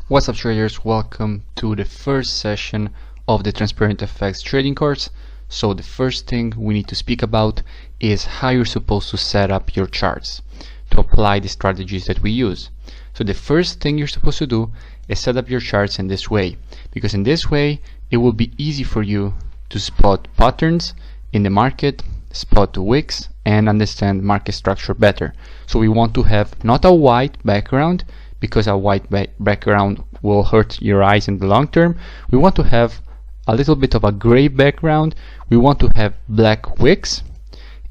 What's up, traders? Welcome to the first session of the Transparent FX trading course. So the first thing we need to speak about is how you're supposed to set up your charts to apply the strategies that we use. So the first thing you're supposed to do is set up your charts in this way, because in this way it will be easy for you to spot patterns in the market, spot the wicks, and understand market structure better. So we want to have not a white background, because a white background will hurt your eyes in the long term. We want to have a little bit of a gray background. We want to have black wicks,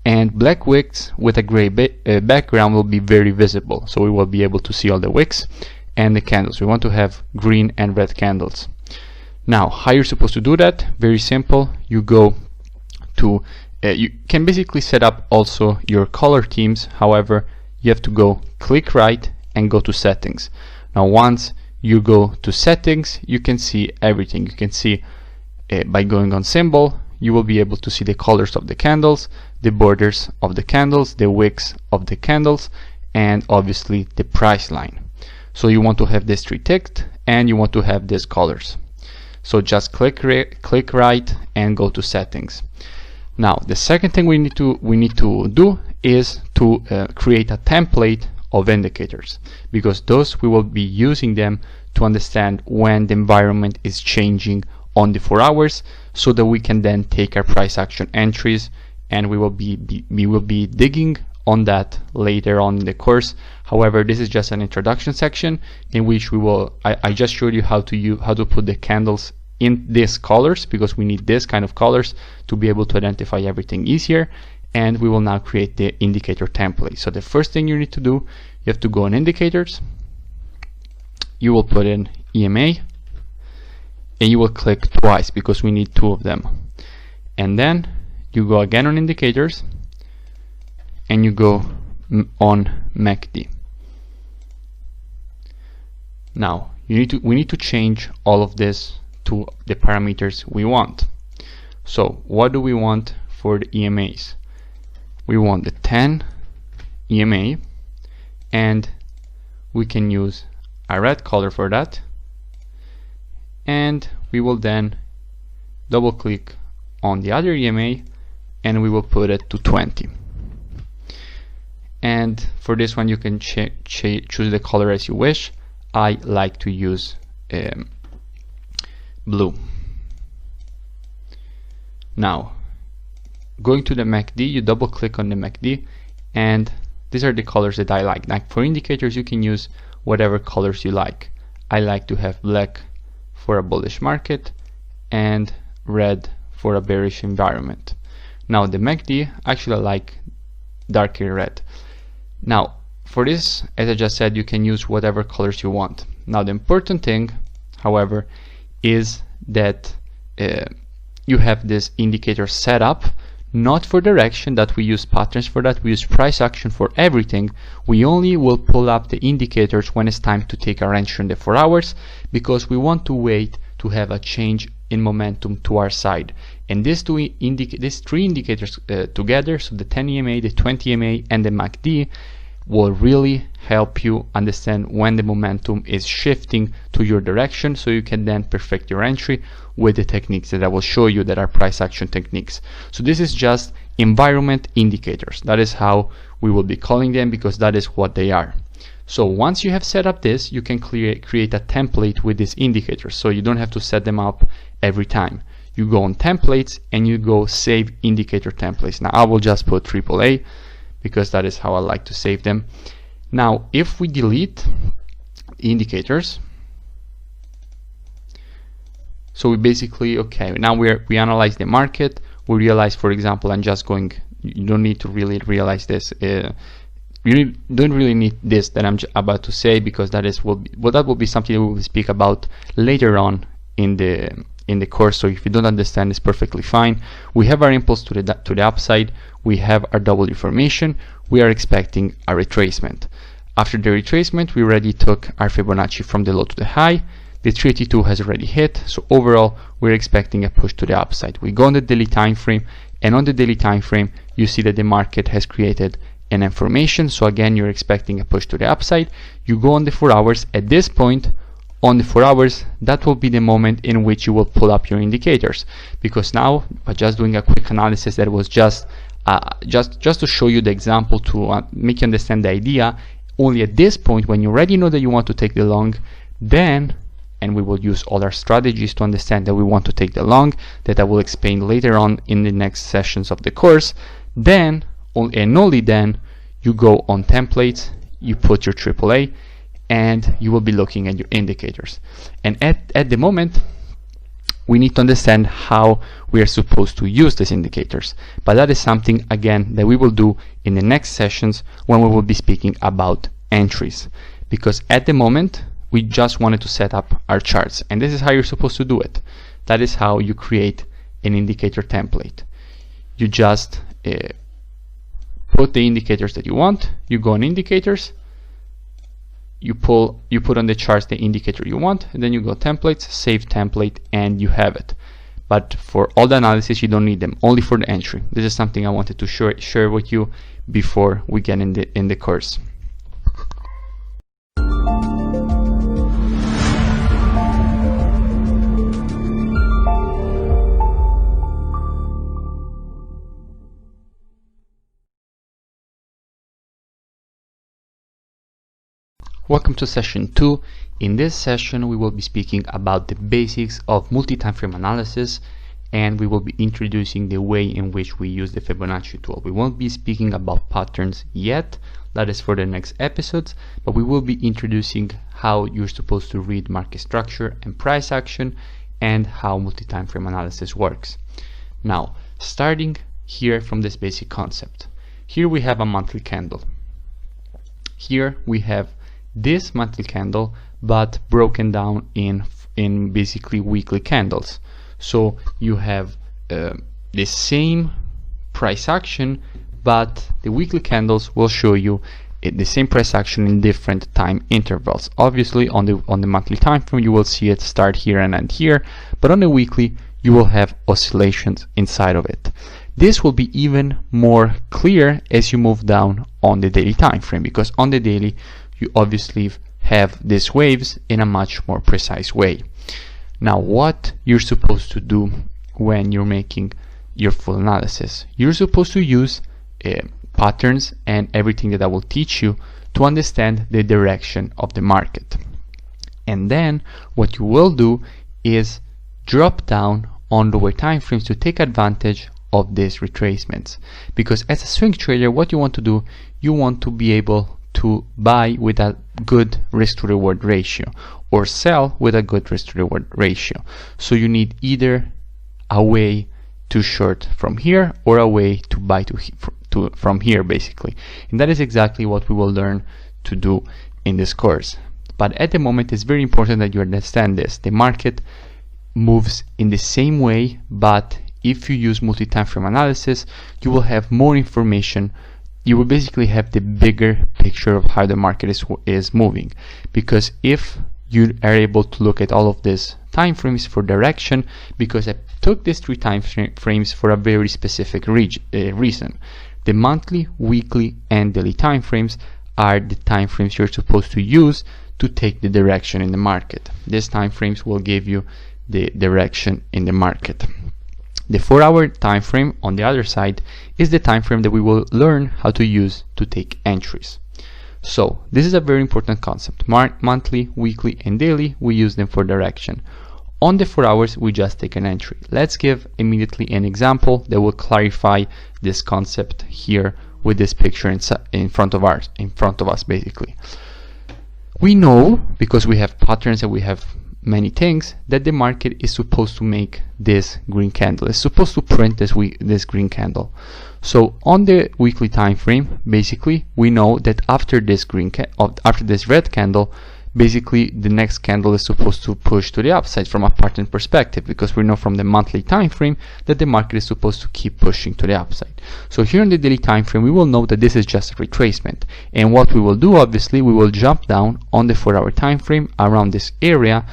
and black wicks with a gray background will be very visible, so we will be able to see all the wicks and the candles. We want to have green and red candles. Now, how you're supposed to do that? Very simple. You go to you can basically set up also your color themes. However, you have to go click right and go to settings. Now once you go to settings, you can see everything. You can see by going on symbol, you will be able to see the colors of the candles, the borders of the candles, the wicks of the candles, and obviously the price line. So you want to have this three ticked, and you want to have these colors. So just click right and go to settings. Now the second thing we need to do is to create a template of indicators, because those we will be using them to understand when the environment is changing on the 4 hours, so that we can then take our price action entries, and we will be digging on that later on in the course. However, this is just an introduction section in which we will I just showed you how to put the candles in these colors, because we need this kind of colors to be able to identify everything easier. And we will now create the indicator template. So the first thing you need to do, you have to go on indicators, you will put in EMA, and you will click twice because we need 2 of them. And then you go again on indicators and you go on MACD. Now we need to change all of this to the parameters we want. So what do we want for the EMAs? We want the 10 EMA, and we can use a red color for that, and we will then double click on the other EMA and we will put it to 20. And for this one you can choose the color as you wish. I like to use blue. Now going to the MACD, you double click on the MACD, and these are the colors that I like. Like for indicators, you can use whatever colors you like. I like to have black for a bullish market and red for a bearish environment. Now the MACD, actually I like darker red. Now for this, as I just said, you can use whatever colors you want. Now the important thing, however, is that you have this indicator set up not for direction, that we use patterns for that, we use price action for everything. We only will pull up the indicators when it's time to take our entry in the 4 hours, because we want to wait to have a change in momentum to our side. And these three indicators together, so the 10 EMA, the 20 EMA, and the MACD, will really help you understand when the momentum is shifting to your direction, so you can then perfect your entry with the techniques that I will show you that are price action techniques. So this is just environment indicators. That is how we will be calling them, because that is what they are. So once you have set up this, you can create a template with these indicators, so you don't have to set them up every time. You go on templates and you go save indicator templates. Now I will just put AAA, because that is how I like to save them. Now if we delete indicators, so we basically, okay, now we analyze the market, we realize, for example, I'm just going, you don't need to really realize this, you don't really need this that I'm about to say, because that will be something that we will speak about later on in the course. So if you don't understand, it's perfectly fine. We have our impulse to the upside, we have our W formation, we are expecting a retracement. After the retracement, we already took our Fibonacci from the low to the high. The 382 has already hit, so overall we're expecting a push to the upside. We go on the daily time frame, and on the daily time frame you see that the market has created an information. So again, you're expecting a push to the upside. You go on the 4 hours. At this point, on the 4 hours, that will be the moment in which you will pull up your indicators, because now by just doing a quick analysis that was just to show you the example, to make you understand the idea, only at this point when you already know that you want to take the long, then, and we will use all our strategies to understand that we want to take the long, that I will explain later on in the next sessions of the course, then and only then you go on templates, you put your AAA, and you will be looking at your indicators. And at the moment, we need to understand how we are supposed to use these indicators. But that is something, again, that we will do in the next sessions when we will be speaking about entries. Because at the moment, we just wanted to set up our charts. And this is how you're supposed to do it. That is how you create an indicator template. You just put the indicators that you want, you go on indicators, you put on the charts the indicator you want, and then you go templates, save template, and you have it. But for all the analysis, you don't need them, only for the entry. This is something I wanted to share with you before we get in the course. Welcome to session 2. In this session we will be speaking about the basics of multi-time frame analysis, and we will be introducing the way in which we use the Fibonacci tool. We won't be speaking about patterns yet, that is for the next episodes, but we will be introducing how you're supposed to read market structure and price action, and how multi-time frame analysis works. Now, starting here from this basic concept. Here we have a monthly candle. Here we have this monthly candle, but broken down in basically weekly candles. So you have the same price action, but the weekly candles will show you the same price action in different time intervals. Obviously on the monthly time frame you will see it start here and end here, but on the weekly you will have oscillations inside of it. This will be even more clear as you move down on the daily time frame, because on the daily you obviously have these waves in a much more precise way. Now, what you're supposed to do when you're making your full analysis, you're supposed to use patterns and everything that I will teach you to understand the direction of the market. And then what you will do is drop down on lower time frames to take advantage of these retracements, because as a swing trader, what you want to do, you want to be able to buy with a good risk to reward ratio or sell with a good risk to reward ratio. So you need either a way to short from here or a way to buy from here, basically. And that is exactly what we will learn to do in this course. But at the moment it's very important that you understand this. The market moves in the same way, but if you use multi-time frame analysis, you will have more information. You will basically have the bigger picture of how the market is moving, because if you are able to look at all of these time frames for direction, because I took these 3 time frames for a very specific reason. The monthly, weekly, and daily time frames are the time frames you're supposed to use to take the direction in the market. These time frames will give you the direction in the market. The 4-hour time frame on the other side is the time frame that we will learn how to use to take entries. So this is a very important concept. Monthly, weekly, and daily, we use them for direction. On the 4 hours, we just take an entry. Let's give immediately an example that will clarify this concept here with this picture in front of us basically. We know, because we have patterns and we have many things, that the market is supposed to make this green candle. It's supposed to print this green candle. So on the weekly time frame, basically, we know that after this red candle, basically the next candle is supposed to push to the upside from a pattern perspective, because we know from the monthly time frame that the market is supposed to keep pushing to the upside. So here on the daily time frame, we will know that this is just a retracement, and what we will do, obviously, we will jump down on the 4-hour time frame around this area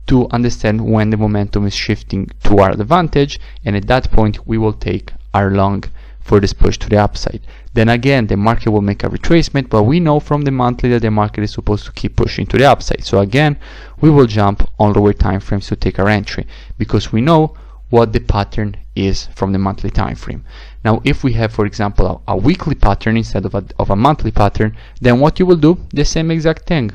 to understand when the momentum is shifting to our advantage, and at that point we will take our long for this push to the upside. Then again, the market will make a retracement, but we know from the monthly that the market is supposed to keep pushing to the upside. So again, we will jump on lower time frames to take our entry, because we know what the pattern is from the monthly time frame. Now, if we have, for example, a weekly pattern instead of a monthly pattern, then what you will do, the same exact thing.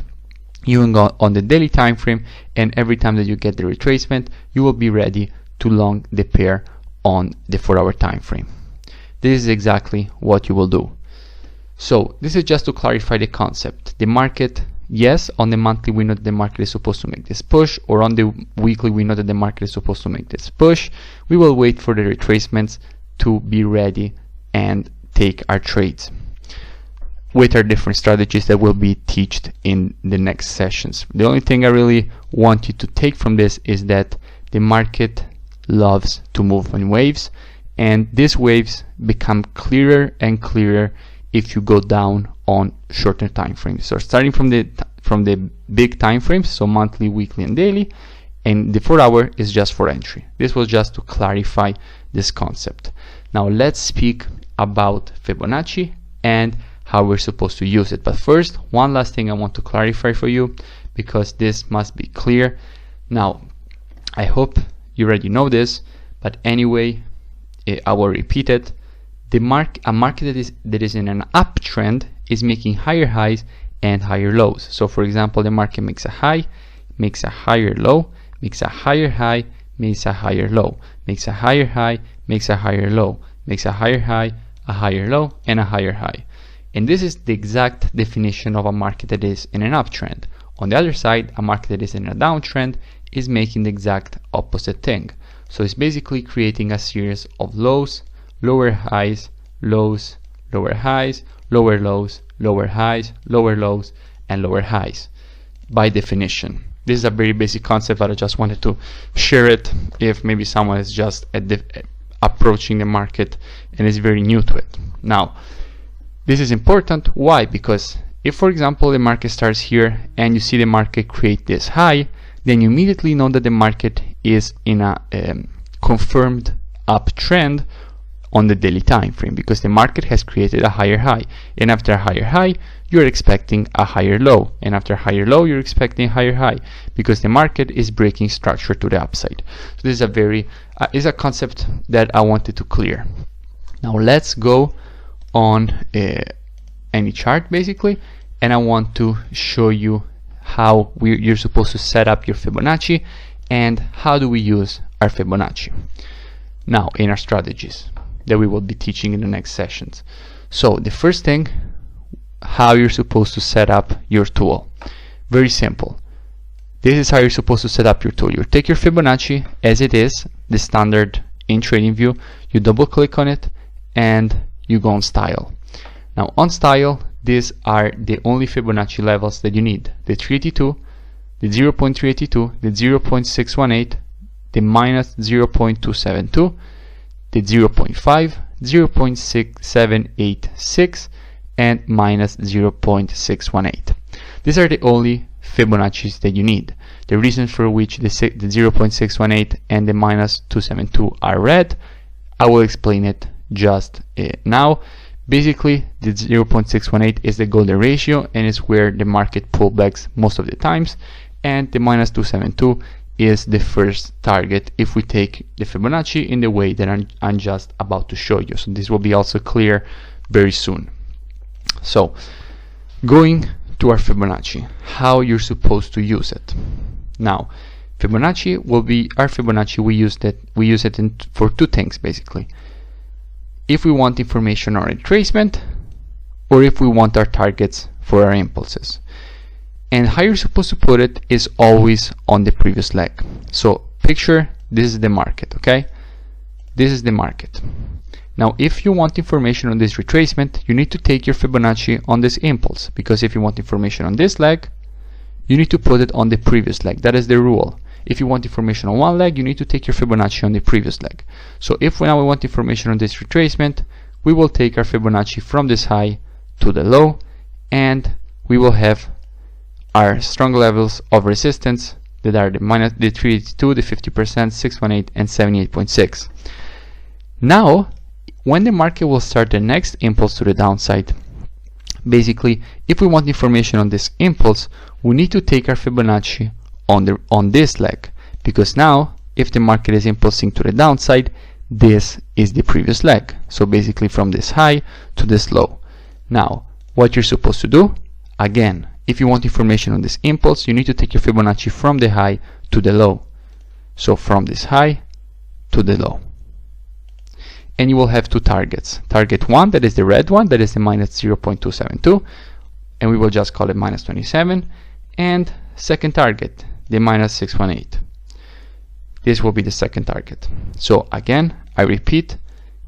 You will go on the daily time frame, and every time that you get the retracement, you will be ready to long the pair on the 4-hour time frame. This is exactly what you will do. So this is just to clarify the concept. The market, yes, on the monthly we know that the market is supposed to make this push, or on the weekly we know that the market is supposed to make this push. We will wait for the retracements to be ready and take our trades with our different strategies that will be taught in the next sessions. The only thing I really want you to take from this is that the market loves to move in waves, and these waves become clearer and clearer if you go down on shorter time frames. So starting from the big time frames, so monthly, weekly, and daily, and the 4-hour is just for entry. This was just to clarify this concept. Now let's speak about Fibonacci and how we're supposed to use it. But first, one last thing I want to clarify for you, because this must be clear. Now, I hope you already know this, but anyway, I will repeat it. A market that is in an uptrend is making higher highs and higher lows. So for example, the market makes a high, makes a higher low, makes a higher high, makes a higher low, makes a higher high, makes a higher low, makes a higher high, a higher low, and a higher high. And this is the exact definition of a market that is in an uptrend. On the other side, a market that is in a downtrend is making the exact opposite thing. So it's basically creating a series of lows, lower highs, lows, lower highs, lower lows, lower highs, lower lows, and lower highs by definition. This is a very basic concept, but I just wanted to share it if maybe someone is just approaching the market and is very new to it. Now, this is important. Why? Because if, for example, the market starts here and you see the market create this high, then you immediately know that the market is in a confirmed uptrend on the daily time frame, because the market has created a higher high, and after a higher high you're expecting a higher low, and after a higher low you're expecting a higher high, because the market is breaking structure to the upside. So this is a very is a concept that I wanted to clear. Now let's go on any chart basically, and I want to show you how you're supposed to set up your Fibonacci and how do we use our Fibonacci now in our strategies that we will be teaching in the next sessions. So the first thing, how you're supposed to set up your tool. Very simple. This is how you're supposed to set up your tool. You take your Fibonacci as it is, the standard in TradingView, you double click on it and you go on style. Now on style, these are the only Fibonacci levels that you need: the 382, the 0.382, the 0.618, the minus 0.272, the 0.5, 0.6786, and minus 0.618. These are the only Fibonacci's that you need. The reasons for which the 0.618 and the minus 272 are red, I will explain it just now. Basically, the 0.618 is the golden ratio, and it's where the market pullbacks most of the times, and the minus 272 is the first target if we take the Fibonacci in the way that I'm just about to show you. So this will be also clear very soon. So going to our Fibonacci, how you're supposed to use it. Now Fibonacci will be our Fibonacci. We use it for two things basically: if we want information on retracement, or if we want our targets for our impulses. And how you're supposed to put it is always on the previous leg. So picture this is the market, okay? This is the market. Now if you want information on this retracement, you need to take your Fibonacci on this impulse, because if you want information on this leg, you need to put it on the previous leg. That is the rule. If you want information on one leg, you need to take your Fibonacci on the previous leg. So if now we want information on this retracement, we will take our Fibonacci from this high to the low, and we will have our strong levels of resistance that are the 382, the 50%, 618, and 78.6. Now when the market will start the next impulse to the downside. Basically, if we want information on this impulse, we need to take our Fibonacci on this leg, because now if the market is impulsing to the downside, this is the previous leg. So basically from this high to this low. Now what you're supposed to do, again, if you want information on this impulse, you need to take your Fibonacci from the high to the low. So from this high to the low. And you will have two targets. Target 1, that is the red one, that is the minus 0.272, and we will just call it minus 27. And second target, the minus 618. This will be the second target. So again, I repeat,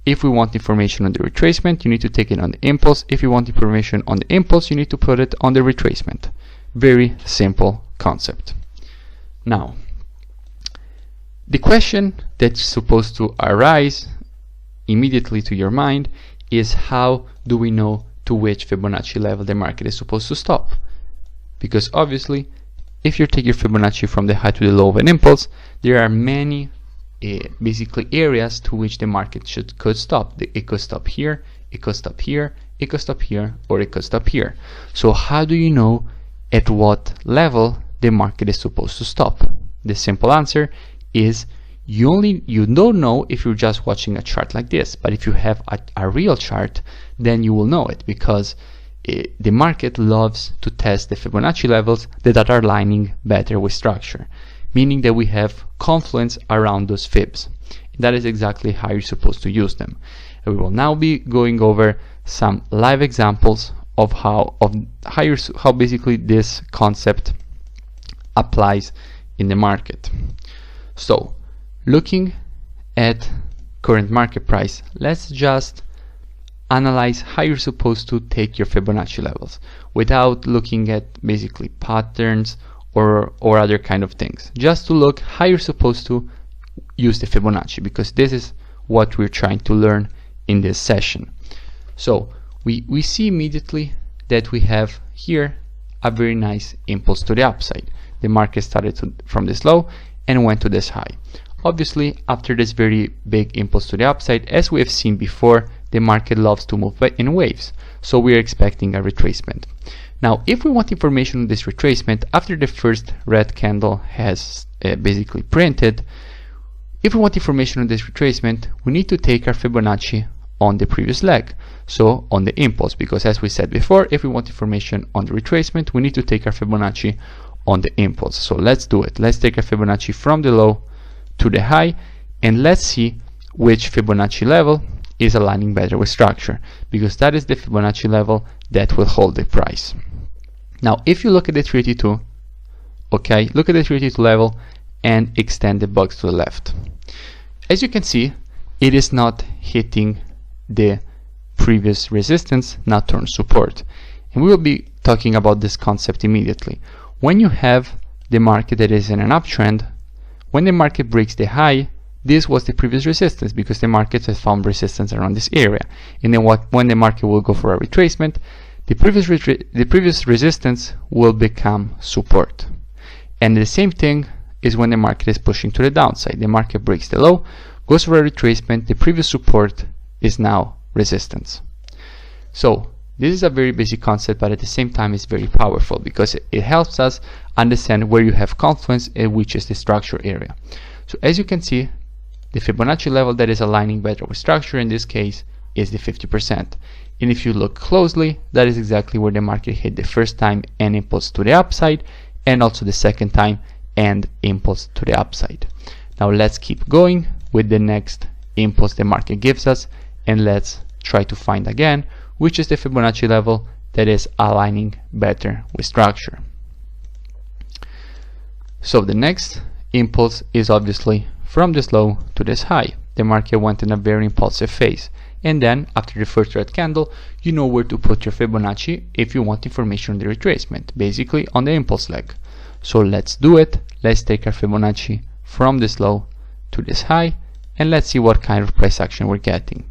if we want information on the retracement, you need to take it on the impulse. If you want information on the impulse, you need to put it on the retracement. Very simple concept. Now, the question that's supposed to arise immediately to your mind is, how do we know to which Fibonacci level the market is supposed to stop? Because obviously, if you take your Fibonacci from the high to the low of an impulse, there are many basically areas to which the market could stop. It could stop here, it could stop here, it could stop here, or it could stop here. So how do you know at what level the market is supposed to stop? The simple answer is you don't know if you're just watching a chart like this, but if you have a real chart, then you will know it, because the market loves to test the Fibonacci levels that are aligning better with structure, meaning that we have confluence around those fibs. That is exactly how you're supposed to use them. And we will now be going over some live examples of how basically this concept applies in the market. So, looking at current market price, let's just analyze how you're supposed to take your Fibonacci levels without looking at basically patterns or other kind of things. Just to look how you're supposed to use the Fibonacci, because this is what we're trying to learn in this session. So we see immediately that we have here a very nice impulse to the upside. The market started from this low and went to this high. Obviously, after this very big impulse to the upside, as we have seen before, the market loves to move in waves, so we are expecting a retracement. Now, if we want information on this retracement after the first red candle has basically printed, if we want information on this retracement, we need to take our Fibonacci on the previous leg, so on the impulse, because as we said before, if we want information on the retracement, we need to take our Fibonacci on the impulse. So let's do it. Let's take our Fibonacci from the low to the high, and let's see which Fibonacci level is aligning better with structure, because that is the Fibonacci level that will hold the price. Now, if you look at the 382, okay, look at the 382 level and extend the box to the left. As you can see, it is not hitting the previous resistance, not turn support. And we will be talking about this concept immediately. When you have the market that is in an uptrend, when the market breaks the high, this was the previous resistance, because the market has found resistance around this area. And then when the market will go for a retracement, the previous resistance will become support. And the same thing is when the market is pushing to the downside. The market breaks the low, goes for a retracement, the previous support is now resistance. So this is a very basic concept, but at the same time it's very powerful, because it helps us understand where you have confluence and which is the structure area. So as you can see, the Fibonacci level that is aligning better with structure in this case is the 50%. And if you look closely, that is exactly where the market hit the first time and impulse to the upside, and also the second time and impulse to the upside. Now let's keep going with the next impulse the market gives us, and let's try to find again which is the Fibonacci level that is aligning better with structure. So the next impulse is obviously from this low to this high. The market went in a very impulsive phase, and then after the first red candle, you know where to put your Fibonacci if you want information on the retracement, basically on the impulse leg. So let's do it. Let's take our Fibonacci from this low to this high, and let's see what kind of price action we're getting.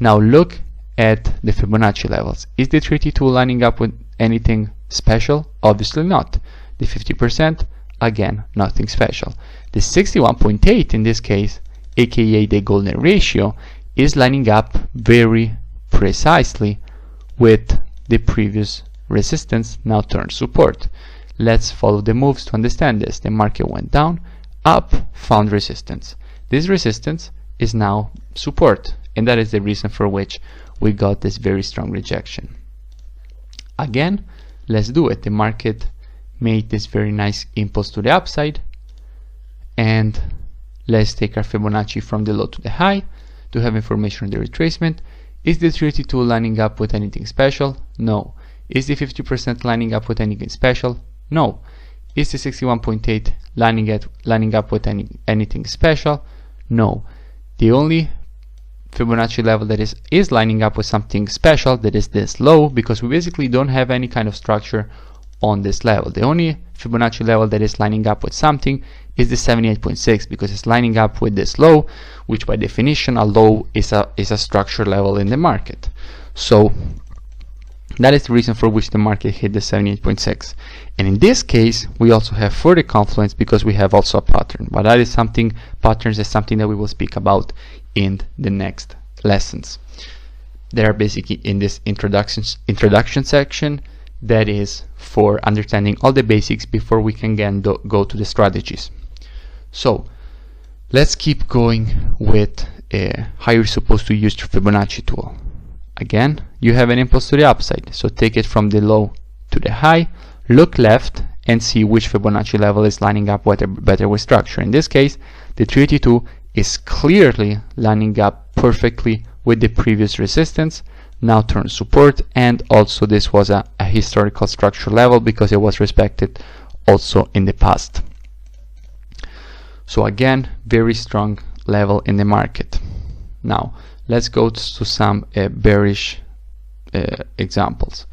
Now look at the Fibonacci levels. Is the 382 lining up with anything special? Obviously not. The 50%, again, nothing special. The 61.8 in this case, aka the golden ratio, is lining up very precisely with the previous resistance, now turned support. Let's follow the moves to understand this. The market went down, up, found resistance. This resistance is now support, and that is the reason for which we got this very strong rejection. Again, let's do it. The market made this very nice impulse to the upside, and let's take our Fibonacci from the low to the high to have information on the retracement. Is the 32 lining up with anything special? No. Is the 50% lining up with anything special? No. Is the 61.8 lining up with anything special? No. The only Fibonacci level that is lining up with something special, that is this low, because we basically don't have any kind of structure on this level. The only Fibonacci level that is lining up with something is the 78.6, because it's lining up with this low, which by definition a low is a structure level in the market. So that is the reason for which the market hit the 78.6. And in this case, we also have further confluence because we have also a pattern. But that is something, patterns is something that we will speak about in the next lessons. They are basically in this introduction section that is for understanding all the basics before we can again go to the strategies. So let's keep going with how you're supposed to use your Fibonacci tool. Again, you have an impulse to the upside, so take it from the low to the high, look left and see which Fibonacci level is lining up better with structure. In this case, the 382 is clearly lining up perfectly with the previous resistance, now turned support, and also this was a historical structure level because it was respected also in the past. So again, very strong level in the market. Now let's go to some bearish examples.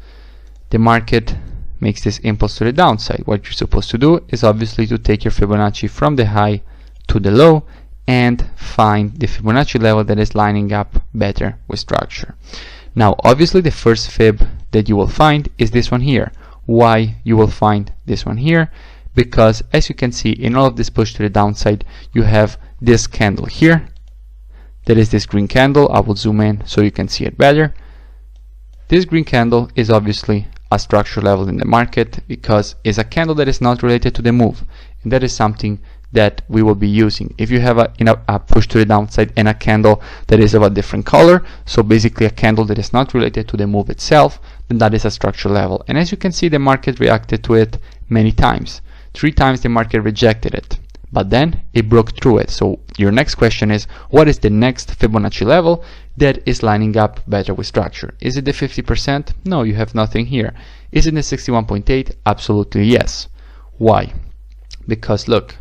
The market makes this impulse to the downside. What you're supposed to do is obviously to take your Fibonacci from the high to the low and find the Fibonacci level that is lining up better with structure. Now obviously the first fib that you will find is this one here. Why you will find this one here? Because as you can see in all of this push to the downside, you have this candle here. That is this green candle. I will zoom in so you can see it better. This green candle is obviously a structure level in the market because it's a candle that is not related to the move, and that is something that we will be using. If you have a push to the downside and a candle that is of a different color, so basically a candle that is not related to the move itself, then that is a structure level. And as you can see, the market reacted to it many times. 3 times the market rejected it, but then it broke through it. So your next question is, what is the next Fibonacci level that is lining up better with structure? Is it the 50%? No, you have nothing here. Is it the 61.8? Absolutely yes. Why? Because look,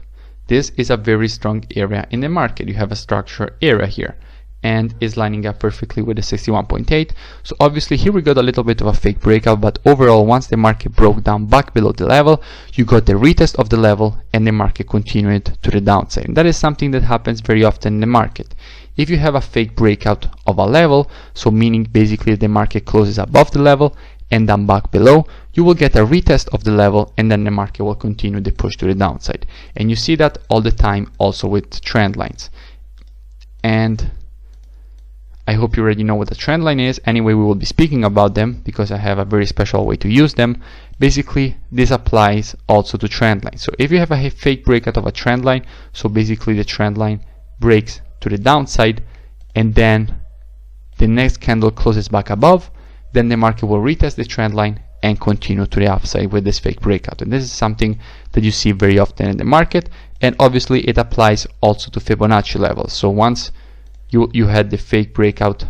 this is a very strong area in the market. You have a structure area here and is lining up perfectly with the 61.8. So obviously here we got a little bit of a fake breakout, but overall once the market broke down back below the level, you got the retest of the level and the market continued to the downside. And that is something that happens very often in the market. If you have a fake breakout of a level, so meaning basically the market closes above the level and then back below, you will get a retest of the level and then the market will continue the push to the downside. And you see that all the time also with trend lines. And I hope you already know what a trend line is. Anyway, we will be speaking about them because I have a very special way to use them. Basically, this applies also to trend lines. So if you have a fake breakout of a trend line, so basically the trend line breaks to the downside and then the next candle closes back above, then the market will retest the trend line and continue to the upside with this fake breakout. And this is something that you see very often in the market, and obviously it applies also to Fibonacci levels. So once you had the fake breakout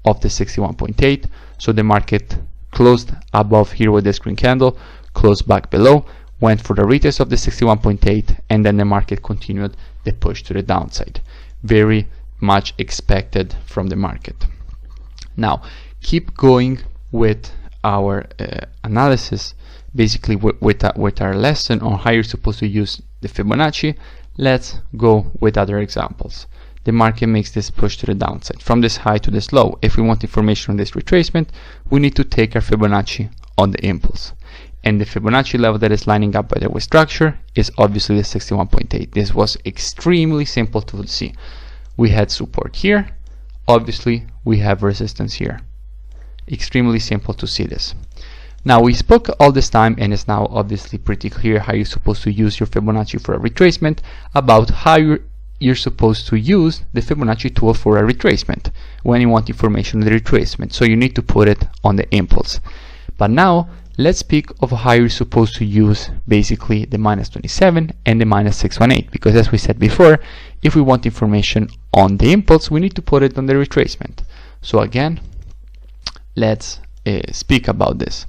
of the 61.8, so the market closed above here with this green candle, closed back below, went for the retest of the 61.8, and then the market continued the push to the downside. Very much expected from the market. Now keep going with our analysis, basically with our lesson on how you're supposed to use the Fibonacci. Let's go with other examples. The market makes this push to the downside from this high to this low. If we want information on this retracement, we need to take our Fibonacci on the impulse, and the Fibonacci level that is lining up better with structure is obviously the 61.8. This was extremely simple to see. We had support here, obviously we have resistance here. Extremely simple to see this. Now we spoke all this time, and it's now obviously pretty clear how you're supposed to use your Fibonacci for a retracement, about how you're supposed to use the Fibonacci tool for a retracement when you want information on the retracement. So you need to put it on the impulse. But now let's speak of how you're supposed to use basically the -27 and the -618, because as we said before, if we want information on the impulse, we need to put it on the retracement. So again, let's speak about this.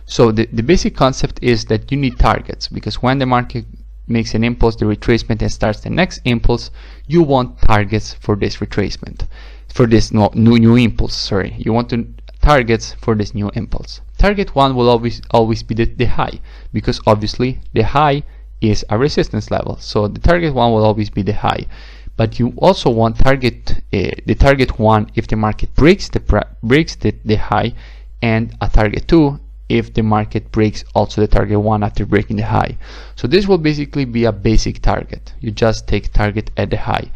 So the basic concept is that you need targets, because when the market makes an impulse, the retracement, and starts the next impulse, you want targets for this retracement, for this new impulse, sorry. You want targets for this new impulse. Target 1 will always be the high, because obviously the high is a resistance level, so the target 1 will always be the high. But you also want the target 1 if the market breaks the high, and a target 2 if the market breaks also the target 1 after breaking the high. So this will basically be a basic target. You just take target at the high,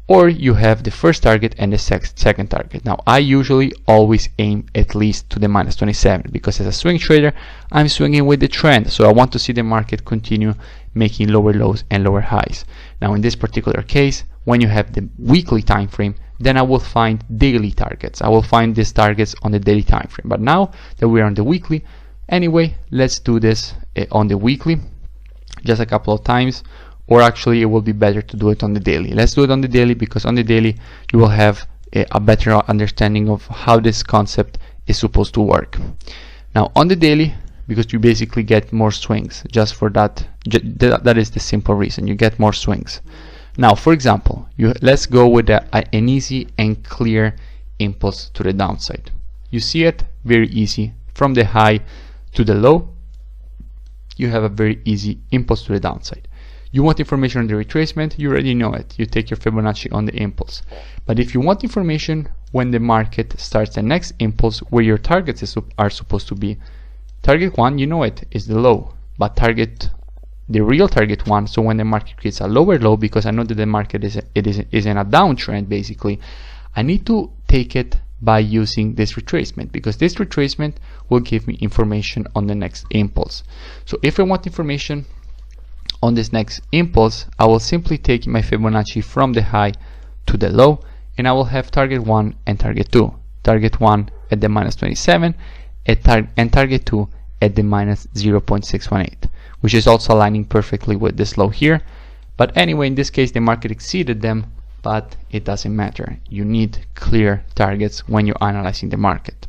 or you have the first target and the second target. Now I usually always aim at least to the -27, because as a swing trader I'm swinging with the trend, so I want to see the market continue making lower lows and lower highs. Now in this particular case, when you have the weekly time frame, then I will find daily targets. I will find these targets on the daily time frame. But now that we're on the weekly, anyway, let's do this on the weekly just a couple of times, or actually it will be better to do it on the daily. Let's do it on the daily, because on the daily you will have a better understanding of how this concept is supposed to work. Now on the daily, because you basically get more swings, just for that, that is the simple reason, you get more swings. Now for example, let's go with an easy and clear impulse to the downside. You see it very easy, from the high to the low you have a very easy impulse to the downside. You want information on the retracement, you already know it, you take your Fibonacci on the impulse. But if you want information when the market starts the next impulse, where your targets are supposed to be, target 1, you know it, is the low, but the real target 1, so when the market creates a lower low, because I know that the market is in a downtrend basically, I need to take it by using this retracement, because this retracement will give me information on the next impulse. So if I want information on this next impulse, I will simply take my Fibonacci from the high to the low, and I will have target 1 and target 2. Target 1 at the -27 and target 2 at the -0.618, which is also aligning perfectly with this low here. But anyway, in this case the market exceeded them, but it doesn't matter. You need clear targets when you're analyzing the market.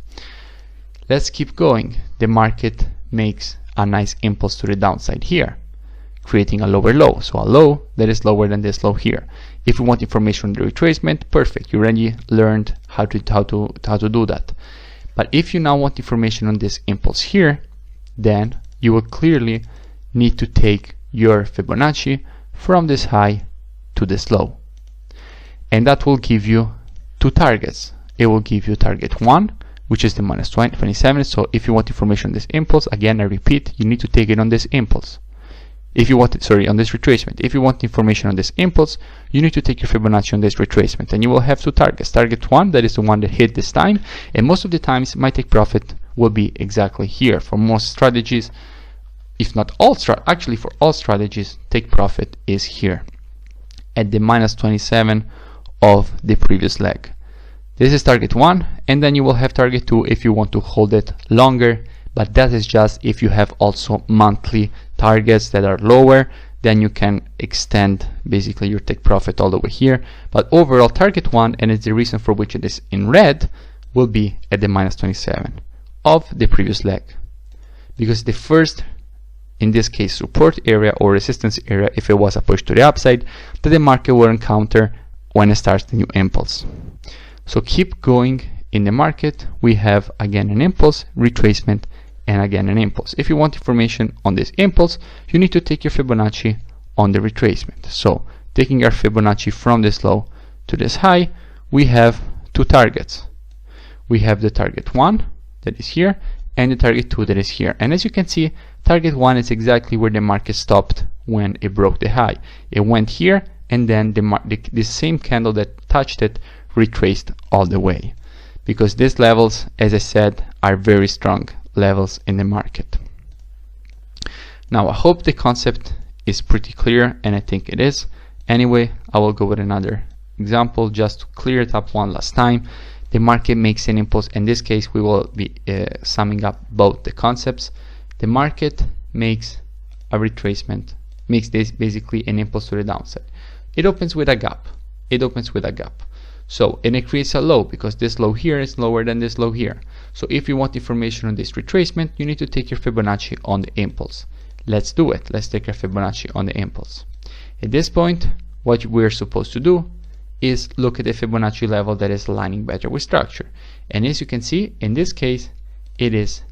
Let's keep going. The market makes a nice impulse to the downside here, creating a lower low, so a low that is lower than this low here. If you want information on the retracement, perfect, you already learned how to do that. But if you now want information on this impulse here, then you will clearly need to take your Fibonacci from this high to this low, and that will give you two targets. It will give you target 1, which is the -27. So if you want information on this impulse, again I repeat, you need to take it on this impulse. If you want on this retracement, if you want information on this impulse, you need to take your Fibonacci on this retracement, and you will have two targets. Target 1, that is the one that hit this time, and most of the times my take profit will be exactly here. For most strategies, if not all, actually for all strategies, take profit is here at the -27 of the previous leg. This is target 1, and then you will have target 2 if you want to hold it longer, but that is just if you have also monthly targets that are lower, then you can extend basically your take profit all the way here. But overall target 1, and it's the reason for which it is in red, will be at the -27 of the previous leg, because the first, in this case, support area or resistance area, if it was a push to the upside, that the market will encounter when it starts the new impulse. So keep going in the market. We have again an impulse, retracement, and again an impulse. If you want information on this impulse, you need to take your Fibonacci on the retracement. So taking our Fibonacci from this low to this high, we have two targets. We have the target 1 that is here, and the target 2 that is here. And as you can see, target 1 is exactly where the market stopped when it broke the high. It went here, and then the same candle that touched it retraced all the way, because these levels, as I said, are very strong levels in the market. Now I hope the concept is pretty clear, and I think it is. Anyway, I will go with another example just to clear it up one last time. The market makes an impulse. In this case, we will be summing up both the concepts. The market makes a retracement, makes this basically an impulse to the downside. It opens with a gap. It opens with a gap. So, and it creates a low, because this low here is lower than this low here. So if you want information on this retracement, you need to take your Fibonacci on the impulse. Let's do it. Let's take our Fibonacci on the impulse. At this point, what we're supposed to do is look at the Fibonacci level that is aligning better with structure. And as you can see, in this case, it is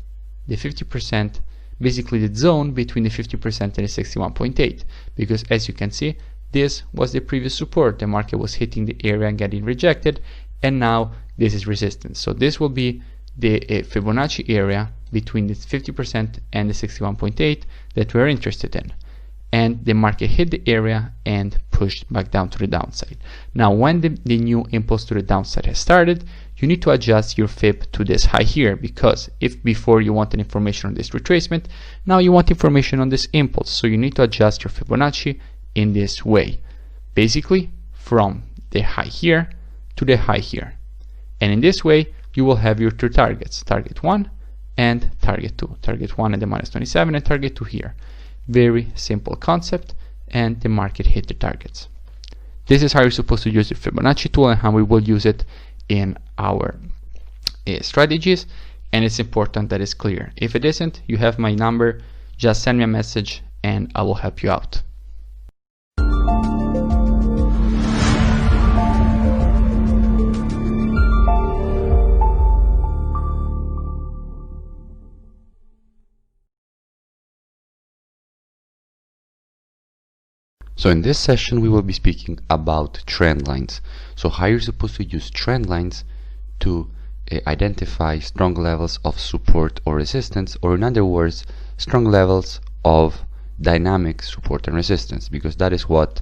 the 50%, basically the zone between the 50% and the 61.8. Because as you can see, this was the previous support. The market was hitting the area and getting rejected, and now this is resistance. So this will be the Fibonacci area between the 50% and the 61.8 that we're interested in. And the market hit the area and pushed back down to the downside. Now when the new impulse to the downside has started, you need to adjust your fib to this high here, because if before you wanted information on this retracement, now you want information on this impulse. So you need to adjust your Fibonacci in this way, basically from the high here to the high here. And in this way, you will have your two targets, target 1 and target 2. Target 1 at the -27 and target 2 here. Very simple concept, and the market hit the targets. This is how you're supposed to use the Fibonacci tool and how we will use it in our strategies, and it's important that it's clear. If it isn't, you have my number, just send me a message and I will help you out. So in this session we will be speaking about trend lines. So how you're supposed to use trend lines to identify strong levels of support or resistance, or in other words, strong levels of dynamic support and resistance, because that is what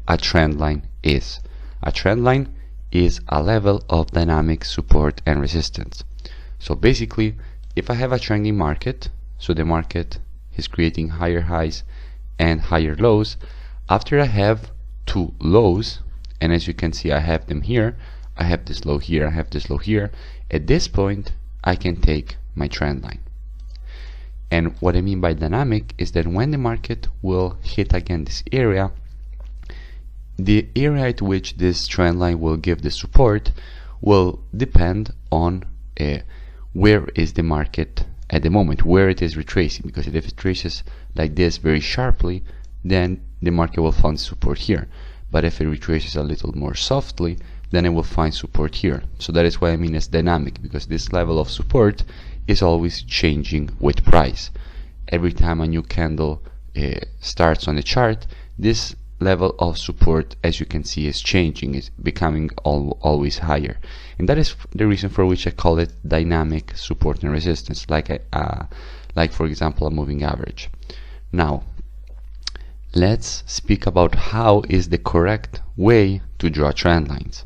a trend line is. A trend line is a level of dynamic support and resistance. So basically, if I have a trending market, so the market is creating higher highs and higher lows, after I have two lows, and as you can see I have them here, I have this low here, I have this low here, at this point I can take my trend line. And what I mean by dynamic is that when the market will hit again this area, the area at which this trend line will give the support will depend on where is the market at the moment, where it is retracing, because if it traces like this very sharply, then the market will find support here. But if it retraces a little more softly, then it will find support here. So that is why I mean it's dynamic, because this level of support is always changing with price. Every time a new candle starts on the chart, this level of support, as you can see, is changing, is becoming always higher. And that is the reason for which I call it dynamic support and resistance, like for example a moving average. Now let's speak about how is the correct way to draw trend lines.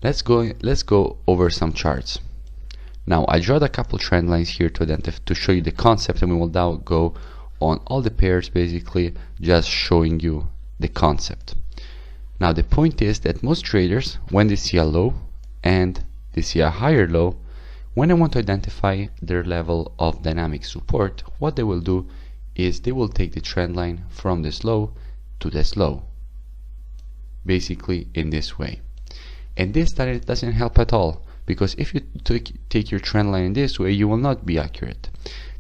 Let's go over some charts. Now I drew a couple trend lines here to show you the concept, and we will now go on all the pairs, basically just showing you the concept. Now the point is that most traders, when they see a low and they see a higher low, when they want to identify their level of dynamic support, what they will do is they will take the trend line from this low to this low, basically in this way. And this doesn't help at all, because if you take your trend line in this way, you will not be accurate.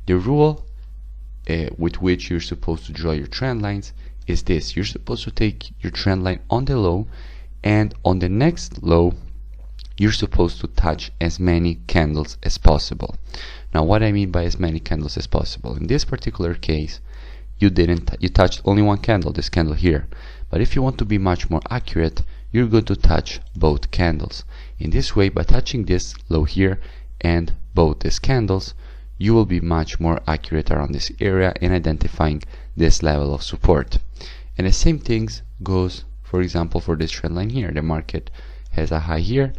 The rule with which you're supposed to draw your trend lines is this: you're supposed to take your trend line on the low, and on the next low you're supposed to touch as many candles as possible. Now what I mean by as many candles as possible, in this particular case you touched only one candle, this candle here. But if you want to be much more accurate, you're going to touch both candles. In this way, by touching this low here and both these candles, you will be much more accurate around this area in identifying this level of support. And the same things goes, for example, for this trend line here. The market has a high here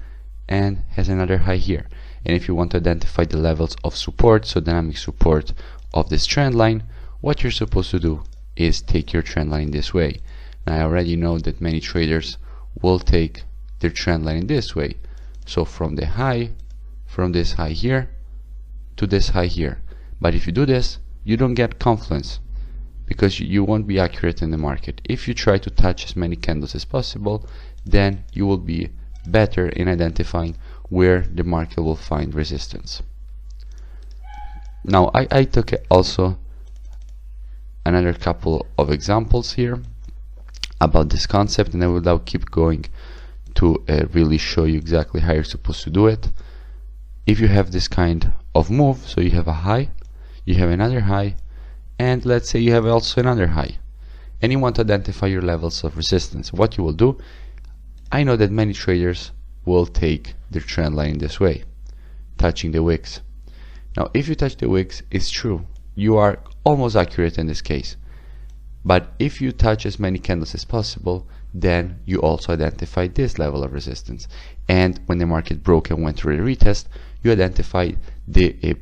and has another high here. And if you want to identify the levels of support, so dynamic support of this trend line, what you're supposed to do is take your trend line this way. Now I already know that many traders will take their trend line in this way. So from the high, from this high here to this high here. But if you do this, you don't get confluence, because you won't be accurate in the market. If you try to touch as many candles as possible, then you will be better in identifying where the market will find resistance. Now I took also another couple of examples here about this concept, and I will now keep going to really show you exactly how you're supposed to do it. If you have this kind of move, so you have a high, you have another high, and let's say you have also another high, and you want to identify your levels of resistance, what you will do, I know that many traders will take their trend line this way, touching the wicks. Now if you touch the wicks, it's true, you are almost accurate in this case. But if you touch as many candles as possible, then you also identify this level of resistance. And when the market broke and went through a retest, you identified the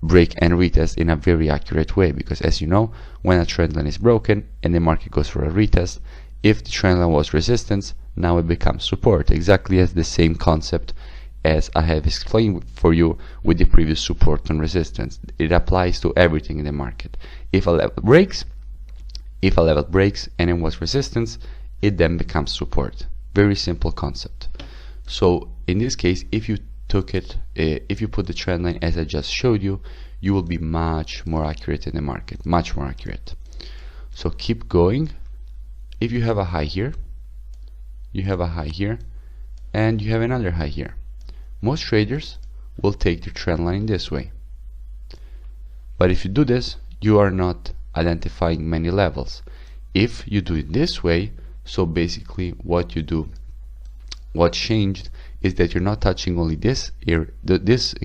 break and retest in a very accurate way, because as you know, when a trend line is broken and the market goes for a retest, if the trend line was resistance, now it becomes support, exactly as the same concept as I have explained for you with the previous support and resistance. It applies to everything in the market. If a level breaks and it was resistance, it then becomes support. Very simple concept. So in this case, if you took it, if you put the trend line as I just showed you, you will be much more accurate in the market, much more accurate. So keep going. If you have a high here, you have a high here, and you have another high here, most traders will take the trend line this way. But if you do this, you are not identifying many levels. If you do it this way, so basically what you do, what changed is that you're not touching only this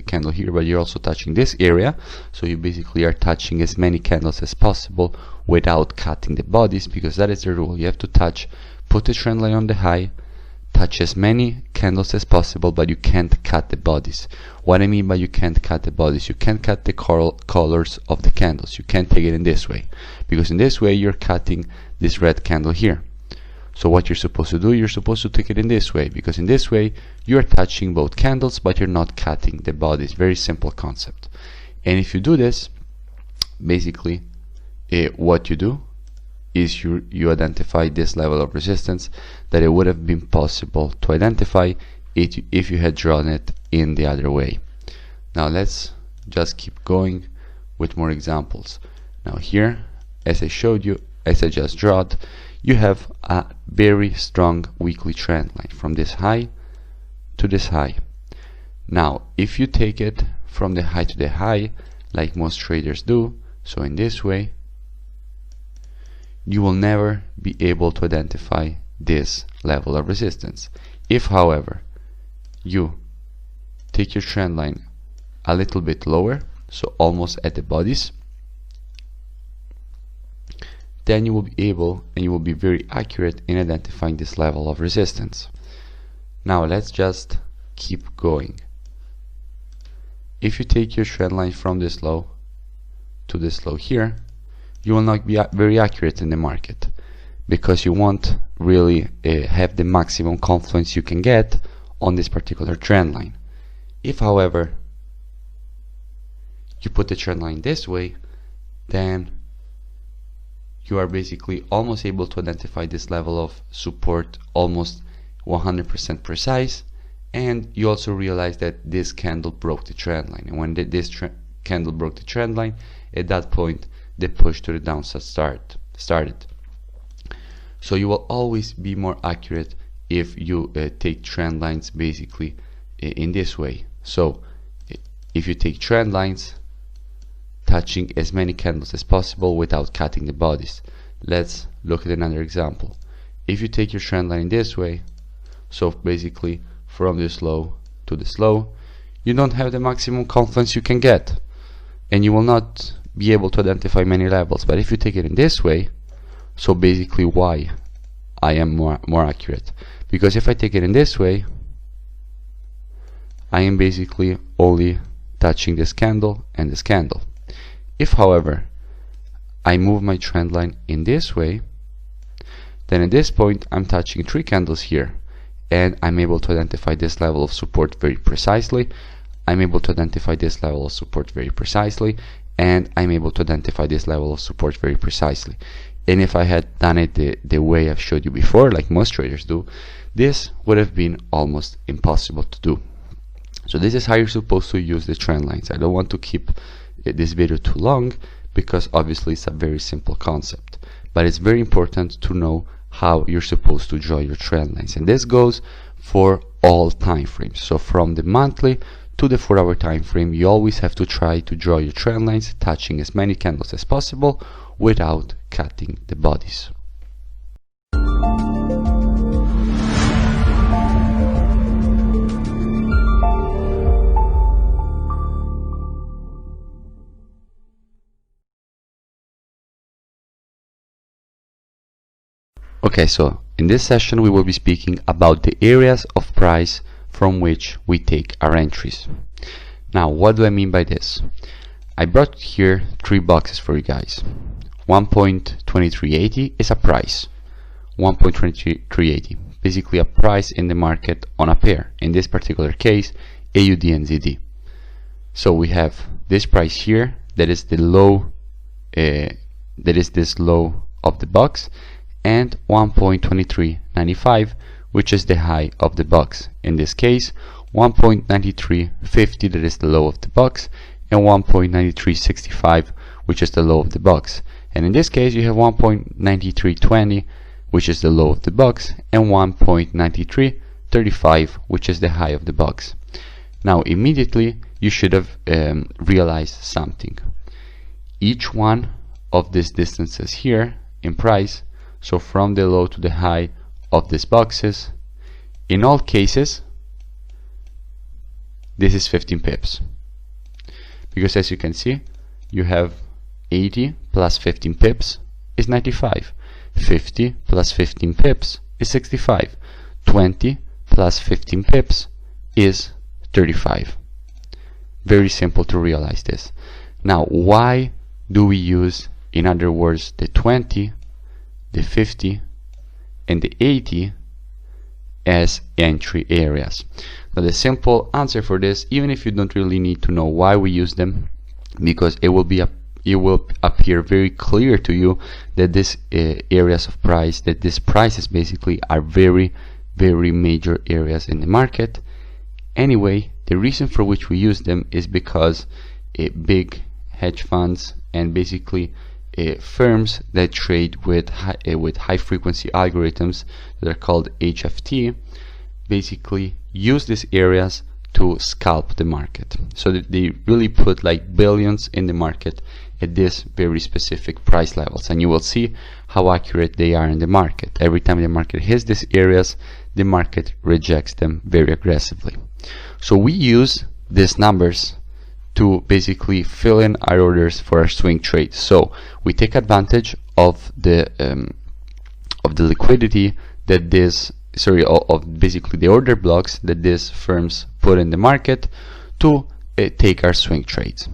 candle here, but you're also touching this area. So you basically are touching as many candles as possible without cutting the bodies, because that is the rule. You have to touch, put the trend line on the high, touch as many candles as possible, but you can't cut the bodies. What I mean by you can't cut the bodies, you can't cut the colors of the candles. You can't take it in this way, because in this way you're cutting this red candle here. So what you're supposed to do, you're supposed to take it in this way, because in this way you're touching both candles, but you're not cutting the bodies. Very simple concept. And if you do this, basically what you do is you identify this level of resistance that it would have been possible to identify if you had drawn it in the other way. Now let's just keep going with more examples. Now here, as I showed you, as I just drew, you have a very strong weekly trend line from this high to this high. Now if you take it from the high to the high, like most traders do, so in this way, you will never be able to identify this level of resistance. If however you take your trend line a little bit lower, so almost at the bodies, then you will be able and you will be very accurate in identifying this level of resistance. Now let's just keep going. If you take your trend line from this low to this low here, you will not be very accurate in the market, because you won't really have the maximum confluence you can get on this particular trend line. If however you put the trend line this way, then you are basically almost able to identify this level of support almost 100% precise, and you also realize that this candle broke the trend line, and when this candle broke the trend line, at that point the push to the downside started. So you will always be more accurate if you take trend lines basically in this way. So if you take trend lines touching as many candles as possible without cutting the bodies. Let's look at another example. If you take your trend line this way, so basically from this low to this low, you don't have the maximum confluence you can get, and you will not be able to identify many levels. But if you take it in this way, so basically why I am more accurate, because if I take it in this way, I am basically only touching this candle and this candle. If, however, I move my trend line in this way, then at this point I'm touching 3 candles here, and I'm able to identify this level of support very precisely. I'm able to identify this level of support very precisely, and I'm able to identify this level of support very precisely. And if I had done it the way I've showed you before, like most traders do, this would have been almost impossible to do. So this is how you're supposed to use the trend lines. I don't want to keep this video too long, because obviously it's a very simple concept, but it's very important to know how you're supposed to draw your trend lines, and this goes for all time frames. So from the monthly to the 4-hour time frame, you always have to try to draw your trend lines touching as many candles as possible without cutting the bodies. Okay, so in this session we will be speaking about the areas of price from which we take our entries. Now, what do I mean by this? I brought here 3 boxes for you guys. 1.2380 is a price. 1.2380, basically a price in the market on a pair. In this particular case, AUD and ZD. So we have this price here, that is the low, that is this low of the box, and 1.2395, which is the high of the box. In this case, 1.9350, that is the low of the box, and 1.9365, which is the low of the box. And in this case, you have 1.9320, which is the low of the box, and 1.9335, which is the high of the box. Now, immediately, you should have realized something. Each one of these distances here in price, so from the low to the high of these boxes, in all cases, this is 15 pips. Because as you can see, you have 80 plus 15 pips is 95. 50 plus 15 pips is 65. 20 plus 15 pips is 35. Very simple to realize this. Now, why do we use, in other words, the 20, the 50, and the 80 as entry areas? Now, the simple answer for this, even if you don't really need to know why we use them, because it will appear very clear to you that these areas of price, that these prices basically are very, very major areas in the market. Anyway, the reason for which we use them is because big hedge funds and basically firms that trade with high frequency algorithms that are called HFT basically use these areas to scalp the market. So that they really put like billions in the market at this very specific price levels, and you will see how accurate they are in the market. Every time the market hits these areas, the market rejects them very aggressively. So we use these numbers to basically fill in our orders for our swing trades. So we take advantage of the liquidity that of basically the order blocks that these firms put in the market to take our swing trades.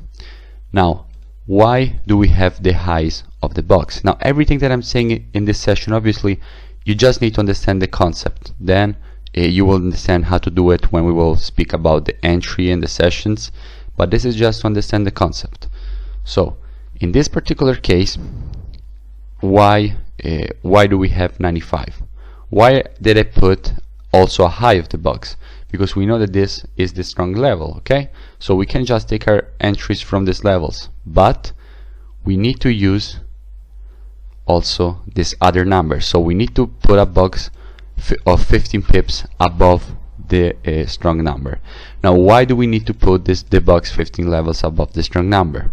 Now, why do we have the highs of the box? Now, everything that I'm saying in this session, obviously, you just need to understand the concept. Then you will understand how to do it when we will speak about the entry and the sessions. But this is just to understand the concept. So, in this particular case, why do we have 95? Why did I put also a high of the box? Because we know that this is the strong level, okay? So we can just take our entries from these levels, but we need to use also this other number. So we need to put a box of 15 pips above the strong number. Now, why do we need to put the box 15 levels above the strong number?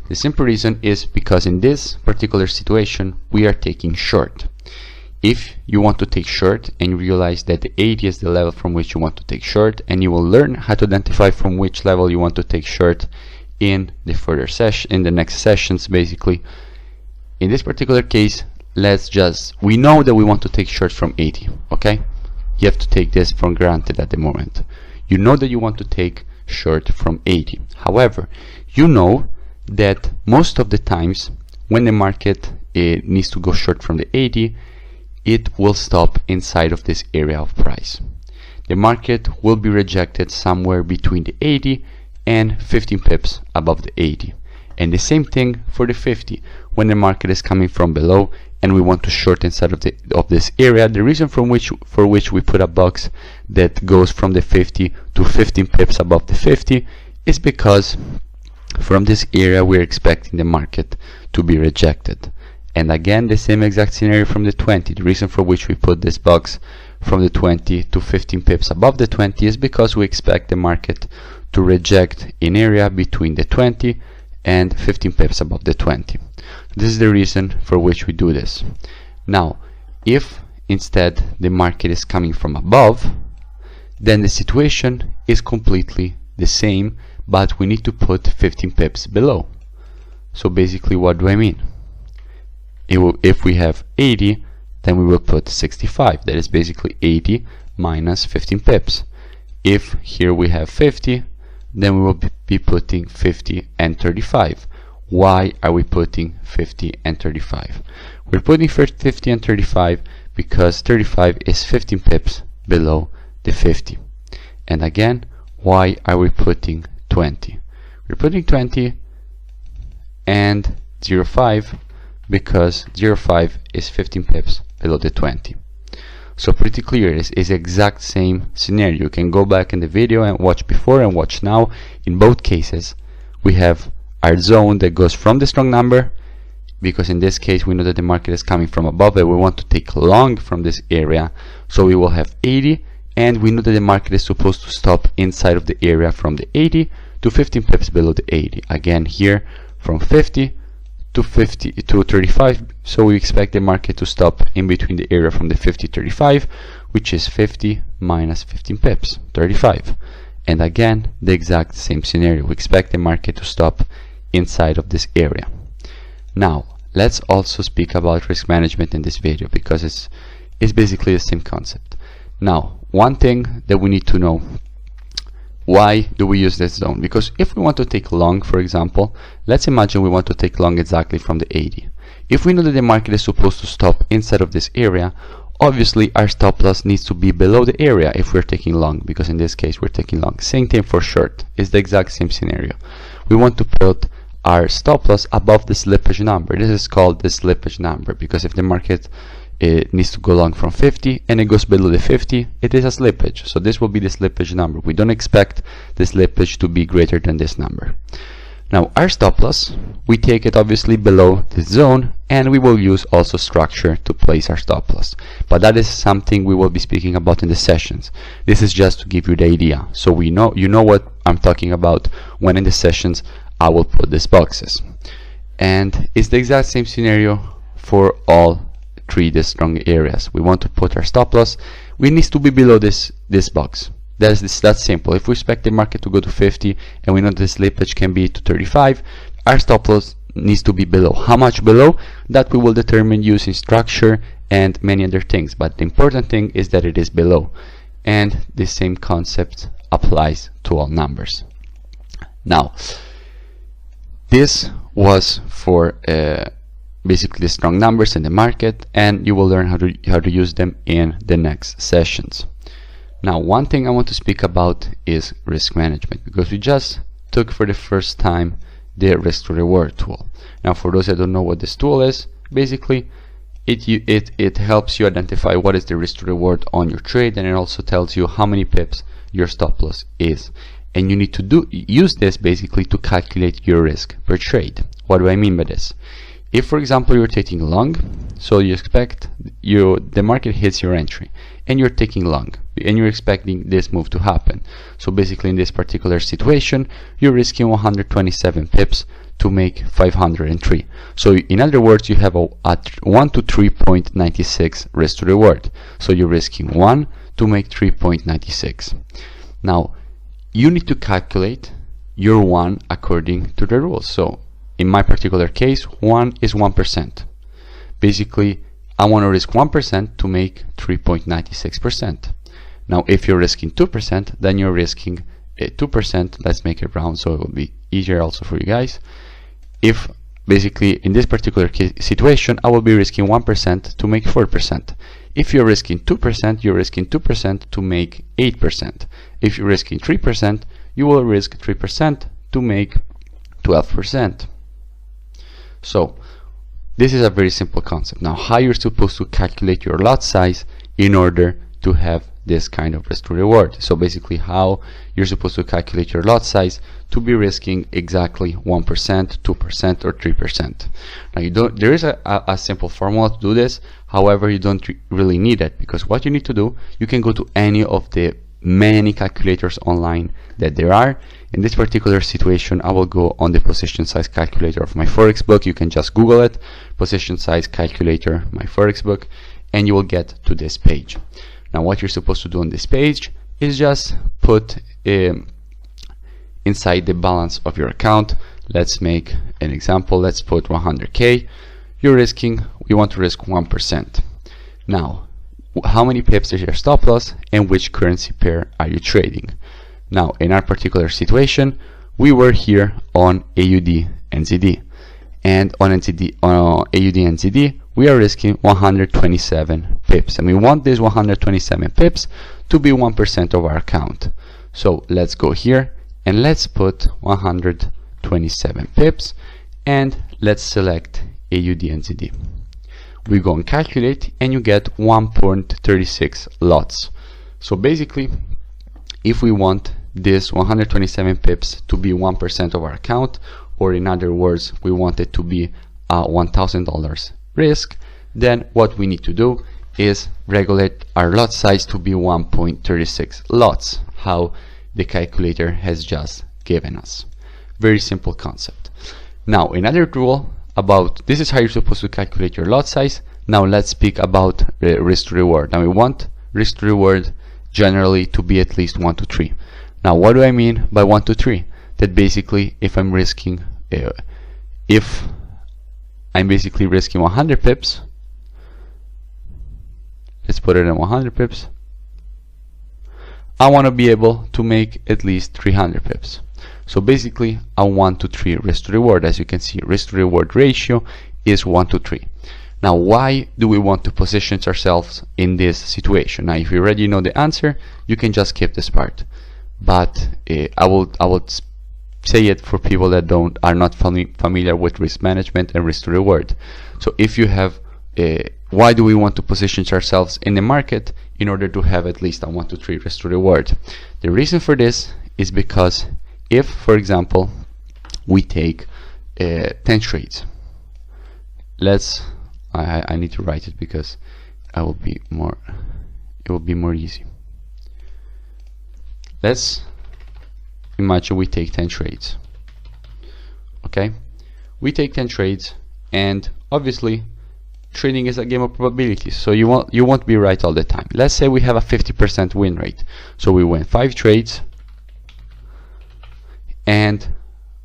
The simple reason is because in this particular situation we are taking short. If you want to take short and you realize that the 80 is the level from which you want to take short, and you will learn how to identify from which level you want to take short in the further session, in the next sessions basically. In this particular case, we know that we want to take short from 80, okay? You have to take this for granted at the moment. You know that you want to take short from 80. However, you know that most of the times when the market needs to go short from the 80, it will stop inside of this area of price. The market will be rejected somewhere between the 80 and 15 pips above the 80. And the same thing for the 50. When the market is coming from below and we want to short inside of this area, the reason for which we put a box that goes from the 50 to 15 pips above the 50 is because from this area we're expecting the market to be rejected. And again, the same exact scenario from the 20. The reason for which we put this box from the 20 to 15 pips above the 20 is because we expect the market to reject an area between the 20 and 15 pips above the 20. This is the reason for which we do this. Now, if instead the market is coming from above, then the situation is completely the same, but we need to put 15 pips below. So basically, what do I mean? If we have 80, then we will put 65. That is basically 80 minus 15 pips. If here we have 50, then we will be putting 50 and 35. Why are we putting 50 and 35? We're putting 50 and 35 because 35 is 15 pips below the 50. And again, why are we putting 20? We're putting 20 and 0.5 because 0.5 is 15 pips below the 20. So pretty clear, this is the exact same scenario. You can go back in the video and watch before and watch now. In both cases, we have our zone that goes from the strong number, because in this case we know that the market is coming from above and we want to take long from this area. So we will have 80, and we know that the market is supposed to stop inside of the area from the 80 to 15 pips below the 80. Again, here from 50 to 35, so we expect the market to stop in between the area from the 50 to 35, which is 50 minus 15 pips, 35. And again, the exact same scenario. We expect the market to stop inside of this area. Now, let's also speak about risk management in this video, because it's basically the same concept. Now, one thing that we need to know: why do we use this zone? Because if we want to take long, for example, let's imagine we want to take long exactly from the 80. If we know that the market is supposed to stop inside of this area, obviously our stop loss needs to be below the area if we're taking long, because in this case we're taking long. Same thing for short, it's the exact same scenario. We want to put our stop loss above the slippage number. This is called the slippage number, because if the market needs to go long from 50 and it goes below the 50, it is a slippage. So this will be the slippage number. We don't expect the slippage to be greater than this number. Now, our stop loss, we take it obviously below this zone, and we will use also structure to place our stop loss. But that is something we will be speaking about in the sessions. This is just to give you the idea, so you know what I'm talking about when in the sessions I will put these boxes. And it's the exact same scenario for all three the strong areas. We want to put our stop loss. We need to be below this box. That's simple. If we expect the market to go to 50 and we know the slippage can be to 35, our stop loss needs to be below. How much below? That we will determine using structure and many other things. But the important thing is that it is below. And the same concept applies to all numbers. Now, this was for basically the strong numbers in the market, and you will learn how to use them in the next sessions. Now, one thing I want to speak about is risk management, because we just took for the first time the risk to reward tool. Now, for those that don't know what this tool is, basically it helps you identify what is the risk to reward on your trade, and it also tells you how many pips your stop loss is. And you need to use this basically to calculate your risk per trade. What do I mean by this? If, for example, you're taking long, so you expect the market hits your entry and you're taking long and you're expecting this move to happen. So basically in this particular situation, you're risking 127 pips to make 503. So in other words, you have a 1 to 3.96 risk to reward. So you're risking 1 to make 3.96. Now, you need to calculate your 1 according to the rules. So in my particular case, 1 is 1%. basically I want to risk 1% to make 3.96%. Now if you're risking 2%, then you're risking 2%. Let's make it round so it will be easier also for you guys. If basically in this particular situation I will be risking 1% to make 4%. If you're risking 2%, you're risking 2% to make 8%. If you're risking 3%, you will risk 3% to make 12%. So this is a very simple concept. Now how you're supposed to calculate your lot size in order to have this kind of risk to reward. So basically how you're supposed to calculate your lot size to be risking exactly 1%, 2%, or 3%. Now there is a simple formula to do this. However, you don't really need it, because what you need to do, you can go to any of the many calculators online that there are. In this particular situation, I will go on the position size calculator of my Forex book. You can just Google it, position size calculator, my Forex book, and you will get to this page. Now what you're supposed to do on this page is just put inside the balance of your account. Let's make an example. Let's put 100k. You want to risk 1%. Now how many pips is your stop loss and which currency pair are you trading? Now in our particular situation, we were here on AUD NZD, and on AUD NZD we are risking 127 pips, and we want these 127 pips to be 1% of our account. So let's go here and let's put 127 pips, and let's select AUD NZD. We go and calculate, and you get 1.36 lots. So basically, if we want this 127 pips to be 1% of our account, or in other words, we want it to be a $1,000 risk, then what we need to do is regulate our lot size to be 1.36 lots, how the calculator has just given us. Very simple concept. Now another rule about this is how you're supposed to calculate your lot size. Now let's speak about risk to reward. Now we want risk to reward generally to be at least 1 to 3. Now what do I mean by 1 to 3? That basically if I'm risking if I'm basically risking 100 pips, let's put it in 100 pips, I want to be able to make at least 300 pips. So basically a 1 to 3 risk to reward. As you can see, risk to reward ratio is 1 to 3. Now why do we want to position ourselves in this situation? Now if you already know the answer, you can just skip this part, but I will say it for people that are not familiar with risk management and risk to reward. So if you have why do we want to position ourselves in the market in order to have at least a 1 to 3 risk to reward? The reason for this is because if, for example, we take 10 trades, I need to write it because it will be more easy. Let's imagine we take 10 trades. Okay, we take 10 trades, and obviously trading is a game of probabilities, so you won't be right all the time. Let's say we have a 50% win rate, so we win 5 trades and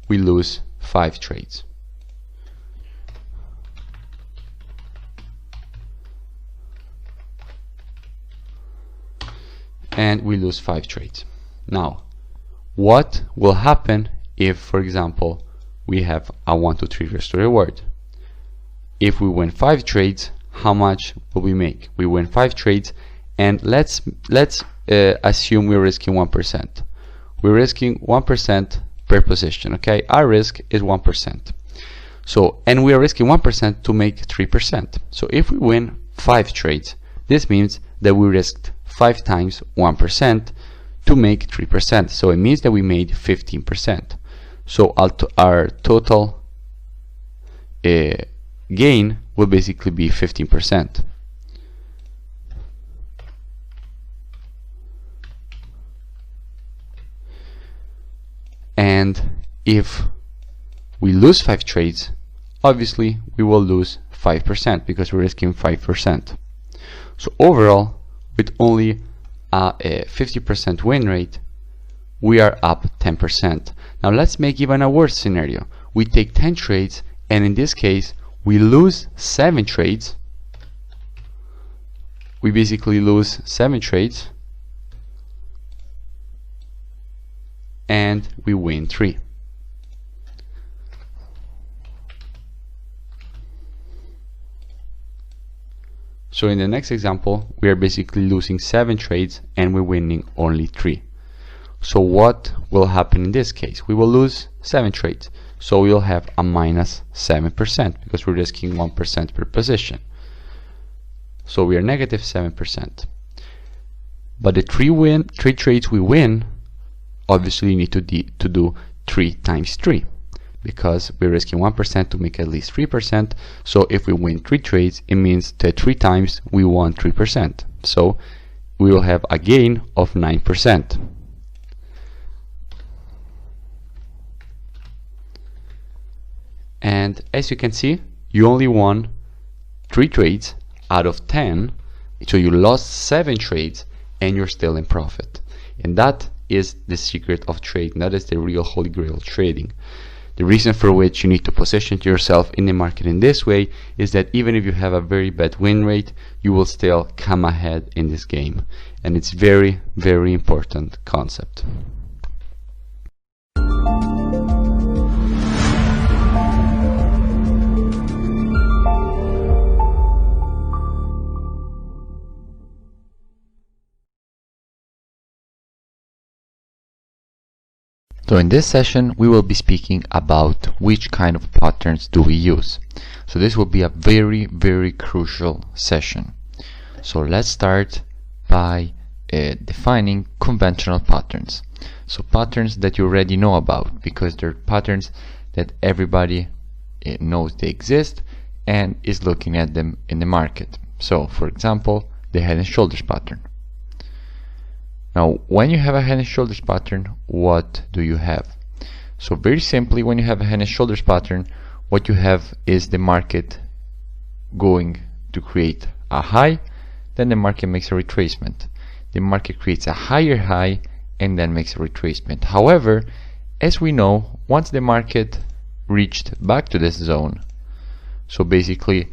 we lose 5 trades. And we lose 5 trades. Now what will happen if, for example, we have a 1 to 3 risk to reward? If we win 5 trades, how much will we make? We win 5 trades, and let's assume we're risking 1%. We're risking 1% per position. Okay, our risk is 1%. So, and we are risking 1% to make 3%. So if we win 5 trades, this means that we risked 5 times 1% to make 3%. So it means that we made 15%. So our total gain will basically be 15%. And if we lose 5 trades, obviously we will lose 5% because we're risking 5%. So overall, with only a 50% win rate, we are up 10%. Now let's make even a worse scenario. We take 10 trades, and in this case we lose 7 trades. We basically lose 7 trades and we win 3. So in the next example, we are basically losing 7 trades and we're winning only 3. So what will happen in this case? We will lose 7 trades. So we'll have a minus 7% because we're risking 1% per position. So we are negative 7%. But the 3 trades we win, obviously you need to do 3 times 3. Because we're risking 1% to make at least 3%. So if we win 3 trades, it means that 3 times we won 3%. So we will have a gain of 9%. And as you can see, you only won 3 trades out of 10. So you lost 7 trades and you're still in profit. And that is the secret of trading. That is the real holy grail of trading. The reason for which you need to position yourself in the market in this way is that even if you have a very bad win rate, you will still come ahead in this game. And it's very, very important concept. So in this session we will be speaking about which kind of patterns do we use. So this will be a very, very crucial session. So let's start by defining conventional patterns. So patterns that you already know about, because they're patterns that everybody knows they exist and is looking at them in the market. So for example, the head and shoulders pattern. Now, when you have a head and shoulders pattern, what do you have? So very simply, when you have a head and shoulders pattern, what you have is the market going to create a high, then the market makes a retracement. The market creates a higher high and then makes a retracement. However, as we know, once the market reached back to this zone, so basically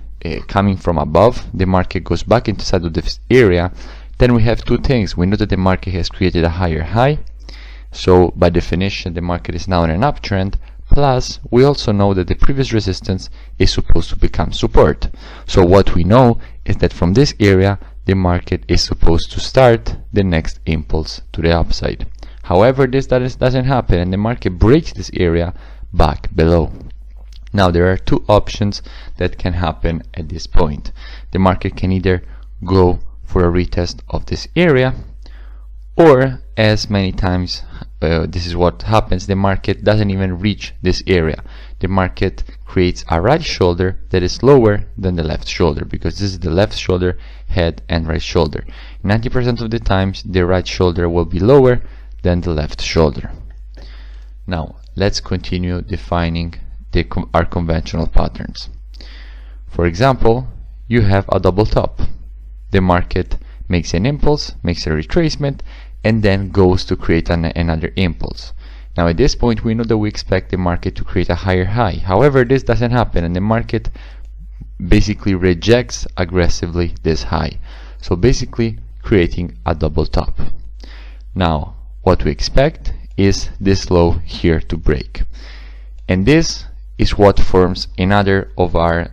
coming from above, the market goes back inside of this area. Then we have two things. We know that the market has created a higher high, so by definition the market is now in an uptrend, plus we also know that the previous resistance is supposed to become support. So what we know is that from this area the market is supposed to start the next impulse to the upside. However, this doesn't happen and the market breaks this area back below. Now there are two options that can happen at this point. The market can either go for a retest of this area, or as many times this is what happens, the market doesn't even reach this area. The market creates a right shoulder that is lower than the left shoulder, because this is the left shoulder, head and right shoulder. 90% of the times the right shoulder will be lower than the left shoulder. Now let's continue defining our conventional patterns. For example, you have a double top. The market makes an impulse, makes a retracement, and then goes to create another impulse. Now at this point we know that we expect the market to create a higher high. However, this doesn't happen and the market basically rejects aggressively this high. So basically creating a double top. Now what we expect is this low here to break. And this is what forms another of our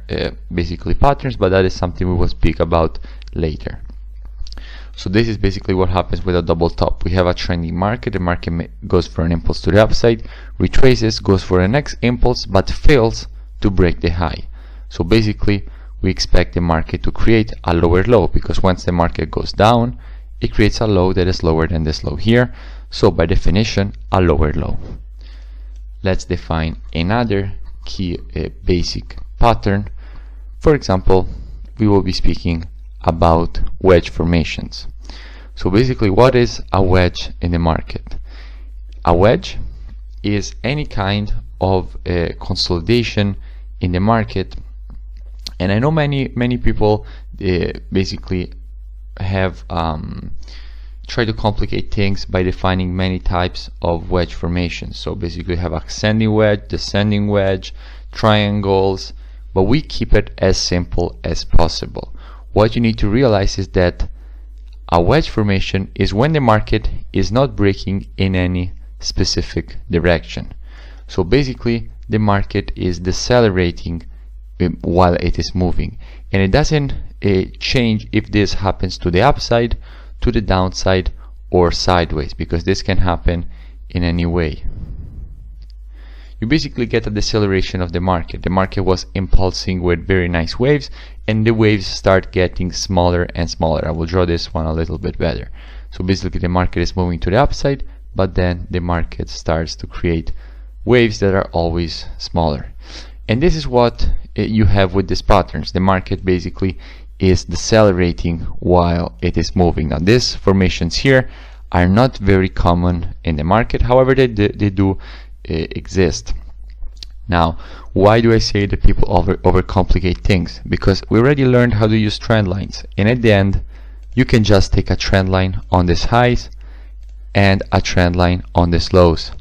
basically patterns, but that is something we will speak about later. So this is basically what happens with a double top. We have a trending market. The market goes for an impulse to the upside, retraces, goes for the next impulse, but fails to break the high. So basically we expect the market to create a lower low, because once the market goes down, it creates a low that is lower than this low here. So by definition, a lower low. Let's define another key basic pattern. For example, we will be speaking about wedge formations. So basically, what is a wedge in the market? A wedge is any kind of consolidation in the market, and I know many people basically have tried to complicate things by defining many types of wedge formations. So basically you have ascending wedge, descending wedge, triangles, but we keep it as simple as possible. What you need to realize is that a wedge formation is when the market is not breaking in any specific direction. So basically the market is decelerating while it is moving, and it doesn't change if this happens to the upside, to the downside, or sideways, because this can happen in any way. You basically get a deceleration of the market. The market was impulsing with very nice waves, and the waves start getting smaller and smaller. I will draw this one a little bit better. So basically the market is moving to the upside, but then the market starts to create waves that are always smaller. And this is what you have with these patterns. The market basically is decelerating while it is moving. Now these formations here are not very common in the market, however they do exist. Now why do I say that people overcomplicate things? Because we already learned how to use trend lines, and at the end you can just take a trend line on these highs and a trend line on these lows,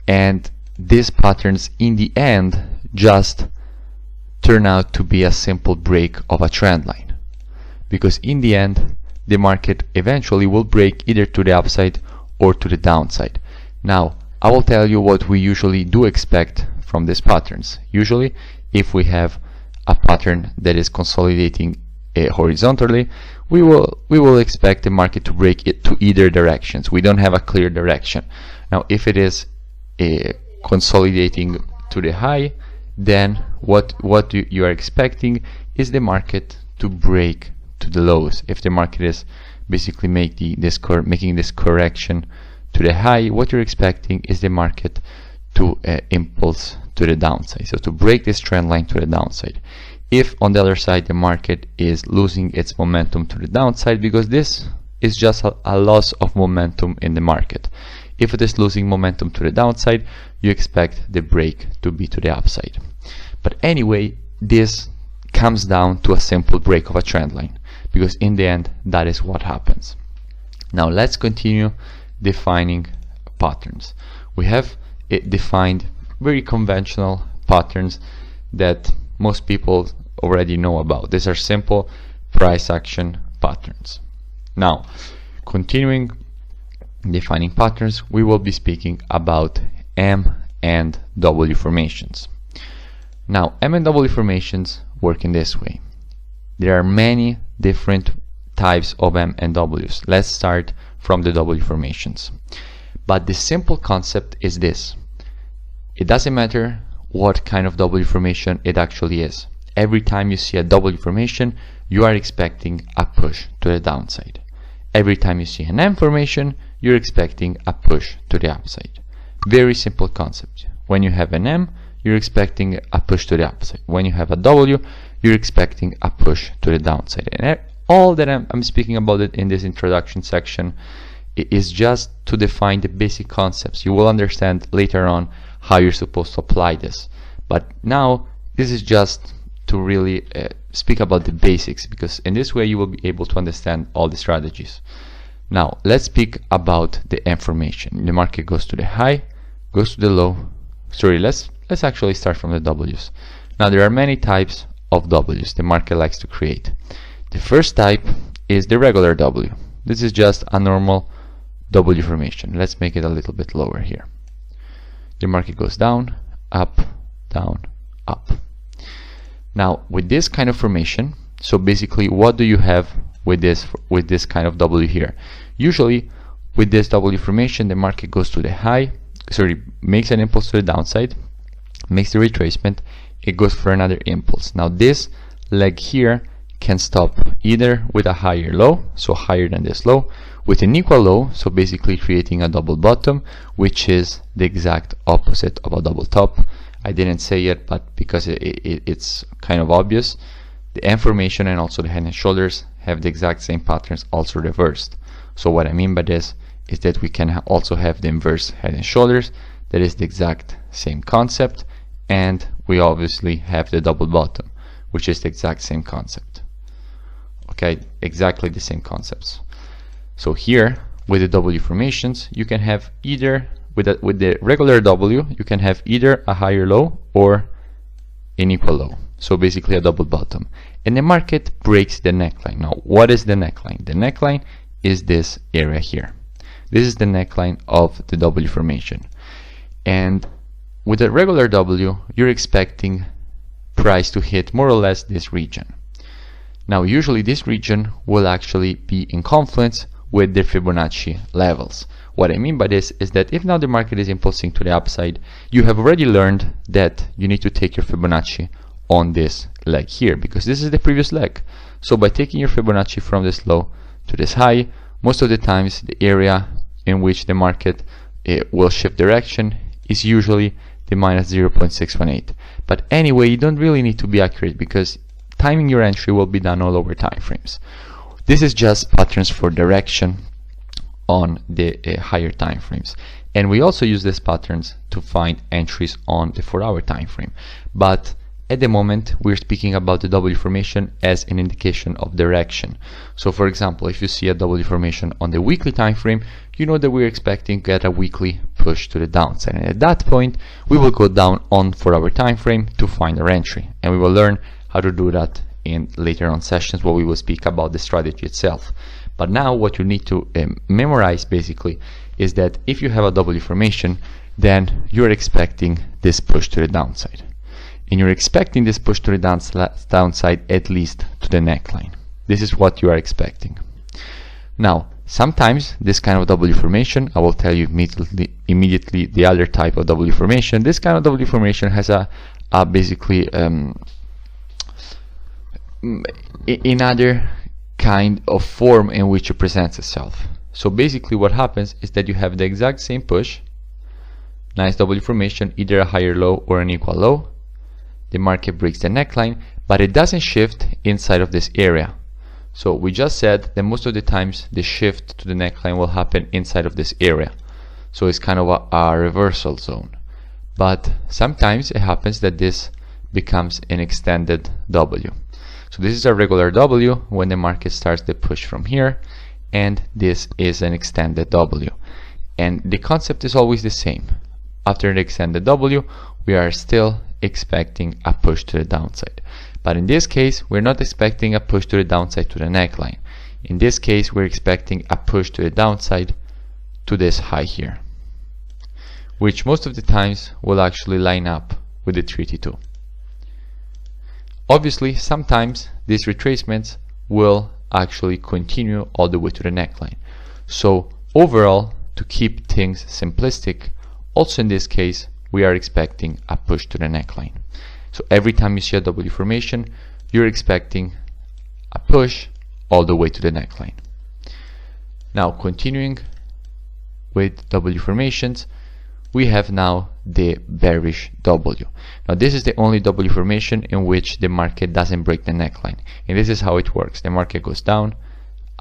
and these patterns in the end just turn out to be a simple break of a trend line, because in the end the market eventually will break either to the upside or to the downside. Now I will tell you what we usually do expect from these patterns. Usually if we have a pattern that is consolidating horizontally, we will expect the market to break it to either directions. We don't have a clear direction. Now if it is consolidating to the high, then what you are expecting is the market to break to the lows. If the market is basically making this correction to the high, what you're expecting is the market to impulse to the downside, so to break this trend line to the downside. If on the other side the market is losing its momentum to the downside, because this is just a loss of momentum in the market, if it is losing momentum to the downside, you expect the break to be to the upside. But anyway, this comes down to a simple break of a trend line, because in the end that is what happens. Now let's continue defining patterns. We have defined very conventional patterns that most people already know about. These are simple price action patterns. Now, continuing defining patterns, we will be speaking about M and W formations. Now, M and W formations work in this way. There are many different types of M and Ws. Let's start from the W formations. But the simple concept is this: it doesn't matter what kind of W formation it actually is. Every time you see a W formation, you are expecting a push to the downside. Every time you see an M formation, you're expecting a push to the upside. Very simple concept. When you have an M, you're expecting a push to the upside. When you have a W, you're expecting a push to the downside. And all that I'm speaking about it in this introduction section is just to define the basic concepts. You will understand later on how you're supposed to apply this. But now this is just to really speak about the basics, because in this way you will be able to understand all the strategies. Now let's speak about the M formation. The market goes to the high, goes to the low. Sorry, let's actually start from the W's. Now there are many types of W's the market likes to create. The first type is the regular W. This is just a normal W formation. Let's make it a little bit lower here. The market goes down, up, down, up. Now with this kind of formation, so basically what do you have with this kind of W here? Usually with this W formation, the market goes to the high, makes an impulse to the downside, makes the retracement, it goes for another impulse. Now this leg here can stop either with a higher low, so higher than this low, with an equal low, so basically creating a double bottom, which is the exact opposite of a double top. I didn't say it, but because it's kind of obvious, the M formation and also the head and shoulders have the exact same patterns, also reversed. So what I mean by this is that we can also have the inverse head and shoulders. That is the exact same concept, and we obviously have the double bottom, which is the exact same concept. Okay, exactly the same concepts. So here with the W formations, you can have either with the regular W, you can have either a higher low or an equal low. so basically a double bottom, and the market breaks the neckline. Now, what is the neckline? The neckline is this area here. This is the neckline of the W formation, and with a regular W, you're expecting price to hit more or less this region. Now, usually this region will actually be in confluence with the Fibonacci levels. What I mean by this is that if now the market is impulsing to the upside, you have already learned that you need to take your Fibonacci on this leg here, because this is the previous leg. So by taking your Fibonacci from this low to this high, most of the times the area in which the market will shift direction is usually the minus 0.618. But anyway, you don't really need to be accurate, because timing your entry will be done all over time frames. This is just patterns for direction on the higher time frames, and we also use these patterns to find entries on the 4-hour time frame. But at the moment we're speaking about the W formation as an indication of direction. So for example, if you see a W formation on the weekly time frame, you know that we're expecting to get a weekly push to the downside, and at that point we will go down on 4-hour time frame to find our entry, and we will learn how to do that in later on sessions where we will speak about the strategy itself. But now what you need to memorize basically is that if you have a W formation, then you're expecting this push to the downside, and you're expecting this push to the downside at least to the neckline. This is what you are expecting. Now, sometimes this kind of W formation, I will tell you immediately the other type of W formation. This kind of W formation has a basically another kind of form in which it presents itself. So basically what happens is that you have the exact same push, nice W formation, either a higher low or an equal low. The market breaks the neckline, but it doesn't shift inside of this area. So we just said that most of the times the shift to the neckline will happen inside of this area. So it's kind of a reversal zone. But sometimes it happens that this becomes an extended W. So this is a regular W when the market starts the push from here, and this is an extended W. And the concept is always the same. After the extended W, we are still expecting a push to the downside. But in this case, we're not expecting a push to the downside to the neckline. In this case, we're expecting a push to the downside to this high here, which most of the times will actually line up with the 382. Obviously, sometimes these retracements will actually continue all the way to the neckline. So overall, to keep things simplistic, also in this case, we are expecting a push to the neckline. So every time you see a W formation, you're expecting a push all the way to the neckline. Now, continuing with W formations, we have now the bearish W. Now this is the only W formation in which the market doesn't break the neckline, and this is how it works. The market goes down,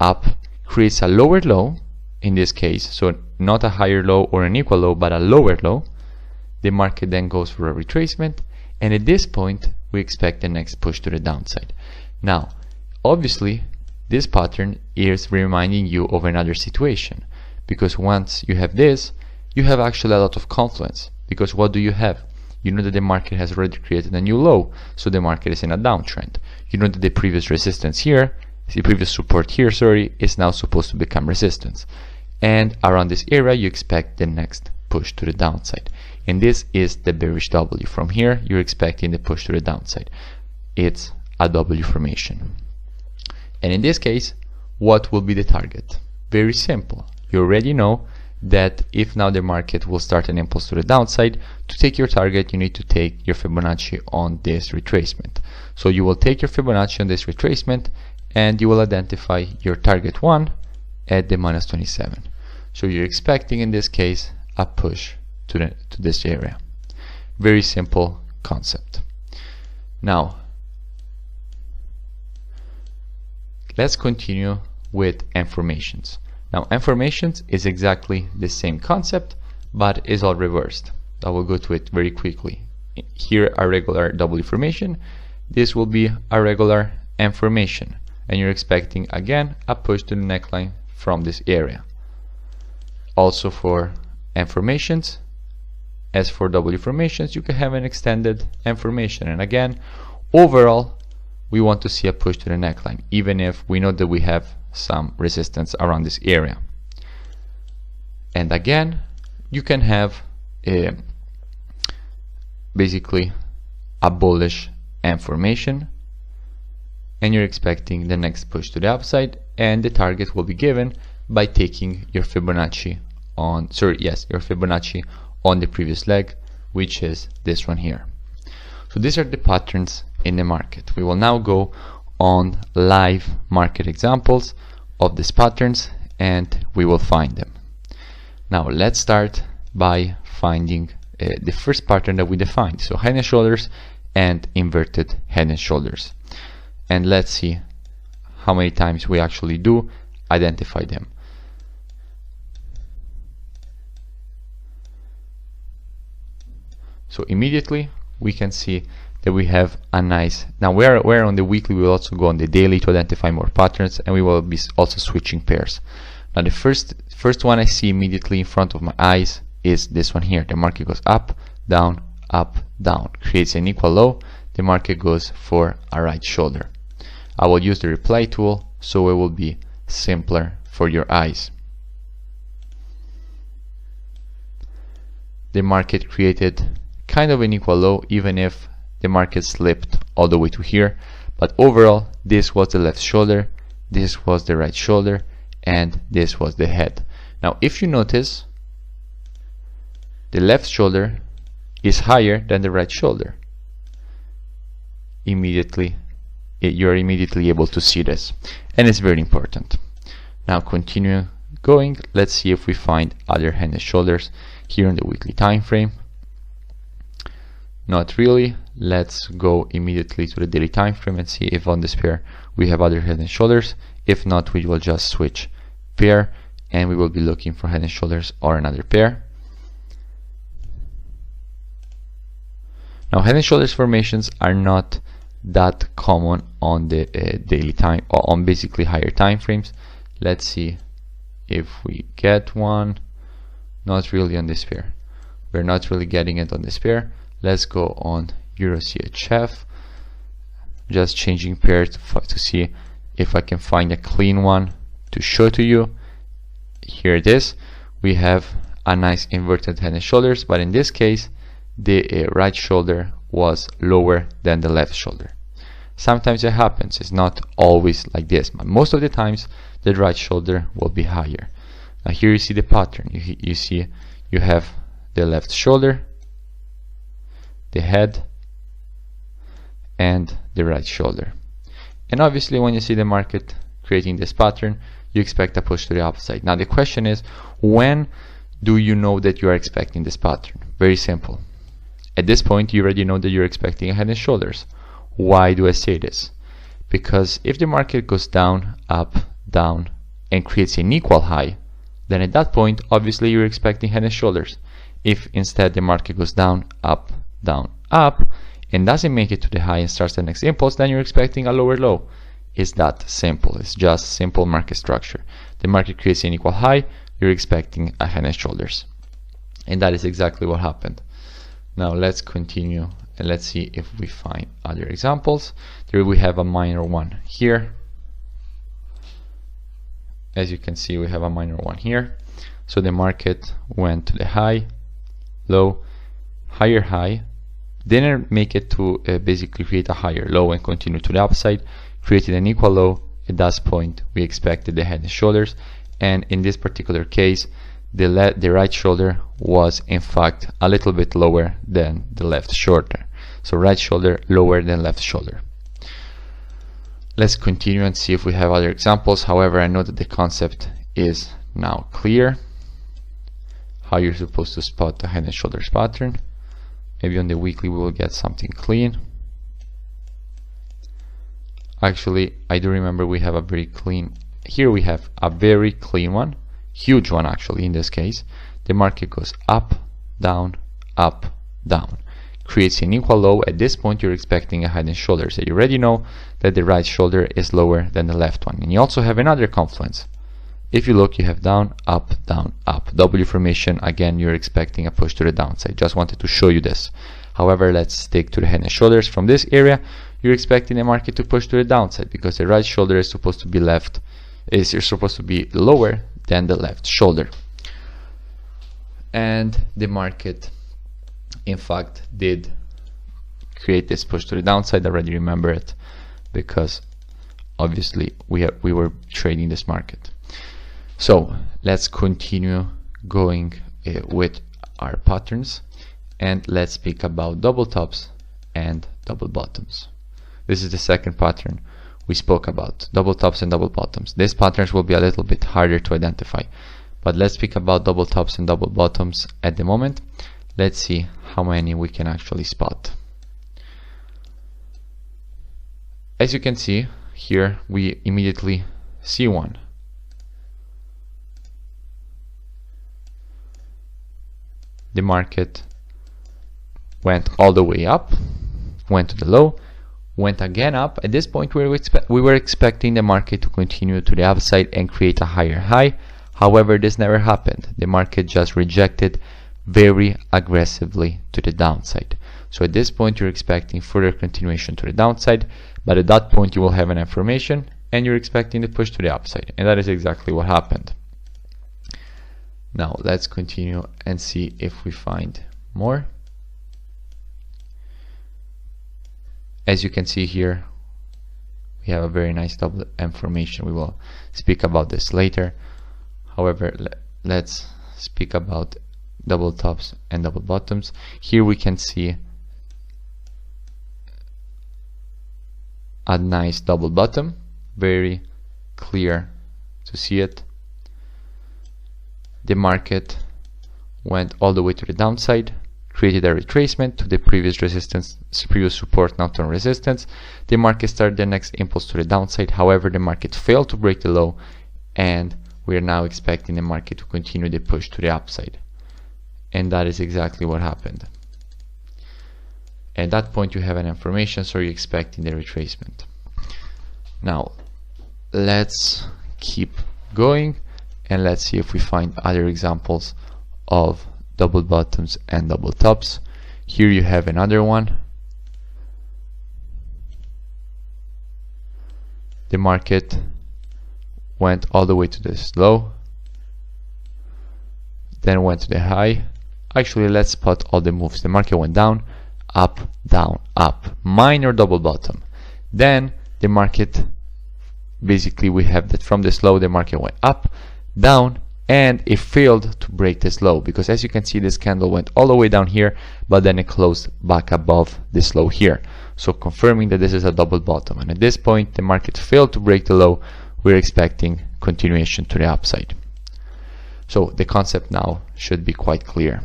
up, creates a lower low in this case, so not a higher low or an equal low, but a lower low. The market then goes for a retracement, and at this point we expect the next push to the downside. Now obviously this pattern is reminding you of another situation, because once you have this, you have actually a lot of confluence, because what do you have? You know that the market has already created a new low, so the market is in a downtrend. You know that the previous resistance here, the previous support here, sorry, is now supposed to become resistance. And around this area you expect the next push to the downside. And this is the bearish W. From here you're expecting the push to the downside. It's a W formation. And in this case, what will be the target? Very simple. You already know that if now the market will start an impulse to the downside, to take your target you need to take your Fibonacci on this retracement. So you will take your Fibonacci on this retracement, and you will identify your target 1 at the minus 27. So you're expecting in this case a push to this area. Very simple concept. Now let's continue with M formations. Now M formations is exactly the same concept, but is all reversed. I will go to it very quickly. Here a regular W formation, this will be a regular M formation, and you're expecting again a push to the neckline from this area. Also for M formations, as for W formations, you can have an extended M formation, and again overall we want to see a push to the neckline, even if we know that we have some resistance around this area. And again, you can have basically a bullish M formation, and you're expecting the next push to the upside, and the target will be given by taking your Fibonacci on, your Fibonacci on the previous leg, which is this one here. So these are the patterns in the market. We will now go on live market examples of these patterns, and we will find them. Now let's start by finding the first pattern that we defined. So head and shoulders and inverted head and shoulders. And let's see how many times we actually do identify them. So immediately we can see that we have a nice, now we're on the weekly, we will also go on the daily to identify more patterns, and we will be also switching pairs. Now the first one I see immediately in front of my eyes is this one here. The market goes up, down, creates an equal low, the market goes for a right shoulder. I will use the reply tool so it will be simpler for your eyes. The market created kind of an equal low, even if the market slipped all the way to here, but overall this was the left shoulder, this was the right shoulder, and this was the head. Now if you notice, the left shoulder is higher than the right shoulder. You're immediately able to see this, and it's very important. Now continue going, let's see if we find other head and shoulders here in the weekly time frame. Not really. Let's go immediately to the daily time frame and see if on this pair we have other head and shoulders. If not, we will just switch pair and we will be looking for head and shoulders or another pair. Now head and shoulders formations are not that common on the daily time, or on basically higher time frames. Let's see if we get one. Not really on this pair. We're not really getting it on this pair. Let's go on Euro CHF, just changing pairs to see if I can find a clean one to show to you. Here it is. We have a nice inverted head and shoulders, but in this case the right shoulder was lower than the left shoulder. Sometimes it happens, it's not always like this, but most of the times the right shoulder will be higher. Now here you see the pattern. You see you have the left shoulder, the head, and the right shoulder. And obviously when you see the market creating this pattern, you expect a push to the upside. Now the question is, when do you know that you are expecting this pattern? Very simple. At this point you already know that you're expecting a head and shoulders. Why do I say this? Because if the market goes down, up, down, and creates an equal high, then at that point obviously you're expecting head and shoulders. If instead the market goes down, up, and doesn't make it to the high and starts the next impulse, then you're expecting a lower low. It's that simple. It's just simple market structure. The market creates an equal high, you're expecting a head and shoulders. And that is exactly what happened. Now let's continue and let's see if we find other examples. There we have a minor one here. As you can see, we have a minor one here. So the market went to the high, low, higher high, didn't make it to basically create a higher low and continue to the upside, created an equal low. At that point we expected the head and shoulders, and in this particular case the right shoulder was in fact a little bit lower than the left shoulder. So right shoulder lower than left shoulder. Let's continue and see if we have other examples. However, I know that the concept is now clear, how you're supposed to spot the head and shoulders pattern. Maybe on the weekly we will get something clean. Actually, I do remember we have a very clean, here we have a very clean one, huge one actually in this case. The market goes up, down, creates an equal low. At this point you're expecting a head and shoulders. So you already know that the right shoulder is lower than the left one. And you also have another confluence. If you look, you have down, up, W formation. Again, you're expecting a push to the downside. Just wanted to show you this. However, let's stick to the head and shoulders. From this area, you're expecting the market to push to the downside, because the right shoulder is supposed to be lower than the left shoulder. And the market in fact did create this push to the downside. I already remember it, because obviously we were trading this market. So let's continue going with our patterns, and let's speak about double tops and double bottoms. This is the second pattern we spoke about, double tops and double bottoms. These patterns will be a little bit harder to identify, but let's speak about double tops and double bottoms at the moment. Let's see how many we can actually spot. As you can see here, we immediately see one. The market went all the way up, went to the low, went again up. At this point we were expecting the market to continue to the upside and create a higher high. However, this never happened. The market just rejected very aggressively to the downside. So at this point you're expecting further continuation to the downside, but at that point you will have an affirmation and you're expecting the push to the upside, and that is exactly what happened. Now let's continue and see if we find more. As you can see here, we have a very nice double M formation. We will speak about this later. However, let's speak about double tops and double bottoms. Here we can see a nice double bottom, very clear to see it. The market went all the way to the downside, created a retracement to the previous resistance, previous support, now turn resistance. The market started the next impulse to the downside. However, the market failed to break the low, and we are now expecting the market to continue the push to the upside. And that is exactly what happened. At that point you have an information, so you're expecting the retracement. Now let's keep going and let's see if we find other examples of double bottoms and double tops. Here you have another one. The market went all the way to this low, then went to the high. Actually, let's spot all the moves. The market went down, up, minor double bottom. Then the market, basically we have that from this low the market went up, down, and it failed to break this low, because as you can see this candle went all the way down here, but then it closed back above this low here, so confirming that this is a double bottom. And at this point the market failed to break the low. We're expecting continuation to the upside. So the concept now should be quite clear.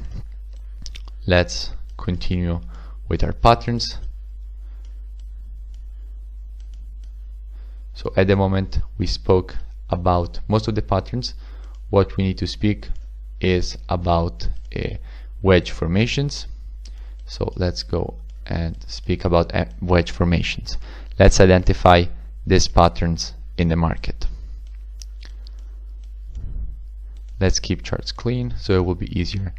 Let's continue with our patterns. So at the moment we spoke about most of the patterns. What we need to speak is about wedge formations. So let's go and speak about wedge formations. Let's identify these patterns in the market. Let's keep charts clean so it will be easier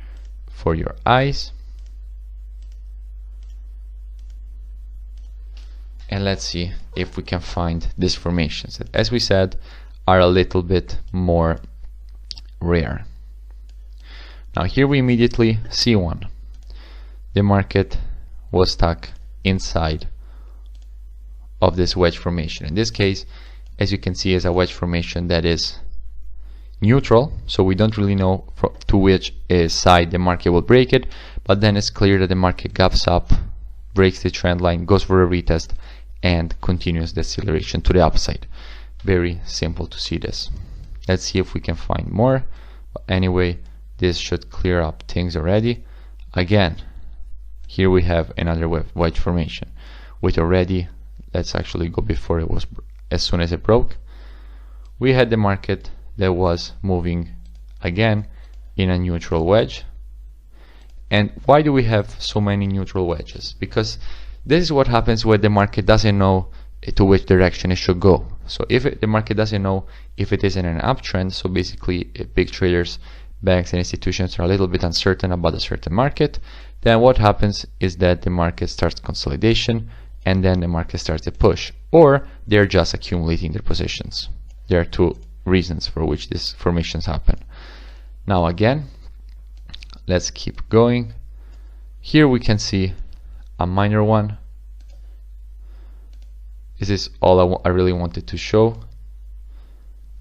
for your eyes. And let's see if we can find these formations that, as we said, are a little bit more rare. Now here we immediately see one. The market was stuck inside of this wedge formation. In this case, as you can see, is a wedge formation that is neutral, so we don't really know to which side the market will break it, but then it's clear that the market gaps up, breaks the trend line, goes for a retest, and continues the acceleration to the upside. Very simple to see this. Let's see if we can find more. But anyway, this should clear up things already. Again, here we have another wedge formation with already, let's actually go before it was, as soon as it broke, we had the market that was moving again in a neutral wedge. And why do we have so many neutral wedges? Because this is what happens when the market doesn't know to which direction it should go. So if the market doesn't know if it is in an uptrend, so basically big traders, banks and institutions are a little bit uncertain about a certain market, then what happens is that the market starts consolidation and then the market starts to push, or they're just accumulating their positions. There are two reasons for which these formations happen. Now again, let's keep going. Here we can see a minor one. This is all I really wanted to show.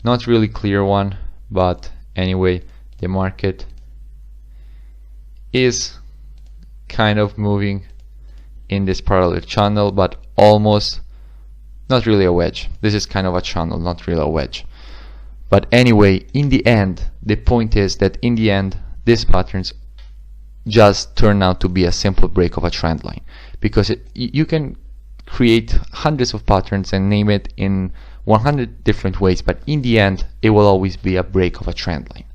Not really clear one, but anyway, the market is kind of moving in this parallel channel, but almost not really a wedge. This is kind of a channel, not really a wedge. But anyway, in the end, the point is that in the end, these patterns just turn out to be a simple break of a trend line, because you can create hundreds of patterns and name it in 100 different ways, but in the end, it will always be a break of a trend line.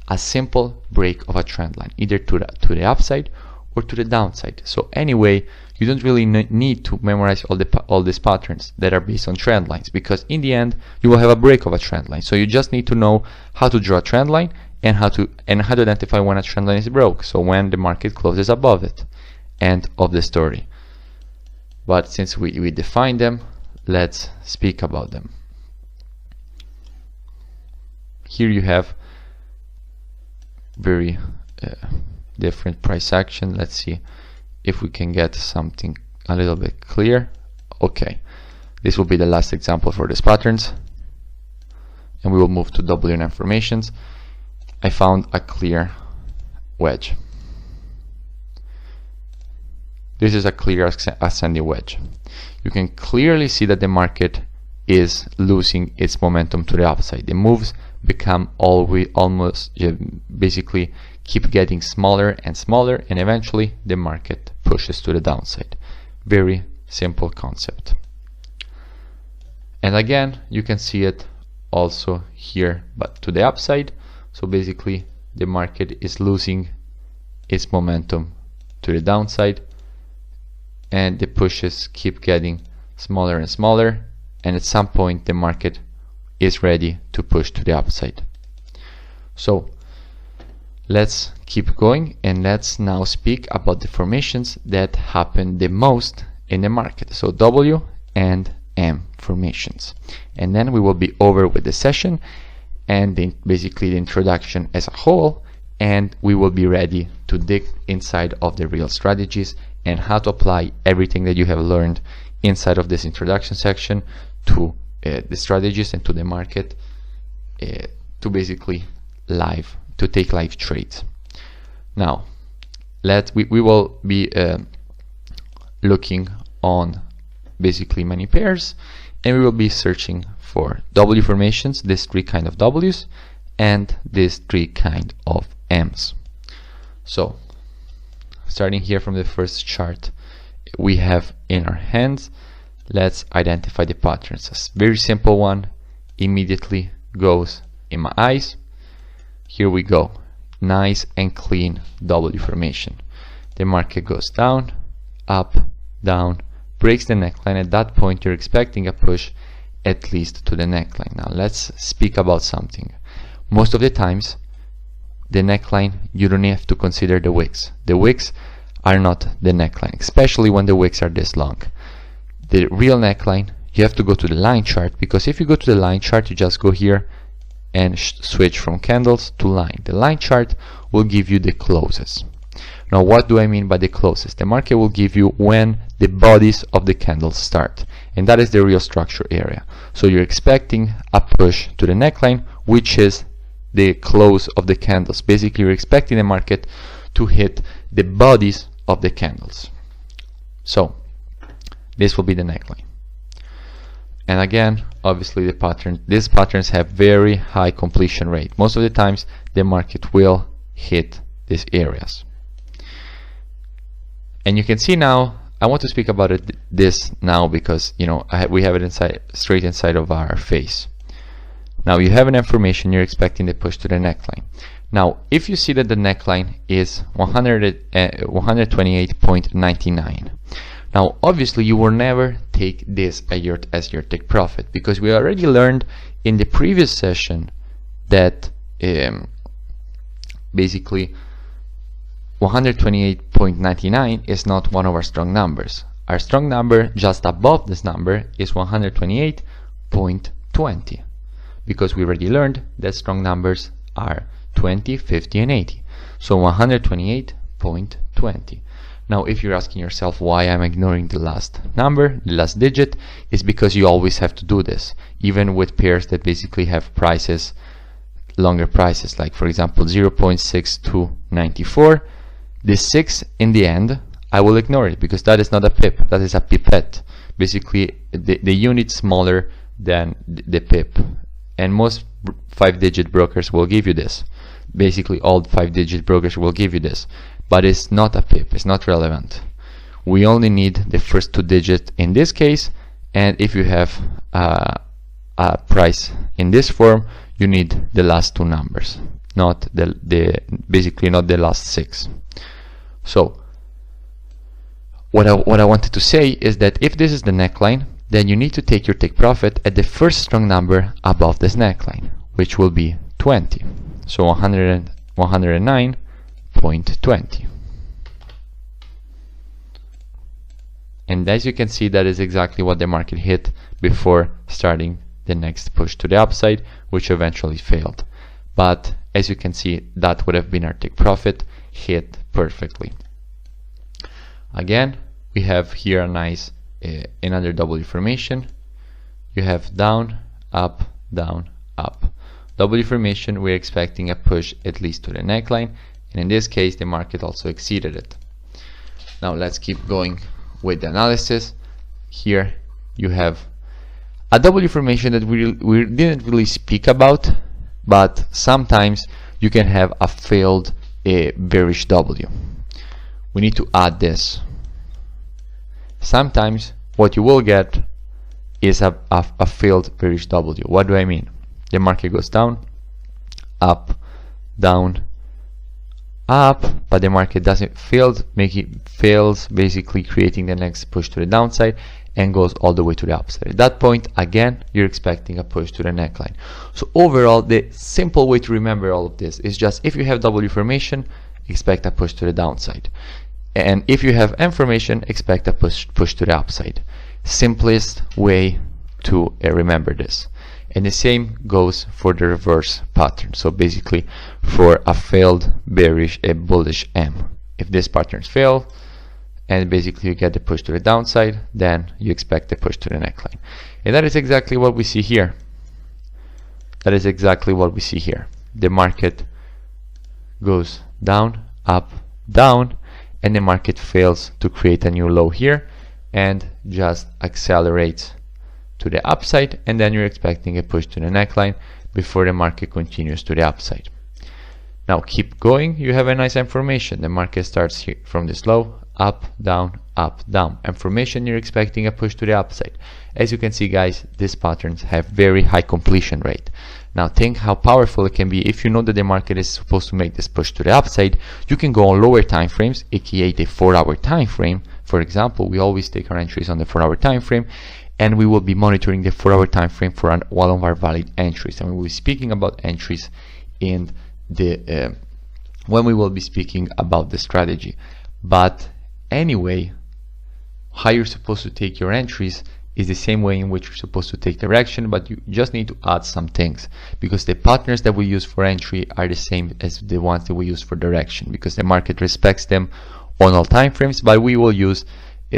A simple break of a trend line, either to the upside or to the downside. So anyway, you don't really need to memorize all these patterns that are based on trend lines, because in the end you will have a break of a trend line. So you just need to know how to draw a trend line and how to identify when a trend line is broke. So when the market closes above it. End of the story. But since we defined them, let's speak about them. Here you have very different price action. Let's see if we can get something a little bit clear. Okay, this will be the last example for these patterns, and we will move to WNM formations. I found a clear wedge. This is a clear ascending wedge. You can clearly see that the market is losing its momentum to the upside. The moves become almost basically keep getting smaller and smaller, and eventually the market pushes to the downside. Very simple concept. And again, you can see it also here, but to the upside. So basically the market is losing its momentum to the downside, and the pushes keep getting smaller and smaller, and at some point the market is ready to push to the upside. So let's keep going, and let's now speak about the formations that happen the most in the market. So W and M formations, and then we will be over with the session and basically the introduction as a whole, and we will be ready to dig inside of the real strategies and how to apply everything that you have learned inside of this introduction section to the strategies and to the market, to basically take live trades. Now we will be looking on basically many pairs, and we will be searching for W formations, these three kind of W's, and these three kind of M's. So starting here from the first chart we have in our hands, let's identify the patterns. A very simple one immediately goes in my eyes. Here we go, nice and clean W formation. The market goes down, up, down, breaks the neckline. At that point you're expecting a push at least to the neckline. Now let's speak about something. Most of the times the neckline, you don't have to consider the wicks. The wicks are not the neckline, especially when the wicks are this long. The real neckline, you have to go to the line chart, because if you go to the line chart, you just go here and switch from candles to line. The line chart will give you the closes. Now what do I mean by the closes? The market will give you when the bodies of the candles start, and that is the real structure area. So you're expecting a push to the neckline, which is the close of the candles. Basically you're expecting the market to hit the bodies of the candles. So this will be the neckline. And again, obviously these patterns have very high completion rate. Most of the times the market will hit these areas. And you can see now, I want to speak about this now because we have it straight inside of our face. Now you have an information, you're expecting the push to the neckline. Now if you see that the neckline is 128.99, now obviously you will never take this as your take profit, because we already learned in the previous session that basically 128.99 is not one of our strong numbers. our strong number just above this number is 128.20, because we already learned that strong numbers are 20, 50, and 80. So 128.20. Now, if you're asking yourself why I'm ignoring the last number, the last digit, is because you always have to do this, even with pairs that basically have prices, longer prices, like for example 0.6294. This 6 in the end, I will ignore it because that is not a pip, that is a pipette. Basically, the unit smaller than the pip, and most 5-digit brokers will give you this. Basically, all 5-digit brokers will give you this, but it's not a pip, it's not relevant. We only need the first 2 digits in this case, and if you have a price in this form, you need the last 2 numbers, not basically not the last 6. So what I wanted to say is that if this is the neckline, then you need to take your take profit at the first strong number above this neckline, which will be 20. So 109.20. And as you can see, that is exactly what the market hit before starting the next push to the upside, which eventually failed. But as you can see, that would have been our take profit, hit perfectly. Again, we have here a nice another W formation. You have down, up, down, up. W formation, we're expecting a push at least to the neckline, and in this case the market also exceeded it. Now let's keep going with the analysis. Here you have a W formation that we didn't really speak about, but sometimes you can have a failed bearish W. We need to add this. Sometimes what you will get is a failed bearish W. What do I mean? The market goes down, up, down, up, but the market doesn't fails basically creating the next push to the downside and goes all the way to the upside. At that point, again, you're expecting a push to the neckline. So overall, the simple way to remember all of this is just if you have W formation, expect a push to the downside. And if you have M formation, expect a push to the upside. Simplest way to remember this. And the same goes for the reverse pattern. So basically, for a failed bearish, a bullish M. If this patterns fail, and basically you get the push to the downside, then you expect the push to the neckline. And that is exactly what we see here. That is exactly what we see here. The market goes down, up, down, and the market fails to create a new low here and just accelerates to the upside, and then you're expecting a push to the neckline before the market continues to the upside. Now keep going, you have a nice M formation. The market starts here from this low, up, down, M formation, you're expecting a push to the upside. As you can see, guys, these patterns have very high completion rate. Now think how powerful it can be if you know that the market is supposed to make this push to the upside. You can go on lower time frames, aka the 4-hour time frame. For example, we always take our entries on the 4-hour time frame, and we will be monitoring the 4-hour time frame for one of our valid entries. And we will be speaking about entries in the when we will be speaking about the strategy. But anyway, how you're supposed to take your entries is the same way in which you're supposed to take direction, but you just need to add some things, because the patterns that we use for entry are the same as the ones that we use for direction, because the market respects them on all time frames, but we will use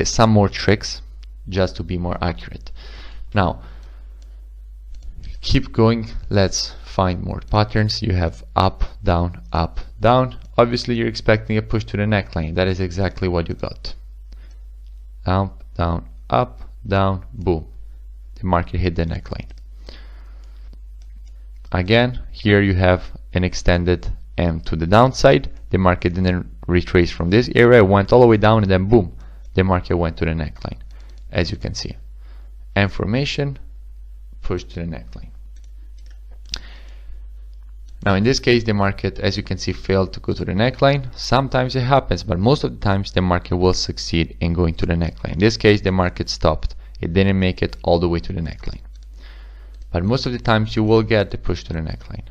some more tricks just to be more accurate. Now keep going, let's find more patterns. You have up, down, obviously you're expecting a push to the neckline. That is exactly what you got. Up, down, up, down, boom, the market hit the neckline. Again, here you have an extended M to the downside. The market didn't retrace from this area, went all the way down, and then boom, the market went to the neckline. As you can see, M formation, push to the neckline. Now in this case, the market, as you can see, failed to go to the neckline. Sometimes it happens, but most of the times the market will succeed in going to the neckline. In this case, the market stopped. It didn't make it all the way to the neckline. But most of the times you will get the push to the neckline.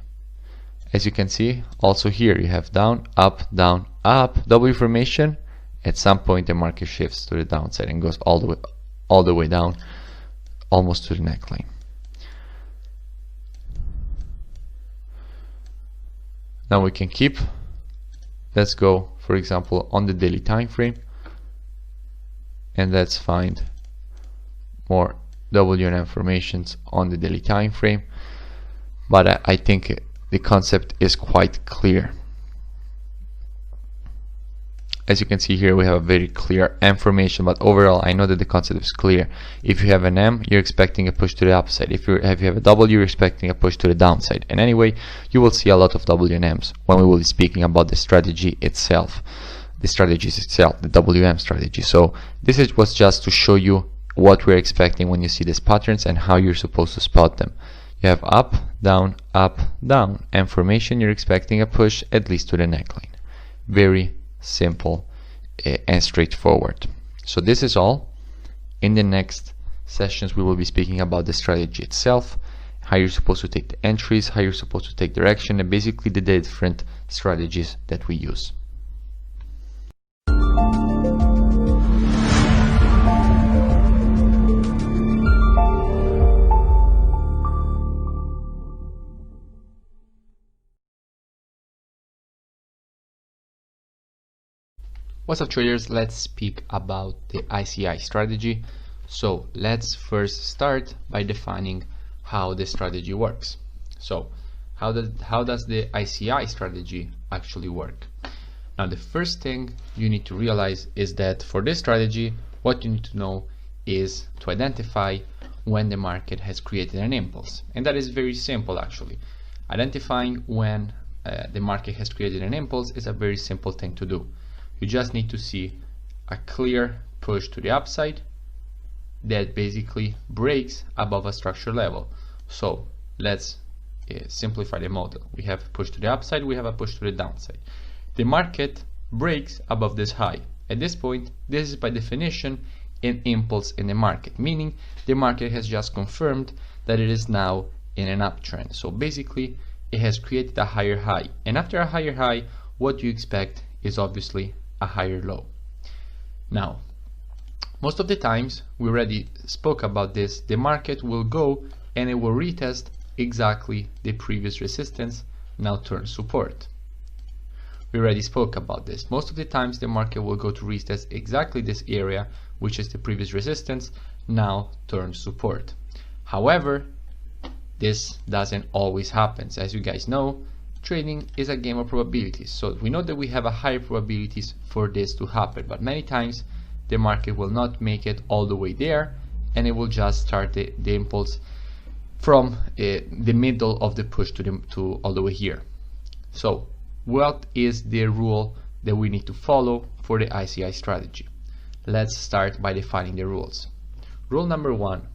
As you can see, also here you have down, up, W formation, at some point the market shifts to the downside and goes all the way down, almost to the neckline. Now we can keep. Let's go, for example, on the daily time frame, and let's find more WM formations on the daily time frame. But I think the concept is quite clear. As you can see here, we have a very clear M formation, but overall I know that the concept is clear. If you have an M, you're expecting a push to the upside. If you have a W, you're expecting a push to the downside. And anyway, you will see a lot of W and Ms when we will be speaking about the strategy itself, the strategies itself, the WM strategy. So this was just to show you what we're expecting when you see these patterns and how you're supposed to spot them. You have up, down, M formation, you're expecting a push at least to the neckline. Very simple and straightforward. So this is all. In the next sessions we will be speaking about the strategy itself, how you're supposed to take the entries, how you're supposed to take direction, and basically the different strategies that we use. What's up, traders? Let's speak about the ICI strategy. So let's first start by defining how the strategy works. So how does the ICI strategy actually work? Now, the first thing you need to realize is that for this strategy, what you need to know is to identify when the market has created an impulse. And that is very simple actually. Identifying when the market has created an impulse is a very simple thing to do. You just need to see a clear push to the upside that basically breaks above a structure level. So let's simplify the model. We have a push to the upside, we have a push to the downside. The market breaks above this high. At this point, this is by definition an impulse in the market, meaning the market has just confirmed that it is now in an uptrend. So basically it has created a higher high, and after a higher high, what you expect is obviously a higher low. Now, most of the times, we already spoke about this, the market will go and it will retest exactly the previous resistance, now turn support. We already spoke about this. Most of the times the market will go to retest exactly this area, which is the previous resistance, now turn support. However, this doesn't always happen. As you guys know, trading is a game of probabilities. So we know that we have a higher probabilities for this to happen, but many times the market will not make it all the way there, and it will just start the impulse from the middle of the push to all the way here. So what is the rule that we need to follow for the ICI strategy? Let's start by defining the rules. Rule number 1,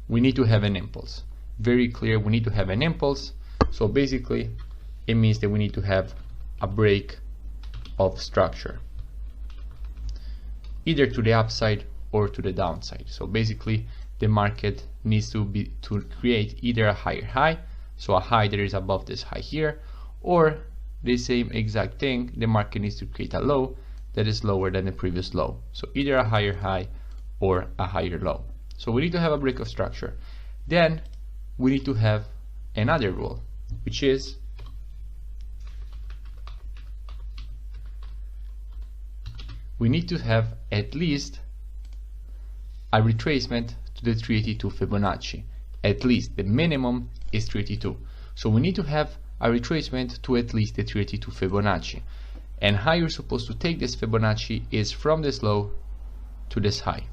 we need to have an impulse. Very clear, we need to have an impulse. So basically it means that we need to have a break of structure, either to the upside or to the downside. So basically the market needs to create either a higher high, so a high that is above this high here, or the same exact thing, the market needs to create a low that is lower than the previous low. So either a higher high or a higher low. So we need to have a break of structure. Then we need to have another rule, which is we need to have at least a retracement to the 382 Fibonacci. At least, the minimum is 382. So we need to have a retracement to at least the 382 Fibonacci. And how you're supposed to take this Fibonacci is from this low to this high.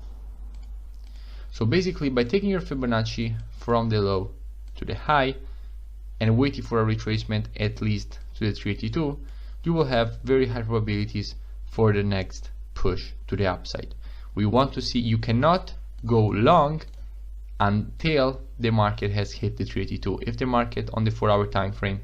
So basically, by taking your Fibonacci from the low to the high and waiting for a retracement at least to the 382, you will have very high probabilities for the next push to the upside. We want to see, you cannot go long until the market has hit the 382. If the market on the 4-hour time frame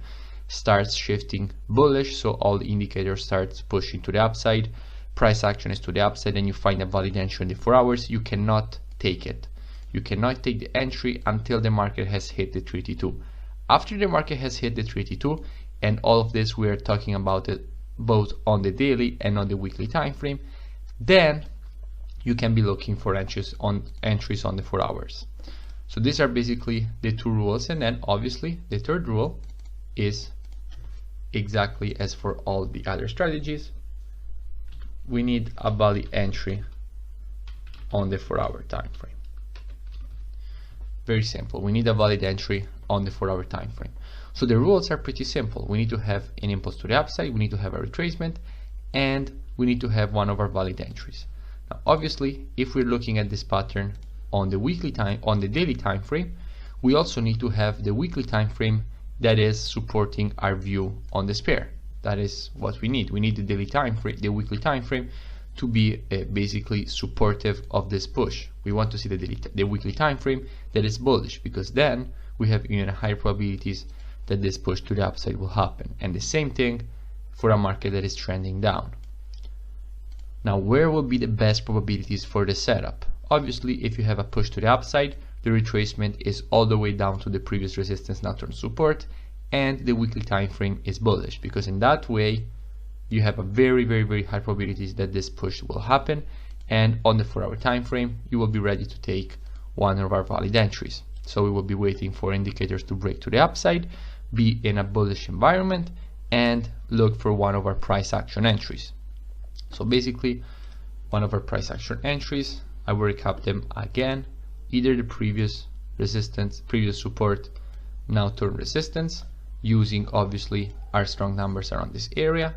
starts shifting bullish, so all the indicators starts pushing to the upside, price action is to the upside, and you find a valid entry in the 4 hours, you cannot take it. You cannot take the entry until the market has hit the 382. After the market has hit the 382, and all of this we are talking about it both on the daily and on the weekly time frame, then you can be looking for entries on the 4 hours. So these are basically the 2 rules, and then obviously the third rule is exactly as for all the other strategies. We need a valid entry on the 4-hour time frame. Very simple. We need a valid entry on the 4-hour time frame. So the rules are pretty simple. We need to have an impulse to the upside, we need to have a retracement, and we need to have one of our valid entries. Now obviously, if we're looking at this pattern on the daily time frame, we also need to have the weekly time frame that is supporting our view on this pair. That is what we need. We need the daily time frame, the weekly time frame, to be basically supportive of this push. We want to see the weekly time frame that is bullish, because then we have even higher probabilities that this push to the upside will happen. And the same thing for a market that is trending down. Now, where will be the best probabilities for the setup? Obviously, if you have a push to the upside, the retracement is all the way down to the previous resistance, now turn support, and the weekly time frame is bullish, because in that way you have a very high probabilities that this push will happen, and on the 4-hour time frame you will be ready to take one of our valid entries. So we will be waiting for indicators to break to the upside, be in a bullish environment, and look for one of our price action entries. So basically, one of our price action entries, I will recap them again: either the previous resistance, previous support, now turn resistance, using obviously our strong numbers around this area.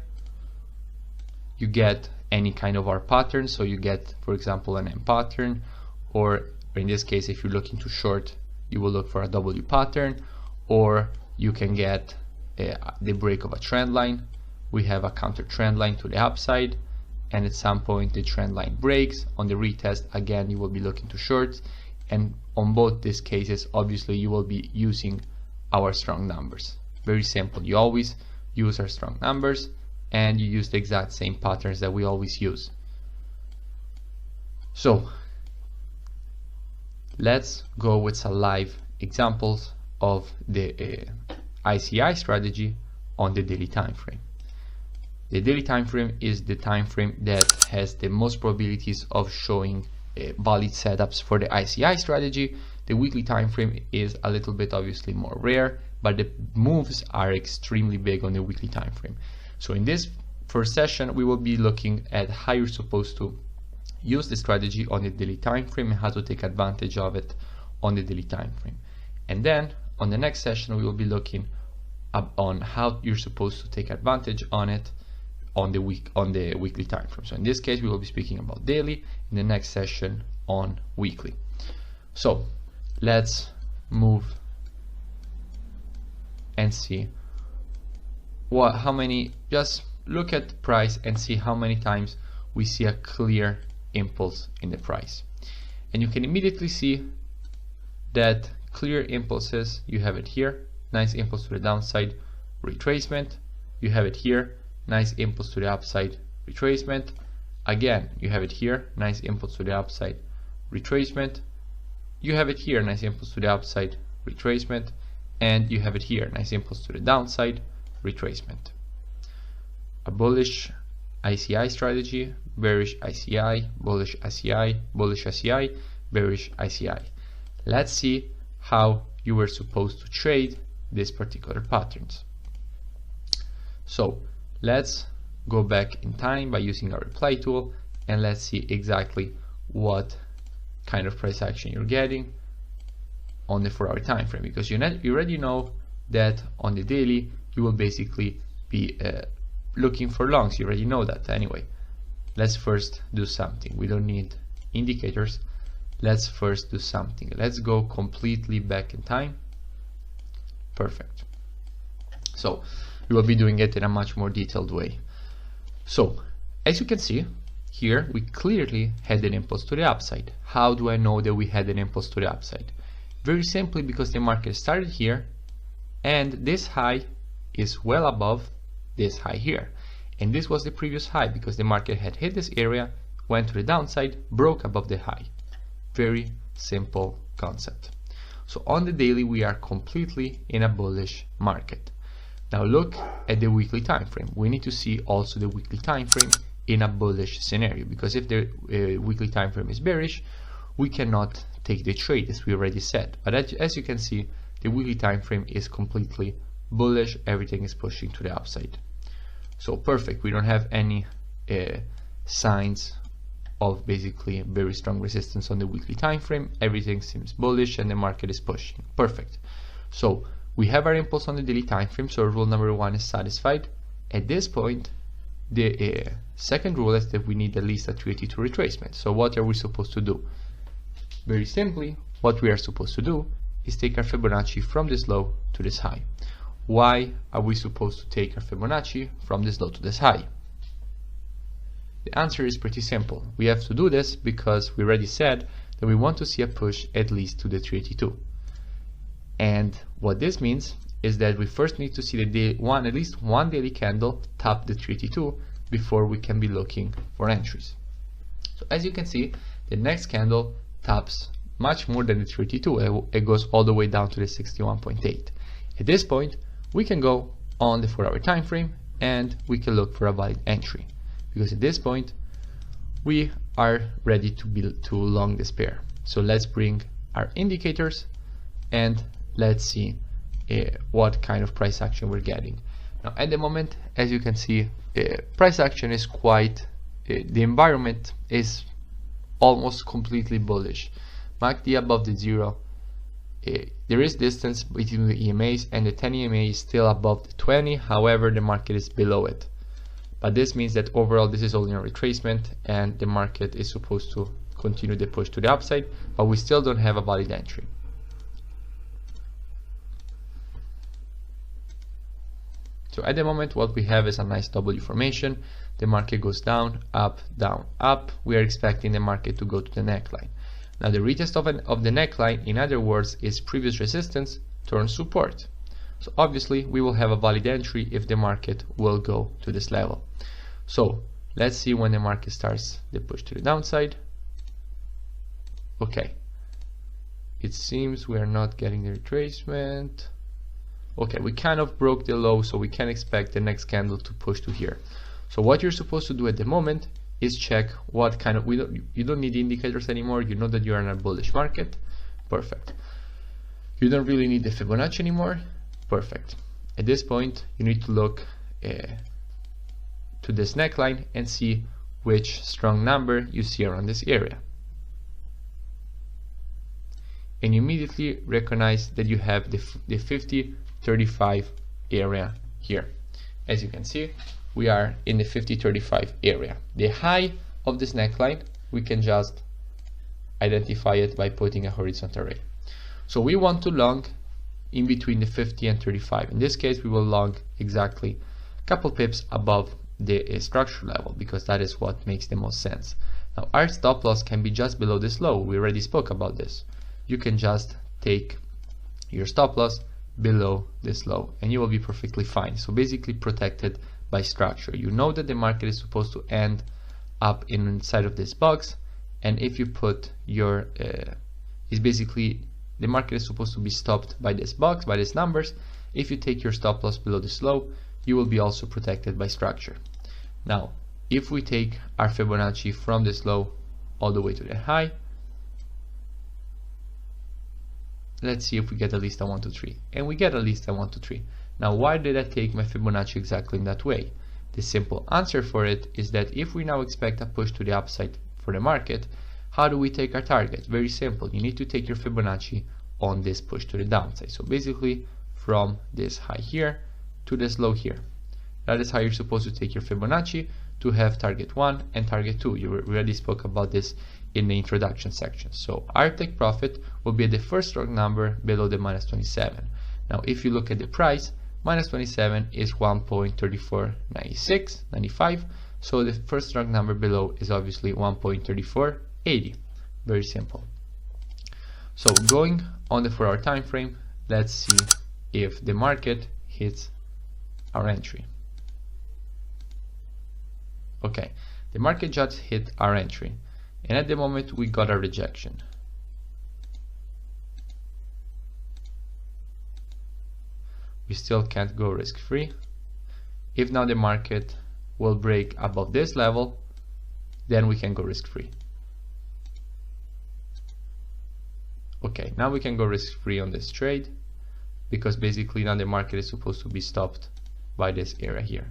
You get any kind of our pattern, so you get, for example, an M pattern, or in this case, if you're looking to short, you will look for a W pattern, or you can get the break of a trend line. We have a counter trend line to the upside, and at some point the trend line breaks. On the retest, again, you will be looking to short, and on both these cases, obviously, you will be using our strong numbers. Very simple. You always use our strong numbers, and you use the exact same patterns that we always use. So let's go with some live examples of the ICI strategy on the daily time frame. The daily time frame is the time frame that has the most probabilities of showing valid setups for the ICI strategy. The weekly time frame is a little bit obviously more rare, but the moves are extremely big on the weekly time frame. So in this first session, we will be looking at how you're supposed to use the strategy on the daily time frame and how to take advantage of it on the daily time frame. And then on the next session, we will be looking on how you're supposed to take advantage on it on the weekly time frame. So in this case, we will be speaking about daily, in the next session on weekly. So let's move and see just look at price and see how many times we see a clear impulse in the price. And you can immediately see that clear impulses, you have it here, nice impulse to the downside, retracement. You have it here, nice impulse to the upside, retracement. Again, you have it here, nice impulse to the upside, retracement. You have it here, nice impulse to the upside, retracement. And you have it here, nice impulse to the downside, retracement. A bullish ICI strategy, bearish ICI, bullish ICI, bullish ICI, bearish ICI. Let's see how you were supposed to trade these particular patterns. So let's go back in time by using our replay tool, and let's see exactly what kind of price action you're getting on the 4-hour time frame, because you already know that on the daily you will basically be looking for longs. You already know that anyway. Let's first do something. We don't need indicators. Let's first do something. Let's go completely back in time. Perfect. So we will be doing it in a much more detailed way. So as you can see here, we clearly had an impulse to the upside. How do I know that we had an impulse to the upside? Very simply, because the market started here, and this high is well above this high here, and this was the previous high, because the market had hit this area, went to the downside, broke above the high. Very simple concept. So on the daily, we are completely in a bullish market. Now look at the weekly time frame. We need to see also the weekly time frame in a bullish scenario, because if the weekly time frame is bearish, we cannot take the trade, as we already said. But as you can see, the weekly time frame is completely bullish. Everything is pushing to the upside. So perfect. We don't have any signs of basically very strong resistance on the weekly time frame. Everything seems bullish and the market is pushing. Perfect. So we have our impulse on the daily time frame, so rule number 1 is satisfied. At this point, the second rule is that we need at least a 382 retracement. So what are we supposed to do? Very simply, what we are supposed to do is take our Fibonacci from this low to this high. Why are we supposed to take our Fibonacci from this low to this high? The answer is pretty simple. We have to do this because we already said that we want to see a push at least to the 382. And what this means is that we first need to see the at least one daily candle tap the 382 before we can be looking for entries. So as you can see, the next candle taps much more than the 382. It goes all the way down to the 61.8. At this point, we can go on the 4-hour time frame and we can look for a valid entry, because at this point we are ready to long this pair. So let's bring our indicators and let's see what kind of price action we're getting. Now at the moment, as you can see, price action is quite, the environment is almost completely bullish. MACD above the 0. There is distance between the EMAs, and the 10 EMA is still above the 20. However, the market is below it. But this means that overall this is only a retracement and the market is supposed to continue the push to the upside, but we still don't have a valid entry. So at the moment what we have is a nice W formation. The market goes down, up, down, up. We are expecting the market to go to the neckline. Now the retest of the neckline, in other words, is previous resistance turns support. So obviously we will have a valid entry if the market will go to this level. So let's see when the market starts the push to the downside. Okay, it seems we are not getting the retracement. Okay, we kind of broke the low, so we can expect the next candle to push to here. So what you're supposed to do at the moment is check what kind of, you don't need indicators anymore. You know that you are in a bullish market. Perfect. You don't really need the Fibonacci anymore. Perfect. At this point you need to look to this neckline and see which strong number you see around this area, and you immediately recognize that you have the 50-35 area here. As you can see, we are in the 50-35 area. The high of this neckline, we can just identify it by putting a horizontal ray. So we want to long in between the 50 and 35. In this case, we will long exactly a couple pips above the structure level, because that is what makes the most sense. Now our stop loss can be just below this low. We already spoke about this. You can just take your stop loss below this low and you will be perfectly fine. So basically protected by structure. You know that the market is supposed to end up inside of this box, and if you put your is basically the market is supposed to be stopped by this box, by these numbers. If you take your stop loss below this low, you will be also protected by structure. Now if we take our Fibonacci from this low all the way to the high, let's see if we get at least a 1, 2, 3, and we get at least a 1, 2, 3. Now why did I take my Fibonacci exactly in that way? The simple answer for it is that if we now expect a push to the upside for the market, how do we take our target? Very simple. You need to take your Fibonacci on this push to the downside. So basically from this high here to this low here. That is how you're supposed to take your Fibonacci to have target 1 and target 2. We already spoke about this in the introduction section. So our take profit will be the first strong number below the minus 27. Now if you look at the price, minus 27 is 1.349695. So the first strong number below is obviously 1.3480. Very simple. So going on the 4-hour time frame, let's see if the market hits our entry. Okay, the market just hit our entry, and at the moment we got a rejection. We still can't go risk-free. If now the market will break above this level, then we can go risk-free. Okay, now we can go risk-free on this trade, because basically now the market is supposed to be stopped by this area here.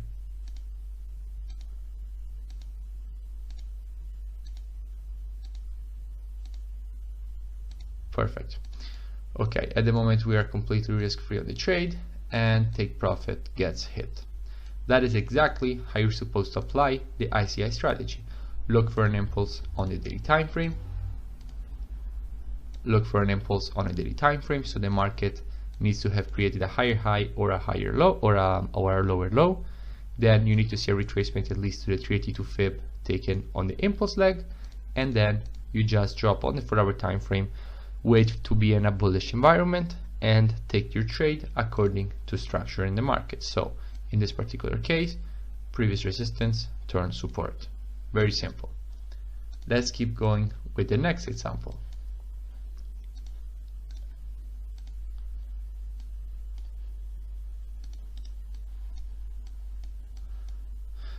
Perfect. Okay, at the moment we are completely risk-free on the trade, and take profit gets hit. That is exactly how you're supposed to apply the ICI strategy. Look for an impulse on the daily time frame. Look for an impulse on a daily time frame, so the market needs to have created a higher high or a higher low or a lower low. Then you need to see a retracement at least to the 382 fib taken on the impulse leg, and then you just drop on the 4-hour time frame, wait to be in a bullish environment, and take your trade according to structure in the market. So in this particular case, previous resistance turns support. Very simple. Let's keep going with the next example.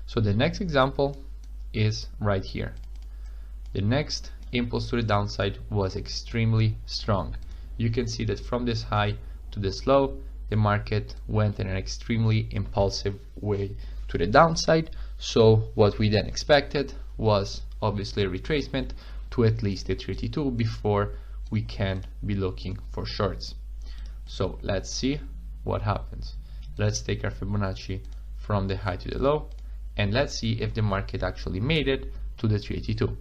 So the next example is right here. The next impulse to the downside was extremely strong. You can see that from this high to this low, the market went in an extremely impulsive way to the downside. So what we then expected was obviously a retracement to at least the 382 before we can be looking for shorts. So let's see what happens. Let's take our Fibonacci from the high to the low, and let's see if the market actually made it to the 382.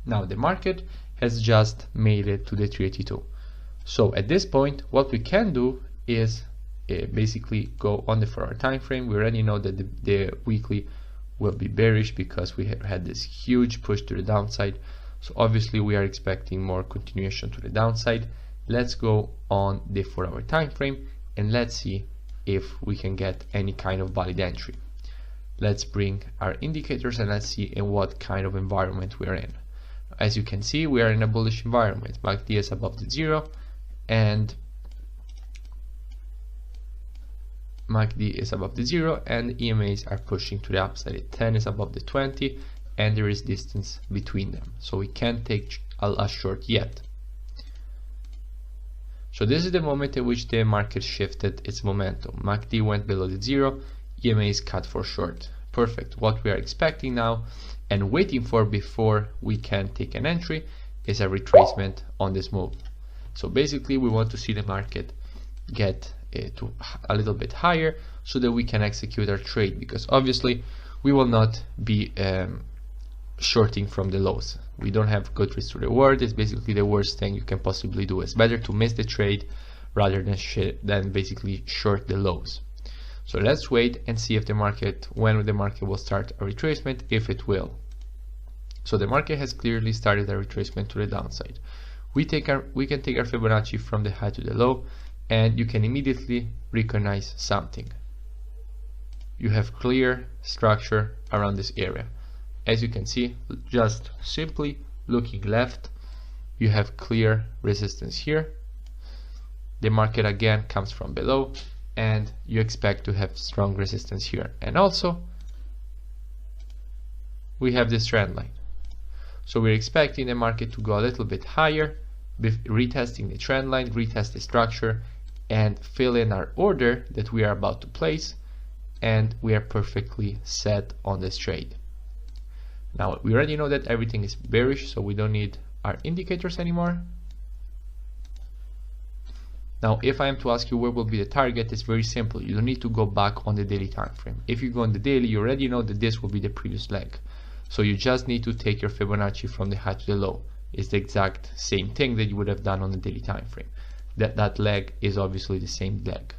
Now the market has just made it to the 382. So at this point, what we can do is basically go on the 4-hour time frame. We already know that the weekly will be bearish because we have had this huge push to the downside. So obviously we are expecting more continuation to the downside. Let's go on the 4-hour time frame and let's see if we can get any kind of valid entry. Let's bring our indicators and let's see in what kind of environment we are in. As you can see, we are in a bullish environment. MACD is above the 0 and MACD is above the 0 and the EMAs are pushing to the upside. 10 is above the 20 and there is distance between them. So we can't take a short yet. So this is the moment in which the market shifted its momentum. MACD went below the 0, EMA is cut for short. Perfect. What we are expecting now and waiting for before we can take an entry is a retracement on this move. So basically we want to see the market get to a little bit higher so that we can execute our trade, because obviously we will not be shorting from the lows. We don't have good risk to reward. It's basically the worst thing you can possibly do. It's better to miss the trade rather than basically short the lows. So let's wait and see if the market, when the market will start a retracement, if it will. So the market has clearly started a retracement to the downside. We can take our Fibonacci from the high to the low, and you can immediately recognize something. You have clear structure around this area. As you can see, just simply looking left, you have clear resistance here. The market again comes from below, and you expect to have strong resistance here. And also, we have this trend line. So we're expecting the market to go a little bit higher, retesting the trend line, retest the structure, and fill in our order that we are about to place, and we are perfectly set on this trade. Now, we already know that everything is bearish, so we don't need our indicators anymore. Now, if I am to ask you where will be the target, it's very simple. You don't need to go back on the daily time frame. If you go on the daily, you already know that this will be the previous leg. So you just need to take your Fibonacci from the high to the low. It's the exact same thing that you would have done on the daily time frame. That leg is obviously the same leg.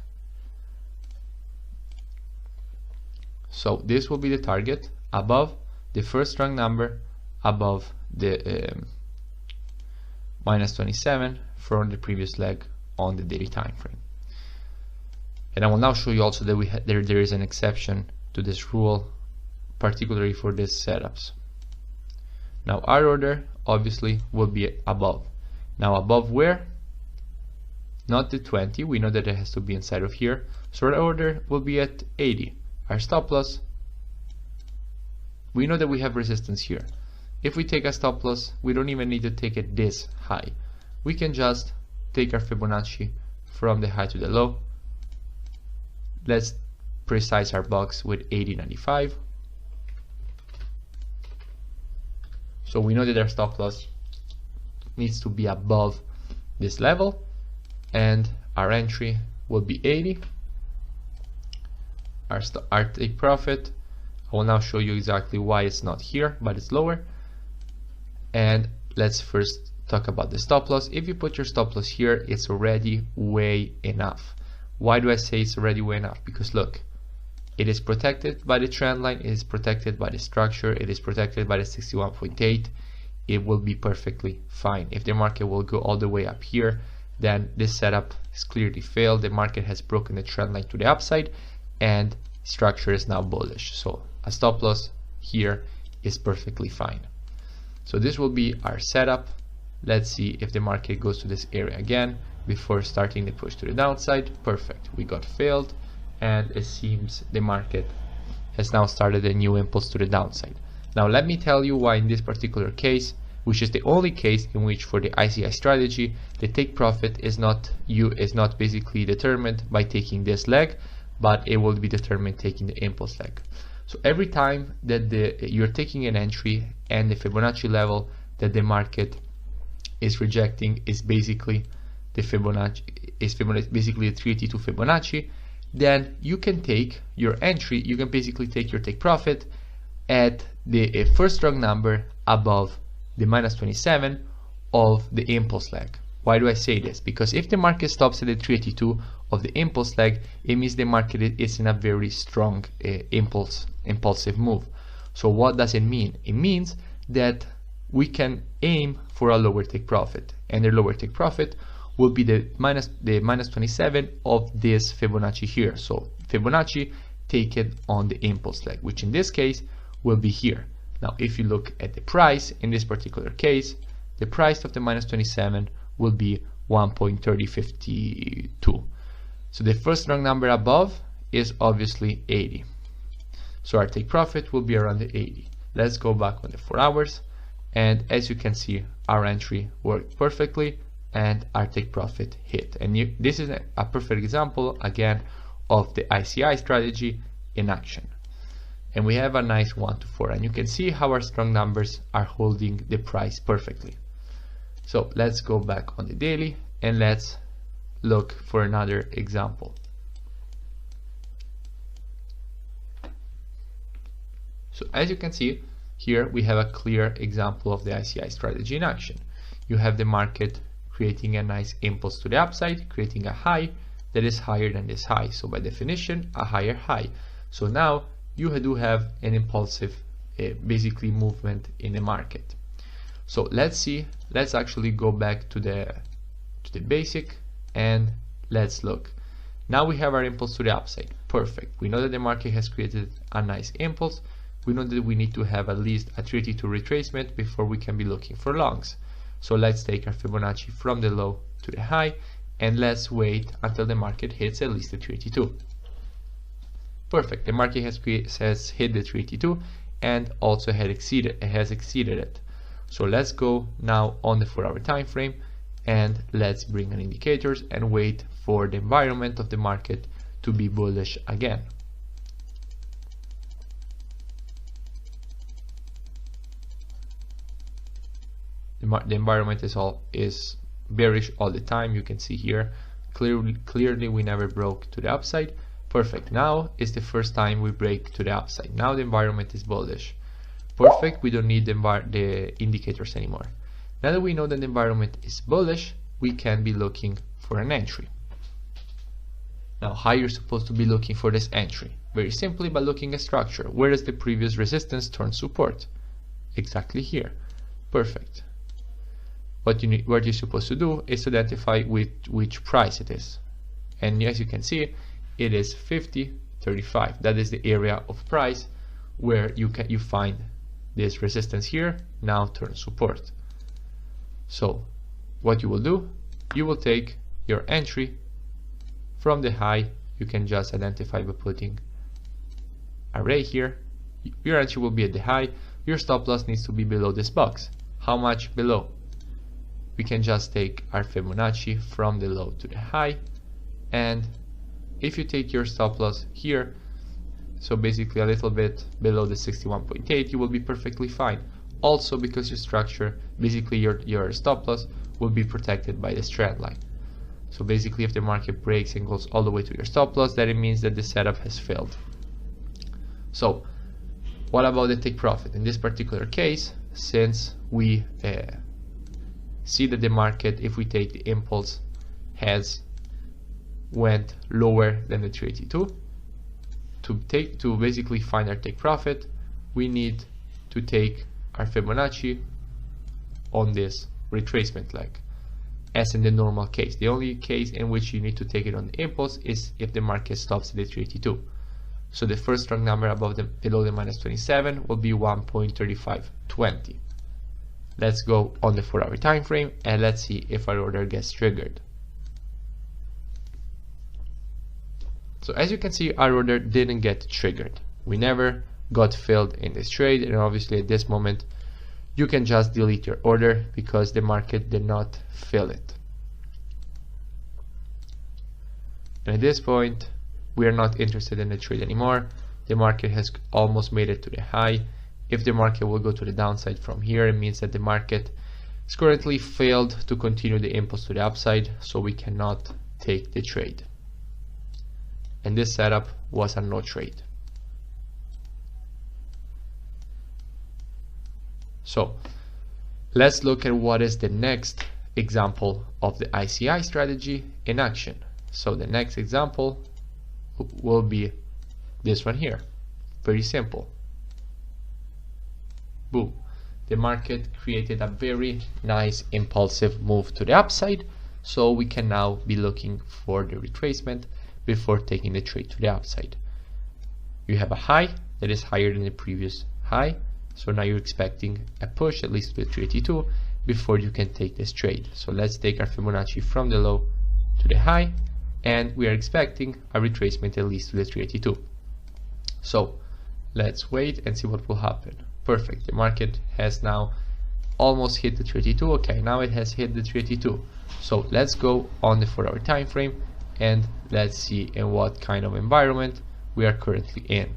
So this will be the target above the first strong number, above the minus 27 from the previous leg on the daily time frame. And I will now show you also that there is an exception to this rule, particularly for these setups. Now our order obviously will be above. Now above where? Not the 20, we know that it has to be inside of here, so our order will be at 80. Our stop loss, we know that we have resistance here. If we take a stop loss, we don't even need to take it this high. We can just take our Fibonacci from the high to the low. Let's precise our box with 80.95. So we know that our stop loss needs to be above this level, and our entry will be 80. Our take profit, I will now show you exactly why it's not here, but it's lower. And let's first talk about the stop loss. If you put your stop loss here, it's already way enough. Why do I say it's already way enough? Because look, it is protected by the trend line, it is protected by the structure, it is protected by the 61.8. It will be perfectly fine. If the market will go all the way up here, then this setup is clearly failed. The market has broken the trend line to the upside and structure is now bullish. So a stop loss here is perfectly fine. So this will be our setup. Let's see if the market goes to this area again before starting the push to the downside. Perfect, we got failed, and it seems the market has now started a new impulse to the downside. Now let me tell you why in this particular case, which is the only case in which for the ICI strategy the take profit is not basically determined by taking this leg, but it will be determined taking the impulse leg. So every time that you're taking an entry and the Fibonacci level that the market is rejecting is basically the basically the 382 Fibonacci, then you can take your entry, you can basically take your take profit at the first strong number above the -27 of the impulse leg. Why do I say this? Because if the market stops at the 382 of the impulse leg, it means the market is in a very strong impulsive move. So what does it mean? It means that we can aim for a lower take profit, and the lower take profit will be the -27 of this Fibonacci here. So Fibonacci taken on the impulse leg, which in this case will be here. Now if you look at the price in this particular case, the price of the -27 will be 1.3052. So the first strong number above is obviously 80. So our take profit will be around the 80. Let's go back on the 4 hours, and as you can see, our entry worked perfectly and our take profit hit. And this is a perfect example again of the ICI strategy in action. And we have a nice 1 to 4, and you can see how our strong numbers are holding the price perfectly. So let's go back on the daily and let's look for another example. So as you can see here, we have a clear example of the ICI strategy in action. You have the market creating a nice impulse to the upside, creating a high that is higher than this high. So by definition, a higher high. So now you do have an impulsive basically movement in the market. So let's actually go back to the basic and let's look. Now we have our impulse to the upside. Perfect. We know that the market has created a nice impulse. We know that we need to have at least a 382 retracement before we can be looking for longs. So let's take our Fibonacci from the low to the high, and let's wait until the market hits at least the 382. Perfect. The market has hit the 382 and also has exceeded it. So let's go now on the 4 hour time frame and let's bring in indicators and wait for the environment of the market to be bullish again. The environment is bearish all the time. You can see here clearly we never broke to the upside. Perfect. Now is the first time we break to the upside. Now the environment is bullish. Perfect. We don't need the indicators anymore. Now that we know that the environment is bullish, we can be looking for an entry. Now how you're supposed to be looking for this entry? Very simply by looking at structure. Where does the previous resistance turn support? Exactly here. Perfect. What you're supposed to do is to identify which price it is. And as you can see, it is 50.35. That is the area of price where you find this resistance here now turns support. So what you will do, you will take your entry from the high. You can just identify by putting array here. Your entry will be at the high. Your stop loss needs to be below this box. How much below? We can just take our Fibonacci from the low to the high, and if you take your stop loss here, so basically a little bit below the 61.8, you will be perfectly fine. Also because your structure, basically your stop loss will be protected by this trend line. So basically if the market breaks and goes all the way to your stop loss, then it means that the setup has failed. So what about the take profit? In this particular case, since we see that the market, if we take the impulse, has went lower than the 382, to basically find our take profit, we need to take our Fibonacci on this retracement leg, as in the normal case. The only case in which you need to take it on the impulse is if the market stops at the 382. So the first strong number below the minus 27 will be 1.3520. Let's go on the 4-hour time frame and let's see if our order gets triggered. So as you can see, our order didn't get triggered. We never got filled in this trade, and obviously at this moment you can just delete your order because the market did not fill it. And at this point we are not interested in the trade anymore. The market has almost made it to the high. If the market will go to the downside from here, it means that the market is currently failed to continue the impulse to the upside, so we cannot take the trade. And this setup was a no trade. So let's look at what is the next example of the ICI strategy in action. So the next example will be this one here. Very simple. Boom. The market created a very nice impulsive move to the upside, so we can now be looking for the retracement before taking the trade to the upside. You have a high that is higher than the previous high, so now you're expecting a push at least to the 382 before you can take this trade. So let's take our Fibonacci from the low to the high, and we are expecting a retracement at least to the 382. So let's wait and see what will happen. Perfect. The market has now almost hit the 382. Okay, now it has hit the 382. So let's go on the 4-hour time frame and let's see in what kind of environment we are currently in.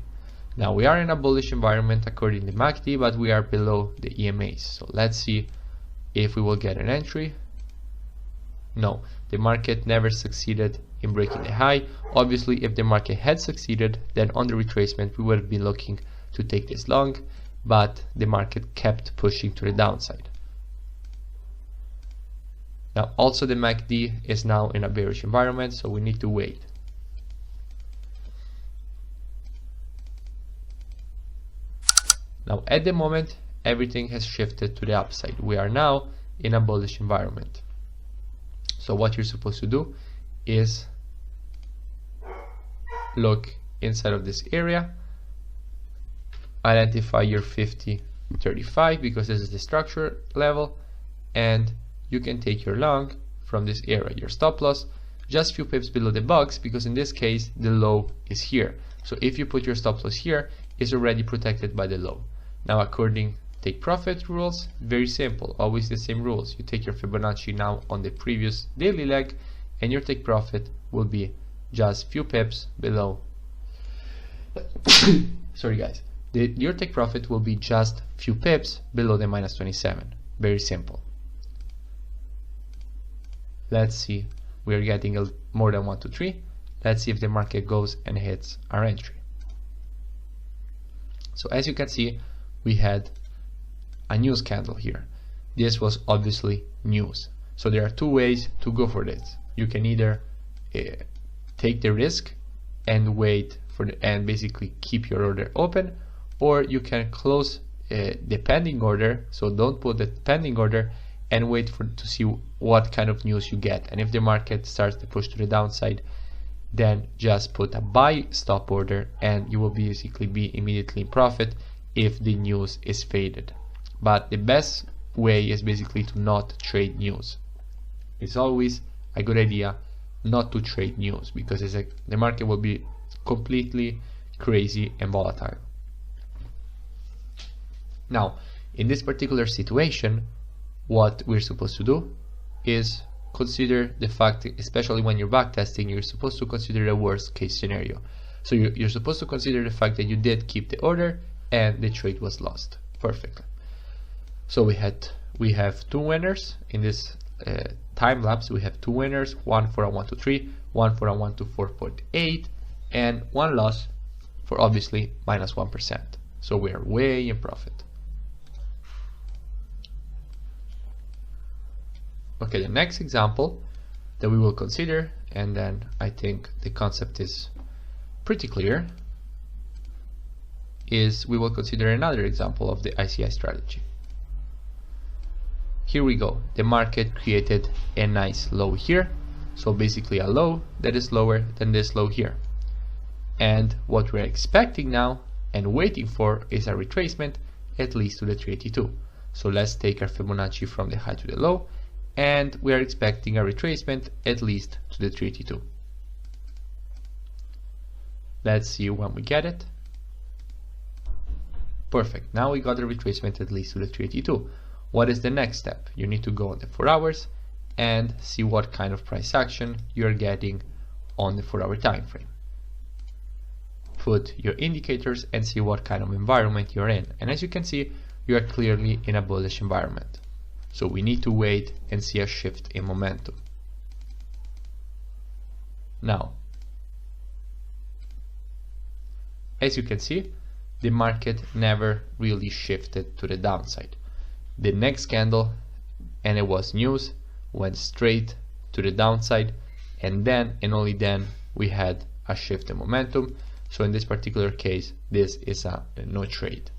Now we are in a bullish environment according to MACD, but we are below the EMAs. So let's see if we will get an entry. No, the market never succeeded in breaking the high. Obviously, if the market had succeeded, then on the retracement we would have been looking to take this long, but the market kept pushing to the downside. Now also the MACD is now in a bearish environment, so we need to wait. Now at the moment everything has shifted to the upside. We are now in a bullish environment. So what you're supposed to do is look inside of this area, identify your 50-35 because this is the structure level, and you can take your long from this area. Your stop loss just a few pips below the box, because in this case the low is here. So if you put your stop loss here, it's already protected by the low. Now according take profit rules, very simple, always the same rules. You take your Fibonacci now on the previous daily leg, and your take profit will be just few pips below. Sorry guys, your take profit will be just few pips below the minus 27. Very simple. Let's see, we are getting more than 1, 2, 3. Let's see if the market goes and hits our entry. So as you can see, we had a news candle here. This was obviously news. So there are two ways to go for this. You can either take the risk and wait for and basically keep your order open, or you can close the pending order. So don't put the pending order and wait to see what kind of news you get. And if the market starts to push to the downside, then just put a buy stop order and you will basically be immediately in profit if the news is faded. But the best way is basically to not trade news. It's always a good idea not to trade news, because the market will be completely crazy and volatile. Now, in this particular situation, what we're supposed to do is consider the fact, especially when you're backtesting, you're supposed to consider the worst case scenario. So you're supposed to consider the fact that you did keep the order and the trade was lost. Perfect. So we have two winners in this time lapse. We have two winners, one for a 1 to 3, one for a 1 to 4.8, and one loss for obviously minus 1%. So we are way in profit. Okay, the next example that we will consider, and then I think the concept is pretty clear, is we will consider another example of the ICI strategy. Here we go. The market created a nice low here, so basically a low that is lower than this low here. And what we're expecting now and waiting for is a retracement at least to the 382. So let's take our Fibonacci from the high to the low, and we are expecting a retracement at least to the 382. Let's see when we get it. Perfect. Now we got a retracement at least to the 382. What is the next step? You need to go on the 4 hours and see what kind of price action you're getting on the 4-hour time frame. Put your indicators and see what kind of environment you're in. And as you can see, you are clearly in a bullish environment. So we need to wait and see a shift in momentum. Now, as you can see, the market never really shifted to the downside. The next candle, and it was news, went straight to the downside, and then and only then we had a shift in momentum. So in this particular case, this is a no trade.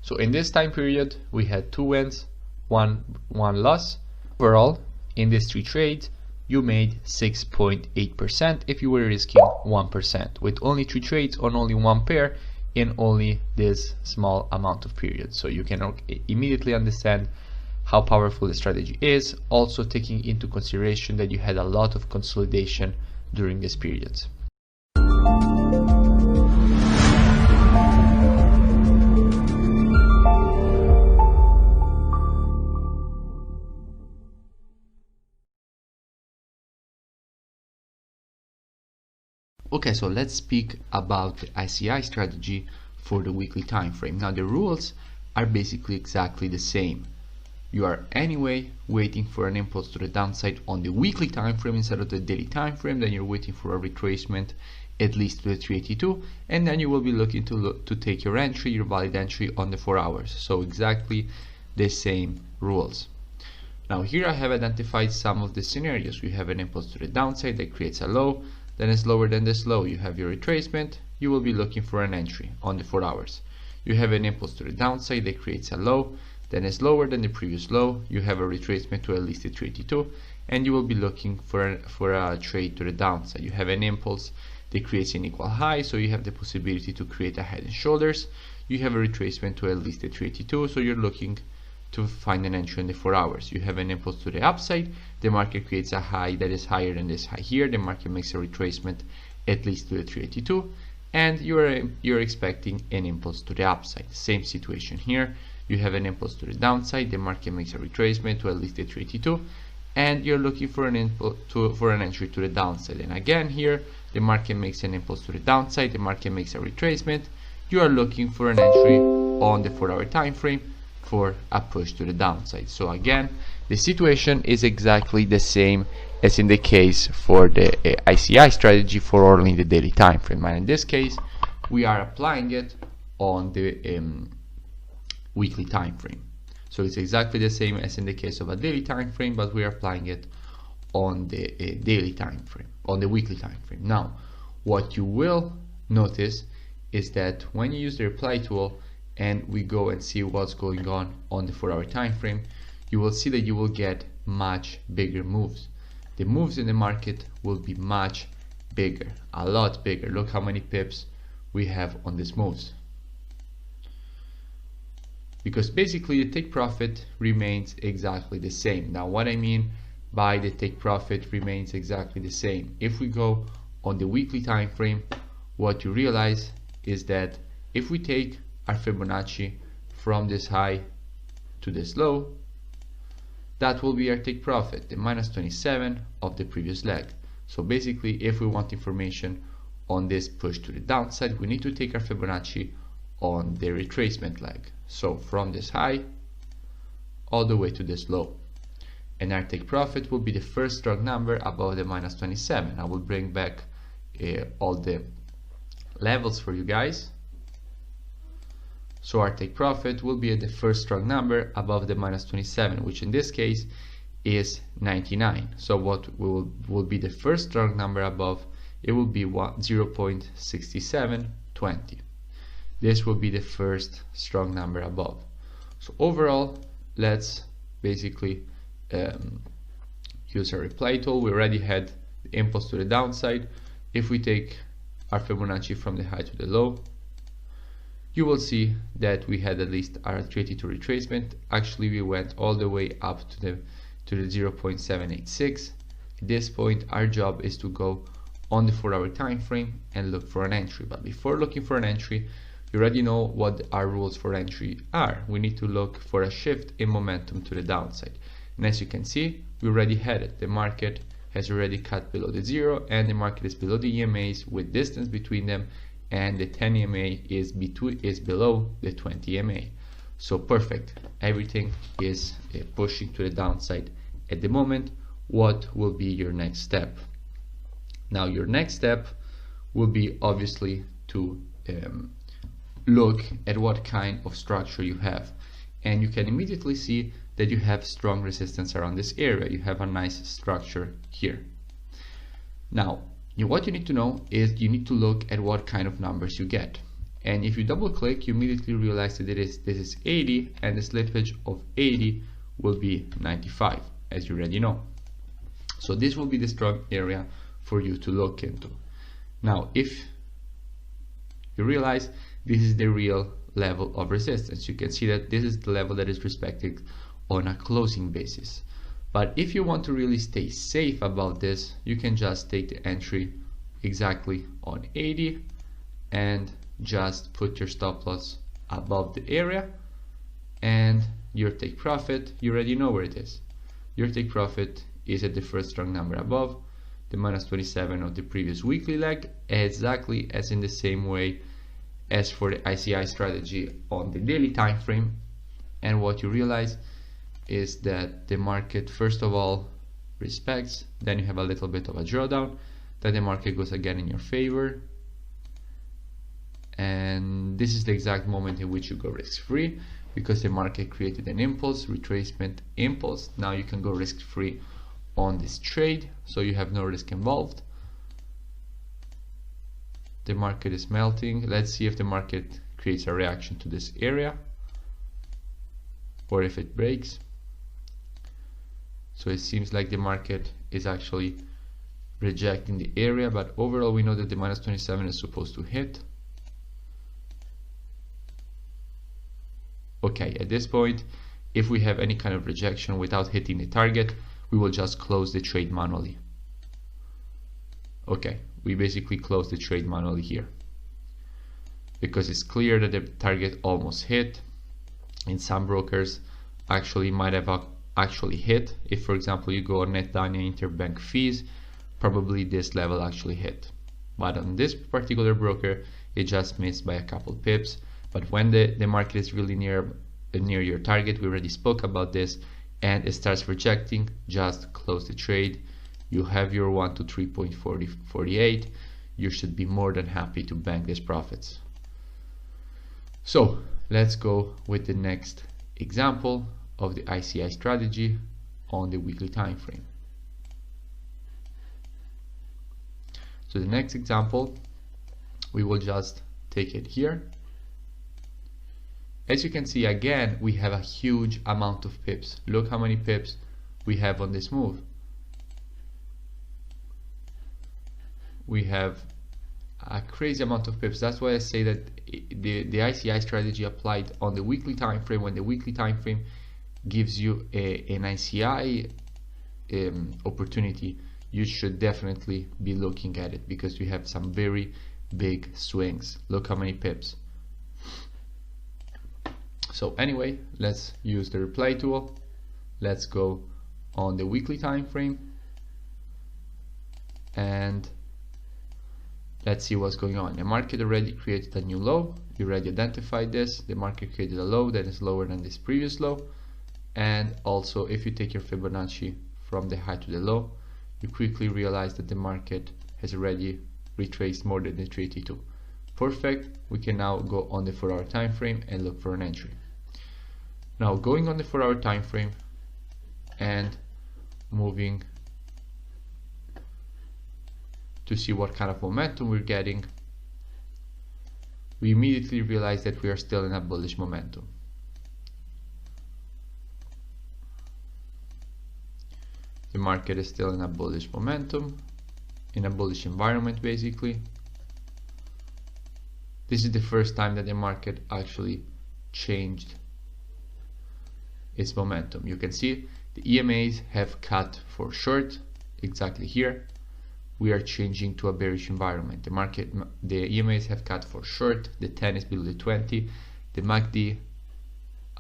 So in this time period, we had 2 wins, one loss. Overall, in these 3 trades, you made 6.8% if you were risking 1%, with only 3 trades on only 1 pair in only this small amount of period. So you can immediately understand how powerful the strategy is, also taking into consideration that you had a lot of consolidation during this period. Okay, so let's speak about the ICI strategy for the weekly time frame. Now the rules are basically exactly the same. You are anyway waiting for an impulse to the downside on the weekly time frame instead of the daily time frame. Then you're waiting for a retracement at least to the 382, and then you will be looking to take your entry, your valid entry on the 4 hours. So exactly the same rules. Now here I have identified some of the scenarios. We have an impulse to the downside that creates a low, then it's lower than this low. You have your retracement, you will be looking for an entry on the 4 hours. You have an impulse to the downside that creates a low, then it's lower than the previous low. You have a retracement to at least the 382, and you will be looking for a trade to the downside. You have an impulse that creates an equal high, so you have the possibility to create a head and shoulders. You have a retracement to at least the 382, so you're looking to find an entry in the 4 hours. You have an impulse to the upside, the market creates a high that is higher than this high here, the market makes a retracement at least to the 382, and you're expecting an impulse to the upside. Same situation here. You have an impulse to the downside, the market makes a retracement to at least the 382, and you're looking for an entry to the downside. And again here, the market makes an impulse to the downside, the market makes a retracement. You are looking for an entry on the 4-hour time frame for a push to the downside. So again, the situation is exactly the same as in the case for the ICI strategy for only the daily time frame. And in this case, we are applying it on the weekly time frame. So it's exactly the same as in the case of a daily time frame, but we are applying it on the daily time frame, on the weekly time frame. Now, what you will notice is that when you use the reply tool and we go and see what's going on the 4-hour time frame, you will see that you will get much bigger moves. The moves in the market will be much bigger, a lot bigger. Look how many pips we have on these moves. Because basically the take profit remains exactly the same. Now what I mean by the take profit remains exactly the same, if we go on the weekly time frame, what you realize is that if we take our Fibonacci from this high to this low, that will be our take profit, the minus 27 of the previous leg. So basically, if we want information on this push to the downside, we need to take our Fibonacci on the retracement leg. So from this high all the way to this low. And our take profit will be the first strong number above the minus 27. I will bring back all the levels for you guys. So our take profit will be at the first strong number above the minus 27, which in this case is 99. So what will be the first strong number above? It will be 0.6720. This will be the first strong number above. So overall, let's basically use our reply tool. We already had the impulse to the downside. If we take our Fibonacci from the high to the low, you will see that we had at least our 382 retracement. Actually, we went all the way up to the 0.786. At this point, our job is to go on the 4-hour time frame and look for an entry. But before looking for an entry, you already know what our rules for entry are. We need to look for a shift in momentum to the downside. And as you can see, we already had it. The market has already cut below the 0, and the market is below the EMAs with distance between them, and the 10 EMA is below the 20 EMA. So perfect, everything is pushing to the downside at the moment. What will be your next step? Now your next step will be obviously to look at what kind of structure you have, and you can immediately see that you have strong resistance around this area. You have a nice structure here. Now what you need to know is you need to look at what kind of numbers you get, and if you double click, you immediately realize that this is 80, and the slippage of 80 will be 95, as you already know. So this will be the strong area for you to look into. Now if you realize this is the real level of resistance, you can see that this is the level that is respected on a closing basis. But if you want to really stay safe about this, you can just take the entry exactly on 80 and just put your stop loss above the area, and your take profit, you already know where it is. Your take profit is at the first strong number above the minus 27 of the previous weekly leg, exactly as in the same way as for the ICI strategy on the daily time frame. And what you realize is that the market first of all respects, then you have a little bit of a drawdown, then the market goes again in your favor, and this is the exact moment in which you go risk-free, because the market created an impulse, retracement impulse. Now you can go risk-free on this trade, so you have no risk involved. The market is melting. Let's see if the market creates a reaction to this area, or if it breaks. So it seems like the market is actually rejecting the area, but overall we know that the minus 27 is supposed to hit. Okay, at this point, if we have any kind of rejection without hitting the target, we will just close the trade manually. Okay, we basically close the trade manually here, because it's clear that the target almost hit. In some brokers actually might have actually hit. If for example you go on net done interbank fees, probably this level actually hit, but on this particular broker it just missed by a couple pips. But when the market is really near your target, we already spoke about this, and it starts rejecting, just close the trade. You have your 1 to 3.48. You should be more than happy to bank these profits. So let's go with the next example of the ICI strategy on the weekly time frame. So the next example, we will just take it here. As you can see, again we have a huge amount of pips. Look how many pips we have on this move. We have a crazy amount of pips. That's why I say that the ICI strategy applied on the weekly time frame, when the weekly time frame gives you an ICI opportunity, you should definitely be looking at it, because you have some very big swings. Look how many pips. So anyway, let's use the replay tool. Let's go on the weekly time frame and let's see what's going on. The market already created a new low. You already identified this. The market created a low that is lower than this previous low. And also, if you take your Fibonacci from the high to the low, you quickly realize that the market has already retraced more than the 382. Perfect. We can now go on the 4-hour time frame and look for an entry. Now, going on the 4-hour time frame and moving to see what kind of momentum we're getting, we immediately realize that we are still in a bullish momentum. The market is still in a bullish momentum, in a bullish environment basically. This is the first time that the market actually changed its momentum. You can see the EMAs have cut for short exactly here. We are changing to a bearish environment. The EMAs have cut for short. The 10 is below the 20. The MACD,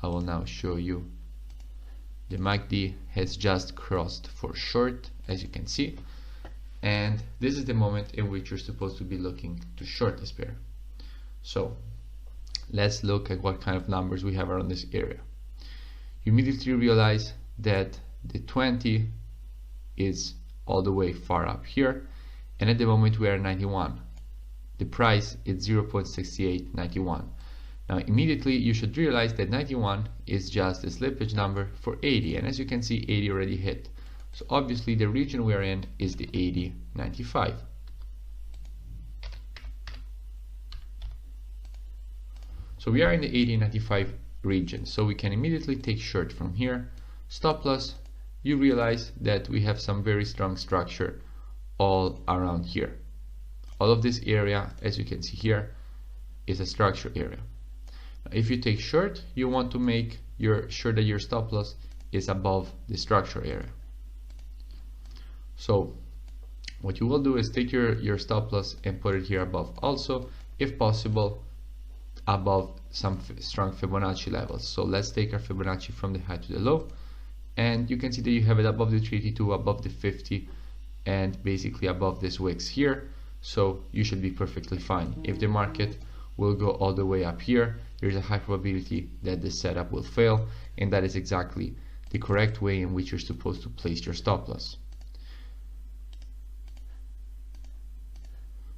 I will now show you. The MACD has just crossed for short, as you can see, and this is the moment in which you're supposed to be looking to short this pair. So let's look at what kind of numbers we have around this area. You immediately realize that the 20 is all the way far up here, and at the moment we are 91. The price is 0.6891. Now immediately you should realize that 91 is just a slippage number for 80, and as you can see, 80 already hit. So obviously the region we are in is the 80.95. So we are in the 80.95 region, so we can immediately take short from here. Stop loss, you realize that we have some very strong structure all around here. All of this area, as you can see here, is a structure area. Now, if you take short, you want to make sure that your stop loss is above the structure area. So what you will do is take your stop loss and put it here above, also if possible above some strong Fibonacci levels. So let's take our Fibonacci from the high to the low, and you can see that you have it above the 382, above the 50, and basically above this wicks here. So you should be perfectly fine. If the market will go all the way up here, there's a high probability that the setup will fail, and that is exactly the correct way in which you're supposed to place your stop loss.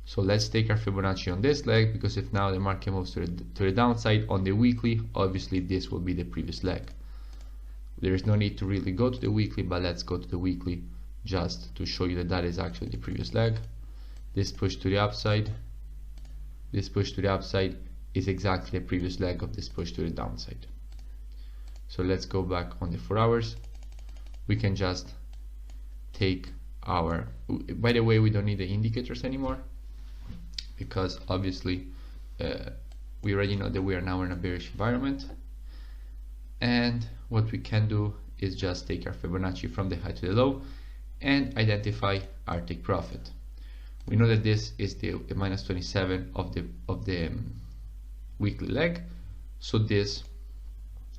So let's take our Fibonacci on this leg, because if now the market moves to the downside on the weekly, obviously this will be the previous leg. There is no need to really go to the weekly, but let's go to the weekly just to show you that that is actually the previous leg. This push to the upside, this push to the upside is exactly the previous leg of this push to the downside. So let's go back on the 4 hours. We can just take our, by the way, we don't need the indicators anymore, because obviously we already know that we are now in a bearish environment. And what we can do is just take our Fibonacci from the high to the low and identify our take profit. We know that this is the minus 27 of the weekly leg, so this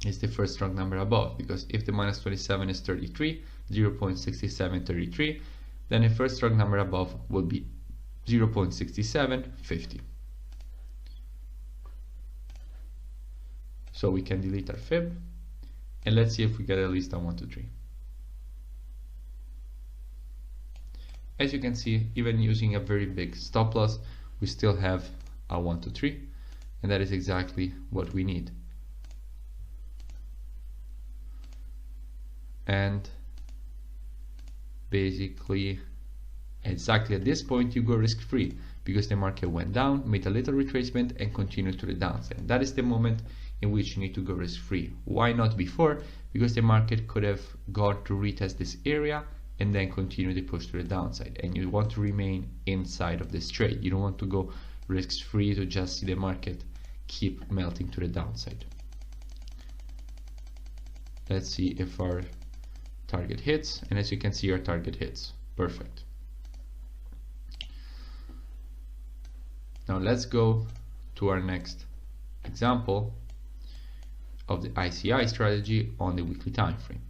is the first strong number above, because if the minus 27 is 33, 0.6733, then the first strong number above will be 0.6750. So we can delete our fib, and let's see if we get at least a 1, 2, 3. As you can see, even using a very big stop loss, we still have a 1, 2, 3, and that is exactly what we need. And basically, exactly at this point, you go risk-free, because the market went down, made a little retracement, and continued to the downside. And that is the moment in which you need to go risk-free. Why not before? Because the market could have gone to retest this area and then continue the push to the downside. And you want to remain inside of this trade. You don't want to go risk free to just see the market keep melting to the downside. Let's see if our target hits, and as you can see, our target hits. Perfect. Now let's go to our next example of the ICI strategy on the weekly time frame.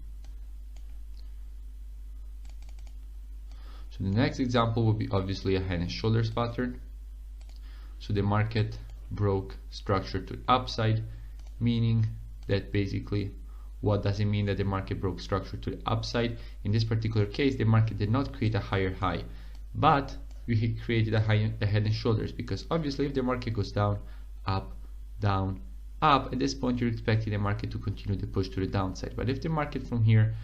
So the next example will be obviously a head and shoulders pattern. So the market broke structure to the upside, meaning that basically, what does it mean that the market broke structure to the upside? In this particular case, the market did not create a higher high, but we created a head and shoulders, because obviously if the market goes down, up, down, up, at this point you're expecting the market to continue the push to the downside. But if the market from here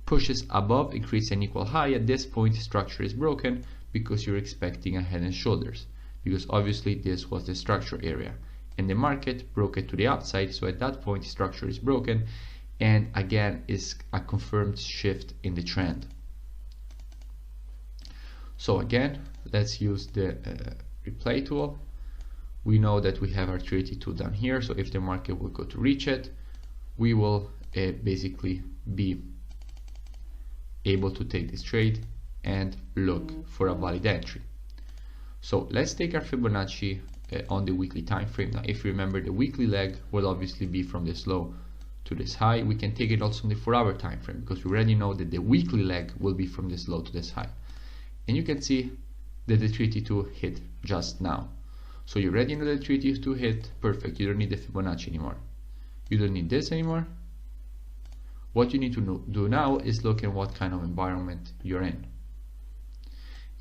pushes above and creates an equal high, at this point structure is broken, because you're expecting a head and shoulders, because obviously this was the structure area and the market broke it to the upside. So at that point structure is broken, and again is a confirmed shift in the trend. So again, let's use the replay tool. We know that we have our 382 down here, so if the market will go to reach it, we will basically be able to take this trade and look for a valid entry. So let's take our Fibonacci on the weekly time frame. Now if you remember, the weekly leg will obviously be from this low to this high. We can take it also on the 4-hour time frame, because we already know that the weekly leg will be from this low to this high. And you can see that the 382 hit just now. So you already know that 382 hit, perfect. You don't need the Fibonacci anymore. You don't need this anymore. What you need to do now is look at what kind of environment you're in.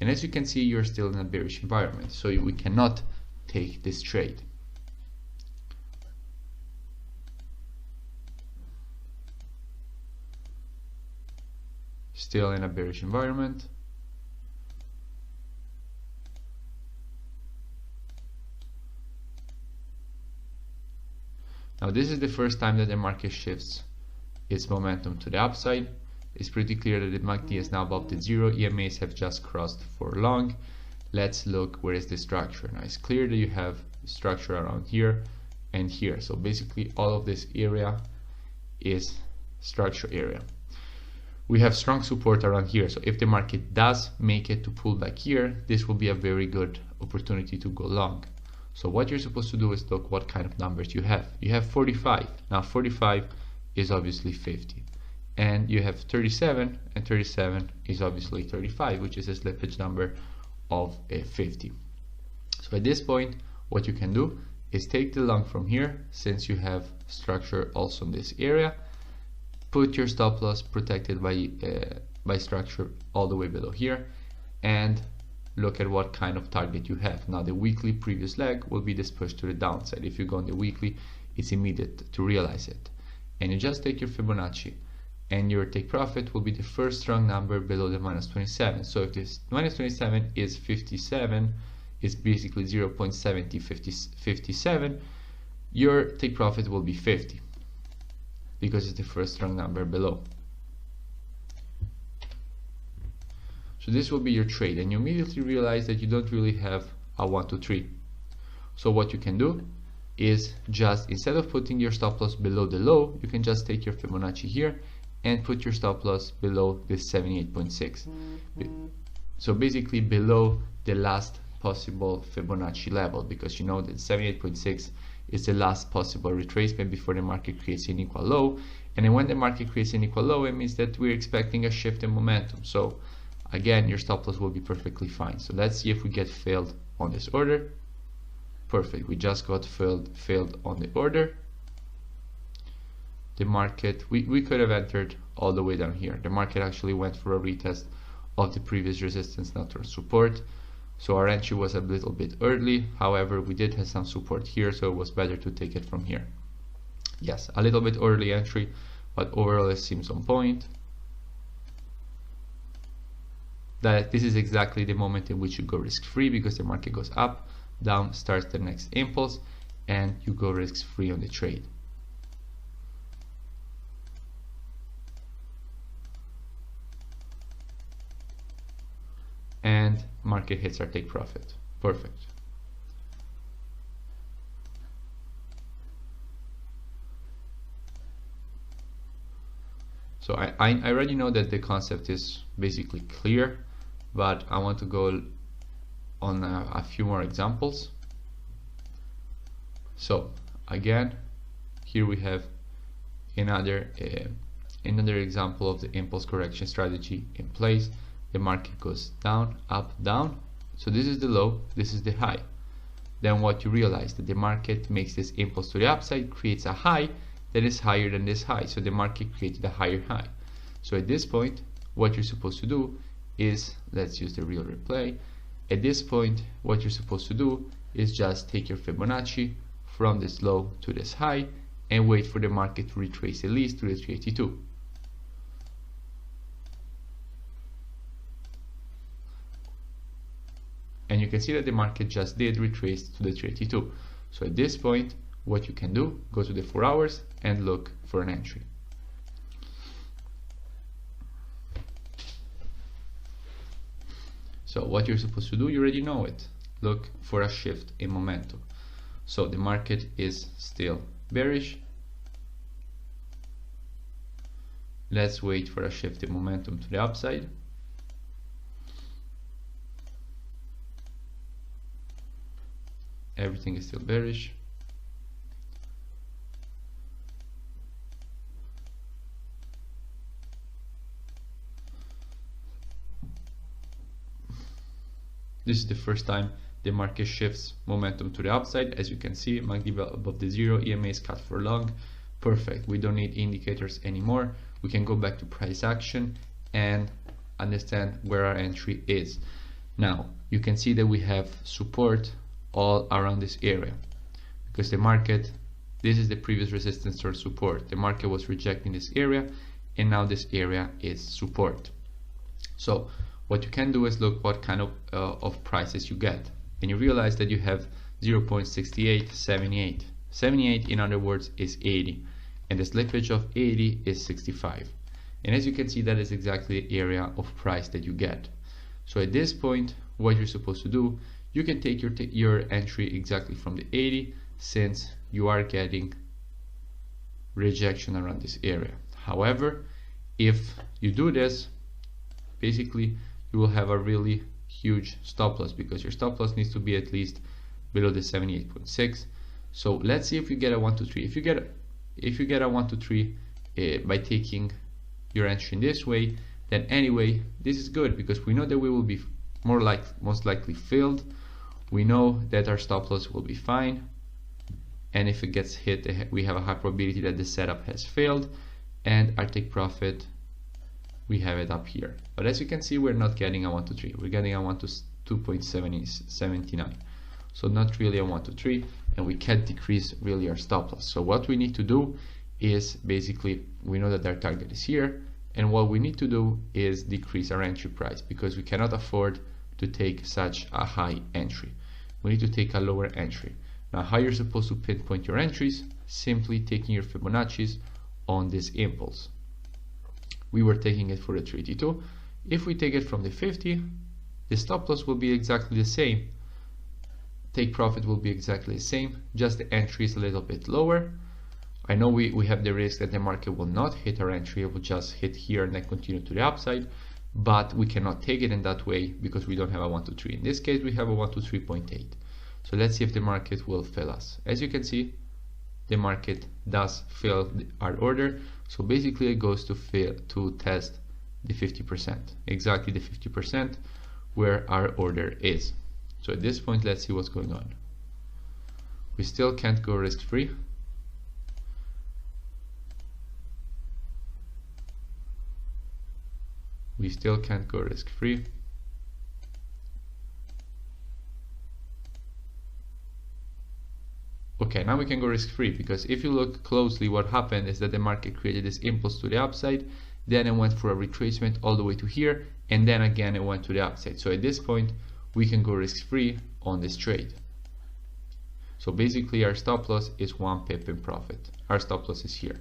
And as you can see, you're still in a bearish environment, so we cannot take this trade. Still in a bearish environment. Now this is the first time that the market shifts its momentum to the upside. It's pretty clear that the MACD is now above the zero. EMAs have just crossed for long. Let's look where is the structure. Now it's clear that you have structure around here and here. So basically all of this area is structure area. We have strong support around here. So if the market does make it to pull back here, this will be a very good opportunity to go long. So what you're supposed to do is look what kind of numbers you have. You have 45. Now 45 is obviously 50. And you have 37, and 37 is obviously 35, which is a slippage number of 50. So at this point, what you can do is take the long from here, since you have structure also in this area, put your stop loss protected by structure all the way below here, and look at what kind of target you have. Now the weekly previous leg will be this push to the downside. If you go on the weekly, it's immediate to realize it. And you just take your Fibonacci, and your take profit will be the first strong number below the minus 27. So if this minus 27 is 57, is basically 0.7057, your take profit will be 50, because it's the first strong number below. So this will be your trade, and you immediately realize that you don't really have a 1, 2, 3. So what you can do is just, instead of putting your stop loss below the low, you can just take your Fibonacci here and put your stop loss below this 78.6. So basically below the last possible Fibonacci level, because you know that 78.6 is the last possible retracement before the market creates an equal low. And then when the market creates an equal low, it means that we're expecting a shift in momentum. So again, your stop loss will be perfectly fine. So let's see if we get failed on this order. Perfect, we just got failed on the order. The market, we could have entered all the way down here. The market actually went for a retest of the previous resistance, not our support. So our entry was a little bit early. However, we did have some support here, so it was better to take it from here. Yes, a little bit early entry, but overall it seems on point. That this is exactly the moment in which you go risk-free, because the market goes up, down, starts the next impulse, and you go risk-free on the trade. market hits our take profit. Perfect. So I already know that the concept is basically clear, but I want to go on a few more examples. So again, here we have another example of the impulse correction strategy in place. The market goes down, up, down. So this is the low, this is the high. Then what you realize that the market makes this impulse to the upside, creates a high that is higher than this high. So the market created a higher high. So at this point, what you're supposed to do is, let's use the real replay. At this point, what you're supposed to do is just take your Fibonacci from this low to this high and wait for the market to retrace at least to the 382. And you can see that the market just did retrace to the 382. So at this point, what you can do, go to the 4 hours and look for an entry. So what you're supposed to do, you already know it. Look for a shift in momentum. So the market is still bearish. Let's wait for a shift in momentum to the upside. Everything is still bearish. This is the first time the market shifts momentum to the upside. As you can see, MACD above the zero, EMA is cut for long. Perfect. We don't need indicators anymore. We can go back to price action and understand where our entry is. Now, you can see that we have support all around this area because the market, this is the previous resistance or support. The market was rejecting this area and now this area is support. So what you can do is look what kind of prices you get, and you realize that you have 0.6878. 78 in other words is 80, and the slippage of 80 is 65. And as you can see, that is exactly the area of price that you get. So at this point, what you're supposed to do, you can take your entry exactly from the 80, since you are getting rejection around this area. However, if you do this, basically you will have a really huge stop loss because your stop loss needs to be at least below the 78.6. So let's see if you get a 1, 2, 3. If you get a 1, 2, 3 by taking your entry in this way, then anyway this is good because we know that we will be most likely filled. We know that our stop loss will be fine, and if it gets hit, we have a high probability that the setup has failed, and our take profit, we have it up here. But as you can see, we're not getting a 1, 2, 3. We're getting a 1 to 2.79. So not really a 1, 2, 3, and we can't decrease really our stop loss. So what we need to do is basically, we know that our target is here, and what we need to do is decrease our entry price because we cannot afford to take such a high entry. We need to take a lower entry. Now, how you're supposed to pinpoint your entries? Simply taking your Fibonacci's on this impulse. We were taking it for the 382. If we take it from the 50, the stop loss will be exactly the same. Take profit will be exactly the same, just the entry is a little bit lower. I know we have the risk that the market will not hit our entry, it will just hit here and then continue to the upside, but we cannot take it in that way because we don't have a 1, 2, 3. In this case, we have a 1, 2, 3.8. So let's see if the market will fill us. As you can see, the market does fill our order. So basically it goes to test the 50%, exactly the 50% where our order is. So at this point, let's see what's going on. We still can't go risk-free. We still can't go risk-free. Okay, now we can go risk-free because if you look closely, what happened is that the market created this impulse to the upside, then it went for a retracement all the way to here, and then again it went to the upside. So at this point, we can go risk-free on this trade. So basically our stop loss is 1 pip in profit. Our stop loss is here.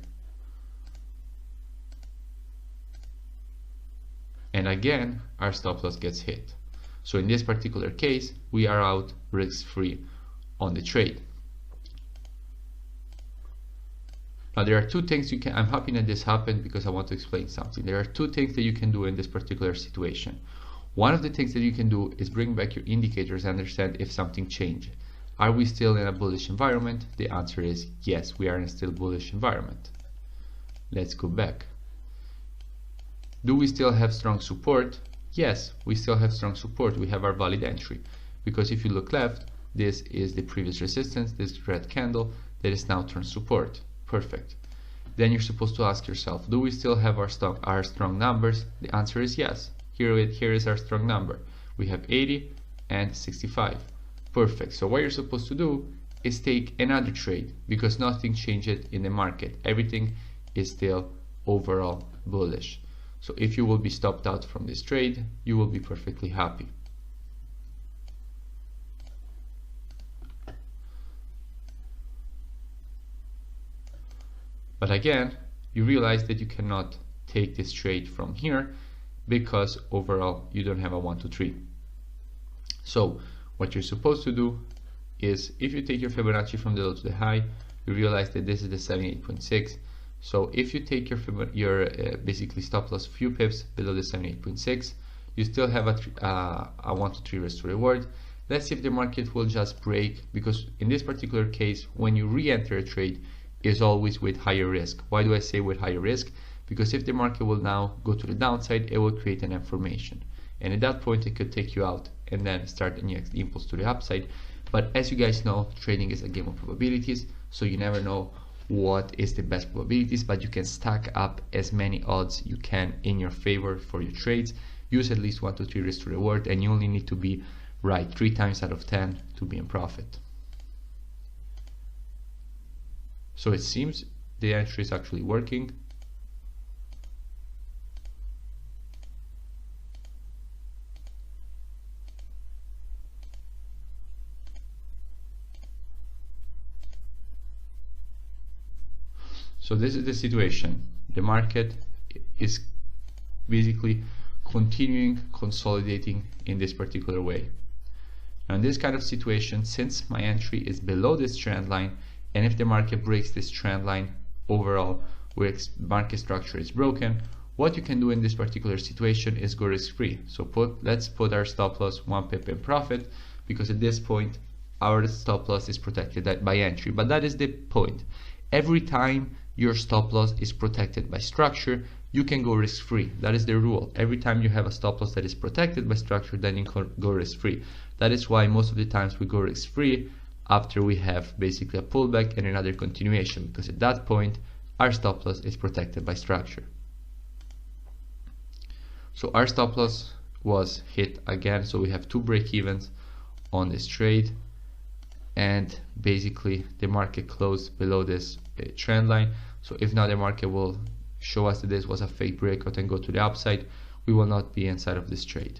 And again, our stop loss gets hit. So in this particular case, we are out risk-free on the trade. Now there are two things you can, I'm happy that this happened because I want to explain something. There are two things that you can do in this particular situation. One of the things that you can do is bring back your indicators and understand if something changed. Are we still in a bullish environment? The answer is yes, we are in a still bullish environment. Let's go back. Do we still have strong support? Yes, we still have strong support. We have our valid entry. Because if you look left, this is the previous resistance, this red candle that is now turned support. Perfect. Then you're supposed to ask yourself, do we still have our strong numbers? The answer is yes. Here is our strong number. We have 80 and 65. Perfect. So what you're supposed to do is take another trade because nothing changed in the market. Everything is still overall bullish. So if you will be stopped out from this trade, you will be perfectly happy. But again, you realize that you cannot take this trade from here because overall you don't have a 1, 2, 3. So what you're supposed to do is, if you take your Fibonacci from the low to the high, you realize that this is the 78.6. So if you take your basically stop loss few pips below the 78.6, you still have a 1 to 3 risk to reward. Let's see if the market will just break, because in this particular case, when you re-enter a trade, is always with higher risk. Why do I say with higher risk? Because if the market will now go to the downside, it will create an information, and at that point it could take you out and then start a next impulse to the upside. But as you guys know, trading is a game of probabilities, so you never know what is the best probabilities, but you can stack up as many odds you can in your favor for your trades. Use at least 1 to 3 risk to reward, and you only need to be right 3 times out of 10 to be in profit. So it seems the entry is actually working. So this is the situation. The market is basically continuing consolidating in this particular way. Now in this kind of situation, since my entry is below this trend line, and if the market breaks this trend line, overall where market structure is broken, what you can do in this particular situation is go risk-free. So let's put our stop loss 1 pip in profit, because at this point our stop loss is protected by entry. But that is the point. Every time your stop loss is protected by structure, you can go risk-free. That is the rule. Every time you have a stop loss that is protected by structure, then you can go risk-free. That is why most of the times we go risk-free after we have basically a pullback and another continuation, because at that point our stop loss is protected by structure. So our stop loss was hit again, so we have 2 break-evens on this trade, and basically the market closed below this trend line. So if now the market will show us that this was a fake breakout and go to the upside, we will not be inside of this trade.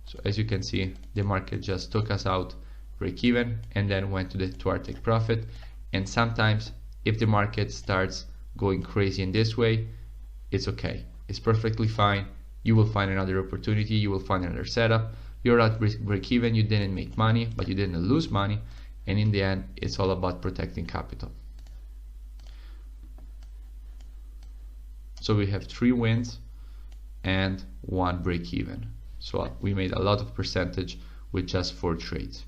So as you can see, the market just took us out break even and then went to our take profit. And sometimes if the market starts going crazy in this way, it's okay, it's perfectly fine. You will find another opportunity, you will find another setup. You're at break even, you didn't make money, but you didn't lose money, and in the end it's all about protecting capital. So we have 3 wins and 1 break even. So we made a lot of percentage with just 4 trades.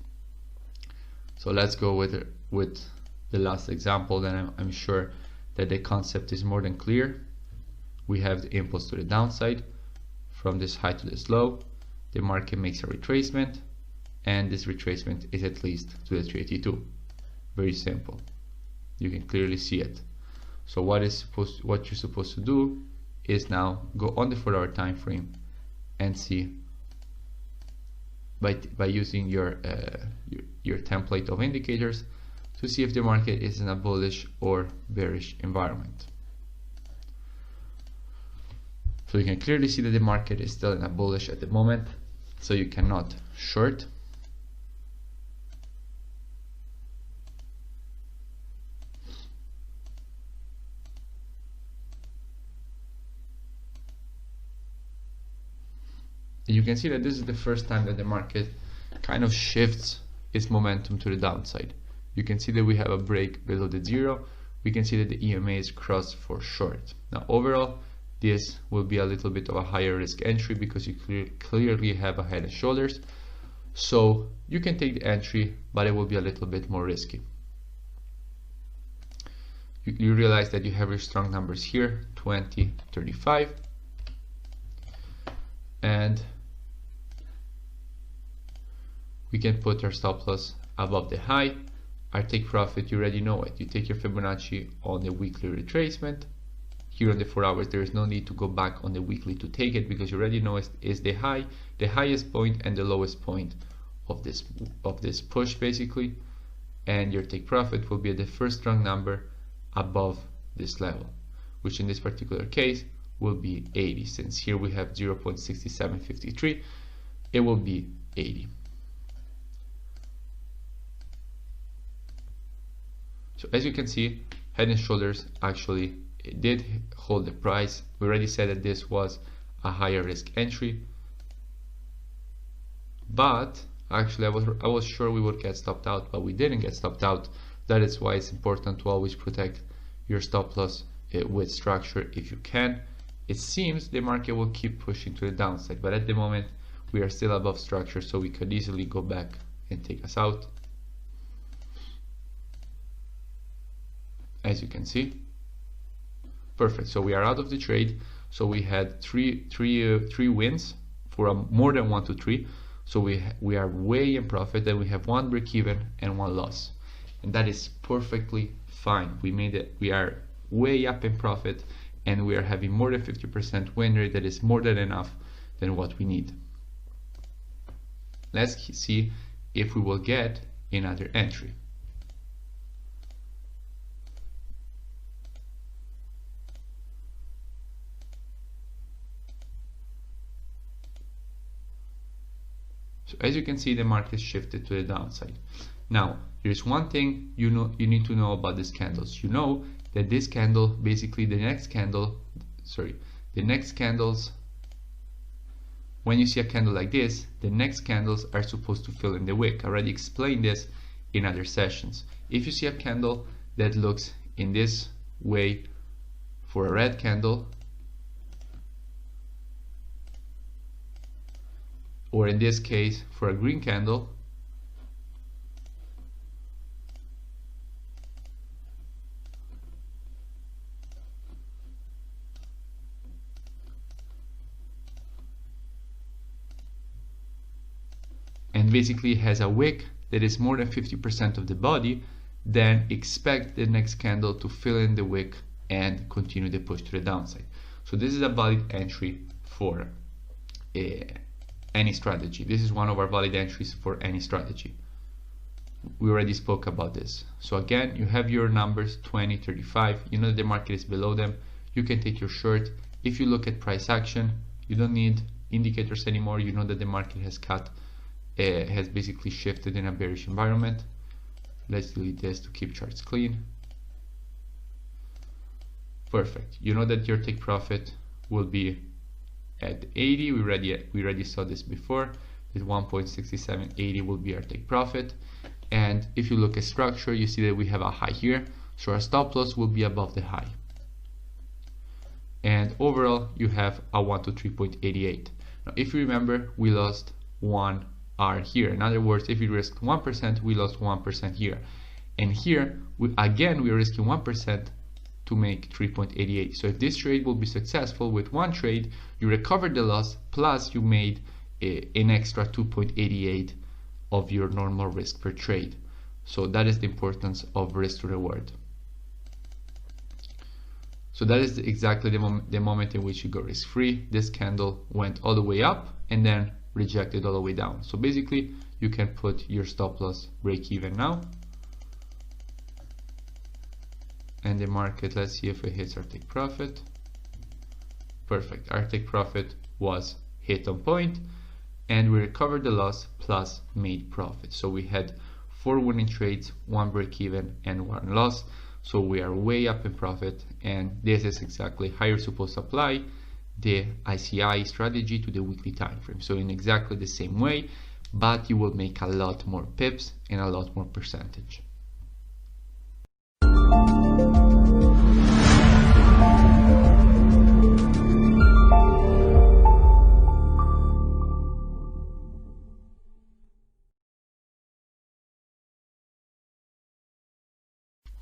So let's go with the last example, then I'm sure that the concept is more than clear. We have the impulse to the downside from this high to this low. The market makes a retracement, and this retracement is at least to the 382. Very simple. You can clearly see it. So what you're supposed to do is now go on the 4-hour time frame and see by using your template of indicators to see if the market is in a bullish or bearish environment. So you can clearly see that the market is still in a bullish at the moment, so you cannot short. And you can see that this is the first time that the market kind of shifts its momentum to the downside. You can see that we have a break below the zero. We can see that the EMA is crossed for short. Now overall, this will be a little bit of a higher risk entry because you clearly have a head and shoulders. So you can take the entry, but it will be a little bit more risky. You realize that you have your strong numbers here, 20, 35. And we can put our stop loss above the high. Our take profit, you already know it. You take your Fibonacci on the weekly retracement. Here on the 4 hours, there is no need to go back on the weekly to take it because you already know is the high, the highest point and the lowest point of this push basically. And your take profit will be the first strong number above this level, which in this particular case will be 80. Since here we have 0.6753, it will be 80. So as you can see, Head and Shoulders actually did hold the price. We already said that this was a higher risk entry, but actually I was sure we would get stopped out, but we didn't get stopped out. That is why it's important to always protect your stop loss with structure if you can. It seems the market will keep pushing to the downside, but at the moment we are still above structure, so we could easily go back and take us out. As you can see, perfect. So we are out of the trade. So we had three wins for more than 1 to 3. So we are way in profit. Then we have 1 break even and 1 loss, and that is perfectly fine. We made it. We are way up in profit, and we are having more than 50% win rate. That is more than enough than what we need. Let's see if we will get another entry. So as you can see, the market shifted to the downside. Now, there's one thing you need to know about these candles. You know that this candle, basically the next candles, when you see a candle like this, the next candles are supposed to fill in the wick. I already explained this in other sessions. If you see a candle that looks in this way for a red candle, or in this case for a green candle, and basically has a wick that is more than 50% of the body, then expect the next candle to fill in the wick and continue the push to the downside. So this is a valid entry for any strategy. This is one of our valid entries for any strategy. We already spoke about this. So again, you have your numbers 20, 35. You know that the market is below them. You can take your short. If you look at price action, you don't need indicators anymore. You know that the market has basically shifted in a bearish environment. Let's delete this to keep charts clean. Perfect. You know that your take profit will be at 80. We already saw this before. That 1.6780 will be our take profit. And if you look at structure, you see that we have a high here, so our stop loss will be above the high. And overall, you have a 1 to 3.88. Now, if you remember, we lost 1 R here. In other words, if we risked 1%, we lost 1% here. And here, we are risking 1% to make 3.88. So if this trade will be successful with one trade, you recovered the loss, plus you made an extra 2.88 of your normal risk per trade. So that is the importance of risk to reward. So that is exactly the moment in which you go risk free. This candle went all the way up and then rejected all the way down. So basically you can put your stop loss break even now. And the market, let's see if it hits our take profit. Perfect. Our take profit was hit on point, and we recovered the loss plus made profit. So we had 4 winning trades, 1 break even and 1 loss. So we are way up in profit, and this is exactly how you're supposed to apply the ICI strategy to the weekly time frame. So in exactly the same way, but you will make a lot more pips and a lot more percentage.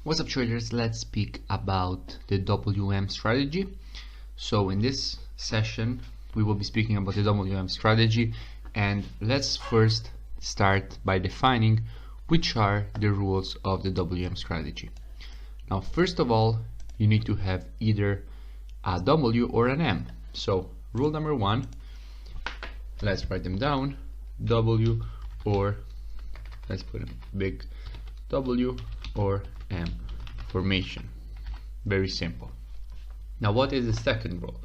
What's up, traders? Let's speak about the WM strategy. So in this session we will be speaking about the WM strategy, and let's first start by defining which are the rules of the WM strategy. Now, first of all, you need to have either a W or an M. So rule number one, let's write them down: W, or let's put a big W, or M formation. Very simple. Now, what is the second rule?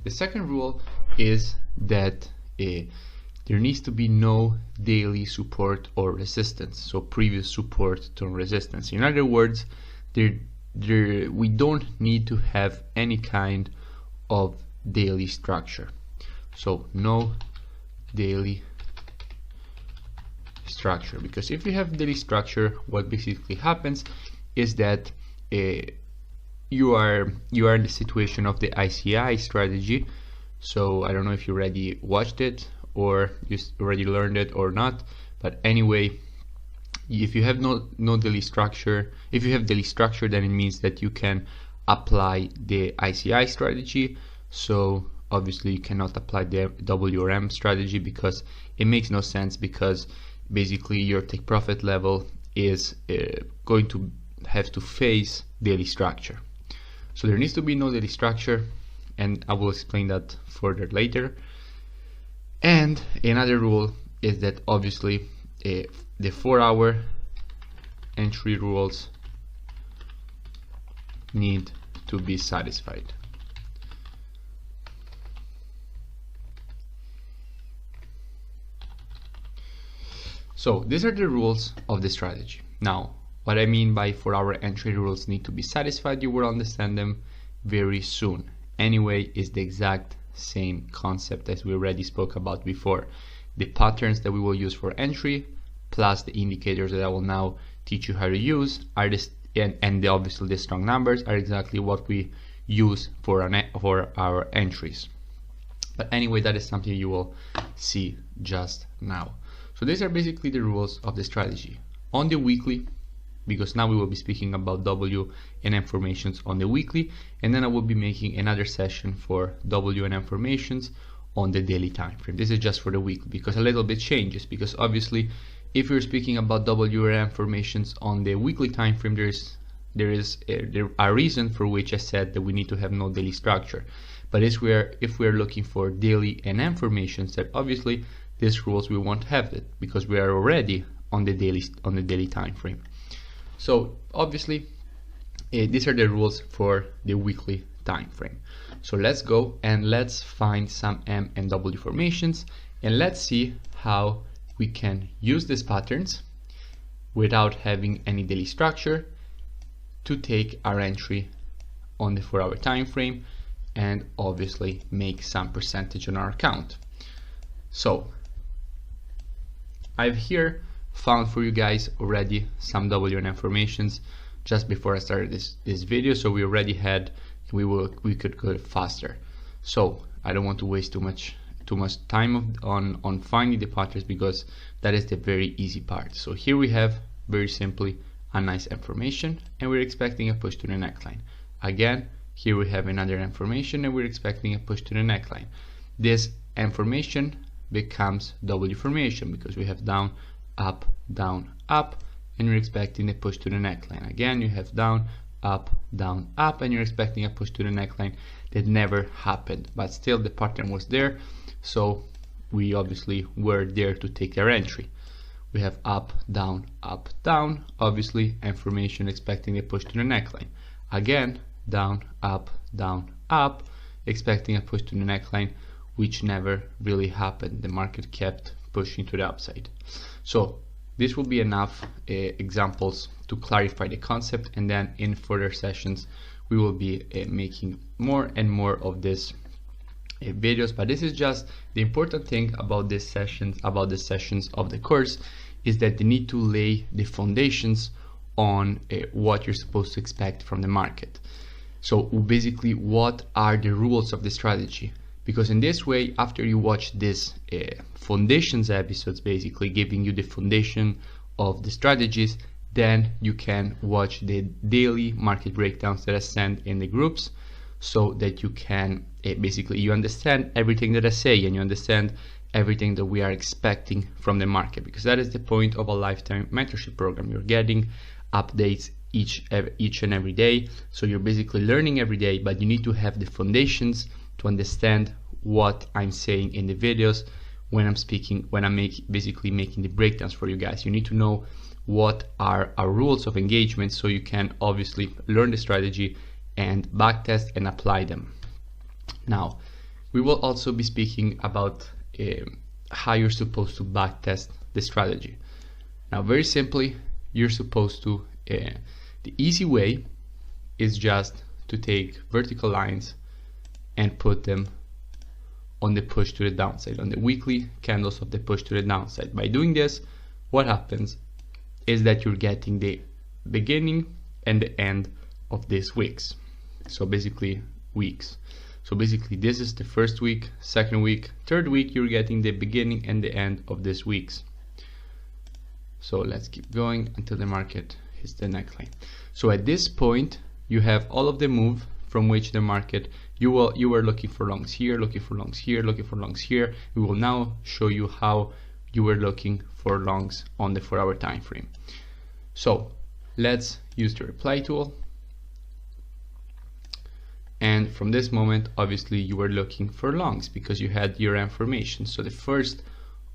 The second rule is that there needs to be no daily support or resistance, so previous support to resistance. In other words, we don't need to have any kind of daily structure. So no daily structure, because if you have daily structure, what basically happens is that you are in the situation of the ICI strategy. So I don't know if you already watched it or you already learned it or not, but anyway, if you have no daily structure, if you have daily structure, then it means that you can apply the ICI strategy. So obviously you cannot apply the WM strategy because it makes no sense, because basically your take profit level is going to have to face daily structure. So there needs to be no daily structure, and I will explain that further later. And another rule is that obviously the 4-hour entry rules need to be satisfied. So these are the rules of the strategy. Now, what I mean by 4-hour entry rules need to be satisfied, you will understand them very soon. Anyway, it's the exact same concept as we already spoke about before. The patterns that we will use for entry plus the indicators that I will now teach you how to use are this, and obviously the strong numbers are exactly what we use for our entries. But anyway, that is something you will see just now. So these are basically the rules of the strategy. On the weekly, because now we will be speaking about W and M formations on the weekly, and then I will be making another session for W and M formations on the daily time frame. This is just for the weekly because a little bit changes, because obviously if you're speaking about W and M formations on the weekly time frame, there is a reason for which I said that we need to have no daily structure. But if we're looking for daily and M formations, that obviously these rules we won't have it, because we are already on the daily time frame. So obviously these are the rules for the weekly time frame. So let's go and let's find some M and W formations, and let's see how we can use these patterns without having any daily structure to take our entry on the 4-hour time frame and obviously make some percentage on our account. So I've here found for you guys already some WM formations just before I started this video, so we already had, we could go faster. So I don't want to waste too much time on finding the patterns, because that is the very easy part. So here we have very simply a nice M formation, and we're expecting a push to the neckline. Again, here we have another M formation, and we're expecting a push to the neckline. This M formation becomes W formation because we have down, up, and you're expecting a push to the neckline. Again, you have down, up, and you're expecting a push to the neckline. That never happened, but still the pattern was there, so we obviously were there to take our entry. We have up, down, obviously M formation expecting a push to the neckline. Again, down, up, expecting a push to the neckline, which never really happened. The market kept pushing to the upside. So this will be enough examples to clarify the concept, and then in further sessions we will be making more and more of this videos, but this is just the important thing about the sessions of the course is that they need to lay the foundations on what you're supposed to expect from the market. So basically, what are the rules of the strategy? Because in this way, after you watch this foundations episodes, basically giving you the foundation of the strategies, then you can watch the daily market breakdowns that I send in the groups, so that you can basically you understand everything that I say and you understand everything that we are expecting from the market, because that is the point of a lifetime mentorship program. You're getting updates each and every day, so you're basically learning every day, but you need to have the foundations to understand what I'm saying in the videos when I'm speaking, when I'm basically making the breakdowns for you guys. You need to know what are our rules of engagement, so you can obviously learn the strategy and backtest and apply them. Now, we will also be speaking about how you're supposed to backtest the strategy. Now, very simply, you're supposed to the easy way is just to take vertical lines and put them on the push to the downside, on the weekly candles of the push to the downside. By doing this, what happens is that you're getting the beginning and the end of these weeks. So basically weeks. So basically this is the first week, second week, third week, you're getting the beginning and the end of these weeks. So let's keep going until the market hits the neckline. So at this point, you have all of the move from which the market, you were looking for longs here, looking for longs here, looking for longs here. We will now show you how you were looking for longs on the 4-hour time frame. So let's use the reply tool. And from this moment, obviously you were looking for longs because you had your M formation. So the first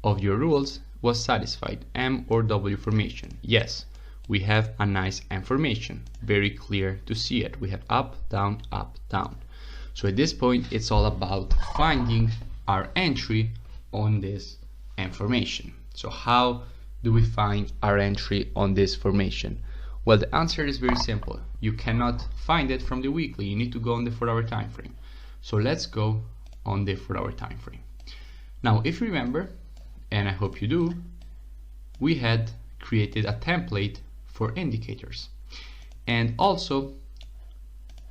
of your rules was satisfied, M or W formation. Yes, we have a nice M formation, very clear to see it. We have up, down, up, down. So at this point, it's all about finding our entry on this M formation. So how do we find our entry on this formation? Well, the answer is very simple. You cannot find it from the weekly. You need to go on the 4-hour time frame. So let's go on the 4-hour time frame. Now, if you remember, and I hope you do, we had created a template for indicators. And also,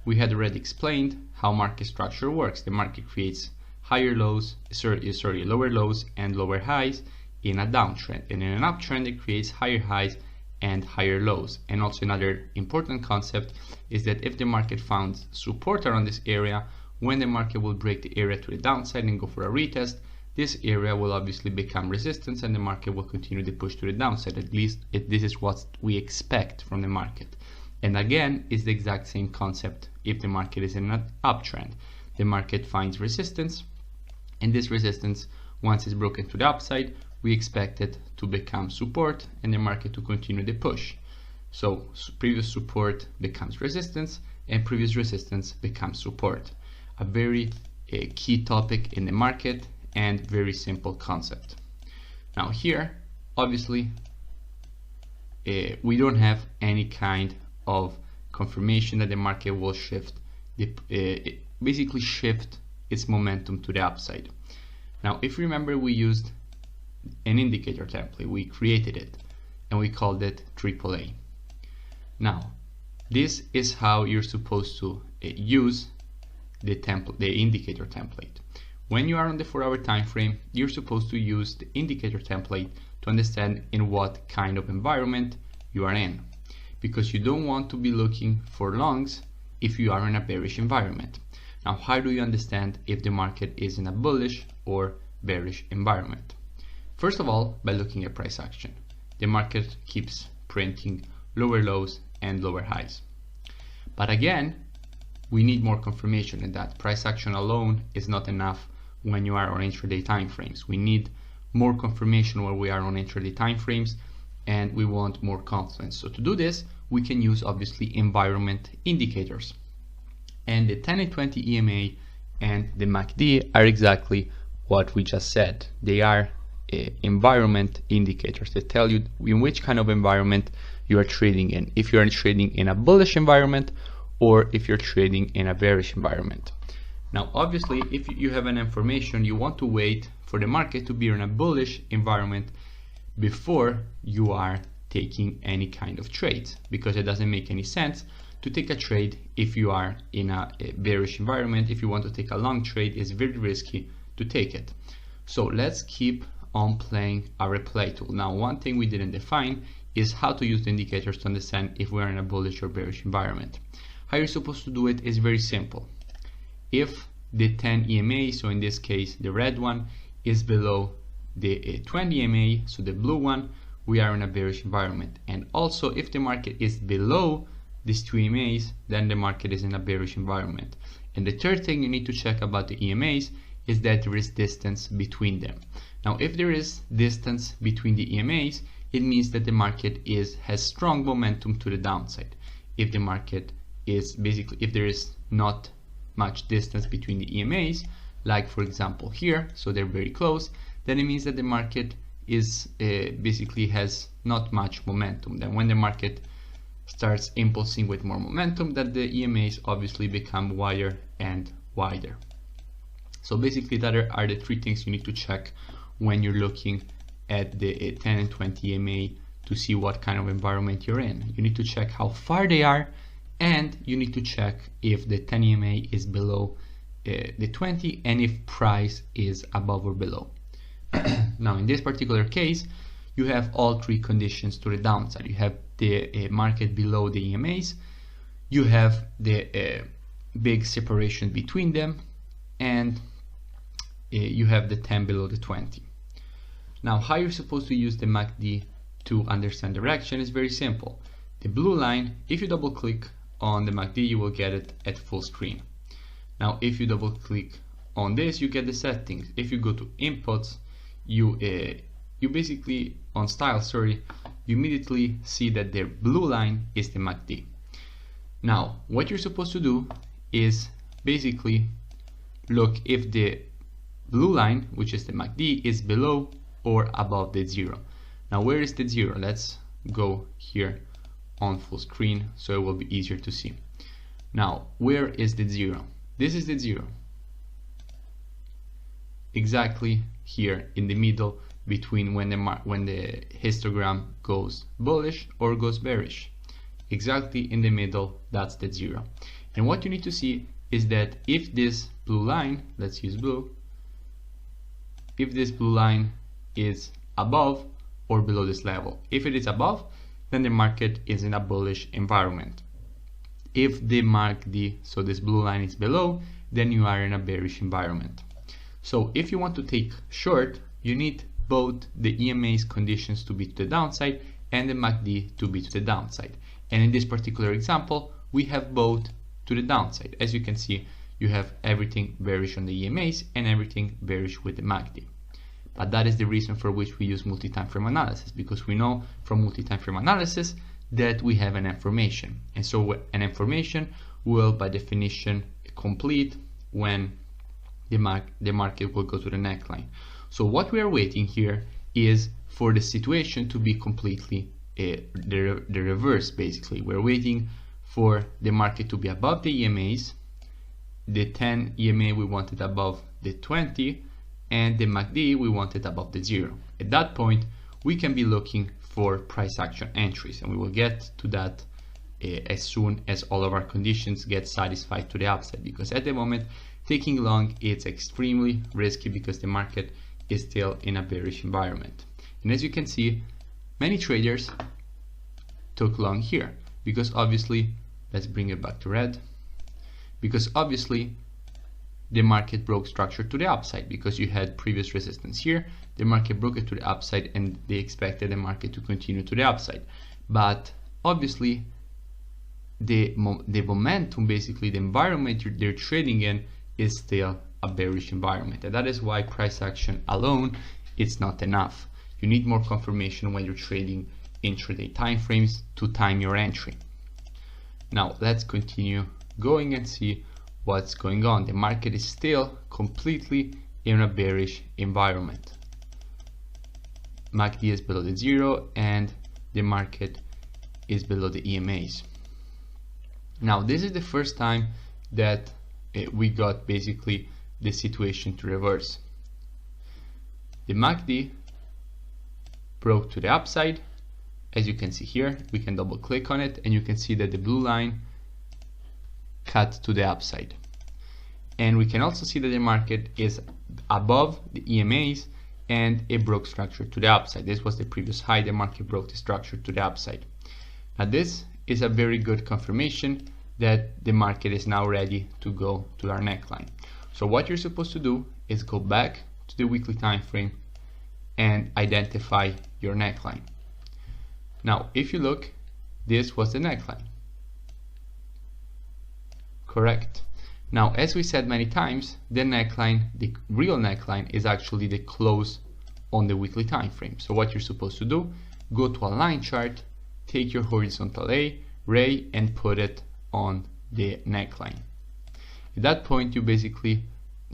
we had already explained how market structure works. The market creates lower lows and lower highs in a downtrend. And in an uptrend, it creates higher highs and higher lows. And also another important concept is that if the market finds support around this area, when the market will break the area to the downside and go for a retest, this area will obviously become resistance and the market will continue to push to the downside. At least this is what we expect from the market. And again, it's the exact same concept if the market is in an uptrend. The market finds resistance, and this resistance, once it's broken to the upside, we expect it to become support and the market to continue the push. So previous support becomes resistance and previous resistance becomes support. A very key topic in the market and very simple concept. Now here, obviously, we don't have any kind of confirmation that the market will shift, basically shift its momentum to the upside. Now, if you remember, we used an indicator template. We created it and we called it AAA. Now, this is how you're supposed to use the indicator template. When you are on the 4-hour time frame, you're supposed to use the indicator template to understand in what kind of environment you are in, because you don't want to be looking for longs if you are in a bearish environment. Now, how do you understand if the market is in a bullish or bearish environment? First of all, by looking at price action. The market keeps printing lower lows and lower highs. But again, we need more confirmation in that. Price action alone is not enough when you are on intraday time frames. We need more confirmation where we are on intraday time frames, and we want more confidence. So to do this, we can use obviously environment indicators. And the 10 and 20 EMA and the MACD are exactly what we just said. They are environment indicators that tell you in which kind of environment you are trading in. If you are trading in a bullish environment or if you're trading in a bearish environment. Now obviously if you have an information, you want to wait for the market to be in a bullish environment before you are taking any kind of trade, because it doesn't make any sense to take a trade if you are in a bearish environment. If you want to take a long trade, it's very risky to take it. So let's keep on playing our replay tool. Now one thing we didn't define is how to use the indicators to understand if we're in a bullish or bearish environment. How you're supposed to do it is very simple. If the 10 EMA, so in this case the red one, is below the 20 EMA, so the blue one, we are in a bearish environment. And also if the market is below these two EMAs, then the market is in a bearish environment. And the third thing you need to check about the EMAs is that there is distance between them. Now if there is distance between the EMAs, it means that the market has strong momentum to the downside. If the market is basically, if there is not much distance between the EMAs, like for example here, so they're very close, then it means that the market is basically has not much momentum. Then when the market starts impulsing with more momentum, that the EMAs obviously become wider and wider. So basically that are the three things you need to check when you're looking at the 10 and 20 EMA to see what kind of environment you're in. You need to check how far they are, and you need to check if the 10 EMA is below the 20 and if price is above or below. Now in this particular case, you have all three conditions to the downside. You have the market below the EMAs, you have the big separation between them, and you have the 10 below the 20. Now how you're supposed to use the MACD to understand direction is very simple. The blue line, if you double click on the MACD, you will get it at full screen. Now if you double click on this, you get the settings. If you go to inputs, you basically on style, sorry, you immediately see that the blue line is the MACD. Now what you're supposed to do is basically look if the blue line, which is the MACD, is below or above the zero. Now where is the zero? Let's go here on full screen so it will be easier to see. Now where is the zero? This is the zero, exactly here in the middle between when the histogram goes bullish or goes bearish. Exactly in the middle, that's the zero. And what you need to see is that if this blue line, let's use blue, if this blue line is above or below this level. If it is above, then the market is in a bullish environment. If the MACD, so this blue line, is below, then you are in a bearish environment. So if you want to take short, you need both the EMA's conditions to be to the downside and the MACD to be to the downside. And in this particular example, we have both to the downside. As you can see, you have everything bearish on the EMAs and everything bearish with the MACD. But that is the reason for which we use multi-time frame analysis, because we know from multi-time frame analysis that we have an information. And so an information will by definition complete when the market will go to the neckline. So what we are waiting here is for the situation to be completely the reverse. Basically, we're waiting for the market to be above the EMAs, the 10 EMA we wanted above the 20, and the MACD we wanted above the 0. At that point, we can be looking for price action entries, and we will get to that as soon as all of our conditions get satisfied to the upside, because at the moment taking long it's extremely risky because the market is still in a bearish environment. And as you can see, many traders took long here because obviously, let's bring it back to red, because obviously the market broke structure to the upside because you had previous resistance here, the market broke it to the upside and they expected the market to continue to the upside. But obviously the momentum, basically the environment they're trading in, is still a bearish environment, and that is why price action alone is not enough. You need more confirmation when you're trading intraday time frames to time your entry. Now let's continue going and see what's going on. The market is still completely in a bearish environment. MACD is below the 0 and the market is below the EMAs. Now this is the first time that we got basically the situation to reverse. The MACD broke to the upside. As you can see here, we can double click on it and you can see that the blue line cut to the upside. And we can also see that the market is above the EMAs and it broke structure to the upside. This was the previous high, the market broke the structure to the upside. Now this is a very good confirmation that the market is now ready to go to our neckline. So what you're supposed to do is go back to the weekly time frame and identify your neckline. Now if you look, this was the neckline. Correct. Now, as we said many times, the neckline, the real neckline, is actually the close on the weekly time frame. So what you're supposed to do, go to a line chart, take your horizontal ray and put it on the neckline. At that point, you basically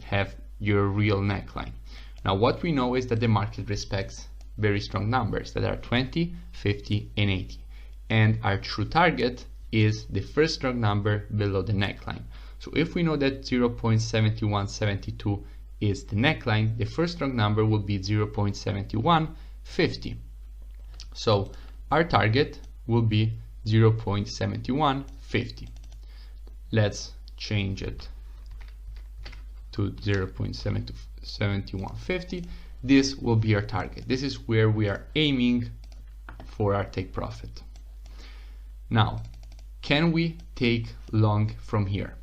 have your real neckline. Now, what we know is that the market respects very strong numbers that are 20, 50, and 80. And our true target is the first strong number below the neckline. So if we know that 0.7172 is the neckline, the first strong number will be 0.7150. So our target will be 0.7150. Let's change it to 0.7150. This will be our target. This is where we are aiming for our take profit. Now, can we take long from here?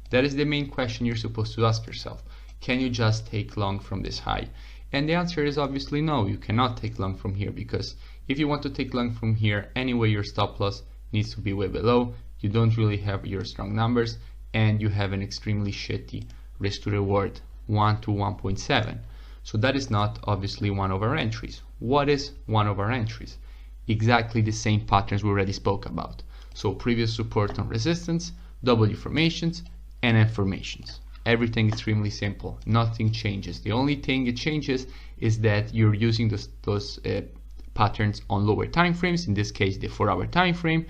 That is the main question you're supposed to ask yourself. Can you just take long from this high? And the answer is obviously no, you cannot take long from here, because if you want to take long from here, anyway your stop loss needs to be way below, you don't really have your strong numbers, and you have an extremely shitty risk to reward, 1 to 1.7. So that is not obviously one of our entries. What is one of our entries? Exactly the same patterns we already spoke about. So previous support and resistance, W formations, and N formations. Everything extremely simple. Nothing changes. The only thing it changes is that you're using those patterns on lower time frames, in this case the 4-hour time frame,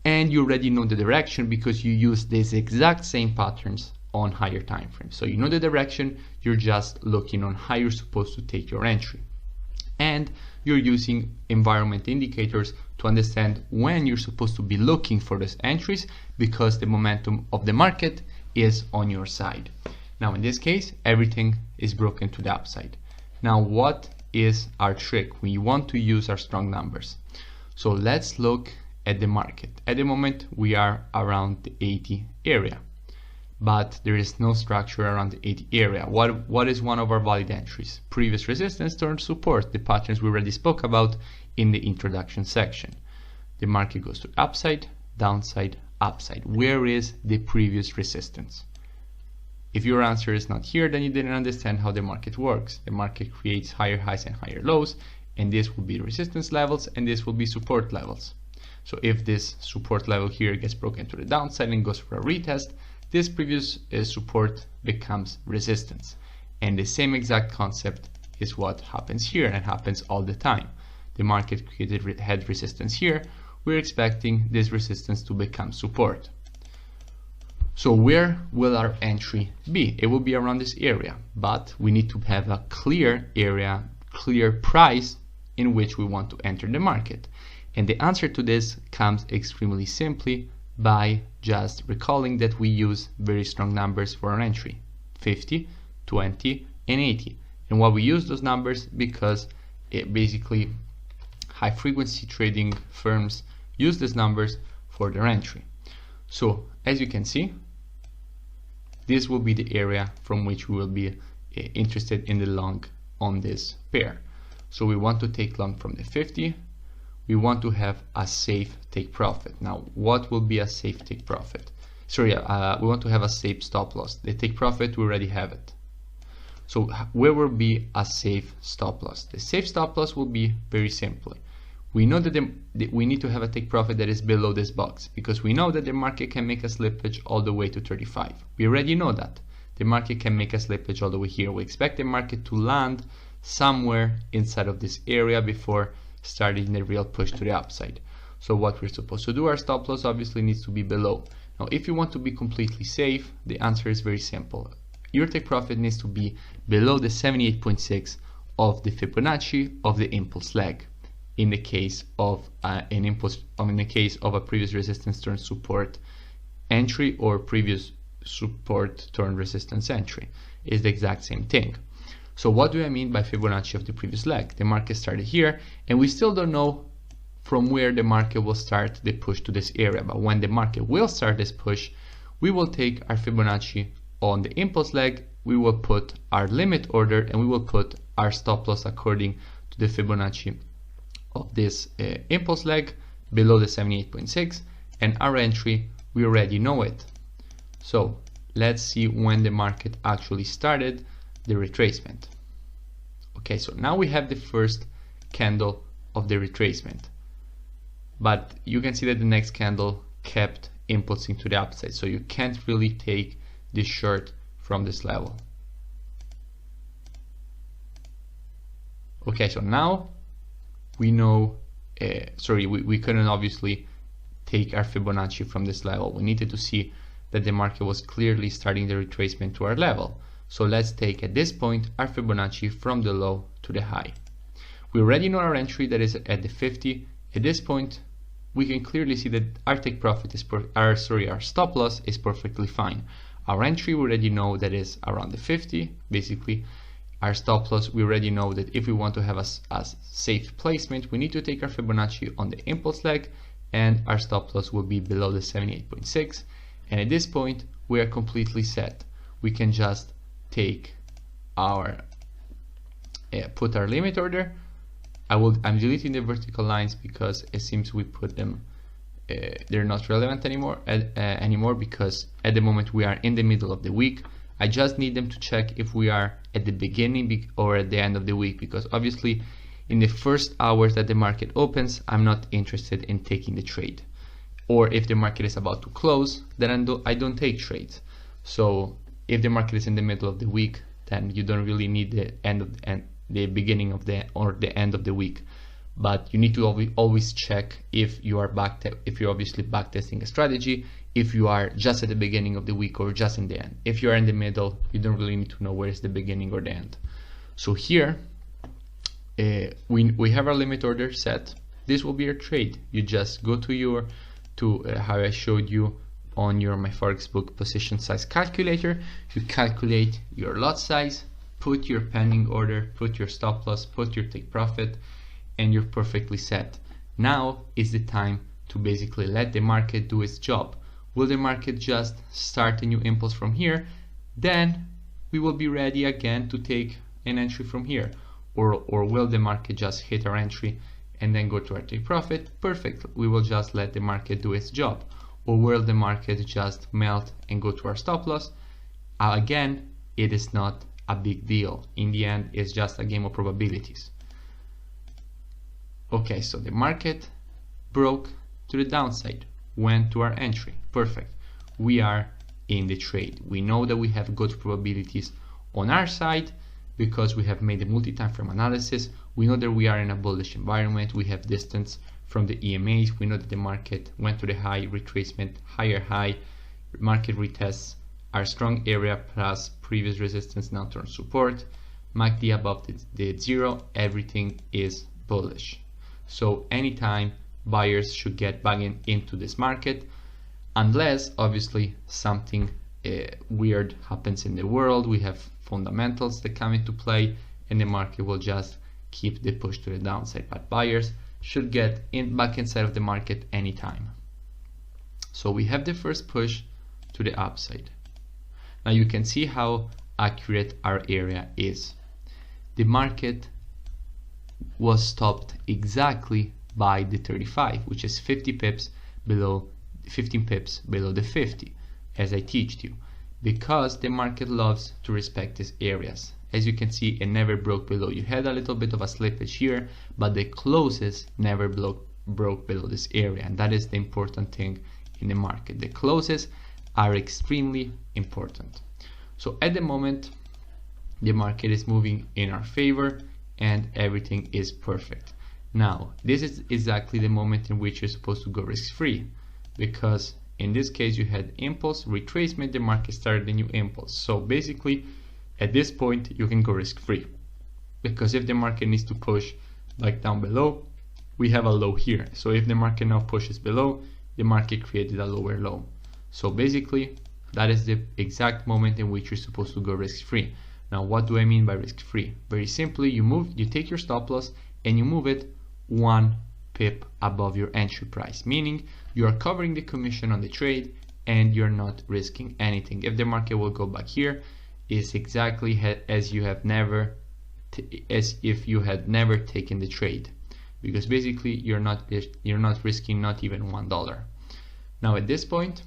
and you already know the direction because you use these exact same patterns on higher time frames. So you know the direction, you're just looking on how you're supposed to take your entry. And you're using environment indicators to understand when you're supposed to be looking for those entries, because the momentum of the market is on your side. Now in this case, everything is broken to the upside. Now what is our trick? We want to use our strong numbers. So let's look at the market. At the moment we are around the 80 area, but there is no structure around the 80 area. What is one of our valid entries? Previous resistance turned support, the patterns we already spoke about in the introduction section. The market goes to upside, downside, upside. Where is the previous resistance? If your answer is not here, then you didn't understand how the market works. The market creates higher highs and higher lows, and this will be resistance levels and this will be support levels. So if this support level here gets broken to the downside and goes for a retest, this previous support becomes resistance. And the same exact concept is what happens here, and happens all the time. The market had resistance here, we're expecting this resistance to become support. So where will our entry be? It will be around this area, but we need to have a clear area, clear price in which we want to enter the market. And the answer to this comes extremely simply by just recalling that we use very strong numbers for our entry: 50, 20, and 80. And why we use those numbers? Because it basically high frequency trading firms use these numbers for their entry. So as you can see, this will be the area from which we will be interested in the long on this pair. So we want to take long from the 50. We want to have a safe take profit. Now, what will be a safe take profit? Sorry, we want to have a safe stop loss. The take profit, we already have it. So where will be a safe stop loss? The safe stop loss will be very simply. We know that we need to have a take profit that is below this box, because we know that the market can make a slippage all the way to 35. We already know that. The market can make a slippage all the way here. We expect the market to land somewhere inside of this area before starting the real push to the upside. So what we're supposed to do, our stop loss obviously needs to be below. Now, if you want to be completely safe, the answer is very simple. Your take profit needs to be below the 78.6 of the Fibonacci of the impulse leg. In the case of in the case of a previous resistance turn support entry or previous support turn resistance entry, is the exact same thing. So what do I mean by Fibonacci of the previous leg? The market started here, and we still don't know from where the market will start the push to this area. But when the market will start this push, we will take our Fibonacci on the impulse leg, we will put our limit order, and we will put our stop loss according to the Fibonacci of this impulse leg below the 78.6, and our entry, we already know it. So let's see when the market actually started the retracement. Okay, so now we have the first candle of the retracement, but you can see that the next candle kept impulsing to the upside, so you can't really take this short from this level. Okay, so now we know, we couldn't obviously take our Fibonacci from this level. We needed to see that the market was clearly starting the retracement to our level. So let's take at this point our Fibonacci from the low to the high. We already know our entry, that is at the 50. At this point, we can clearly see that our take profit is our stop loss is perfectly fine. Our entry we already know that is around the 50. Basically, our stop loss, we already know that if we want to have a safe placement, we need to take our Fibonacci on the impulse leg, and our stop loss will be below the 78.6. And at this point, we are completely set. We can just take our put our limit order. I'm deleting the vertical lines because it seems we put them they're not relevant anymore because at the moment we are in the middle of the week. I just need them to check if we are at the beginning or at the end of the week, because obviously in the first hours that the market opens, I'm not interested in taking the trade. Or if the market is about to close, then I don't take trades. So if the market is in the middle of the week, then you don't really need the beginning of the end of the week. But you need to always check if you are if you're obviously backtesting a strategy, if you are just at the beginning of the week or just in the end. If you are in the middle, you don't really need to know where is the beginning or the end. So here we have our limit order set. This will be your trade. You just go to how I showed you on my Forex book position size calculator. You calculate your lot size, put your pending order, put your stop loss, put your take profit, and you're perfectly set. Now is the time to basically let the market do its job. Will the market just start a new impulse from here? Then we will be ready again to take an entry from here. Or will the market just hit our entry and then go to our take profit? Perfect. We will just let the market do its job. Or will the market just melt and go to our stop loss? Again, it is not a big deal. In the end, it's just a game of probabilities. Okay, so the market broke to the downside, went to our entry. Perfect. We are in the trade. We know that we have good probabilities on our side because we have made a multi-time frame analysis. We know that we are in a bullish environment. We have distance from the EMAs. We know that the market went to the high retracement, higher high. Market retests our strong area plus previous resistance, now turn support. MACD above the zero. Everything is bullish. So anytime buyers should get back into this market, unless obviously something weird happens in the world. We have fundamentals that come into play and the market will just keep the push to the downside, but buyers should get back inside of the market anytime. So we have the first push to the upside. Now you can see how accurate our area is. The market was stopped exactly by the 35, which is 15 pips below the 50, as I teach you, because the market loves to respect these areas. As you can see, it never broke below. You had a little bit of a slippage here, but the closes never broke below this area, and that is the important thing in the market. The closes are extremely important. So at the moment, the market is moving in our favor and everything is perfect. Now, this is exactly the moment in which you're supposed to go risk-free, because In this case, you had impulse, retracement, the market started a new impulse. So basically, at this point, you can go risk-free. Because if the market needs to push like down below, we have a low here. So if the market now pushes below, the market created a lower low. So basically, that is the exact moment in which you're supposed to go risk-free. Now, what do I mean by risk-free? Very simply, you take your stop loss and you move it 1 pip above your entry price, meaning you are covering the commission on the trade and you're not risking anything. If the market will go back here, it's exactly as if you had never taken the trade, because basically you're not risking not even $1. Now at this point,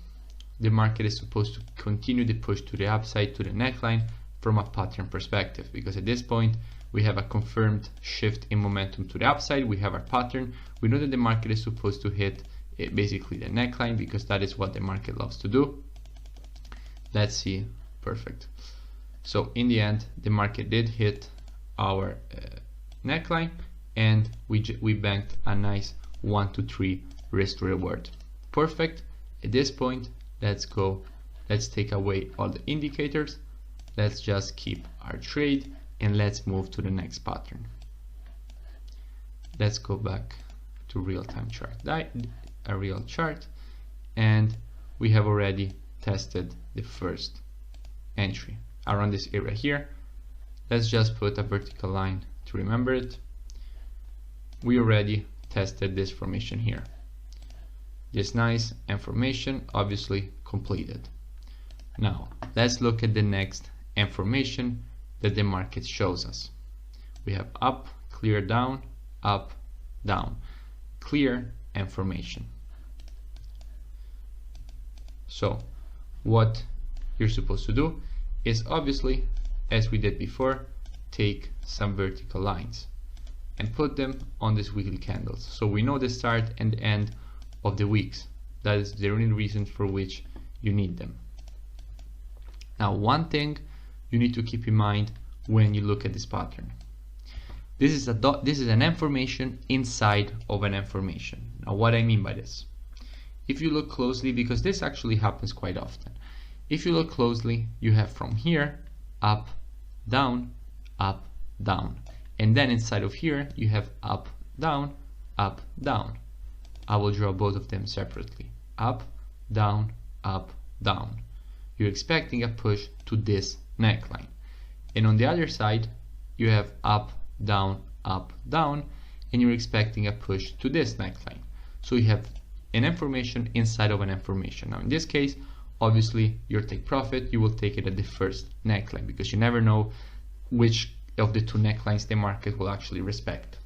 the market is supposed to continue the push to the upside to the neckline from a pattern perspective, because at this point we have a confirmed shift in momentum to the upside. We have our pattern. We know that the market is supposed to hit basically the neckline, because that is what the market loves to do. Let's see. Perfect. So in the end, the market did hit our neckline, and we banked a nice 1 to 3 risk to reward. Perfect. At this point, let's take away all the indicators. Let's just keep our trade and let's move to the next pattern. Let's go back to real-time chart, a real chart, and we have already tested the first entry around this area here. Let's just put a vertical line to remember it. We already tested this formation here. This nice information obviously completed. Now let's look at the next information that the market shows us. We have up, clear, down, up, down, clear information. So what you're supposed to do is, obviously, as we did before, take some vertical lines and put them on these weekly candles. So we know the start and the end of the weeks. That is the only reason for which you need them. Now, one thing you need to keep in mind when you look at this pattern. This is an information inside of an information. Now, what I mean by this, if you look closely, because this actually happens quite often, if you look closely, you have from here up, down, and then inside of here you have up, down, up, down. I will draw both of them separately. Up, down, down. You're expecting a push to this neckline. And on the other side, you have up, down, and you're expecting a push to this neckline. So you have an information inside of an information. Now in this case, obviously your take profit, you will take it at the first neckline, because you never know which of the two necklines the market will actually respect.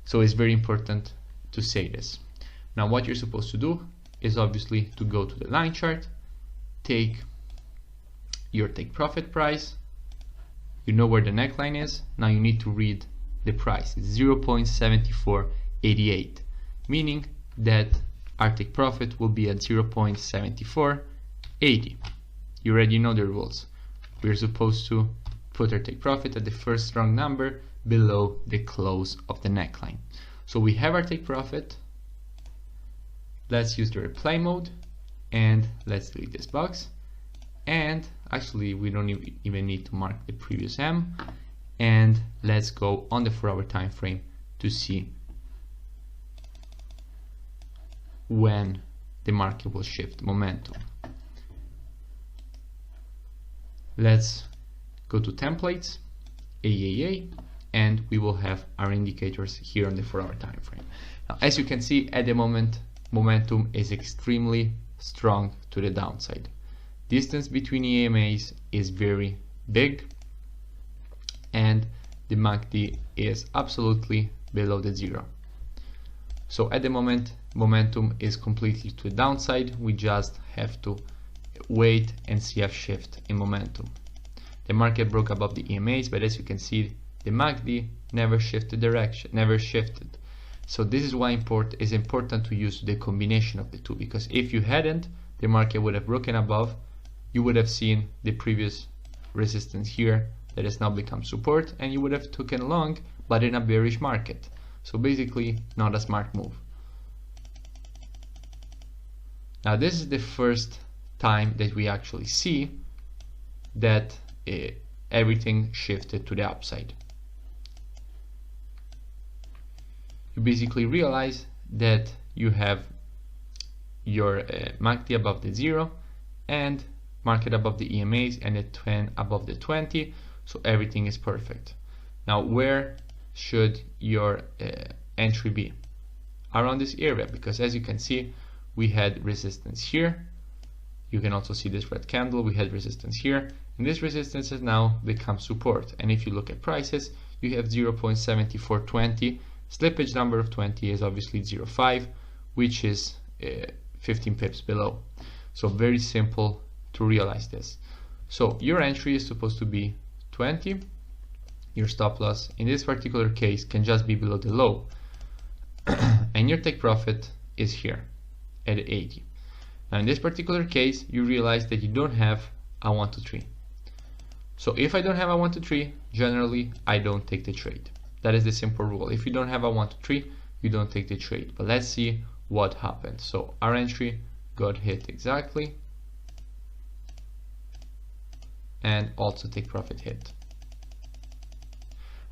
So it's very important to say this. Now what you're supposed to do is obviously to go to the line chart, take your take profit price, you know where the neckline is, now you need to read the price. It's 0.7488, meaning that our take profit will be at 0.7480. You already know the rules. We're supposed to put our take profit at the first strong number below the close of the neckline. So we have our take profit. Let's use the replay mode and let's delete this box. And actually we don't even need to mark the previous M, and let's go on the 4-hour time frame to see when the market will shift momentum. Let's go to templates, AAA, and we will have our indicators here on the 4-hour time frame. Now, as you can see, at the moment, momentum is extremely strong to the downside. Distance between EMAs is very big, and the MACD is absolutely below the zero. So at the moment, momentum is completely to the downside. We just have to wait and see a shift in momentum. The market broke above the EMAs, but as you can see, the MACD never shifted direction, never shifted. So this is why it's important to use the combination of the two, because if you hadn't, the market would have broken above, you would have seen the previous resistance here that has now become support, and you would have taken long, but in a bearish market. So basically not a smart move. Now this is the first time that we actually see that everything shifted to the upside. You basically realize that you have your MACD above the 0 and market above the EMAs and the 10 above the 20, so everything is perfect. Now where should your entry be? Around this area, because as you can see we had resistance here. You can also see this red candle, we had resistance here, and this resistance has now become support. And if you look at prices, you have 0.7420, slippage number of 20 is obviously 0.5, which is 15 pips below. So very simple to realize this. So your entry is supposed to be 20, your stop loss in this particular case can just be below the low, and your take profit is here at 80. Now in this particular case you realize that you don't have a 1 to 3. So if I don't have a 1 to 3, generally I don't take the trade. That is the simple rule. If you don't have a 1 to 3, you don't take the trade. But let's see what happened. So our entry got hit exactly, and also take profit hit.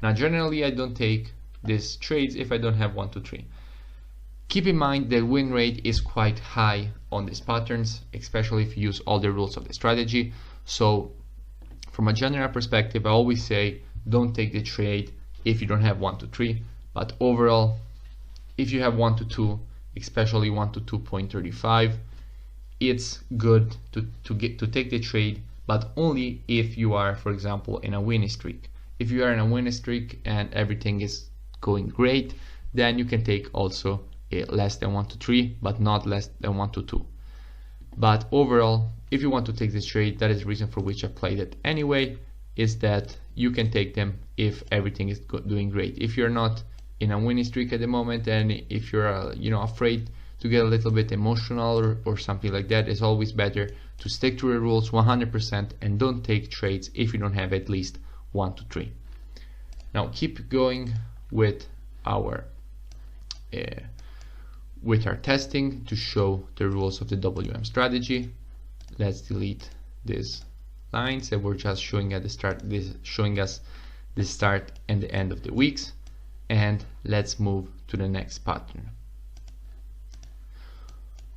Now generally I don't take these trades if I don't have 1 to 3. Keep in mind the win rate is quite high on these patterns, especially if you use all the rules of the strategy. So from a general perspective, I always say don't take the trade if you don't have 1 to 3, but overall if you have 1 to 2, especially 1 to 2.35, it's good to take the trade, but only if you are, for example, in a winning streak. If you are in a winning streak and everything is going great, then you can take also less than 1 to 3, but not less than 1 to 2. But overall, if you want to take this trade, that is the reason for which I played it anyway, is that you can take them if everything is doing great. If you're not in a winning streak at the moment, and if you're afraid to get a little bit emotional or something like that, it's always better to stick to the rules 100% and don't take trades if you don't have at least 1 to 3. Now keep going with our testing to show the rules of the WM strategy. Let's delete these lines that were just showing at the start, showing us the start and the end of the weeks, and let's move to the next pattern.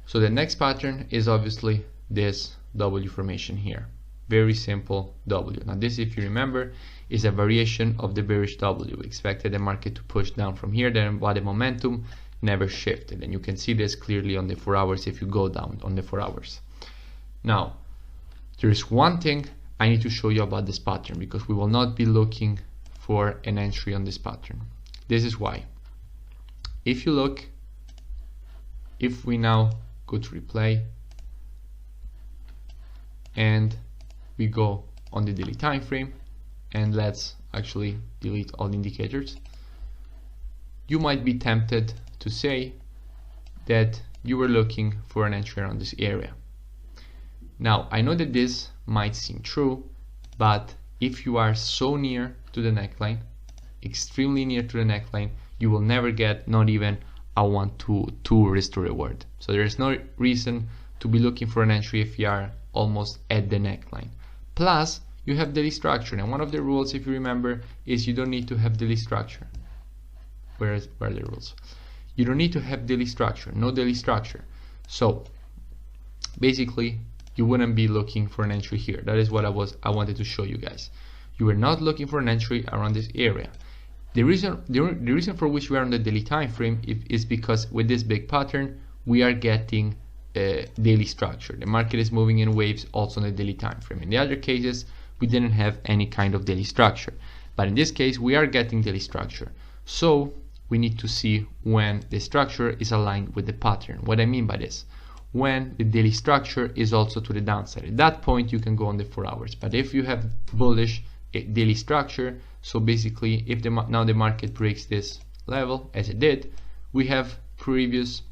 So the next pattern is obviously this W formation here. Very simple W. Now this, if you remember, is a variation of the bearish W. We expected the market to push down from here, then but the momentum never shifted, and you can see this clearly on the 4 hours if you go down on the 4 hours. Now there is one thing I need to show you about this pattern, because we will not be looking for an entry on this pattern. This is why. If you look, if we now go to replay and we go on the daily time frame, and let's actually delete all the indicators, you might be tempted to say that you were looking for an entry around this area. Now I know that this might seem true, but if you are so near to the neckline, extremely near to the neckline, you will never get not even a 1 to 2 risk to reward. So there is no reason to be looking for an entry if you are almost at the neckline. Plus you have daily structure, and one of the rules, if you remember, is you don't need to have daily structure. Where are the rules? You don't need to have daily structure, no daily structure. So basically you wouldn't be looking for an entry here. That is what I wanted to show you guys. You were not looking for an entry around this area. The reason for which we are on the daily time frame is because with this big pattern we are getting daily structure. The market is moving in waves also on the daily time frame. In the other cases we didn't have any kind of daily structure, but in this case we are getting daily structure. So we need to see when the structure is aligned with the pattern. What I mean by this, when the daily structure is also to the downside. At that point you can go on the 4 hours. But if you have bullish daily structure, so basically if now the market breaks this level as it did, we have previous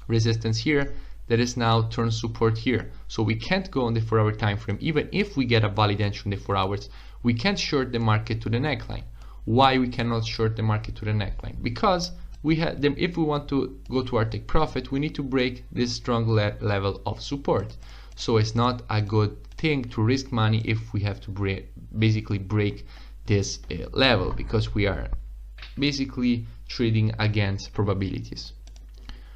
resistance here that is now turned support here. So we can't go on the 4 hour time frame. Even if we get a valid entry in the 4 hours, we can't short the market to the neckline. Why we cannot short the market to the neckline? Because if we want to go to our take profit, we need to break this strong level of support. So it's not a good thing to risk money if we have to basically break this level, because we are basically trading against probabilities.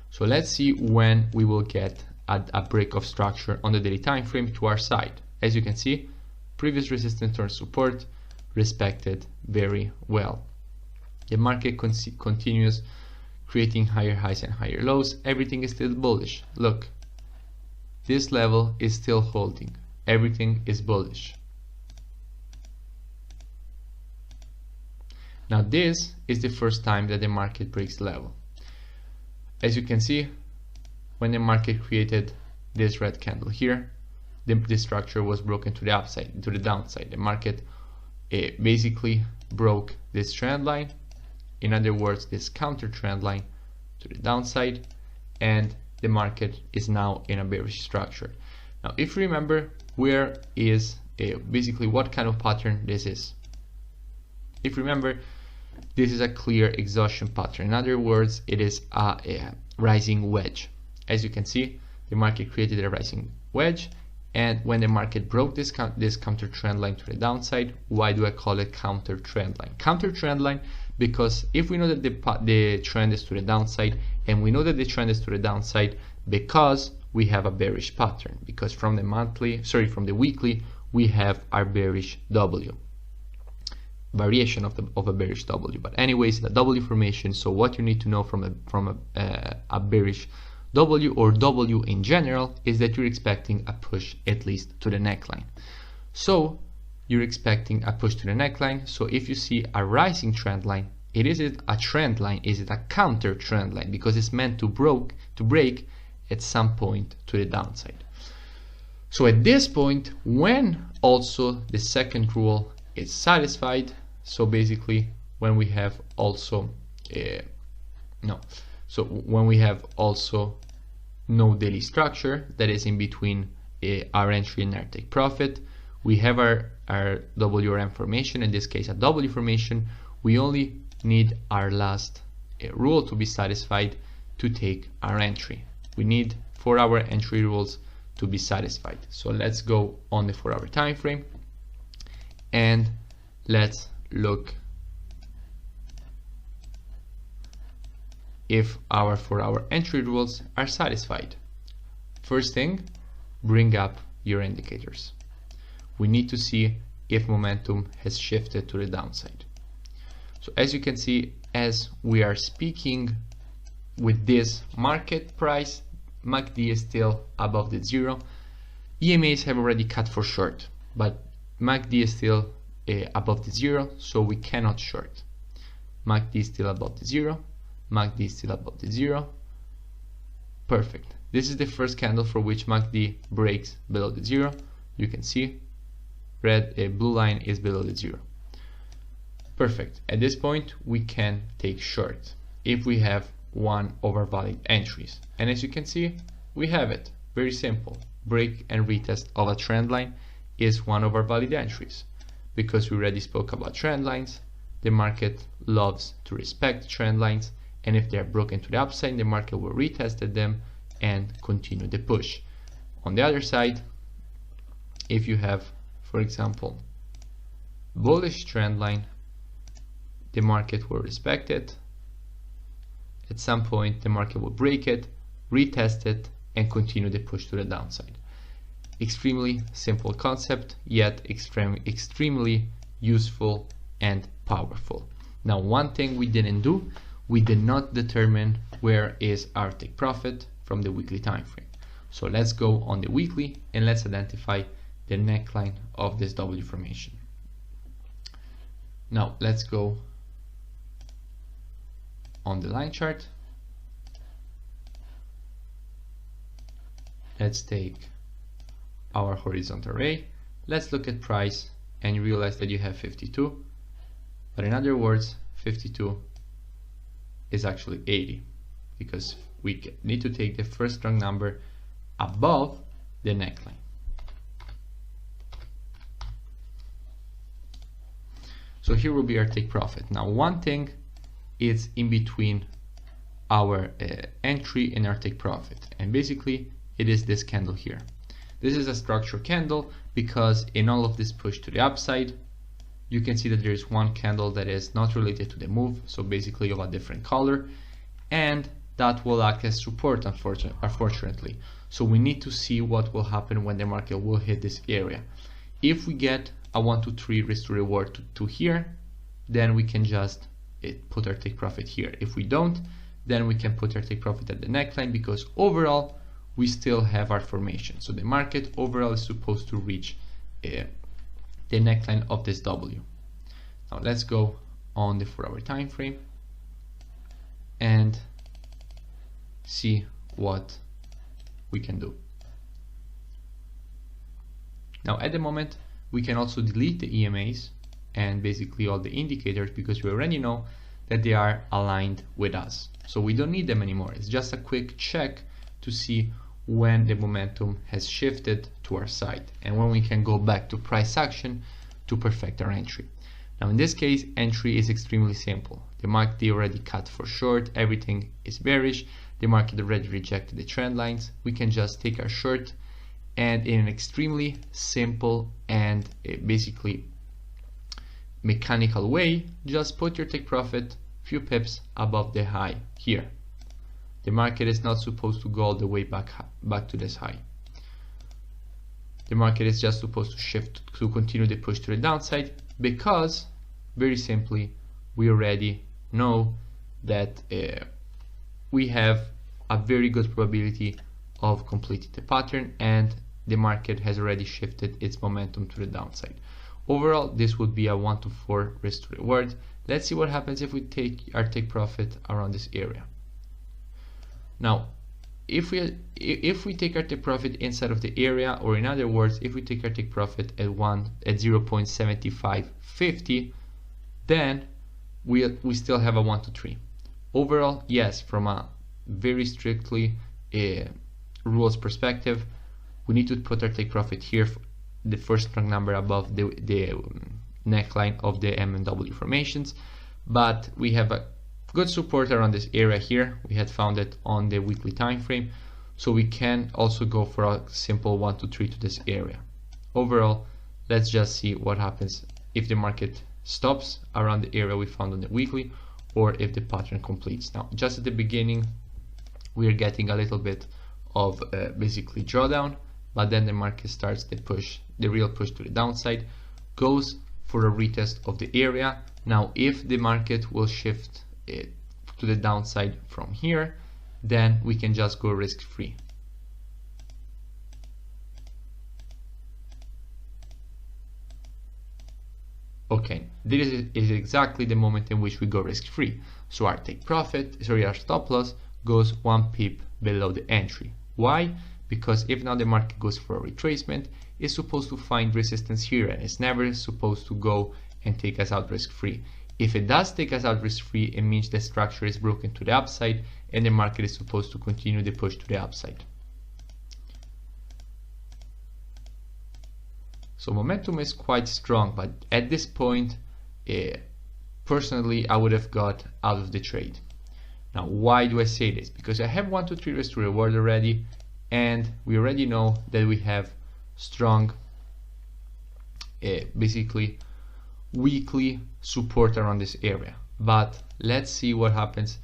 So let's see when we will get a break of structure on the daily time frame to our side. As you can see, previous resistance or support respected very well. The market continues creating higher highs and higher lows. Everything is still bullish. Look, this level is still holding. Everything is bullish. Now this is the first time that the market breaks the level. As you can see, when the market created this red candle here, the structure was broken to the upside, to the downside. The market basically broke this trend line, in other words, this counter trend line to the downside, and the market is now in a bearish structure. Now, if you remember, where is basically what kind of pattern this is? If you remember, this is a clear exhaustion pattern. In other words, it is a rising wedge. As you can see, the market created a rising wedge, and when the market broke this counter trend line to the downside, why do I call it counter trend line? Counter trend line because if we know that the trend is to the downside, and we know that the trend is to the downside because we have a bearish pattern, because from the weekly we have our bearish W, variation of a bearish W. But anyways, the W formation. So what you need to know from a bearish W or W in general is that you're expecting a push at least to the neckline. So you're expecting a push to the neckline. So if you see a rising trend line, is it a trend line? Is it a counter trend line? Because it's meant to break at some point to the downside. So at this point, when also the second rule is satisfied, so basically when we have also when we have also no daily structure that is in between our entry and our take profit, we have our WRM formation, in this case a W formation. We only need our last rule to be satisfied to take our entry. We need 4-hour entry rules to be satisfied. So let's go on the 4-hour time frame and let's look if our 4-hour entry rules are satisfied. First thing, bring up your indicators. We need to see if momentum has shifted to the downside. So as you can see, as we are speaking with this market price, MACD is still above the zero. EMAs have already cut for short, but MACD is still above the zero, so we cannot short. MACD is still above the zero. MACD is still above the zero. Perfect. This is the first candle for which MACD breaks below the zero. You can see blue line is below the zero. Perfect. At this point, we can take short if we have one of our valid entries. And as you can see, we have it. Very simple. Break and retest of a trend line is one of our valid entries. Because we already spoke about trend lines, the market loves to respect trend lines, and if they are broken to the upside, the market will retest them and continue the push. On the other side, if you have, for example, bullish trend line, the market will respect it. At some point, the market will break it, retest it, and continue the push to the downside. Extremely simple concept, yet extremely useful and powerful. Now, one thing we didn't do, we did not determine where is our take profit from the weekly time frame. So let's go on the weekly and let's identify the neckline of this W formation. Now let's go on the line chart. Let's take our horizontal array. Let's look at price and you realize that you have 52, but in other words 52 is actually 80 because we need to take the first strong number above the neckline. So here will be our take profit. Now one thing is in between our entry and our take profit, and basically it is this candle here. This is a structural candle because in all of this push to the upside, you can see that there is one candle that is not related to the move, so basically of a different color, and that will act as support, unfortunately. So we need to see what will happen when the market will hit this area. If we get a 1 to 3 risk to reward to here, then we can just put our take profit here. If we don't, then we can put our take profit at the neckline, because overall we still have our formation. So the market overall is supposed to reach the neckline of this W. Now let's go on the 4-hour time frame and see what we can do. Now at the moment we can also delete the EMAs and basically all the indicators, because we already know that they are aligned with us, so we don't need them anymore. It's just a quick check to see when the momentum has shifted to our side and when we can go back to price action to perfect our entry. Now in this case, entry is extremely simple. The market already cut for short, everything is bearish, the market already rejected the trend lines. We can just take our short and in an extremely simple and basically mechanical way, just put your take profit few pips above the high here. The market is not supposed to go all the way back to this high. The market is just supposed to shift to continue the push to the downside, because very simply we already know that we have a very good probability of completing the pattern and the market has already shifted its momentum to the downside. Overall, this would be a 1 to 4 risk to reward. Let's see what happens if we take our take profit around this area. Now, if we take our take profit inside of the area, or in other words, if we take our take profit at 0.7550, then we still have a 1 to 3. Overall, yes, from a very strictly rules perspective, we need to put our take profit here, the first strong number above the neckline of the M&W formations, but we have a good support around this area here. We had found it on the weekly time frame, so we can also go for a simple 1 to 3 to this area. Overall, let's just see what happens if the market stops around the area we found on the weekly, or if the pattern completes. Now, just at the beginning, we are getting a little bit of basically drawdown, but then the market starts the push, the real push to the downside, goes for a retest of the area. Now, if the market will shift it to the downside from here, then we can just go risk free. Okay, this is exactly the moment in which we go risk free. So our take profit, sorry, our stop loss goes 1 pip below the entry. Why? Because if now the market goes for a retracement, it's supposed to find resistance here, and it's never supposed to go and take us out risk free. If it does take us out risk free, it means the structure is broken to the upside and the market is supposed to continue the push to the upside. So momentum is quite strong, but at this point, personally, I would have got out of the trade. Now, why do I say this? Because I have 1 to 3 risk to reward already, and we already know that we have strong, basically weekly support around this area. But let's see what happens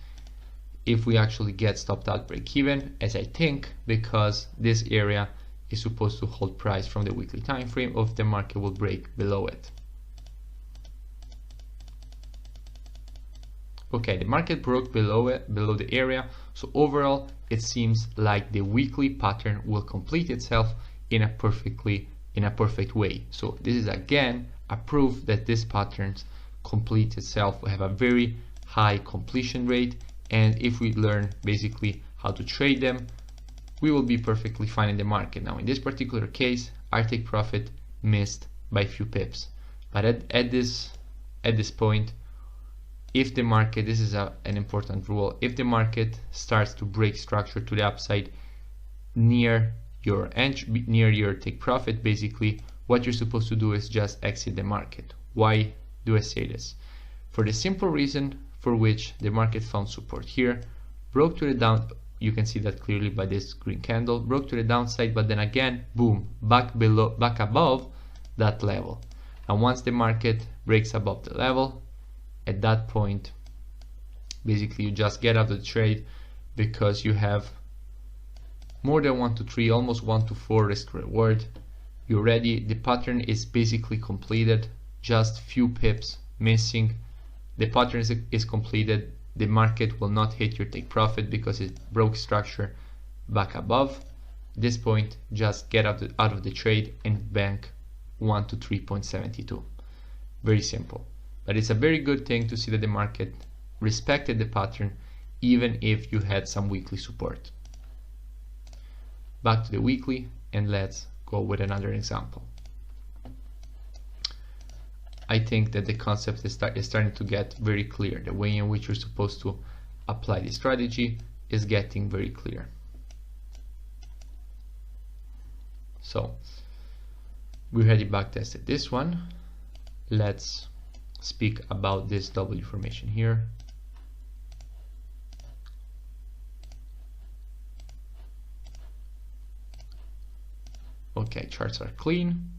if we actually get stopped out break even, as I think, because this area is supposed to hold price from the weekly time frame, or if the market will break below it. Okay, the market broke below it, below the area, so overall it seems like the weekly pattern will complete itself in a perfect way. So this is again a proof that this pattern completes itself. We have a very high completion rate, and if we learn basically how to trade them, we will be perfectly fine in the market. Now in this particular case, our take profit missed by a few pips, but at this point, if the market, this is an important rule, if the market starts to break structure to the upside near your entry, near your take profit, basically what you're supposed to do is just exit the market. Why do I say this? For the simple reason for which the market found support here, broke to the down. You can see that clearly by this green candle, broke to the downside, but then again, boom, back above that level. And once the market breaks above the level, at that point, basically you just get out of the trade, because you have more than 1 to 3, almost 1 to 4 risk reward. You're ready. The pattern is basically completed, just few pips missing. The pattern is completed. The market will not hit your take profit because it broke structure back above. At this point, just get out of the trade and bank 1 to 3.72. Very simple. But it's a very good thing to see that the market respected the pattern even if you had some weekly support. Back to the weekly, and let's go with another example. I think that the concept is starting to get very clear. The way in which you're supposed to apply the strategy is getting very clear. So we already back tested this one. Let's speak about this W formation here. Okay, charts are clean.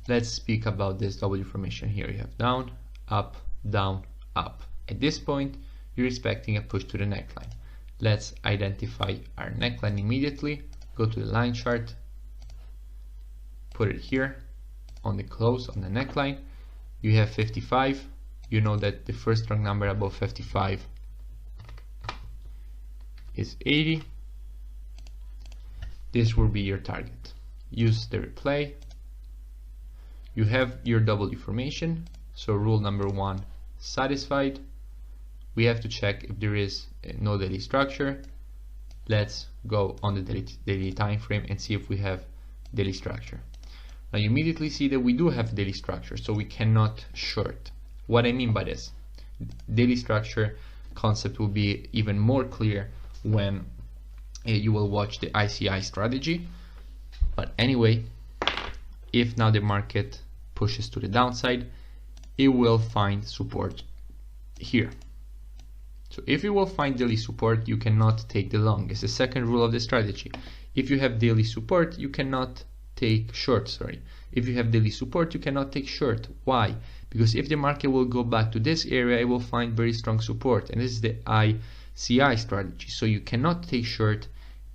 Let's speak about this W formation here. You have down, up, down, up. At this point, you're expecting a push to the neckline. Let's identify our neckline immediately. Go to the line chart, put it here on the close on the neckline. You have 55. You know that the first strong number above 55 is 80. This will be your target. Use the replay. You have your W formation, so rule number 1 satisfied. We have to check if there is no daily structure. Let's go on the daily time frame and see if we have daily structure. Now you immediately see that we do have daily structure, so we cannot short. What I mean by this, daily structure concept will be even more clear when you will watch the ICI strategy. But anyway, if now the market pushes to the downside, it will find support here. So if you will find daily support, you cannot take the long. It's the second rule of the strategy. If you have daily support, you cannot take short, sorry. If you have daily support, you cannot take short. Why? Because if the market will go back to this area, it will find very strong support. And this is the ICI strategy. So you cannot take short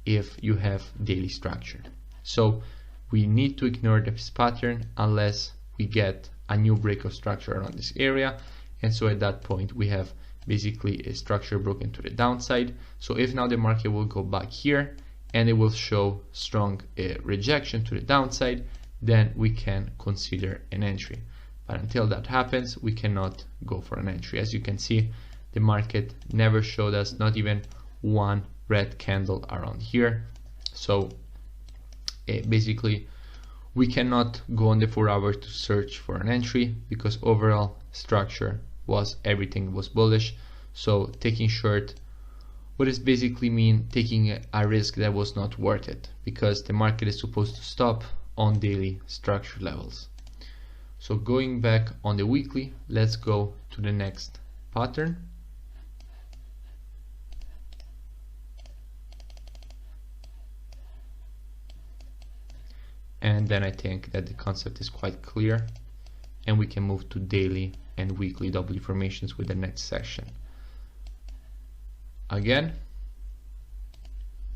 if you have daily structure. So we need to ignore this pattern unless we get a new break of structure around this area. And so at that point, we have basically a structure broken to the downside. So if now the market will go back here and it will show strong rejection to the downside, then we can consider an entry. But until that happens, we cannot go for an entry. As you can see, the market never showed us not even one red candle around here. So basically we cannot go on the 4 hours to search for an entry because overall structure was everything was bullish. So taking short, what does basically mean? Taking a risk that was not worth it, because the market is supposed to stop on daily structure levels. So going back on the weekly, let's go to the next pattern. And then I think that the concept is quite clear, and we can move to daily and weekly W formations with the next section. Again,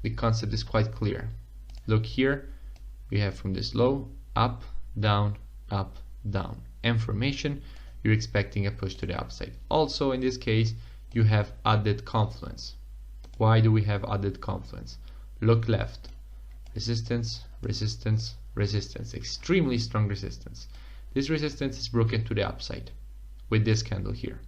the concept is quite clear. Look here, we have from this low, up, down, and formation, you're expecting a push to the upside. Also in this case, you have added confluence. Why do we have added confluence? Look left, resistance, resistance, resistance, extremely strong resistance. This resistance is broken to the upside with this candle here.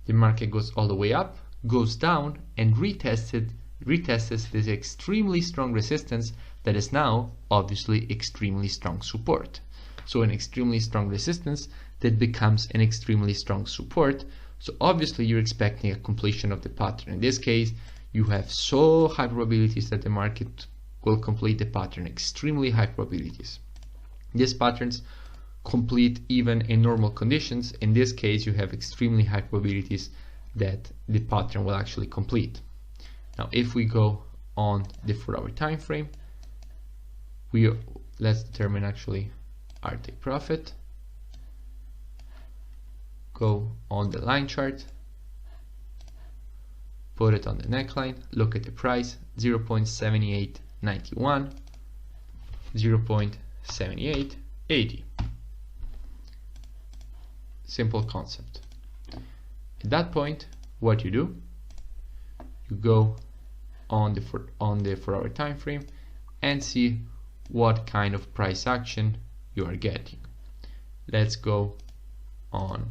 The market goes all the way up, goes down, and retests this extremely strong resistance that is now obviously extremely strong support. So an extremely strong resistance that becomes an extremely strong support. So obviously you're expecting a completion of the pattern. In this case, you have so high probabilities that the market will complete the pattern, extremely high probabilities. These patterns complete even in normal conditions. In this case, you have extremely high probabilities that the pattern will actually complete. Now if we go on the 4-hour time frame, let's determine actually our take profit, go on the line chart, put it on the neckline, look at the price, 0.7891, 0.7880. Simple concept. At that point, what you do, you go on the 4-hour time frame and see what kind of price action you are getting. Let's go on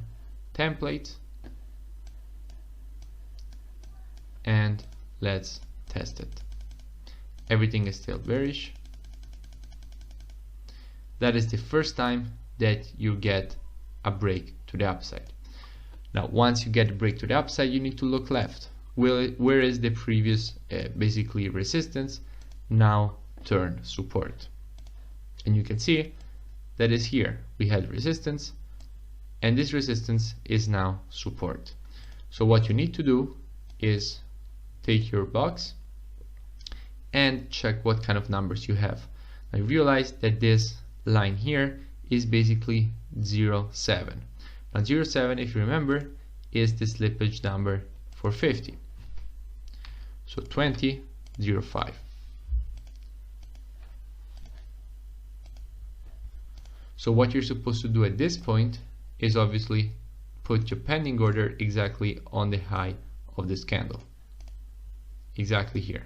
templates and let's test it. Everything is still bearish. That is the first time that you get a break to the upside. Now once you get a break to the upside, you need to look left. Where is the previous basically resistance now turn support? And you can see that is here. We had resistance and this resistance is now support. So what you need to do is take your box and check what kind of numbers you have. I realize that this line here is basically 0.7. Now 0.7, if you remember, is the slippage number for 50. So 20.05. So what you're supposed to do at this point is obviously put your pending order exactly on the high of this candle. Exactly here.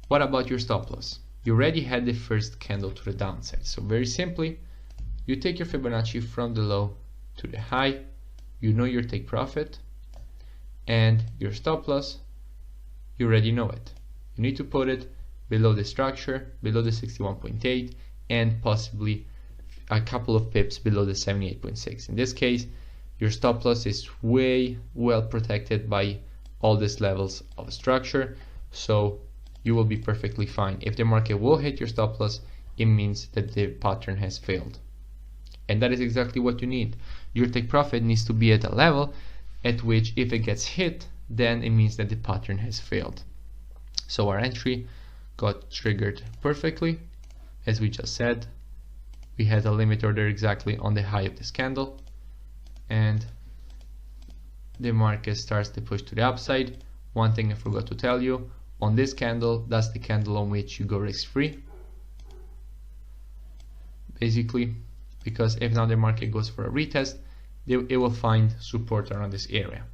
What about your stop loss? You already had the first candle to the downside. So very simply, you take your Fibonacci from the low to the high, you know your take profit, and your stop loss, you already know it. You need to put it below the structure, below the 61.8, and possibly a couple of pips below the 78.6. In this case, your stop loss is way well protected by all these levels of structure, so you will be perfectly fine. If the market will hit your stop loss, it means that the pattern has failed. And that is exactly what you need. Your take profit needs to be at a level at which if it gets hit, then it means that the pattern has failed. So our entry got triggered perfectly. As we just said, we had a limit order exactly on the high of this candle, and the market starts to push to the upside. One thing I forgot to tell you, on this candle, that's the candle on which you go risk-free, basically, because if now the market goes for a retest, it will find support around this area.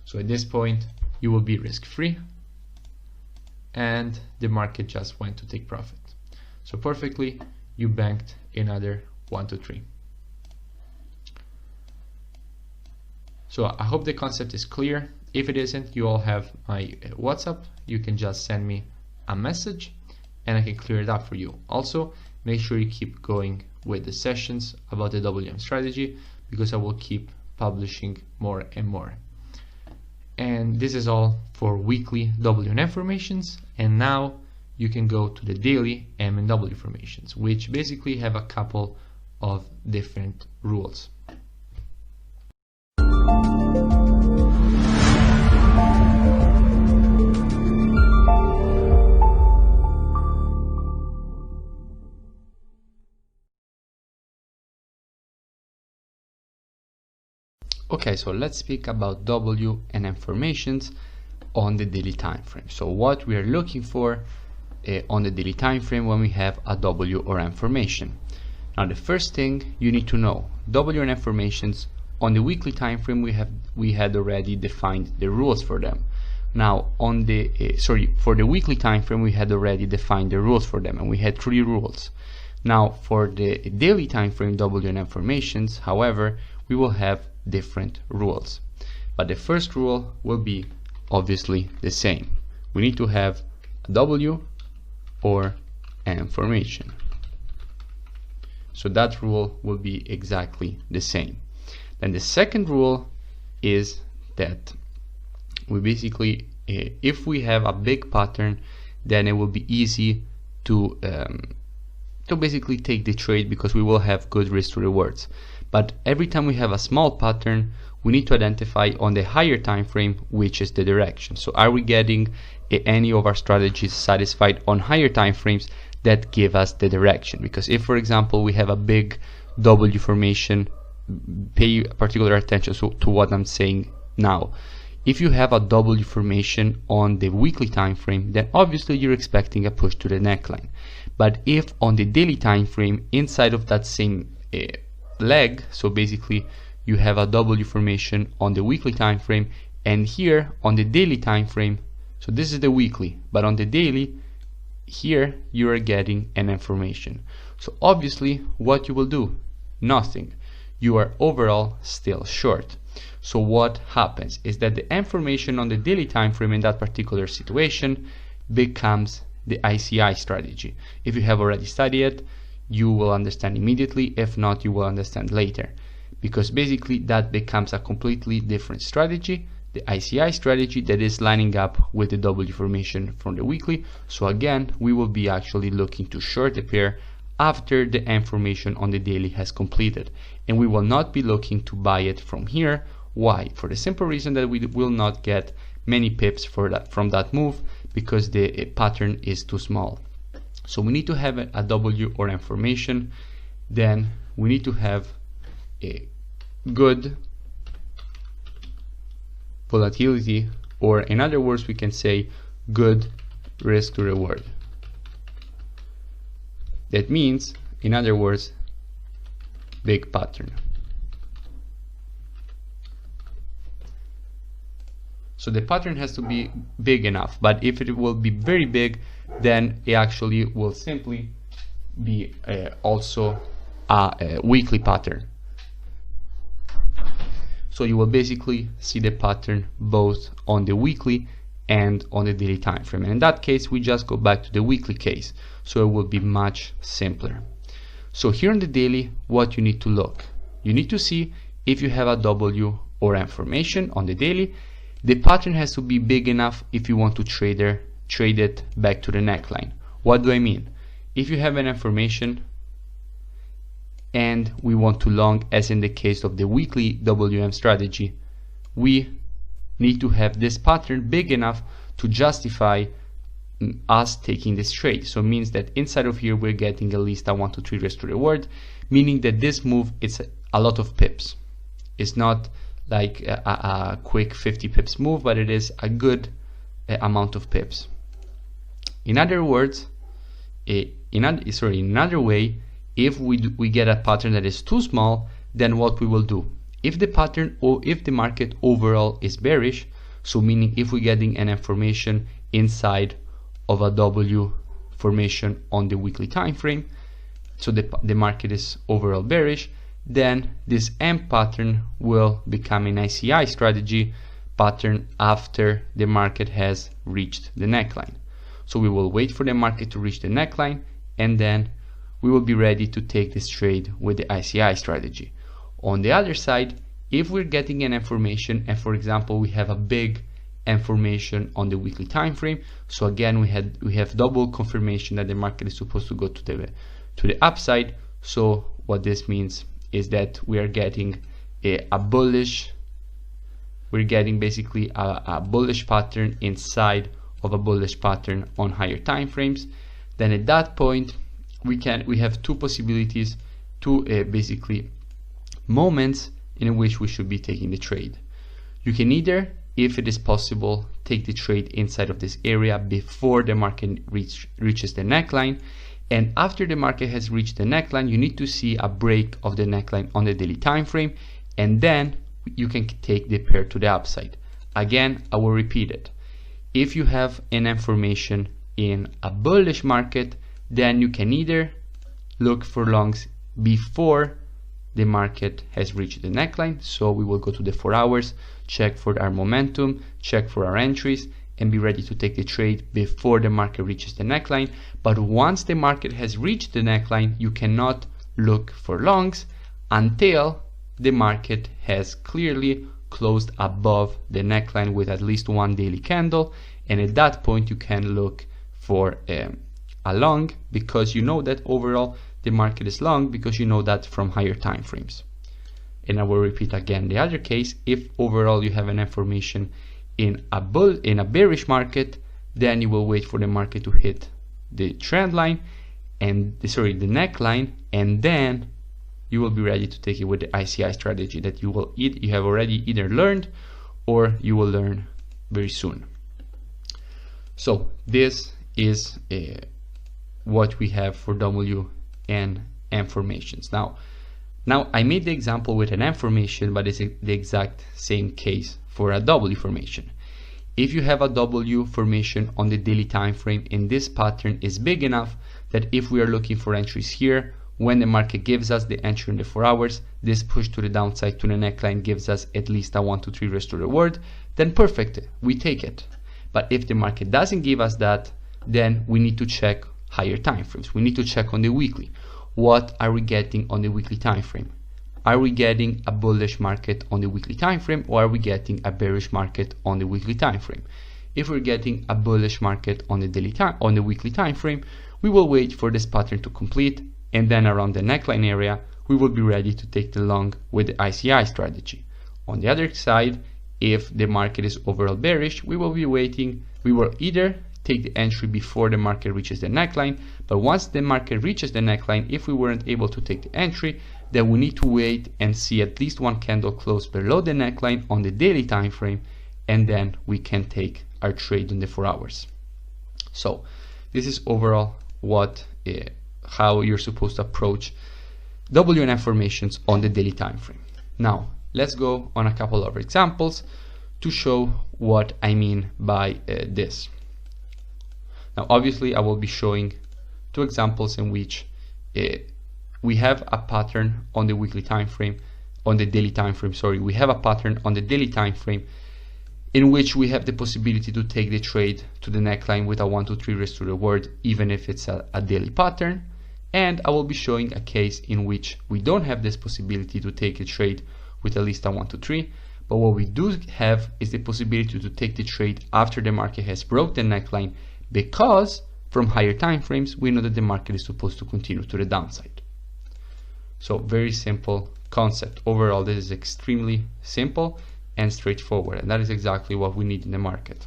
So at this point, you will be risk-free, and the market just went to take profit. So perfectly, you banked another 1, 2, 3. So I hope the concept is clear. If it isn't, you all have my WhatsApp. You can just send me a message and I can clear it up for you. Also, make sure you keep going with the sessions about the WM strategy, because I will keep publishing more and more. And this is all for weekly WM formations. And now you can go to the daily M&W formations, which basically have a couple of different rules. Okay, so let's speak about W and M formations on the daily time frame. So what we are looking for on the daily time frame when we have a W or M formation. Now the first thing you need to know, W and M formations on the weekly time frame we had already defined the rules for them. Now on the for the weekly time frame we had already defined the rules for them, and we had 3 rules. Now for the daily time frame W and M formations, however, we will have different rules, but the first rule will be obviously the same. We need to have a W or M formation, so that rule will be exactly the same. Then the second rule is that we basically, if we have a big pattern, then it will be easy to basically take the trade, because we will have good risk to rewards. But every time we have a small pattern, we need to identify on the higher time frame which is the direction. So are we getting any of our strategies satisfied on higher time frames that give us the direction? Because if, for example, we have a big W formation, pay particular attention to what I'm saying now. If you have a W formation on the weekly time frame, then obviously you're expecting a push to the neckline. But if on the daily time frame, inside of that same leg, so basically you have a W formation on the weekly time frame, and here on the daily time frame, so this is the weekly, but on the daily, here you are getting an M formation. So obviously what you will do? Nothing. You are overall still short. So what happens is that the M formation on the daily time frame in that particular situation becomes the ICI strategy. If you have already studied it, you will understand immediately. If not, you will understand later, because basically that becomes a completely different strategy, the ICI strategy, that is lining up with the W formation from the weekly. So again, we will be actually looking to short the pair after the M formation on the daily has completed, and we will not be looking to buy it from here. Why? For the simple reason that we will not get many pips from that move, because the pattern is too small. So we need to have a W or M formation. Then we need to have a good volatility, or in other words we can say good risk to reward. That means, in other words, big pattern. So the pattern has to be big enough, but if it will be very big, then it actually will simply be also a weekly pattern. So you will basically see the pattern both on the weekly and on the daily time frame. And in that case, we just go back to the weekly case, so it will be much simpler. So here on the daily, what you need to look, you need to see if you have a W or M formation on the daily. The pattern has to be big enough if you want to trade it back to the neckline. What do I mean? If you have an M formation and we want to long, as in the case of the weekly WM strategy, we need to have this pattern big enough to justify us taking this trade. So it means that inside of here we're getting at least a 1 to 3 risk to reward, meaning that this move is a lot of pips. It's not like a quick 50 pips move, but it is a good amount of pips. In other words, in another way, if we get a pattern that is too small, then what we will do, if the pattern or if the market overall is bearish, so meaning if we're getting an M formation inside of a W formation on the weekly time frame, so the market is overall bearish, then this M pattern will become an ICI strategy pattern after the market has reached the neckline. So we will wait for the market to reach the neckline, and then we will be ready to take this trade with the ICI strategy. On the other side, if we're getting an M formation, and for example we have a big M formation on the weekly time frame, so again we have double confirmation that the market is supposed to go to the upside. So what this means is that we are getting we're getting basically a bullish pattern inside of a bullish pattern on higher time frames. Then at that point we have two possibilities, two basically moments in which we should be taking the trade. You can either, if it is possible, take the trade inside of this area before the market reaches the neckline, and after the market has reached the neckline, you need to see a break of the neckline on the daily time frame, and then you can take the pair to the upside. Again, I will repeat it. If you have an M formation in a bullish market, then you can either look for longs before the market has reached the neckline. So we will go to the 4 hours, check for our momentum, check for our entries, and be ready to take the trade before the market reaches the neckline. But once the market has reached the neckline, you cannot look for longs until the market has clearly closed above the neckline with at least one daily candle, and at that point you can look for a long, because you know that overall the market is long, because you know that from higher time frames. And I will repeat again the other case. If overall you have an information in a bearish market, then you will wait for the market to hit the trend line and the neckline, and then you will be ready to take it with the ICI strategy that you have already either learned or you will learn very soon. So this is what we have for W and M formations. Now I made the example with an M formation, but it's the exact same case for a W formation. If you have a W formation on the daily time frame and this pattern is big enough that if we are looking for entries here, when the market gives us the entry in the 4 hours, this push to the downside to the neckline gives us at least a 1 to 3 risk to reward, then perfect, we take it. But if the market doesn't give us that, then we need to check higher time frames. We need to check on the weekly. What are we getting on the weekly time frame? Are we getting a bullish market on the weekly time frame, or are we getting a bearish market on the weekly time frame? If we're getting a bullish market on the weekly time frame, we will wait for this pattern to complete, and then around the neckline area, we will be ready to take the long with the ICI strategy. On the other side, if the market is overall bearish, we will be waiting. We will either take the entry before the market reaches the neckline, but once the market reaches the neckline, if we weren't able to take the entry, then we need to wait and see at least one candle close below the neckline on the daily time frame, and then we can take our trade in the 4 hours. So this is overall how you're supposed to approach W and M formations on the daily time frame. Now let's go on a couple of examples to show what I mean by this. Now obviously I will be showing 2 examples in which we have a pattern on the weekly time frame, on the daily time frame, sorry, we have a pattern on the daily time frame in which we have the possibility to take the trade to the neckline with a 1 to 3 risk to reward, even if it's a daily pattern. And I will be showing a case in which we don't have this possibility to take a trade with at least a 1 to 3, but what we do have is the possibility to take the trade after the market has broke the neckline, because from higher time frames we know that the market is supposed to continue to the downside. So very simple concept. Overall, this is extremely simple and straightforward, and that is exactly what we need in the market.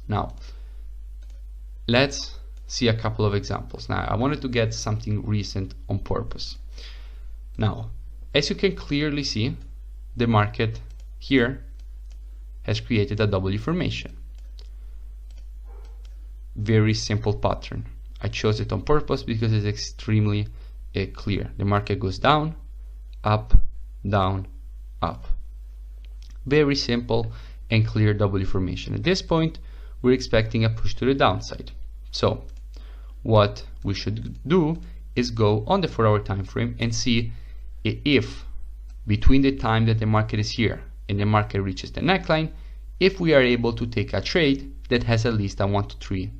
Now let's see a couple of examples. Now I wanted to get something recent on purpose. Now as you can clearly see, the market here has created a W formation. Very simple pattern. I chose it on purpose because it's extremely clear. The market goes down, up, down, up. Very simple and clear W formation. At this point, we're expecting a push to the downside. So what we should do is go on the 4-hour time frame and see if between the time that the market is here and the market reaches the neckline, if we are able to take a trade that has at least a 1 to 3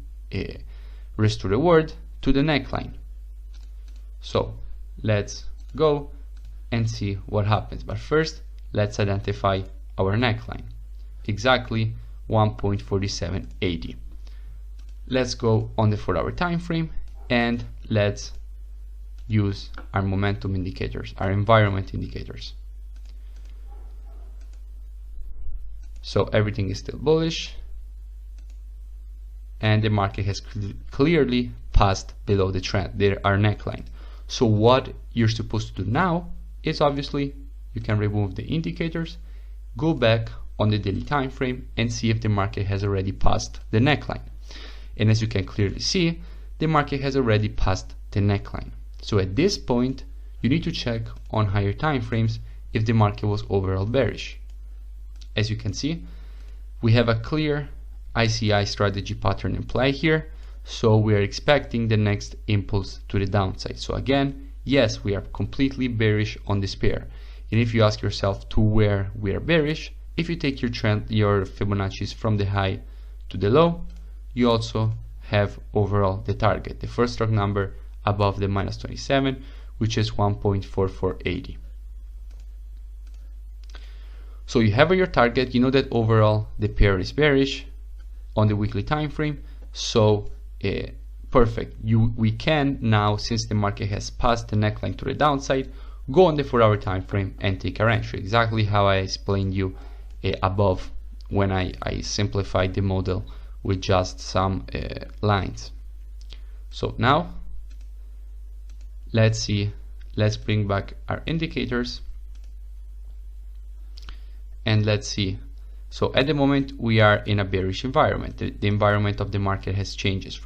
risk to reward to the neckline. So let's go and see what happens. But first, let's identify our neckline. Exactly 1.4780. Let's go on the 4-hour time frame and let's use our momentum indicators, our environment indicators. So everything is still bullish, and the market has clearly passed below the trend, our neckline. So what you're supposed to do now is, obviously, you can remove the indicators, go back on the daily time frame and see if the market has already passed the neckline. And as you can clearly see, the market has already passed the neckline. So at this point, you need to check on higher time frames if the market was overall bearish. As you can see, we have a clear ICI strategy pattern in play here, so we are expecting the next impulse to the downside. So again, yes, we are completely bearish on this pair. And if you ask yourself to where we are bearish, if you take your trend, your Fibonacci's from the high to the low, you also have overall the target, the first stock number above the -27, which is 1.4480. So you have your target, you know that overall the pair is bearish on the weekly time frame. So perfect. We can now, since the market has passed the neckline to the downside, go on the 4-hour time frame and take our entry, exactly how I explained you above when I simplified the model with just some lines. So now let's bring back our indicators and let's see. So at the moment we are in a bearish environment. The environment of the market has changed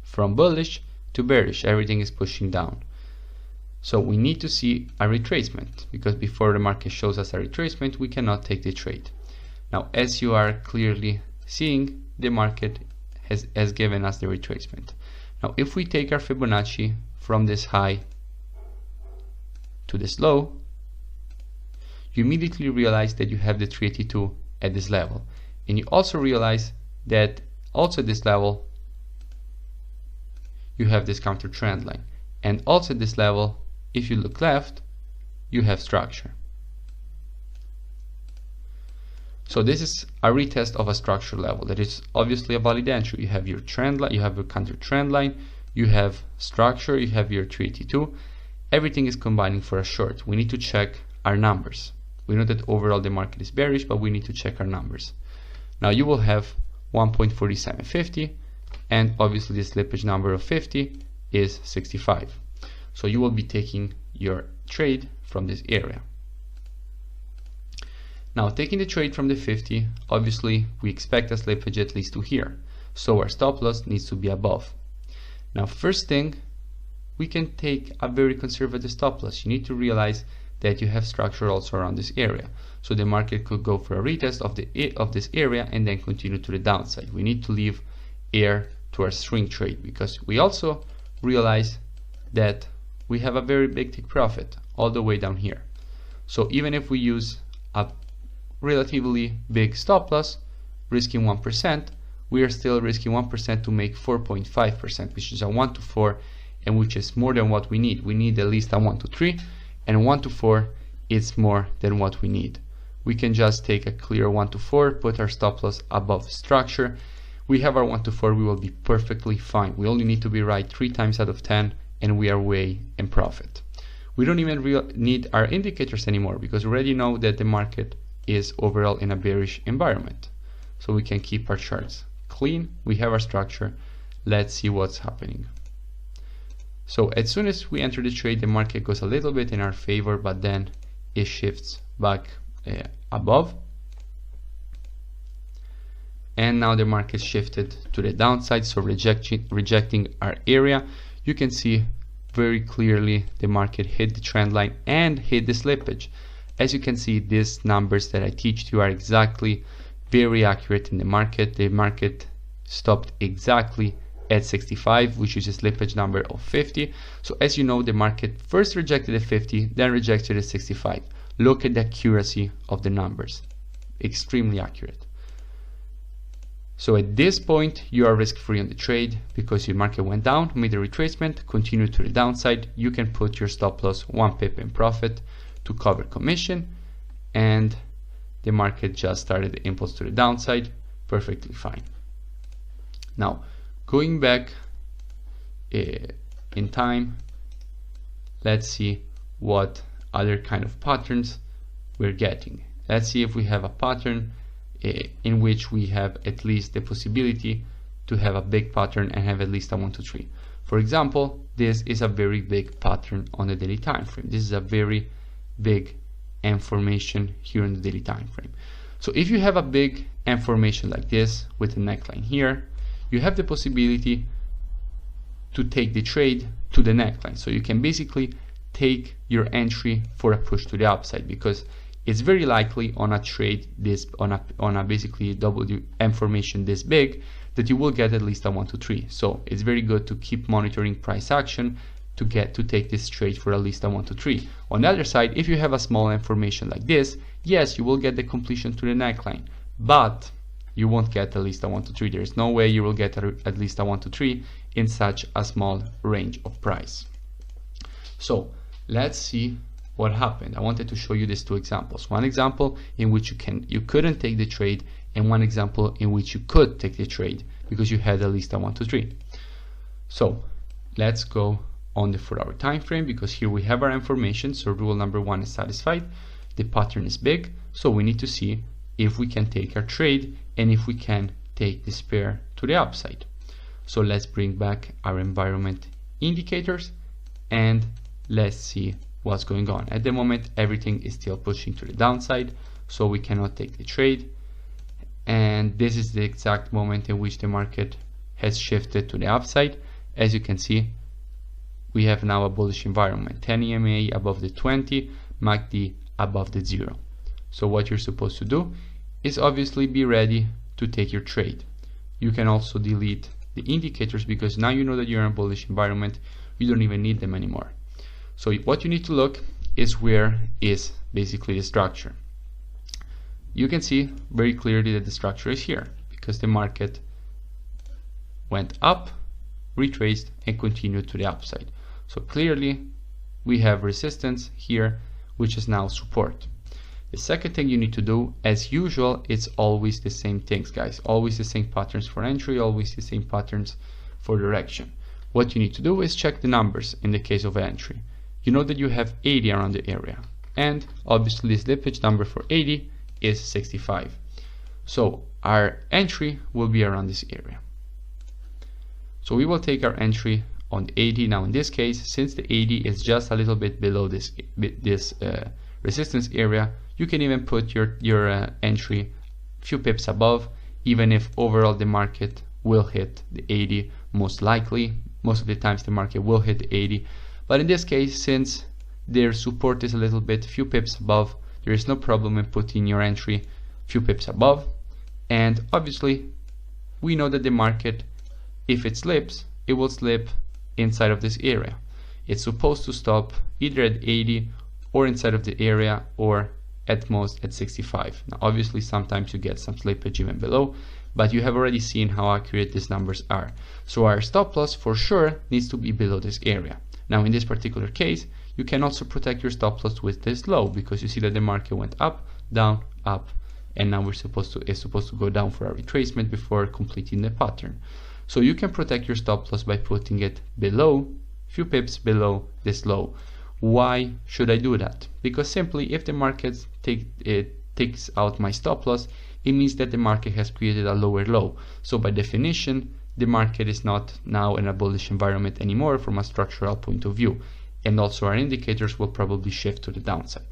from bullish to bearish. Everything is pushing down. So we need to see a retracement, because before the market shows us a retracement we cannot take the trade. Now as you are clearly seeing, the market has given us the retracement. Now if we take our Fibonacci from this high to this low, you immediately realize that you have the 382 at this level, and you also realize that also at this level you have this counter trend line, and also at this level, if you look left, you have structure. So this is a retest of a structure level. That is obviously a valid entry. You have your trend line, you have your counter trend line, you have structure, you have your 382. Everything is combining for a short. We need to check our numbers. We know that overall the market is bearish, but we need to check our numbers. Now you will have 1.4750, and obviously the slippage number of 50 is 65. So you will be taking your trade from this area. Now taking the trade from the 50, obviously we expect a slippage at least to here, so our stop loss needs to be above. Now first thing, we can take a very conservative stop loss. You need to realize that you have structure also around this area, so the market could go for a retest of this area and then continue to the downside. We need to leave air to our swing trade, because we also realize that we have a very big take profit all the way down here. So even if we use a relatively big stop loss, risking 1%, we are still risking 1% to make 4.5%, which is a 1 to 4, and which is more than what we need. We need at least a 1 to 3, and 1 to 4 is more than what we need. We can just take a clear 1 to 4, put our stop loss above structure. We have our 1 to 4, we will be perfectly fine. We only need to be right 3 times out of 10, and we are way in profit. We don't even need our indicators anymore, because we already know that the market is overall in a bearish environment. So we can keep our charts clean. We have our structure. Let's see what's happening. So as soon as we enter the trade, the market goes a little bit in our favor, but then it shifts back above. And now the market shifted to the downside, so rejecting our area. You can see very clearly the market hit the trend line and hit the slippage. As you can see, these numbers that I teach you are exactly very accurate in the market. The market stopped exactly at 65, which is a slippage number of 50. So as you know, the market first rejected at 50, then rejected at 65. Look at the accuracy of the numbers. Extremely accurate. So at this point, you are risk-free on the trade, because your market went down, made a retracement, continued to the downside. You can put your stop loss 1 pip in profit to cover commission, and the market just started the impulse to the downside, perfectly fine. Now going back in time, let's see what other kind of patterns we're getting. Let's see if we have a pattern in which we have at least the possibility to have a big pattern and have at least a 1 to 3. For example, this is a very big pattern on the daily time frame. This is a very big M formation here in the daily time frame. So if you have a big M formation like this with a neckline here, you have the possibility to take the trade to the neckline. So you can basically take your entry for a push to the upside, because it's very likely on a trade this on a basically WM formation this big that you will get at least a 1 to 3. So it's very good to keep monitoring price action to take this trade for at least a 1 to 3. On the other side, if you have a small M formation like this, yes, you will get the completion to the neckline, but you won't get at least a 1 to 3. There's no way you will get at least a 1 to 3 in such a small range of price. So let's see what happened. I wanted to show you these 2 examples. One example in which you couldn't take the trade, and one example in which you could take the trade because you had at least a 1 to 3. So let's go on the 4-hour time frame, because here we have our information. So rule number 1 is satisfied. The pattern is big, so we need to see if we can take our trade and if we can take this pair to the upside. So let's bring back our environment indicators and let's see what's going on. At the moment, everything is still pushing to the downside, so we cannot take the trade. And this is the exact moment in which the market has shifted to the upside. As you can see, we have now a bullish environment. 10 EMA above the 20, MACD above the 0. So what you're supposed to do is obviously be ready to take your trade. You can also delete the indicators, because now you know that you're in a bullish environment. You don't even need them anymore. So what you need to look is where is basically the structure. You can see very clearly that the structure is here, because the market went up, retraced, and continued to the upside. So clearly we have resistance here, which is now support. The second thing you need to do, as usual, it's always the same things, guys. Always the same patterns for entry, always the same patterns for direction. What you need to do is check the numbers in the case of entry. You know that you have 80 around the area, and obviously the slippage number for 80 is 65. So our entry will be around this area. So we will take our entry on 80. Now in this case, since the 80 is just a little bit below this resistance area, you can even put your entry a few pips above, even if overall the market will hit the 80. Most likely, most of the times the market will hit the 80. But in this case, since their support is a little bit few pips above, there is no problem in putting your entry few pips above. And obviously we know that the market, if it slips, it will slip inside of this area. It's supposed to stop either at 80 or inside of the area, or at most at 65. Now obviously sometimes you get some slippage even below, but you have already seen how accurate these numbers are. So our stop loss for sure needs to be below this area. Now in this particular case, you can also protect your stop loss with this low, because you see that the market went up, and now it's supposed to go down for a retracement before completing the pattern. So you can protect your stop loss by putting it below, few pips below this low. Why should I do that? Because simply, if the market takes out my stop loss, it means that the market has created a lower low. So by definition, the market is not now in a bullish environment anymore from a structural point of view. And also our indicators will probably shift to the downside.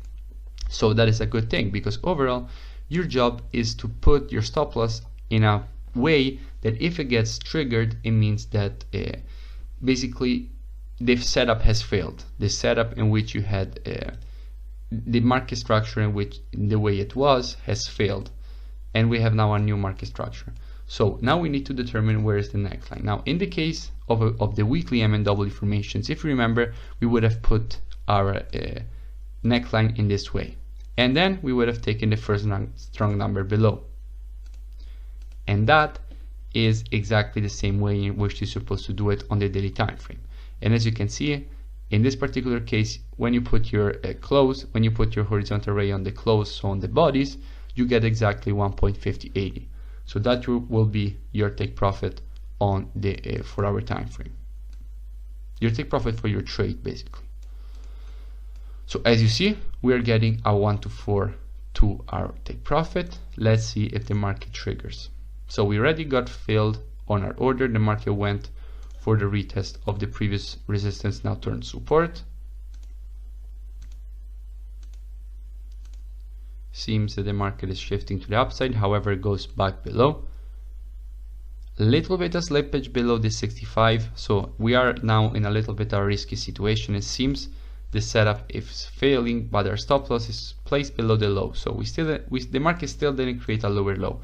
So that is a good thing, because overall, your job is to put your stop loss in a way that if it gets triggered, it means that basically the setup has failed. The setup in which you had the market structure in which the way it was has failed, and we have now a new market structure. So now we need to determine where is the neckline. Now in the case of the weekly MNW formations, if you remember, we would have put our neckline in this way, and then we would have taken the first strong number below, and that is exactly the same way in which you're supposed to do it on the daily time frame. And as you can see, in this particular case, when you put your when you put your horizontal ray on the close, so on the bodies, you get exactly 1.5080. So that will be your take profit on the 4-hour time frame. Your take profit for your trade, basically. So as you see, we are getting a 1 to 4 to our take profit. Let's see if the market triggers. So we already got filled on our order. The market went for the retest of the previous resistance, now turned support. Seems that the market is shifting to the upside, however it goes back below. A little bit of slippage below the 65, so we are now in a little bit of a risky situation. It seems the setup is failing, but our stop loss is placed below the low, so the market still didn't create a lower low.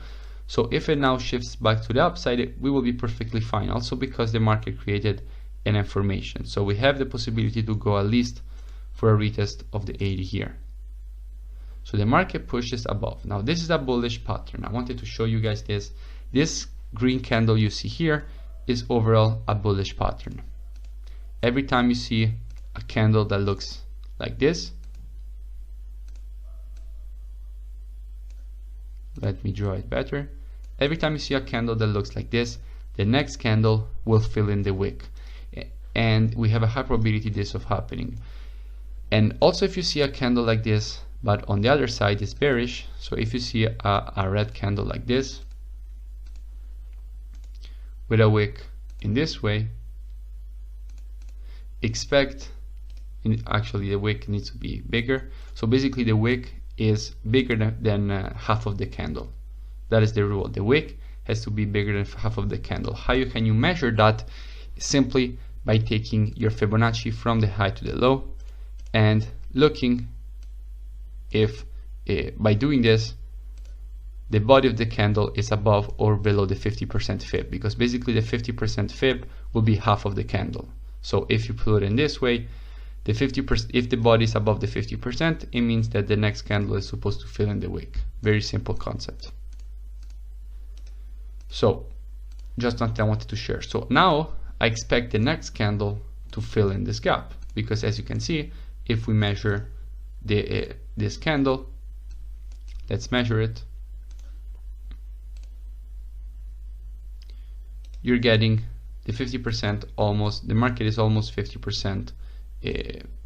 So if it now shifts back to the upside, we will be perfectly fine, also because the market created an information. So we have the possibility to go at least for a retest of the 80 here. So the market pushes above. Now this is a bullish pattern. I wanted to show you guys this. This green candle you see here is overall a bullish pattern. Every time you see a candle that looks like this, let me draw it better. Every time you see a candle that looks like this, the next candle will fill in the wick. and we have a high probability this of happening. And also if you see a candle like this, but on the other side is bearish, so if you see a red candle like this with a wick in this way, expect, actually the wick needs to be bigger, so basically the wick is bigger than half of the candle. That is the rule. The wick has to be bigger than half of the candle. How can you measure that? Simply by taking your Fibonacci from the high to the low and looking if by doing this the body of the candle is above or below the 50% fib, because basically the 50% fib will be half of the candle. So if you put it in this way, the 50%, if the body is above the 50%, it means that the next candle is supposed to fill in the wick. Very simple concept. So just something I wanted to share. So now I expect the next candle to fill in this gap, because as you can see, if we measure this candle, let's measure it, you're getting the 50%, almost, the market is almost 50%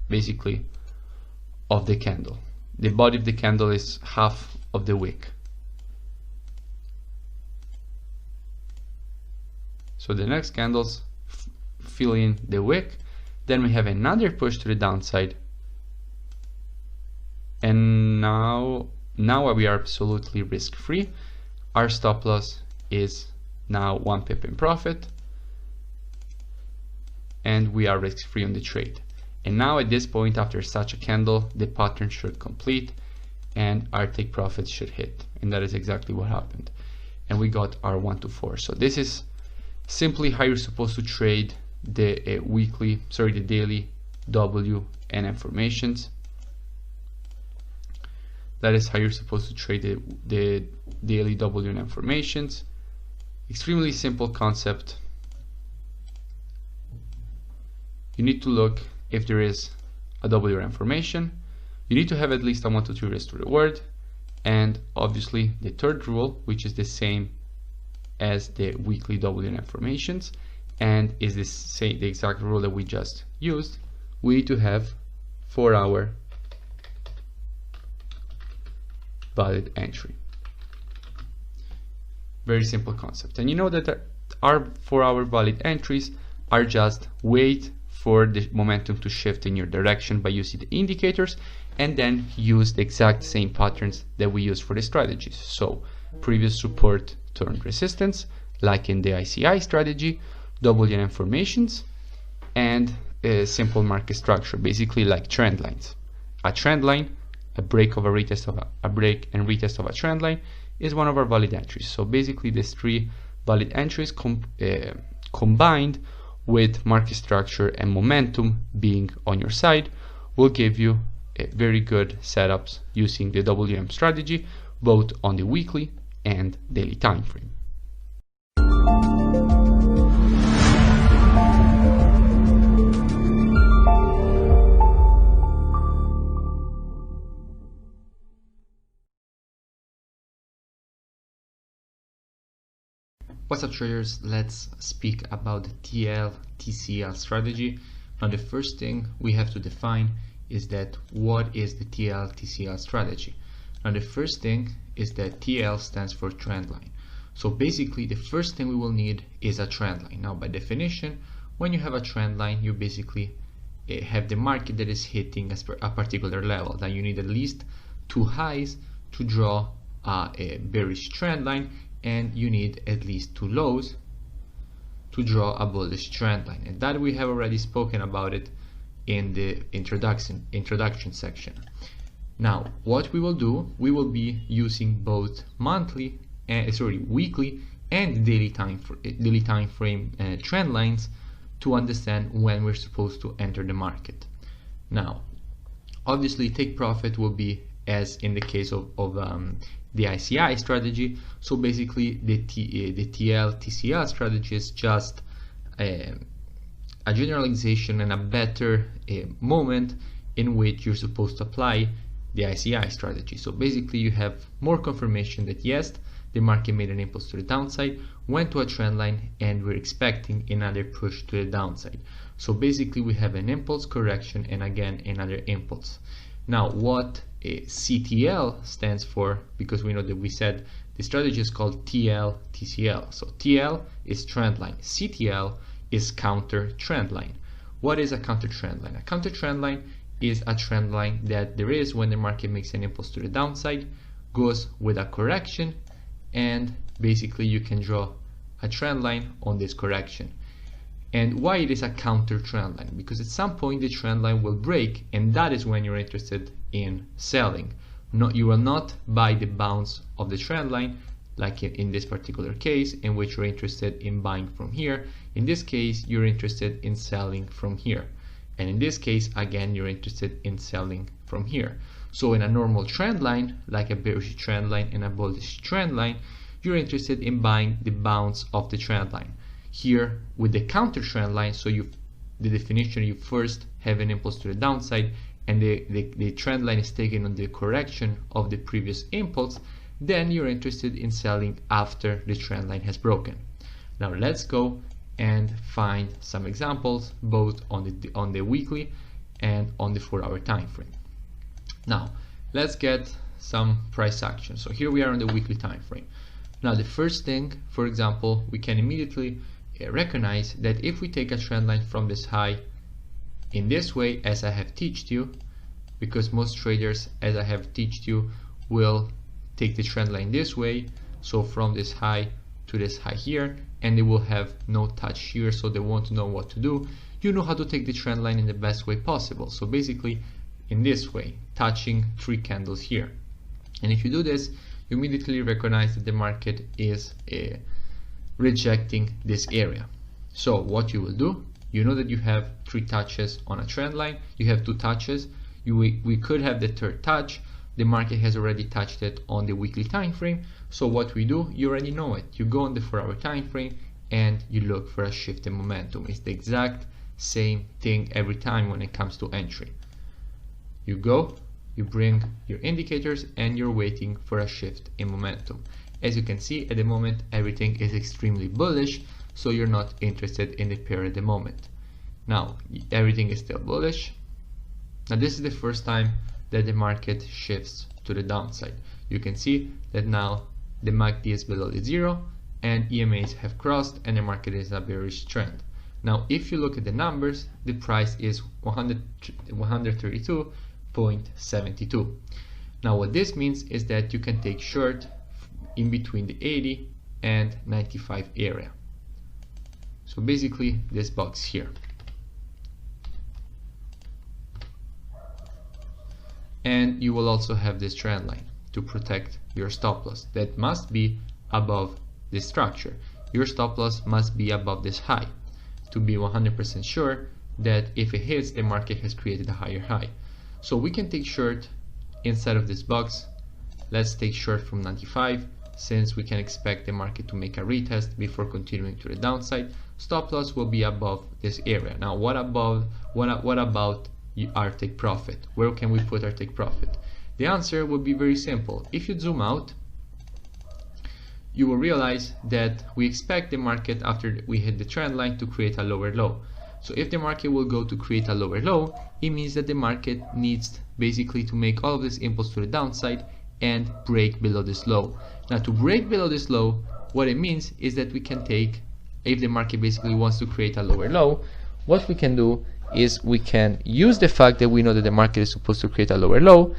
basically of the candle. The body of the candle is half of the wick. So the next candles fill in the wick, then we have another push to the downside, and now we are absolutely risk free. Our stop loss is now 1 pip in profit, and we are risk free on the trade. And now at this point, after such a candle, the pattern should complete and our take profits should hit, and that is exactly what happened, and we got our 1 to 4. So this is simply how you're supposed to trade the the daily W and M formations. That is how you're supposed to trade the daily W and M formations. Extremely simple concept. You need to look if there is a WRM formation. You need to have at least a 1 to 3 risk to reward, and obviously the third rule, which is the same as the weekly WRM formations and is the exact rule that we just used, we need to have 4-hour valid entry. Very simple concept. And you know that our 4-hour valid entries are just wait for the momentum to shift in your direction by using the indicators, and then use the exact same patterns that we use for the strategies. So previous support turned resistance, like in the ICI strategy, WM formations, and a simple market structure, basically like trend lines. A trend line, a break of a retest of a break and retest of a trend line is one of our valid entries. So basically these 3 valid entries combined with market structure and momentum being on your side will give you very good setups using the WM strategy, both on the weekly and daily time frame. What's up, traders? Let's speak about the TL-TCL strategy. Now the first thing we have to define is that what is the TL-TCL strategy. Now the first thing is that TL stands for trend line. So basically the first thing we will need is a trend line. Now by definition, when you have a trend line, you basically have the market that is hitting a particular level. Then you need at least 2 highs to draw a bearish trend line, and you need at least 2 lows to draw a bullish trend line, and that we have already spoken about it in the introduction section. Now what we will do, we will be using both weekly and daily time frame trend lines to understand when we're supposed to enter the market. Now obviously take profit will be as in the case of the ICI strategy. So basically the TL-TCL strategy is just a generalization and a better moment in which you're supposed to apply the ICI strategy. So basically you have more confirmation that yes, the market made an impulse to the downside, went to a trend line, and we're expecting another push to the downside. So basically we have an impulse, correction, and again another impulse. Now what CTL stands for, because we know that we said the strategy is called TL, TCL. So TL is trend line, CTL is counter trend line. What is a counter trend line? A counter trend line is a trend line that there is when the market makes an impulse to the downside, goes with a correction, and basically you can draw a trend line on this correction. And why it is a counter trend line? Because at some point the trend line will break, and that is when you're interested in selling. You will not buy the bounce of the trend line, like in this particular case, in which you're interested in buying from here. In this case, you're interested in selling from here. And in this case, again, you're interested in selling from here. So in a normal trend line, like a bearish trend line and a bullish trend line, you're interested in buying the bounce of the trend line. Here with the counter trend line, so the definition, you first have an impulse to the downside, and the trend line is taken on the correction of the previous impulse, then you're interested in selling after the trend line has broken. Now let's go and find some examples both on the weekly and on the 4-hour time frame. Now let's get some price action. So here we are on the weekly time frame. Now the first thing, for example, we can immediately recognize that if we take a trend line from this high in this way, as I have taught you, because most traders, as I have taught you, will take the trend line this way, so from this high to this high here, and they will have no touch here, so they won't know what to do. You know how to take the trend line in the best way possible, so basically in this way, touching 3 candles here. And if you do this, you immediately recognize that the market is rejecting this area. So what you will do, you know that you have 3 touches on a trend line, you have 2 touches, we could have the 3rd touch. The market has already touched it on the weekly time frame, so what we do, you already know it. You go on the 4-hour time frame and you look for a shift in momentum. It's the exact same thing every time when it comes to entry. You go, you bring your indicators, and you're waiting for a shift in momentum. As you can see, at the moment everything is extremely bullish, so you're not interested in the pair at the moment. Now everything is still bullish. Now this is the first time that the market shifts to the downside. You can see that now the MACD is below the 0 and EMAs have crossed and the market is a bearish trend. Now if you look at the numbers, the price is 132.72. Now what this means is that you can take short in between the 80 and 95 area. So basically this box here. And you will also have this trend line to protect your stop loss that must be above this structure. Your stop loss must be above this high to be 100% sure that if it hits, the market has created a higher high. So we can take short inside of this box. Let's take short from 95, since we can expect the market to make a retest before continuing to the downside. Stop loss will be above this area. Now what about our take profit? Where can we put our take profit? The answer would be very simple. If you zoom out, you will realize that we expect the market, after we hit the trend line, to create a lower low. So if the market will go to create a lower low, it means that the market needs basically to make all of this impulse to the downside and break below this low. Now to break below this low, what it means is that we can take, if the market basically wants to create a lower low, what we can do is we can use the fact that we know that the market is supposed to create a lower low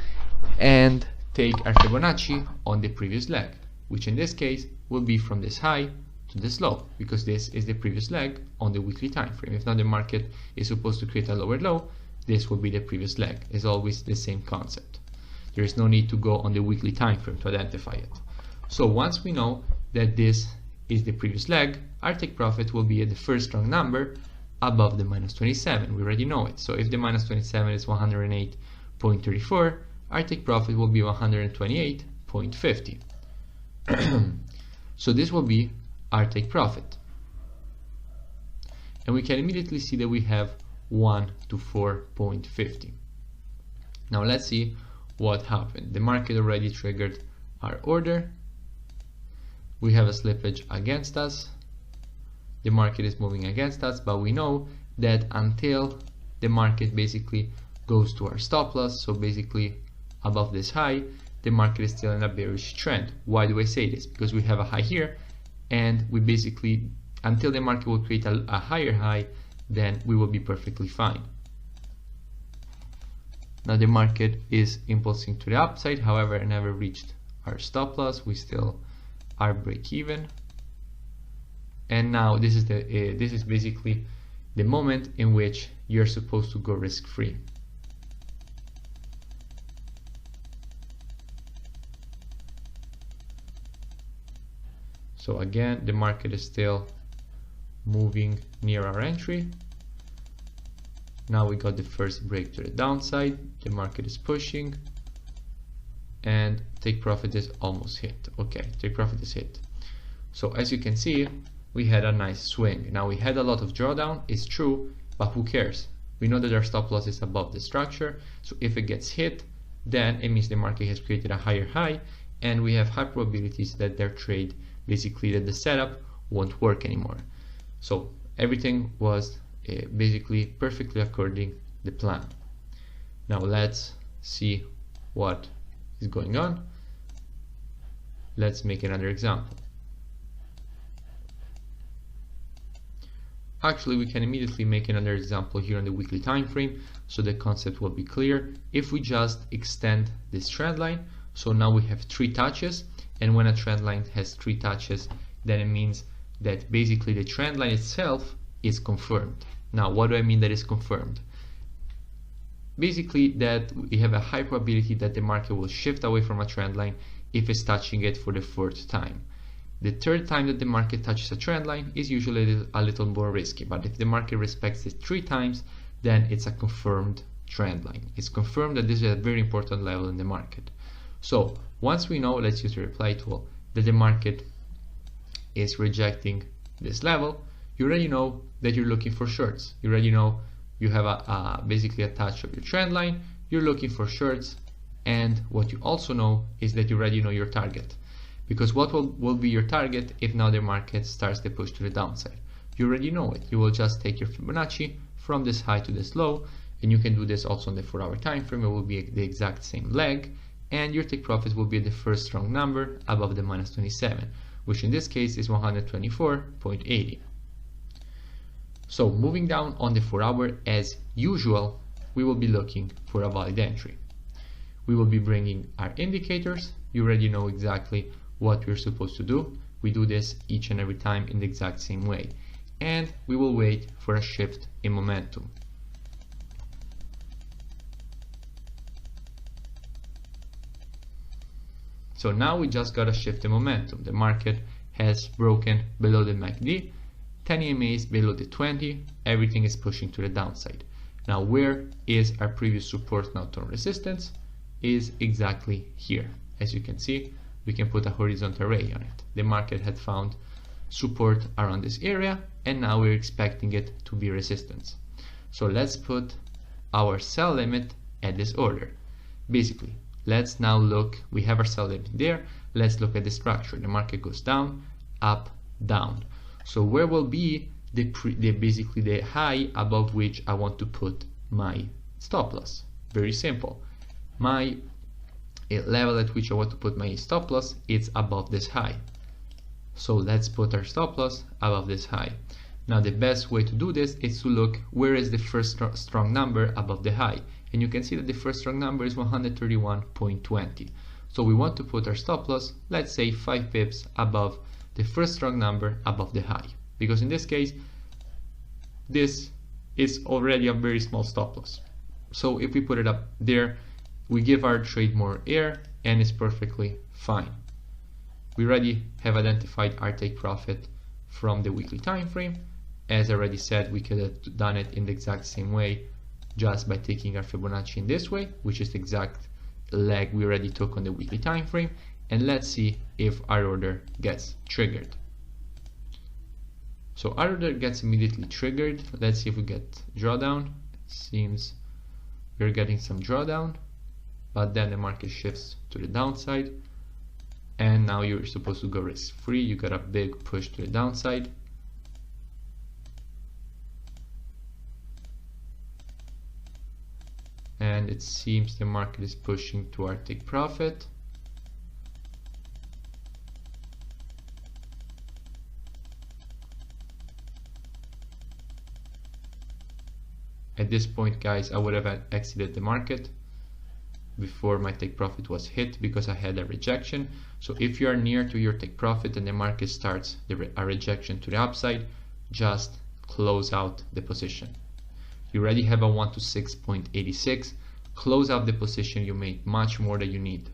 and take our Fibonacci on the previous leg, which in this case will be from this high to this low, because this is the previous leg on the weekly time frame. If not, the market is supposed to create a lower low, this will be the previous leg. It's always the same concept. There is no need to go on the weekly time frame to identify it. So once we know that this is the previous leg, our take profit will be at the first strong number above the minus 27. We already know it. So if the minus 27 is 108.34, our take profit will be 128.50. So this will be our take profit. And we can immediately see that we have 1 to 4.50. Now let's see what happened. The market already triggered our order. we have a slippage against us. The market is moving against us, but we know that until the market basically goes to our stop loss, so basically above this high, the market is still in a bearish trend. Why do I say this? Because we have a high here, and we basically, until the market will create a higher high, then we will be perfectly fine. Now the market is impulsing to the upside, however, it never reached our stop loss. We still are break even. And now this is basically the moment in which you're supposed to go risk free. So again, the market is still moving near our entry. Now we got the first break to the downside. The market is pushing, and take profit is almost hit. Okay, take profit is hit. So as you can see, we had a nice swing. Now we had a lot of drawdown, it's true, but who cares? We know that our stop loss is above the structure, so if it gets hit, then it means the market has created a higher high, and we have high probabilities that their trade, basically that the setup won't work anymore. So everything was basically perfectly according to the plan. Now let's see what is going on. Let's make another example. Actually, we can immediately make another example here on the weekly time frame, so the concept will be clear. If we just extend this trend line, so now we have 3 touches, and when a trend line has 3 touches, then it means that basically the trend line itself is confirmed. Now, what do I mean that is confirmed? Basically that we have a high probability that the market will shift away from a trend line if it's touching it for the 4th time. The 3rd time that the market touches a trend line is usually a little more risky, but if the market respects it 3 times, then it's a confirmed trend line. It's confirmed that this is a very important level in the market. So once we know, let's use the reply tool, that the market is rejecting this level, you already know that you're looking for shorts. You already know you have basically a touch of your trend line, you're looking for shorts, and what you also know is that you already know your target. Because what will be your target if now the market starts to push to the downside? You already know it. You will just take your Fibonacci from this high to this low, and you can do this also on the 4-hour time frame. It will be the exact same leg, and your take profit will be the first strong number above the -27, which in this case is 124.80. So moving down on the 4-hour, as usual, we will be looking for a valid entry. We will be bringing our indicators. You already know exactly what we're supposed to do. We do this each and every time in the exact same way, and we will wait for a shift in momentum. So now we just got a shift in momentum. The market has broken below the MACD, 10 EMAs below the 20, everything is pushing to the downside. Now where is our previous support, now term resistance? Is exactly here. As you can see, we can put a horizontal ray on it. The market had found support around this area, and now we're expecting it to be resistance. So let's put our sell limit at this order. Basically, let's now look, we have our sell limit there, let's look at the structure. The market goes down, up, down. So where will be basically the high above which I want to put my stop loss? Very simple. My level at which I want to put my stop loss, it's above this high. So let's put our stop loss above this high. Now the best way to do this is to look where is the first strong number above the high, and you can see that the first strong number is 131.20. So we want to put our stop loss, let's say 5 pips above the first strong number above the high, because in this case this is already a very small stop loss. So if we put it up there, we give our trade more air, and it's perfectly fine. We already have identified our take profit from the weekly time frame. As I already said, we could have done it in the exact same way, just by taking our Fibonacci in this way, which is the exact leg we already took on the weekly time frame. And let's see if our order gets triggered. So our order gets immediately triggered. Let's see if we get drawdown. Seems we're getting some drawdown, but then the market shifts to the downside, and now you're supposed to go risk free. You got a big push to the downside. And it seems the market is pushing to our take profit. At this point, guys, I would have exited the market before my take profit was hit because I had a rejection. So if you are near to your take profit and the market starts a rejection to the upside, just close out the position. You already have a 1 to 6.86. Close out the position. You made much more than you need.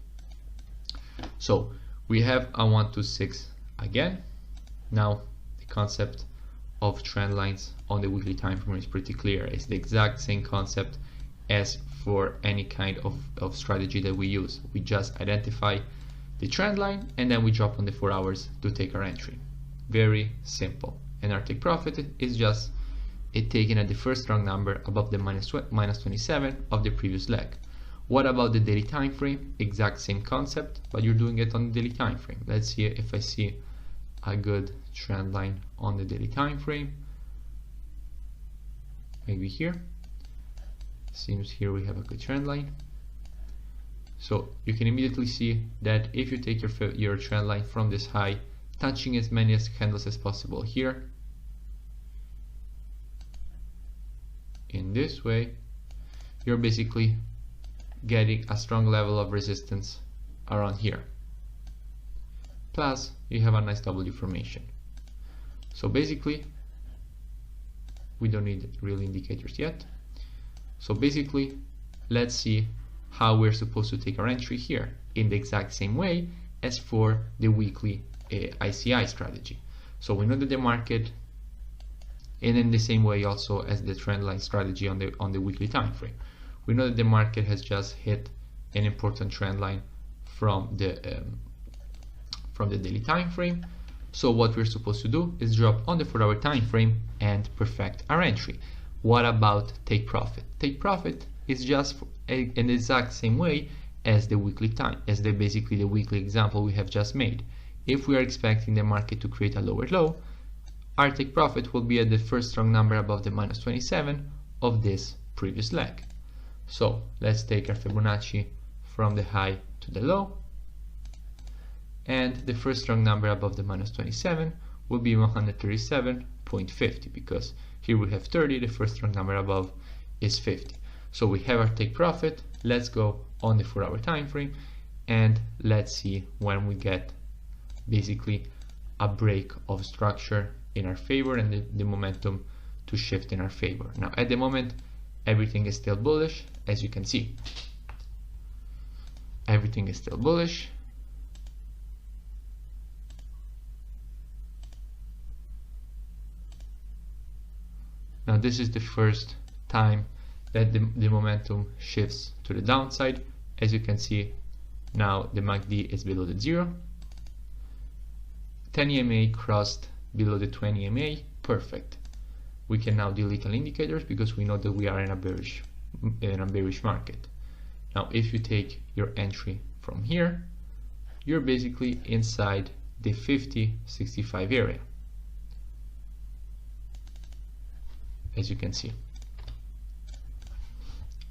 So we have a 1 to 6 again. Now the concept of trend lines on the weekly time frame is pretty clear. It's the exact same concept as for any kind of strategy that we use. We just identify the trend line and then we drop on the 4 hours to take our entry. Very simple. And our take profit is just it taken at the first strong number above the minus 27 of the previous leg. What about the daily time frame? Exact same concept, but you're doing it on the daily time frame. Let's see if I see a good trend line on the daily time frame. Maybe here. Seems here we have a good trend line. So you can immediately see that if you take your trend line from this high, touching as many candles as possible here, in this way, you're basically getting a strong level of resistance around here. Plus, you have a nice W formation. So basically, we don't need real indicators yet. So basically, let's see how we're supposed to take our entry here in the exact same way as for the weekly ICI strategy. So we know that the market, and in the same way also as the trend line strategy on the weekly time frame, we know that the market has just hit an important trend line from the daily time frame. So what we're supposed to do is drop on the 4 hour time frame and perfect our entry. What about take profit? Take profit is just in the exact same way as the weekly time, as basically the weekly example we have just made. If we are expecting the market to create a lower low, our take profit will be at the first strong number above the minus 27 of this previous leg. So let's take our Fibonacci from the high to the low, and the first strong number above the minus 27 will be 137.50, because here we have 30, the first strong number above is 50. So we have our take profit. Let's go on the 4 hour time frame and let's see when we get basically a break of structure in our favor and the momentum to shift in our favor. Now at the moment everything is still bullish, as you can see. Everything is still bullish. Now this is the first time that the momentum shifts to the downside. As you can see, now the MACD is below the 0. 10 EMA crossed below the 20 EMA. Perfect. We can now delete all indicators because we know that we are in a bearish market. Now if you take your entry from here, you're basically inside the 50-65 area, as you can see.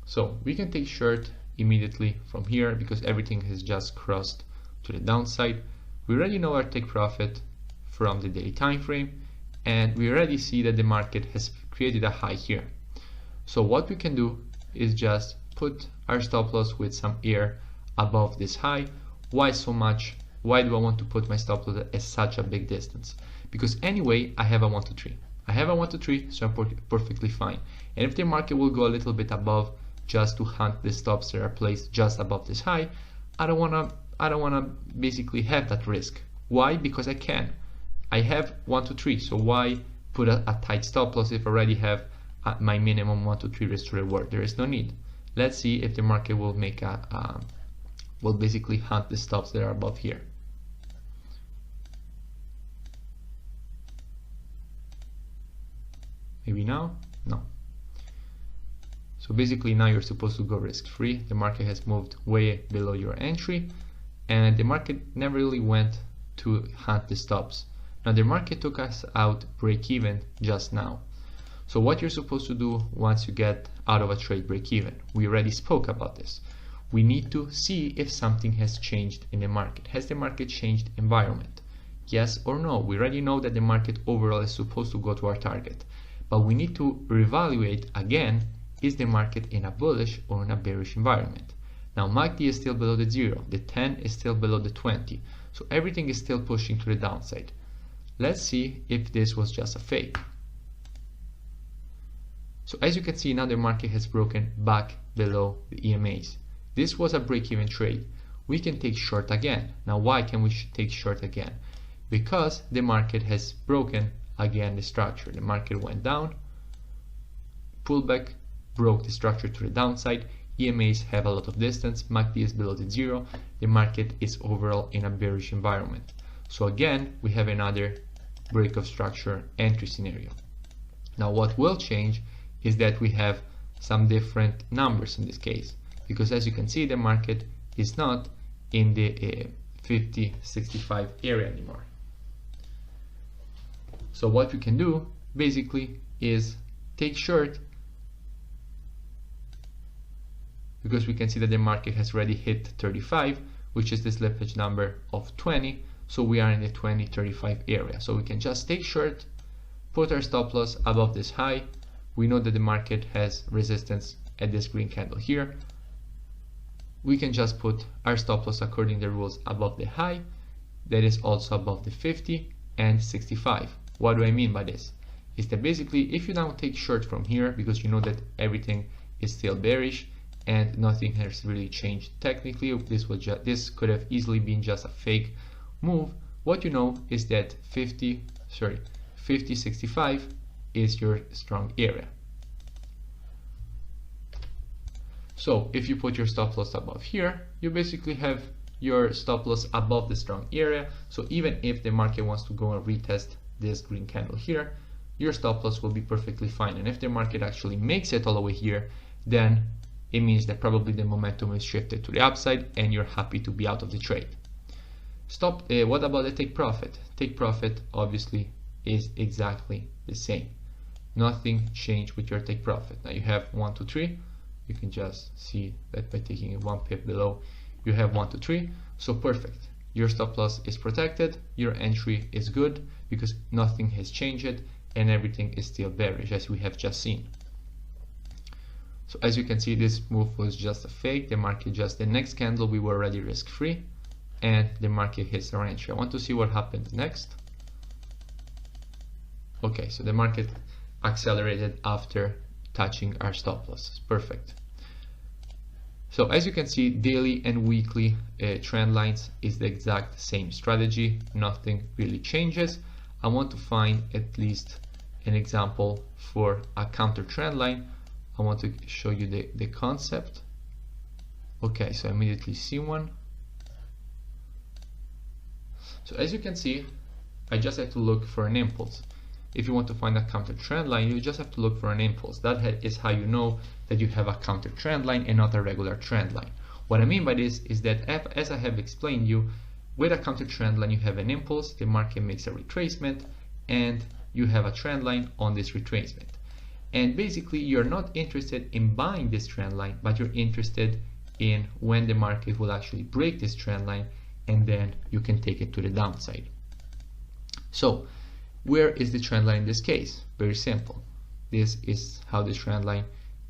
So we can take short immediately from here because everything has just crossed to the downside. We already know our take profit from the daily time frame, and we already see that the market has created a high here. So what we can do is just put our stop loss with some air above this high. Why so much? Why do I want to put my stop loss at such a big distance? Because anyway I have a 1 to 3. I have a 1 to 3, so I'm perfectly fine. And if the market will go a little bit above just to hunt the stops that are placed just above this high, I don't wanna basically have that risk. Why? Because I can. I have 1 to 3, so why put a tight stop loss if I already have my minimum 1 to 3 risk to reward? There is no need. Let's see if the market will make will basically hunt the stops that are above here. Maybe now? No. So basically now you're supposed to go risk free. The market has moved way below your entry, and the market never really went to hunt the stops. Now the market took us out break even just now. So what you're supposed to do once you get out of a trade break even, we already spoke about this. We need to see if something has changed in the market. Has the market changed environment? Yes or no? We already know that the market overall is supposed to go to our target, but we need to reevaluate again, is the market in a bullish or in a bearish environment? Now MACD is still below the 0, the 10 is still below the 20, so everything is still pushing to the downside. Let's see if this was just a fake. So as you can see, now the market has broken back below the EMAs. This was a break-even trade. We can take short again. Now why can we take short again? Because the market has broken again the structure. The market went down, pulled back, broke the structure to the downside. EMAs have a lot of distance, MACD is below the 0, the market is overall in a bearish environment. So again, we have another break of structure entry scenario. Now what will change is that we have some different numbers in this case, because as you can see, the market is not in the 50-65 area anymore. So what we can do basically is take short, because we can see that the market has already hit 35, which is the slippage number of 20, so we are in the 20-35 area. So we can just take short, put our stop loss above this high. We know that the market has resistance at this green candle here. We can just put our stop loss according to the rules above the high, that is also above the 50 and 65. What do I mean by this? Is that basically if you now take short from here, because you know that everything is still bearish and nothing has really changed technically, this could have easily been just a fake move. What you know is that 50-65 is your strong area. So if you put your stop loss above here, you basically have your stop loss above the strong area. So even if the market wants to go and retest this green candle here, your stop loss will be perfectly fine. And if the market actually makes it all the way here, then it means that probably the momentum is shifted to the upside and you're happy to be out of the trade. What about the take profit? Take profit obviously is exactly the same. Nothing changed with your take profit. Now you have 1, 2, 3. You can just see that by taking it 1 pip below, you have 1, 2, 3. So perfect. Your stop loss is protected. Your entry is good because nothing has changed and everything is still bearish as we have just seen. So as you can see, this move was just a fake. The market the next candle we were already risk free and the market hits our entry. I want to see what happens next. Okay, so the market accelerated after touching our stop loss. Perfect. So as you can see, daily and weekly trend lines is the exact same strategy. Nothing really changes. I want to find at least an example for a counter trend line. I want to show you the concept. Okay, so I immediately see one. So as you can see, I just have to look for an impulse. If you want to find a counter trend line, you just have to look for an impulse. That is how you know that you have a counter trend line and not a regular trend line. What I mean by this is that as I have explained you, with a counter trend line you have an impulse, the market makes a retracement, and you have a trend line on this retracement. And basically you're not interested in buying this trend line, but you're interested in when the market will actually break this trend line, and then you can take it to the downside. So where is the trend line in this case? Very simple. This is how the trend line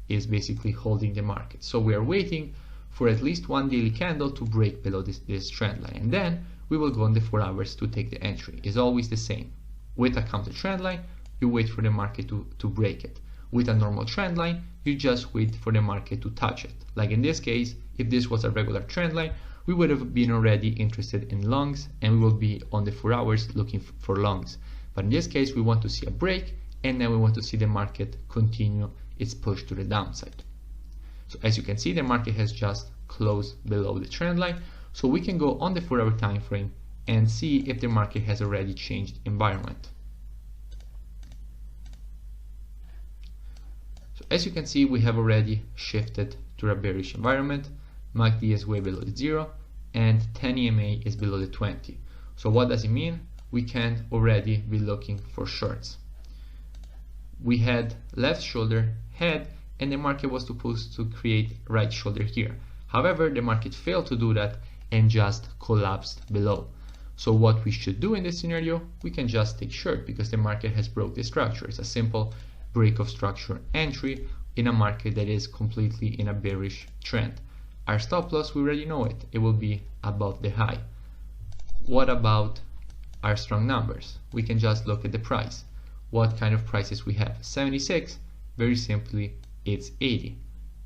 is basically holding the market. So we are waiting for at least one daily candle to break below this trend line, and then we will go on the 4 hours to take the entry. It's always the same. With a counter trend line, you wait for the market to break it. With a normal trend line, you just wait for the market to touch it. Like in this case, if this was a regular trend line, we would have been already interested in longs, and we will be on the 4 hours looking for longs. But in this case, we want to see a break, and then we want to see the market continue its push to the downside. So as you can see, the market has just closed below the trend line. So we can go on the 4 hour time frame and see if the market has already changed environment. So as you can see, we have already shifted to a bearish environment. MACD is way below the 0, and 10 EMA is below the 20. So what does it mean? We can already be looking for shorts. We had left shoulder, head, and the market was supposed to create right shoulder here. However, the market failed to do that and just collapsed below. So what we should do in this scenario, we can just take short because the market has broke the structure. It's a simple break of structure entry in a market that is completely in a bearish trend. Our stop loss, we already know it. It will be above the high. What about our strong numbers? We can just look at the price. What kind of prices we have? 76, very simply, it's 80.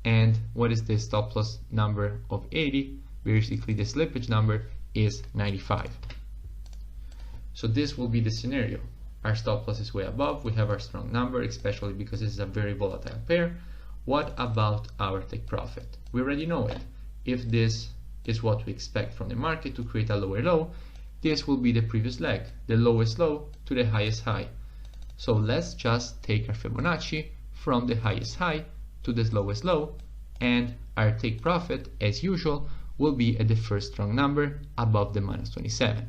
And what is the stop loss number of 80? Basically, the slippage number is 95. So this will be the scenario. Our stop loss is way above. We have our strong number, especially because this is a very volatile pair. What about our take profit? We already know it. If this is what we expect from the market to create a lower low, this will be the previous leg, the lowest low to the highest high. So let's just take our Fibonacci from the highest high to the lowest low, and our take profit, as usual, will be at the first strong number above the -27.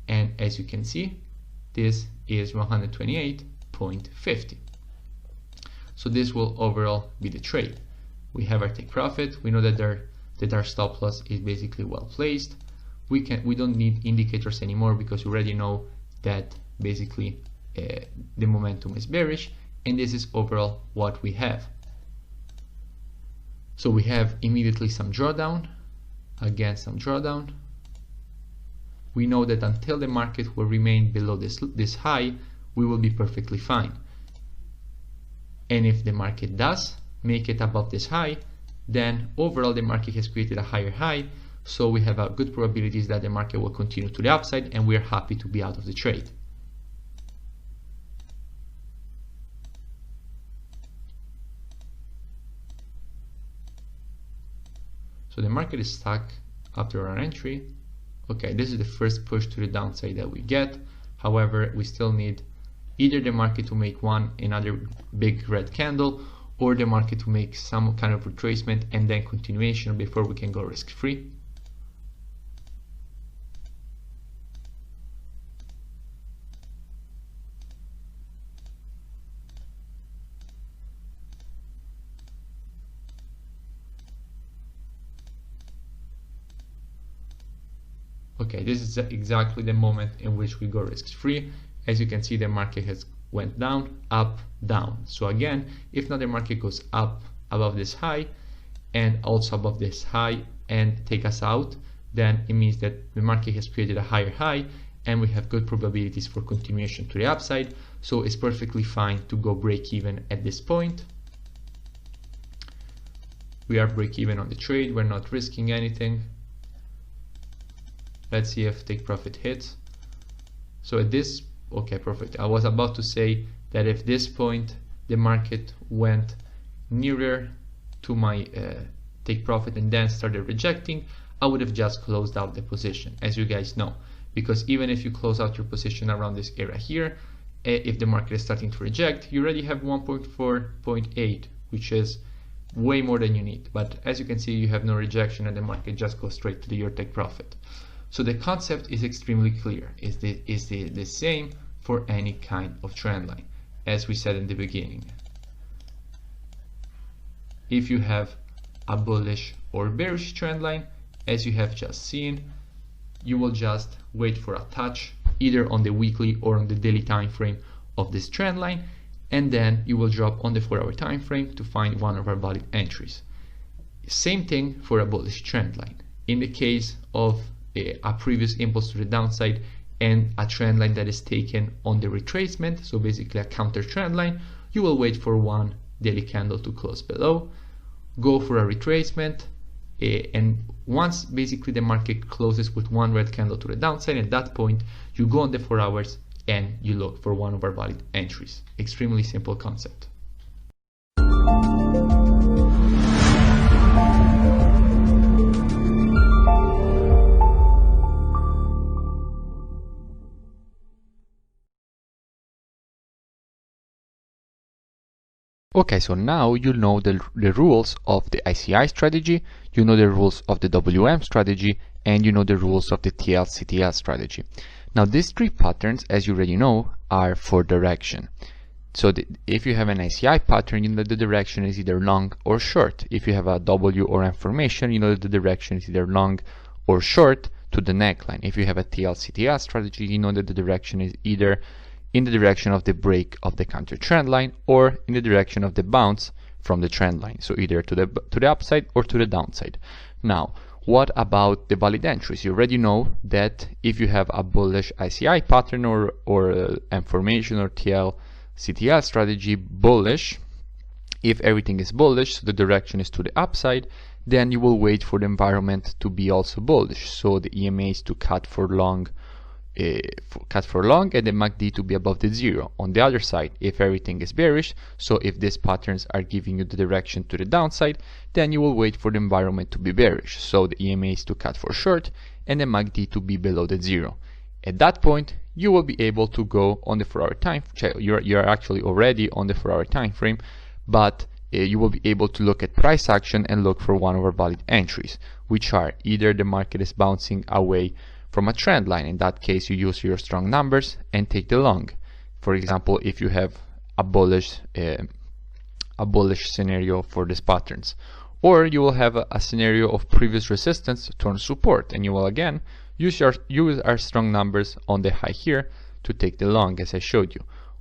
And as you can see, this is 128.50. So this will overall be the trade. We have our take profit. We know that our stop loss is basically well placed. We don't need indicators anymore because we already know that basically the momentum is bearish, and this is overall what we have. So we have immediately some drawdown, again some drawdown. We know that until the market will remain below this high, we will be perfectly fine. And if the market does make it above this high, then overall the market has created a higher high, so we have a good probabilities that the market will continue to the upside, and we are happy to be out of the trade. So the market is stuck after our entry. Okay, this is the first push to the downside that we get. However, we still need either the market to make another big red candle, or the market to make some kind of retracement and then continuation before we can go risk-free. Okay, this is exactly the moment in which we go risk-free. As you can see, the market has went down, up, down. So again, if not the market goes up above this high and also above this high and take us out, then it means that the market has created a higher high and we have good probabilities for continuation to the upside. So it's perfectly fine to go break even at this point. We are break even on the trade. We're not risking anything. Let's see if take profit hits. So at this, okay, perfect. I was about to say that if this point the market went nearer to my take profit and then started rejecting, I would have just closed out the position, as you guys know. Because even if you close out your position around this area here, if the market is starting to reject, you already have 1.4.8, which is way more than you need. But as you can see, you have no rejection and the market just goes straight to your take profit. So the concept is extremely clear. Is the same for any kind of trend line, as we said in the beginning. If you have a bullish or bearish trend line, as you have just seen, you will just wait for a touch either on the weekly or on the daily time frame of this trend line, and then you will drop on the 4-hour time frame to find one of our valid entries. Same thing for a bullish trend line. In the case of a previous impulse to the downside and a trend line that is taken on the retracement, so basically a counter trend line, you will wait for one daily candle to close below, go for a retracement, and once basically the market closes with one red candle to the downside, at that point you go on the 4 hours and you look for one of our valid entries. Extremely simple concept. Okay, so now you know the rules of the ICI strategy, you know the rules of the WM strategy, and you know the rules of the TL-CTL strategy. Now these three patterns, as you already know, are for direction. So if you have an ICI pattern, you know the direction is either long or short. If you have a W or M formation, you know that the direction is either long or short to the neckline. If you have a TL-CTL strategy, you know that the direction is either in the direction of the break of the counter trend line or in the direction of the bounce from the trend line. So either to the upside or to the downside. Now, what about the valid entries? You already know that if you have a bullish ICI pattern or M formation or TL-CTL strategy bullish, if everything is bullish, so the direction is to the upside, then you will wait for the environment to be also bullish. So the EMA is to cut for long and the MACD to be above the zero. On the other side, if everything is bearish, so if these patterns are giving you the direction to the downside, then you will wait for the environment to be bearish. So the EMA is to cut for short and the MACD to be below the zero. At that point, you will be able to go on the 4-hour time. You're actually already on the 4-hour time frame, but you will be able to look at price action and look for one of our valid entries, which are either the market is bouncing away from a trend line. In that case, you use your strong numbers and take the long. For example, if you have a bullish scenario for these patterns, or you will have a scenario of previous resistance turn support, and you will again use our strong numbers on the high here to take the long, as I showed you.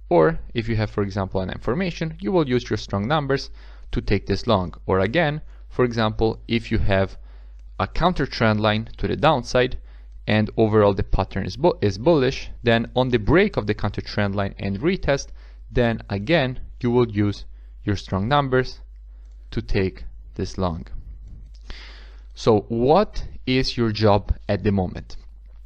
Or if you have, for example, an M formation, you will use your strong numbers to take this long. Or again, for example, if you have a counter trend line to the downside and overall the pattern is bullish, then on the break of the counter trend line and retest, then again you will use your strong numbers to take this long. So what is your job at the moment?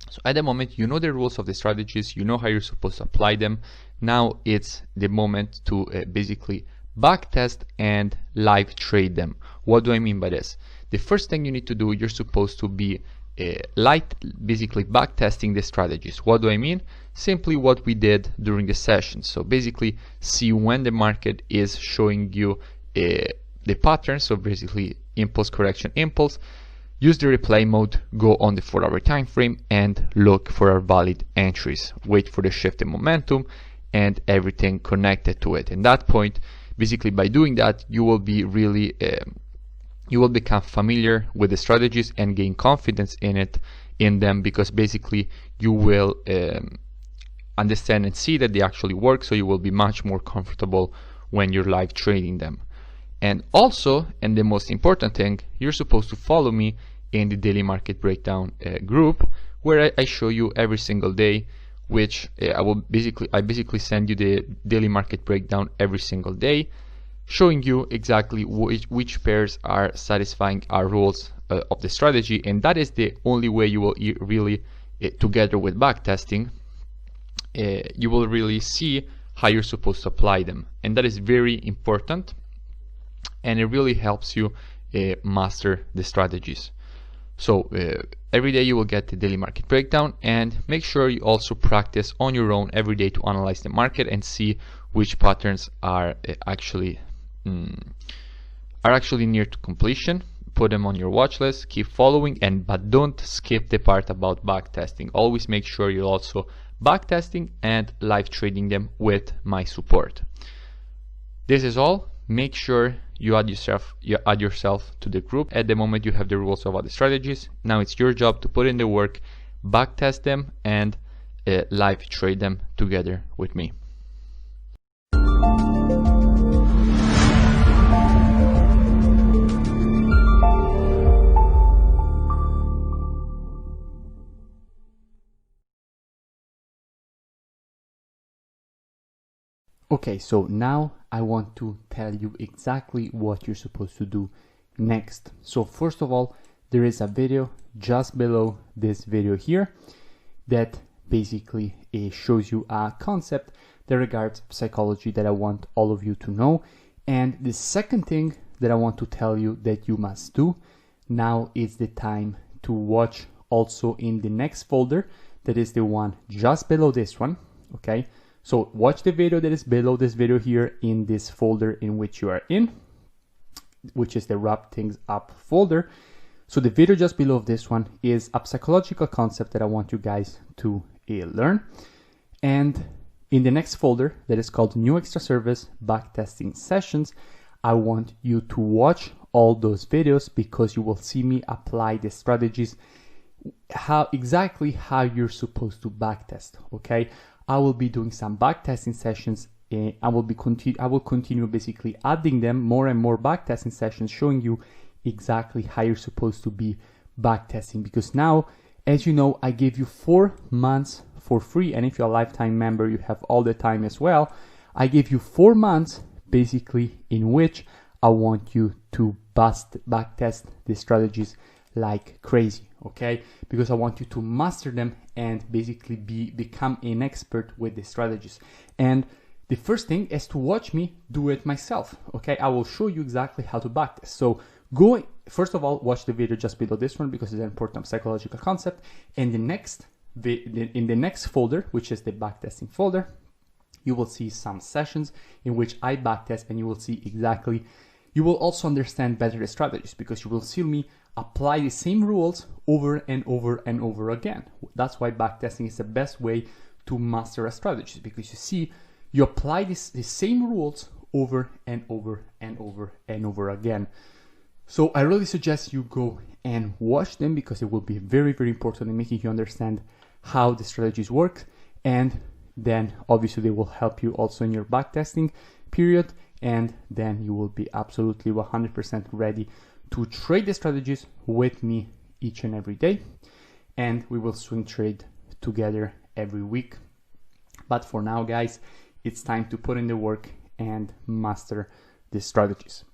So at the moment, you know the rules of the strategies, you know how you're supposed to apply them. Now it's the moment to basically backtest and live trade them. What do I mean by this? The first thing you need to do, you're supposed to be basically backtesting the strategies. What do I mean? Simply what we did during the session. So basically see when the market is showing you the pattern. So basically impulse, correction, impulse. Use the replay mode, go on the 4-hour time frame and look for our valid entries. Wait for the shift in momentum and everything connected to it. And that point, basically by doing that, you will be really you will become familiar with the strategies and gain confidence in them, because basically you will understand and see that they actually work, so you will be much more comfortable when you're live trading them. And also, and the most important thing, you're supposed to follow me in the daily market breakdown group, where I show you every single day, which I basically send you the daily market breakdown every single day, showing you exactly which pairs are satisfying our rules of the strategy. And that is the only way you will really, together with backtesting, you will really see how you're supposed to apply them. And that is very important, and it really helps you master the strategies. So every day you will get the daily market breakdown, and make sure you also practice on your own every day to analyze the market and see which patterns are actually near to completion. Put them on your watch list, keep following, but don't skip the part about backtesting. Always make sure you're also backtesting and live trading them with my support. This is all. Make sure you add yourself to the group. At the moment you have the rules of other strategies. Now it's your job to put in the work, backtest them and live trade them together with me. Okay, so now I want to tell you exactly what you're supposed to do next. So first of all, there is a video just below this video here that basically shows you a concept that regards psychology that I want all of you to know. And the second thing that I want to tell you that you must do now is the time to watch also in the next folder, that is the one just below this one. Okay, so watch the video that is below this video here in this folder in which you are in, which is the Wrap Things Up folder. So the video just below this one is a psychological concept that I want you guys to learn. And in the next folder that is called New Extra Service Backtesting Sessions, I want you to watch all those videos because you will see me apply the strategies exactly how you're supposed to backtest. Okay, I will be doing some backtesting sessions. I will continue basically adding them more and more backtesting sessions, showing you exactly how you're supposed to be backtesting. Because now, as you know, I gave you 4 months for free, and if you're a lifetime member, you have all the time as well. I gave you 4 months basically in which I want you to backtest the strategies like crazy, okay? Because I want you to master them and basically become an expert with the strategies. And the first thing is to watch me do it myself, okay? I will show you exactly how to backtest. So go, first of all, watch the video just below this one because it's an important psychological concept. And in the next folder, which is the backtesting folder, you will see some sessions in which I backtest, and you will see exactly, you will also understand better the strategies because you will see me apply the same rules over and over and over again. That's why backtesting is the best way to master a strategy, because you see, you apply the same rules over and over and over and over again. So I really suggest you go and watch them because it will be very, very important in making you understand how the strategies work, and then obviously they will help you also in your backtesting period, and then you will be absolutely 100% ready to trade the strategies with me each and every day, and we will swing trade together every week. But for now, guys, it's time to put in the work and master the strategies.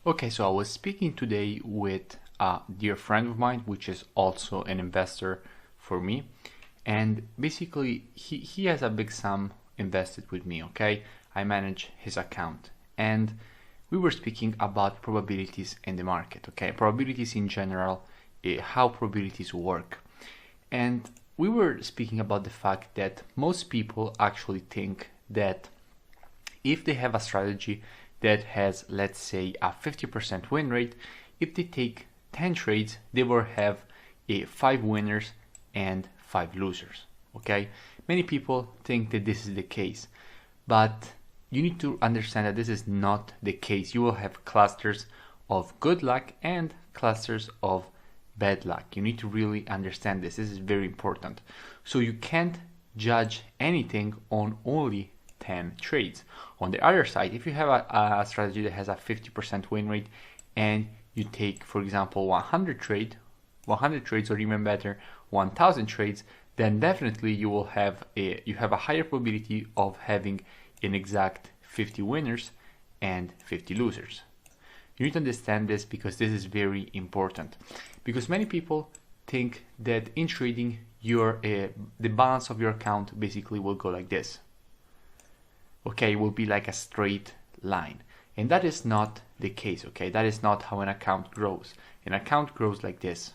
Okay, so I was speaking today with a dear friend of mine, which is also an investor for me. And basically, he has a big sum invested with me, okay? I manage his account. And we were speaking about probabilities in the market, okay? Probabilities in general, how probabilities work. And we were speaking about the fact that most people actually think that if they have a strategy that has, let's say, a 50% win rate, if they take 10 trades, they will have 5 winners and 5 losers, okay? Many people think that this is the case, but you need to understand that this is not the case. You will have clusters of good luck and clusters of bad luck. You need to really understand this. This is very important. So you can't judge anything on only 10 trades. On the other side, if you have a strategy that has a 50% win rate and you take, for example, 100 trades, or even better, 1000 trades, then definitely you will have a higher probability of having an exact 50 winners and 50 losers. You need to understand this because this is very important, because many people think that in trading the balance of your account basically will go like this. Okay, it will be like a straight line, and that is not the case. Okay, that is not how an account grows. An account grows like this,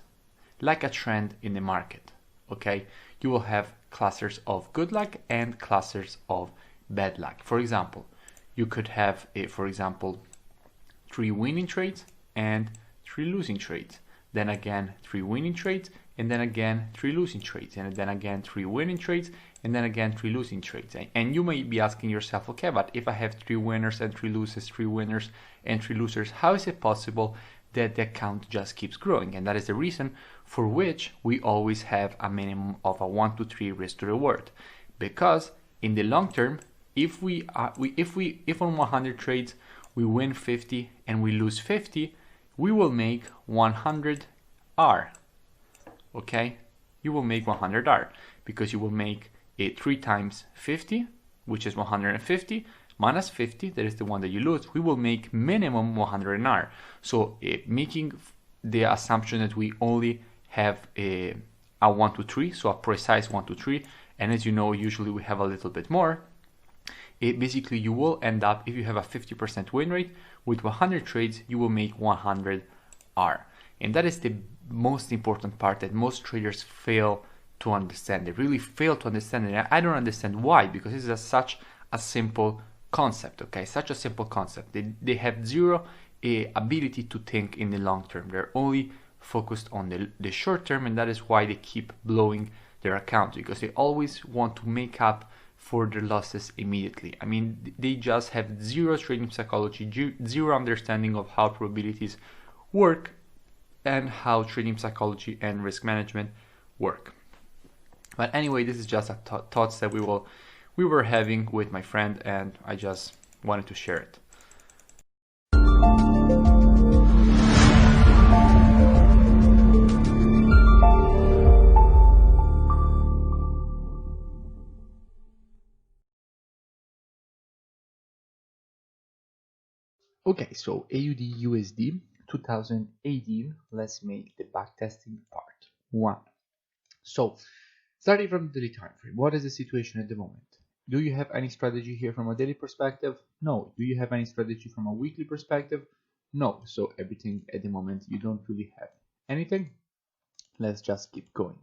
like a trend in the market. Okay, you will have clusters of good luck and clusters of bad luck. For example, you could have for example 3 winning trades and 3 losing trades, then again 3 winning trades, and then again 3 losing trades, and then again 3 winning trades, and then again 3 losing trades. And you may be asking yourself, okay, but if I have 3 winners and 3 losers, 3 winners and 3 losers, how is it possible that the account just keeps growing? And that is the reason for which we always have a minimum of a 1 to 3 risk to reward, because in the long term, if on 100 trades we win 50 and we lose 50, we will make 100 R. Okay, you will make 100 R because you will make 3 times 50, which is 150, minus 50, that is the one that you lose. We will make minimum 100 R. So making the assumption that we only have a 1 to 3, so a precise 1 to 3, and as you know, usually we have a little bit more. Basically, you will end up, if you have a 50% win rate, with 100 trades, you will make 100 R. And that is the most important part that most traders fail to understand. They really fail to understand it. I don't understand why, because this is such a simple concept, okay? Such a simple concept. They have zero ability to think in the long term. They're only focused on the short term, and that is why they keep blowing their account, because they always want to make up for their losses immediately. I mean, they just have zero trading psychology, zero understanding of how probabilities work and how trading psychology and risk management work. But anyway, this is just a thoughts that we were having with my friend, and I just wanted to share it. Okay, so AUD USD 2018, let's make the backtesting part 1. So starting from the daily time frame, what is the situation at the moment? Do you have any strategy here from a daily perspective? No. Do you have any strategy from a weekly perspective? No. So everything at the moment, you don't really have anything. Let's just keep going.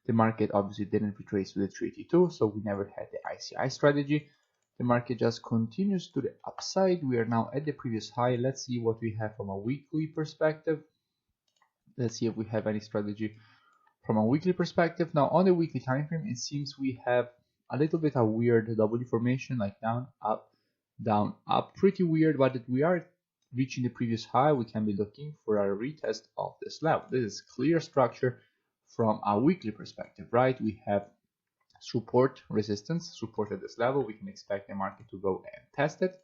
The market obviously didn't retrace to the 382, so we never had the ICI strategy. The market just continues to the upside. We are now at the previous high. Let's see what we have from a weekly perspective. Let's see if we have any strategy from a weekly perspective. Now on the weekly time frame, it seems we have a little bit of weird W formation, like down, up, pretty weird, but we are reaching the previous high. We can be looking for a retest of this level. This is clear structure from a weekly perspective, right? We have support, resistance, support at this level. We can expect the market to go and test it,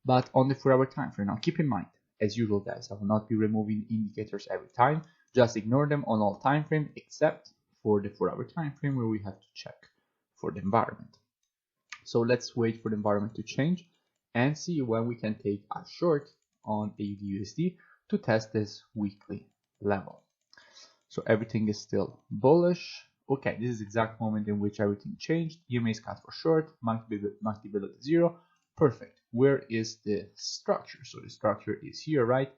but on the 4-hour time frame. Now keep in mind, as usual guys, I will not be removing indicators every time. Just ignore them on all time frame except for the 4-hour time frame, where we have to check for the environment. So let's wait for the environment to change and see when we can take a short on AUD USD to test this weekly level. So everything is still bullish. Okay, this is the exact moment in which everything changed. EMA is cut for short, MACD below the 0. Perfect. Where is the structure? So the structure is here, right?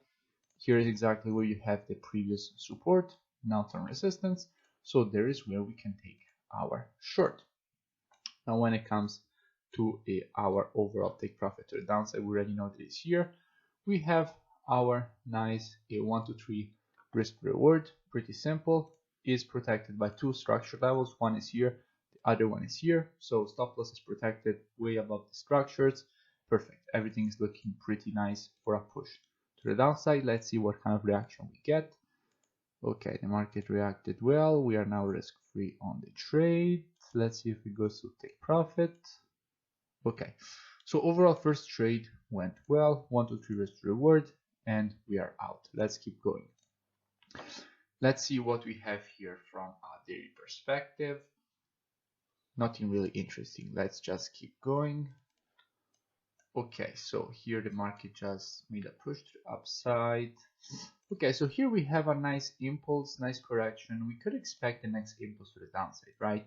Here is exactly where you have the previous support, now turn resistance. So there is where we can take our short. Now when it comes to our overall take profit to the downside, we already know that it's here. We have our nice 1 to 3 risk reward, pretty simple. Is protected by 2 structure levels. One is here, the other one is here. So stop loss is protected way above the structures. Perfect. Everything is looking pretty nice for a push to the downside. Let's see what kind of reaction we get. Okay, the market reacted well. We are now risk free on the trade. Let's see if it goes to take profit. Okay, so overall first trade went well. 1 to 3 risk reward, and we are out. Let's keep going. Let's see what we have here from a daily perspective. Nothing really interesting. Let's just keep going. Okay, so here the market just made a push to the upside. Okay, so here we have a nice impulse, nice correction. We could expect the next impulse to the downside, right?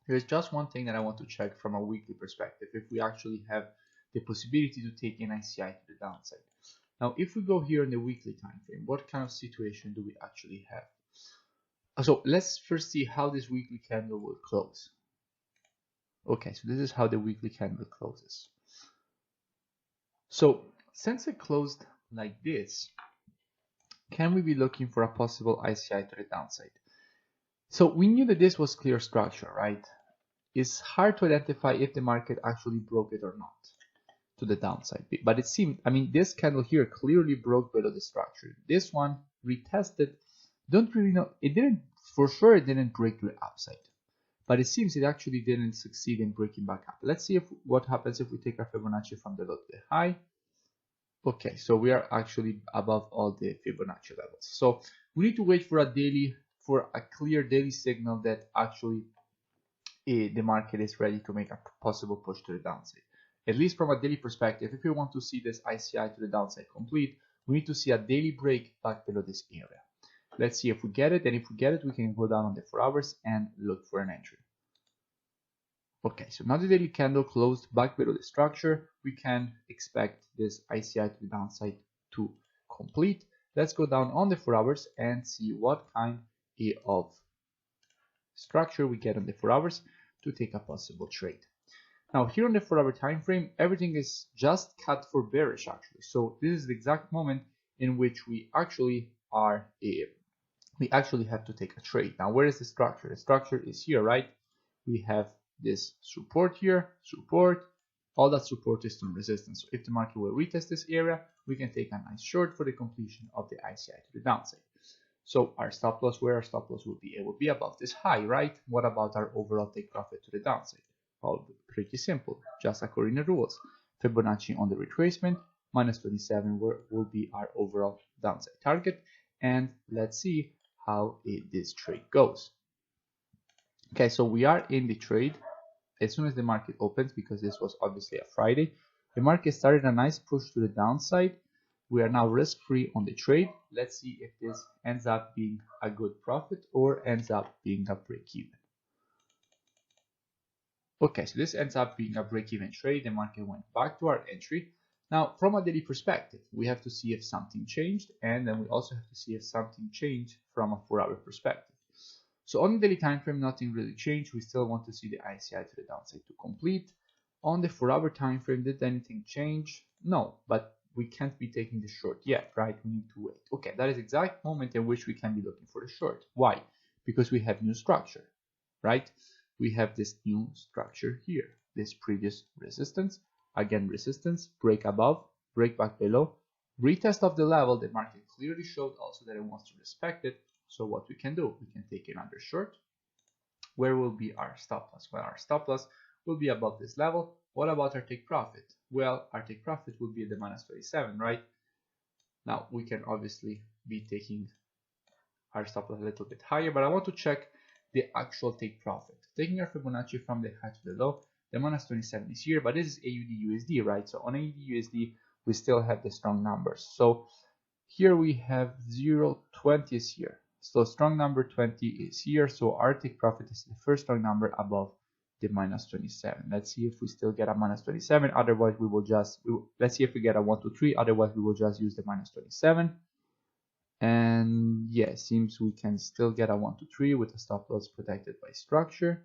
There's just one thing that I want to check from a weekly perspective, if we actually have the possibility to take an ICI to the downside. Now, if we go here in the weekly time frame, what kind of situation do we actually have? So let's first see how this weekly candle will close. Okay, so this is how the weekly candle closes. So since it closed like this, can we be looking for a possible ICI to the downside? So we knew that this was clear structure, right? It's hard to identify if the market actually broke it or not to the downside, but it seemed, I mean, this candle here clearly broke below the structure. This one retested, don't really know, it didn't, for sure it didn't break to the upside, but it seems it actually didn't succeed in breaking back up. Let's see what happens if we take our Fibonacci from the low to the high. Okay, so we are actually above all the Fibonacci levels. So we need to wait for a clear daily signal that actually the market is ready to make a possible push to the downside. At least from a daily perspective, if we want to see this ICI to the downside complete, we need to see a daily break back below this area. Let's see if we get it, and if we get it, we can go down on the 4 hours and look for an entry. Okay, so now the daily candle closed back below the structure. We can expect this ICI to the downside to complete. let's go down on the 4 hours and see what kind of structure we get on the 4 hours to take a possible trade. Now here on the 4 hour time frame, everything is just cut for bearish actually. So this is the exact moment in which we actually have to take a trade. Now where is the structure? The structure is here, right? We have this support here, support, all that support is some resistance. So if the market will retest this area, we can take a nice short for the completion of the ICI to the downside. So our stop loss, where our stop loss will be, it will be above this high, right? What about our overall take profit to the downside? Well, pretty simple, just according to rules. Fibonacci on the retracement, minus 27 will be our overall downside target. And let's see how this trade goes. Okay, so we are in the trade. As soon as the market opens, because this was obviously a Friday, the market started a nice push to the downside. We are now risk-free on the trade. Let's see if this ends up being a good profit or ends up being a break-even. Okay, so this ends up being a break-even trade. The market went back to our entry. Now, from a daily perspective, we have to see if something changed, and then we also have to see if something changed from a 4 hour perspective. So on the daily time frame, nothing really changed. We still want to see the ICI to the downside to complete. On the 4 hour time frame, did anything change? No, but we can't be taking the short yet, right? We need to wait. Okay, that is the exact moment in which we can be looking for the short. Why? Because we have new structure, right? We have this new structure here, this previous resistance, again resistance, break above, break back below, retest of the level. The market clearly showed also that it wants to respect it. So what we can do, we can take another short. Where will be our stop loss? Well, our stop loss will be above this level. What about our take profit? Well, our take profit will be at the minus 27, right? Now we can obviously be taking our stop loss a little bit higher, but I want to check the actual take profit. Taking our Fibonacci from the high to the low, the minus 27 is here, but this is AUD USD, right? So on AUD USD, we still have the strong numbers. So here we have 0.20 is here. So strong number 20 is here. So our take profit is the first strong number above the minus 27. Let's see if we still get a minus 27. Otherwise, we will just, let's see if we get a 1, 2, 3. Otherwise, we will just use the minus 27. And yeah, seems we can still get a 1, 2, 3 with a stop loss protected by structure.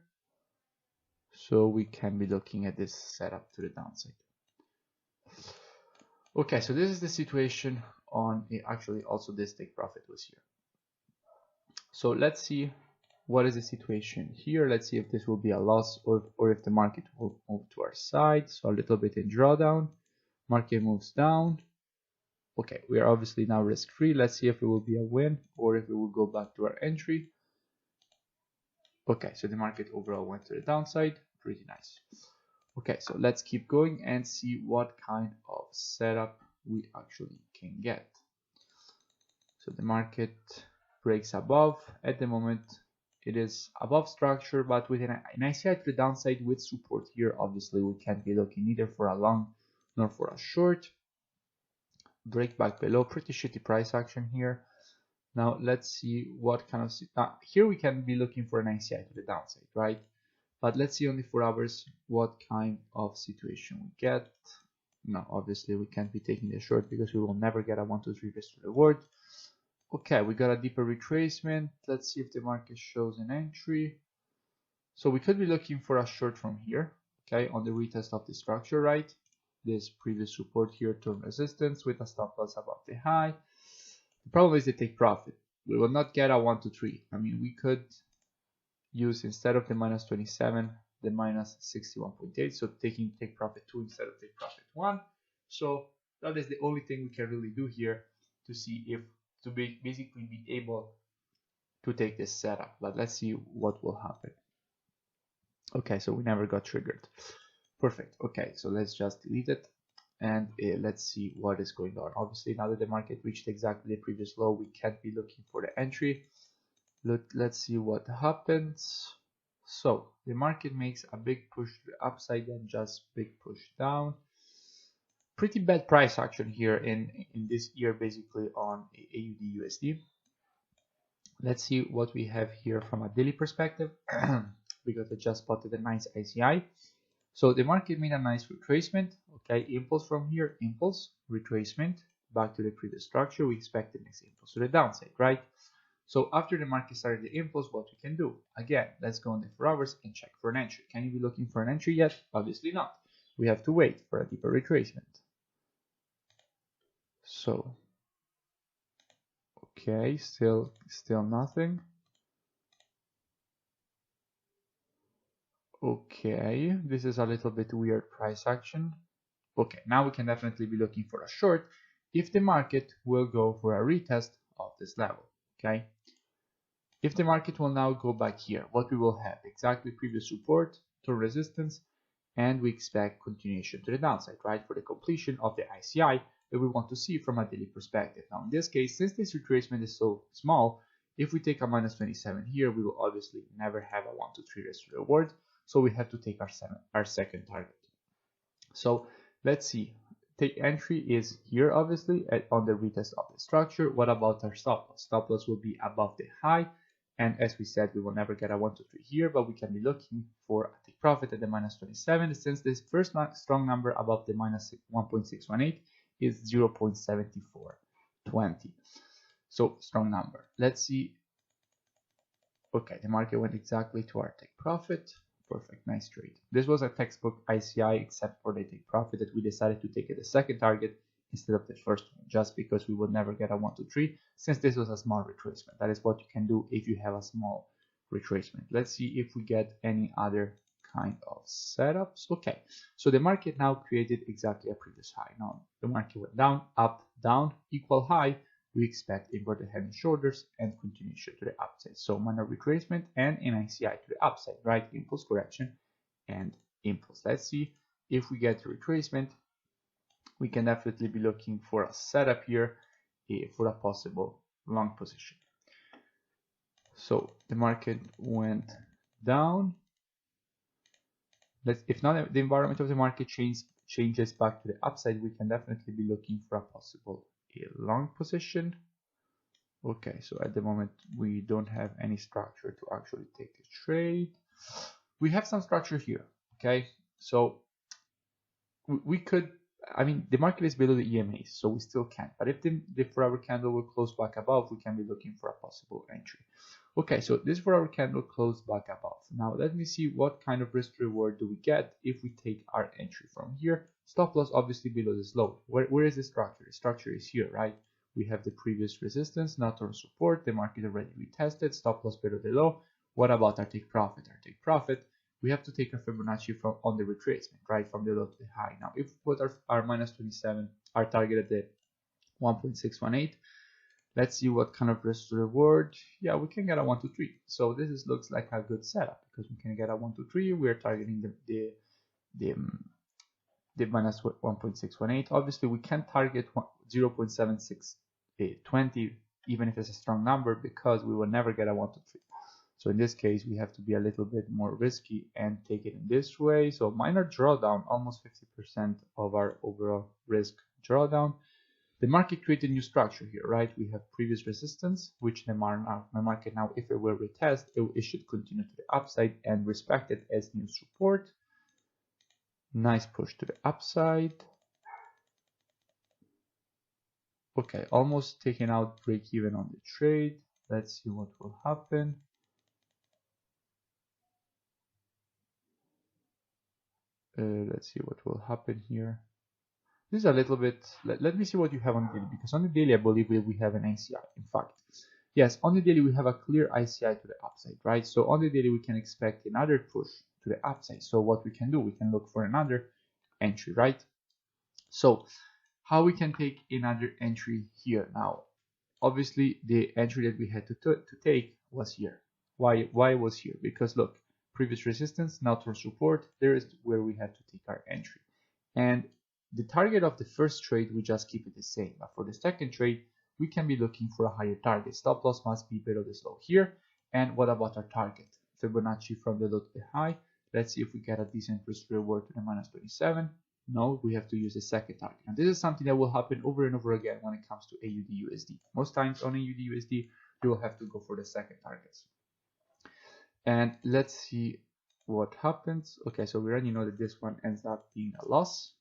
So we can be looking at this setup to the downside. Okay, so this is the situation on actually also this take profit was here. So let's see what is the situation here. Let's see if this will be a loss or if the market will move to our side. So a little bit in drawdown, market moves down. Okay, we are obviously now risk-free. Let's see if it will be a win or if it will go back to our entry. Okay, so the market overall went to the downside. Pretty nice. Okay, so let's keep going and see what kind of setup we actually can get. So the market breaks above. At the moment, it is above structure, but with an ICI to the downside with support here. Obviously, we can't be looking either for a long nor for a short. Break back below, pretty shitty price action here. Now let's see what kind of here we can be looking for an ICI to the downside, right? But let's see on the 4 hours what kind of situation we get. No, obviously we can't be taking the short because we will never get a 1, 2, 3 risk to reward. Okay, we got a deeper retracement. Let's see if the market shows an entry. So we could be looking for a short from here, okay, on the retest of the structure, right? This previous support here to resistance with a stop loss above the high. The problem is the take profit. We will not get a 1, 2, 3. I mean, we could use instead of the minus 27, the minus 61.8. So taking take profit 2 instead of take profit 1. So that is the only thing we can really do here to see if to basically be able to take this setup. But let's see what will happen. Okay, so we never got triggered. Perfect. Okay, so let's just delete it and let's see what is going on. Obviously, now that the market reached exactly the previous low, we can't be looking for the entry. Let's see what happens. So the market makes a big push to the upside, then just big push down. Pretty bad price action here in this year, basically on AUD USD. Let's see what we have here from a daily perspective because I just spotted a nice ICI. So the market made a nice retracement. Okay, impulse from here, impulse, retracement, back to the previous structure, we expect the next impulse to the downside, right? So after the market started the impulse, what we can do? Again, let's go on the 4 hours and check for an entry. Can you be looking for an entry yet? Obviously not. We have to wait for a deeper retracement. So, okay, still nothing. Okay, this is a little bit weird price action. Okay, now we can definitely be looking for a short if the market will go for a retest of this level. Okay, if the market will now go back here, what we will have exactly previous support to resistance, and we expect continuation to the downside, right, for the completion of the ICI that we want to see from a daily perspective. Now in this case, since this retracement is so small, if we take a minus 27 here, we will obviously never have a 1 to 3 risk to reward, so we have to take our second target. So let's see, the entry is here obviously on the retest of the structure. What about our stop loss? Stop loss will be above the high, and as we said, we will never get a 1 to 3 here, but we can be looking for a take profit at the minus 27, since this first strong number above the minus 1.618 is 0.7420. So strong number. Let's see. Okay, the market went exactly to our take profit. Perfect, nice trade. This was a textbook ICI except for the take profit that we decided to take at the second target instead of the first one, just because we would never get a 1 to 3 since this was a small retracement. That is what you can do if you have a small retracement. Let's see if we get any other kind of setups. Okay, so the market now created exactly a previous high. Now the market went down, up, down, equal high. We expect inverted head and shoulders and continuation to the upside. So minor retracement and an ICI to the upside, right? Impulse correction and impulse. Let's see if we get a retracement. We can definitely be looking for a setup here for a possible long position. So the market went down. If not the environment of the market changes back to the upside, we can definitely be looking for a possible long position. Okay, so at the moment we don't have any structure to actually take the trade. We have some structure here. Okay, so we could, I mean, the market is below the EMAs, so we still can. But if the 4 hour candle will close back above, we can be looking for a possible entry. Okay, so this 4 hour candle closed back above. Now let me see what kind of risk reward do we get if we take our entry from here. Stop loss obviously below this low. Where is the structure? The structure is here, right? We have the previous resistance, not our support. The market already retested. Stop loss below the low. What about our take profit? Our take profit, we have to take a Fibonacci from on the retracement, right, from the low to the high. Now, if we put our minus 27, our target at the 1.618, let's see what kind of risk to reward. Yeah, we can get a 1 to 3. So this looks like a good setup because we can get a 1 to 3. We're targeting the minus 1.618. Obviously, we can target 0.7620 even if it's a strong number because we will never get a 1 to 3. So in this case, we have to be a little bit more risky and take it in this way. So minor drawdown, almost 50% of our overall risk drawdown. The market created new structure here, right? We have previous resistance, which the market now, if it will retest, it should continue to the upside and respect it as new support. Nice push to the upside. Okay, almost taking out break even on the trade. Let's see what will happen. Let's see what will happen here. This is a little bit, let me see what you have on the daily, because on the daily I believe we have an ICI. In fact, yes, on the daily we have a clear ICI to the upside, right? So on the daily we can expect another push to the upside. So what we can do, we can look for another entry, right? So how we can take another entry here now? Obviously the entry that we had to take was here. Why was here? Because look, previous resistance, now to support, there is where we had to take our entry. And the target of the first trade, we just keep it the same. But for the second trade, we can be looking for a higher target. Stop loss must be below this low here. And what about our target? Fibonacci from the low to the high. Let's see if we get a decent risk reward to the minus 27. No, we have to use the second target. And this is something that will happen over and over again when it comes to AUD/USD. Most times on AUD/USD, you will have to go for the second targets. And let's see what happens. Okay, so we already know that this one ends up being a loss.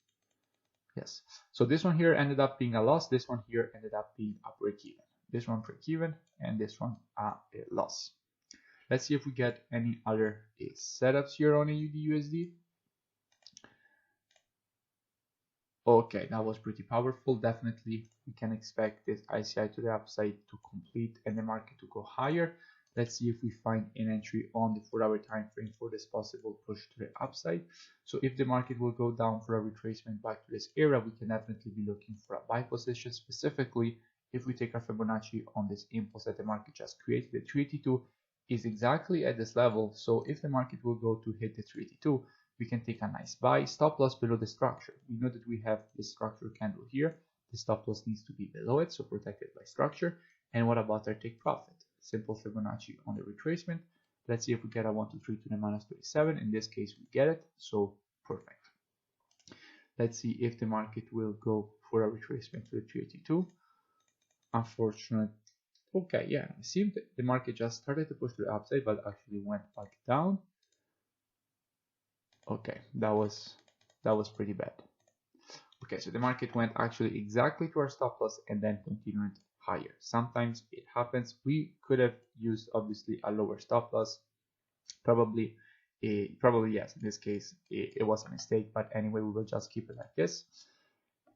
Yes. So this one here ended up being a loss. This one here ended up being a break even. This one break even, and this one a loss. Let's see if we get any other setups here on AUD USD. Okay, that was pretty powerful. Definitely, we can expect this ICI to the upside to complete and the market to go higher. Let's see if we find an entry on the 4-hour time frame for this possible push to the upside. So if the market will go down for a retracement back to this area, we can definitely be looking for a buy position. Specifically, if we take our Fibonacci on this impulse that the market just created, the 382 is exactly at this level. So if the market will go to hit the 382, we can take a nice buy. Stop loss below the structure. We know that we have this structure candle here. The stop loss needs to be below it, so protected by structure. And what about our take profit? Simple Fibonacci on the retracement. Let's see if we get a 1, 2, 3 to the minus 37. In this case, we get it, so perfect. Let's see if the market will go for a retracement to the 382. Unfortunate. Okay, yeah, it seemed the market just started to push to the upside, but actually went back down. Okay, that was pretty bad. Okay, so the market went actually exactly to our stop loss and then continued higher. Sometimes it happens. We could have used obviously a lower stop loss. Probably yes. In this case, it was a mistake. But anyway, we will just keep it like this.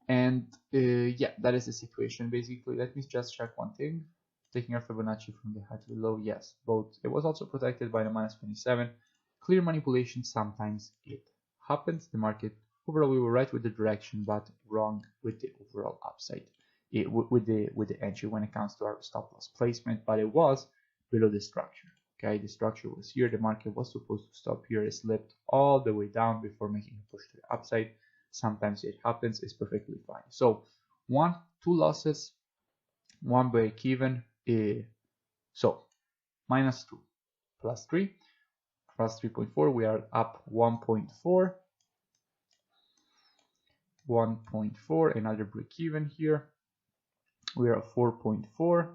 And yeah, that is the situation basically. Let me just check one thing. Taking our Fibonacci from the high to the low. Yes, both. It was also protected by the minus 27. Clear manipulation. Sometimes it happens. The market overall we were right with the direction, but wrong with the overall upside. With the entry when it comes to our stop loss placement, but it was below the structure. Okay, the structure was here. The market was supposed to stop here. It slipped all the way down before making a push to the upside. Sometimes it happens. It's perfectly fine. So 1, 2 losses, 1 break even. So minus 2 plus 3 plus 3.4. We are up 1.4. 1.4. Another break even here. We are at 4.4,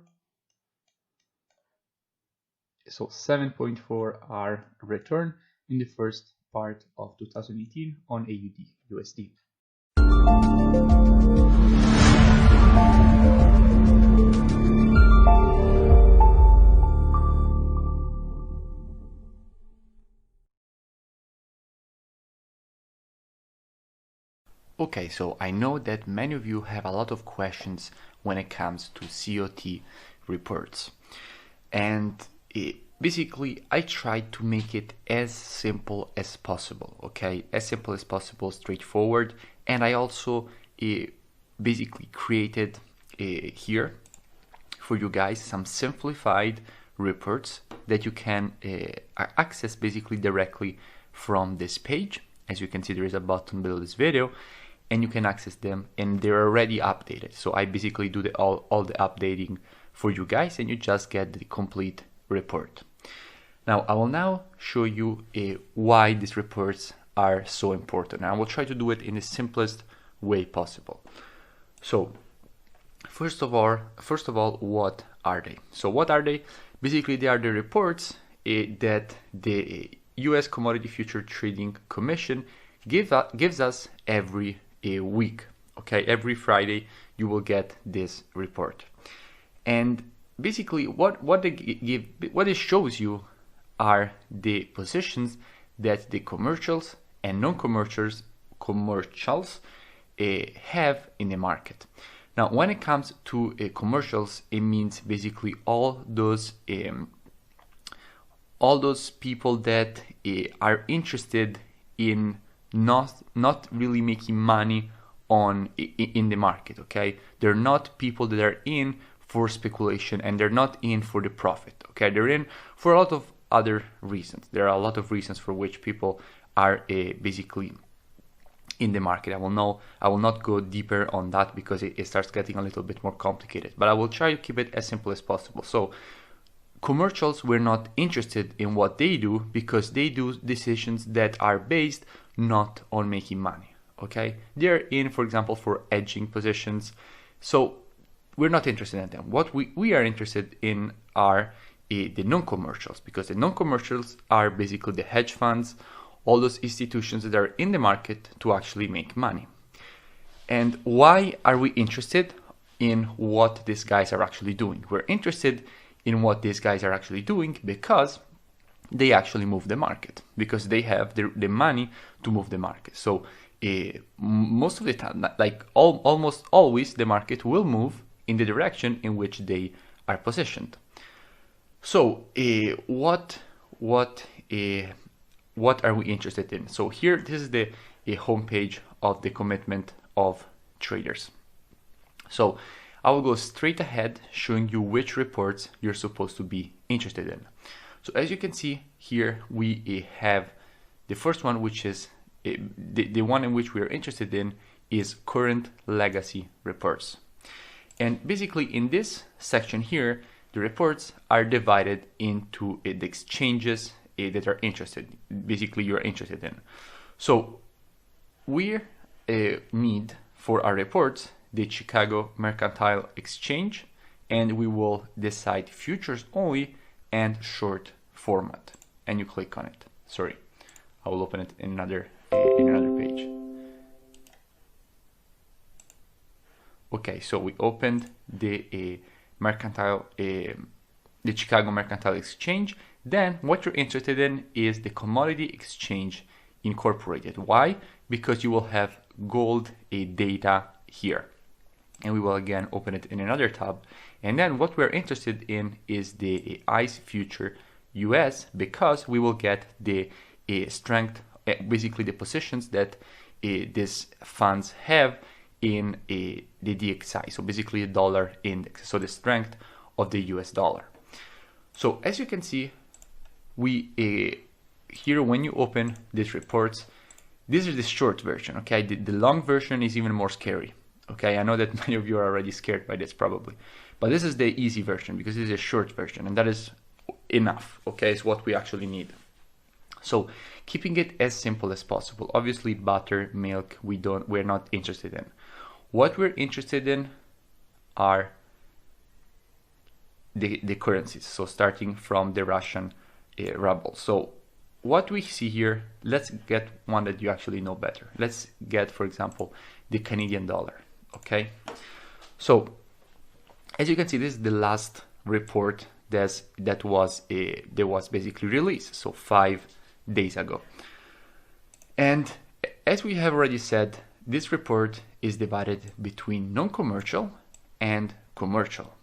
so 7.4 are return in the first part of 2018 on AUD USD. Okay, so I know that many of you have a lot of questions when it comes to COT reports, and basically I tried to make it as simple as possible, okay, as simple as possible, straightforward. And I also basically created here for you guys some simplified reports that you can access basically directly from this page. As you can see, there is a button below this video, and you can access them, and they're already updated. So I basically do all the updating for you guys, and you just get the complete report. Now I will now show you why these reports are so important. And I will try to do it in the simplest way possible. So first of all, what are they? So what are they? Basically, they are the reports that the US Commodity Future Trading Commission gives us every week. Okay, every Friday you will get this report, and basically what it shows you are the positions that the commercials and non-commercials have in the market. Now, when it comes to commercials, it means basically all those people that are interested in not really making money in the market. Okay, they're not people that are in for speculation, and they're not in for the profit. Okay, they're in for a lot of other reasons. There are a lot of reasons for which people are basically in the market. I will not go deeper on that because it starts getting a little bit more complicated, but I will try to keep it as simple as possible. So commercials, we're not interested in what they do because they do decisions that are based not on making money. Okay, they're in, for example, for hedging positions, so we're not interested in them. What we are interested in are the non-commercials, because the non-commercials are basically the hedge funds, all those institutions that are in the market to actually make money. And why are we interested in what these guys are actually doing? We're interested in what these guys are actually doing because they actually move the market, because they have the money to move the market. So most of the time, like almost always, the market will move in the direction in which they are positioned. So what are we interested in? So here, this is the homepage of the commitment of traders. So I will go straight ahead showing you which reports you're supposed to be interested in. So as you can see here, we have the first one, which is the one in which we are interested in is current legacy reports. And basically in this section here, the reports are divided into the exchanges that are you're interested in. So we need for our reports the Chicago Mercantile Exchange, and we will decide futures only and short format, and you click on it. Sorry, I will open it in another page. Okay, so we opened the Chicago Mercantile Exchange. Then what you're interested in is the Commodity Exchange Incorporated. Why? Because you will have gold data here. And we will again open it in another tab. And then what we're interested in is the ICE future US, because we will get the strength, basically the positions that these funds have in the DXY, so basically the dollar index, so the strength of the US dollar. So as you can see, we here when you open these reports, this is the short version, okay? The long version is even more scary, okay? I know that many of you are already scared by this probably, but this is the easy version because this is a short version, and that is enough, okay? It's what we actually need. So keeping it as simple as possible. Obviously butter, milk, we're not interested in. What we're interested in are the currencies. So starting from the Russian ruble. So what we see here, let's get one that you actually know better. Let's get, for example, the Canadian dollar, okay? So as you can see, this is the last report that was basically released, so 5 days ago. And as we have already said, this report is divided between non-commercial and commercial.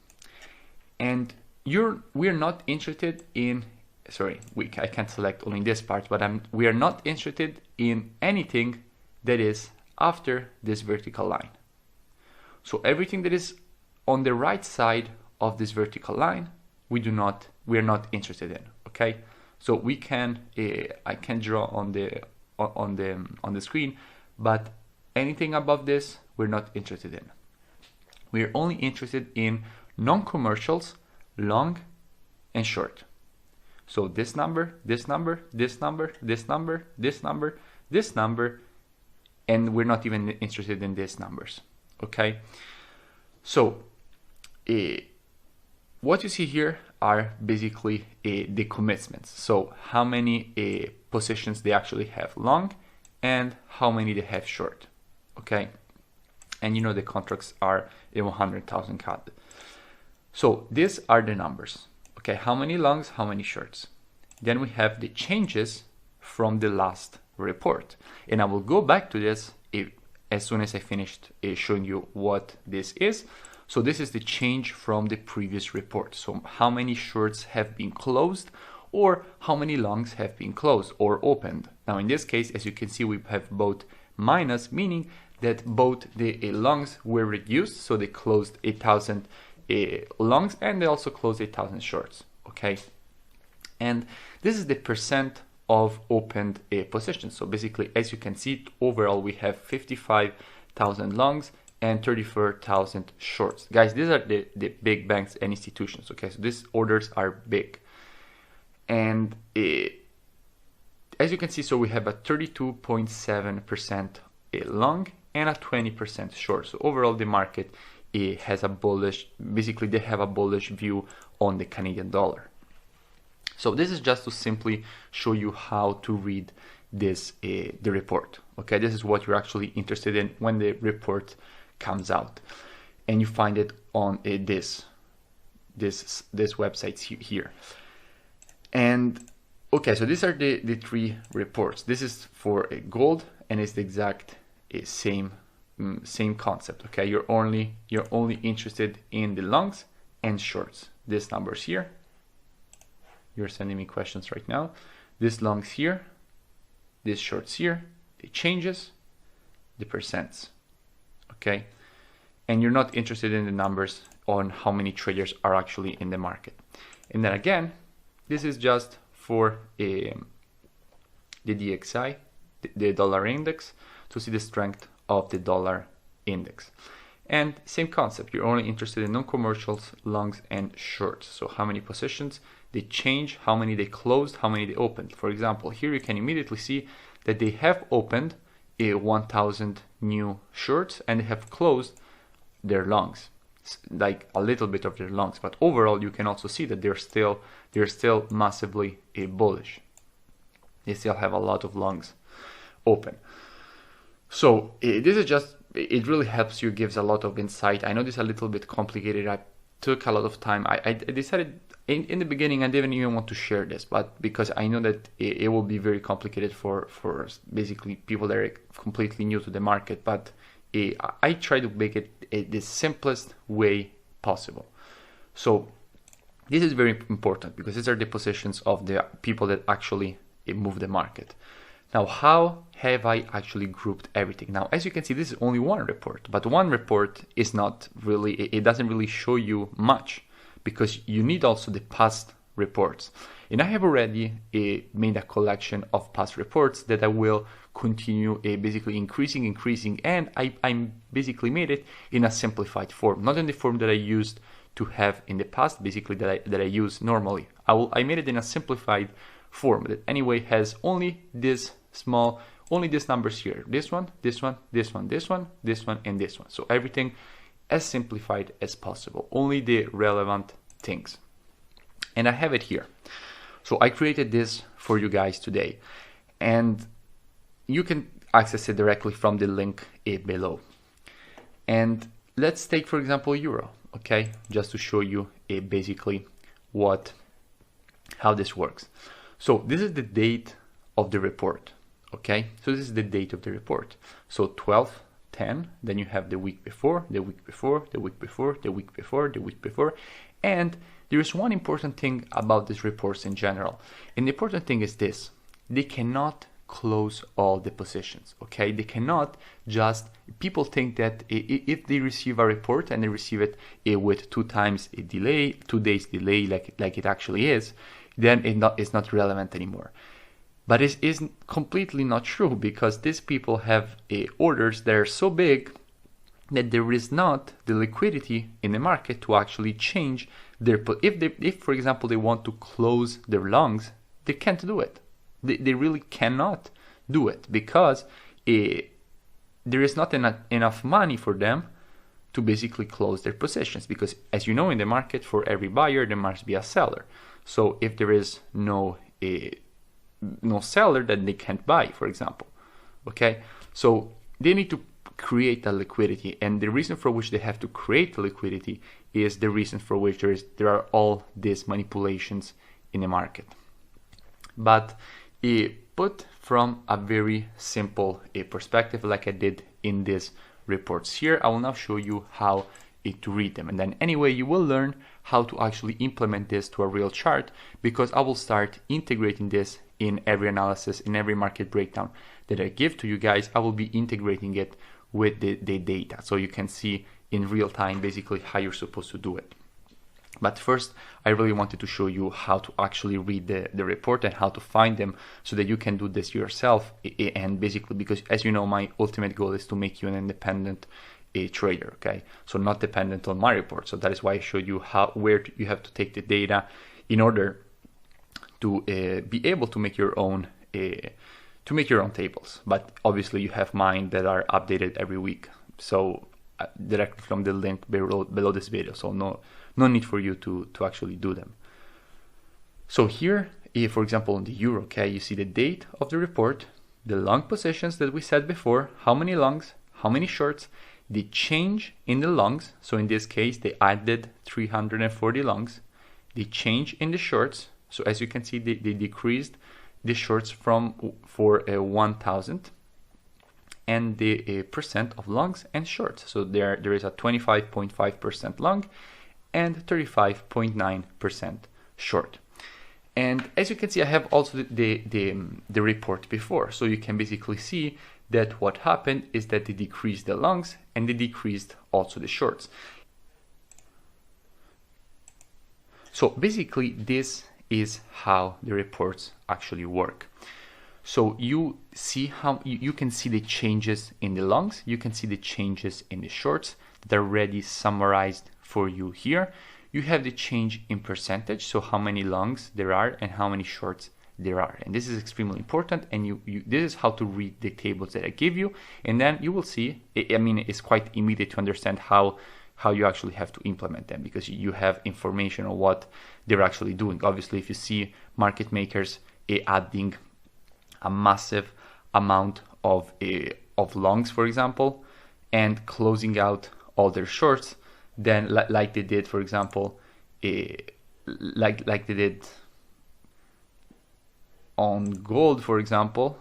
And we're not interested in, sorry, I can't select only this part, but we are not interested in anything that is after this vertical line. So everything that is on the right side of this vertical line, we are not interested in, okay? So we can, I can draw on the screen, but anything above this, we're not interested in. We're only interested in non-commercials, long and short. So this number, this number, this number, this number, this number, this number, and we're not even interested in these numbers, okay? So what you see here are basically the commitments. So how many positions they actually have long and how many they have short, okay? And you know the contracts are 100,000 CAD. So these are the numbers, okay? How many longs, how many shorts? Then we have the changes from the last report. And I will go back to this as soon as I finished showing you what this is. So this is the change from the previous report. So how many shorts have been closed or how many longs have been closed or opened. Now in this case, as you can see, we have both minus, meaning that both the longs were reduced. So they closed 1,000 longs and they also closed 1,000 shorts, okay? And this is the percent of opened positions. So basically, as you can see, overall we have 55,000 longs and 34,000 shorts. Guys, these are the big banks and institutions, okay? So these orders are big. And as you can see, so we have a 32.7% long and a 20% short. So overall, the market has a bullish, basically they have a bullish view on the Canadian dollar. So this is just to simply show you how to read this the report, Okay, this is what you're actually interested in when the report comes out, and you find it on this website here. And okay, so these are the three reports. This is for gold, and it's the exact same concept. Okay, you're only interested in the longs and shorts. These numbers here. You're sending me questions right now. This longs here, this shorts here, the changes, the percents. Okay, and you're not interested in the numbers on how many traders are actually in the market. And then again, this is just for the DXY, the dollar index, to see the strength of the dollar index. And same concept, you're only interested in non-commercials, longs and shorts. So how many positions they change, how many they closed, how many they opened. For example, here you can immediately see that they have opened 1,000 new shorts and they have closed their longs, like a little bit of their longs, but overall you can also see that they're still massively bullish. They still have a lot of longs open. So this is just, it really helps you, gives a lot of insight. I know this is a little bit complicated. I took a lot of time. I decided in the beginning I didn't even want to share this, but because I know that it will be very complicated for basically people that are completely new to the market, but I try to make it the simplest way possible. So this is very important because these are the positions of the people that actually move the market. Now, how have I actually grouped everything? Now, as you can see, this is only one report, but one report is not really, it doesn't really show you much because you need also the past reports. And I have already made a collection of past reports that I will continue basically increasing, and I basically made it in a simplified form, not in the form that I used to have in the past, basically that I use normally. I made it in a simplified form that anyway has only this small, only these numbers here, this one, this one, this one, this one, this one, and this one. So everything as simplified as possible, only the relevant things. And I have it here. So I created this for you guys today, and you can access it directly from the link below. And let's take, for example, euro, okay, just to show you basically how this works. So this is the date of the report, okay? So this is the date of the report. So 12/10, then you have the week before, the week before, the week before, the week before, the week before. And there is one important thing about these reports in general. And the important thing is this: they cannot close all the positions, okay? They cannot just, people think that if they receive a report and they receive it with 2 times a delay, 2 days delay, like it actually is, then it's not relevant anymore. But it is completely not true, because these people have orders that are so big that there is not the liquidity in the market to actually change their, if for example they want to close their longs, they can't do it. They really cannot do it, because there is not enough money for them to basically close their positions, because as you know, in the market, for every buyer there must be a seller. So if there is no seller, then they can't buy, for example. Okay, so they need to create a liquidity, and the reason for which they have to create the liquidity is the reason for which there are all these manipulations in the market. But put from a very simple perspective, like I did in these reports here, I will now show you how to read them, and then anyway you will learn how to actually implement this to a real chart, because I will start integrating this in every analysis, in every market breakdown that I give to you guys. I will be integrating it with the data, so you can see in real time basically how you're supposed to do it. But first, I really wanted to show you how to actually read the report and how to find them, so that you can do this yourself. And basically, because as you know, my ultimate goal is to make you an independent trader, okay? So not dependent on my report. So that is why I showed you where you have to take the data in order to be able to make your own tables. But obviously you have mine that are updated every week, so directly from the link below this video. So no need for you to actually do them. So here, for example, on the euro, okay, you see the date of the report, the long positions that we said before, how many longs, how many shorts, the change in the longs, so in this case they added 340 longs, the change in the shorts, so as you can see they decreased the shorts for 1000, and the percent of longs and shorts, so there is a 25.5% long and 35.9% short. And as you can see, I have also the report before, so you can basically see that what happened is that they decreased the longs and they decreased also the shorts. So basically this is how the reports actually work. So you see how you can see the changes in the longs, you can see the changes in the shorts that are already summarized for you here. You have the change in percentage, so how many longs there are and how many shorts there are, and this is extremely important, and this is how to read the tables that I give you, and then you will see, I mean, it's quite immediate to understand how you actually have to implement them, because you have information on what they're actually doing. Obviously, if you see market makers adding a massive amount of longs, for example, and closing out all their shorts, then like they did, for example, like they did on gold, for example,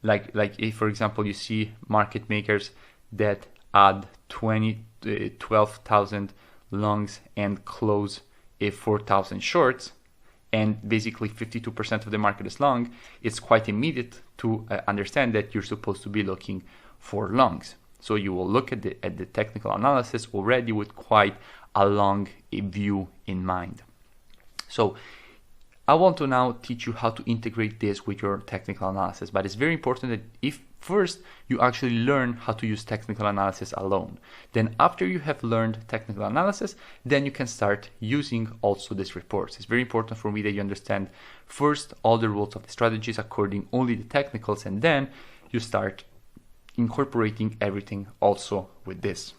like if, for example, you see market makers that add 12,000 longs and close 4,000 shorts, and basically 52% of the market is long, it's quite immediate to understand that you're supposed to be looking for longs. So you will look at the technical analysis already with quite a long view in mind. So I want to now teach you how to integrate this with your technical analysis, but it's very important that if first you actually learn how to use technical analysis alone, then after you have learned technical analysis, then you can start using also these reports. It's very important for me that you understand first all the rules of the strategies according only the technicals, and then you start incorporating everything also with this.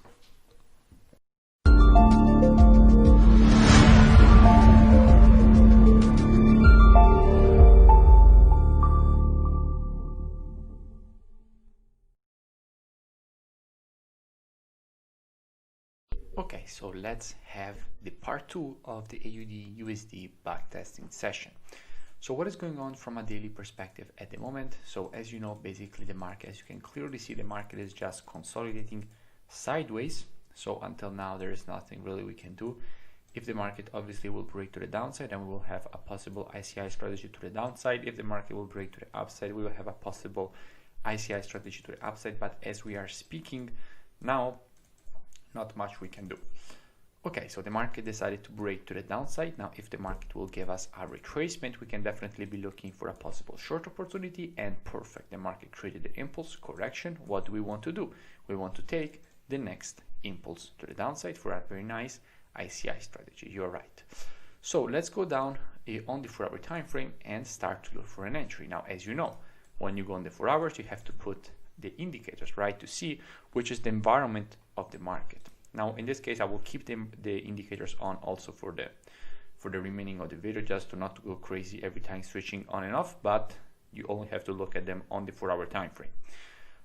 Okay, so let's have the part 2 of the AUD USD backtesting session. So what is going on from a daily perspective at the moment? So as you know, basically the market, as you can clearly see, the market is just consolidating sideways. So until now, there is nothing really we can do. If the market obviously will break to the downside, then we will have a possible ICI strategy to the downside. If the market will break to the upside, we will have a possible ICI strategy to the upside. But as we are speaking now, not much we can do. Okay, so the market decided to break to the downside. Now, if the market will give us a retracement, we can definitely be looking for a possible short opportunity, and perfect. The market created the impulse correction. What do we want to do? We want to take the next impulse to the downside for a very nice ICI strategy. You're right. So let's go down on the 4-hour time frame and start to look for an entry. Now, as you know, when you go on the 4 hours, you have to put the indicators, right, to see which is the environment of the market. Now, in this case, I will keep the indicators on also for the remaining of the video, just to not go crazy every time switching on and off, but you only have to look at them on the 4-hour time frame.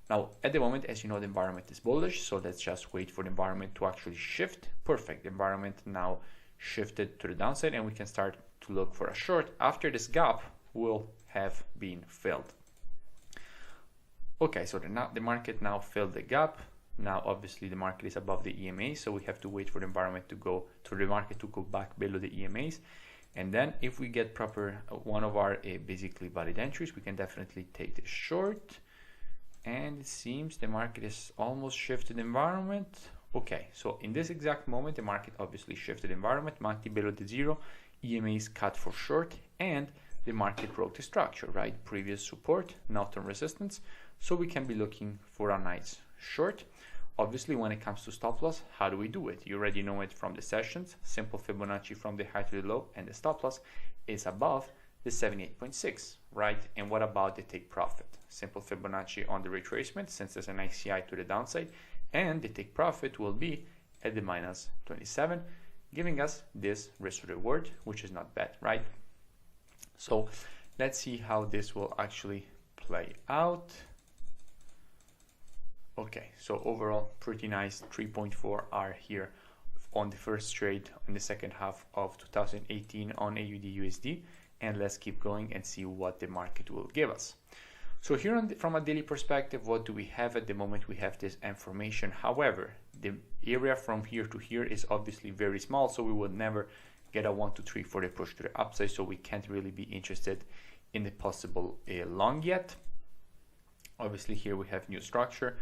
Now, at the moment, as you know, the environment is bullish, so let's just wait for the environment to actually shift. Perfect. The environment now shifted to the downside, and we can start to look for a short after this gap will have been filled. Okay, so the market now filled the gap. Now, obviously, the market is above the EMA, so we have to wait for the environment to go to the market to go back below the EMAs. And then if we get proper one of our basically valid entries, we can definitely take the short. And it seems the market is almost shifted environment. Okay, so in this exact moment, the market obviously shifted environment, market below the zero, EMAs cut for short, and the market broke the structure, right? Previous support, now term resistance. So we can be looking for a nice short. Obviously, when it comes to stop loss, how do we do it? You already know it from the sessions. Simple Fibonacci from the high to the low, and the stop loss is above the 78.6, right? And what about the take profit? Simple Fibonacci on the retracement, since there's an ICI to the downside, and the take profit will be at the minus 27, giving us this risk reward, which is not bad, right? So let's see how this will actually play out. Okay, so overall pretty nice 3.4 are here on the first trade in the second half of 2018 on AUD USD, and let's keep going and see what the market will give us. So here on from a daily perspective, what do we have at the moment? We have this information. However, the area from here to here is obviously very small, so we would never get a 1, 2, 3 for the push to the upside, so we can't really be interested in the possible long yet. Obviously here we have new structure,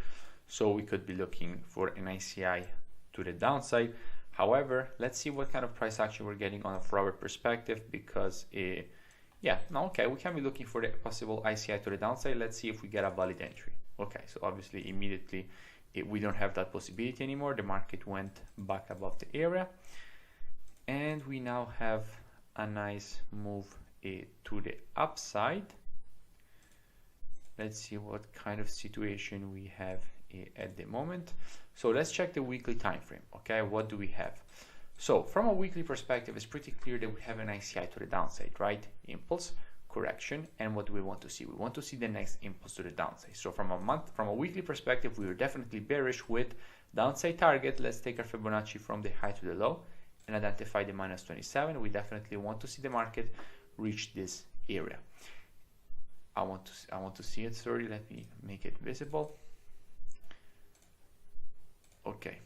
so we could be looking for an ICI to the downside. However, let's see what kind of price action we're getting on a forward perspective, because yeah, no, okay, we can be looking for the possible ICI to the downside. Let's see if we get a valid entry. Okay, so obviously immediately we don't have that possibility anymore. The market went back above the area, and we now have a nice move to the upside. Let's see what kind of situation we have at the moment. So let's check the weekly time frame. Okay, what do we have? So from a weekly perspective, it's pretty clear that we have an ICI to the downside, right? Impulse, correction, and what do we want to see? We want to see the next impulse to the downside. So from a weekly perspective, we are definitely bearish with downside target. Let's take our Fibonacci from the high to the low and identify the minus 27. We definitely want to see the market reach this area. I want to see it. Sorry, let me make it visible. Okay,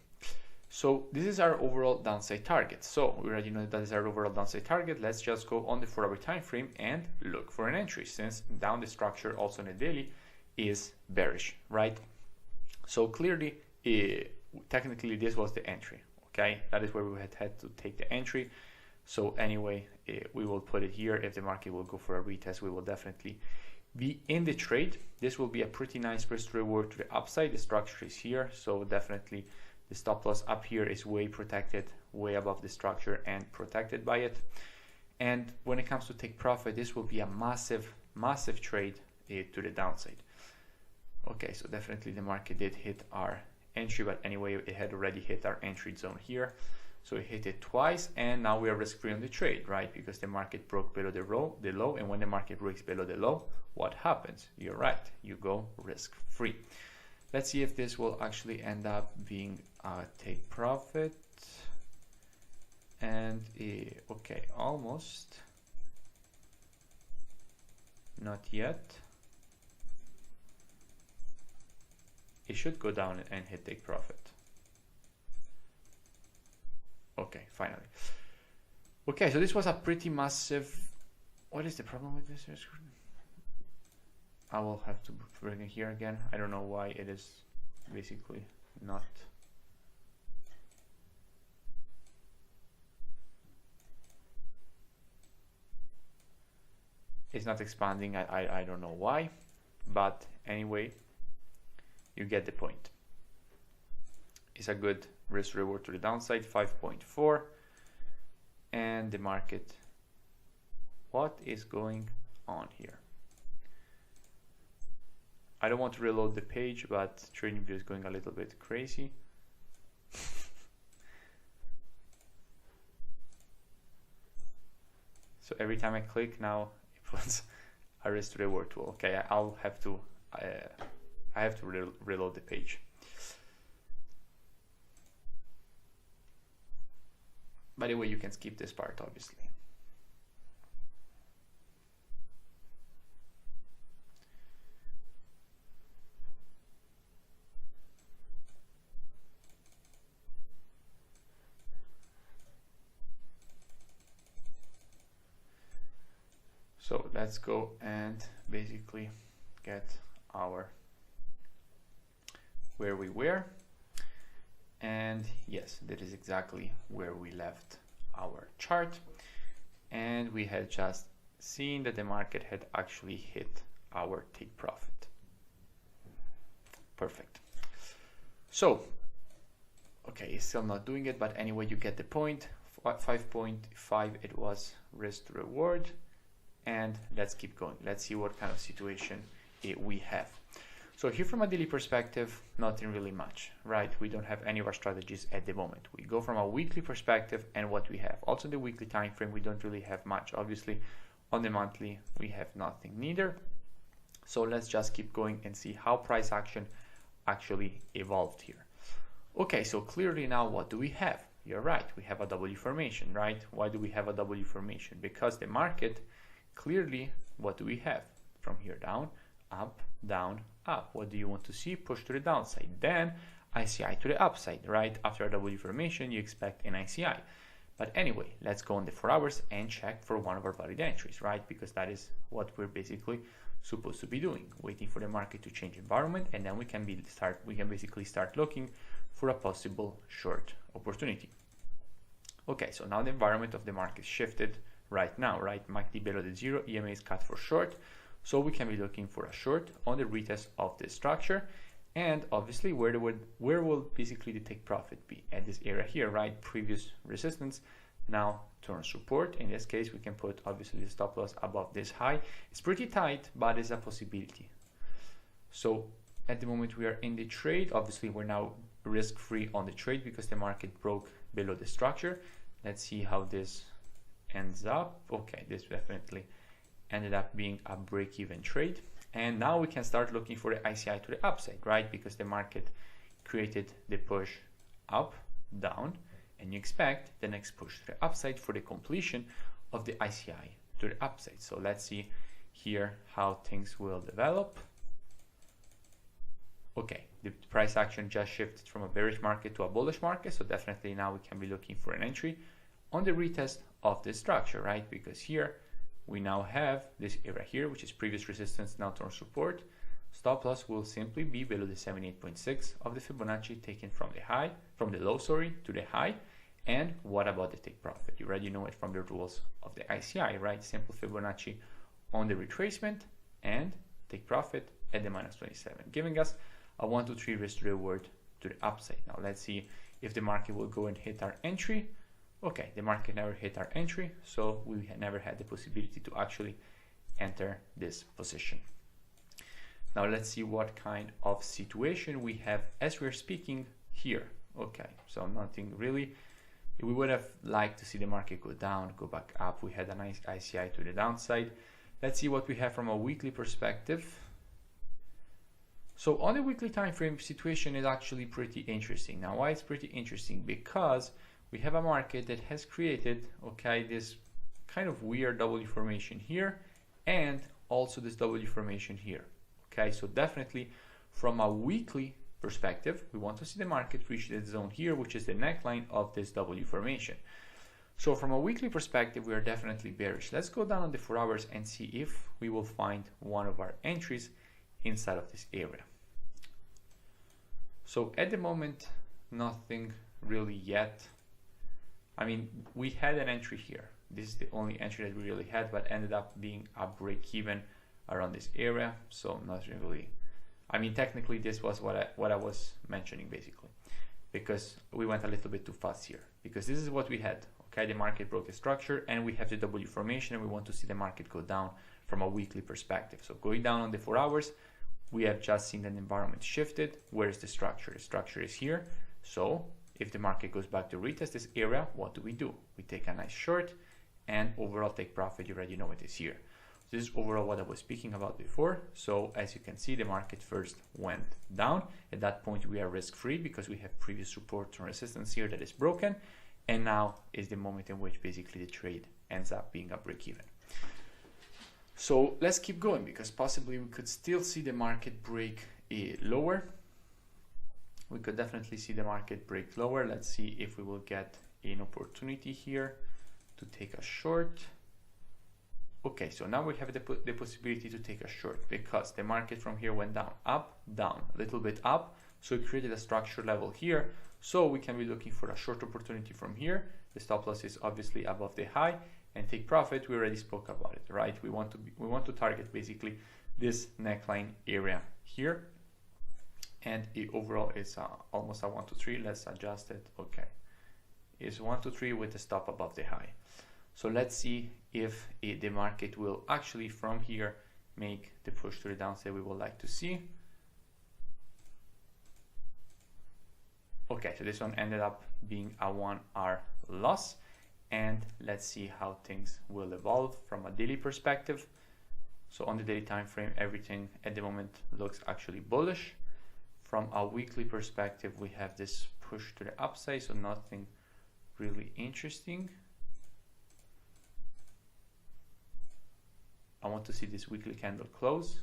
so this is our overall downside target. So we already know that is our overall downside target. Let's just go on the 4-hour time frame and look for an entry, since down the structure also on the daily is bearish, right? So clearly, technically this was the entry. Okay, that is where we had to take the entry. So anyway, we will put it here. If the market will go for a retest, we will definitely be in the trade. This will be a pretty nice risk reward to the upside. The structure is here, so definitely the stop loss up here is way protected, way above the structure and protected by it. And when it comes to take profit, this will be a massive trade to the downside. Okay, so definitely the market did hit our entry, but anyway, it had already hit our entry zone here. So it hit it twice, and now we are risk-free on the trade, right? Because the market broke below the low, and when the market breaks below the low, what happens? You're right, you go risk-free. Let's see if this will actually end up being take profit. And okay, almost. Not yet. It should go down and hit take profit. Okay, finally. Okay, so this was a pretty massive. What is the problem with this? I will have to bring it here again. I don't know why it is basically not. It's not expanding. I don't know why, but anyway, you get the point. It's a good risk reward to the downside, 5.4, and the market. What is going on here? I don't want to reload the page, but TradingView is going a little bit crazy. So every time I click now, it puts a risk reward tool. Okay, I'll have to. I have to reload the page. By the way, you can skip this part, obviously. So let's go and basically get our where we were. And yes, that is exactly where we left our chart. And we had just seen that the market had actually hit our take profit. Perfect. So, okay, it's still not doing it, but anyway, you get the point. 5.5 it was risk to reward. And let's keep going. Let's see what kind of situation we have. So here from a daily perspective, nothing really much, right? We don't have any of our strategies at the moment. We go from a weekly perspective and what we have. Also the weekly time frame, we don't really have much. Obviously, on the monthly, we have nothing neither. So let's just keep going and see how price action actually evolved here. Okay, so clearly now what do we have? You're right, we have a W formation, right? Why do we have a W formation? Because the market, clearly, what do we have? From here down, up, down, up. What do you want to see? Push to the downside. Then ICI to the upside, right? After a W formation, you expect an ICI. But anyway, let's go on the 4 hours and check for one of our valid entries, right? Because that is what we're basically supposed to be doing, waiting for the market to change environment, and then we can basically start looking for a possible short opportunity. Okay, so now the environment of the market shifted right now, right? MACD below the 0, EMA is cut for short, so we can be looking for a short on the retest of the structure. And obviously, where will basically the take profit be? At this area here, right? Previous resistance, now turn support. In this case, we can put obviously the stop loss above this high. It's pretty tight, but it's a possibility. So at the moment we are in the trade, obviously we're now risk-free on the trade because the market broke below the structure. Let's see how this ends up. Okay, this definitely ended up being a break-even trade. And now we can start looking for the ICI to the upside, right? Because the market created the push up, down, and you expect the next push to the upside for the completion of the ICI to the upside. So let's see here how things will develop. Okay, the price action just shifted from a bearish market to a bullish market. So definitely now we can be looking for an entry on the retest of this structure, right? Because here we now have this area here, which is previous resistance, now turn support. Stop loss will simply be below the 78.6 of the Fibonacci, taken from the low, to the high. And what about the take profit? You already know it from the rules of the ICI, right? Simple Fibonacci on the retracement and take profit at the -27, giving us a 1 to 3 risk to reward to the upside. Now let's see if the market will go and hit our entry. Okay, the market never hit our entry, so we never had the possibility to actually enter this position. Now let's see what kind of situation we have as we're speaking here. Okay, so nothing really. We would have liked to see the market go down, go back up. We had a nice ICI to the downside. Let's see what we have from a weekly perspective. So on the weekly time frame, situation is actually pretty interesting. Now why it's pretty interesting? Because we have a market that has created, okay, this kind of weird W formation here and also this W formation here. Okay, so definitely from a weekly perspective, we want to see the market reach this zone here, which is the neckline of this W formation. So from a weekly perspective, we are definitely bearish. Let's go down on the 4 hours and see if we will find one of our entries inside of this area. So at the moment, nothing really yet. I mean, we had an entry here. This is the only entry that we really had, but ended up being a break even around this area. So nothing really. I mean, technically this was what I was mentioning basically, because we went a little bit too fast here, because this is what we had. Okay, the market broke the structure and we have the W formation and we want to see the market go down from a weekly perspective. So going down on the 4 hours, we have just seen that the environment shifted. Where is the structure? The structure is here. So if the market goes back to retest this area, what do? We take a nice short and overall take profit. You already know it is here. This is overall what I was speaking about before. So as you can see, the market first went down. At that point, we are risk-free because we have previous support and resistance here that is broken. And now is the moment in which basically the trade ends up being a break-even. So let's keep going, because possibly we could still see the market break lower. We could definitely see the market break lower. Let's see if we will get an opportunity here to take a short. Okay, so now we have the possibility to take a short because the market from here went down, up, down, a little bit up. So it created a structure level here. So we can be looking for a short opportunity from here. The stop loss is obviously above the high, and take profit. We already spoke about it, right? We want to target basically this neckline area here, and it overall is almost a 1 to 3. Let's adjust it. Okay, it's 1 to 3 with the stop above the high. So let's see if the market will actually from here make the push to the downside we would like to see. Okay, so this one ended up being a 1R loss, and let's see how things will evolve from a daily perspective. So on the daily time frame, everything at the moment looks actually bullish. From a weekly perspective, we have this push to the upside, so nothing really interesting. I want to see this weekly candle close.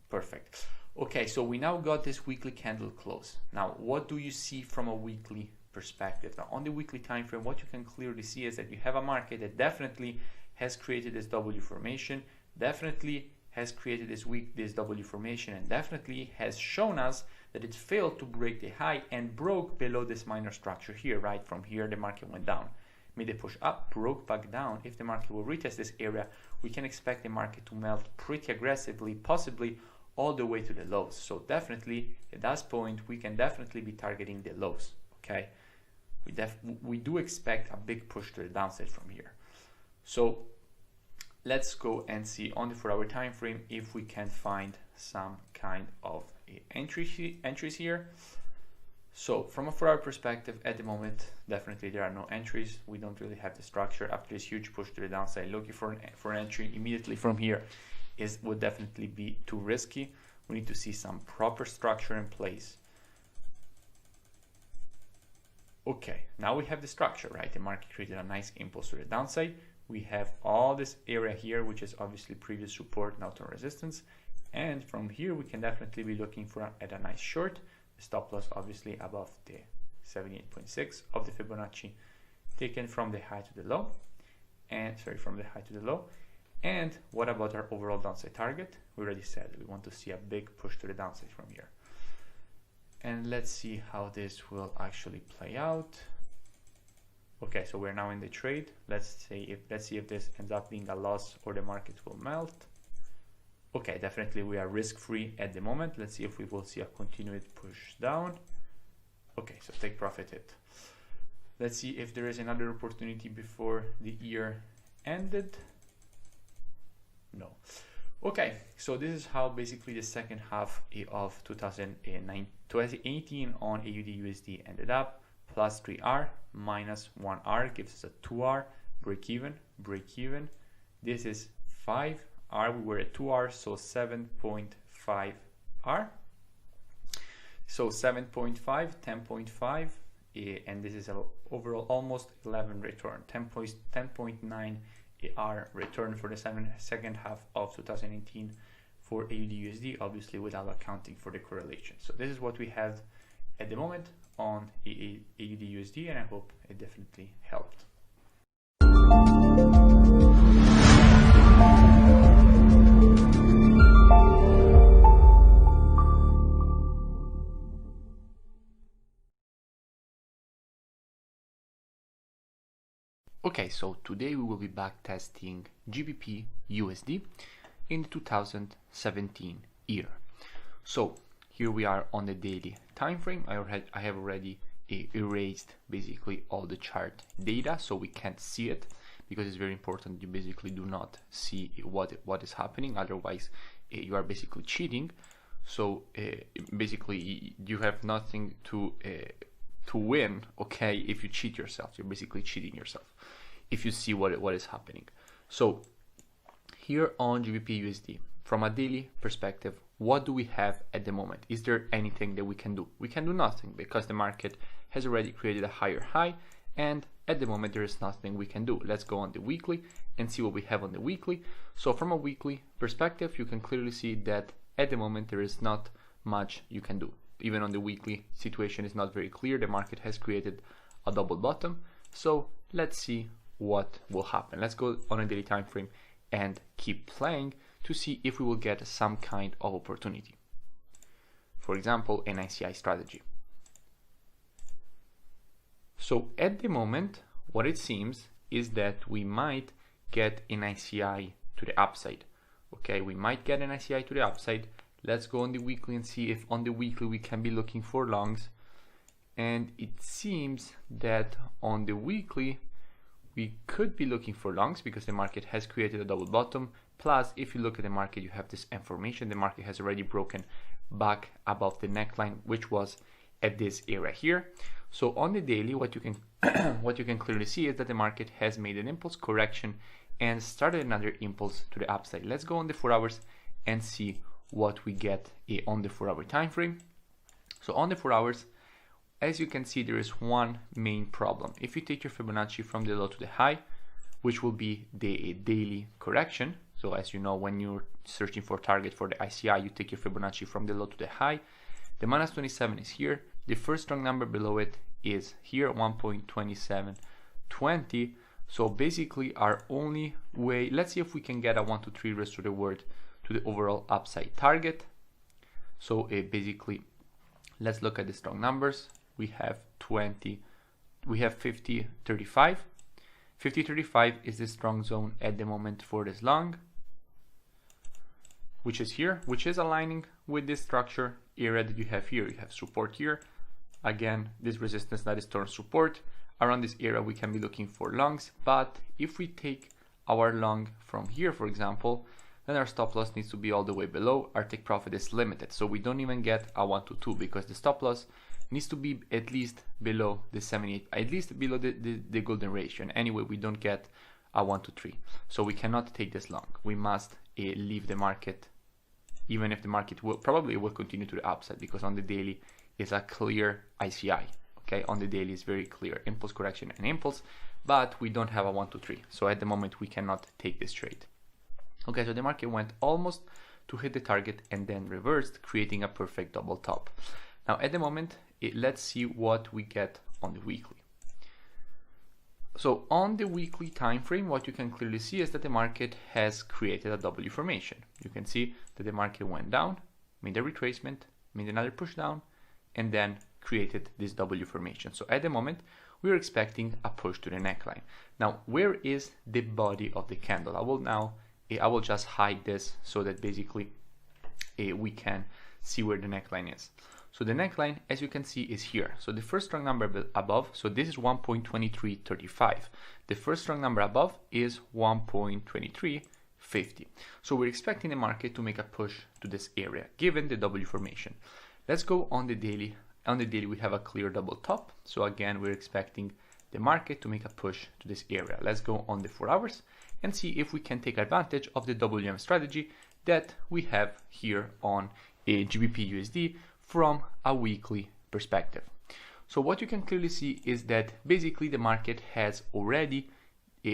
Perfect. Okay, so we now got this weekly candle close. Now, what do you see from a weekly perspective? Now, on the weekly time frame, what you can clearly see is that you have a market that definitely has created this W formation, definitely has created this W formation, and definitely has shown us that it failed to break the high and broke below this minor structure here, right? From here, the market went down, made a push up, broke back down. If the market will retest this area, we can expect the market to melt pretty aggressively, possibly all the way to the lows. So definitely at that point, we can definitely be targeting the lows, okay? We do expect a big push to the downside from here. So let's go and see on the 4-hour time frame if we can find some kind of entries here. So from a 4-hour perspective, at the moment, definitely there are no entries. We don't really have the structure after this huge push to the downside. Looking for an entry immediately from here would definitely be too risky. We need to see some proper structure in place. Okay, now we have the structure, right? The market created a nice impulse to the downside. We have all this area here, which is obviously previous support, now to resistance. And from here, we can definitely be looking at a nice short. The stop loss obviously above the 78.6 of the Fibonacci, taken from the high to the low. And sorry, from the high to the low. And what about our overall downside target? We already said we want to see a big push to the downside from here. And let's see how this will actually play out. Okay, so we're now in the trade. Let's see if this ends up being a loss or the market will melt. Okay, definitely we are risk-free at the moment. Let's see if we will see a continued push down. Okay, so take profit hit. Let's see if there is another opportunity before the year ended. No. Okay, so this is how basically the second half of 2018 on AUD/USD ended up. Plus 3R minus 1R gives us a 2R, break even. This is 5R, we were at 2R, so 7.5R. So 7.5, 10.5, and this is an overall almost 11 return, 10.9 R return for the second half of 2018 for AUD/USD, obviously without accounting for the correlation. So this is what we have at the moment on AUD/USD, and I hope it definitely helped. Okay, so today we will be back testing GBP/USD in the 2017 year. So here we are on the daily time frame. I have already erased basically all the chart data, so we can't see it, because it's very important you basically do not see what is happening, otherwise you are basically cheating. So basically you have nothing to win, okay? If you cheat yourself, you're basically cheating yourself if you see what is happening. So here on GBP/USD, from a daily perspective, what do we have at the moment? Is there anything that we can do? We can do nothing, because the market has already created a higher high, and at the moment there is nothing we can do. Let's go on the weekly and see what we have on the weekly. So from a weekly perspective, you can clearly see that at the moment there is not much you can do. Even on the weekly, situation is not very clear. The market has created a double bottom. So let's see what will happen. Let's go on a daily time frame and keep playing to see if we will get some kind of opportunity. For example, an ICI strategy. So at the moment, what it seems is that we might get an ICI to the upside. Okay, we might get an ICI to the upside. Let's go on the weekly and see if on the weekly we can be looking for longs. And it seems that on the weekly we could be looking for longs, because the market has created a double bottom. Plus, if you look at the market, you have this information. The market has already broken back above the neckline, which was at this area here. So on the daily, what you can clearly see is that the market has made an impulse correction and started another impulse to the upside. Let's go on the 4 hours and see what we get on the 4-hour time frame. So on the 4 hours, as you can see, there is one main problem. If you take your Fibonacci from the low to the high, which will be the daily correction. So as you know, when you're searching for target for the ICI, you take your Fibonacci from the low to the high. The minus 27 is here. The first strong number below it is here, 1.2720. So basically our only way, let's see if we can get a 1 to 3 rest to the word to the overall upside target. So basically, let's look at the strong numbers. We have 50, 35. 50, 35 is the strong zone at the moment for this long, which is here, which is aligning with this structure area that you have here. You have support here. Again, this resistance that is toward support. Around this area, we can be looking for longs, but if we take our long from here, for example, then our stop loss needs to be all the way below. Our take profit is limited, so we don't even get a 1 to 2 because the stop loss needs to be at least below the 78, at least below the golden ratio. And anyway, we don't get a 1 to 3, so we cannot take this long. We must leave the market, even if the market will probably continue to the upside, because on the daily is a clear ICI. Okay, on the daily is very clear impulse correction and impulse, but we don't have a 1 to 3, so at the moment we cannot take this trade. Okay, so the market went almost to hit the target and then reversed, creating a perfect double top. Now at the moment, let's see what we get on the weekly. So on the weekly time frame, what you can clearly see is that the market has created a W formation. You can see that the market went down, made a retracement, made another push down, and then created this W formation. So at the moment, we're expecting a push to the neckline. Now, where is the body of the candle? I will just hide this so that basically we can see where the neckline is. So the neckline, as you can see, is here. So the first strong number above, so this is 1.2335. The first strong number above is 1.2350. So we're expecting the market to make a push to this area, given the W formation. Let's go on the daily. On the daily, we have a clear double top. So again, we're expecting the market to make a push to this area. Let's go on the 4 hours and see if we can take advantage of the WM strategy that we have here on a GBP USD from a weekly perspective. So what you can clearly see is that basically the market has already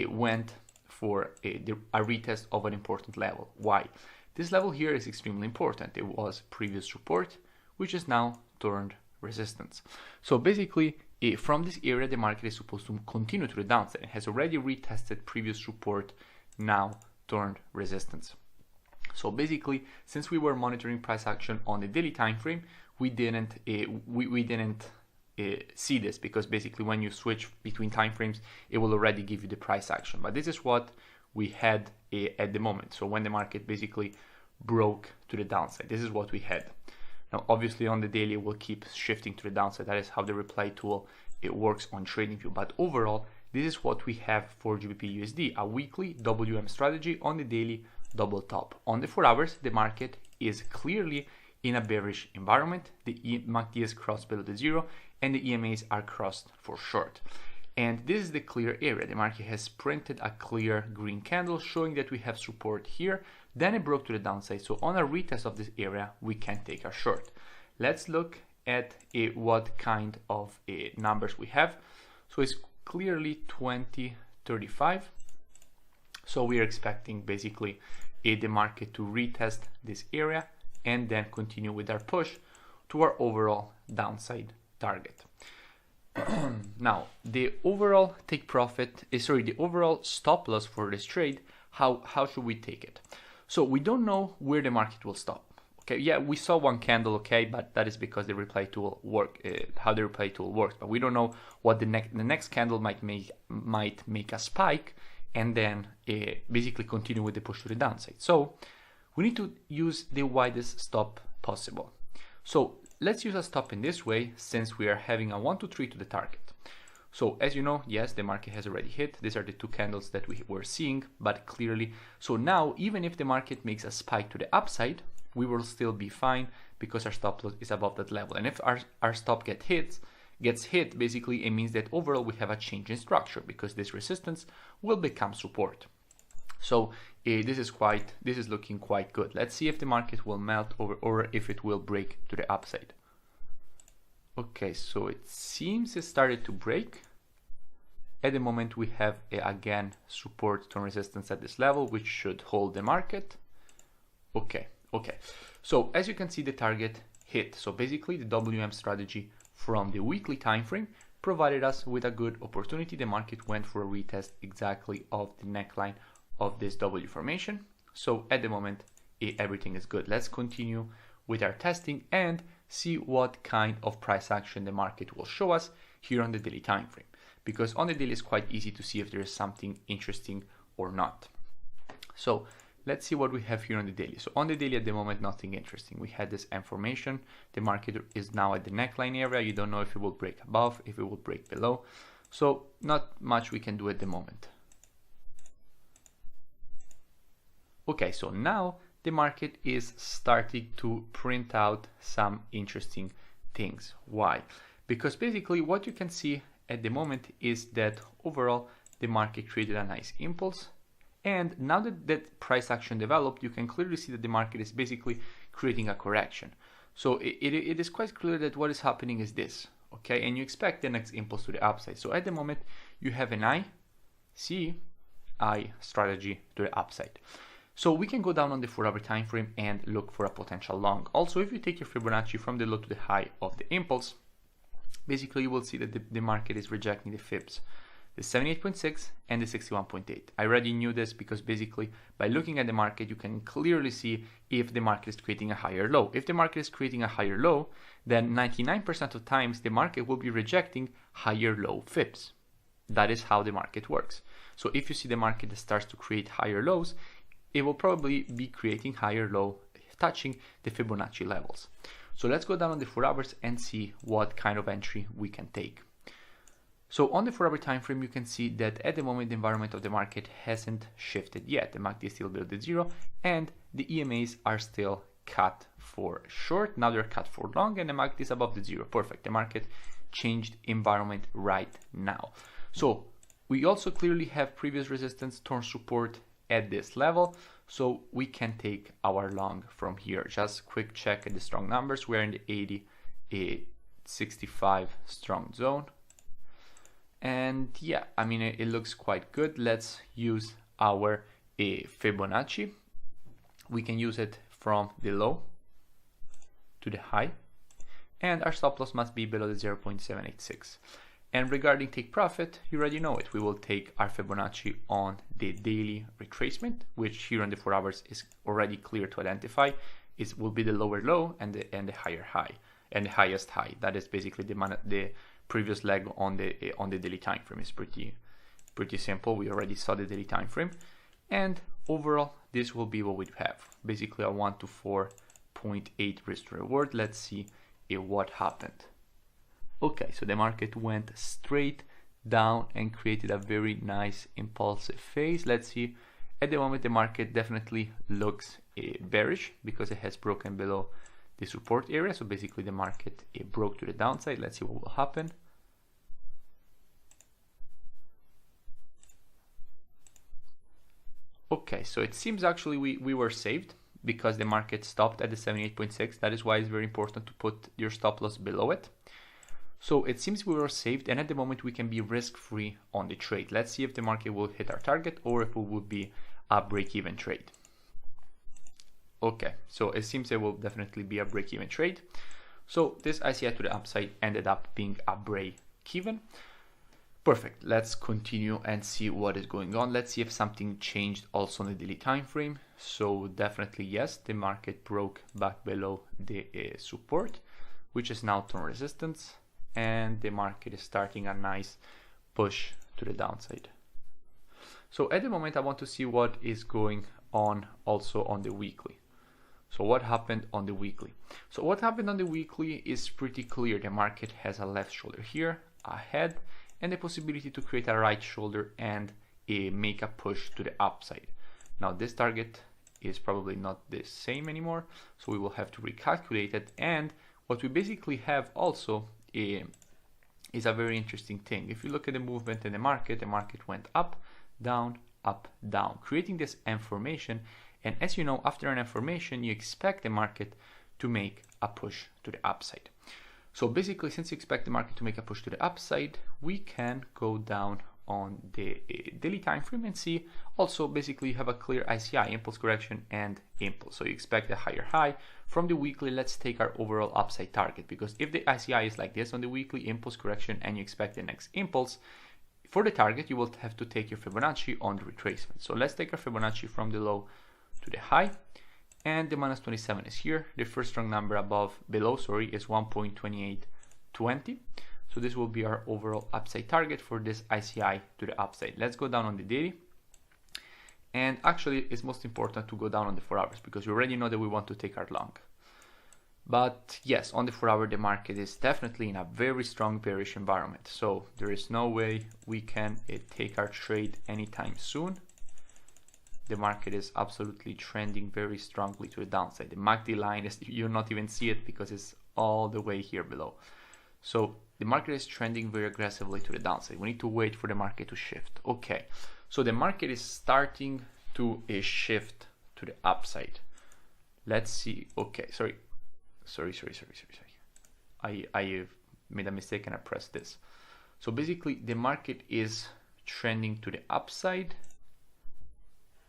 went for a retest of an important level. Why? This level here is extremely important. It was previous support, which is now turned resistance. So basically from this area, the market is supposed to continue to the downside. It has already retested previous support, now turned resistance. So basically, since we were monitoring price action on the daily time frame, we didn't see this, because basically when you switch between time frames, it will already give you the price action. But this is what we had at the moment. So when the market basically broke to the downside, this is what we had. Now, obviously on the daily, it will keep shifting to the downside. That is how the reply tool works on TradingView. But overall, this is what we have for GBP USD, a weekly WM strategy on the daily double top. On the 4 hours, the market is clearly in a bearish environment. The MACD is crossed below the zero and the EMAs are crossed for short. And this is the clear area. The market has printed a clear green candle showing that we have support here. Then it broke to the downside. So on a retest of this area, we can take a short. Let's look at what kind of numbers we have. So it's clearly 2035. So we are expecting basically the market to retest this area and then continue with our push to our overall downside target. Now, the overall take profit the overall stop loss for this trade, how should we take it? So we don't know where the market will stop. Okay, yeah, we saw one candle, okay, but that is because the reply tool how the reply tool works. But we don't know what the next candle might make a spike and then basically continue with the push to the downside. So we need to use the widest stop possible. So let's use a stop in this way, since we are having a 1 to 3 to the target. So as you know, yes, the market has already hit. These are the two candles that we were seeing, but clearly. So now, even if the market makes a spike to the upside, we will still be fine. because our stop loss is above that level. And if our stop gets hit, basically it means that overall we have a change in structure, because this resistance will become support. So this is looking quite good. Let's see if the market will melt over or if it will break to the upside. Okay, so it seems it started to break. At the moment we have again support to resistance at this level, which should hold the market. Okay. So as you can see, the target hit. So basically the WM strategy from the weekly time frame provided us with a good opportunity. The market went for a retest exactly of the neckline of this W formation. So at the moment everything is good. Let's continue with our testing and see what kind of price action the market will show us here on the daily time frame, because on the daily it's quite easy to see if there is something interesting or not. So let's see what we have here on the daily. So on the daily at the moment, nothing interesting. We had this M formation. The market is now at the neckline area. You don't know if it will break above, if it will break below. So not much we can do at the moment. Okay, so now the market is starting to print out some interesting things. Why? Because basically what you can see at the moment is that overall the market created a nice impulse, and now that price action developed, you can clearly see that the market is basically creating a correction. So it is quite clear that what is happening is this, okay, and you expect the next impulse to the upside. So at the moment you have an I strategy to the upside. So we can go down on the 4-hour time frame and look for a potential long. Also, if you take your Fibonacci from the low to the high of the impulse, basically you will see that the market is rejecting the fibs, the 78.6 and the 61.8. I already knew this because basically by looking at the market you can clearly see if the market is creating a higher low. If the market is creating a higher low, then 99% of times the market will be rejecting higher low fibs. That is how the market works. So if you see the market that starts to create higher lows, it will probably be creating higher low, touching the Fibonacci levels. So let's go down on the 4 hours and see what kind of entry we can take. So on the 4-hour time frame, you can see that at the moment the environment of the market hasn't shifted yet. The MACD is still below the zero, and the EMAs are still cut for short. Now they're cut for long, and the MACD is above the zero. Perfect. The market changed environment right now. So we also clearly have previous resistance turn support at this level, so we can take our long from here. Just quick check at the strong numbers. We're in the 65 strong zone, and yeah, I mean it looks quite good. Let's use our Fibonacci. We can use it from the low to the high, and our stop loss must be below the 0.786. And regarding take profit, you already know it. We will take our Fibonacci on the daily retracement, which here on the 4 hours is already clear to identify. It will be the lower low and the higher high and the highest high. That is basically the previous leg on the daily time frame. Is pretty simple. We already saw the daily time frame, and overall this will be what we have. Basically a 1 to 4.8 risk to reward. Let's see what happened. Okay, so the market went straight down and created a very nice impulsive phase. Let's see. At the moment the market definitely looks bearish because it has broken below the support area. So basically the market broke to the downside. Let's see what will happen. Okay, so it seems actually we were saved because the market stopped at the 78.6. That is why it's very important to put your stop loss below it. So it seems we were saved, and at the moment we can be risk-free on the trade. Let's see if the market will hit our target or if it will be a break-even trade. Okay, so it seems it will definitely be a break-even trade. So this ICI to the upside ended up being a break-even. Perfect. Let's continue and see what is going on. Let's see if something changed also on the daily time frame. So definitely yes, the market broke back below the support, which is now turn resistance. And the market is starting a nice push to the downside. So at the moment I want to see what is going on also on the weekly. So what happened on the weekly? So what happened on the weekly is pretty clear. The market has a left shoulder here, a head, and the possibility to create a right shoulder and make a push to the upside. Now this target is probably not the same anymore, so we will have to recalculate it. And what we basically have also is a very interesting thing. If you look at the movement in the market went up, down, creating this M formation. And as you know, after an M formation, you expect the market to make a push to the upside. So basically, since you expect the market to make a push to the upside, we can go down on the daily time frame and see also basically you have a clear ICI, impulse correction and impulse. So you expect a higher high. From the weekly, let's take our overall upside target, because if the ICI is like this on the weekly, impulse correction, and you expect the next impulse, for the target you will have to take your Fibonacci on the retracement. So let's take our Fibonacci from the low to the high, and the minus 27 is here. The first strong number below is 1.2820. So this will be our overall upside target for this ICI to the upside. Let's go down on the daily. And actually, it's most important to go down on the 4 hours, because we already know that we want to take our long. But yes, on the 4 hour, the market is definitely in a very strong bearish environment. So there is no way we can take our trade anytime soon. The market is absolutely trending very strongly to the downside. The MACD line is, you'll not even see it because it's all the way here below. So the market is trending very aggressively to the downside. We need to wait for the market to shift. Okay, so the market is starting to shift to the upside. Let's see. Okay, sorry. I made a mistake and I pressed this. So basically the market is trending to the upside.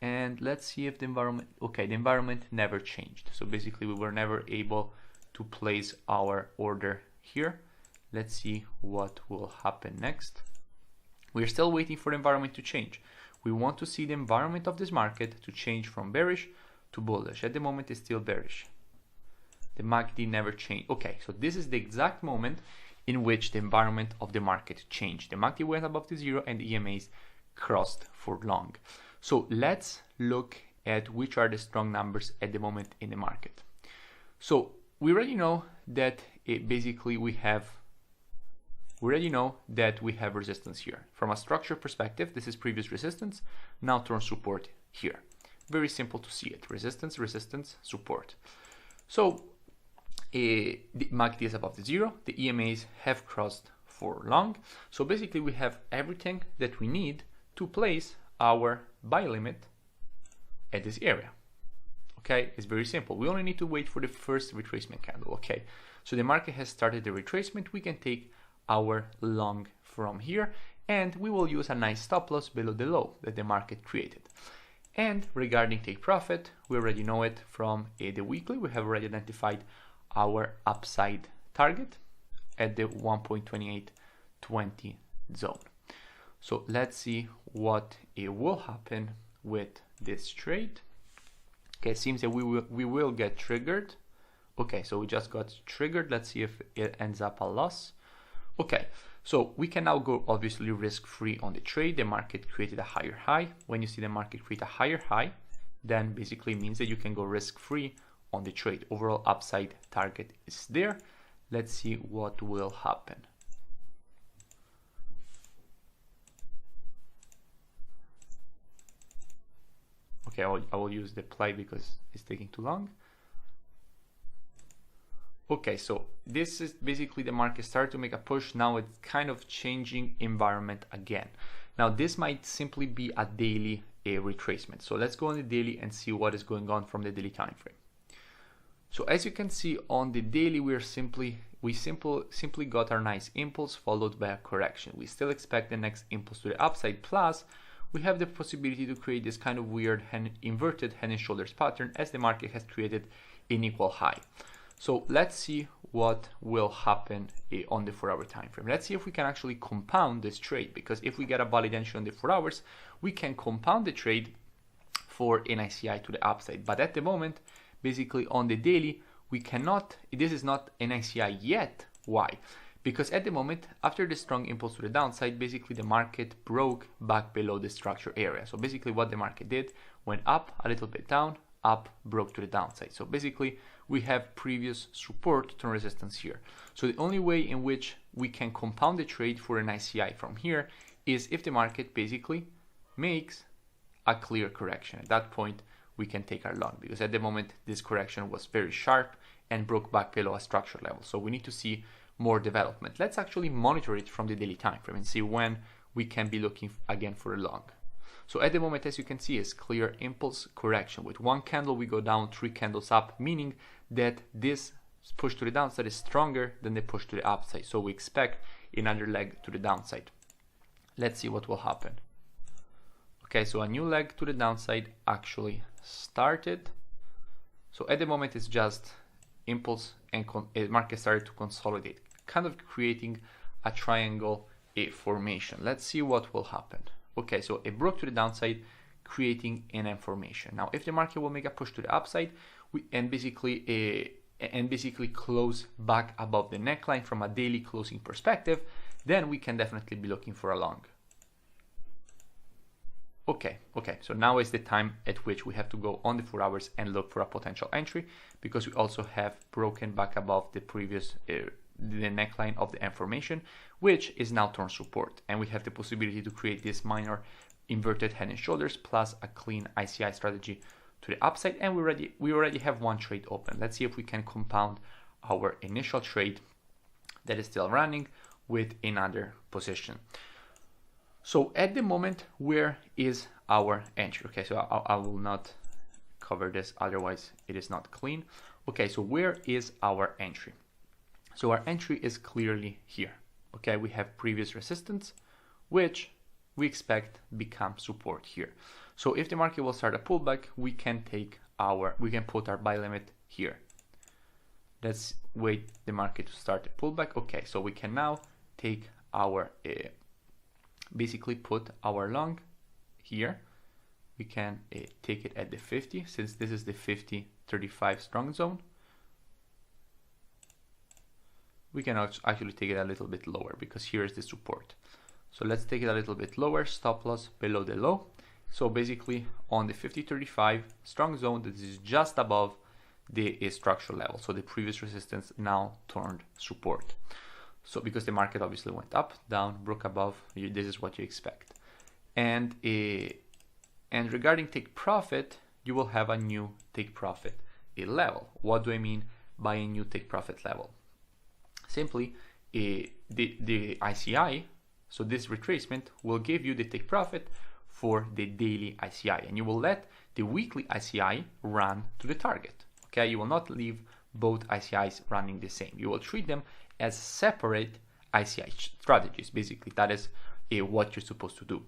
And let's see if the environment, okay, the environment never changed. So basically we were never able to place our order here. Let's see what will happen next. We're still waiting for the environment to change. We want to see the environment of this market to change from bearish to bullish. At the moment it's still bearish. The MACD never changed. Okay, so this is the exact moment in which the environment of the market changed. The MACD went above the zero and the EMAs crossed for long. So let's look at which are the strong numbers at the moment in the market. So we already know that we already know that we have resistance here. From a structure perspective, this is previous resistance, now turn support here. Very simple to see it. Resistance, resistance, support. So the MACD is above the zero, the EMAs have crossed for long. So basically we have everything that we need to place our buy limit at this area. Okay, it's very simple. We only need to wait for the first retracement candle. Okay, so the market has started the retracement. We can take our long from here, and we will use a nice stop loss below the low that the market created. And regarding take profit, we already know it from the weekly. We have already identified our upside target at the 1.2820 zone. So let's see what will happen with this trade. Okay, it seems that we will get triggered. Okay, so we just got triggered. Let's see if it ends up a loss. Okay, so we can now go obviously risk-free on the trade. The market created a higher high. When you see the market create a higher high, then basically means that you can go risk-free on the trade. Overall upside target is there. Let's see what will happen. Okay, I will use the play because it's taking too long. Okay, so this is basically the market started to make a push. Now it's kind of changing environment again. Now this might simply be a daily retracement. So let's go on the daily and see what is going on from the daily time frame. So as you can see on the daily, we simply got our nice impulse followed by a correction. We still expect the next impulse to the upside, plus we have the possibility to create this kind of weird inverted head and shoulders pattern as the market has created an equal high. So let's see what will happen on the 4 hour time frame. Let's see if we can actually compound this trade, because if we get a valid entry on the 4 hours, we can compound the trade for an ICI to the upside. But at the moment, basically on the daily, we cannot, this is not an ICI yet. Why? Because at the moment, after the strong impulse to the downside, basically the market broke back below the structure area. So basically what the market did, went up, a little bit down, up, broke to the downside. So basically we have previous support to resistance here. So the only way in which we can compound the trade for an ICI from here is if the market basically makes a clear correction. At that point, we can take our long, because at the moment this correction was very sharp and broke back below a structure level. So we need to see more development. Let's actually monitor it from the daily time frame and see when we can be looking again for a long. So at the moment, as you can see, is clear impulse correction. With one candle we go down, 3 candles up, meaning that this push to the downside is stronger than the push to the upside. So we expect another leg to the downside. Let's see what will happen. Okay, so a new leg to the downside actually started. So at the moment it's just impulse and market started to consolidate, kind of creating a triangle formation. Let's see what will happen. Okay, so it broke to the downside, creating an M formation. Now if the market will make a push to the upside and basically close back above the neckline from a daily closing perspective, then we can definitely be looking for a long. Okay, so now is the time at which we have to go on the 4 hours and look for a potential entry, because we also have broken back above the previous the neckline of the M formation, which is now turn support, and we have the possibility to create this minor inverted head and shoulders plus a clean ICI strategy to the upside, and we already have one trade open. Let's see if we can compound our initial trade that is still running with another position. So at the moment, where is our entry? Okay, so I will not cover this, otherwise it is not clean. Okay, so where is our entry? So our entry is clearly here. Okay, we have previous resistance, which we expect become support here. So if the market will start a pullback, we can put our buy limit here. Let's wait the market to start a pullback. Okay, so we can now take our basically put our long here. We can take it at the 50, since this is the 50-35 strong zone. We can actually take it a little bit lower, because here is the support. So let's take it a little bit lower, stop loss below the low. So basically on the 50-35 strong zone, that is just above the structural level. So the previous resistance now turned support. So because the market obviously went up, down, broke above, this is what you expect. And regarding take profit, you will have a new take profit level. What do I mean by a new take profit level? Simply, the ICI, so this retracement, will give you the take profit for the daily ICI, and you will let the weekly ICI run to the target. Okay, you will not leave both ICIs running the same. You will treat them as separate ICI strategies. Basically, that is what you're supposed to do.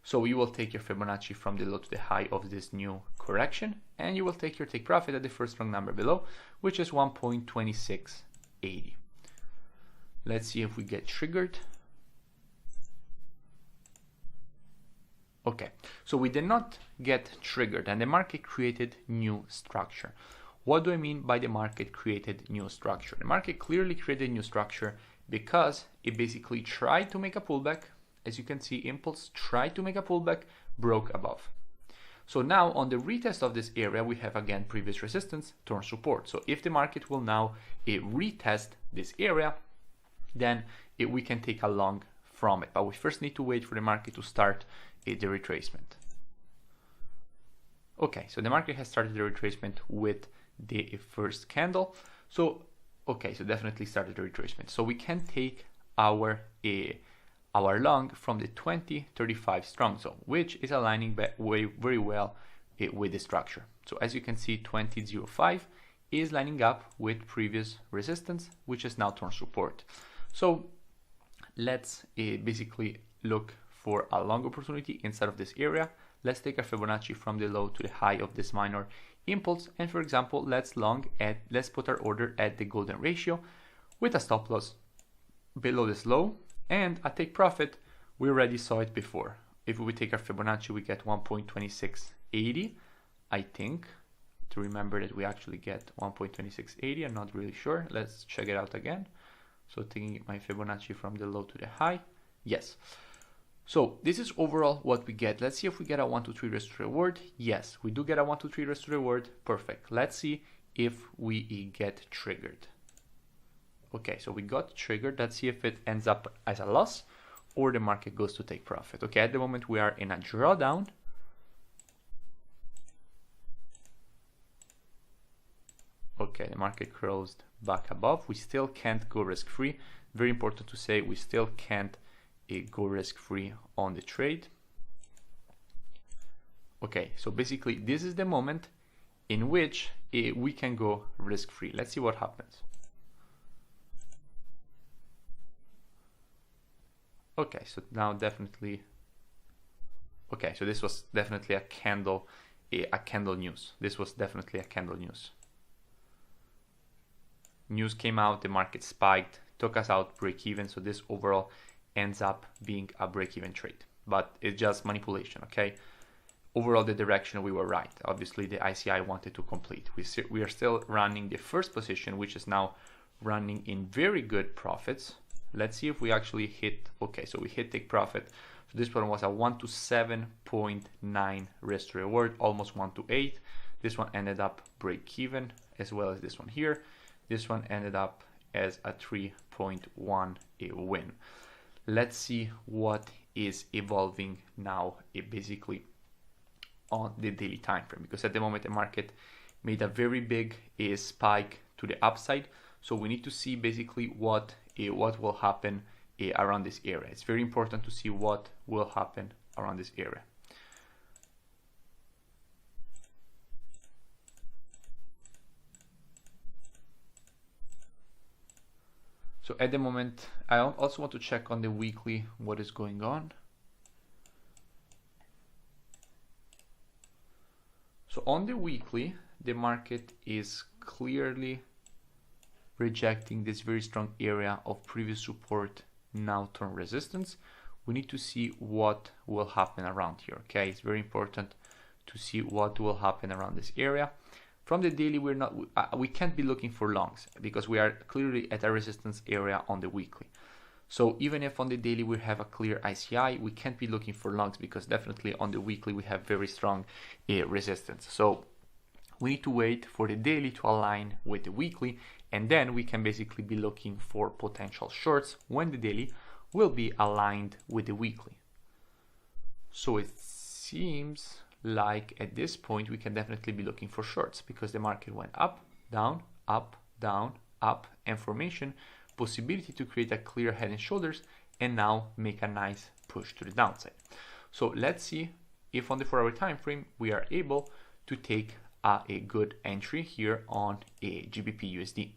So you will take your Fibonacci from the low to the high of this new correction, and you will take your take profit at the first strong number below, which is 1.2680. Let's see if we get triggered. Okay, so we did not get triggered, and the market created new structure. What do I mean by the market created new structure? The market clearly created new structure because it basically tried to make a pullback. As you can see, impulse tried to make a pullback, broke above. So now on the retest of this area, we have again previous resistance, turn support. So if the market will now retest this area, then we can take a long from it. But we first need to wait for the market to start the retracement. Okay, so the market has started the retracement with the first candle. So okay, so definitely started the retracement. So we can take our long from the 20-35 strong zone, which is aligning very well with the structure. So as you can see, 20.05 is lining up with previous resistance, which is now turned support. So let's basically look for a long opportunity inside of this area. Let's take a Fibonacci from the low to the high of this minor impulse, and for example, let's put our order at the golden ratio with a stop loss below this low and a take profit. We already saw it before. If we take our Fibonacci, we get 1.2680. I think to remember that we actually get 1.2680. I'm not really sure. Let's check it out again. So taking my Fibonacci from the low to the high, yes. So this is overall what we get. Let's see if we get a 1, 2, 3 risk to reward. Yes, we do get a 1, 2, 3 risk to reward. Perfect. Let's see if we get triggered. Okay, so we got triggered. Let's see if it ends up as a loss or the market goes to take profit. Okay, at the moment we are in a drawdown. Okay, the market closed back above. We still can't go risk-free. Very important to say, we still can't go risk-free on the trade. Okay, so basically this is the moment in which we can go risk-free. Let's see what happens. Okay, so now definitely, okay, so this was definitely a candle news. This was definitely a candle news. News came out, the market spiked, took us out break even, so this overall ends up being a break-even trade, but it's just manipulation. Okay, overall the direction we were right. Obviously the ICI wanted to complete. We are still running the first position, which is now running in very good profits. Let's see if we actually hit. Okay, so we hit take profit. So this one was a 1 to 7.9 risk to reward, almost 1 to 8. This one ended up break even, as well as this one here. This one ended up as a 3.1 win. Let's see what is evolving now, basically on the daily time frame, because at the moment the market made a very big spike to the upside. So we need to see basically what will happen around this area. It's very important to see what will happen around this area. So at the moment, I also want to check on the weekly what is going on. So on the weekly, the market is clearly rejecting this very strong area of previous support, now turn resistance. We need to see what will happen around here. Okay, it's very important to see what will happen around this area. From the daily, we can't be looking for longs because we are clearly at a resistance area on the weekly. So even if on the daily we have a clear ICI, we can't be looking for longs because definitely on the weekly we have very strong resistance. So we need to wait for the daily to align with the weekly, and then we can basically be looking for potential shorts when the daily will be aligned with the weekly. So it seems like at this point we can definitely be looking for shorts because the market went up, down, up, down, up, and formation, possibility to create a clear head and shoulders, and now make a nice push to the downside. So let's see if on the 4-hour time frame we are able to take a good entry here on a GBP USD.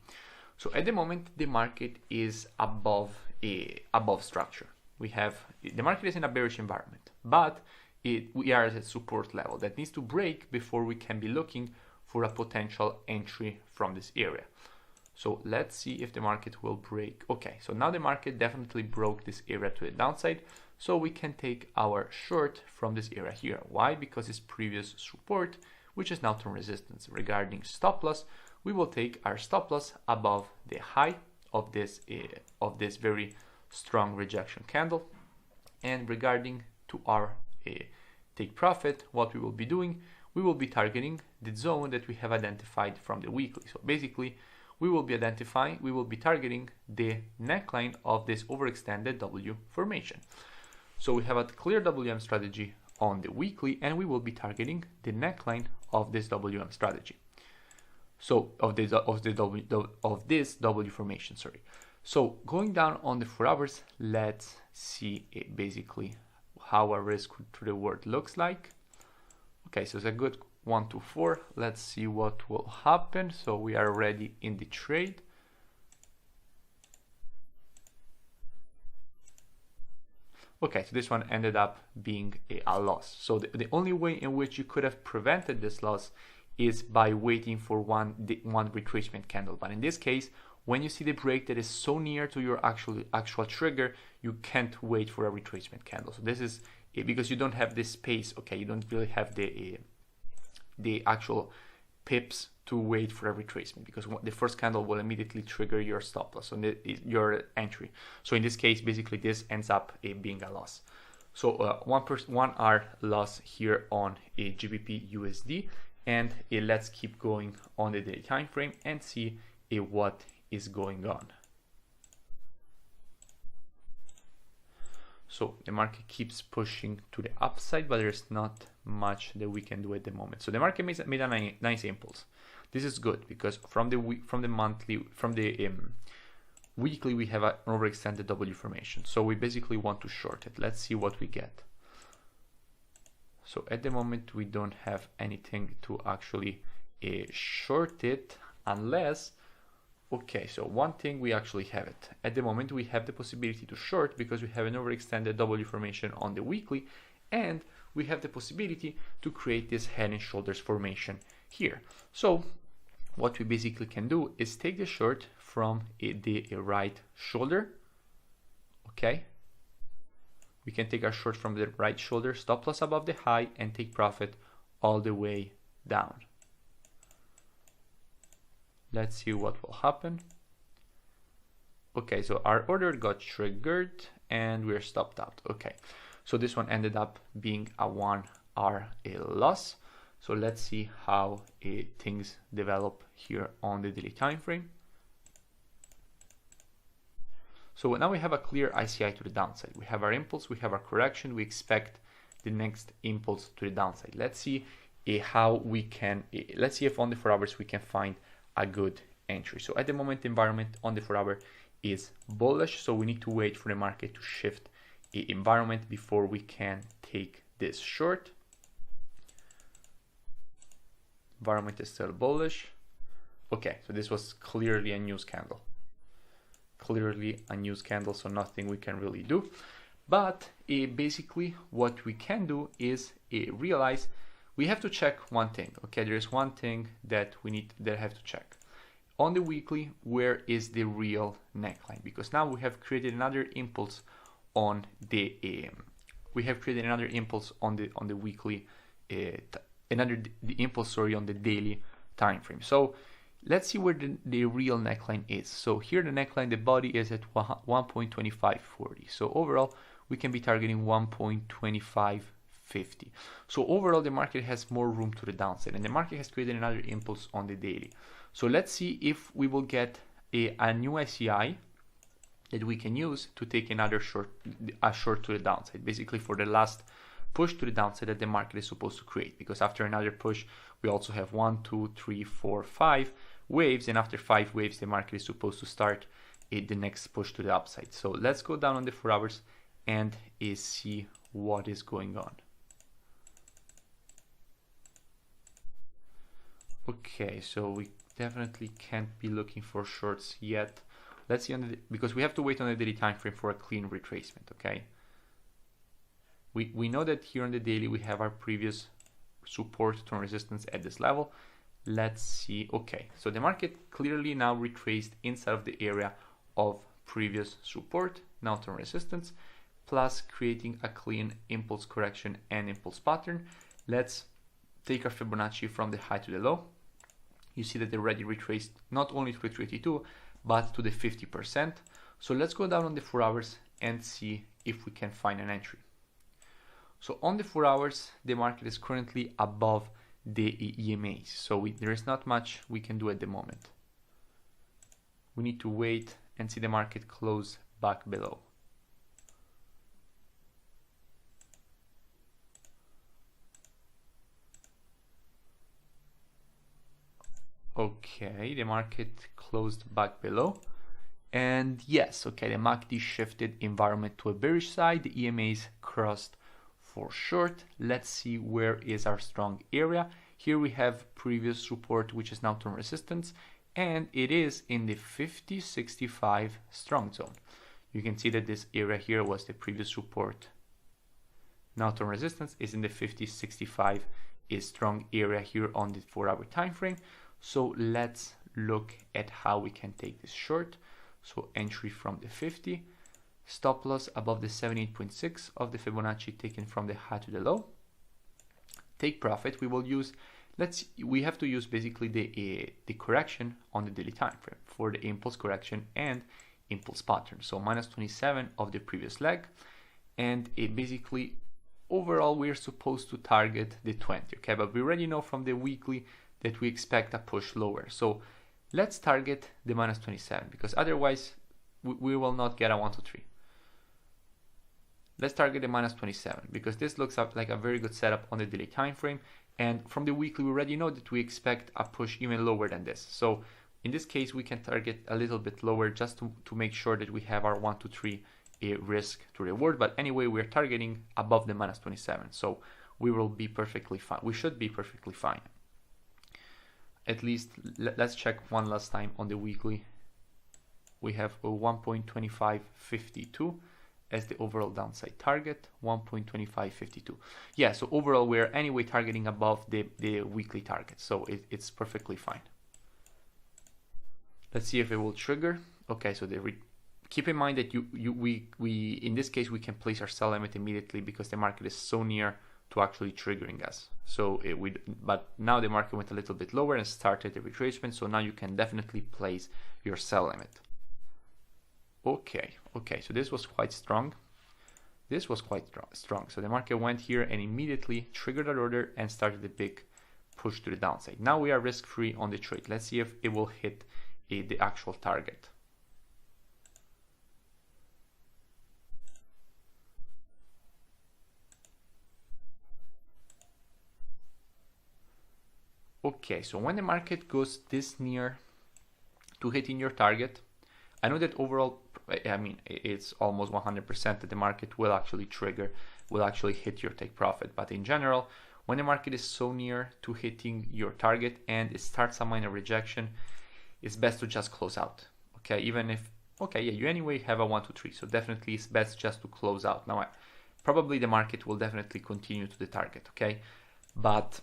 So at the moment the market is above structure. The market is in a bearish environment, but we are at a support level that needs to break before we can be looking for a potential entry from this area. So let's see if the market will break. Okay, so now the market definitely broke this area to the downside, so we can take our short from this area here. Why? Because it's previous support, which is now turn resistance. Regarding stop loss, we will take our stop loss above the high of this very strong rejection candle. And regarding to our take profit, what we will be doing, we will be targeting the zone that we have identified from the weekly. So basically, we will be targeting the neckline of this overextended W formation. So we have a clear WM strategy on the weekly, and we will be targeting the neckline of this WM strategy. So of this W formation, sorry. So going down on the 4 hours, let's see basically how our risk to reward looks like. Okay, so it's a good 1 to 4. Let's see what will happen. So we are already in the trade. Okay, so this one ended up being a loss. So the only way in which you could have prevented this loss is by waiting for one retracement candle. But in this case, when you see the break that is so near to your actual trigger, you can't wait for a retracement candle. So this is because you don't have this space. Okay, you don't really have the actual pips to wait for a retracement, because the first candle will immediately trigger your stop loss, so your entry. So in this case, basically this ends up being a loss. So 1 hour loss here on a GBP USD, and let's keep going on the daily time frame and see what is going on. So the market keeps pushing to the upside, but there's not much that we can do at the moment. So the market made a nice impulse. This is good because from the weekly we have an overextended W formation, so we basically want to short it. Let's see what we get. So at the moment we don't have anything to actually short it, unless, okay, so one thing we actually have it. At the moment we have the possibility to short because we have an overextended W formation on the weekly, and we have the possibility to create this head and shoulders formation here. So what we basically can do is take the short from the right shoulder. Okay, we can take our short from the right shoulder, stop loss above the high, and take profit all the way down. Let's see what will happen. Okay, so our order got triggered and we're stopped out. Okay, so this one ended up being a 1R loss. So let's see how things develop here on the daily time frame. So now we have a clear ICI to the downside. We have our impulse, we have our correction, we expect the next impulse to the downside. Let's see how we can, let's see if on the 4 hours we can find a good entry. So at the moment the environment on the 4 hour is bullish, so we need to wait for the market to shift environment before we can take this short. Environment is still bullish. Okay, so this was clearly a news candle. Clearly a news candle, so nothing we can really do. But basically what we can do is realize we have to check one thing. Okay, there is one thing that I have to check. On the weekly, where is the real neckline? Because now we have created another impulse on the weekly, the impulse on the daily time frame. So let's see where the real neckline is. So here the neckline, the body is at 1.2540. So overall we can be targeting 1.2550. So overall the market has more room to the downside, and the market has created another impulse on the daily. So let's see if we will get a new ICI that we can use to take another short to the downside, basically for the last push to the downside that the market is supposed to create. Because after another push we also have 1, 2, 3, 4, 5 waves, and after 5 waves the market is supposed to start the next push to the upside. So let's go down on the 4 hours and see what is going on. Okay, so we definitely can't be looking for shorts yet. Let's see because we have to wait on the daily time frame for a clean retracement. Okay, we know that here on the daily we have our previous support to resistance at this level. Let's see. Okay, so the market clearly now retraced inside of the area of previous support, now to resistance, plus creating a clean impulse correction and impulse pattern. Let's take our Fibonacci from the high to the low. You see that they already retraced not only to the 382 but to the 50%. So let's go down on the 4 hours and see if we can find an entry. So on the 4 hours the market is currently above the EMAs, so there is not much we can do at the moment. We need to wait and see the market close back below. Okay, the market closed back below, and yes, okay, the MACD shifted environment to a bearish side. The EMAs crossed for short. Let's see where is our strong area. Here we have previous support, which is now to resistance, and it is in the 50-65 strong zone. You can see that this area here was the previous support. Now to resistance is in the 50-65 is strong area here on the 4 hour time frame. So let's look at how we can take this short. So entry from the 50, stop loss above the 78.6 of the Fibonacci taken from the high to the low. Take profit. We will use, we have to use basically the correction on the daily time frame for the impulse correction and impulse pattern. So minus 27 of the previous leg, and it basically overall we're supposed to target the 20. Okay, but we already know from the weekly that we expect a push lower. So let's target the minus 27, because otherwise we will not get a 1, 2, 3. Let's target the minus 27 because this looks up like a very good setup on the daily time frame, And from the weekly, we already know that we expect a push even lower than this. So in this case, we can target a little bit lower just to make sure that we have our 1 to 3 risk to reward. But anyway, we're targeting above the minus 27. So we will be perfectly fine. We should be perfectly fine. At least let's check one last time on the weekly. We have a 1.2552 as the overall downside target, 1.2552. Yeah, so overall we're anyway targeting above the weekly target, so it's perfectly fine. Let's see if it will trigger. Okay, so keep in mind that we in this case we can place our sell limit immediately because the market is so near to actually triggering us. So but now the market went a little bit lower and started the retracement, so now you can definitely place your sell limit. Okay, so this was quite strong. This was quite strong. So the market went here and immediately triggered an order and started a big push to the downside. Now we are risk-free on the trade. Let's see if it will hit the actual target. Okay, so when the market goes this near to hitting your target, I know that overall, I mean, it's almost 100% that the market will actually trigger, will actually hit your take profit. But in general, when the market is so near to hitting your target and it starts a minor rejection, it's best to just close out. Okay, even if, okay, yeah, you anyway have a 1 to 3, so definitely it's best just to close out. Now, probably the market will definitely continue to the target, okay? But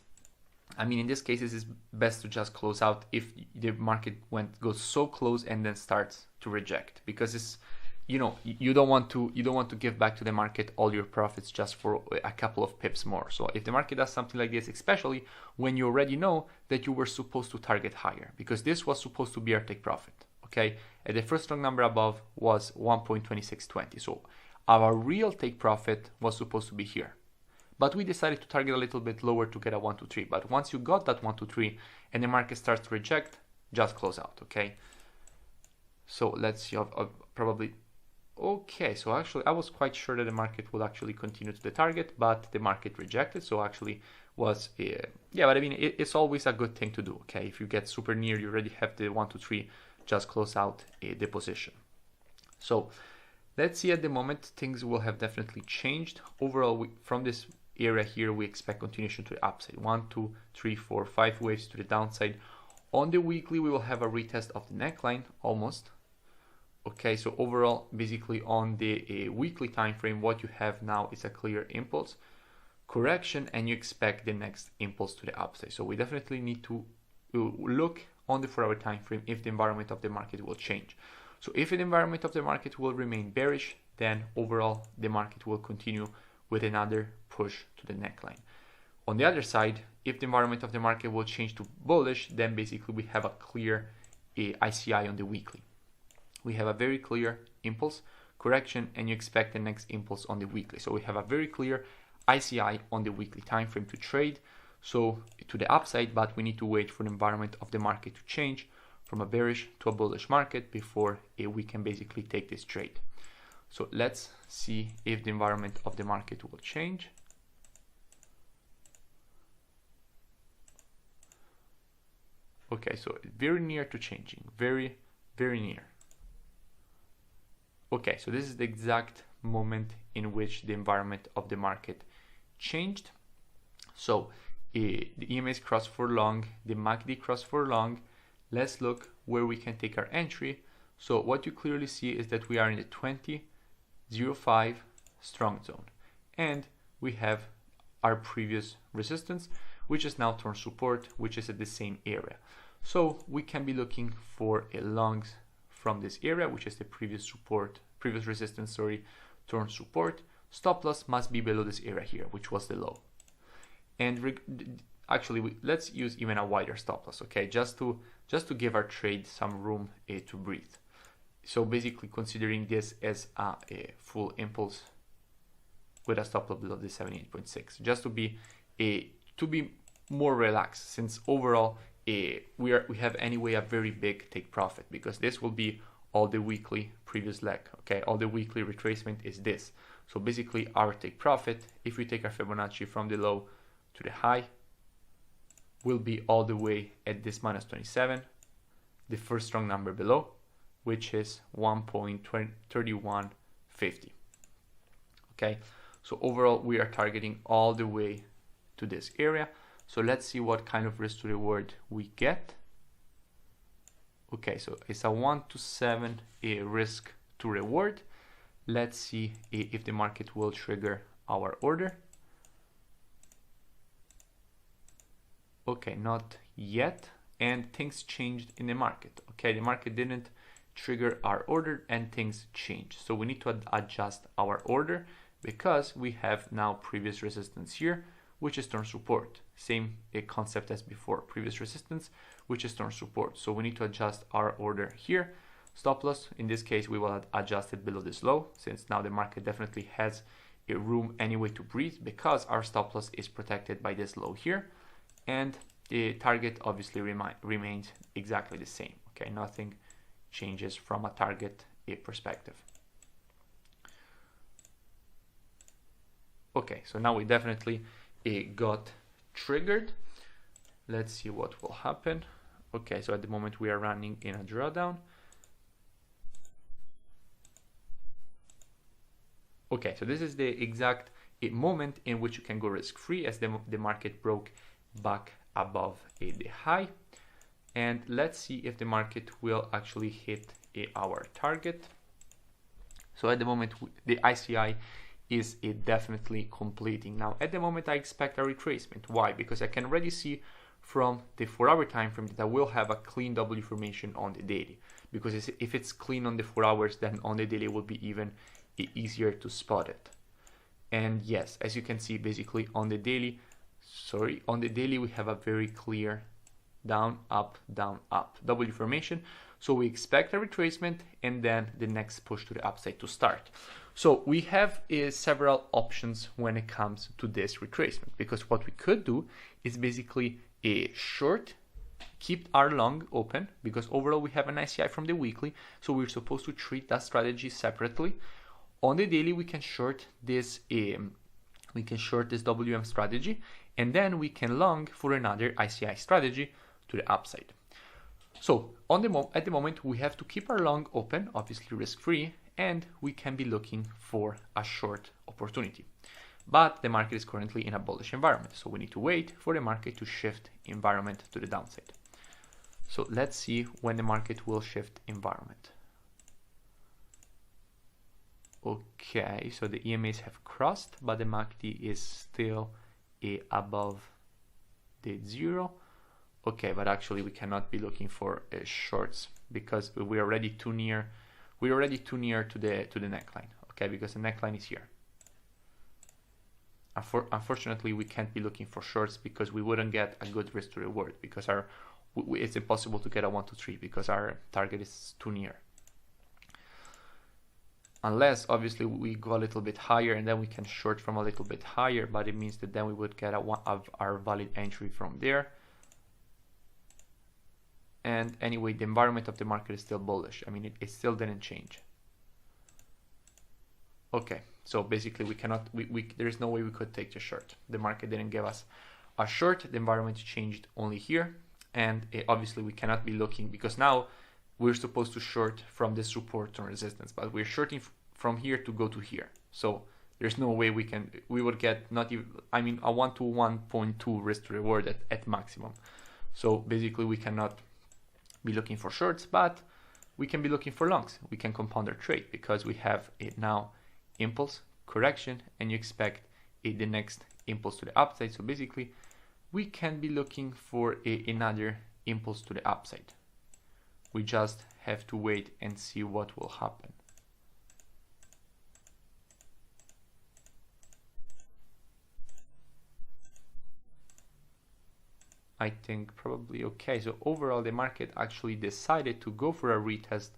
I mean, in this case, it is best to just close out if the market goes so close and then starts to reject, because it's, you know, you don't want to give back to the market all your profits just for a couple of pips more. So if the market does something like this, especially when you already know that you were supposed to target higher, because this was supposed to be our take profit, okay? And the first strong number above was 1.2620. So our real take profit was supposed to be here. But we decided to target a little bit lower to get a 1 to 3. But once you got that 1 to 3 and the market starts to reject, just close out, okay? So let's see, probably, okay, so actually I was quite sure that the market would actually continue to the target, but the market rejected, so actually was, yeah, but I mean, it's always a good thing to do, okay? If you get super near, you already have the 1 to 3, just close out the position. So let's see, at the moment, things will have definitely changed. Overall, from this area here, we expect continuation to the upside. 1, 2, 3, 4, 5 waves to the downside. On the weekly, we will have a retest of the neckline almost. Okay, so overall, basically on the weekly time frame, what you have now is a clear impulse correction, and you expect the next impulse to the upside. So we definitely need to look on the 4-hour time frame if the environment of the market will change. So if the environment of the market will remain bearish, then overall the market will continue with another push to the neckline. On the other side, if the environment of the market will change to bullish, then basically we have a clear ICI on the weekly. We have a very clear impulse correction, and you expect the next impulse on the weekly. So we have a very clear ICI on the weekly time frame to trade, so to the upside, but we need to wait for the environment of the market to change from a bearish to a bullish market before we can basically take this trade. So let's see if the environment of the market will change. Okay, so very near to changing, very, very near. Okay, so this is the exact moment in which the environment of the market changed. So the EMAs crossed for long, the MACD crossed for long. Let's look where we can take our entry. So what you clearly see is that we are in the 20.05 strong zone, and we have our previous resistance, which is now turned support, which is at the same area. So we can be looking for a longs from this area, which is the previous resistance, turned support. Stop loss must be below this area here, which was the low. And actually, let's use even a wider stop loss, okay, just to give our trade some room to breathe. So basically, considering this as a full impulse with a stop loss below the 78.6, just to be more relaxed, since overall we have anyway a very big take profit, because this will be all the weekly previous leg, okay, all the weekly retracement is this. So basically our take profit, if we take our Fibonacci from the low to the high, will be all the way at this minus 27, the first strong number below, which is 1.3150. Okay, so overall we are targeting all the way to this area. So let's see what kind of risk to reward we get. Okay, so it's a 1 to 7 risk to reward. Let's see if the market will trigger our order. Okay, not yet, and things changed in the market. Okay, the market didn't trigger our order and things changed. So we need to adjust our order because we have now previous resistance here, which is turn support. Same concept as before, previous resistance, which is turn support. So we need to adjust our order here. Stop loss, in this case, we will adjust it below this low, since now the market definitely has a room anyway to breathe because our stop loss is protected by this low here. And the target obviously remains exactly the same. Okay, nothing changes from a target perspective. Okay, so now we definitely got triggered. Let's see what will happen. Okay, so at the moment we are running in a drawdown. Okay, so this is the exact moment in which you can go risk-free as the market broke back above the high. And let's see if the market will actually hit our target. So at the moment the ICI is definitely completing. Now at the moment I expect a retracement. Why? Because I can already see from the 4-hour time frame that I will have a clean W formation on the daily, because if it's clean on the 4 hours, then on the daily it will be even easier to spot it. And yes, as you can see, basically on the daily we have a very clear down, up, W formation. So we expect a retracement and then the next push to the upside to start. So we have several options when it comes to this retracement, because what we could do is basically a short, keep our long open, because overall we have an ICI from the weekly, so we're supposed to treat that strategy separately. On the daily we can short this WM strategy, and then we can long for another ICI strategy to the upside. So at the moment we have to keep our long open, obviously risk-free, and we can be looking for a short opportunity. But the market is currently in a bullish environment, so we need to wait for the market to shift environment to the downside. So let's see when the market will shift environment. Okay, so the EMAs have crossed, but the MACD is still above the 0. Okay, but actually we cannot be looking for shorts because we're already too near. We're already too near to the neckline. Okay, because the neckline is here. Unfortunately, we can't be looking for shorts because we wouldn't get a good risk to reward, because it's impossible to get a 1, 2, 3 because our target is too near. Unless obviously we go a little bit higher and then we can short from a little bit higher, but it means that then we would get our valid entry from there. And anyway, the environment of the market is still bullish. I mean, it still didn't change. Okay, so basically we cannot, there is no way we could take the short. The market didn't give us a short, the environment changed only here. And obviously we cannot be looking, because now we're supposed to short from this support and resistance, but we're shorting from here to go to here. So there's no way we would get not even, I mean, a 1 to 1.2 risk to reward at maximum. So basically we cannot be looking for shorts, but we can be looking for longs. We can compound our trade because we have it now impulse, correction, and you expect the next impulse to the upside. So basically we can be looking for another impulse to the upside. We just have to wait and see what will happen. I think probably okay. So overall the market actually decided to go for a retest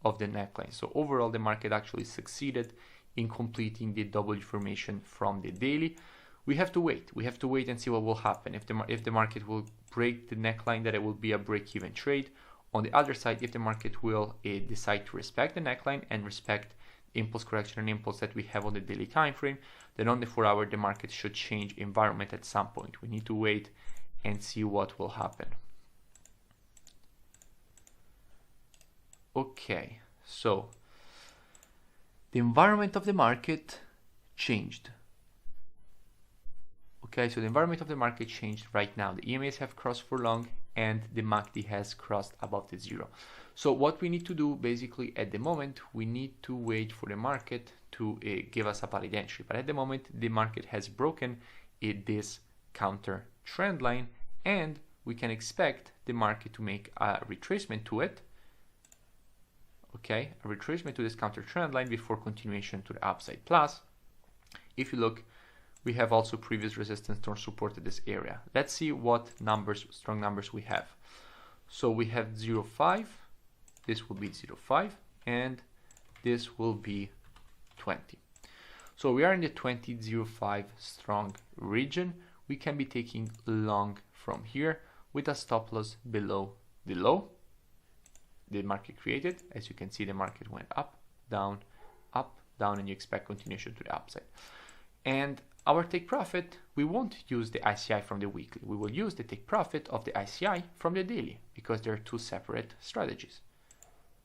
of the neckline. So overall the market actually succeeded in completing the W formation from the daily. We have to wait. We have to wait and see what will happen. If the market will break the neckline, that it will be a break-even trade. On the other side, if the market will decide to respect the neckline and respect impulse correction and impulse that we have on the daily time frame, then on the 4 hour the market should change environment at some point. We need to wait and see what will happen. Okay, so the environment of the market changed. Okay, so the environment of the market changed right now. The EMAs have crossed for long and the MACD has crossed above the zero. So what we need to do basically at the moment, we need to wait for the market to give us a valid entry. But at the moment, the market has broken this counter trend line and we can expect the market to make a retracement to it. Okay, a retracement to this counter trend line before continuation to the upside. Plus, if you look, we have also previous resistance or support at this area. Let's see what numbers, strong numbers we have. So we have 0.5, this will be 0.5, and this will be 20. So we are in the 20.05 strong region. We can be taking long from here with a stop loss below the low the market created. As you can see, the market went up, down, and you expect continuation to the upside. And our take profit, we won't use the ICI from the weekly. We will use the take profit of the ICI from the daily because there are two separate strategies.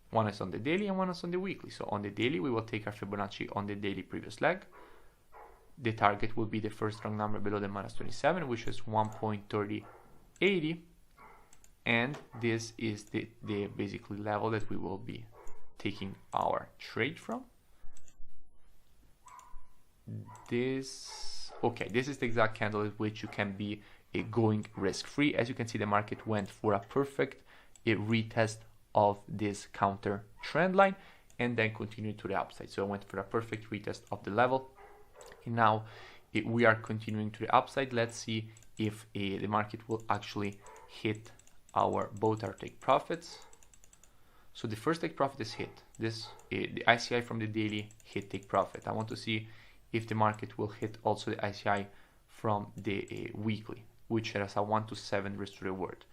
One is on the daily and one is on the weekly. So on the daily, we will take our Fibonacci on the daily previous leg. The target will be the first strong number below the -27, which is 1.3080. And this is the basically level that we will be taking our trade from. This is the exact candle at which you can be going risk-free. As you can see, the market went for a perfect retest of this counter trend line and then continued to the upside. So I went for a perfect retest of the level. And now we are continuing to the upside. Let's see if the market will actually hit both our take profits. So the first take profit is hit. The ICI from the daily hit take profit. I want to see if the market will hit also the ICI from the weekly, which has a 1 to 7 risk to reward.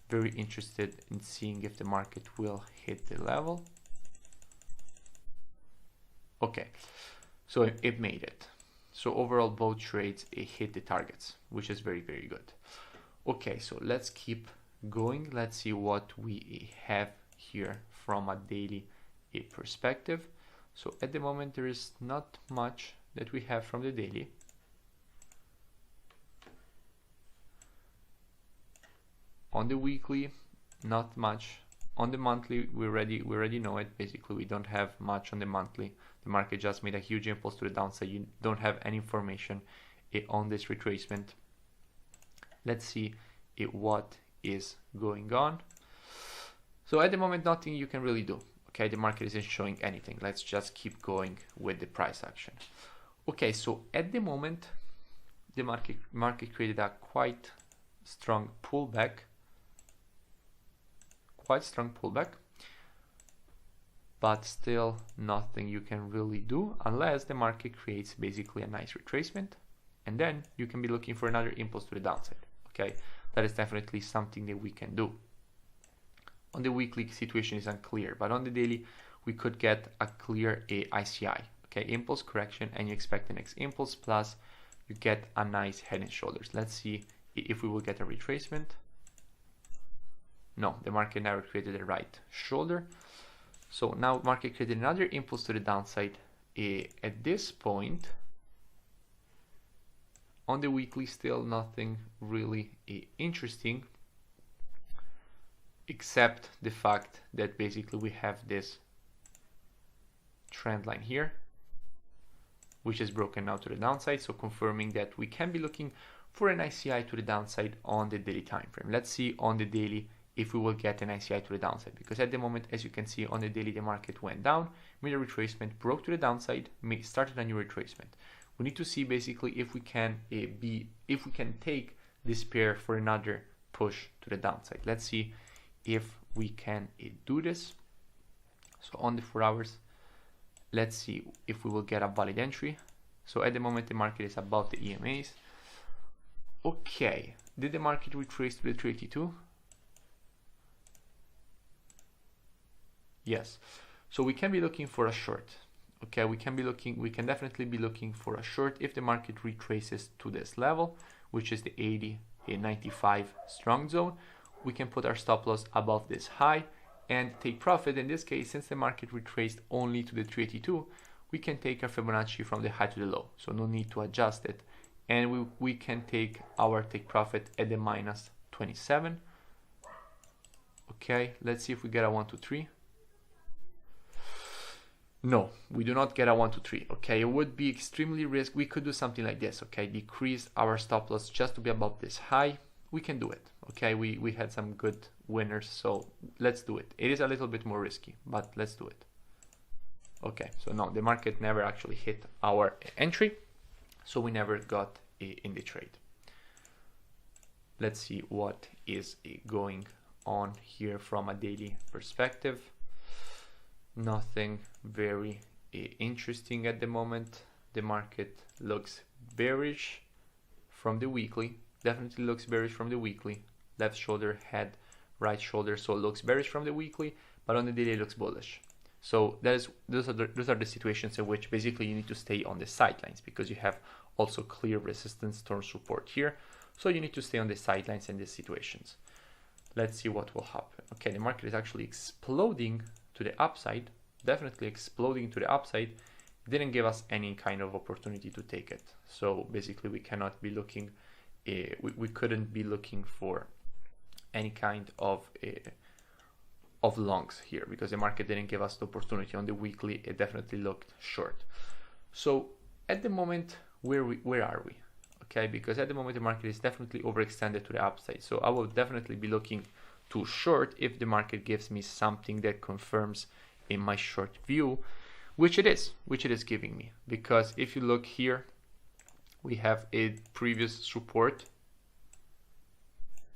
Very interested in seeing if the market will hit the level. Okay, so it made it. So overall, both trades hit the targets, which is very, very good. Okay, so let's keep going. Let's see what we have here from a daily perspective. So at the moment, there is not much that we have from the daily. On the weekly, not much. On the monthly, we already know it. Basically, we don't have much on the monthly. The market just made a huge impulse to the downside. You don't have any information on this retracement. Let's see what is going on. So at the moment, nothing you can really do. Okay, the market isn't showing anything. Let's just keep going with the price action. Okay, so at the moment, the market created a quite strong pullback. But still nothing you can really do unless the market creates basically a nice retracement, and then you can be looking for another impulse to the downside. Okay, that is definitely something that we can do. On the weekly, situation is unclear, but on the daily, we could get a clear ICI. Okay, impulse correction, and you expect the next impulse, plus you get a nice head and shoulders. Let's see if we will get a retracement. No, the market never created a right shoulder. So now market created another impulse to the downside. At this point, on the weekly, still nothing really interesting, except the fact that basically we have this trend line here, which is broken now to the downside, so confirming that we can be looking for an ICI to the downside on the daily time frame. Let's see on the daily if we will get an ICI to the downside, because at the moment, as you can see on the daily, the market went down, made a retracement, broke to the downside, started a new retracement. We need to see basically if we can take this pair for another push to the downside. Let's see if we can do this. So on the 4 hours, let's see if we will get a valid entry. So at the moment, the market is above the EMAs. Okay, did the market retrace to the 382? Yes, so we can be looking for a short. Okay, we can definitely be looking for a short if the market retraces to this level, which is the 80 a 95 strong zone, we can put our stop loss above this high and take profit. In this case, since the market retraced only to the 382, we can take our Fibonacci from the high to the low, so no need to adjust it, and we can take our take profit at the minus 27. Okay, let's see if we get a 1, 2, 3. No, we do not get a 1, 2, 3. Okay, it would be extremely risky. We could do something like this. Okay, decrease our stop loss just to be above this high. We can do it. Okay, we had some good winners, so let's do it. It is a little bit more risky, but let's do it. Okay, so no, the market never actually hit our entry, so we never got in the trade. Let's see what is going on here from a daily perspective. Nothing very interesting at the moment. The market looks bearish from the weekly, definitely looks bearish from the weekly. Left shoulder, head, right shoulder, so it looks bearish from the weekly, but on the daily it looks bullish. So those are the situations in which basically you need to stay on the sidelines, because you have also clear resistance towards support here. So you need to stay on the sidelines in these situations. Let's see what will happen. Okay, the market is actually exploding to the upside, definitely exploding to the upside. It didn't give us any kind of opportunity to take it. So basically we cannot be looking, we couldn't be looking for any kind of longs here, because the market didn't give us the opportunity. On the weekly it definitely looked short. So at the moment, where are we? Okay, because at the moment the market is definitely overextended to the upside, so I will definitely be looking to short if the market gives me something that confirms in my short view, which it is giving me. Because if you look here, we have a previous support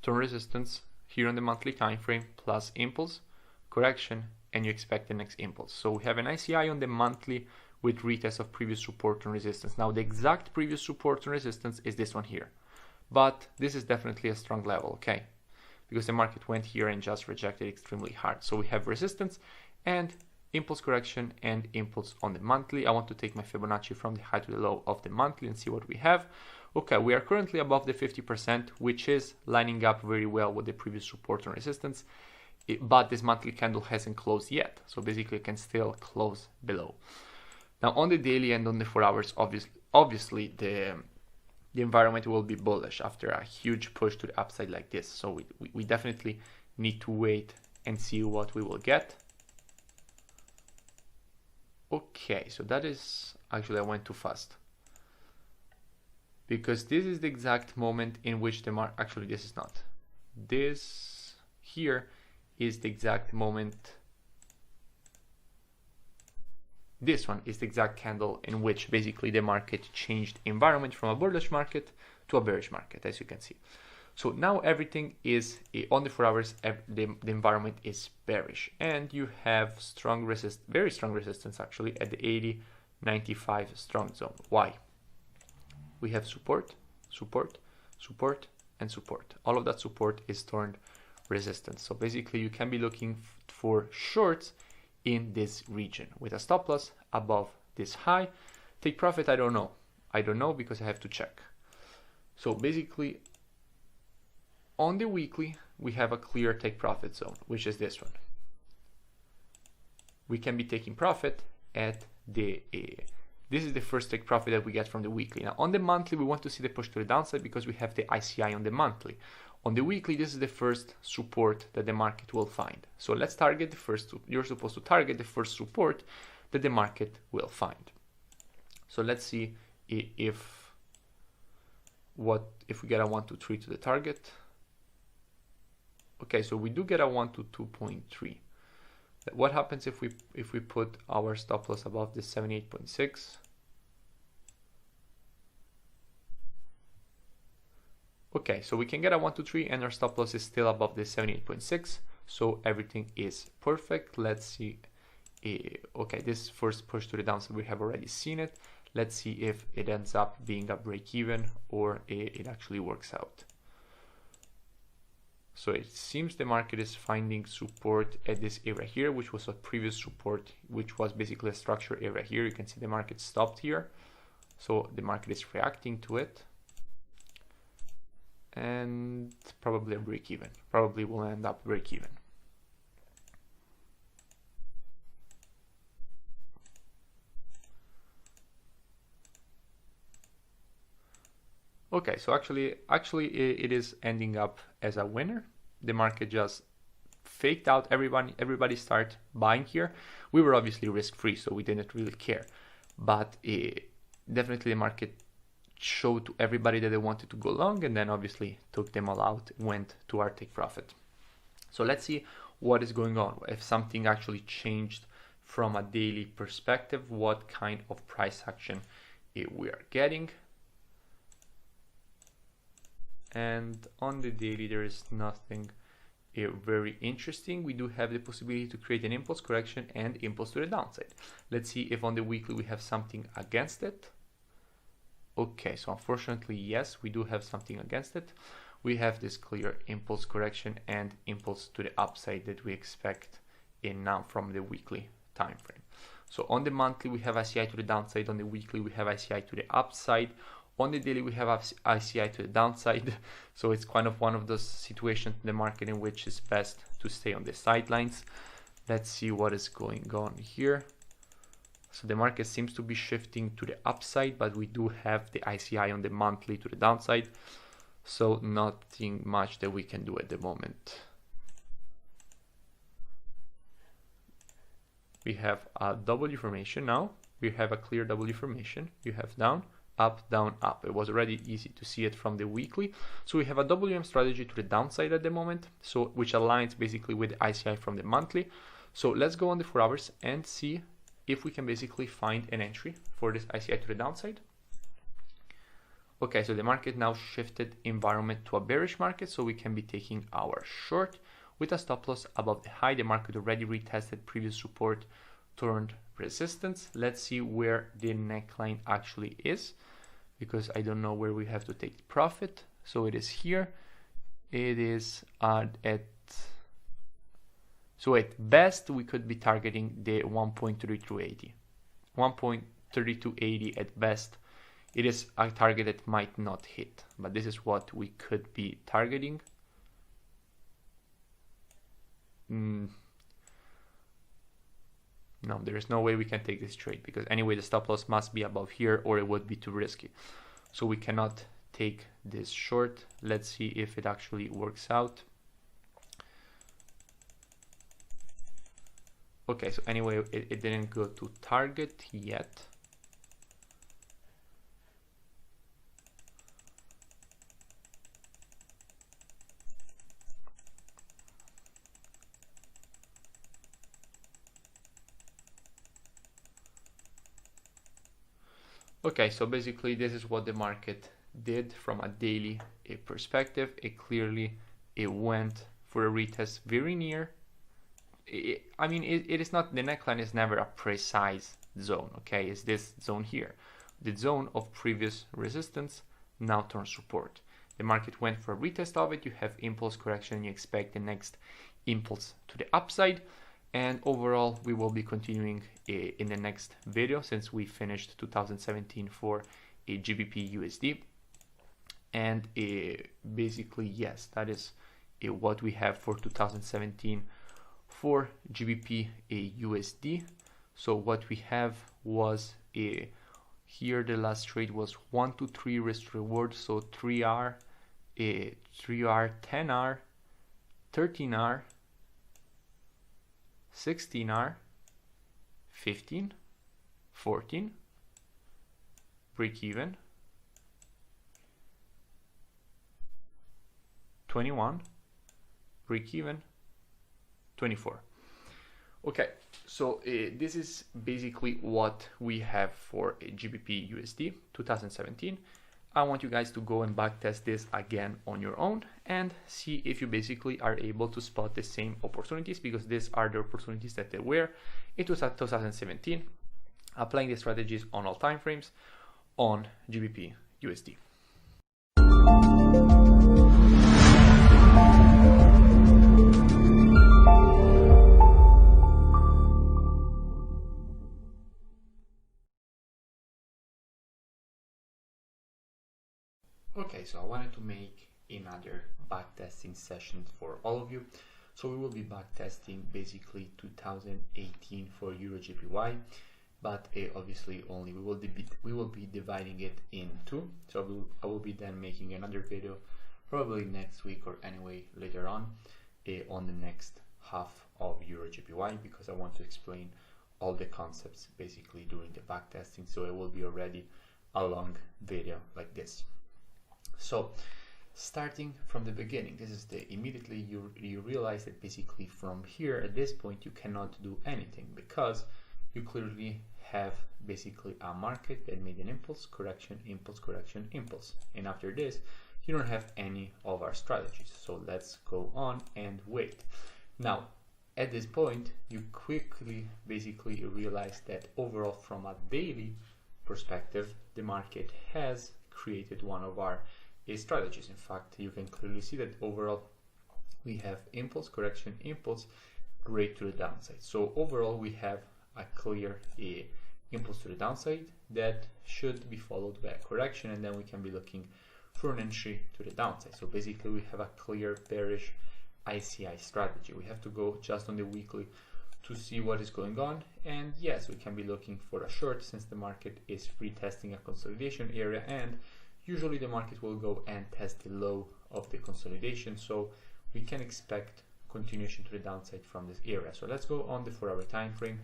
to resistance here on the monthly time frame, plus impulse, correction, and you expect the next impulse. So we have an ICI on the monthly with retest of previous support and resistance. Now the exact previous support and resistance is this one here, but this is definitely a strong level, okay, because the market went here and just rejected extremely hard. So we have resistance and impulse correction and impulse on the monthly. I want to take my Fibonacci from the high to the low of the monthly and see what we have. Okay, we are currently above the 50%, which is lining up very well with the previous support and resistance, but this monthly candle hasn't closed yet, so basically it can still close below. Now on the daily and on the 4 hours, obviously the environment will be bullish after a huge push to the upside like this. So we definitely need to wait and see what we will get. Okay, so that is, actually I went too fast, because this is the exact moment in which the market, actually this is not, this here is the exact moment. This one is the exact candle in which basically the market changed environment from a bullish market to a bearish market, as you can see. So now everything is on the 4 hours, the environment is bearish, and you have very strong resistance actually at the 80-95 strong zone. Why? We have support, support, support, and support. All of that support is turned resistance. So basically you can be looking for shorts in this region with a stop loss above this high. Take profit, I don't know because I have to check. So basically on the weekly we have a clear take profit zone, which is this one. We can be taking profit at the this is the first take profit that we get from the weekly. Now on the monthly we want to see the push to the downside because we have the ICI on the monthly. On the weekly, this is the first support that the market will find. So let's target the first, you're supposed to target the first support that the market will find. So let's see if we get a 1 to 3 to the target. Okay, so we do get a 1 to 2.3. What happens if we put our stop loss above the 78.6? Okay, so we can get a 1 to 3 and our stop loss is still above the 78.6, so everything is perfect. Let's see. Okay, this first push to the downside, we have already seen it. Let's see if it ends up being a break even or it actually works out. So it seems the market is finding support at this area here, which was a previous support, which was basically a structure area here. You can see the market stopped here, so the market is reacting to it. and probably a break even. Probably will end up break even. Okay, so actually it is ending up as a winner. The market just faked out. Everybody start buying here. We were obviously risk free, so we didn't really care, but definitely the market showed to everybody that they wanted to go long, and then obviously took them all out, went to our take profit. So let's see what is going on, if something actually changed from a daily perspective, what kind of price action we are getting. And on the daily there is nothing very interesting. We do have the possibility to create an impulse correction and impulse to the downside. Let's see if on the weekly we have something against it. Okay, so unfortunately, yes, we do have something against it. We have this clear impulse correction and impulse to the upside that we expect in now from the weekly time frame. So on the monthly we have ICI to the downside, on the weekly we have ICI to the upside, on the daily we have ICI to the downside. So it's kind of one of those situations in the market in which it's best to stay on the sidelines. Let's see what is going on here. So the market seems to be shifting to the upside, but we do have the ICI on the monthly to the downside. So nothing much that we can do at the moment. We have a W formation now. We have a clear W formation. You have down, up, down, up. It was already easy to see it from the weekly. So we have a WM strategy to the downside at the moment, so which aligns basically with the ICI from the monthly. So let's go on the 4 hours and see if we can basically find an entry for this ICI to the downside. Okay, so the market now shifted environment to a bearish market, so we can be taking our short with a stop loss above the high. The market already retested previous support, turned resistance. Let's see where the neckline actually is, because I don't know where we have to take profit. So it is here. It is so at best we could be targeting the 1.3280. 1.3280 at best. It is a target that might not hit, but this is what we could be targeting. No, there is no way we can take this trade, because anyway the stop loss must be above here or it would be too risky. So we cannot take this short. Let's see if it actually works out. Okay, so anyway it didn't go to target yet. Okay, so basically this is what the market did from a daily perspective. It clearly went for a retest very near. I mean, it is not, the neckline is never a precise zone, okay? It's this zone here. The zone of previous resistance now turns support. The market went for a retest of it. You have impulse correction. You expect the next impulse to the upside. And overall, we will be continuing in the next video, since we finished 2017 for a GBP USD. And basically, yes, that is what we have for 2017 for GBP USD. So what we have was here the last trade was 1 to 3 risk reward. So 3R, 3R, 10R, 13R, 16R, 15, 14, break even, 21, break even, 24. Okay, so this is basically what we have for a GBP USD 2017. I want you guys to go and backtest this again on your own and see if you basically are able to spot the same opportunities, because these are the opportunities that they were in 2017, applying the strategies on all time frames on GBP USD. Okay, so I wanted to make another backtesting session for all of you. So we will be backtesting basically 2018 for Euro JPY, but obviously only we will be dividing it in two. So I will be then making another video probably next week or anyway later on the next half of Euro JPY, because I want to explain all the concepts basically during the backtesting, so it will be already a long video like this. So starting from the beginning, this is the immediately you realize that basically from here at this point you cannot do anything, because you clearly have basically a market that made an impulse, correction, impulse, correction, impulse, and after this you don't have any of our strategies. So let's go on and wait. Now at this point you quickly basically realize that overall from a daily perspective the market has created one of our strategies. In fact, you can clearly see that overall we have impulse, correction, impulse, break to the downside. So overall we have a clear impulse to the downside that should be followed by a correction, and then we can be looking for an entry to the downside. So basically we have a clear bearish ICI strategy. We have to go just on the weekly to see what is going on, and yes, we can be looking for a short since the market is retesting a consolidation area, and usually the market will go and test the low of the consolidation, so we can expect continuation to the downside from this area. So let's go on the 4-hour time frame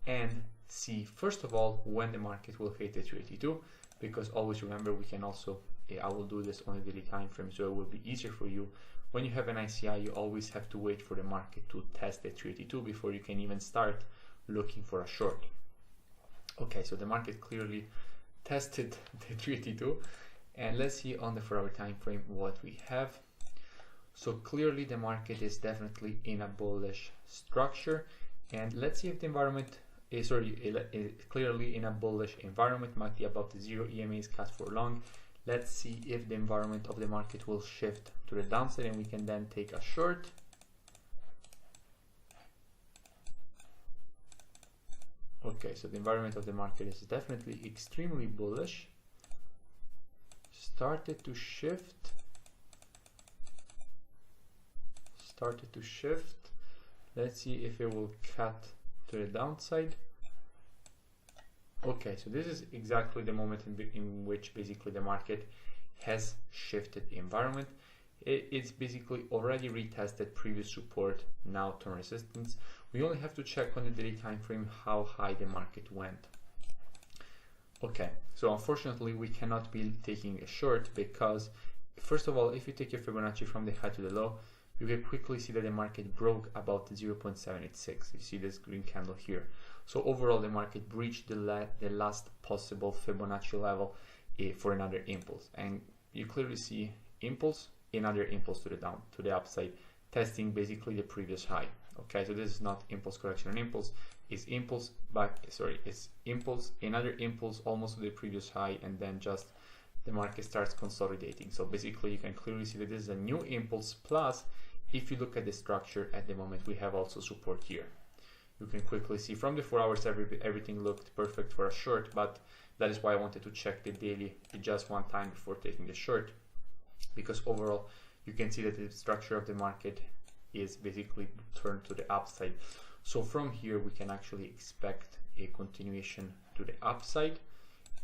and see first of all when the market will hit the 382, because always remember we can also I will do this on a daily time frame, so it will be easier for you. When you have an ICI, you always have to wait for the market to test the 382 before you can even start looking for a short. Okay, so the market clearly tested the 382, and let's see on the 4-hour time frame what we have. So clearly the market is definitely in a bullish structure, and let's see if the environment is clearly in a bullish environment, might be above the zero, EMA is cut for long. Let's see if the environment of the market will shift to the downside and we can then take a short. Okay, so the environment of the market is definitely extremely bullish. Started to shift. Let's see if it will cut to the downside. Okay, so this is exactly the moment in which basically the market has shifted the environment. It's basically already retested previous support, now turn resistance. We only have to check on the daily time frame how high the market went. Okay, so unfortunately we cannot be taking a short, because first of all, if you take your Fibonacci from the high to the low, you can quickly see that the market broke about 0.786. You see this green candle here. So overall the market breached the last possible Fibonacci level for another impulse, and you clearly see impulse, another impulse to the upside, testing basically the previous high. Okay, so this is not impulse, correction, and impulse. It's impulse it's impulse, another impulse almost to the previous high, and then just the market starts consolidating. So basically you can clearly see that this is a new impulse, plus if you look at the structure at the moment we have also support here. You can quickly see from the 4 hours everything looked perfect for a short, but that is why I wanted to check the daily just one time before taking the short, because overall you can see that the structure of the market is basically turned to the upside. So from here we can actually expect a continuation to the upside,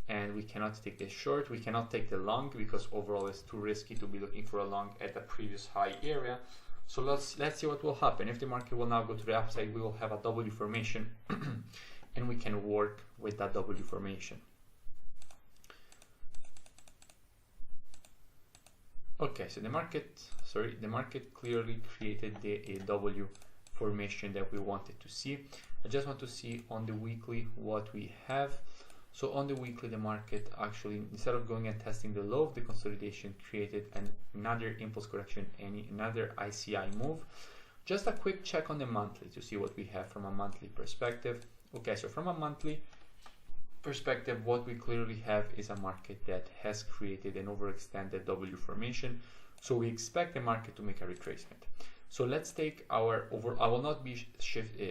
and we cannot take the short, we cannot take the long, because overall it's too risky to be looking for a long at the previous high area. So let's see what will happen. If the market will now go to the upside, we will have a W formation and we can work with that W formation. Okay, so the market clearly created a W formation that we wanted to see. I just want to see on the weekly what we have. So on the weekly, the market actually, instead of going and testing the low of the consolidation, created another impulse correction and another ICI move. Just a quick check on the monthly to see what we have from a monthly perspective. Okay, so from a monthly perspective, what we clearly have is a market that has created an overextended W formation. So we expect the market to make a retracement. So let's take our I will not be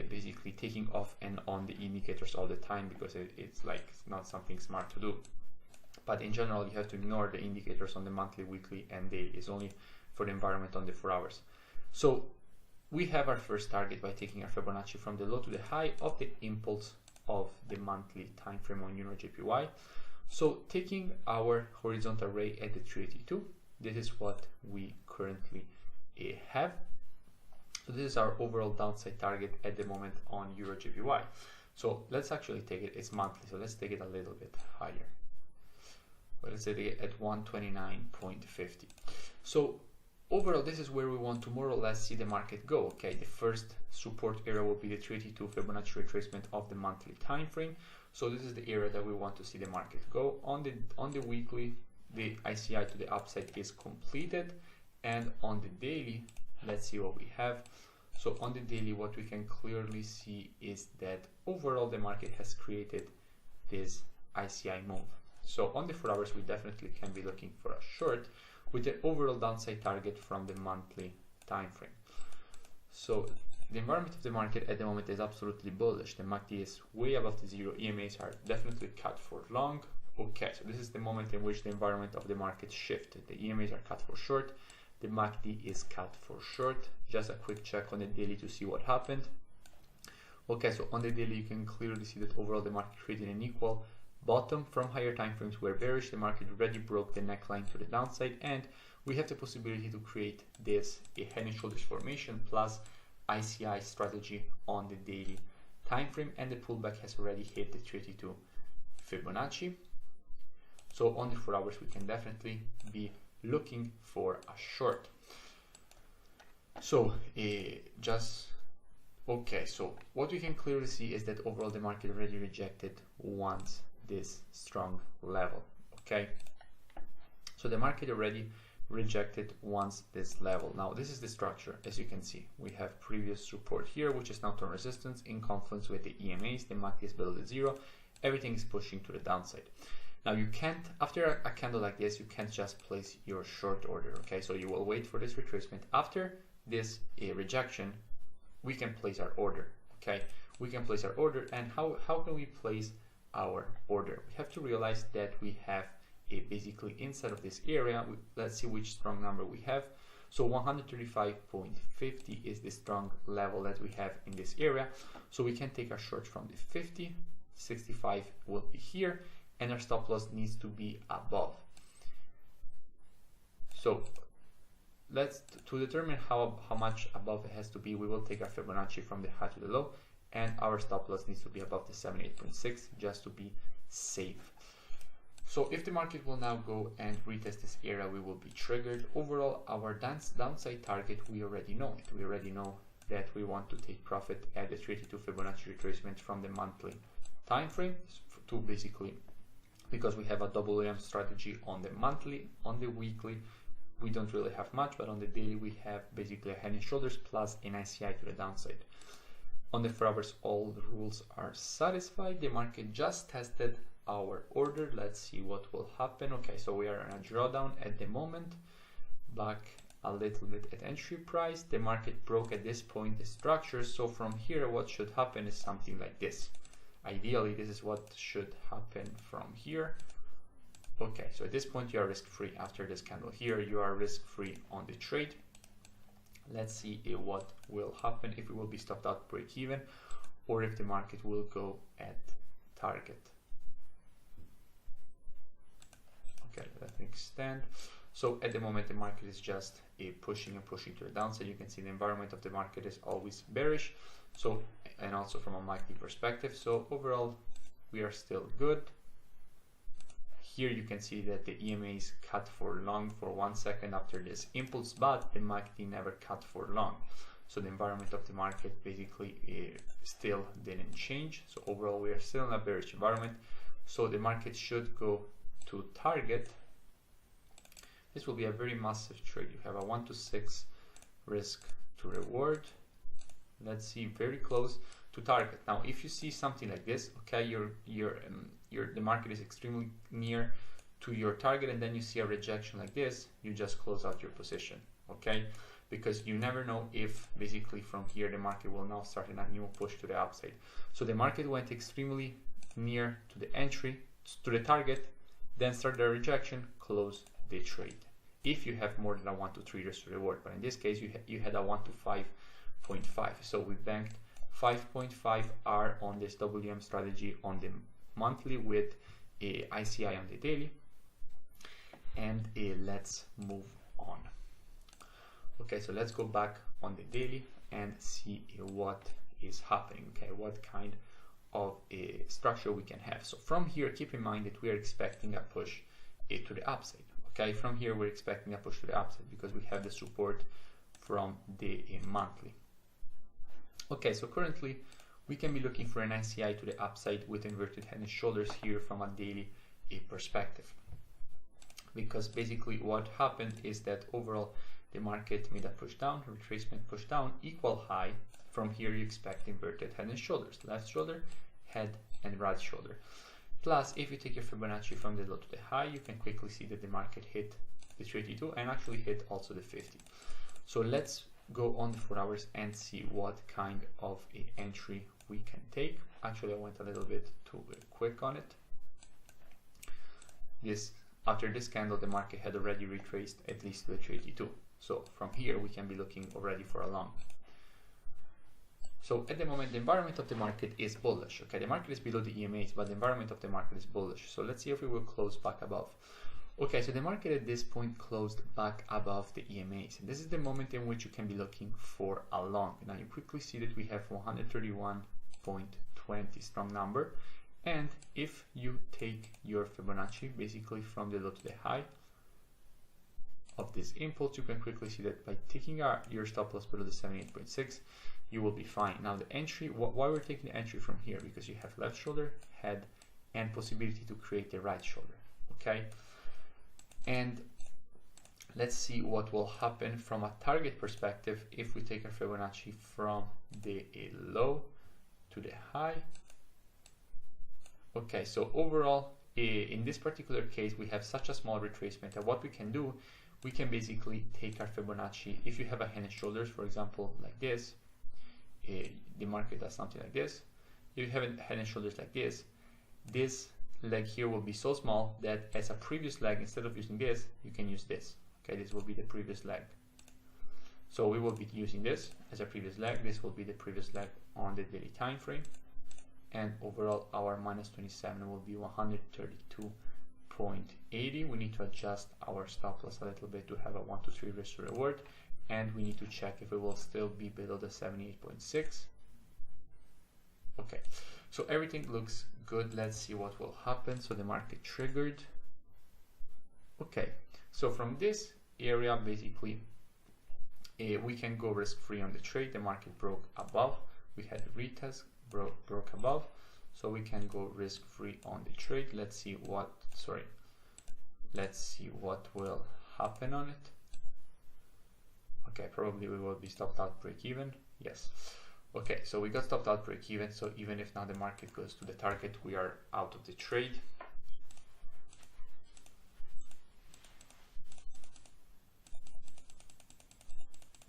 basically taking off and on the indicators all the time, because it's not something smart to do. But in general, you have to ignore the indicators on the monthly, weekly, and daily. It's only for the environment on the 4 hours. So we have our first target by taking our Fibonacci from the low to the high of the impulse of the monthly time frame on EUR/JPY. So taking our horizontal ray at the 382, this is what we currently have. So this is our overall downside target at the moment on EUR/JPY. So let's actually take it, it's monthly, so let's take it a little bit higher. Well, let's say at 129.50. So overall, this is where we want to more or less see the market go. Okay, the first support area will be the 382 Fibonacci retracement of the monthly time frame. So this is the area that we want to see the market go. On the weekly, the ICI to the upside is completed, and on the daily, let's see what we have. So on the daily, what we can clearly see is that overall the market has created this ICI move. So on the 4 hours, we definitely can be looking for a short with the overall downside target from the monthly time frame. So the environment of the market at the moment is absolutely bullish. The MACD is way above the zero. EMAs are definitely cut for long. Okay, so this is the moment in which the environment of the market shifted. The EMAs are cut for short. The MACD is cut for short. Just a quick check on the daily to see what happened. Okay, so on the daily, you can clearly see that overall the market created an equal bottom from higher time frames were bearish. The market already broke the neckline to the downside, and we have the possibility to create this a head and shoulders formation plus ICI strategy on the daily time frame, and the pullback has already hit the 382 Fibonacci. So on the 4 hours, we can definitely be looking for a short. So okay, so what we can clearly see is that overall the market already rejected once this strong level. Okay, so the market already rejected once this level. Now this is the structure. As you can see, we have previous support here, which is now turn resistance in confluence with the EMAs. The MACD is below the zero. Everything is pushing to the downside. Now you can't, after a candle like this, you can't just place your short order. Okay, so you will wait for this retracement. After this rejection, we can place our order. Okay, we can place our order. And how can we place our order? We have to realize that we have basically inside of this area. Let's see which strong number we have. So 135.50 is the strong level that we have in this area. So we can take our short from the 50, 65 will be here, and our stop loss needs to be above. So to determine how much above it has to be, we will take our Fibonacci from the high to the low, and our stop loss needs to be above the 78.6 just to be safe. So if the market will now go and retest this area, we will be triggered. Overall, our downside target, we already know it. We already know that we want to take profit at the 382 Fibonacci retracement from the monthly time frame to basically, because we have a WM strategy on the monthly. On the weekly, we don't really have much, but on the daily, we have basically a head and shoulders plus an ICI to the downside. On the 4 hours, all the rules are satisfied. The market just tested our order. Let's see what will happen. Okay, so we are in a drawdown at the moment, back a little bit at entry price. The market broke at this point the structure, so from here what should happen is something like this. Ideally, this is what should happen from here. Okay, so at this point you are risk-free. After this candle here, you are risk-free on the trade. Let's see what will happen, if it will be stopped out break even, or if the market will go at target. Okay, let me extend. So at the moment the market is just pushing and pushing to the downside. You can see the environment of the market is always bearish, so, and also from a MACD perspective. So overall we are still good. Here you can see that the EMA is cut for long for 1 second after this impulse, but the MACD never cut for long. So the environment of the market basically still didn't change. So overall we are still in a bearish environment. So the market should go to target. This will be a very massive trade. You have a 1 to 6 risk to reward. Let's see, very close to target. Now if you see something like this, okay, the market is extremely near to your target, and then you see a rejection like this, you just close out your position. Okay, because you never know if basically from here the market will now start in a new push to the upside. So the market went extremely near to the entry, to the target, then start the rejection, close the trade. If you have more than a 1 to 3 risk to reward, but in this case you had a 1 to 5.5, so we banked 5.5 R on this WM strategy on the monthly with a ICI on the daily, and let's move on. Okay, so let's go back on the daily and see what is happening. Okay, what kind of a structure we can have. So from here, keep in mind that we are expecting a push to the upside. Okay, from here we're expecting a push to the upside because we have the support from the monthly. Okay, so currently we can be looking for an ICI to the upside with inverted head and shoulders here from a daily perspective, because basically what happened is that overall the market made a push down, retracement push down, equal high. From here you expect inverted head and shoulders, left shoulder, head and right shoulder. Plus, if you take your Fibonacci from the low to the high, you can quickly see that the market hit the 32 and actually hit also the 50. So let's go on the 4 hours and see what kind of a entry we can take. Actually, I went a little bit too quick on it. After this candle, the market had already retraced at least to the 32. So from here, we can be looking already for a long. So at the moment, the environment of the market is bullish. Okay, the market is below the EMAs, but the environment of the market is bullish. So let's see if we will close back above. Okay, so the market at this point closed back above the EMAs. And this is the moment in which you can be looking for a long. Now you quickly see that we have 131.20 strong number. And if you take your Fibonacci, basically from the low to the high of this impulse, you can quickly see that by taking your stop loss below the 78.6, you will be fine. Now the entry, why we're taking the entry from here? Because you have left shoulder, head, and possibility to create the right shoulder. Okay, and let's see what will happen from a target perspective if we take a Fibonacci from the low to the high. Okay, so overall, in this particular case, we have such a small retracement that what we can do, we can basically take our Fibonacci. If you have a head and shoulders, for example, like this, the market does something like this. If you have a head and shoulders like this leg here will be so small that as a previous leg, instead of using this, you can use this. Okay, this will be the previous leg. So we will be using this as a previous leg. This will be the previous leg on the daily time frame. And overall, our minus 27 will be 132.80. We need to adjust our stop loss a little bit to have a 1 to 3 risk to reward. And we need to check if it will still be below the 78.6. Okay, so everything looks good. Let's see what will happen. So the market triggered. Okay, so from this area, basically, we can go risk-free on the trade. The market broke above. We had retest, broke above. So we can go risk-free on the trade. Let's see what will happen on it. Okay, probably we will be stopped out break even. Yes. Okay, so we got stopped out break even. So even if now the market goes to the target, we are out of the trade.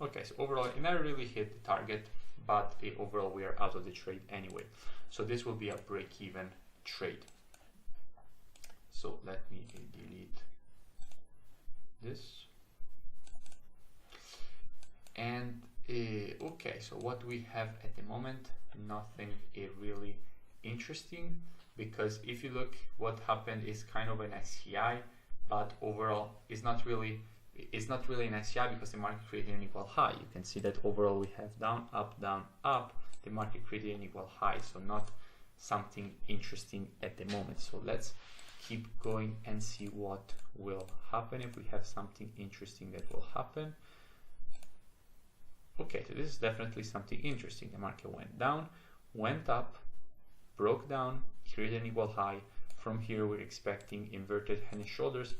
Okay, so overall it never really hit the target, but overall we are out of the trade anyway. So this will be a break even trade. So let me delete this. And okay, so what we have at the moment, nothing really interesting, because if you look, what happened is kind of an SCI, but overall it's not really an SCI because the market created an equal high. You can see that overall we have down, up, the market created an equal high, so not something interesting at the moment. So let's keep going and see what will happen if we have something interesting that will happen. Okay, so this is definitely something interesting. The market went down, went up, broke down, created an equal high. From here, we're expecting inverted head and shoulders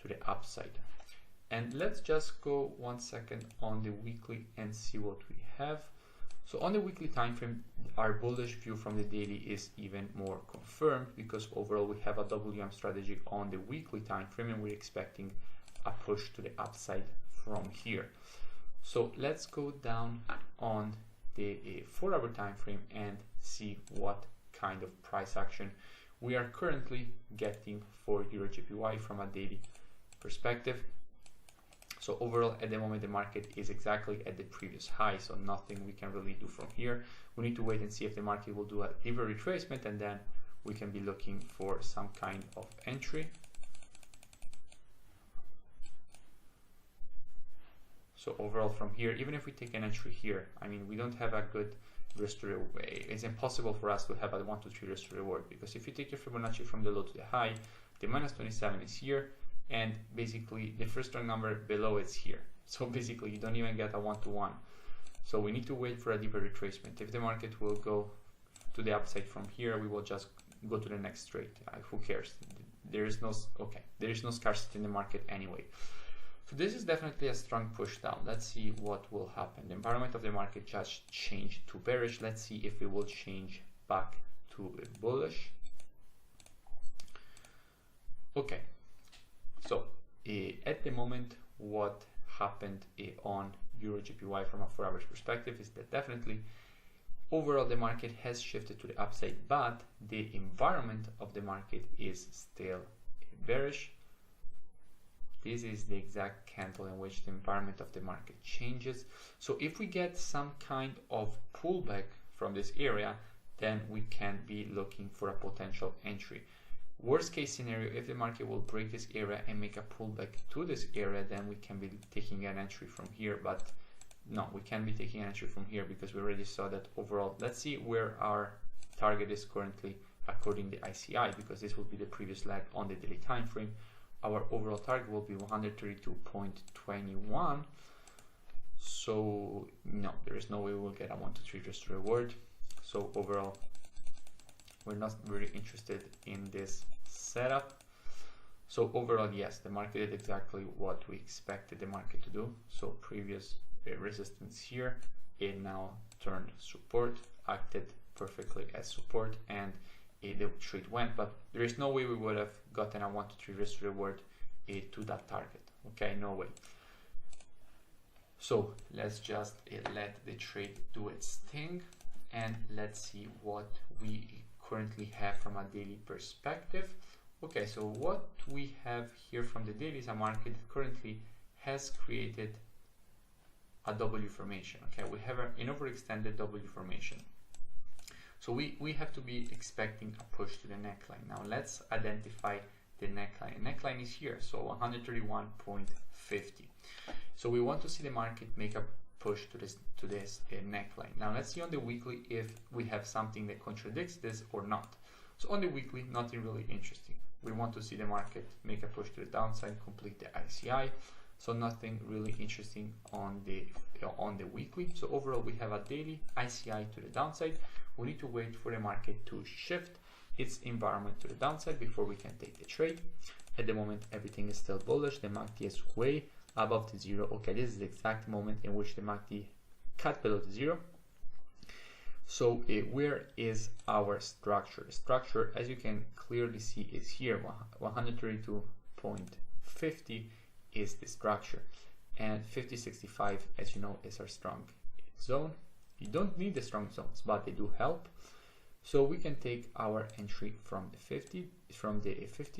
to the upside. And let's just go 1 second on the weekly and see what we have. So on the weekly time frame, our bullish view from the daily is even more confirmed, because overall we have a WM strategy on the weekly time frame and we're expecting a push to the upside from here. So let's go down on the 4 hour time frame and see what kind of price action we are currently getting for Euro JPY from a daily perspective. So overall, at the moment, the market is exactly at the previous high, so nothing we can really do from here. We need to wait and see if the market will do a deeper retracement, and then we can be looking for some kind of entry. So overall from here, even if we take an entry here, I mean, we don't have a good risk to reward. It's impossible for us to have a 1, 2, 3 risk to reward, because if you take your Fibonacci from the low to the high, the minus 27 is here, and basically the first strong number below it's here. So basically you don't even get a 1-to-1. So we need to wait for a deeper retracement. If the market will go to the upside from here, we will just go to the next trade. Who cares? There is no scarcity in the market anyway. So this is definitely a strong push down. Let's see what will happen. The environment of the market just changed to bearish. Let's see if it will change back to bullish. Okay. So at the moment, what happened on Euro JPY from a 4 hours perspective is that definitely overall the market has shifted to the upside, but the environment of the market is still bearish. This is the exact candle in which the environment of the market changes. So if we get some kind of pullback from this area, then we can be looking for a potential entry. Worst case scenario, if the market will break this area and make a pullback to this area, then we can be taking an entry from here. But no, we can't be taking an entry from here because we already saw that overall. Let's see where our target is currently according to the ICI, because this will be the previous leg on the daily time frame. Our overall target will be 132.21. So no, there is no way we will get a 1, 2, 3 risk to reward. So overall, we're not very interested in this setup. So overall, yes, the market did exactly what we expected the market to do. So previous resistance here, it now turned support, acted perfectly as support, and the trade went. But there is no way we would have gotten a 1, 2, 3 risk reward to that target. Okay, no way. So let's just let the trade do its thing, and let's see what we currently have from a daily perspective. Okay, so what we have here from the daily is a market that currently has created a W formation. Okay, we have an overextended W formation. So we have to be expecting a push to the neckline. Now let's identify the neckline. The neckline is here, so 131.50. So we want to see the market make a push to this neckline. Now let's see on the weekly if we have something that contradicts this or not. So on the weekly, nothing really interesting. We want to see the market make a push to the downside, complete the ICI. So nothing really interesting on the weekly. So overall, we have a daily ICI to the downside. We need to wait for the market to shift its environment to the downside before we can take the trade. At the moment, everything is still bullish. The MACD is way above the zero. Okay, this is the exact moment in which the MACD cut below the zero. So where is our structure? The structure, as you can clearly see, is here. 132.50 is the structure, and 50-65, as you know, is our strong zone. You don't need the strong zones, but they do help. So we can take our entry from the 50,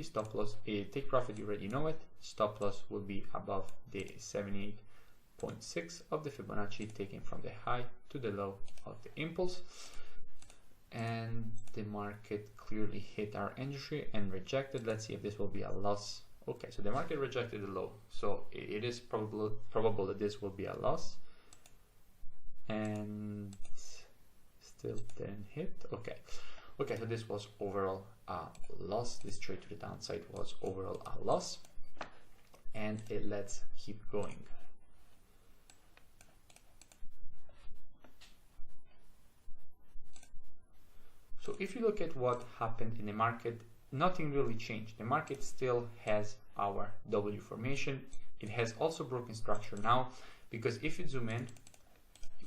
stop loss, take profit, you already know it. Stop loss will be above the 78.6 of the Fibonacci, taken from the high to the low of the impulse. And the market clearly hit our entry and rejected. Let's see if this will be a loss. Okay, so the market rejected the low, so it is probable that this will be a loss, and still didn't hit. Okay, so this was overall a loss. This trade to the downside was overall a loss, and let's keep going. So if you look at what happened in the market, nothing really changed. The market still has our W formation. It has also broken structure now, because if you zoom in,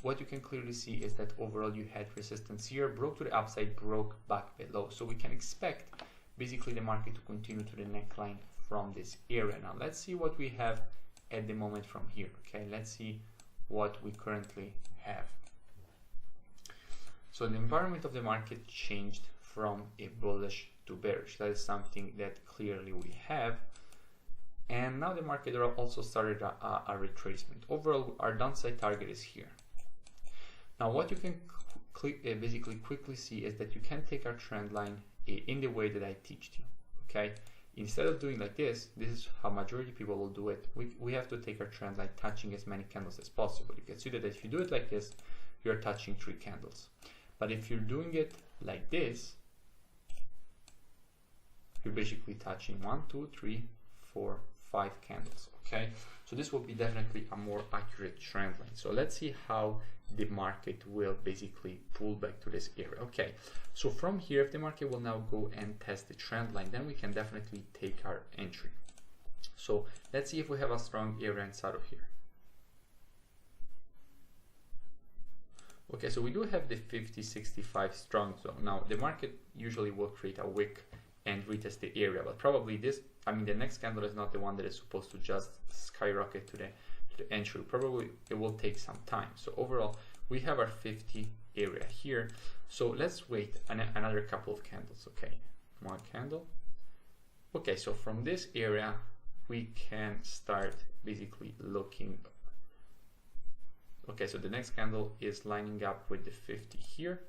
what you can clearly see is that overall you had resistance here, broke to the upside, broke back below. So we can expect basically the market to continue to the neckline from this area. Now let's see what we have at the moment from here. Okay, let's see what we currently have. So the environment of the market changed from a bullish to bearish. That is something that clearly we have. And now the market also started a retracement. Overall, our downside target is here. Now what you can basically quickly see is that you can take our trend line in the way that I teach you. Okay, instead of doing like this is how majority of people will do it. We have to take our trend line touching as many candles as possible. You can see that if you do it like this, you're touching 3 candles. But if you're doing it like this, you're basically touching 1, 2, 3, 4, 5 candles. Okay, so this will be definitely a more accurate trend line. So let's see how the market will basically pull back to this area. Okay, so from here, if the market will now go and test the trend line, then we can definitely take our entry. So let's see if we have a strong area inside of here. Okay, so we do have the 50-65 strong zone. Now the market usually will create a wick and retest the area, but probably this, I mean, the next candle is not the one that is supposed to just skyrocket to the entry. Probably it will take some time. So overall, we have our 50 area here. So let's wait another couple of candles. Okay, 1 candle. Okay, so from this area, we can start basically looking. Okay, so the next candle is lining up with the 50 here.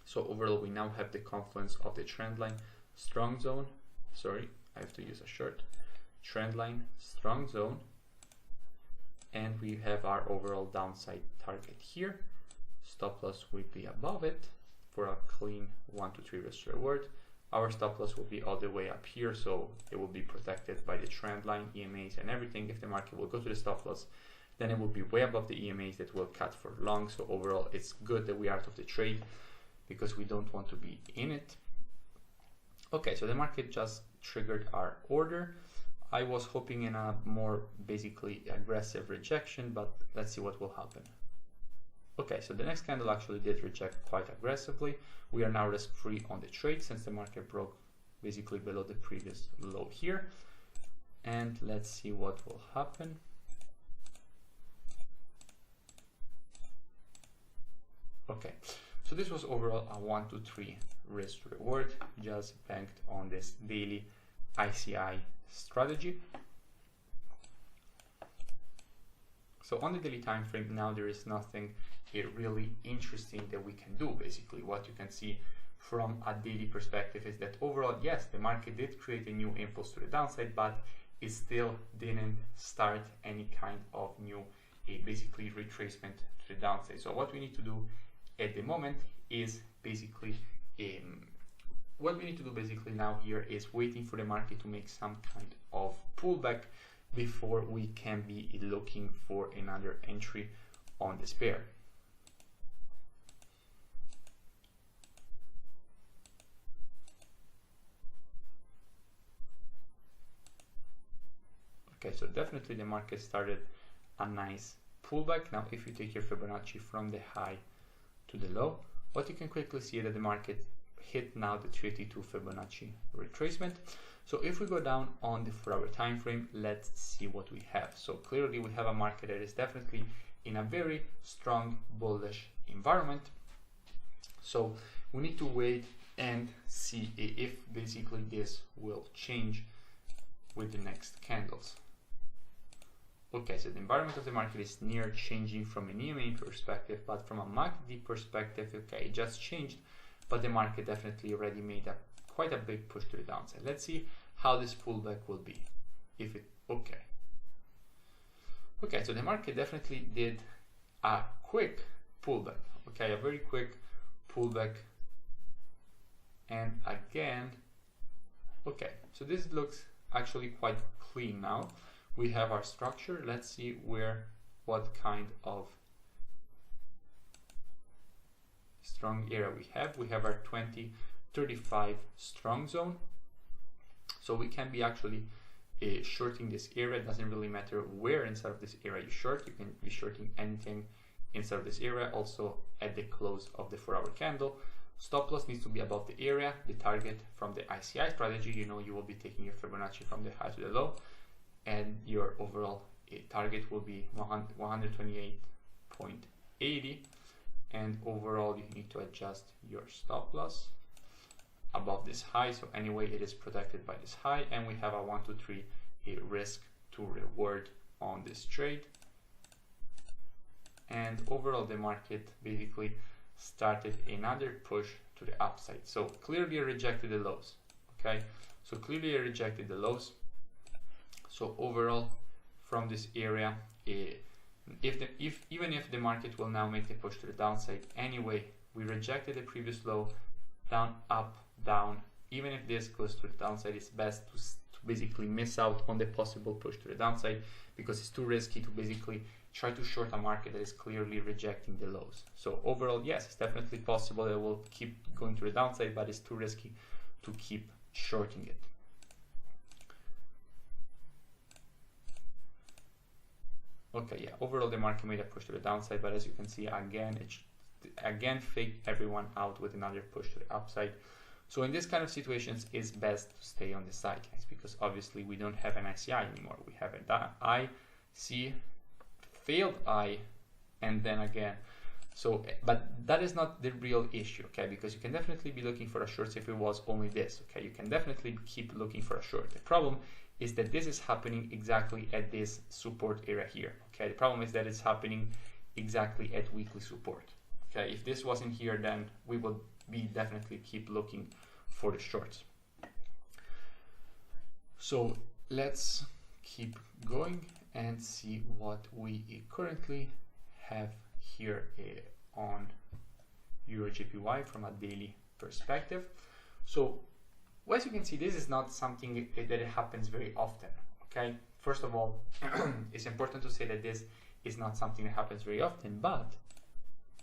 So overall, we now have the confluence of the trend line, strong zone. Sorry, I have to use a short. Trend line, strong zone. And we have our overall downside target here. Stop loss will be above it for a clean 1 to 3 risk reward. Our stop loss will be all the way up here, so it will be protected by the trend line, EMAs and everything. If the market will go to the stop loss, then it will be way above the EMAs that will cut for long. So overall, it's good that we are out of the trade because we don't want to be in it. Okay, so the market just triggered our order. I was hoping in a more basically aggressive rejection, but let's see what will happen. Okay, so the next candle actually did reject quite aggressively. We are now risk free on the trade since the market broke basically below the previous low here. And let's see what will happen. Okay, so this was overall a 1 to 3 risk reward, just banked on this daily ICI strategy. So on the daily time frame, now there is nothing really interesting that we can do. Basically, what you can see from a daily perspective is that overall, yes, the market did create a new impulse to the downside, but it still didn't start any kind of new basically retracement to the downside. So what we need to do at the moment is basically what we need to do basically now here is waiting for the market to make some kind of pullback before we can be looking for another entry on this pair. Okay, so definitely the market started a nice pullback. Now if you take your Fibonacci from the high to the low, what you can quickly see is that the market hit now the 32 Fibonacci retracement. So if we go down on the 4-hour time frame, let's see what we have. So clearly we have a market that is definitely in a very strong bullish environment. So we need to wait and see if basically this will change with the next candles. Okay, so the environment of the market is near changing from an EMA perspective, but from a MACD perspective, okay, it just changed, but the market definitely already made quite a big push to the downside. Let's see how this pullback will be. Okay, so the market definitely did a quick pullback. Okay, a very quick pullback, and again, okay, so this looks actually quite clean now. We have our structure. Let's see what kind of strong area we have. We have our 20-35 strong zone. So we can be actually shorting this area. It doesn't really matter where inside of this area you short. You can be shorting anything inside of this area. Also at the close of the 4-hour candle. Stop loss needs to be above the area. The target from the ICI strategy, you know, you will be taking your Fibonacci from the high to the low, and your overall target will be 128.80, and overall you need to adjust your stop loss. above this high, so anyway it is protected by this high, and we have a 1, 2, 3 a risk to reward on this trade. And overall the market basically started another push to the upside, so clearly rejected the lows. Okay, so clearly rejected the lows. So overall from this area, even if the market will now make the push to the downside, anyway we rejected the previous low, down, up, down. Even if this goes to the downside, it's best to basically miss out on the possible push to the downside, because it's too risky to basically try to short a market that is clearly rejecting the lows. So overall, yes, it's definitely possible that it will keep going to the downside, but it's too risky to keep shorting it. Okay, yeah, overall the market made a push to the downside, but as you can see, again, it again faked everyone out with another push to the upside. So in this kind of situations, it's best to stay on the sidelines, because obviously we don't have an ICI anymore. We have an IC, failed I, and then again. So, but that is not the real issue, okay? Because you can definitely be looking for a short if it was only this, okay? You can definitely keep looking for a short. The problem is that this is happening exactly at this support area here, okay? The problem is that it's happening exactly at weekly support, okay? If this wasn't here, then we would be definitely keep looking for the shorts. So let's keep going and see what we currently have here on EUR/JPY from a daily perspective. So as you can see, this is not something that happens very often, okay? First of all, it's important to say that this is not something that happens very often, but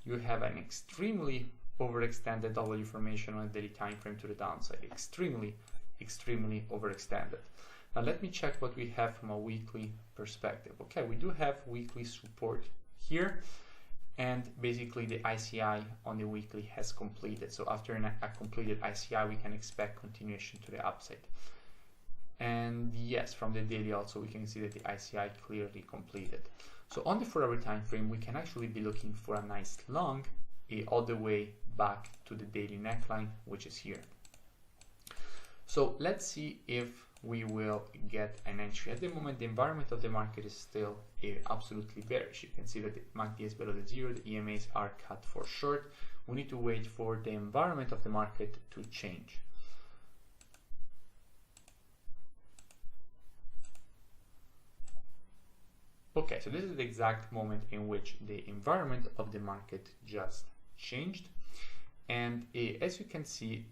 you have an extremely overextended W formation on a daily time frame to the downside. Extremely overextended. Now let me check what we have from a weekly perspective. Okay, we do have weekly support here, and basically the ICI on the weekly has completed. So after a completed ICI, we can expect continuation to the upside. And yes, from the daily also we can see that the ICI clearly completed. So on the 4-hour time frame, we can actually be looking for a nice long all the way back to the daily neckline, which is here. So let's see if we will get an entry. At the moment, the environment of the market is still absolutely bearish. You can see that the MACD is below the zero, the EMAs are cut for short. We need to wait for the environment of the market to change. Okay, so this is the exact moment in which the environment of the market just changed, and as you can see,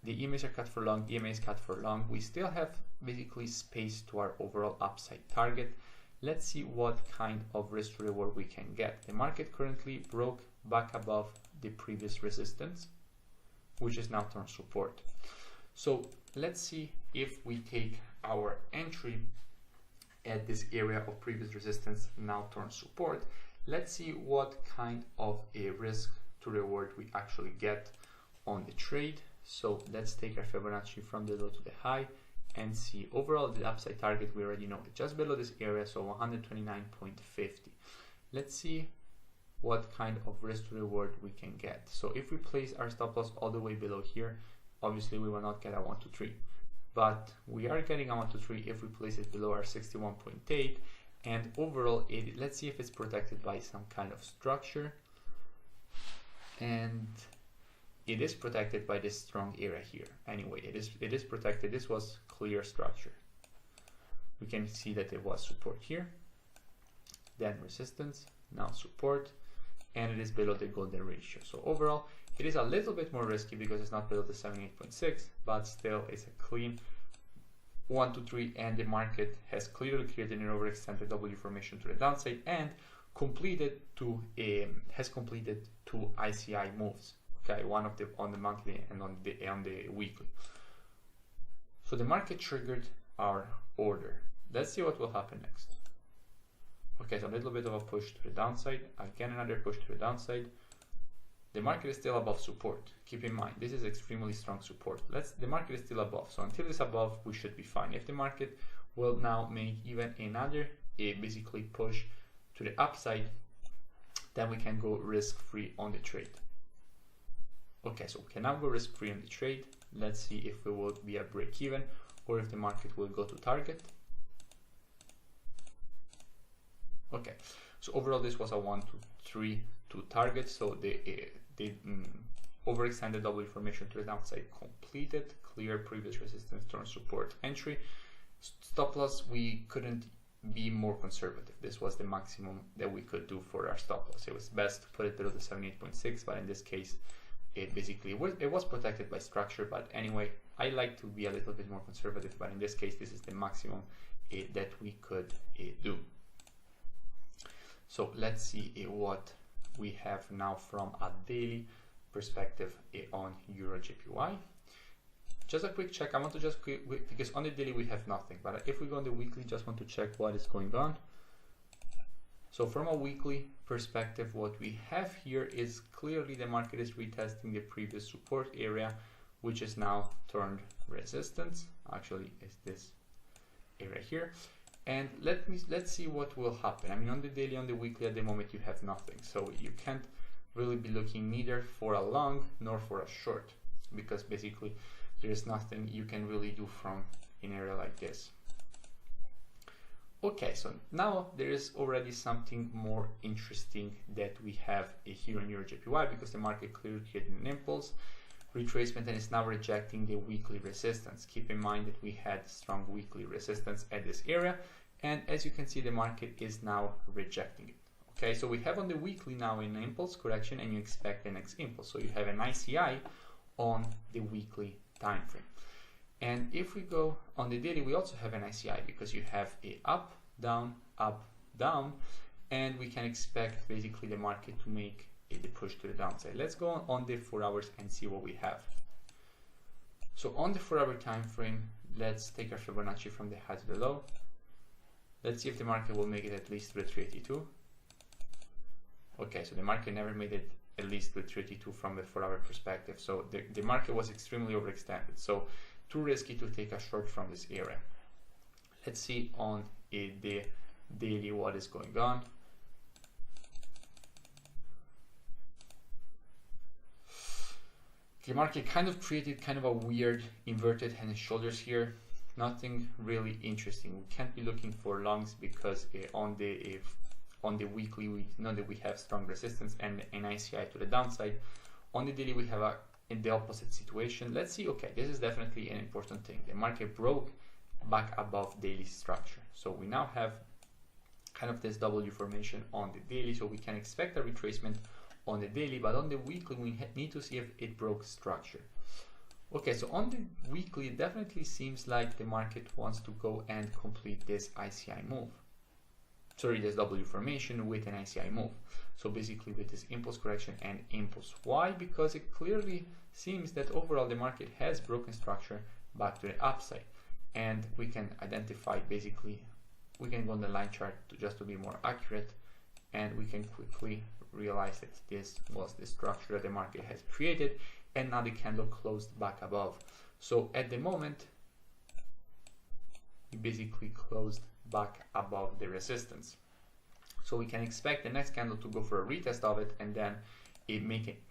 the EMAs are cut for long, EMA is cut for long. We still have basically space to our overall upside target. Let's see what kind of risk to reward we can get. The market currently broke back above the previous resistance, which is now turned support. So let's see if we take our entry at this area of previous resistance, now turned support. Let's see what kind of a risk to reward we actually get on the trade. So let's take our Fibonacci from the low to the high and see overall the upside target. We already know it just below this area, so 129.50. Let's see what kind of risk to reward we can get. So if we place our stop loss all the way below here, obviously we will not get a 1, 2, 3, but we are getting a 1, 2, 3 if we place it below our 61.8. and overall let's see if it's protected by some kind of structure, and it is protected by this strong area here. Anyway, it is protected. This was clear structure. We can see that it was support here, then resistance, now support, and it is below the golden ratio. So overall, it is a little bit more risky because it's not below the 78.6, but still it's a clean 1, 2, 3, and the market has clearly created an overextended W formation to the downside and has completed two ICI moves. Okay, one of the on the monthly and on the weekly. So the market triggered our order. Let's see what will happen next. Okay, so a little bit of a push to the downside, again another push to the downside. The market is still above support. Keep in mind, this is extremely strong support. The market is still above, so until it's above, we should be fine. If the market will now make even another basically push to the upside, then we can go risk-free on the trade. Okay, so we can now go risk-free on the trade. Let's see if it will be a break even or if the market will go to target. Okay, so overall this was a 1, 2, 3 to target. So the overextended W formation to the downside completed, clear previous resistance, turn support, entry. Stop loss, we couldn't be more conservative. This was the maximum that we could do for our stop loss. It was best to put it below the 78.6, but in this case it was protected by structure. But anyway, I like to be a little bit more conservative, but in this case this is the maximum that we could do. So let's see what we have now from a daily perspective on Euro JPY. Just a quick check. I want to just because on the daily we have nothing, but if we go on the weekly, just want to check what is going on. So from a weekly perspective, what we have here is clearly the market is retesting the previous support area, which is now turned resistance. Actually, it's this area here. And let's see what will happen. I mean, on the daily, on the weekly, at the moment you have nothing, so you can't really be looking neither for a long nor for a short, because basically there is nothing you can really do from an area like this. Okay, so now there is already something more interesting that we have here on Euro JPY, because the market clearly created an impulse retracement and is now rejecting the weekly resistance. Keep in mind that we had strong weekly resistance at this area, and as you can see, the market is now rejecting it. Okay, so we have on the weekly now an impulse correction, and you expect the next impulse. So you have an ICI on the weekly time frame. And if we go on the daily, we also have an ICI, because you have a up, down, and we can expect basically the market to make the push to the downside. Let's go on the 4 hours and see what we have. So on the 4 hour time frame, let's take our Fibonacci from the high to the low. Let's see if the market will make it at least to the 382. Okay, so the market never made it at least to the 382 from the 4 hour perspective. So the market was extremely overextended. So too risky to take a short from this area. Let's see on the daily what is going on. The market kind of created kind of a weird inverted head and shoulders here. Nothing really interesting. We can't be looking for longs because on the weekly we know that we have strong resistance and an ICI to the downside. On the daily we have in the opposite situation. Let's see. Okay, this is definitely an important thing. The market broke back above daily structure. So we now have kind of this W formation on the daily. So we can expect a retracement on the daily, but on the weekly we need to see if it broke structure. Okay, so on the weekly it definitely seems like the market wants to go and complete this ICI move. Sorry, this W formation with an ICI move. So basically with this impulse correction and impulse. Why? Because it clearly seems that overall the market has broken structure back to the upside. And we can identify basically, we can go on the line chart just to be more accurate, and we can quickly realize that this was the structure that the market has created, and now the candle closed back above. So at the moment, we basically closed back above the resistance. So we can expect the next candle to go for a retest of it, and then it make it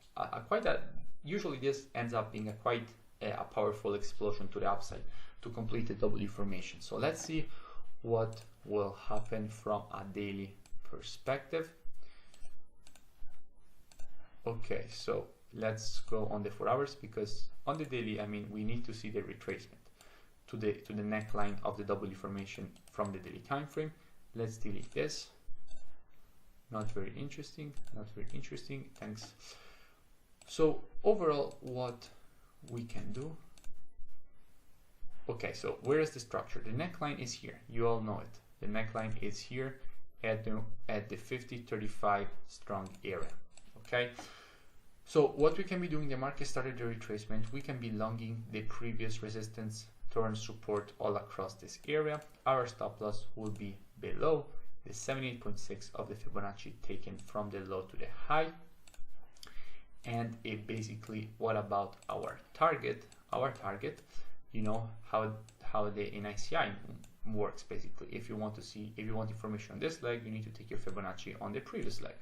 usually this ends up being a powerful explosion to the upside to complete the W formation. So let's see what will happen from a daily perspective. Okay, so let's go on the 4 hours, because on the daily, I mean, we need to see the retracement to the neckline of the W formation from the daily time frame. Let's delete this. Not very interesting, not very interesting, thanks. So overall, what we can do. Okay, so where is the structure? The neckline is here. You all know it. The neckline is here at the 50-35 strong area. Okay, so what we can be doing, the market started the retracement. We can be longing the previous resistance, turn support all across this area. Our stop loss will be below the 78.6 of the Fibonacci taken from the low to the high. And it basically, what about our target? Our target, you know how the NICI works basically. If you want information on this leg, you need to take your Fibonacci on the previous leg.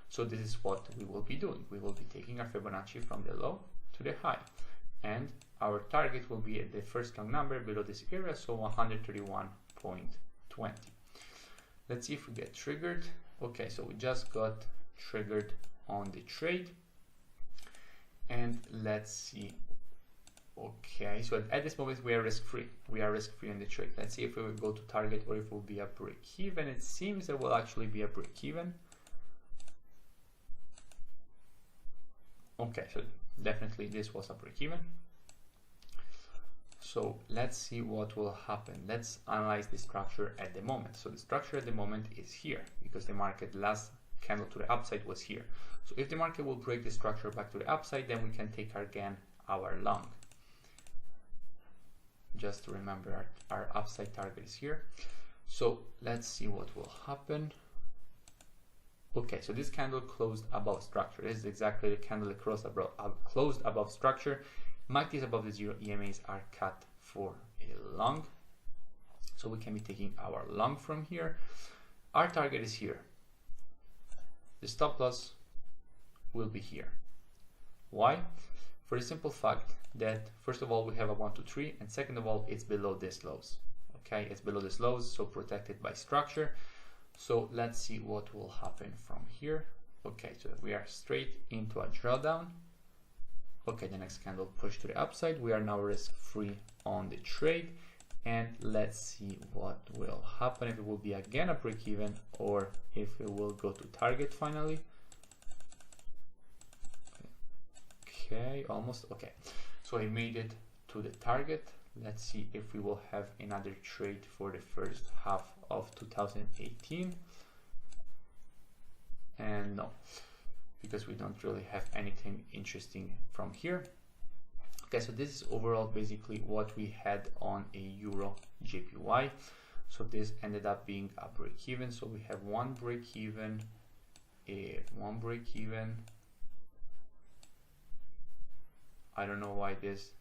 So this is what we will be doing. We will be taking our Fibonacci from the low to the high, and our target will be at the first long number below this area, so 131.20. Let's see if we get triggered. Okay, so we just got triggered on the trade, and let's see. Okay, so at this moment we are risk-free. We are risk-free in the trade. Let's see if we will go to target or if it will be a break-even. It seems it will actually be a break-even. Okay, so definitely this was a break-even. So let's see what will happen. Let's analyze the structure at the moment. So the structure at the moment is here because the market last candle to the upside was here. So if the market will break the structure back to the upside, then we can take again our long. Just to remember, our upside target is here. So let's see what will happen. Okay, so this candle closed above structure. This is exactly the candle that closed above structure. MACDs above the 0 EMAs are cut for a long. So we can be taking our long from here. Our target is here. The stop loss will be here. Why? For the simple fact that first of all we have a 1, 2, 3, and second of all it's below this lows. Okay, it's below this lows, so protected by structure. So let's see what will happen from here. Okay, so we are straight into a drawdown. Okay, the next candle pushed to the upside. We are now risk-free on the trade, and let's see what will happen, if it will be again a break-even or if it will go to target finally. Okay, almost. Okay, so I made it to the target. Let's see if we will have another trade for the first half of 2018. And no, because we don't really have anything interesting from here. Okay, so this is overall basically what we had on a Euro JPY. So this ended up being a break-even. So we have one break-even, one break-even. I don't know why this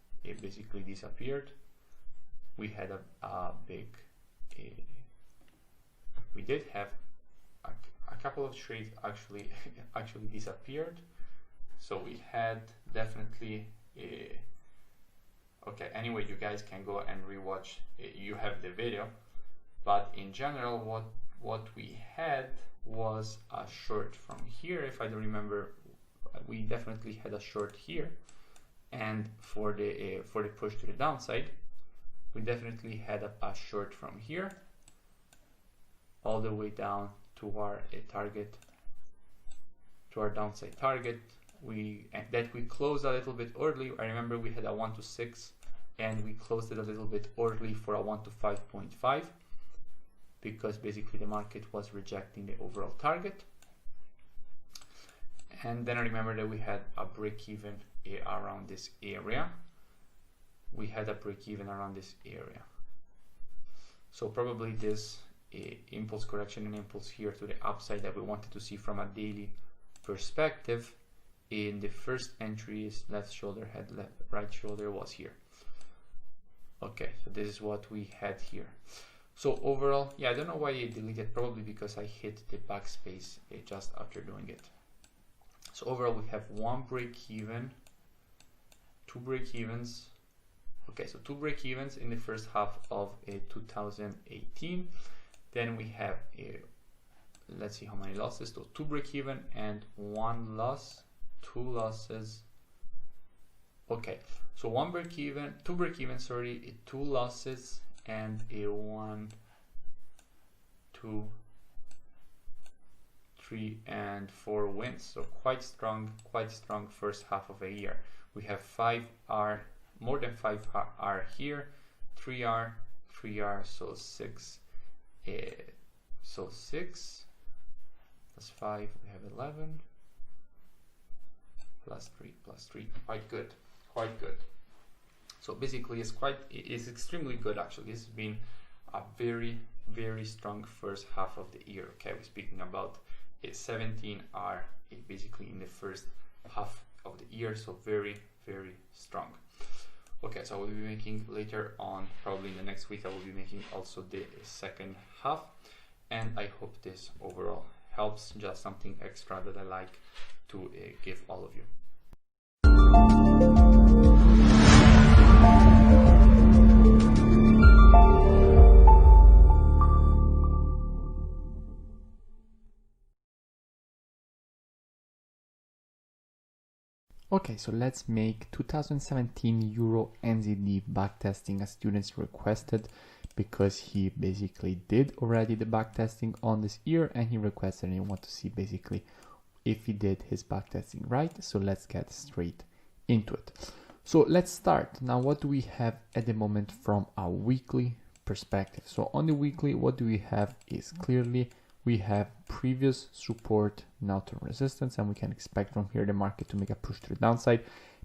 basically disappeared. We had a big, we did have a couple of trades actually disappeared. So we had definitely okay, anyway, you guys can go and rewatch, you have the video, but in general what we had was a short from here. If I don't remember, we definitely had a short here, and for the push to the downside we definitely had a short from here all the way down to our target, to our downside target. We closed a little bit early. I remember we had a 1 to 6 and we closed it a little bit early for a 1 to 5.5 because basically the market was rejecting the overall target. And then I remember that we had a break even around this area. We had a break even around this area. So probably this impulse correction and impulse here to the upside that we wanted to see from a daily perspective in the first entry is left shoulder, head, right shoulder was here. Okay, so this is what we had here. So overall, yeah, I don't know why I deleted, probably because I hit the backspace just after doing it. So overall we have one break even, two break evens. Okay, so two break evens in the first half of 2018. Then we have let's see how many losses. So two break even and one loss, two losses. Okay, so one break even, two break even, sorry, two losses and a 1, 2, 3 and 4 wins. So quite strong first half of a year. We have 5R, more than 5R here, 3R, 3R, so 6. So 6 plus 5, we have 11 plus 3, quite good, quite good. So basically it's extremely good actually. This has been a very strong first half of the year. Okay, we're speaking about a 17R basically in the first half of the year, so very strong. Okay, so I will be making later on, probably in the next week, I will be making also the second half, and I hope this overall helps, just something extra that I like to give all of you. Okay, so let's make 2017 Euro NZD backtesting as students requested, because he basically did already the backtesting on this year and he requested and he want to see basically if he did his backtesting right. So let's get straight into it. So let's start. Now, what do we have at the moment from a weekly perspective? So on the weekly, what do we have is clearly we have previous support, now to resistance, and we can expect from here the market to make a push to the downside,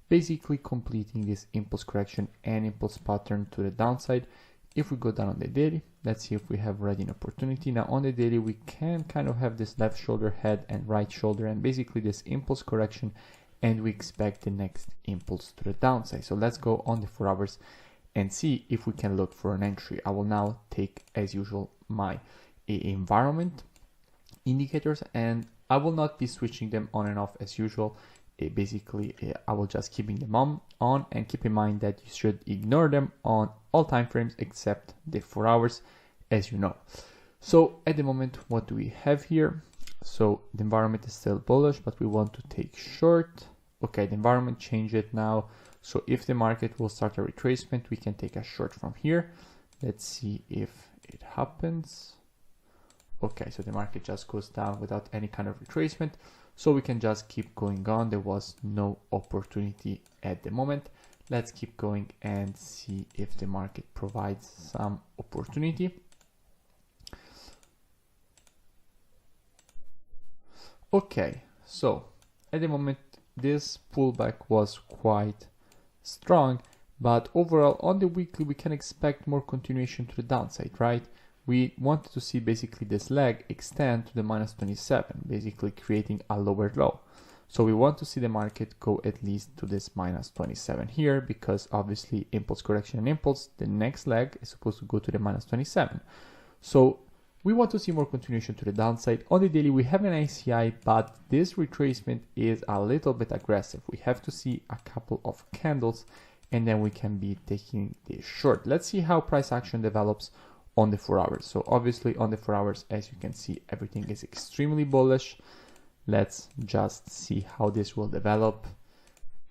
basically completing this impulse correction and impulse pattern to the downside. If we go down on the daily, let's see if we have already an opportunity. Now on the daily, we can kind of have this left shoulder head and right shoulder and basically this impulse correction, and we expect the next impulse to the downside. So let's go on the 4 hours and see if we can look for an entry. I will now take, as usual, my environment indicators, and I will not be switching them on and off as usual. I will just keeping them on, and keep in mind that you should ignore them on all time frames except the 4 hours, as you know. So at the moment, what do we have here? So the environment is still bullish, but we want to take short. Okay, the environment changed it now. So if the market will start a retracement, we can take a short from here. Let's see if it happens. Okay, so the market just goes down without any kind of retracement. So we can just keep going on. There was no opportunity at the moment. Let's keep going and see if the market provides some opportunity. Okay, so at the moment, this pullback was quite strong, but overall on the weekly, we can expect more continuation to the downside, right? We wanted to see basically this leg extend to the -27, basically creating a lower low. So we want to see the market go at least to this -27 here, because obviously impulse correction and impulse, the next leg is supposed to go to the -27. So we want to see more continuation to the downside. On the daily, we have an ICI, but this retracement is a little bit aggressive. We have to see a couple of candles and then we can be taking the short. Let's see how price action develops on the 4 hours. So obviously on the 4 hours, as you can see, everything is extremely bullish. Let's just see how this will develop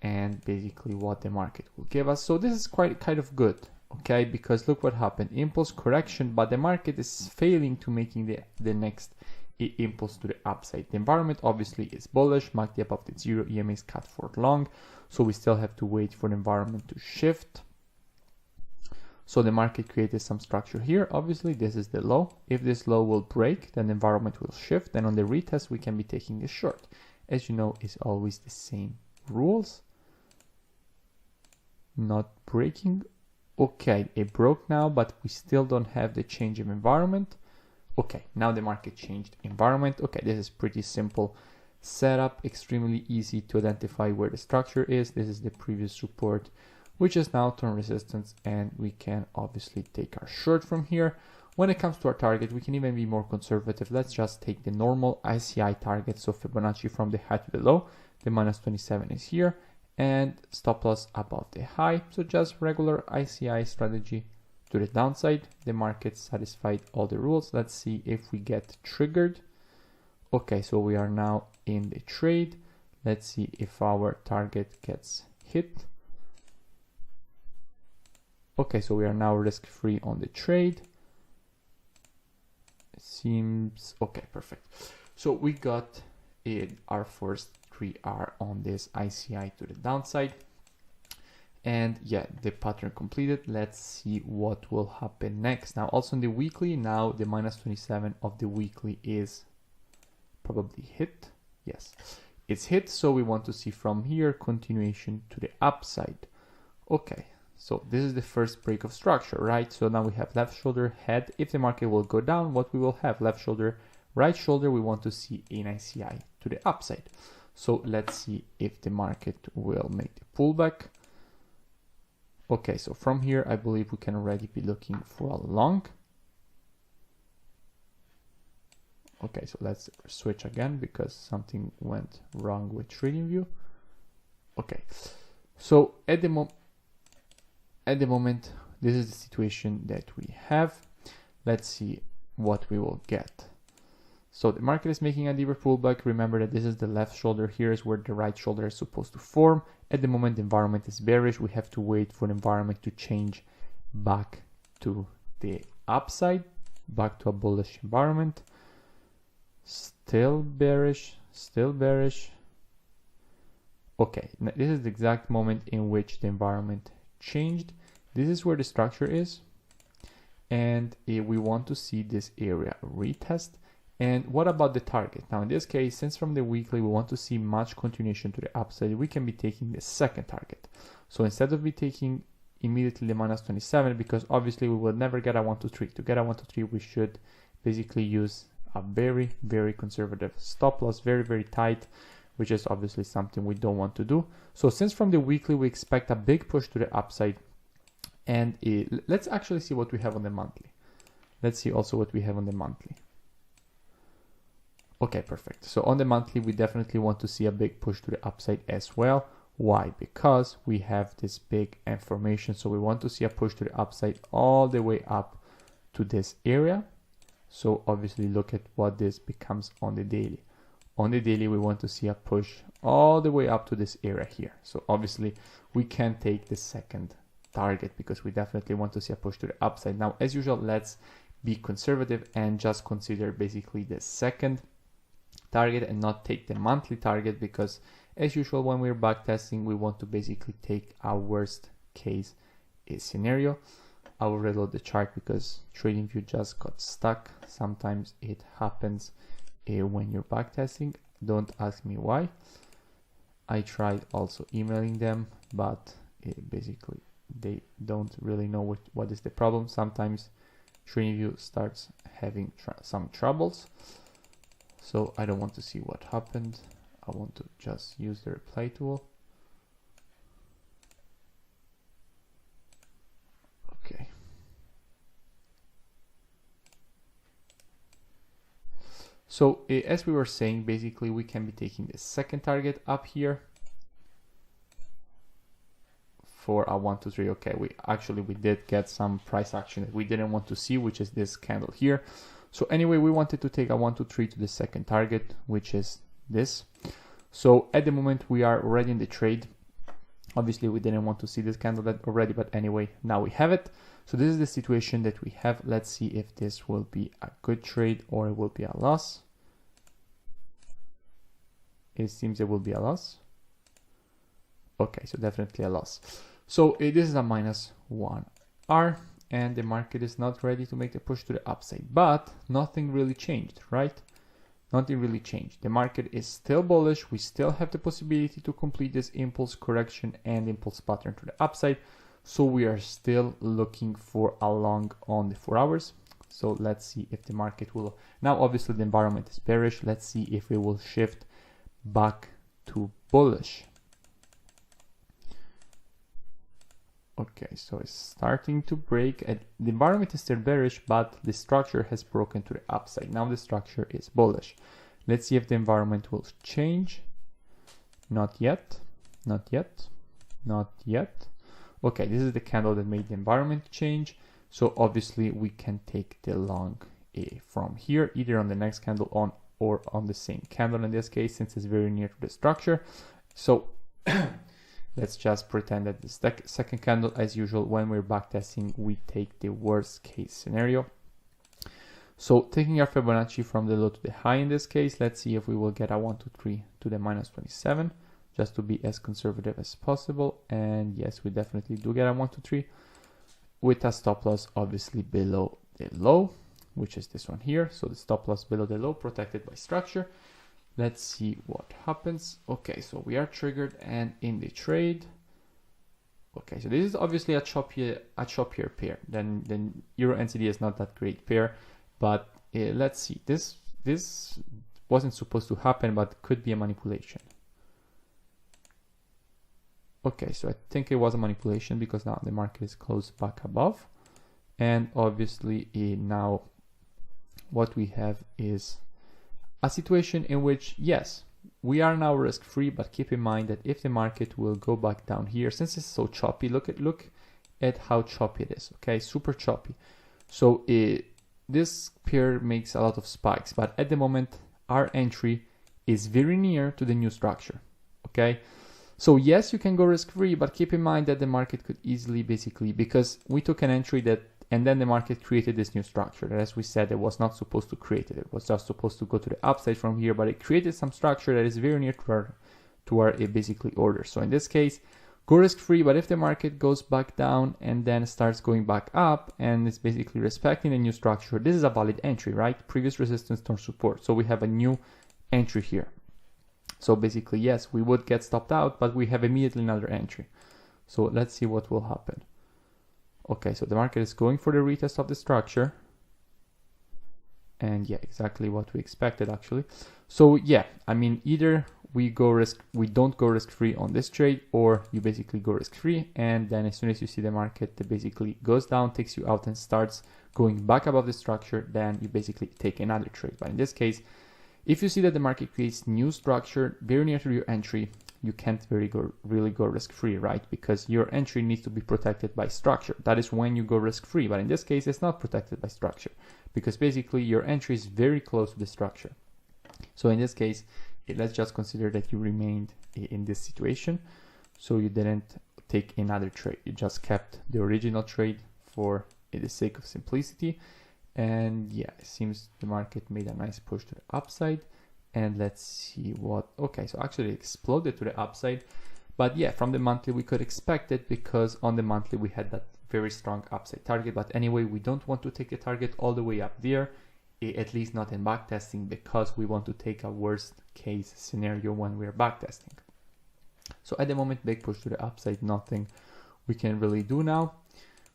and basically what the market will give us. So this is quite kind of good, okay, because look what happened. Impulse correction, but the market is failing to making the next impulse to the upside. The environment obviously is bullish, MACD above the 0, EMA is cut for long, so we still have to wait for the environment to shift. So the market created some structure here. Obviously, this is the low. If this low will break, then the environment will shift. Then on the retest, we can be taking a short. As you know, it's always the same rules. Not breaking. Okay, it broke now, but we still don't have the change of environment. Okay, now the market changed environment. Okay, this is pretty simple setup. Extremely easy to identify where the structure is. This is the previous support, which is now turn resistance, and we can obviously take our short from here. When it comes to our target, we can even be more conservative. Let's just take the normal ICI target, so Fibonacci from the high to the low. The -27 is here, and stop loss above the high. So just regular ICI strategy to the downside. The market satisfied all the rules. Let's see if we get triggered. Okay, so we are now in the trade. Let's see if our target gets hit. Okay, so we are now risk-free on the trade. It seems okay, perfect. So we got our first 3R on this ICI to the downside. And yeah, the pattern completed. Let's see what will happen next. Now, also in the weekly, now the -27 of the weekly is probably hit. Yes, it's hit. So we want to see from here continuation to the upside. Okay. So this is the first break of structure, right? So now we have left shoulder, head. If the market will go down, what we will have? Left shoulder, right shoulder. We want to see an ICI to the upside. So let's see if the market will make the pullback. Okay, so from here, I believe we can already be looking for a long. Okay, so let's switch again because something went wrong with TradingView. Okay, so at the moment, this is the situation that we have. Let's see what we will get. So the market is making a deeper pullback. Remember that this is the left shoulder. Here is where the right shoulder is supposed to form. At the moment, the environment is bearish. We have to wait for the environment to change back to the upside, back to a bullish environment. Still bearish, still bearish. Okay, now this is the exact moment in which the environment changed. This is where the structure is. And we want to see this area retest. And what about the target? Now in this case, since from the weekly we want to see much continuation to the upside, we can be taking the second target. So instead of be taking immediately the minus 27, because obviously we will never get a 1 to 3. To get a 1 to 3, we should basically use a very, very conservative stop loss, very, very tight, which is obviously something we don't want to do. So since from the weekly we expect a big push to the upside, and let's actually see what we have on the monthly. Let's see also what we have on the monthly. Okay, perfect. So on the monthly, we definitely want to see a big push to the upside as well. Why? Because we have this big M formation. So we want to see a push to the upside all the way up to this area. So obviously look at what this becomes on the daily. On the daily, we want to see a push all the way up to this area here. So obviously we can take the second target because we definitely want to see a push to the upside. Now, as usual, let's be conservative and just consider basically the second target and not take the monthly target, because as usual when we're backtesting we want to basically take our worst case scenario. I will reload the chart because TradingView just got stuck. Sometimes it happens when you're backtesting. Don't ask me why. I tried also emailing them, but basically they don't really know what is the problem. Sometimes TradingView starts having some troubles. So I don't want to see what happened. I want to just use the reply tool. Okay. So as we were saying, basically we can be taking the second target up here for a 1 to 3. Okay, we did get some price action that we didn't want to see, which is this candle here. So anyway, we wanted to take a 1 to 3 to the second target, which is this. So at the moment we are already in the trade. Obviously we didn't want to see this candle already, but anyway, now we have it. So this is the situation that we have. Let's see if this will be a good trade or it will be a loss. It seems it will be a loss. Okay, so definitely a loss. So this is a -1R. And the market is not ready to make the push to the upside, but nothing really changed, right? Nothing really changed. The market is still bullish. We still have the possibility to complete this impulse correction and impulse pattern to the upside. So we are still looking for a long on the 4 hours. So let's see if the market will, now obviously the environment is bearish. Let's see if it will shift back to bullish. Okay, so it's starting to break. The environment is still bearish, but the structure has broken to the upside. Now the structure is bullish. Let's see if the environment will change. Not yet, not yet, not yet. Okay, this is the candle that made the environment change. So obviously we can take the long from here, either on the next candle on or on the same candle in this case, since it's very near to the structure. So let's just pretend that the second candle, as usual, when we're backtesting, we take the worst case scenario. So taking our Fibonacci from the low to the high in this case, let's see if we will get a 1 to 3 to the -27, just to be as conservative as possible. And yes, we definitely do get a 1 to 3 with a stop loss obviously below the low, which is this one here. So the stop loss below the low, protected by structure. Let's see what happens. Okay, so we are triggered and in the trade. Okay, so this is obviously a choppier pair. Then Euro NCD is not that great pair, but let's see. This wasn't supposed to happen, but could be a manipulation. Okay, so I think it was a manipulation because now the market is closed back above, and obviously now what we have is a situation in which, yes, we are now risk-free, but keep in mind that if the market will go back down here, since it's so choppy, look at how choppy it is. Okay, super choppy. So this pair makes a lot of spikes, but at the moment our entry is very near to the new structure. Okay, so yes, you can go risk-free, but keep in mind that the market could easily, basically, because we took an entry that, and then the market created this new structure that, as we said, it was not supposed to create it. It was just supposed to go to the upside from here, but it created some structure that is very near to our basically order. So in this case, go risk-free, but if the market goes back down and then starts going back up and it's basically respecting the new structure, this is a valid entry, right? Previous resistance turn support. So we have a new entry here. So basically, yes, we would get stopped out, but we have immediately another entry. So let's see what will happen. Okay, so the market is going for the retest of the structure. And yeah, exactly what we expected actually. So yeah, I mean, either we don't go risk-free on this trade, or you basically go risk-free, and then as soon as you see the market that basically goes down, takes you out and starts going back above the structure, then you basically take another trade. But in this case, if you see that the market creates new structure very near to your entry, you can't really go risk-free, right? Because your entry needs to be protected by structure. That is when you go risk-free. But in this case, it's not protected by structure, because basically your entry is very close to the structure. So in this case, let's just consider that you remained in this situation. So you didn't take another trade. You just kept the original trade for the sake of simplicity. And yeah, it seems the market made a nice push to the upside. And let's see what, okay, so actually it exploded to the upside. But yeah, from the monthly we could expect it, because on the monthly we had that very strong upside target. But anyway, we don't want to take the target all the way up there, at least not in backtesting, because we want to take a worst case scenario when we're backtesting. So at the moment, big push to the upside, nothing we can really do now.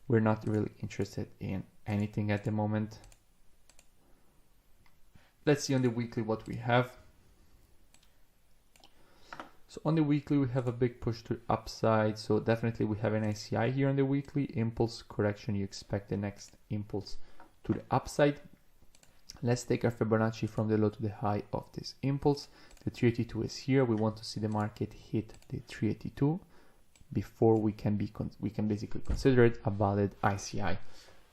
We're not really interested in anything at the moment. Let's see on the weekly what we have. So on the weekly, we have a big push to the upside. So definitely we have an ICI here on the weekly. Impulse correction, you expect the next impulse to the upside. Let's take our Fibonacci from the low to the high of this impulse. The 382 is here. We want to see the market hit the 382 before we can basically consider it a valid ICI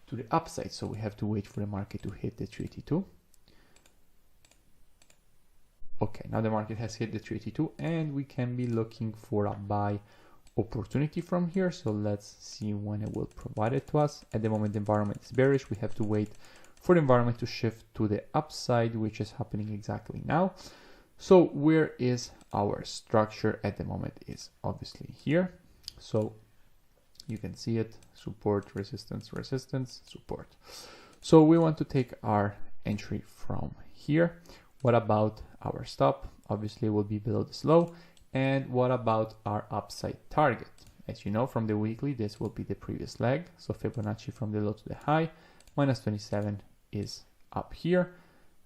to the upside. So we have to wait for the market to hit the 382. Okay, now the market has hit the 382 and we can be looking for a buy opportunity from here. So let's see when it will provide it to us. At the moment, the environment is bearish. We have to wait for the environment to shift to the upside, which is happening exactly now. So where is our structure at the moment? Is obviously here. So you can see it, support, resistance, resistance, support. So we want to take our entry from here. What about our stop? Obviously it will be below this low. And what about our upside target? As you know from the weekly, this will be the previous leg. So Fibonacci from the low to the high, minus 27 is up here.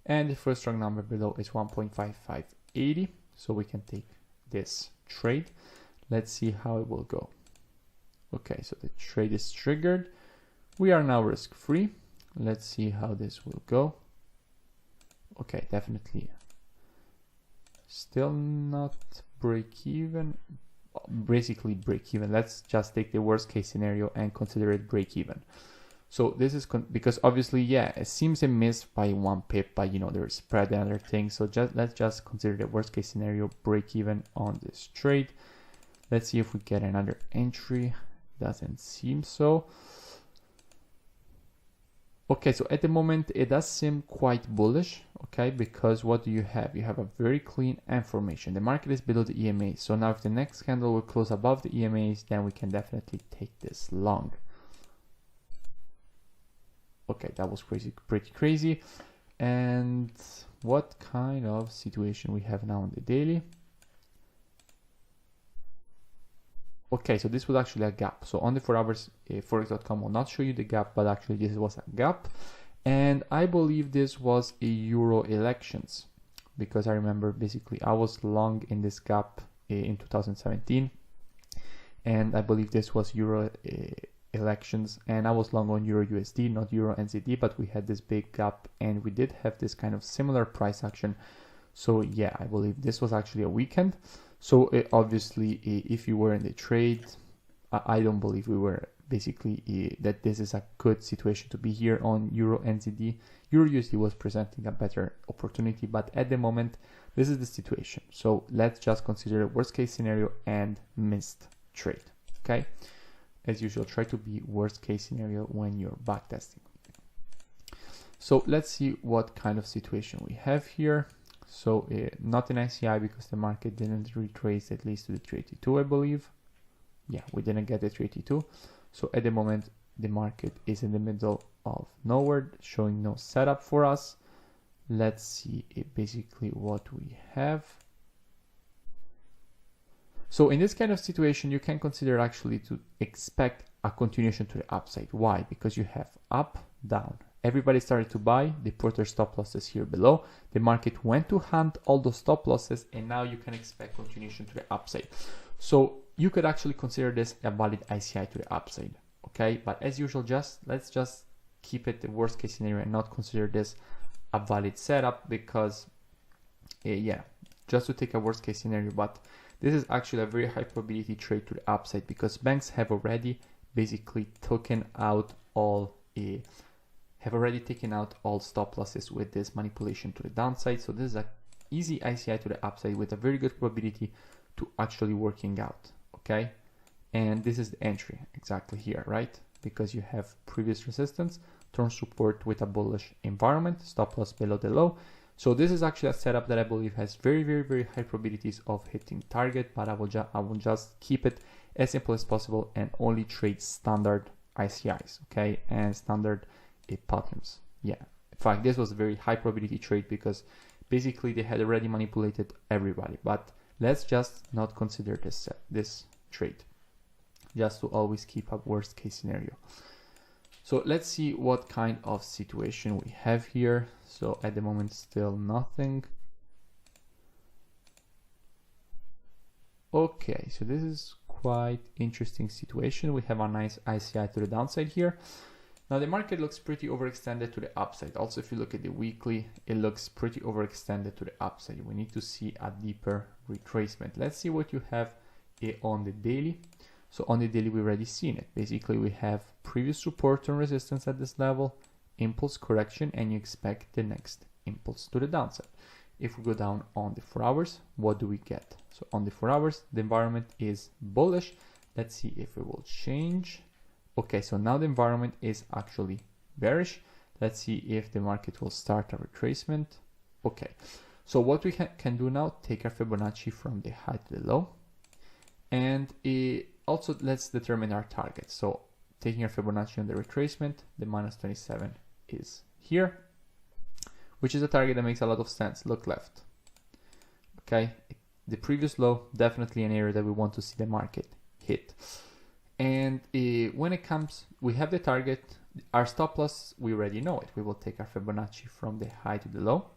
And the first strong number below is 1.5580. So we can take this trade. Let's see how it will go. Okay, so the trade is triggered. We are now risk-free. Let's see how this will go. Okay, definitely still not break even, basically break even. Let's just take the worst case scenario and consider it break even. So this is because obviously, yeah, it seems a miss by 1 pip, but you know, there's spread and other things. So let's just consider the worst case scenario, break even on this trade. Let's see if we get another entry. Doesn't seem so. Okay, so at the moment it does seem quite bullish, okay, because what do you have? You have a very clean M formation. The market is below the EMA. So now if the next candle will close above the EMAs, then we can definitely take this long. Okay, that was pretty crazy. And what kind of situation we have now on the daily? Okay, so this was actually a gap. So on the 4 hours, forex.com will not show you the gap, but actually this was a gap. And I believe this was a Euro elections, because I remember basically I was long in this gap in 2017. And I believe this was Euro elections, and I was long on Euro USD, not Euro NZD, but we had this big gap and we did have this kind of similar price action. So yeah, I believe this was actually a weekend. So obviously, if you were in the trade, I don't believe we were basically that this is a good situation to be here on Euro NZD. Euro USD was presenting a better opportunity, but at the moment this is the situation. So let's just consider a worst case scenario and missed trade. Okay, as usual, try to be worst case scenario when you're backtesting. So let's see what kind of situation we have here. So not an ICI because the market didn't retrace at least to the 382, I believe. Yeah, we didn't get the 382. So at the moment, the market is in the middle of nowhere, showing no setup for us. Let's see basically what we have. So in this kind of situation, you can consider actually to expect a continuation to the upside. Why? Because you have up, down. Everybody started to buy, they put their stop losses here below. The market went to hunt all those stop losses, and now you can expect continuation to the upside. So you could actually consider this a valid ICI to the upside. Okay, but as usual, let's just keep it the worst case scenario and not consider this a valid setup, because yeah, just to take a worst case scenario. But this is actually a very high probability trade to the upside, because banks have already basically taken out all stop losses with this manipulation to the downside. So this is an easy ICI to the upside with a very good probability to actually working out. Okay, and this is the entry exactly here, right? Because you have previous resistance, turn support with a bullish environment, stop loss below the low. So this is actually a setup that I believe has very, very, very high probabilities of hitting target, but I will just keep it as simple as possible and only trade standard ICIs, okay, and standard patterns. Yeah, in fact, this was a very high probability trade because basically they had already manipulated everybody. But let's just not consider this trade, just to always keep a worst case scenario. So let's see what kind of situation we have here. So at the moment, still nothing. Okay, so this is quite interesting situation. We have a nice ICI to the downside here. Now the market looks pretty overextended to the upside. Also, if you look at the weekly, it looks pretty overextended to the upside. We need to see a deeper retracement. Let's see what you have on the daily. So on the daily, we've already seen it. Basically, we have previous support and resistance at this level, impulse correction, and you expect the next impulse to the downside. If we go down on the 4 hours, what do we get? So on the 4 hours, the environment is bullish. Let's see if it will change. Okay, so now the environment is actually bearish. Let's see if the market will start a retracement. Okay, so what we can do now, take our Fibonacci from the high to the low. And also let's determine our target. So taking our Fibonacci on the retracement, the -27 is here, which is a target that makes a lot of sense. Look left. Okay, the previous low, definitely an area that we want to see the market hit. And when it comes, we have the target, our stop loss, we already know it. We will take our Fibonacci from the high to the low,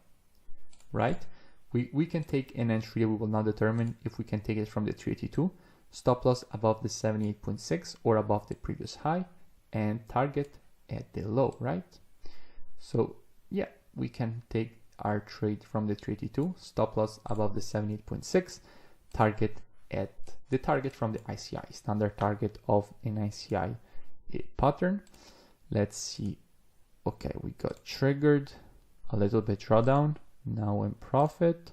right? We can take an entry, we will now determine if we can take it from the 382, stop loss above the 78.6 or above the previous high, and target at the low, right? So yeah, we can take our trade from the 382, stop loss above the 78.6, target at the target from the ICI, standard target of an ICI pattern. Let's see. Okay, we got triggered, a little bit drawdown, now in profit,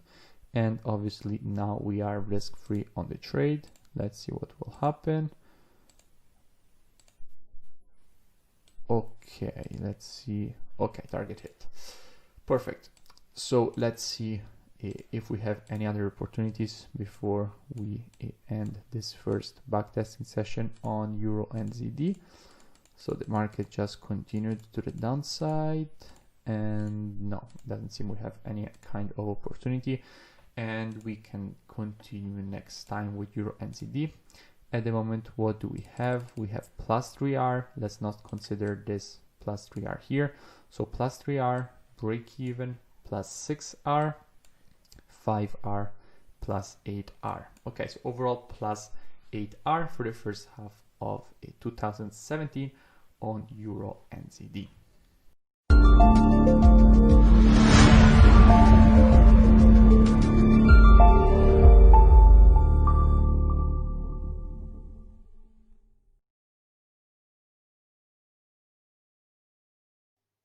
and obviously now we are risk-free on the trade. Let's see what will happen. Okay, let's see. Okay, target hit. Perfect. So let's see if we have any other opportunities before we end this first backtesting session on Euro NZD. So the market just continued to the downside, and no, doesn't seem we have any kind of opportunity, and we can continue next time with Euro NZD. At the moment, what do we have? We have +3R. Let's not consider this +3R here. So +3R, break even, +6R, 5R, +8R. Okay, so overall +8R for the first half of 2017 on Euro NZD.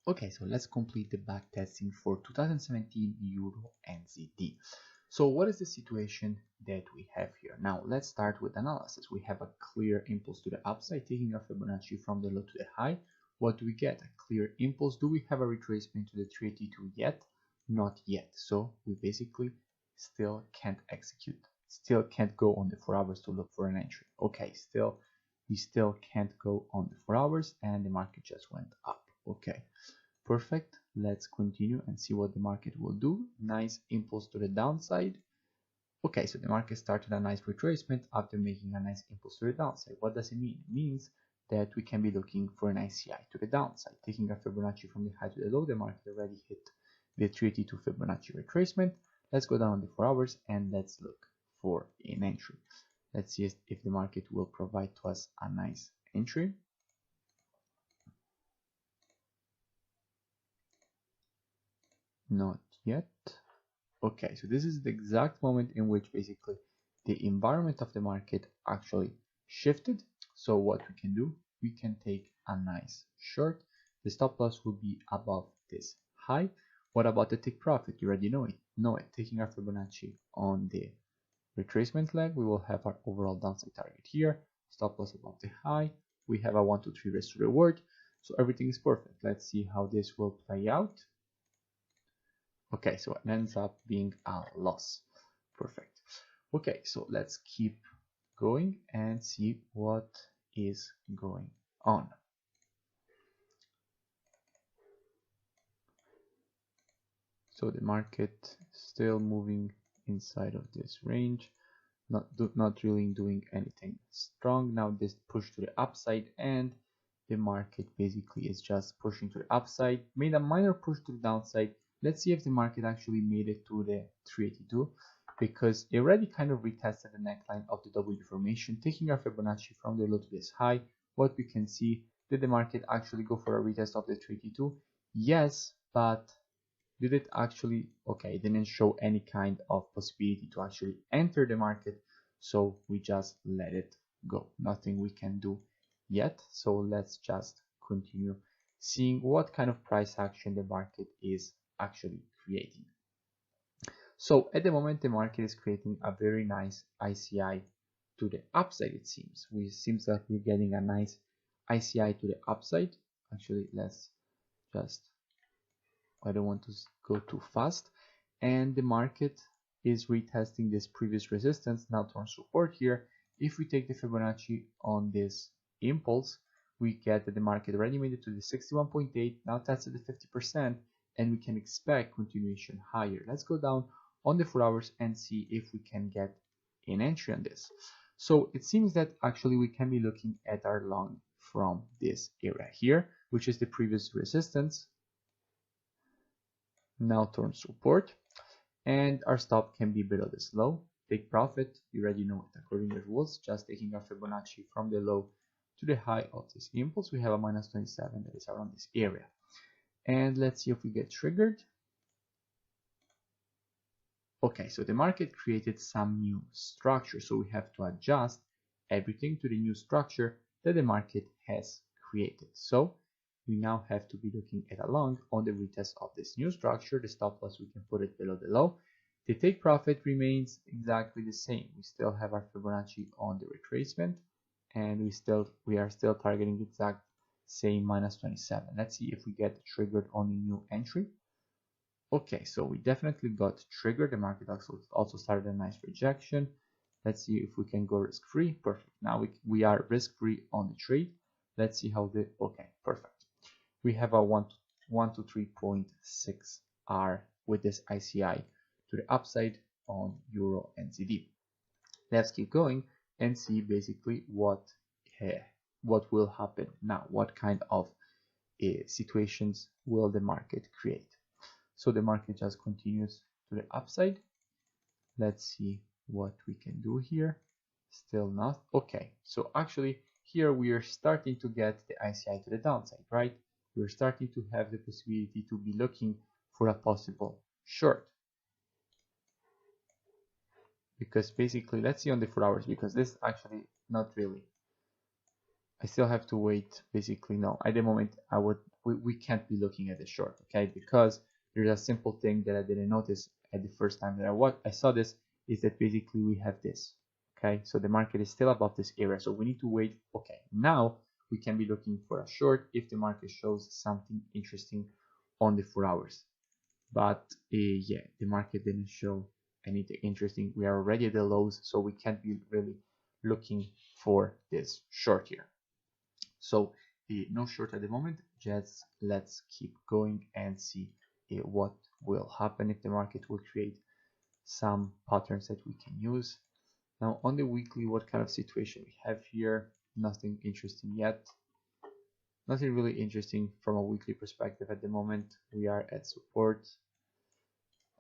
Okay, so let's complete the back testing for 2017 Euro NZD. So what is the situation that we have here? Now let's start with analysis. We have a clear impulse to the upside, taking our Fibonacci from the low to the high. What do we get? A clear impulse. Do we have a retracement to the 382 yet? Not yet. So we basically still can't execute. Still can't go on the 4 hours to look for an entry. Okay, we still can't go on the 4 hours and the market just went up. Okay, perfect. Let's continue and see what the market will do. Nice impulse to the downside. Okay, so the market started a nice retracement after making a nice impulse to the downside. What does it mean? It means that we can be looking for an ICI to the downside. Taking a Fibonacci from the high to the low, the market already hit the 382 Fibonacci retracement. Let's go down on the 4 hours and let's look for an entry. Let's see if the market will provide to us a nice entry. Not yet. Okay, so this is the exact moment in which basically the environment of the market actually shifted. So what we can do, we can take a nice short. The stop loss will be above this high. What about the take profit? You already know it. Taking our Fibonacci on the retracement leg, we will have our overall downside target here. Stop loss above the high. We have a 1 to 3 risk to reward. So everything is perfect. Let's see how this will play out. Okay, so it ends up being a loss. Perfect. Okay, so let's keep going and see what is going on. So the market still moving inside of this range, not really doing anything strong. Now this push to the upside and the market basically is just pushing to the upside, made a minor push to the downside. Let's see if the market actually made it to the 382 because it already kind of retested the neckline of the W formation, taking our Fibonacci from the low to this high. What we can see, did the market actually go for a retest of the 382? Yes, but did it actually? Okay, it didn't show any kind of possibility to actually enter the market, so we just let it go. Nothing we can do yet, so let's just continue seeing what kind of price action the market is actually creating. So at the moment the market is creating a very nice ICI to the upside. It seems like we're getting a nice ICI to the upside. Actually, let's just, I don't want to go too fast, and the market is retesting this previous resistance now to our support here. If we take the Fibonacci on this impulse, we get that the market already made it to the 61.8, now tested the 50%, and we can expect continuation higher. Let's go down on the 4 hours and see if we can get an entry on this. So it seems that actually we can be looking at our long from this area here, which is the previous resistance, now turn support, and our stop can be below this low. Take profit, you already know it according to the rules, just taking our Fibonacci from the low to the high of this impulse. We have a minus 27 that is around this area. And let's see if we get triggered. Okay, so the market created some new structure, so we have to adjust everything to the new structure that the market has created. So we now have to be looking at a long on the retest of this new structure. The stop loss, we can put it below the low. The take profit remains exactly the same. We still have our Fibonacci on the retracement, and we are still targeting the exact same minus 27. Let's see if we get triggered on a new entry. Okay, so we definitely got triggered. The market also started a nice rejection. Let's see if we can go risk-free. Perfect. Now we are risk-free on the trade. Let's see how the, okay, perfect. We have a 1 to 3.6 R with this ICI to the upside on Euro NZD. Let's keep going and see basically what will happen now. What kind of situations will the market create? So the market just continues to the upside. Let's see what we can do here. Still not. Okay, so actually here we are starting to get the ICI to the downside, right? We're starting to have the possibility to be looking for a possible short. Because basically, let's see on the 4 hours, because this actually not really. I still have to wait. Basically, no. At the moment, I would we can't be looking at the short, okay? Because there's a simple thing that I didn't notice at the first time that I saw this, is that basically we have this, okay? So the market is still above this area, so we need to wait. Okay, now we can be looking for a short if the market shows something interesting on the 4 hours. But yeah, the market didn't show anything interesting. We are already at the lows, so we can't be really looking for this short here. So no short at the moment. Just let's keep going and see what will happen, if the market will create some patterns that we can use. Now on the weekly, what kind of situation we have here? Nothing interesting yet. Nothing really interesting from a weekly perspective at the moment. We are at support,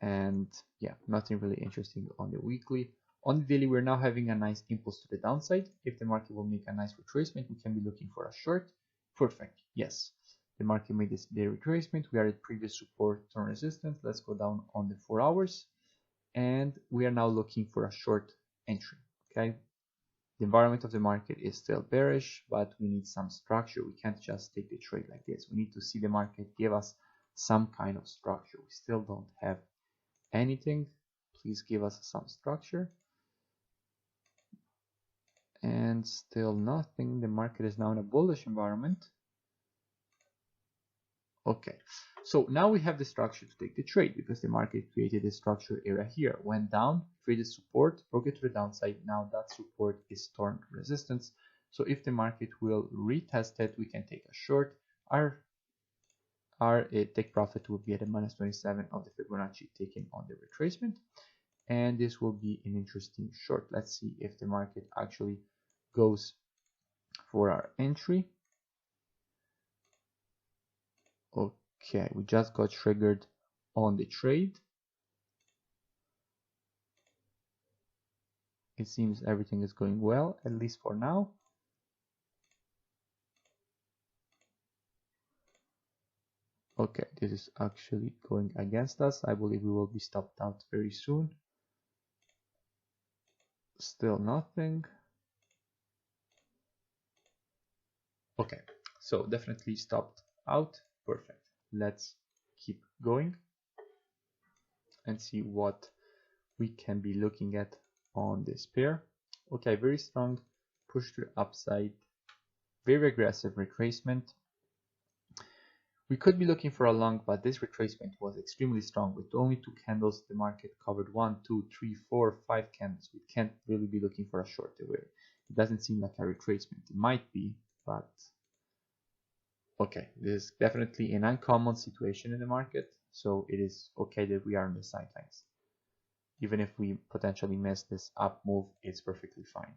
and yeah, nothing really interesting on the weekly. On the daily, we're now having a nice impulse to the downside. If the market will make a nice retracement, we can be looking for a short. Perfect. Yes, the market made this day retracement. We are at previous support and resistance. Let's go down on the 4 hours, and we are now looking for a short entry. Okay, the environment of the market is still bearish, but we need some structure. We can't just take the trade like this. We need to see the market give us some kind of structure. We still don't have anything. Please give us some structure. And still nothing. The market is now in a bullish environment. Okay, so now we have the structure to take the trade, because the market created a structure area here, went down, created support, broke it to the downside. Now that support is turned resistance. So if the market will retest it, we can take a short. Our take profit will be at a -27 of the Fibonacci taken on the retracement, and this will be an interesting short. Let's see if the market actually goes for our entry. Okay, we just got triggered on the trade. It seems everything is going well, at least for now. Okay, this is actually going against us. I believe we will be stopped out very soon. Still nothing. Okay, so definitely stopped out. Perfect. Let's keep going and see what we can be looking at on this pair. Okay, very strong push to the upside, very aggressive retracement. We could be looking for a long, but this retracement was extremely strong. With only 2 candles, the market covered 1, 2, 3, 4, 5 candles. We can't really be looking for a short there. It doesn't seem like a retracement. It might be, but okay, this is definitely an uncommon situation in the market, so it is okay that we are on the sidelines. Even if we potentially miss this up move, it's perfectly fine.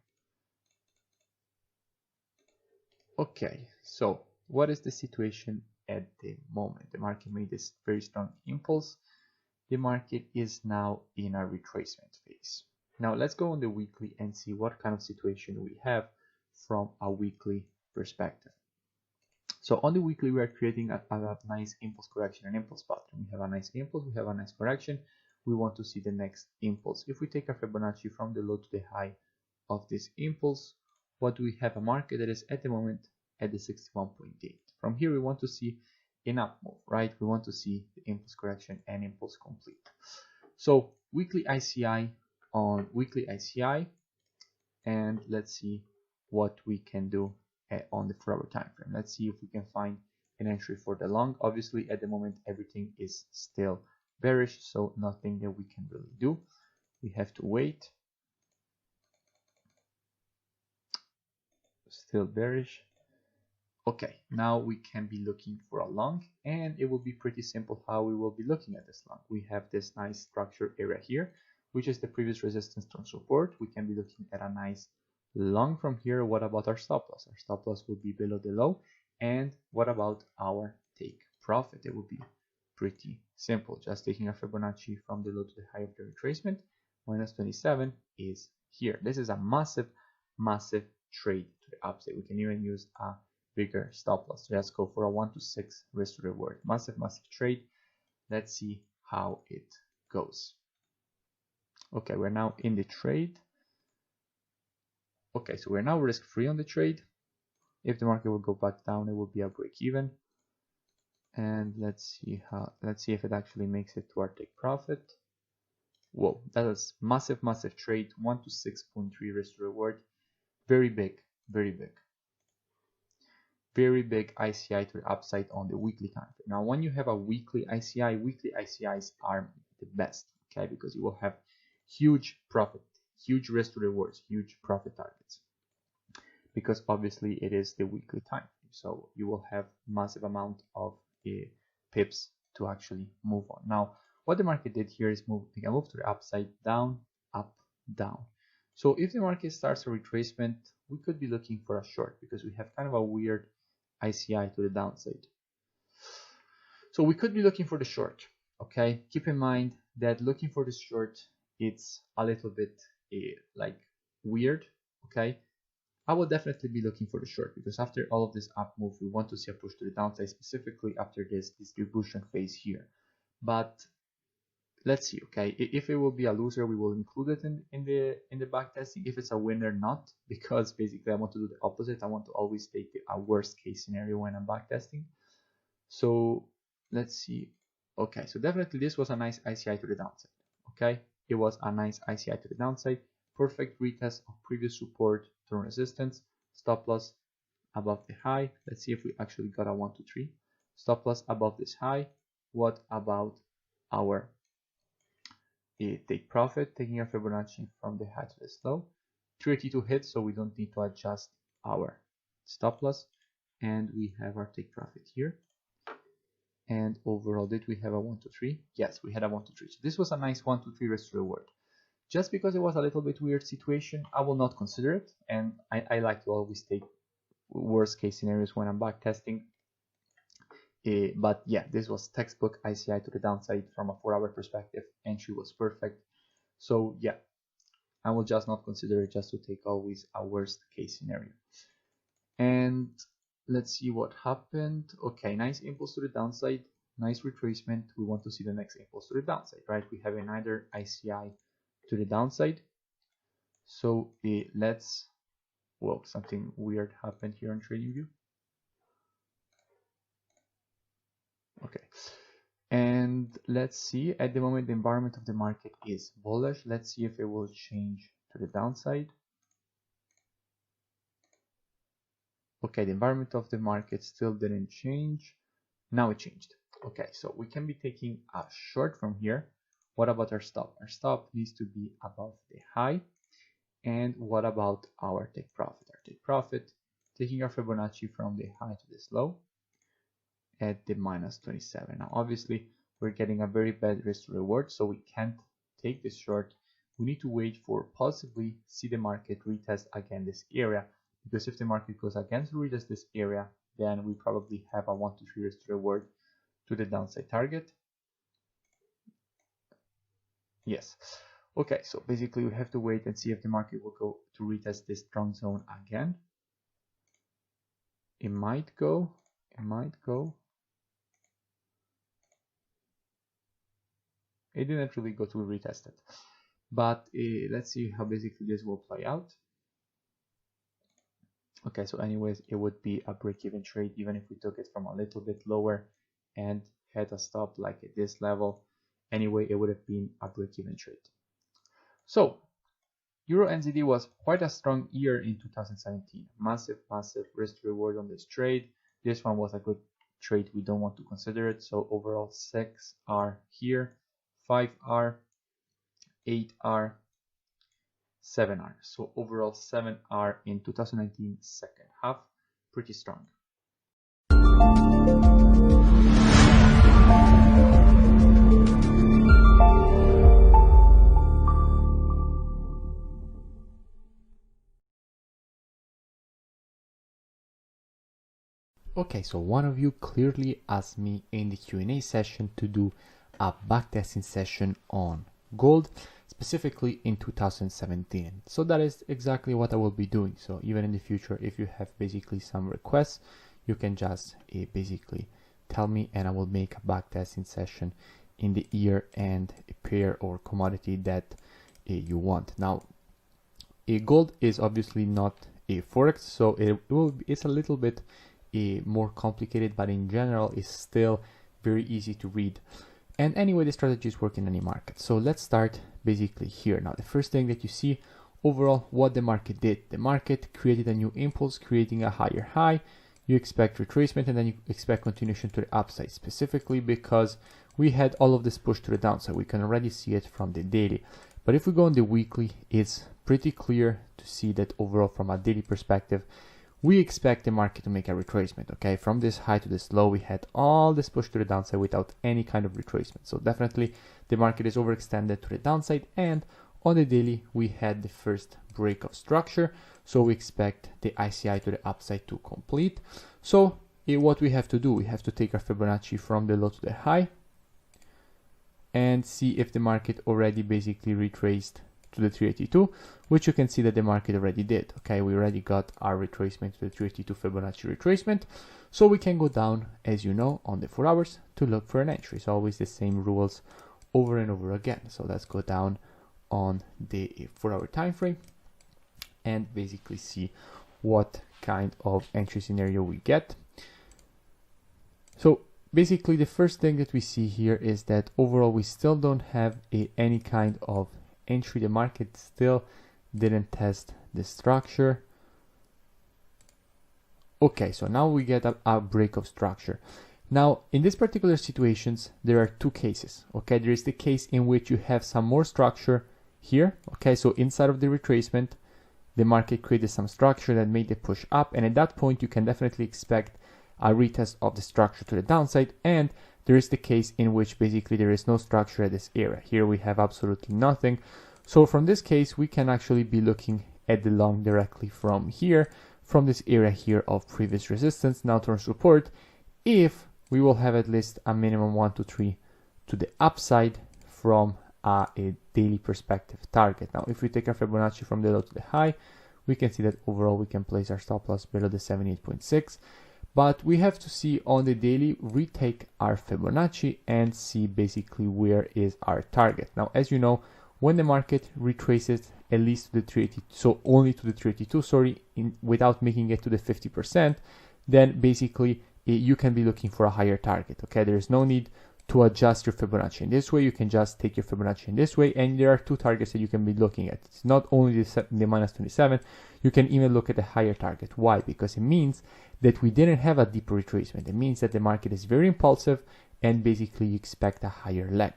Okay, so what is the situation at the moment? The market made this very strong impulse. The market is now in a retracement phase. Now let's go on the weekly and see what kind of situation we have from a weekly perspective. So on the weekly, we are creating a nice impulse correction, an impulse pattern. We have a nice impulse, we have a nice correction. We want to see the next impulse. If we take a Fibonacci from the low to the high of this impulse, what do we have? A market that is at the moment at the 61.8. From here, we want to see an up move, right? We want to see the impulse correction and impulse complete. So weekly ICI on weekly ICI, and let's see what we can do on the 4-hour time frame. Let's see if we can find an entry for the long. Obviously, at the moment, everything is still bearish, so nothing that we can really do. We have to wait. Still bearish. Okay, now we can be looking for a long, and it will be pretty simple how we will be looking at this long. We have this nice structure area here, which is the previous resistance to support. We can be looking at a nice long from here. What about our stop loss? Our stop loss will be below the low. And what about our take profit? It will be pretty simple, just taking a Fibonacci from the low to the high of the retracement. -27 is here. This is a massive trade to the upside. We can even use a bigger stop loss. Let's go for a 1 to 6 risk to reward. Massive trade. Let's see how it goes. Okay, we're now in the trade. Okay, so we're now risk free on the trade. If the market will go back down, it will be a break even. And let's see if it actually makes it to our take profit. Whoa, that is massive trade, 1 to 6.3 risk to reward. Very big, very big. Very big ICI to the upside on the weekly time frame. Now, when you have a weekly ICIs are the best, okay, because you will have huge profit, huge risk to rewards, huge profit targets. Because obviously it is the weekly time frame, so you will have massive amount of pips to actually move on. Now, what the market did here is move to the upside, down, up, down. So if the market starts a retracement, we could be looking for a short because we have kind of a weird ICI to the downside. So we could be looking for the short, okay? Keep in mind that looking for the short, it's a little bit like weird, okay? I will definitely be looking for the short because after all of this up move, we want to see a push to the downside, specifically after this distribution phase here. But let's see, okay? If it will be a loser, we will include it in the backtesting. If it's a winner, not, because basically I want to do the opposite. I want to always take a worst case scenario when I'm backtesting. So let's see. Okay, so definitely this was a nice ICI to the downside. Okay, it was a nice ICI to the downside. Perfect retest of previous support, turn resistance, stop loss above the high. Let's see if we actually got a 1, 2, 3. Stop loss above this high. What about our take profit, taking our Fibonacci from the high to the low? 382 hit, so we don't need to adjust our stop loss. And we have our take profit here. And overall, did we have a 1, 2, 3? Yes, we had a 1, 2, 3. So this was a nice 1, 2, 3 risk to reward. Just because it was a little bit weird situation, I will not consider it. And I like to always take worst case scenarios when I'm backtesting. But yeah, this was textbook ICI to the downside from a 4-hour perspective. Entry was perfect. So yeah, I will just not consider it, just to take always a worst case scenario. And let's see what happened. Okay, nice impulse to the downside, nice retracement. We want to see the next impulse to the downside, right? We have another ICI to the downside. So let's, well, something weird happened here on TradingView. Okay, and let's see, at the moment the environment of the market is bullish. Let's see if it will change to the downside. Okay, the environment of the market still didn't change. Now it changed. Okay, so we can be taking a short from here. What about our stop? Our stop needs to be above the high. And what about our take profit? Our take profit, taking our Fibonacci from the high to this low at the -27. Now, obviously, we're getting a very bad risk to reward, so we can't take this short. We need to wait for possibly see the market retest again this area, because if the market goes against retest this area, then we probably have a 1 to 3 risk to reward to the downside target. Yes. Okay, so basically we have to wait and see if the market will go to retest this strong zone again. It might go. It might go. It didn't really go to retest it. But let's see how basically this will play out. Okay, so anyways, it would be a break-even trade even if we took it from a little bit lower and had a stop like at this level. Anyway, it would have been a break-even trade. So Euro NZD was quite a strong year in 2017. Massive risk reward on this trade. This one was a good trade. We don't want to consider it. So overall 6R here, 5R, 8R, 7R. So overall 7R in 2019 second half, pretty strong. Okay, so one of you clearly asked me in the Q&A session to do a backtesting session on gold, specifically in 2017. So that is exactly what I will be doing. So even in the future, if you have basically some requests, you can just basically tell me and I will make a backtesting session in the year and a pair or commodity that you want. Now, gold is obviously not a forex, so it's a little bit more complicated, but in general is still very easy to read. And anyway, the strategy is working in any market. So let's start basically here. Now, the first thing that you see overall, what the market did. The market created a new impulse, creating a higher high. You expect retracement, and then you expect continuation to the upside, specifically because we had all of this push to the downside. We can already see it from the daily. But if we go on the weekly, it's pretty clear to see that overall from a daily perspective, we expect the market to make a retracement, okay? From this high to this low, we had all this push to the downside without any kind of retracement. So definitely the market is overextended to the downside, and on the daily, we had the first break of structure. So we expect the ICI to the upside to complete. So what we have to do, we have to take our Fibonacci from the low to the high and see if the market already basically retraced to the 382, which you can see that the market already did. Okay, we already got our retracement to the 382 Fibonacci retracement. So we can go down, as you know, on the 4 hours to look for an entry. It's always the same rules over and over again. So let's go down on the 4-hour time frame and basically see what kind of entry scenario we get. So basically the first thing that we see here is that overall we still don't have any kind of entry. The market still didn't test the structure. Okay, so now we get a break of structure. Now in these particular situations there are two cases. Okay, there is the case in which you have some more structure here. Okay, so inside of the retracement the market created some structure that made the push up, and at that point you can definitely expect a retest of the structure to the downside. And there is the case in which basically there is no structure at this area. Here we have absolutely nothing. So from this case we can actually be looking at the long directly from here, from this area here of previous resistance now to support, if we will have at least a minimum 1 to 3 to the upside from a daily perspective target. Now if we take our Fibonacci from the low to the high, we can see that overall we can place our stop loss below the 78.6, but we have to see on the daily, retake our Fibonacci and see basically where is our target. Now as you know, when the market retraces at least to the 382, so only to the 382, sorry, without making it to the 50%, then basically you can be looking for a higher target. Okay, there is no need to adjust your Fibonacci in this way. You can just take your Fibonacci in this way, and there are two targets that you can be looking at. It's not only the minus 27, you can even look at the higher target. Why? Because it means that we didn't have a deeper retracement. It means that the market is very impulsive and basically you expect a higher leg.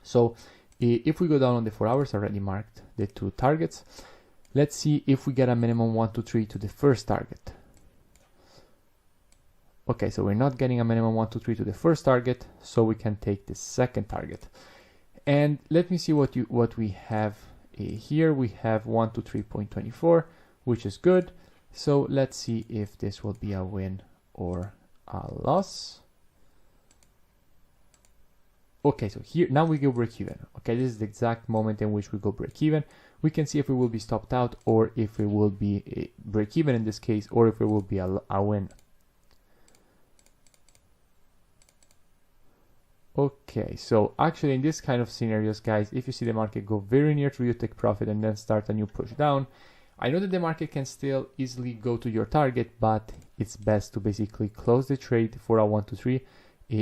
So if we go down on the 4 hours, I already marked the two targets. Let's see if we get a minimum 1 to 3 to the first target. Okay, so we're not getting a minimum 1 to 3 to the first target, so we can take the second target. And let me see what we have here. We have 1 to 3.24, which is good. So let's see if this will be a win or a loss. Okay, so here now we go break even. Okay, this is the exact moment in which we go break even. We can see if we will be stopped out or if it will be a break even in this case, or if it will be a win. Okay, so actually in this kind of scenarios, guys, if you see the market go very near to your take profit and then start a new push down, I know that the market can still easily go to your target, but it's best to basically close the trade for a 1 to 3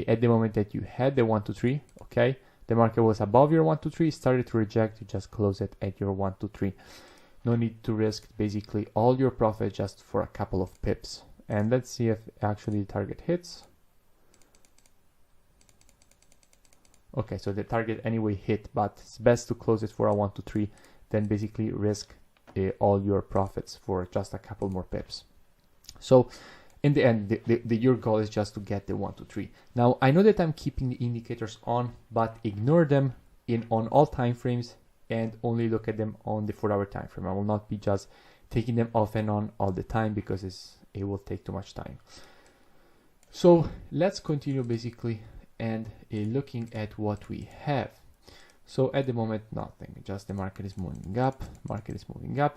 at the moment that you had the 1 to 3. Okay, the market was above your 1 to 3, started to reject, you just close it at your 1 to 3. No need to risk basically all your profit just for a couple of pips. And let's see if actually the target hits. Okay, so the target anyway hit, but it's best to close it for a 1 to 3 than basically risk all your profits for just a couple more pips. So in the end, your goal is just to get the 1 to 3. Now I know that I'm keeping the indicators on, but ignore them on all time frames and only look at them on the 4 hour time frame. I will not be just taking them off and on all the time because it will take too much time. So let's continue basically and looking at what we have. So at the moment, nothing, just the market is moving up,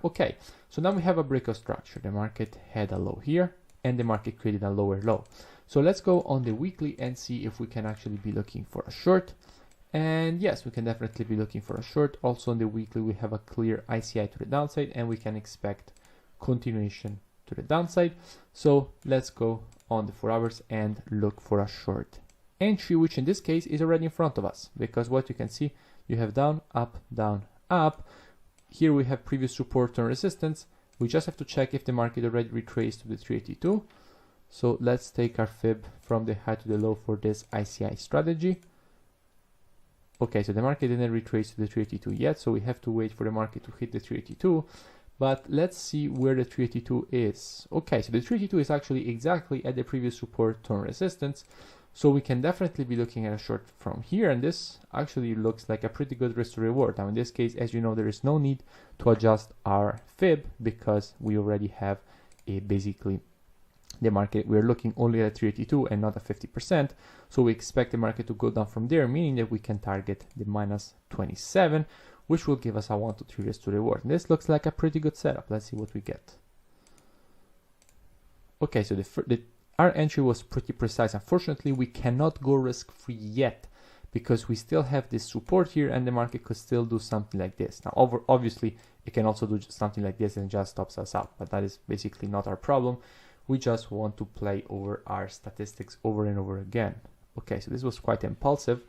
Okay, so now we have a break of structure. The market had a low here and the market created a lower low. So let's go on the weekly and see if we can actually be looking for a short. And yes, we can definitely be looking for a short. Also on the weekly, we have a clear ICI to the downside and we can expect continuation to the downside. So let's go on the 4 hours and look for a short entry, which in this case is already in front of us, because what you can see, you have down, up, down, up. Here we have previous support and resistance. We just have to check if the market already retraced to the 382. So let's take our fib from the high to the low for this ICI strategy. Okay, so the market didn't retrace to the 382 yet, so we have to wait for the market to hit the 382. But let's see where the 382 is. Okay, so the 382 is actually exactly at the previous support turn resistance. So we can definitely be looking at a short from here, and this actually looks like a pretty good risk to reward. Now in this case, as you know, there is no need to adjust our fib because we already have a basically the market, we're looking only at 382 and not at 50%. So we expect the market to go down from there, meaning that we can target the minus 27, which will give us a 1 to 3 risk to reward. And this looks like a pretty good setup. Let's see what we get. Okay, so our entry was pretty precise. Unfortunately, we cannot go risk-free yet because we still have this support here and the market could still do something like this. Now, obviously, it can also do something like this and just stops us out, but that is basically not our problem. We just want to play over our statistics over and over again. Okay, so this was quite impulsive.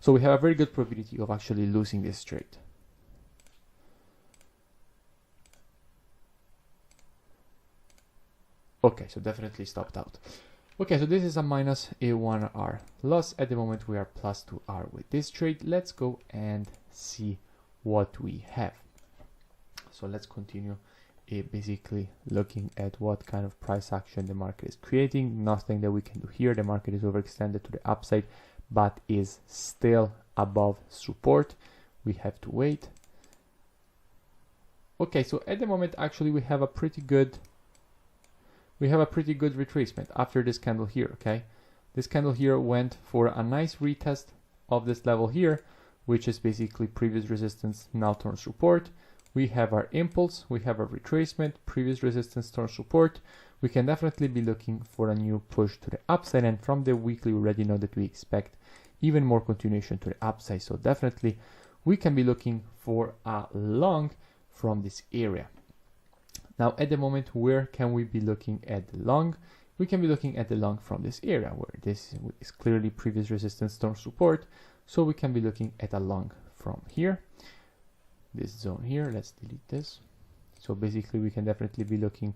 So we have a very good probability of actually losing this trade. Okay, so definitely stopped out. Okay, so this is a minus a 1R loss. At the moment we are plus 2R with this trade. Let's go and see what we have. So let's continue basically looking at what kind of price action the market is creating. Nothing that we can do here. The market is overextended to the upside, but is still above support. We have to wait. Okay, so at the moment actually we have a pretty good retracement after this candle here. Okay, this candle here went for a nice retest of this level here, which is basically previous resistance now turn support. We have our impulse, we have our retracement, previous resistance turn support. We can definitely be looking for a new push to the upside, and from the weekly we already know that we expect even more continuation to the upside. So definitely we can be looking for a long from this area. Now at the moment, where can we be looking at the long? We can be looking at the long from this area where this is clearly previous resistance turn support. So we can be looking at a long from here. This zone here, let's delete this. So basically we can definitely be looking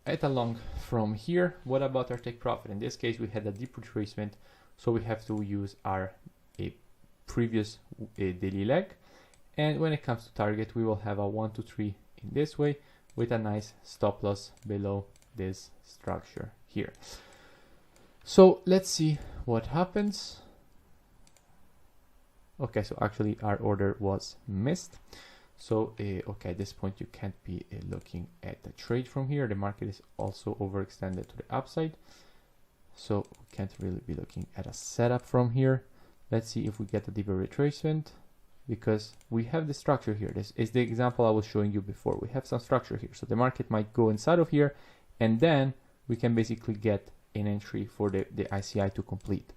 at a long from here. What about our take profit? In this case we had a deep retracement, so we have to use our previous daily leg, and when it comes to target we will have a 1 to 3 in this way with a nice stop loss below this structure here. So let's see what happens. Okay, so actually our order was missed. So, okay, at this point you can't be looking at the trade from here. The market is also overextended to the upside. So we can't really be looking at a setup from here. Let's see if we get a deeper retracement, because we have the structure here. This is the example I was showing you before. We have some structure here. So the market might go inside of here, and then we can basically get an entry for the ICI to complete.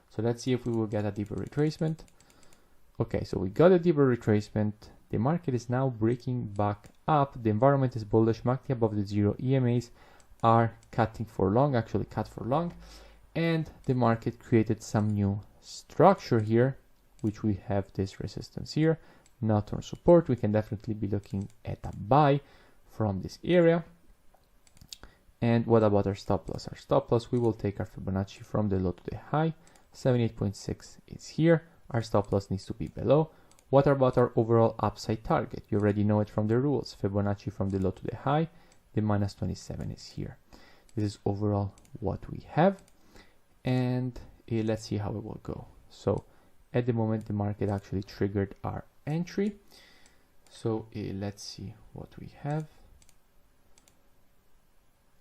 So let's see if we will get a deeper retracement. Okay, so we got a deeper retracement. The market is now breaking back up. The environment is bullish, marked above the zero. EMAs are cutting for long, actually cut for long. And the market created some new structure here, which we have this resistance here. Now turn support. We can definitely be looking at a buy from this area. And what about our stop loss? Our stop loss, we will take our Fibonacci from the low to the high. 78.6 is here. Our stop loss needs to be below. What about our overall upside target? You already know it from the rules. Fibonacci from the low to the high. The minus 27 is here. This is overall what we have. And let's see how it will go. So at the moment, the market actually triggered our entry. So let's see what we have.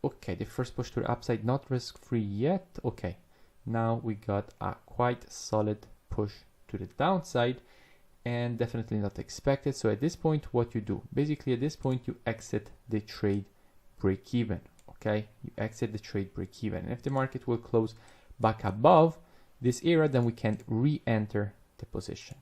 Okay, the first push to the upside, not risk-free yet. Okay, now we got a quite solid push to the downside, and definitely not expected. So at this point, what you do, basically at this point you exit the trade break even. Okay, you exit the trade break even, and if the market will close back above this area, then we can re-enter the position.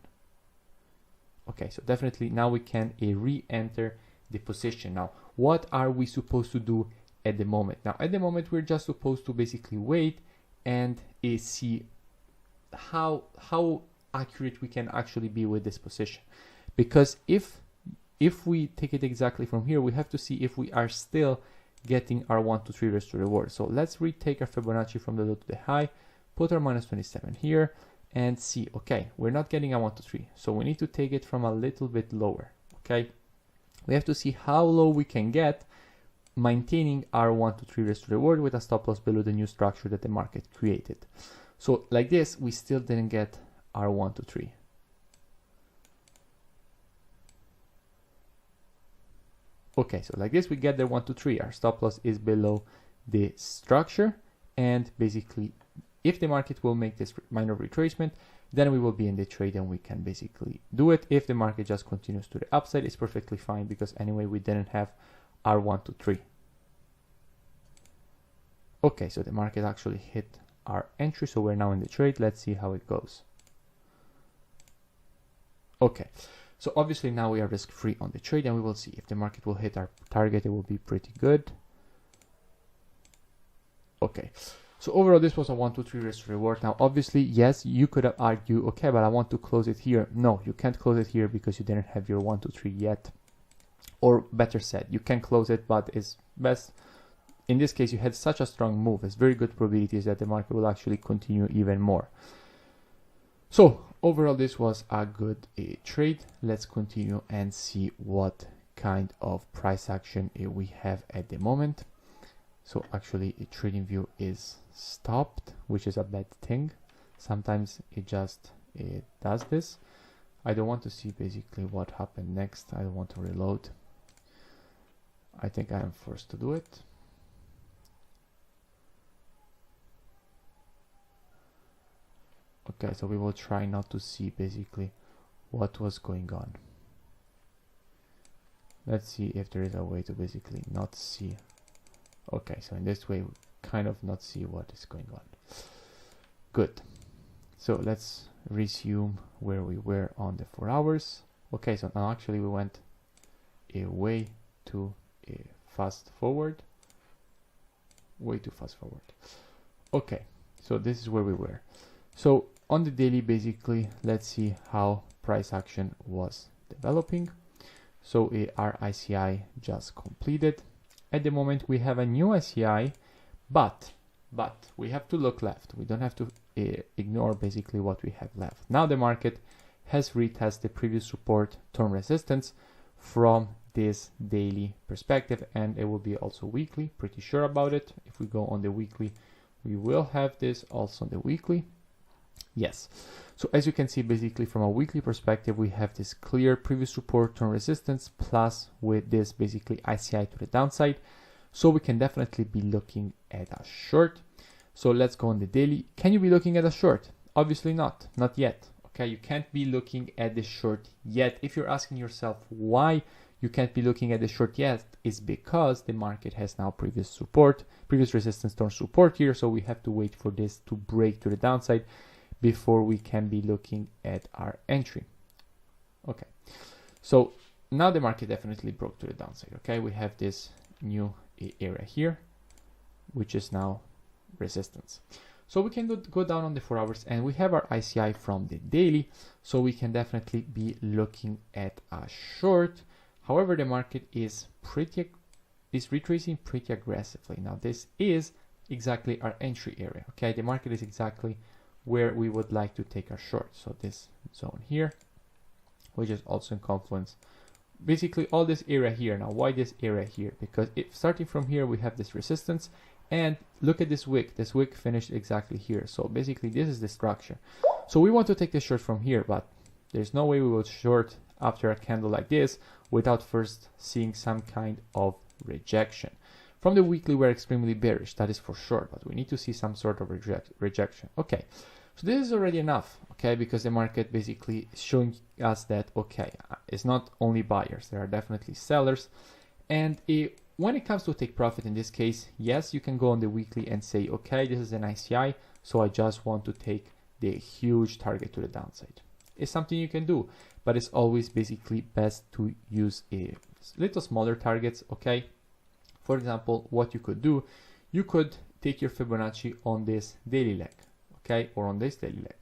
Okay, so definitely now we can re-enter the position. Now what are we supposed to do at the moment. Now at the moment we're just supposed to basically wait and see how accurate we can actually be with this position, because if we take it exactly from here, we have to see if we are still getting our 1 to 3 risk to reward. So let's retake our Fibonacci from the low to the high, put our minus 27 here, and see, okay, we're not getting a 1 to 3, so we need to take it from a little bit lower. Okay, we have to see how low we can get, maintaining our 1 to 3 risk to reward with a stop loss below the new structure that the market created. So like this, we still didn't get our 1 to 3. Okay, so like this, we get the 1 to 3. Our stop loss is below the structure, and basically, if the market will make this minor retracement, then we will be in the trade and we can basically do it. If the market just continues to the upside, it's perfectly fine, because anyway, we didn't have our 1 to 3. Okay, so the market actually hit our entry, so we're now in the trade. Let's see how it goes. Okay. So obviously now we are risk-free on the trade, and we will see if the market will hit our target. It will be pretty good. Okay, so overall this was a 1 to 3 risk reward. Now obviously, yes, you could have argued, okay, but I want to close it here. No, you can't close it here because you didn't have your 1 to 3 yet. Or better said, you can close it, but it's best. In this case, you had such a strong move. It's very good probabilities that the market will actually continue even more. So overall, this was a good trade. Let's continue and see what kind of price action we have at the moment. So actually, a trading view is stopped, which is a bad thing. Sometimes it just does this. I don't want to see basically what happened next. I don't want to reload. I think I am forced to do it. Okay, so we will try not to see basically what was going on. Let's see if there is a way to basically not see. Okay, so in this way, we kind of not see what is going on. Good. So let's resume where we were on the 4 hours. Okay, so now actually we went way too fast forward. Way too fast forward. Okay, so this is where we were. So on the daily, basically, let's see how price action was developing. So our ICI just completed. At the moment, we have a new ICI, but we have to look left. We don't have to ignore basically what we have left. Now the market has retested the previous support term resistance from this daily perspective, and it will be also weekly. Pretty sure about it. If we go on the weekly, we will have this also on the weekly. Yes, so as you can see, basically from a weekly perspective, we have this clear previous support term resistance plus with this basically ICI to the downside. So we can definitely be looking at a short. So let's go on the daily. Can you be looking at a short? Obviously not yet. Okay, you can't be looking at the short yet. If you're asking yourself why you can't be looking at the short yet, is because the market has now previous resistance term support here. So we have to wait for this to break to the downside before we can be looking at our entry. Okay, so now the market definitely broke to the downside. Okay, we have this new area here, which is now resistance. So we can go down on the 4 hours, and we have our ICI from the daily, so we can definitely be looking at a short. However, the market is retracing pretty aggressively. Now this is exactly our entry area. Okay, the market is exactly where we would like to take our short. So this zone here, which is also in confluence, basically all this area here. Now why this area here? Because starting from here, we have this resistance, and look at this wick. This wick finished exactly here. So basically this is the structure. So we want to take the short from here, but there's no way we will short after a candle like this without first seeing some kind of rejection. From the weekly, we're extremely bearish, that is for sure, but we need to see some sort of rejection. Okay, so this is already enough, okay, because the market basically is showing us that, okay, it's not only buyers, there are definitely sellers. And when it comes to take profit in this case, yes, you can go on the weekly and say, okay, this is an ICI, so I just want to take the huge target to the downside. It's something you can do, but it's always basically best to use a little smaller targets, okay? For example, what you could do, you could take your Fibonacci on this daily leg, okay, or on this daily leg.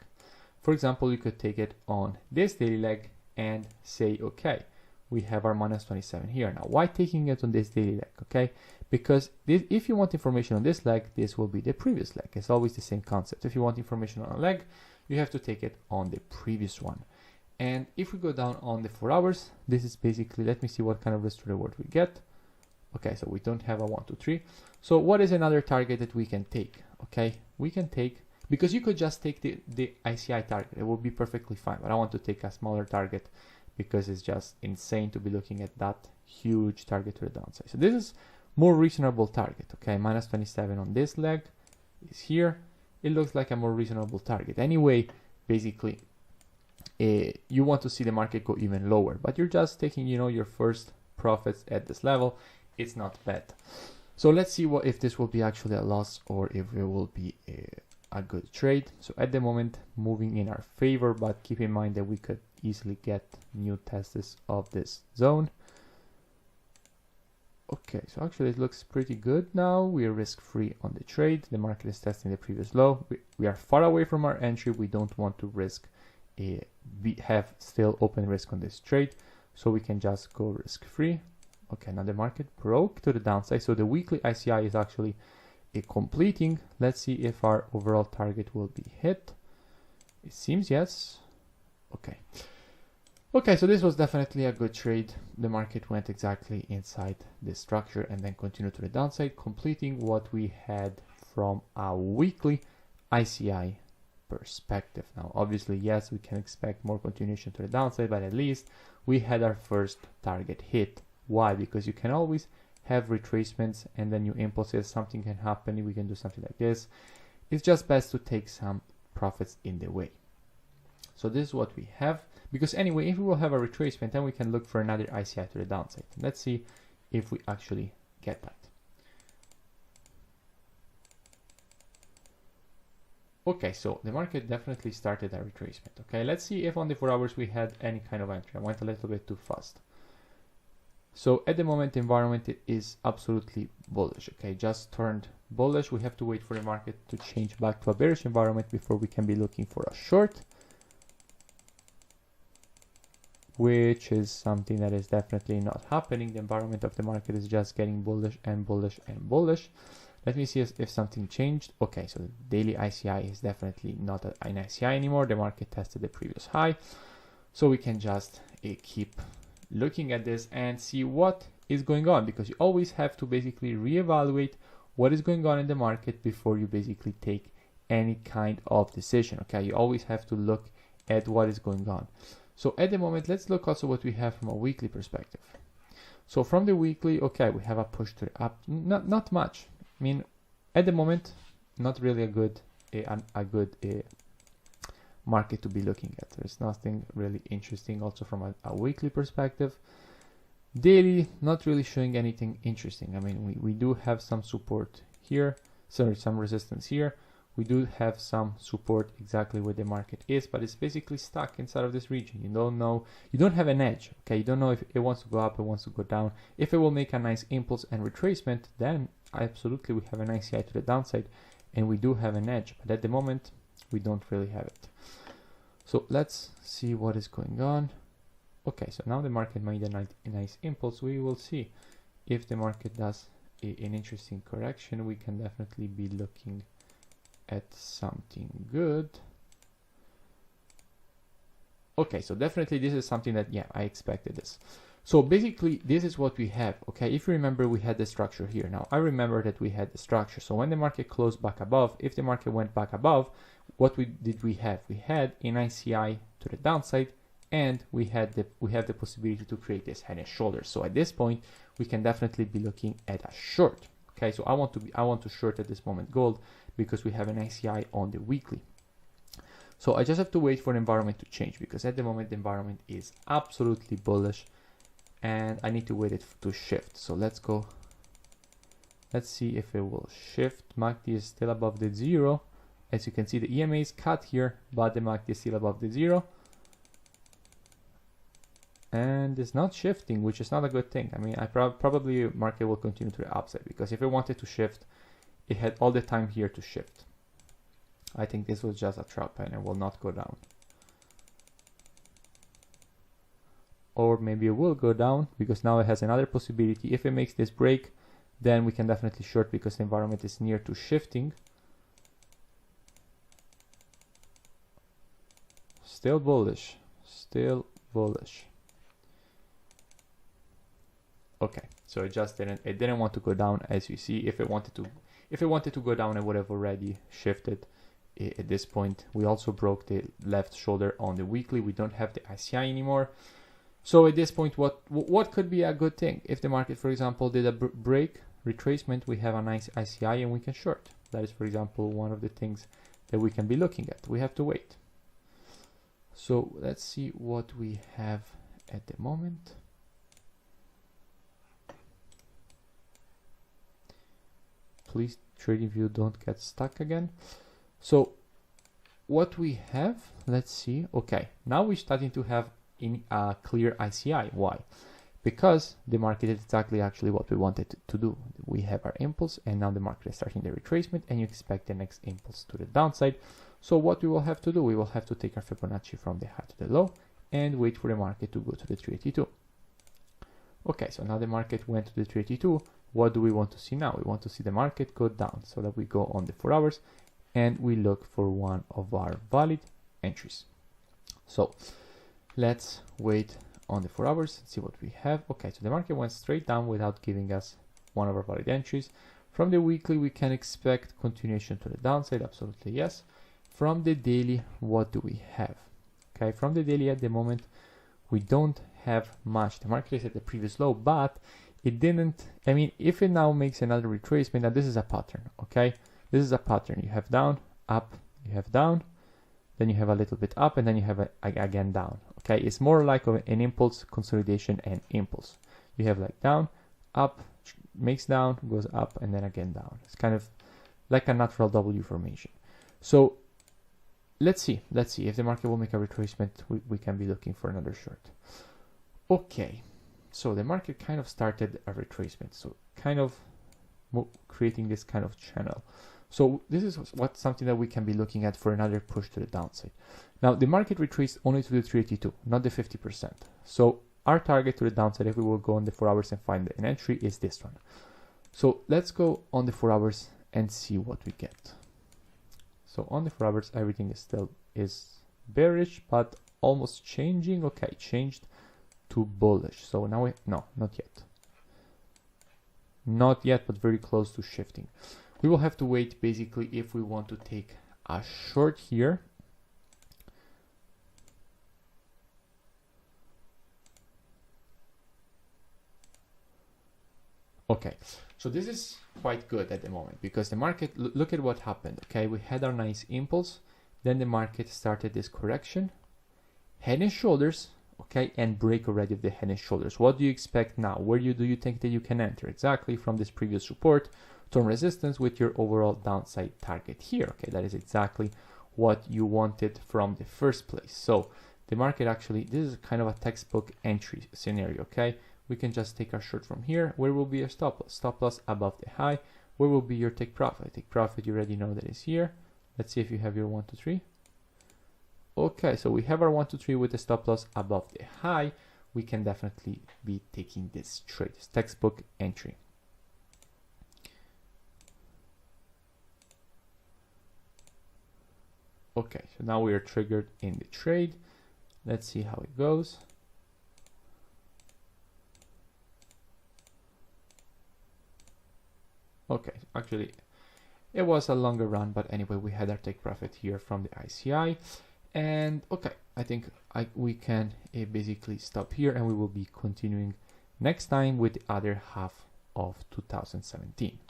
For example, you could take it on this daily leg and say, okay, we have our minus 27 here. Now, why taking it on this daily leg? Okay, because this, if you want information on this leg, this will be the previous leg. It's always the same concept. If you want information on a leg, you have to take it on the previous one. And if we go down on the 4 hours, this is basically, let me see what kind of risk to reward we get. Okay, so we don't have a 1, 2, 3. So what is another target that we can take? Okay, we can take, because you could just take the ICI target, it will be perfectly fine, but I want to take a smaller target because it's just insane to be looking at that huge target to the downside. So this is more reasonable target, okay, minus 27 on this leg is here. It looks like a more reasonable target. Anyway, basically, you want to see the market go even lower, but you're just taking, you know, your first profits at this level. It's not bad. So let's see what if this will be actually a loss or if it will be a good trade. So at the moment, moving in our favor, but keep in mind that we could easily get new tests of this zone. Okay, so actually it looks pretty good now. We are risk-free on the trade. The market is testing the previous low. We are far away from our entry. We don't want to risk have still open risk on this trade, so we can just go risk-free. Okay, now the market broke to the downside, so the weekly ICI is actually completing. Let's see if our overall target will be hit. It seems yes. Okay, so this was definitely a good trade. The market went exactly inside this structure and then continued to the downside, completing what we had from our weekly ICI perspective. Now, obviously, yes, we can expect more continuation to the downside, but at least we had our first target hit. Why? Because you can always have retracements and then new impulses, something can happen, we can do something like this. It's just best to take some profits in the way. So this is what we have, because anyway, if we will have a retracement, then we can look for another ICI to the downside. Let's see if we actually get that. Okay, so the market definitely started a retracement. Okay, let's see if on the 4 hours we had any kind of entry. I went a little bit too fast. So at the moment, the environment is absolutely bullish. Okay, just turned bullish. We have to wait for the market to change back to a bearish environment before we can be looking for a short, which is something that is definitely not happening. The environment of the market is just getting bullish and bullish and bullish. Let me see if something changed. Okay, so the daily ICI is definitely not an ICI anymore. The market tested the previous high. So we can just keep looking at this and see what is going on, because you always have to basically reevaluate what is going on in the market before you basically take any kind of decision. Okay, you always have to look at what is going on. So at the moment, let's look also what we have from a weekly perspective. So from the weekly, okay, we have a push to the up, not much. I mean, at the moment, not really a good market to be looking at. There's nothing really interesting also from a weekly perspective. Daily, not really showing anything interesting. I mean, we do have some support here, sorry, some resistance here. We do have some support exactly where the market is, but it's basically stuck inside of this region. You don't know, you don't have an edge, okay? You don't know if it wants to go up, it wants to go down. If it will make a nice impulse and retracement, then absolutely we have an ICI to the downside and we do have an edge, but at the moment we don't really have it. So let's see what is going on. Okay, so now the market made a nice impulse. We will see if the market does an interesting correction. We can definitely be looking at something good. Okay, so definitely this is something that, yeah, I expected this. So basically this is what we have. Okay, if you remember, we had the structure here. Now I remember that we had the structure. So when the market closed back above, if the market went back above, what did we have? We had an ICI to the downside, and we have the possibility to create this head and shoulders. So at this point, we can definitely be looking at a short. Okay, so I want to short at this moment gold because we have an ICI on the weekly. So I just have to wait for the environment to change, because at the moment the environment is absolutely bullish and I need to wait it to shift. So let's go. Let's see if it will shift. MACD is still above the 0. As you can see, the EMA is cut here, but the MACD is still above the 0. and it's not shifting, which is not a good thing. I mean, probably market will continue to the upside, because if it wanted to shift, it had all the time here to shift. I think this was just a trap and it will not go down. Or maybe it will go down, because now it has another possibility. If it makes this break, then we can definitely short, because the environment is near to shifting. Still bullish, still bullish. Okay, so it didn't want to go down, as you see. If it wanted to go down, it would have already shifted. At this point, we also broke the left shoulder on the weekly. We don't have the ICI anymore. So at this point, what could be a good thing? If the market, for example, did a break retracement, we have a nice ICI and we can short. That is, for example, one of the things that we can be looking at. We have to wait. So let's see what we have at the moment. Please, TradingView, don't get stuck again. So what we have, let's see. Okay, now we're starting to have in a clear ICI. Why? Because the market is exactly actually what we wanted to do. We have our impulse, and now the market is starting the retracement, and you expect the next impulse to the downside. So what we will have to do, we will have to take our Fibonacci from the high to the low and wait for the market to go to the 382. Okay, so now the market went to the 382. What do we want to see now? We want to see the market go down, so that we go on the 4 hours and we look for one of our valid entries. So let's wait on the 4 hours and see what we have. Okay, so the market went straight down without giving us one of our valid entries. From the weekly, we can expect continuation to the downside. Absolutely yes. From the daily, what do we have? Okay, from the daily at the moment, we don't have much. The market is at the previous low, but it didn't. I mean, if it now makes another retracement, now this is a pattern. Okay, this is a pattern. You have down, up, you have down, then you have a little bit up, and then you have again down. Okay, it's more like an impulse, consolidation, and impulse. You have like down, up, makes down, goes up, and then again down. It's kind of like a natural W formation. So let's see if the market will make a retracement. We can be looking for another short. Okay, so the market kind of started a retracement, so kind of creating this kind of channel. So this is something that we can be looking at for another push to the downside. Now the market retraced only to the 382, not the 50%. So our target to the downside, if we will go on the 4 hours and find an entry, is this one. So let's go on the 4 hours and see what we get. So on the 4 hours, everything is bearish, but almost changing. Okay, changed to bullish. So now no, not yet. Not yet, but very close to shifting. We will have to wait basically if we want to take a short here. Okay, so this is quite good at the moment, because the market, look at what happened. Okay, we had our nice impulse, then the market started this correction, head and shoulders, okay, and break already of the head and shoulders. What do you expect now? Where do you think that you can enter? Exactly from this previous support, term resistance with your overall downside target here. Okay, that is exactly what you wanted from the first place. So the market actually, this is kind of a textbook entry scenario. Okay, we can just take our short from here. Where will be your stop loss? Stop loss above the high. Where will be your take profit? Take profit, you already know that is here. Let's see if you have your 1, 2, 3. Okay, so we have our 1, 2, 3 with the stop loss above the high. We can definitely be taking this trade, this textbook entry. Okay, so now we are triggered in the trade. Let's see how it goes. Okay, actually it was a longer run, but anyway, we had our take profit here from the ICI. And okay, I think we can basically stop here, and we will be continuing next time with the other half of 2017.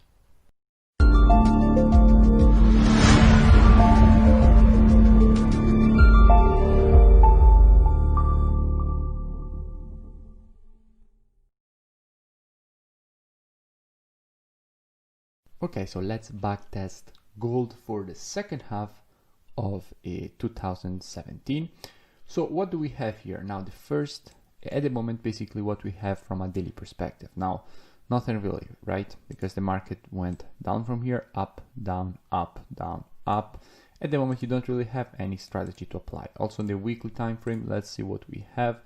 Okay, so let's backtest gold for the second half of 2017. So what do we have here? Now the first at the moment basically what we have from a daily perspective. Now, nothing really, right? Because the market went down from here, up, down, up, down, up. At the moment, you don't really have any strategy to apply. Also, on the weekly time frame, let's see what we have.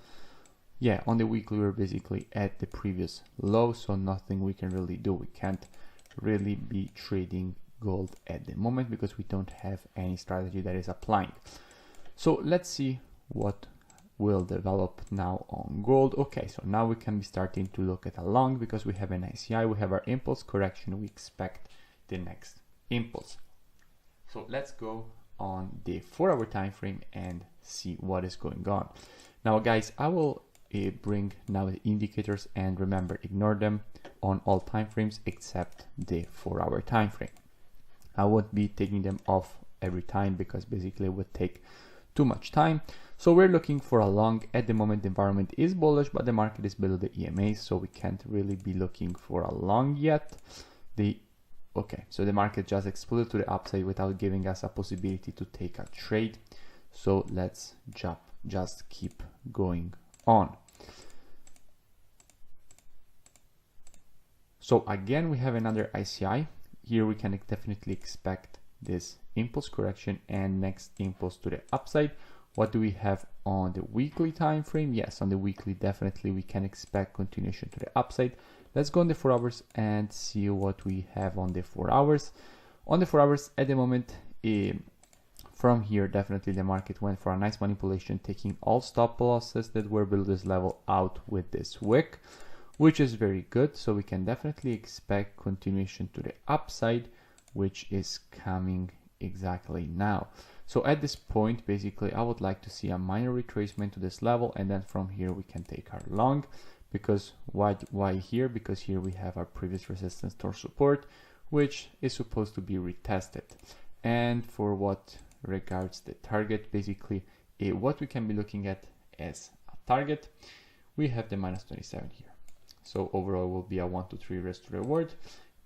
Yeah, on the weekly, we're basically at the previous low, so nothing we can really do. We can't really be trading gold at the moment because we don't have any strategy that is applying. So let's see what will develop now on gold. Okay, so now we can be starting to look at a long because we have an ICI, we have our impulse correction, we expect the next impulse. So let's go on the 4-hour time frame and see what is going on. Now guys, I will bring now the indicators, and remember, ignore them on all time frames except the 4-hour time frame. I won't be taking them off every time because basically it would take too much time. So we're looking for a long. At the moment the environment is bullish, but the market is below the EMA, so we can't really be looking for a long yet. Okay, so the market just exploded to the upside without giving us a possibility to take a trade. So let's just keep going on. So again, we have another ICI. Here we can definitely expect this impulse correction and next impulse to the upside. What do we have on the weekly time frame? Yes, on the weekly, definitely we can expect continuation to the upside. Let's go on the 4 hours and see what we have on the 4 hours. On the 4 hours at the moment, from here, definitely the market went for a nice manipulation, taking all stop losses that were below this level out with this wick, which is very good. So we can definitely expect continuation to the upside, which is coming exactly now. So at this point, basically, I would like to see a minor retracement to this level, and then from here we can take our long. Because why here? Because here we have our previous resistance or support, which is supposed to be retested. And for what regards the target, basically what we can be looking at as a target, we have the -27 here. So overall will be a 1 to 3 risk to reward,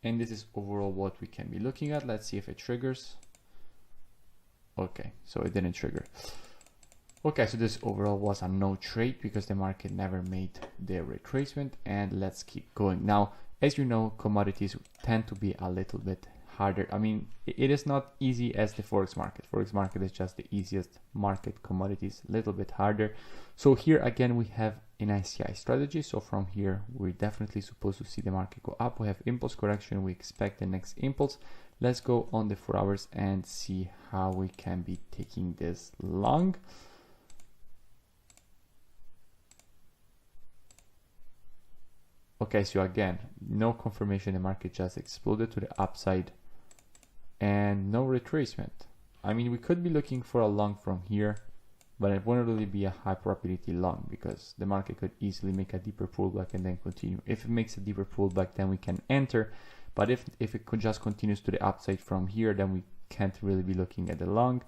and this is overall what we can be looking at. Let's see if it triggers. Okay, so it didn't trigger. Okay, so this overall was a no trade because the market never made the retracement, and let's keep going. Now, as you know, commodities tend to be a little bit harder. I mean, it is not easy as the Forex market. Forex market is just the easiest market. Commodities a little bit harder. So here again, we have an ICI strategy. So from here, we're definitely supposed to see the market go up. We have impulse correction. We expect the next impulse. Let's go on the 4 hours and see how we can be taking this long. Okay, so again, no confirmation, the market just exploded to the upside and no retracement. I mean, we could be looking for a long from here, but it wouldn't really be a high probability long because the market could easily make a deeper pullback and then continue. If it makes a deeper pullback, then we can enter, but if it could just continues to the upside from here, then we can't really be looking at the long.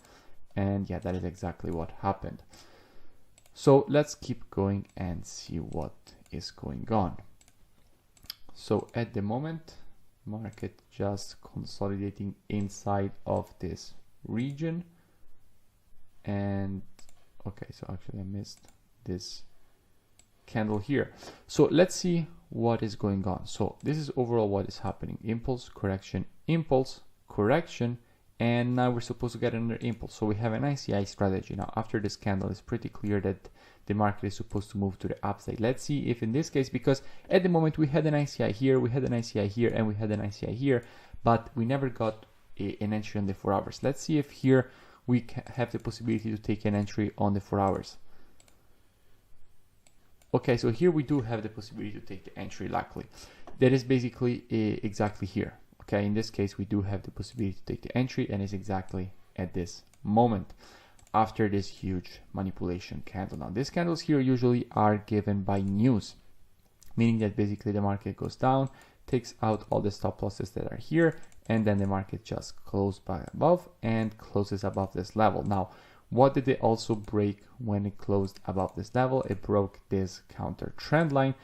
And yeah, that is exactly what happened. So let's keep going and see what is going on. So at the moment, market just consolidating inside of this region. And okay, so actually I missed this candle here. So let's see what is going on. So this is overall what is happening. Impulse, correction, and now we're supposed to get another impulse. So we have an ICI strategy. Now after this candle, it's pretty clear that the market is supposed to move to the upside. Let's see if in this case, because at the moment we had an ICI here, we had an ICI here, and we had an ICI here, but we never got an entry on the 4 hours. Let's see if here we have the possibility to take an entry on the 4 hours. Okay, so here we do have the possibility to take the entry, luckily. That is basically exactly here. Okay, in this case, we do have the possibility to take the entry, and it's exactly at this moment after this huge manipulation candle. Now, these candles here usually are given by news, meaning that basically the market goes down, takes out all the stop losses that are here, and then the market just closes back above and closes above this level. Now, what did it also break when it closed above this level? It broke this counter trend line,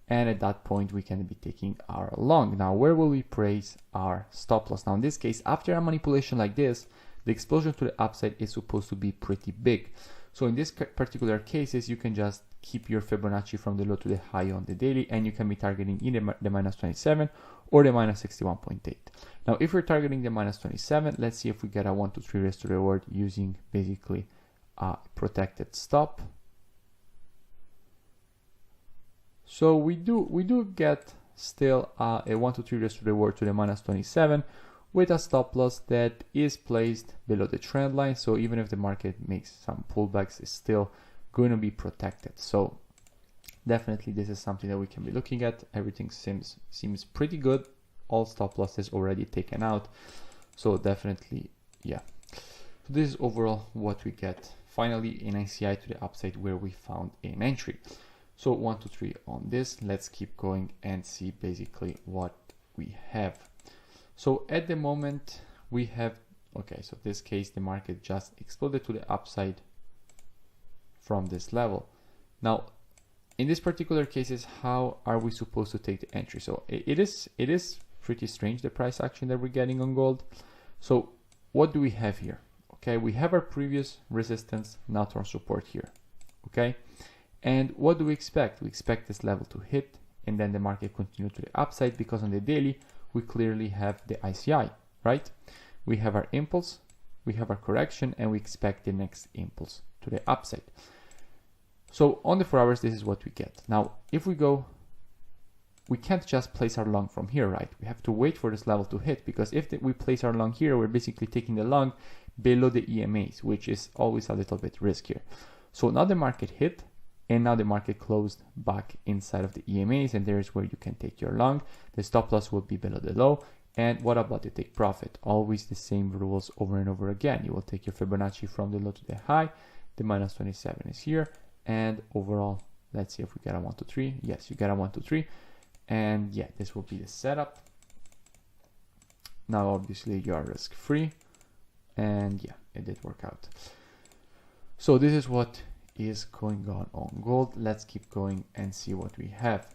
and at that point we can be taking our long. Now, where will we place our stop loss? Now, in this case, after a manipulation like this, the explosion to the upside is supposed to be pretty big. So in this particular cases, you can just keep your Fibonacci from the low to the high on the daily, and you can be targeting either the minus 27 or the minus 61.8. Now, if we're targeting the minus 27, let's see if we get a 1 to 3 risk to reward using basically a protected stop. So we do get still a 1 to 3 risk to reward to the minus 27 with a stop loss that is placed below the trend line. So even if the market makes some pullbacks, it's still going to be protected. So definitely this is something that we can be looking at. Everything seems pretty good. All stop losses already taken out. So definitely, yeah. So this is overall what we get. Finally, an ICI to the upside where we found an entry. So 1 to 3 on this. Let's keep going and see basically what we have. So at the moment we have, okay, so this case the market just exploded to the upside from this level. Now in this particular cases, how are we supposed to take the entry? So it is pretty strange, the price action that we're getting on gold. So what do we have here? Okay, we have our previous resistance, now to our support here. Okay, and what do we expect? We expect this level to hit and then the market continue to the upside, because on the daily we clearly have the ICI, right? We have our impulse, we have our correction, and we expect the next impulse to the upside. So on the 4 hours, this is what we get. Now, if we go, we can't just place our long from here, right? We have to wait for this level to hit, because if we place our long here, we're basically taking the long below the EMAs, which is always a little bit riskier. So now the market hit, and now the market closed back inside of the EMAs, and there's where you can take your long. The stop loss will be below the low. And what about the take profit? Always the same rules over and over again. You will take your Fibonacci from the low to the high. The minus 27 is here. And overall, let's see if we get a 1 to 3. Yes, you get a 1 to 3. And yeah, this will be the setup. Now, obviously, you are risk free. And yeah, it did work out. So this is what is going on gold. Let's keep going and see what we have.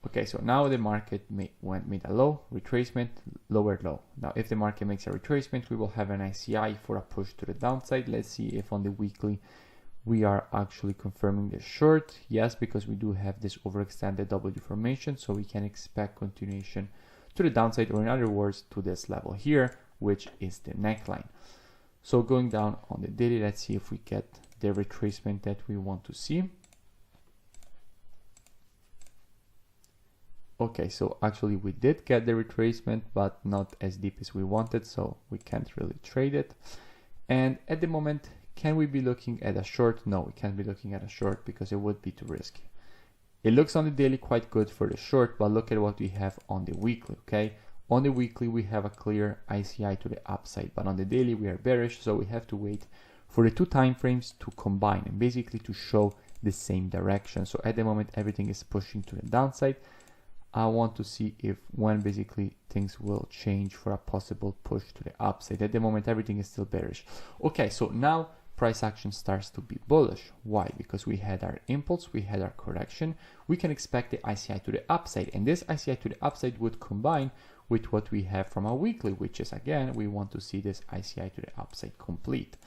Okay, so now the market made a low, retracement, lower low. Now if the market makes a retracement, we will have an ICI for a push to the downside. Let's see if on the weekly we are actually confirming the short. Yes, because we do have this overextended W formation, so we can expect continuation to the downside, or in other words, to this level here, which is the neckline. So going down on the daily, let's see if we get the retracement that we want to see. Okay, so actually we did get the retracement, but not as deep as we wanted, so we can't really trade it. And at the moment, can we be looking at a short? No, we can't be looking at a short because it would be too risky. It looks on the daily quite good for the short, but look at what we have on the weekly, okay? On the weekly, we have a clear ICI to the upside, but on the daily, we are bearish, so we have to wait for the 2 time frames to combine and basically to show the same direction. So at the moment, everything is pushing to the downside. I want to see when basically things will change for a possible push to the upside. At the moment, everything is still bearish. Okay, so now price action starts to be bullish. Why? Because we had our impulse, we had our correction. We can expect the ICI to the upside, and this ICI to the upside would combine with what we have from our weekly, which is, again, we want to see this ICI to the upside complete.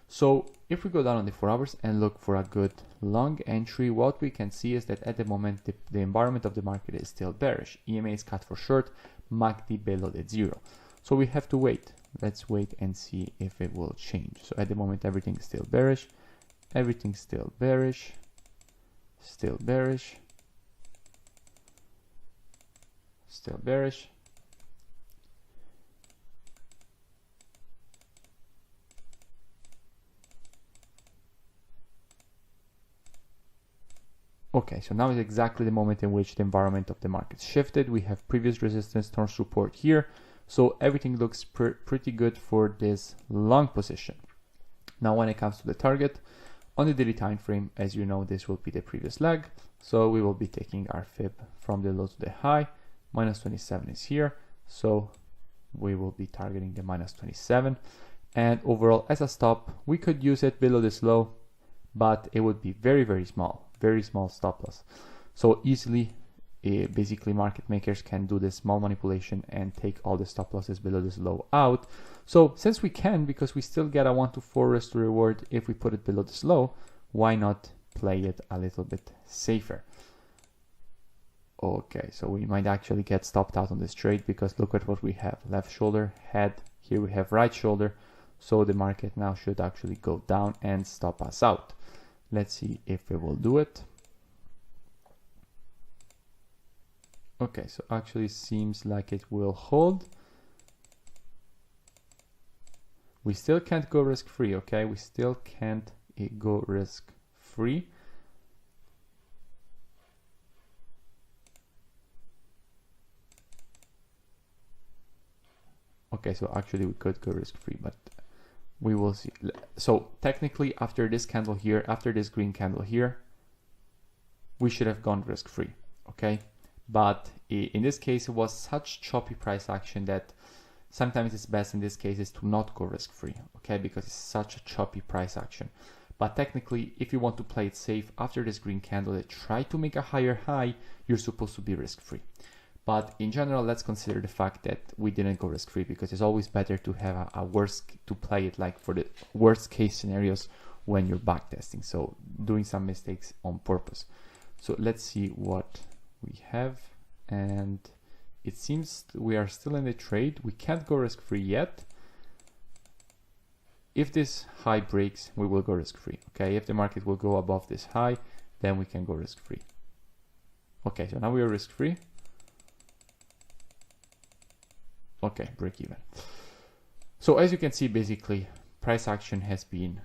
So if we go down on the 4 hours and look for a good long entry, what we can see is that at the moment, the environment of the market is still bearish. EMA is cut for short, MACD below the 0. So we have to wait. Let's wait and see if it will change. So at the moment, everything is still bearish. Everything's still bearish. Still bearish. Still bearish. Okay, so now is exactly the moment in which the environment of the market shifted. We have previous resistance turn support here. So everything looks pretty good for this long position. Now when it comes to the target, on the daily time frame, as you know, this will be the previous leg. So we will be taking our fib from the low to the high. Minus 27 is here. So we will be targeting the minus 27. And overall, as a stop, we could use it below this low, but it would be very, very small stop loss. So easily basically market makers can do this small manipulation and take all the stop losses below this low out. So since we can, because we still get a 1 to 4 risk to reward if we put it below this low, why not play it a little bit safer? Okay, so we might actually get stopped out on this trade because look at what we have. Left shoulder, head, here we have right shoulder. So the market now should actually go down and stop us out. Let's see if it will do it. Okay, so actually seems like it will hold. We still can't go risk free, okay? We still can't go risk free. Okay, so actually we could go risk free, but we will see. So technically after this candle here, after this green candle here, we should have gone risk free, okay? But in this case, it was such choppy price action that sometimes it's best in this case is to not go risk free, okay? Because it's such a choppy price action. But technically, if you want to play it safe after this green candle that try to make a higher high, you're supposed to be risk free. But in general, let's consider the fact that we didn't go risk free because it's always better to have a worst, to play it like for the worst case scenarios when you're backtesting. So doing some mistakes on purpose. So let's see what we have, and it seems we are still in the trade. We can't go risk free yet. If this high breaks, we will go risk free. Okay, if the market will go above this high, then we can go risk free. Okay, so now we are risk free. Okay, break even. So as you can see, basically price action has been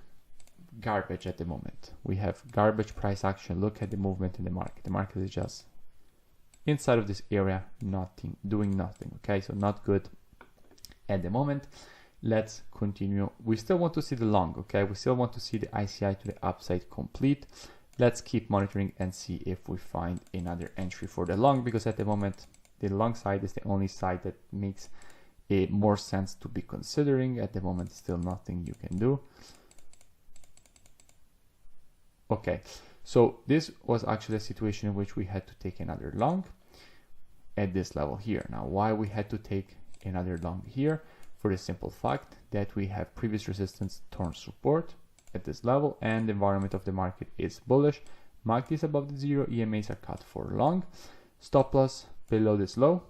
garbage at the moment. We have garbage price action. Look at the movement in the market. The market is just inside of this area, nothing, doing nothing. Okay, so not good at the moment. Let's continue. We still want to see the long, okay? We still want to see the ICI to the upside complete. Let's keep monitoring and see if we find another entry for the long, because at the moment, the long side is the only side that makes more sense to be considering. At the moment, still nothing you can do. Okay, so this was actually a situation in which we had to take another long at this level here. Now, why we had to take another long here? For the simple fact that we have previous resistance turn support at this level, and the environment of the market is bullish. MACD is above the zero, EMAs are cut for long, stop loss below this low,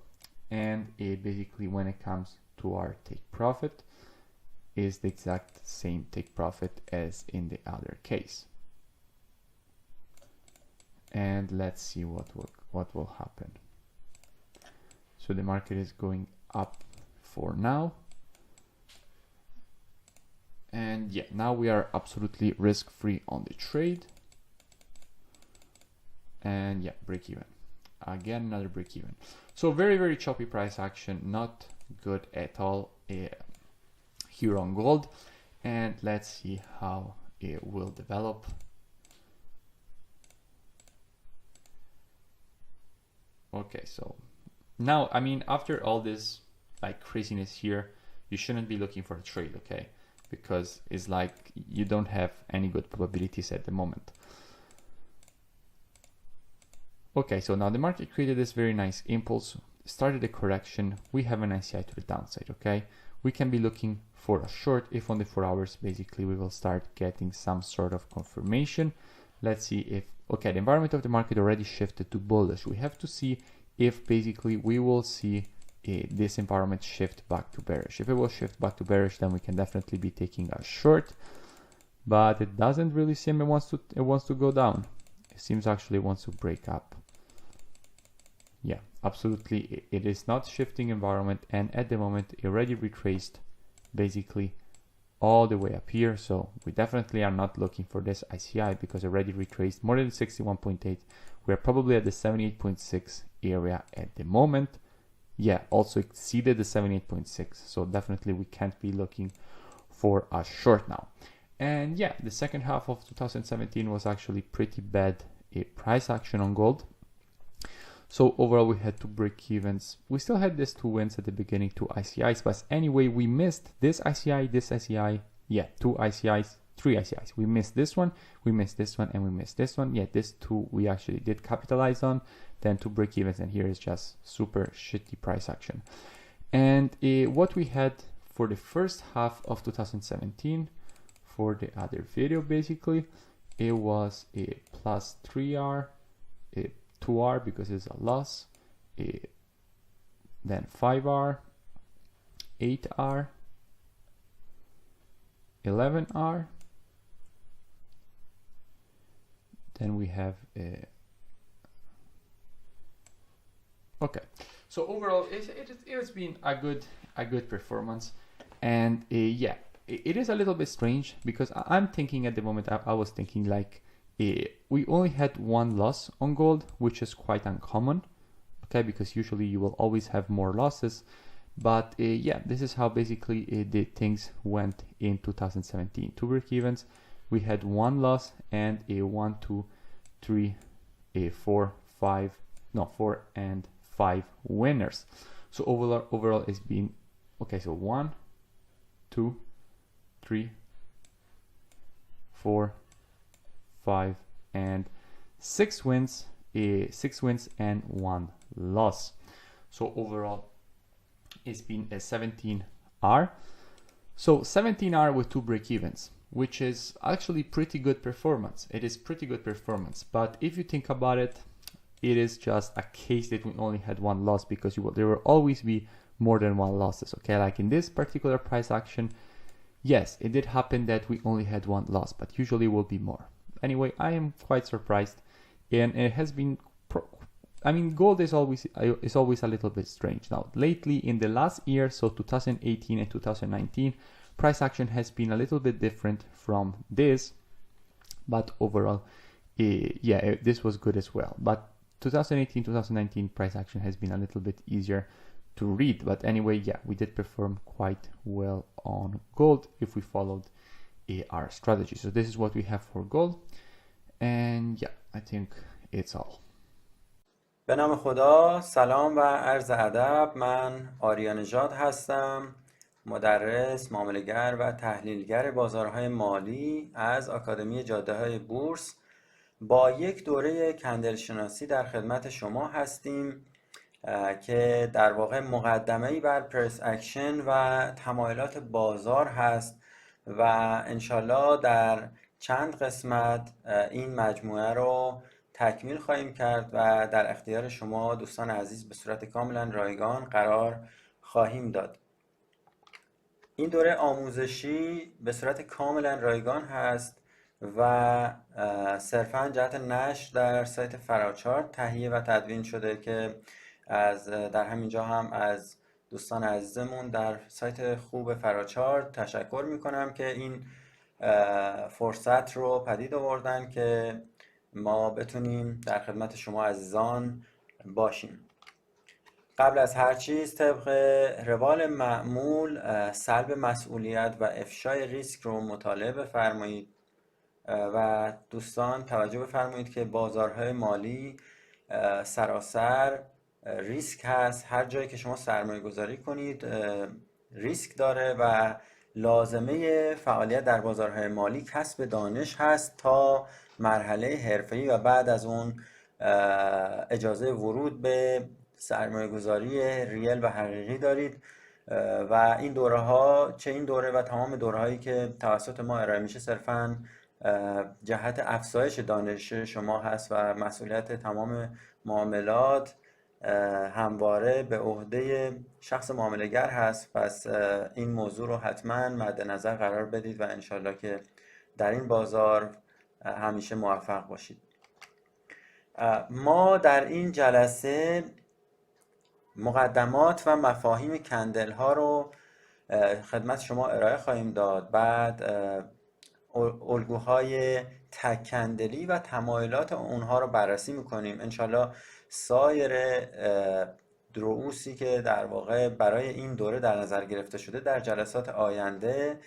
and basically when it comes to our take profit is the exact same take profit as in the other case. And let's see what will happen. So the market is going up for now. And yeah, now we are absolutely risk-free on the trade. And yeah, break even. Again, another break even. So very, very choppy price action, not good at all here on gold. And let's see how it will develop. Okay, so now, I mean, after all this like craziness here, you shouldn't be looking for a trade, okay? Because it's like you don't have any good probabilities at the moment. Okay, so now the market created this very nice impulse, started a correction. We have an ICI to the downside, okay? We can be looking for a short if on the 4 hours, basically we will start getting some sort of confirmation. Let's see if, okay, the environment of the market already shifted to bullish. We have to see if basically we will see this environment shift back to bearish. If it will shift back to bearish, then we can definitely be taking a short, but it doesn't really seem it wants to go down. It seems actually it wants to break up. Yeah, absolutely. It is not shifting environment, and at the moment it already retraced basically all the way up here. So we definitely are not looking for this ICI because it already retraced more than 61.8. We're probably at the 78.6 area at the moment. Yeah, also exceeded the 78.6. So definitely we can't be looking for a short now. And yeah, the second half of 2017 was actually pretty bad price action on gold. So overall we had 2 break evens. We still had these 2 wins at the beginning, 2 ICIs, but anyway we missed this ICI, this ICI, yeah, 2 ICIs, 3 ICIs. We missed this one, we missed this one, and we missed this one. Yeah, this 2 we actually did capitalize on. then 2 break evens, and here is just super shitty price action. And what we had for the first half of 2017 for the other video, basically it was a plus 3R, a 2R because it's a loss, then 5R, 8R, 11R, then we have okay. So overall, it's been a good performance, and yeah, it is a little bit strange because I'm thinking at the moment I was thinking like we only had one loss on gold, which is quite uncommon, okay, because usually you will always have more losses. But yeah, this is how basically the things went in 2017. 2 break evens, we had one loss and a 1, 2, 3, 4, 5, no 4 and 5 winners. So overall it's been okay. So 1, 2, 3, 4, 5 and 6 wins, 6 wins and 1 loss. So overall it's been a 17R. So 17R with 2 break evens, which is actually pretty good performance. It is pretty good performance, but if you think about it, it is just a case that we only had one loss, because there will always be more than one losses, okay? Like in this particular price action, yes, it did happen that we only had one loss, but usually will be more. Anyway, I am quite surprised, and it has been I mean, gold is always a little bit strange. Now, lately in the last year, so 2018 and 2019, price action has been a little bit different from this, but overall, yeah, this was good as well. But 2018, 2019 price action has been a little bit easier to read. But anyway, yeah, we did perform quite well on gold if we followed our strategy. So this is what we have for gold. And yeah, I think it's all. به نام خدا، سلام و عرض ادب. من آریا نژاد هستم، مدرس، معامله‌گر و تحلیلگر بازارهای مالی از آکادمی جاده‌های بورس. با یک دوره کندل شناسی در خدمت شما هستیم که در واقع مقدمه‌ای بر پرایس اکشن و تمایلات بازار هست و انشالله در چند قسمت این مجموعه رو تکمیل خواهیم کرد و در اختیار شما دوستان عزیز به صورت کاملا رایگان قرار خواهیم داد. این دوره آموزشی به صورت کاملا رایگان هست و صرفاً جهت نشر در سایت فراچارت تهیه و تدوین شده که در همینجا هم از دوستان عزیزمون در سایت خوب فراچارت تشکر میکنم که این فرصت رو پدید آوردن که ما بتونیم در خدمت شما عزیزان باشیم. قبل از هر چیز طبق روال معمول سلب مسئولیت و افشای ریسک رو مطالعه بفرمایید و دوستان توجه بفرمایید که بازارهای مالی سراسر ریسک هست. هر جایی که شما سرمایه گذاری کنید ریسک داره و لازمه فعالیت در بازارهای مالی کسب دانش هست تا مرحله حرفه‌ای و بعد از اون اجازه ورود به سرمایه گذاری ریل و حقیقی دارید و این دوره ها، چه این دوره و تمام دوره هایی که توسط ما ارائه میشه، صرفاً جهت افزایش دانش شما هست و مسئولیت تمام معاملات همواره به عهده شخص معامله‌گر هست. پس این موضوع رو حتما مد نظر قرار بدید و انشالله که در این بازار همیشه موفق باشید. ما در این جلسه مقدمات و مفاهیم کندل ها رو خدمت شما ارائه خواهیم داد. بعد الگوهای تک کندلی و تمایلات اونها رو بررسی میکنیم. انشالله سایر دروسی که در واقع برای این دوره در نظر گرفته شده در جلسات آینده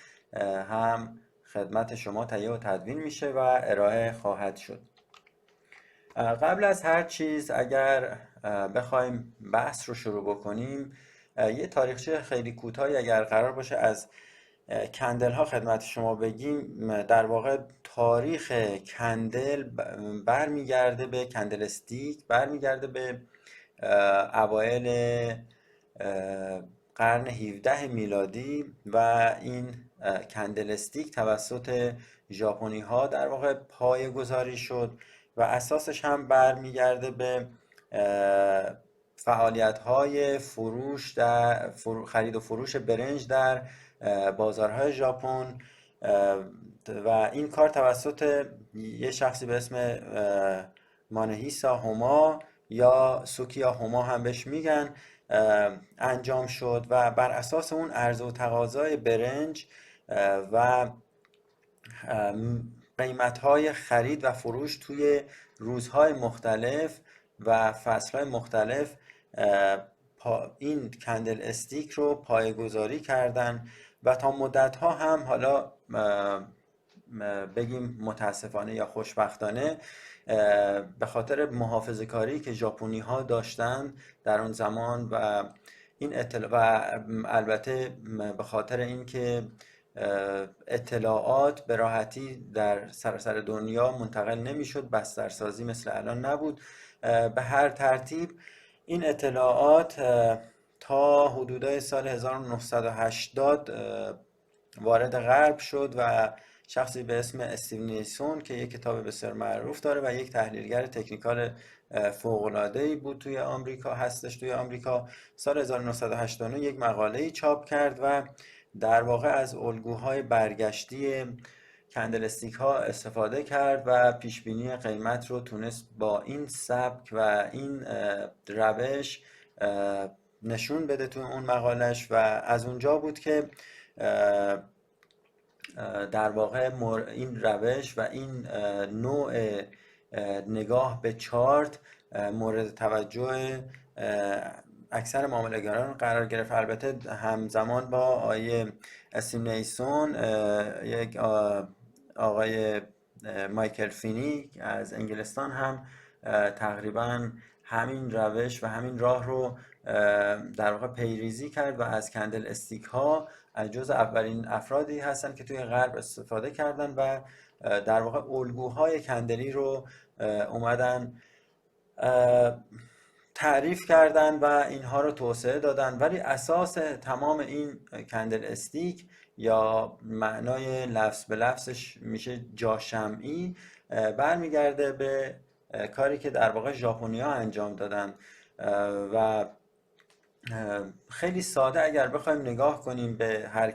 هم خدمت شما تهیه و تدوین میشه و ارائه خواهد شد. قبل از هر چیز اگر بخوایم بحث رو شروع بکنیم، یه تاریخچه خیلی کوتاهی اگر قرار باشه از کندل ها خدمت شما بگیم، در واقع تاریخ کندل برمیگرده به کندل استیک، برمیگرده به اوایل قرن 17 میلادی و این کندل استیک توسط ژاپنی ها در واقع پایه‌گذاری شد و اساسش هم برمیگرده به فعالیت‌های فروش در خرید و فروش برنج در بازارهای ژاپن و این کار توسط یه شخصی به اسم مانهیسا هوما یا سوکیا هوما هم بهش میگن انجام شد و بر اساس اون عرضه و تقاضای برنج و قیمت‌های خرید و فروش توی روزهای مختلف و فصلهای مختلف این کندل استیک رو پایه‌گذاری کردن و تا مدت‌ها هم، حالا بگیم متاسفانه یا خوشبختانه، به خاطر محافظه‌کاری که ژاپنی‌ها داشتن در اون زمان و این و البته به خاطر اینکه اطلاعات به راحتی در سراسر دنیا منتقل نمیشد، بسترسازی مثل الان نبود، به هر ترتیب این اطلاعات تا حدودای سال 1980 وارد غرب شد و شخصی به اسم استیو نیسون که یک کتاب بسیار معروف داره و یک تحلیلگر تکنیکال فوق‌العاده‌ای بود توی آمریکا، هستش توی آمریکا، سال 1989 یک مقاله‌ای چاپ کرد و در واقع از الگوهای برگشتی کندل استیک ها استفاده کرد و پیشبینی قیمت رو تونست با این سبک و این روش نشون بده توی اون مقالش و از اونجا بود که در واقع این روش و این نوع نگاه به چارت مورد توجه اکثر معامله‌گران قرار گرفت. البته همزمان با آقای استیو نیسون یک آقای مایکل فینی از انگلستان هم تقریبا همین روش و همین راه رو در واقع پیریزی کرد و از کندل استیک ها از جز اولین افرادی هستن که توی غرب استفاده کردن و در واقع الگوهای کندلی رو اومدن تعریف کردن و اینها رو توسعه دادن. ولی اساس تمام این کندل استیک یا معنای لفظ به لفظش میشه جاشمعی، برمیگرده به کاری که در واقع ژاپنی‌ها انجام دادن و خیلی ساده اگر بخوایم نگاه کنیم به هر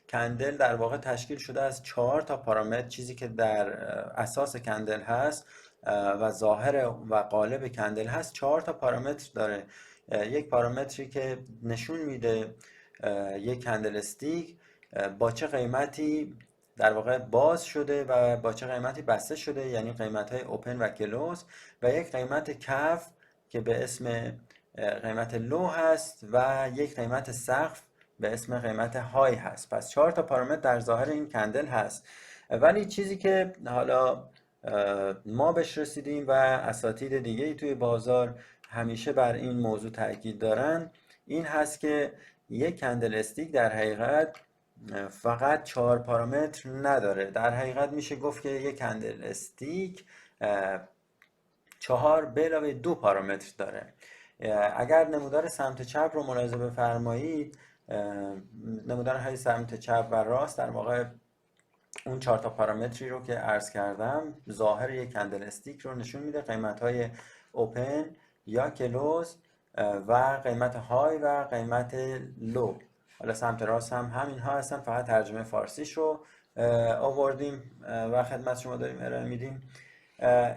کندل در واقع تشکیل شده از 4 تا پارامتر. چیزی که در اساس کندل هست و ظاهر و قالب کندل هست 4 تا پارامتر داره. یک پارامتری که نشون میده یک کندل استیک با چه قیمتی در واقع باز شده و با چه قیمتی بسته شده، یعنی قیمت های اوپن و کلوز، و یک قیمت کف که به اسم قیمت لو هست و یک قیمت سقف به اسم قیمت های هست. پس 4 تا پارامتر در ظاهر این کندل هست. ولی چیزی که حالا ما بهش رسیدیم و اساتید دیگه توی بازار همیشه بر این موضوع تاکید دارن این هست که یک کندل استیک در حقیقت فقط 4 پارامتر نداره. در حقیقت میشه گفت که یک کندل استیک 4 به علاوه 2 پارامتر داره. اگر نمودار سمت چپ رو ملاحظه بفرمایید، نمودارهای سمت چپ و راست در واقع اون 4 تا پارامتری رو که عرض کردم ظاهر یک کندل استیک رو نشون میده، قیمت‌های اوپن یا کلوز و قیمت های و قیمت لو. حالا سمت راست هم همینها هستن، فقط ترجمه فارسیش رو آوردیم و خدمت شما داریم ارائه میدیم.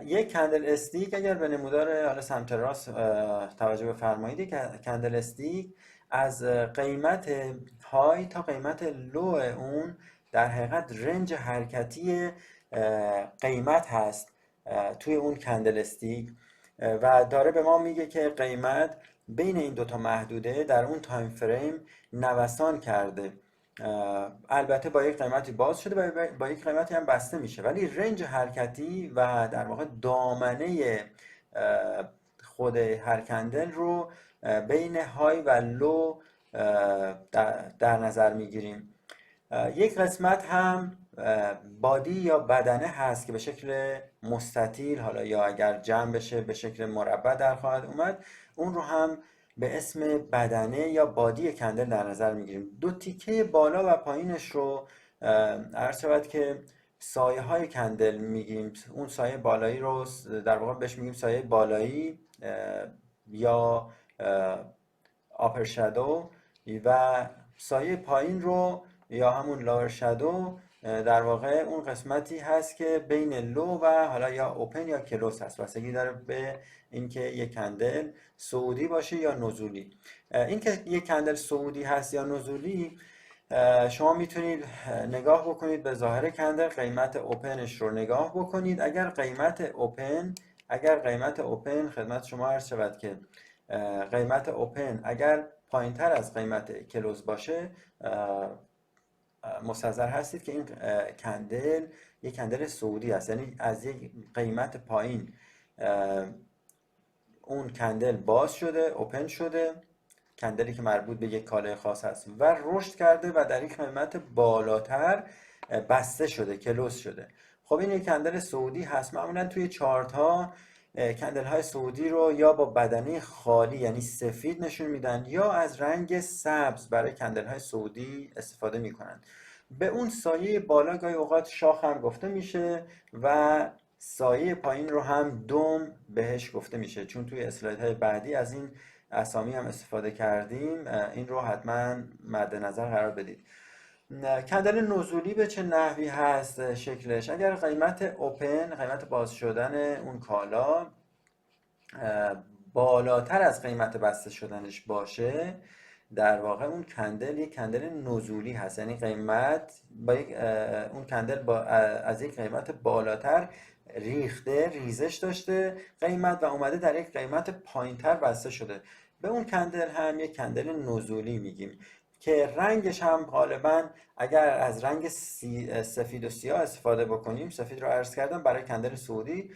یک کندل استیک اگر به نمودار حالا سمت راست توجه بفرمایید، کندل استیک از قیمت های تا قیمت لو اون در حقیقت رنج حرکتی قیمت هست توی اون کندل استیک و داره به ما میگه که قیمت بین این 2 تا محدوده در اون تایم فریم نوسان کرده. البته با یک قیمتی باز شده و با یک قیمتی هم بسته میشه، ولی رنج حرکتی و در واقع دامنه خود هر کندل رو بین های و لو در نظر میگیریم. یک قسمت هم بادی یا بدنه هست که به شکل مستطیل، حالا یا اگر جمع بشه به شکل مربع در خواهد اومد، اون رو هم به اسم بدنه یا بادی کندل در نظر میگیریم. دو تیکه بالا و پایینش رو عرض شود که سایه های کندل میگیم. اون سایه بالایی رو در واقع بهش میگیم سایه بالایی یا آپر شادو، و سایه پایین رو یا همون لاور شادو در واقع اون قسمتی هست که بین لو و حالا یا اوپن یا کلوز هست. بستگی داره به اینکه یک کندل صعودی باشه یا نزولی. اینکه یک کندل صعودی هست یا نزولی شما میتونید نگاه بکنید به ظاهر کندل، قیمت اوپنش رو نگاه بکنید. اگر قیمت اوپن خدمت شما عرض شود که قیمت اوپن اگر پایین تر از قیمت کلوز باشه، مستحضر هستید که این کندل یک کندل صعودی است، یعنی از یک قیمت پایین اون کندل باز شده، اوپن شده، کندلی که مربوط به یک کالای خاص هست و رشد کرده و در یک قیمت بالاتر بسته شده، کلوز شده. خب این یک کندل صعودی هست. معمولا توی چارت ها کندل های صعودی رو یا با بدنه خالی یعنی سفید نشون میدن یا از رنگ سبز برای کندل های صعودی استفاده میکنن. به اون سایه بالا گاهی اوقات شاخ هم گفته میشه و سایه پایین رو هم دم بهش گفته میشه، چون توی اسلاید های بعدی از این اسامی هم استفاده کردیم. این رو حتما مد نظر قرار بدید. کندل نزولی به چه نحوی هست شکلش؟ اگر قیمت اوپن، قیمت باز شدن اون کالا بالاتر از قیمت بسته شدنش باشه، در واقع اون کندل یک کندل نزولی هست، یعنی قیمت با اون کندل از یک قیمت بالاتر ریزش داشته قیمت و اومده در یک قیمت پایینتر بسته شده. به اون کندل هم یک کندل نزولی میگیم که رنگش هم غالبا اگر از رنگ سفید و سیاه استفاده بکنیم، سفید رو عرض کردم برای کندل صعودی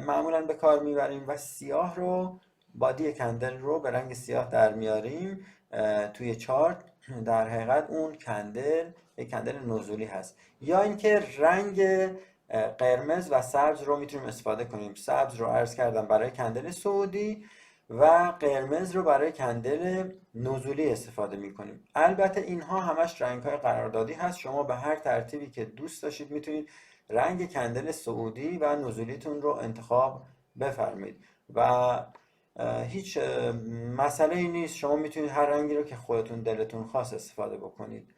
معمولا به کار میبریم و سیاه رو، بادی کندل رو به رنگ سیاه در میاریم توی چارت. در حقیقت اون کندل یک کندل نزولی هست. یا اینکه رنگ قرمز و سبز رو میتونیم استفاده کنیم. سبز رو عرض کردم برای کندل صعودی و قرمز رو برای کندل نزولی استفاده میکنیم. البته اینها همش رنگ‌های قراردادی هست، شما به هر ترتیبی که دوست داشتید میتونید رنگ کندل صعودی و نزولیتون رو انتخاب بفرمایید و هیچ مسئله ای نیست. شما میتونید هر رنگی رو که خودتون دلتون خواست استفاده بکنید،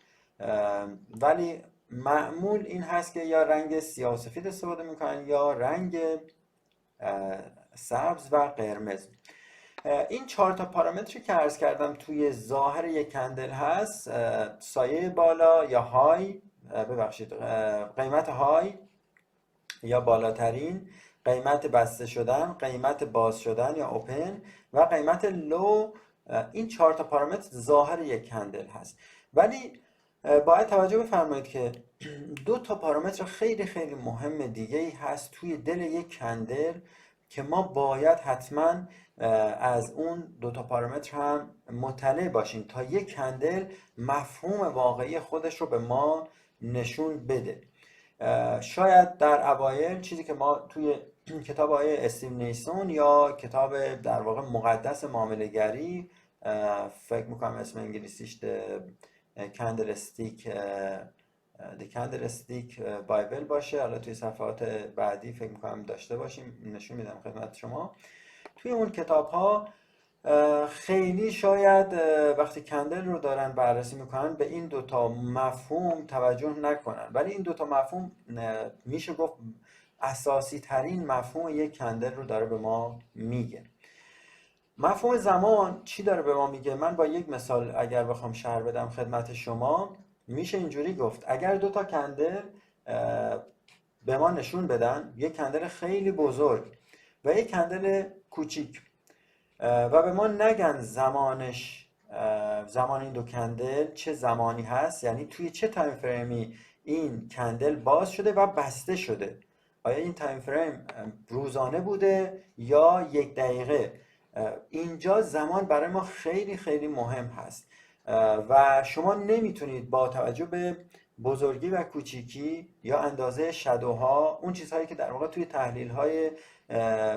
ولی معمول این هست که یا رنگ سیاه و سفید استفاده میکنن یا رنگ سبز و قرمز. این 4 تا پارامتری که عرض کردم توی ظاهر یک کندل هست: سایه بالا یا های، قیمت های یا بالاترین، قیمت بسته شدن، قیمت باز شدن یا اوپن و قیمت لو. این 4 تا پارامتر ظاهر یک کندل هست، ولی باید توجه بفرمایید که 2 تا پارامتر خیلی خیلی مهم دیگه ای هست توی دل یک کندل که ما باید حتما از اون 2 تا پارامتر هم مطلع باشیم تا یک کندل مفهوم واقعی خودش رو به ما نشون بده. شاید در اوایل چیزی که ما توی کتاب آقای استیو نیسون یا کتاب در واقع مقدس معامله‌گری، فکر میکنم اسم انگلیسیش The Candlestick Bible باشه، حالا توی صفحات بعدی فکر میکنم داشته باشیم، نشون میدم خدمت شما. توی اون کتاب ها خیلی شاید وقتی کندل رو دارن بررسی میکنن به این 2 تا مفهوم توجه نکنن، ولی این 2 تا مفهوم میشه گفت اساسی ترین مفهوم یک کندل رو داره به ما میگه. مفهوم زمان چی داره به ما میگه؟ من با یک مثال اگر بخوام شرح بدم خدمت شما، میشه اینجوری گفت: اگر 2 تا کندل به ما نشون بدن، یک کندل خیلی بزرگ و یک کندل کوچیک، و به ما نگن زمان این 2 کندل چه زمانی هست، یعنی توی چه تایم فریمی این کندل باز شده و بسته شده، آیا این تایم فریم روزانه بوده یا 1 دقیقه، اینجا زمان برای ما خیلی خیلی مهم هست و شما نمیتونید با توجه به بزرگی و کوچیکی یا اندازه شادوها، اون چیزهایی که در واقع توی تحلیل‌های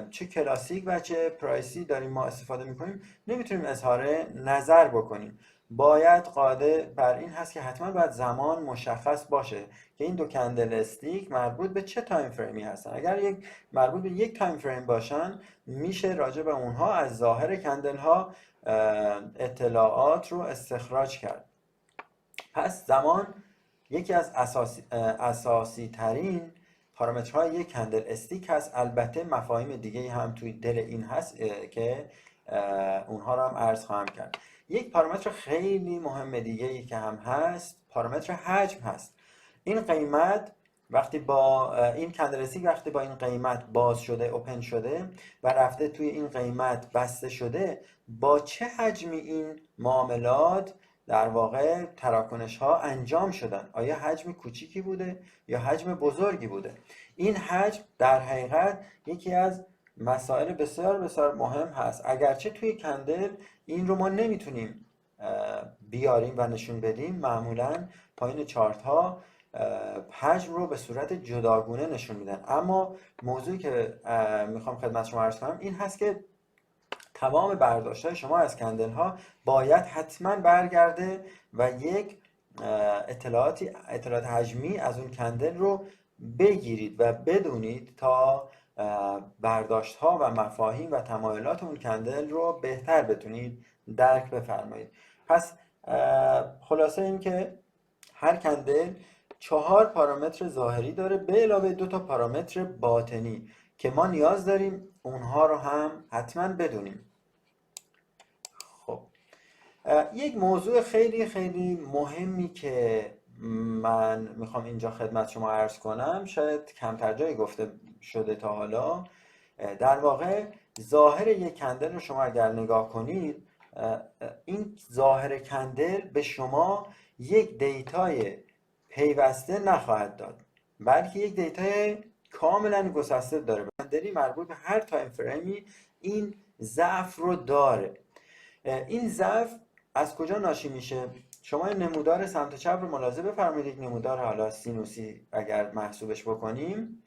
چه کلاسیک و چه پرایسی داریم ما استفاده میکنیم نمیتونیم اظهار نظر بکنیم. باید قاعده بر این هست که حتما باید زمان مشخص باشه که این دو کندل استیک مربوط به چه تایم فریمی هستن. اگر مربوط به یک تایم فریم باشن میشه راجع به اونها از ظاهر کندل ها اطلاعات رو استخراج کرد. پس زمان یکی از اساسی ترین پارامترهای یک کندل استیک هست. البته مفاهیم دیگه هم توی دل این هست که اونها رو هم عرض خواهم کرد. یک پارامتر خیلی مهم دیگه که هم هست پارامتر حجم هست. این قیمت وقتی با این کندل استیک وقتی با این قیمت باز شده، اوپن شده و رفته توی این قیمت بسته شده، با چه حجمی این معاملات در واقع تراکنش ها انجام شدن؟ آیا حجم کوچیکی بوده یا حجم بزرگی بوده؟ این حجم در حقیقت یکی از مسائل بسیار بسیار مهم هست. اگرچه توی کندل این رو ما نمیتونیم بیاریم و نشون بدیم، معمولا پایین چارت ها حجم رو به صورت جداگونه نشون میدن. اما موضوعی که میخوام خدمت شما عرض کنم این هست که تمام برداشت‌های شما از کندل ها باید حتما برگرده و یک اطلاعات حجمی از اون کندل رو بگیرید و بدونید تا برداشت ها و مفاهیم و تمایلات اون کندل رو بهتر بتونید درک بفرمایید. پس خلاصه این که هر کندل 4 پارامتر ظاهری داره به علاوه 2 تا پارامتر باطنی که ما نیاز داریم اونها رو هم حتما بدونیم. خب یک موضوع خیلی خیلی مهمی که من میخوام اینجا خدمت شما عرض کنم، شاید کمتر جایی گفته شده تا حالا. در واقع ظاهر یک کندل رو شما اگر نگاه کنید، این ظاهر کندل به شما یک دیتای پیوسته نخواهد داد، بلکه یک دیتای کاملا گسسته داره. کندلی مربوط به هر تایم فریمی این ضعف رو داره. این ضعف از کجا ناشی میشه؟ شما نمودار سمت چپ رو ملاحظه بفرمایید. یک نمودار حالا سینوسی اگر محسوبش بکنیم،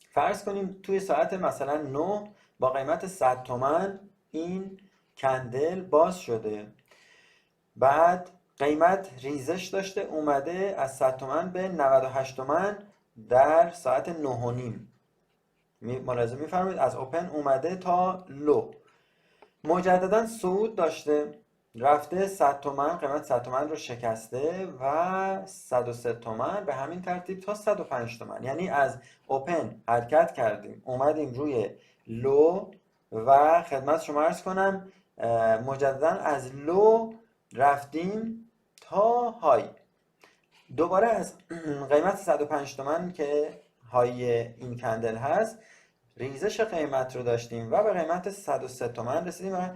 فرض کنیم توی ساعت مثلا 9 با قیمت 100 تومن این کندل باز شده، بعد قیمت ریزش داشته اومده از 100 تومن به 98 تومن در ساعت 9:30. ملاحظه میفرمایید از اوپن اومده تا لو، مجددا صعود داشته، رفته 100 تومن، قیمت 100 تومن رو شکسته و 103 تومن، به همین ترتیب تا 105 تومن. یعنی از اوپن حرکت کردیم اومدیم روی لو و خدمت شما عرض کنم مجددا از لو رفتیم تا های. دوباره از قیمت 105 تومن که های این کندل هست ریزش قیمت رو داشتیم و به قیمت 103 تومن رسیدیم و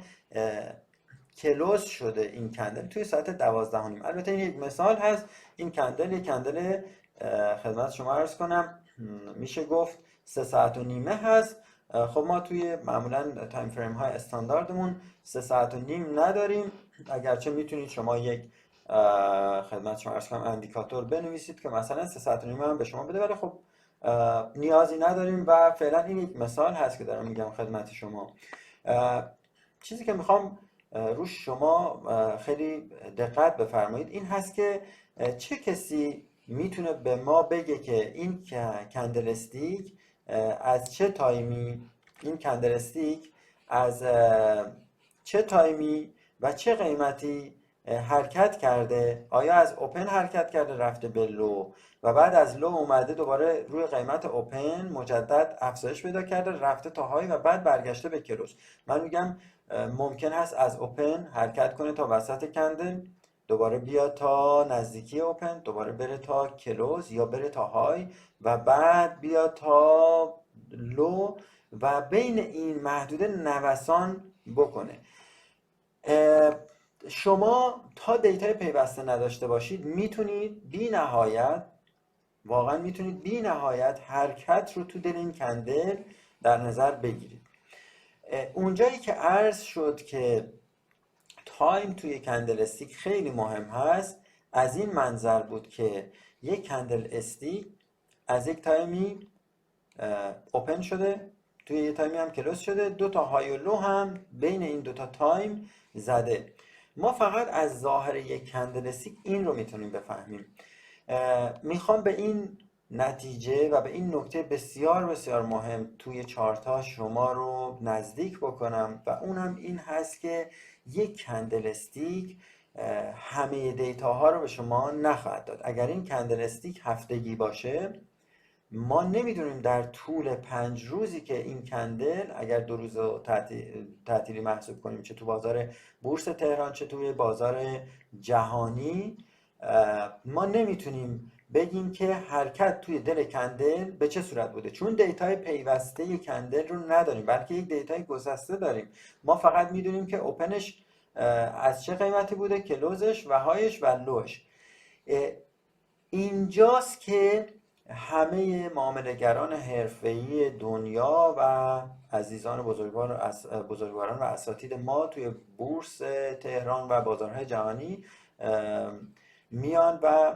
کلوز شده این کندل توی ساعت 12:30. البته این یک مثال هست. این کندل یک کندل خدمت شما عرض کنم میشه گفت 3.5 ساعت هست. خب ما توی معمولا تایم فریم های استانداردمون 3.5 ساعت نداریم، اگرچه میتونید شما یک خدمت شما عرض کنم اندیکاتور بنویسید که مثلا 3.5 ساعت هم به شما بده، ولی خب نیازی نداریم و فعلا این یک مثال هست که دارم میگم خدمت شما. چیزی که میخوام روش شما خیلی دقت بفرمایید این هست که چه کسی میتونه به ما بگه که این کندل استیک از چه تایمی، این کندل استیک از چه تایمی و چه قیمتی حرکت کرده؟ آیا از اوپن حرکت کرده رفته به لو و بعد از لو اومده دوباره روی قیمت اوپن مجدد افزایش پیدا کرده رفته تا های و بعد برگشته به کلوز؟ من میگم ممکن هست از اوپن حرکت کنه تا وسط کندل، دوباره بیاد تا نزدیکی اوپن، دوباره بره تا کلوز یا بره تا های و بعد بیاد تا لو و بین این محدوده نوسان بکنه. شما تا دیتای پیوسته نداشته باشید میتونید بی نهایت، واقعا میتونید بی نهایت حرکت رو تو دل این کندل در نظر بگیرید. اونجایی که عرض شد که تایم توی کندل استیک خیلی مهم هست، از این منظر بود که یک کندل استیک از یک تایمی اوپن شده، توی یه تایمی هم کلوز شده، دو تا های و لو هم بین این دو تا تایم زده. ما فقط از ظاهر یک کندل استیک این رو میتونیم بفهمیم. میخوام به این نتیجه و به این نکته بسیار بسیار مهم توی چارتا شما رو نزدیک بکنم و اونم این هست که یک کندل استیک همه دیتا ها رو به شما نخواهد داد. اگر این کندل استیک هفتگی باشه، ما نمیدونیم در طول 5 روزی که این کندل، اگر 2 روز تعطیلی محسوب کنیم، چه تو بازار بورس تهران چه توی بازار جهانی، ما نمیتونیم بگیم که حرکت توی دل کندل به چه صورت بوده، چون دیتای پیوسته کندل رو نداریم، بلکه یک دیتای گسسته داریم. ما فقط میدونیم که اوپنش از چه قیمتی بوده، کلوزش و هایش و لوش. اینجاست که همه معامله‌گران حرفه‌ای دنیا و عزیزان بزرگواران و اساتید ما توی بورس تهران و بازارهای جهانی میان و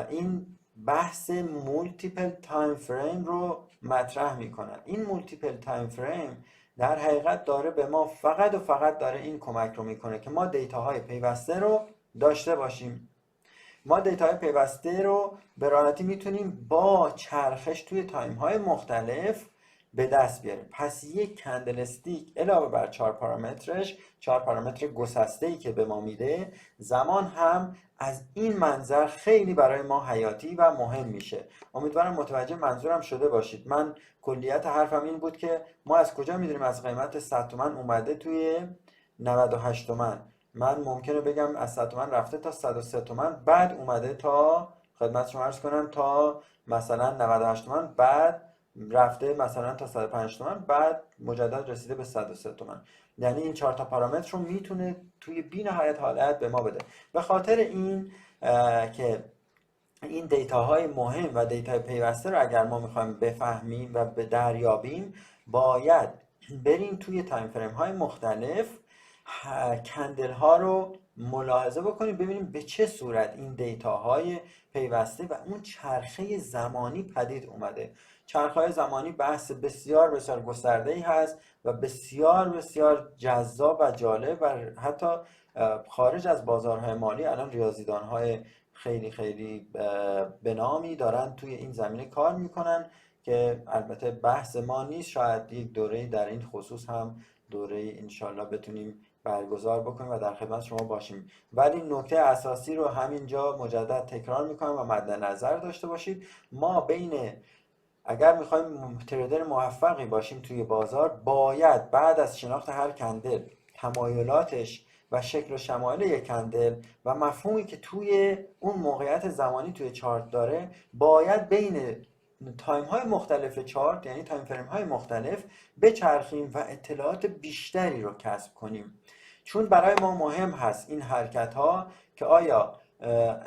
این بحث مولتیپل تایم فریم رو مطرح میکنن. این مولتیپل تایم فریم در حقیقت داره به ما فقط و فقط داره این کمک رو میکنه که ما دیتاهای پیوسته رو داشته باشیم. ما دیتاهای پیوسته رو به راحتی میتونیم با چرخش توی تایم های مختلف به دست بیاریم. پس یک کندل استیک علاوه بر 4 پارامترش، 4 پارامتر گسسته‌ای که به ما میده، زمان هم از این منظر خیلی برای ما حیاتی و مهم میشه. امیدوارم متوجه منظورم شده باشید. من کلیت حرفم این بود که ما از کجا میدونیم از قیمت 100 تومن اومده توی 98 تومن. من ممکنه بگم از 100 تومن رفته تا 103 تومن، بعد اومده تا خدمت شما عرض کنم تا مثلا 98 تومن، بعد رفته مثلا تا 105 تومن، بعد مجدد رسیده به 103 تومن. یعنی این 4 تا پارامتر رو میتونه توی بی‌نهایت حالت به ما بده. به خاطر این که این دیتاهای مهم و دیتاهای پیوسته رو اگر ما میخوایم بفهمیم و به دریابیم، باید بریم توی تایم فریم های مختلف کندل ها رو ملاحظه بکنیم، ببینیم به چه صورت این دیتاهای پیوسته و اون چرخه زمانی پدید اومده. چرخه زمانی بحث بسیار بسیار گسترده‌ای هست و بسیار بسیار جذاب و جالب و حتی خارج از بازارهای مالی الان ریاضیدان‌های خیلی خیلی به نامی دارن توی این زمینه کار میکنن که البته بحث ما نیست. شاید یک دوره در این خصوص هم دوره انشالله بتونیم برگزار بکنیم و در خدمت شما باشیم. ولی نکته اساسی رو همینجا مجدد تکرار میکنم و مد نظر داشته باشید. ما اگر میخوایم تریدر موفقی باشیم توی بازار، باید بعد از شناخت هر کندل، تمایلاتش و شکل و شمایل یک کندل و مفهومی که توی اون موقعیت زمانی توی چارت داره، باید بین تایم های مختلف چارت، یعنی تایم فریم های مختلف، بچرخیم و اطلاعات بیشتری رو کسب کنیم. چون برای ما مهم هست این حرکت ها که آیا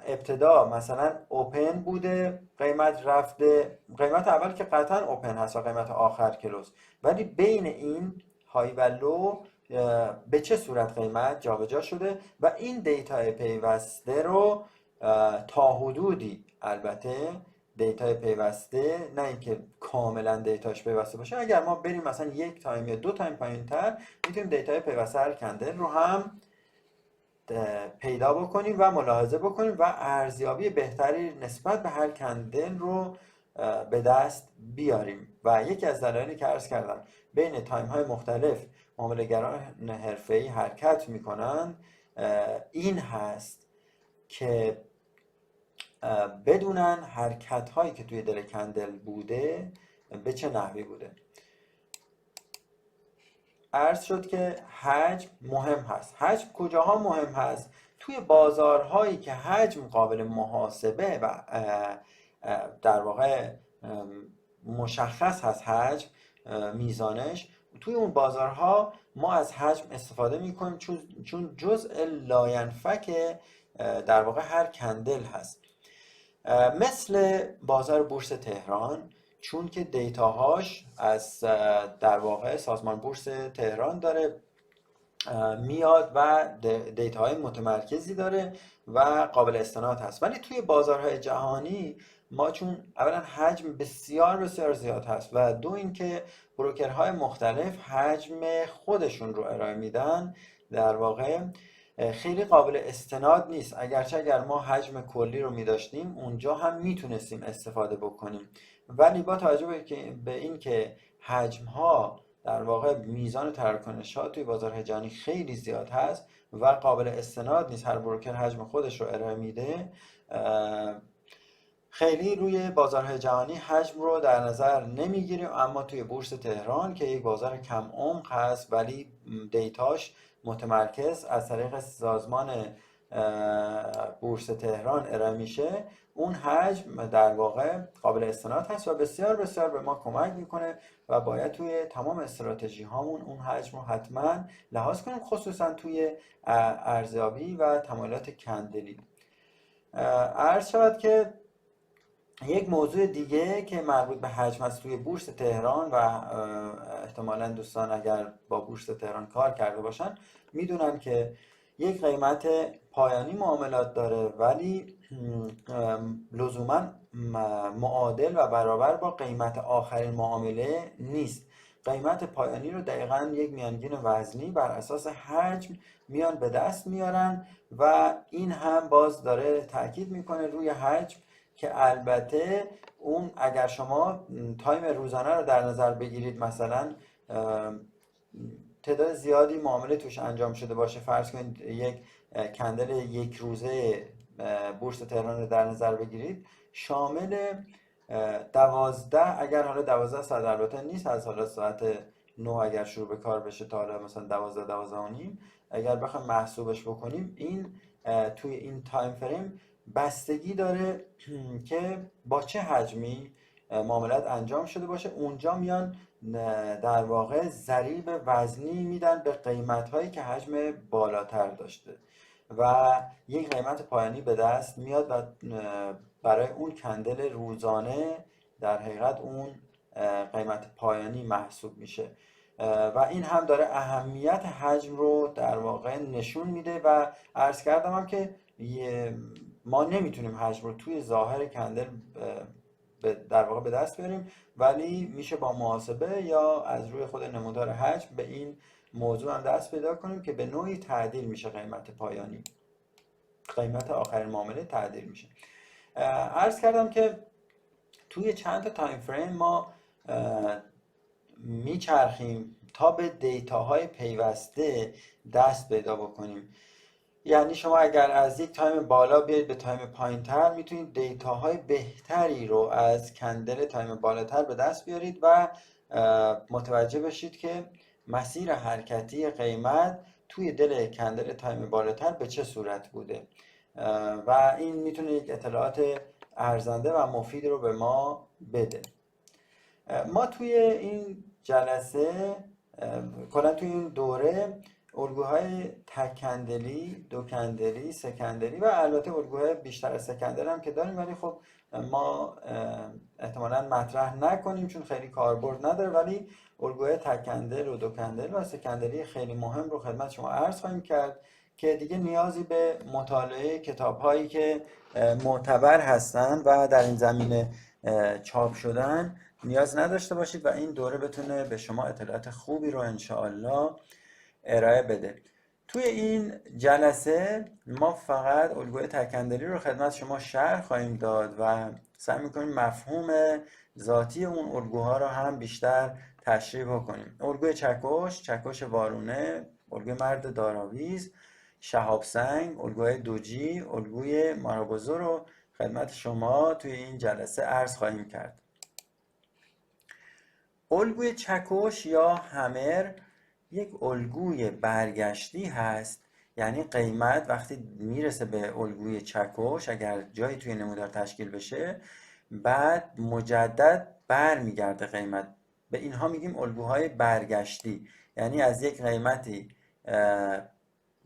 ابتدا مثلا اوپن بوده، قیمت رفته، قیمت اول که قطعا اوپن هست و قیمت آخر کلوز، ولی بین این های و لو به چه صورت قیمت جابجا شده و این دیتای پیوسته رو تا حدودی، البته دیتای پیوسته نه اینکه کاملا دیتاش پیوسته باشه، اگر ما بریم مثلا 1 تایم یا 2 تایم پایین‌تر میتونیم دیتای پیوسته هر کندل رو هم پیدا بکنیم و ملاحظه بکنیم و ارزیابی بهتری نسبت به هر کندل رو به دست بیاریم. و یکی از دلایلی که عرض کردم بین تایم های مختلف معامله‌گران حرفه‌ای حرکت میکنن این هست که بدونن حرکت هایی که توی دل کندل بوده به چه نحوی بوده. عرض شد که حجم مهم هست. حجم کجاها مهم هست؟ توی بازارهایی که حجم قابل محاسبه و در واقع مشخص هست حجم میزانش، توی اون بازارها ما از حجم استفاده میکنیم چون جزء لاینفک در واقع هر کندل هست. مثل بازار بورس تهران، چون که دیتاهاش از در واقع سازمان بورس تهران داره میاد و دیتاهای متمرکزی داره و قابل استناد هست. ولی توی بازارهای جهانی ما چون اولا حجم بسیار بسیار زیاد هست و دو اینکه بروکرهای مختلف حجم خودشون رو ارائه میدن، در واقع خیلی قابل استناد نیست. اگر ما حجم کلی رو میداشتیم اونجا هم میتونستیم استفاده بکنیم، ولی با توجه به این که حجم ها در واقع میزان تراکنش ها توی بازارهای جهانی خیلی زیاد هست و قابل استناد نیست، هر بروکر حجم خودش رو ارائه میده، خیلی روی بازارهای جهانی حجم رو در نظر نمیگیریم. اما توی بورس تهران که یک بازار کم عمق هست ولی دیتاش متمرکز از طریق سازمان بورس تهران ارائه میشه، اون حجم در واقع قابل استناد هست و بسیار بسیار به ما کمک میکنه و باید توی تمام استراتژی هامون اون حجم رو حتما لحاظ کنیم، خصوصا توی ارزیابی و تمایلات کندلی. عرض شود که یک موضوع دیگه که مربوط به حجم است توی بورس تهران و احتمالاً دوستان اگر با بورس تهران کار کرده باشن میدونن که یک قیمت پایانی معاملات داره ولی لزوما معادل و برابر با قیمت آخرین معامله نیست. قیمت پایانی رو دقیقاً یک میانگین وزنی بر اساس حجم میان به دست میارن و این هم باز داره تاکید میکنه روی حجم که البته اون اگر شما تایم روزانه رو در نظر بگیرید، مثلا تعداد زیادی معامله توش انجام شده باشه، فرض کنید یک کندل یک روزه بورس تهران رو در نظر بگیرید، شامل 12 اگر حالا 12 ساعت البته نیست، از حالا ساعت 9 اگر شروع به کار بشه تا حالا مثلا 12 و نیم اگر بخوایم محسوبش بکنیم، این توی این تایم فریم بستگی داره که با چه حجمی معاملات انجام شده باشه. اونجا میان در واقع ضریب وزنی میدن به قیمت هایی که حجم بالاتر داشته و یک قیمت پایانی به دست میاد و برای اون کندل روزانه در حقیقت اون قیمت پایانی محسوب میشه و این هم داره اهمیت حجم رو در واقع نشون میده و عرض کردم هم که ما نمیتونیم حجم رو توی ظاهر کندل در واقع به دست بیاریم، ولی میشه با محاسبه یا از روی خود نمودار حجم به این موضوع هم دست پیدا کنیم که به نوعی تعدیل میشه قیمت پایانی، قیمت آخرین معامله تعدیل میشه. عرض کردم که توی چند تا تایم فریم ما میچرخیم تا به دیتاهای پیوسته دست پیدا بکنیم. یعنی شما اگر از یک تایم بالا بیاید به تایم پایینتر میتونید دیتاهای بهتری رو از کندل تایم بالاتر به دست بیارید و متوجه بشید که مسیر حرکتی قیمت توی دل کندل تایم بالاتر به چه صورت بوده و این میتونه یک اطلاعات ارزنده و مفید رو به ما بده. ما توی این جلسه کلا توی این دوره الگوهای تک کندلی، دو کندلی، سه کندلی و البته الگوهای بیشتر از سه کندل هم که داریم، ولی خب ما احتمالاً مطرح نکنیم چون خیلی کاربرد نداره، ولی الگوهای تک کندل و دو کندل و سه کندلی خیلی مهم رو خدمت شما عرض خواهیم کرد که دیگه نیازی به مطالعه کتاب‌هایی که معتبر هستن و در این زمینه چاپ شدن نیاز نداشته باشید و این دوره بتونه به شما اطلاعات خوبی رو انشاءالله ارائه بده. توی این جلسه ما فقط الگوی تکندلی رو خدمت شما شرح خواهیم داد و سعی می‌کنیم مفهوم ذاتی اون الگوها رو هم بیشتر تشریح بکنیم. الگوی چکش، چکش وارونه، الگوی مرد داراویز، شهاب سنگ، الگوی دوجی، الگوی مارابوزو رو خدمت شما توی این جلسه عرض خواهیم کرد. الگوی چکش یا همر یک الگوی برگشتی هست، یعنی قیمت وقتی میرسه به الگوی چکش اگر جایی توی نمودار تشکیل بشه بعد مجدد برمیگرده قیمت. به اینها میگیم الگوهای برگشتی، یعنی از یک قیمتی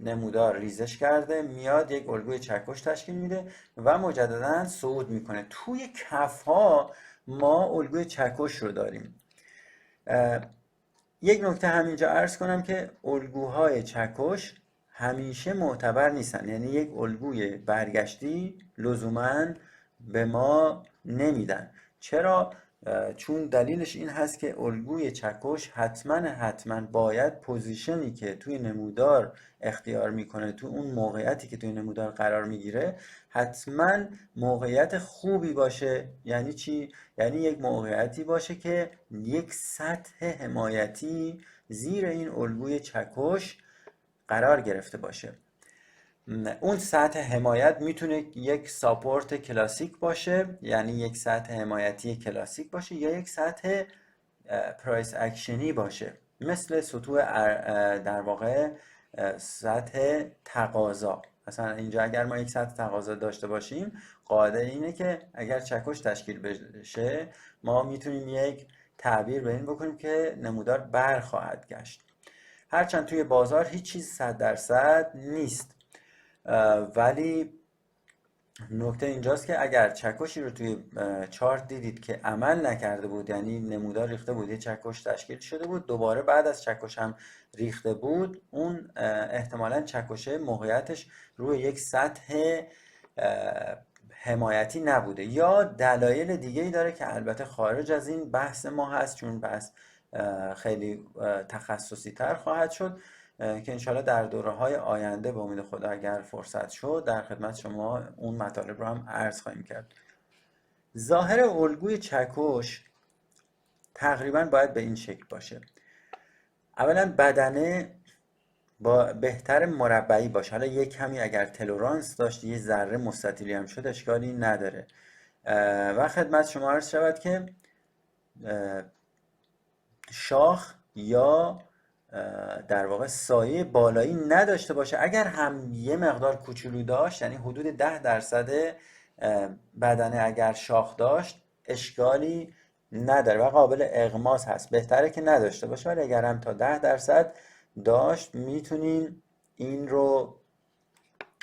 نمودار ریزش کرده میاد یک الگوی چکش تشکیل میده و مجددا صعود میکنه. توی کفها ما الگوی چکش رو داریم. یک نکته همینجا عرض کنم که الگوهای چکش همیشه معتبر نیستن، یعنی یک الگوی برگشتی لزوماً به ما نمیدن. چرا؟ چون دلیلش این هست که الگوی چکش حتما باید پوزیشنی که توی نمودار اختیار میکنه، تو اون موقعیتی که توی نمودار قرار میگیره حتما موقعیت خوبی باشه. یعنی چی؟ یعنی یک موقعیتی باشه که یک سطح حمایتی زیر این الگوی چکش قرار گرفته باشه. اون سطح حمایت میتونه یک ساپورت کلاسیک باشه، یعنی یک سطح حمایتی کلاسیک باشه، یا یک سطح پرایس اکشنی باشه، مثل سطوح در واقع سطح تقاضا. مثلا اینجا اگر ما یک سطح تقاضا داشته باشیم، قاعده اینه که اگر چکش تشکیل بشه ما میتونیم یک تعبیر به این بکنیم که نمودار برخواهد گشت. هرچند توی بازار هیچ چیز 100% نیست، ولی نکته اینجاست که اگر چکشی رو توی چارت دیدید که عمل نکرده بود، یعنی نمودار ریخته بود، یه چکش تشکیل شده بود، دوباره بعد از چکش هم ریخته بود، اون احتمالاً چکشه موقعیتش روی یک سطح حمایتی نبوده، یا دلایل دیگه‌ای داره که البته خارج از این بحث ما هست، چون بحث خیلی تخصصی تر خواهد شد که انشالله در دوره‌های آینده به امید خدا اگر فرصت شد در خدمت شما اون مطالب رو هم عرض خواهیم کرد. ظاهر الگوی چکش تقریبا باید به این شکل باشه. اولا بدنه با بهتر مربعی باشه، حالا یک کمی اگر تلورانس داشت یه ذره مستطیلی هم شد اشکالی نداره. و خدمت شما عرض شود که شاخ یا در واقع سایه بالایی نداشته باشه. اگر هم یه مقدار کوچولو داشت، یعنی حدود 10% بدنه اگر شاخ داشت اشکالی نداره و قابل اغماس هست، بهتره که نداشته باشه، ولی اگر هم تا 10% داشت میتونیم این رو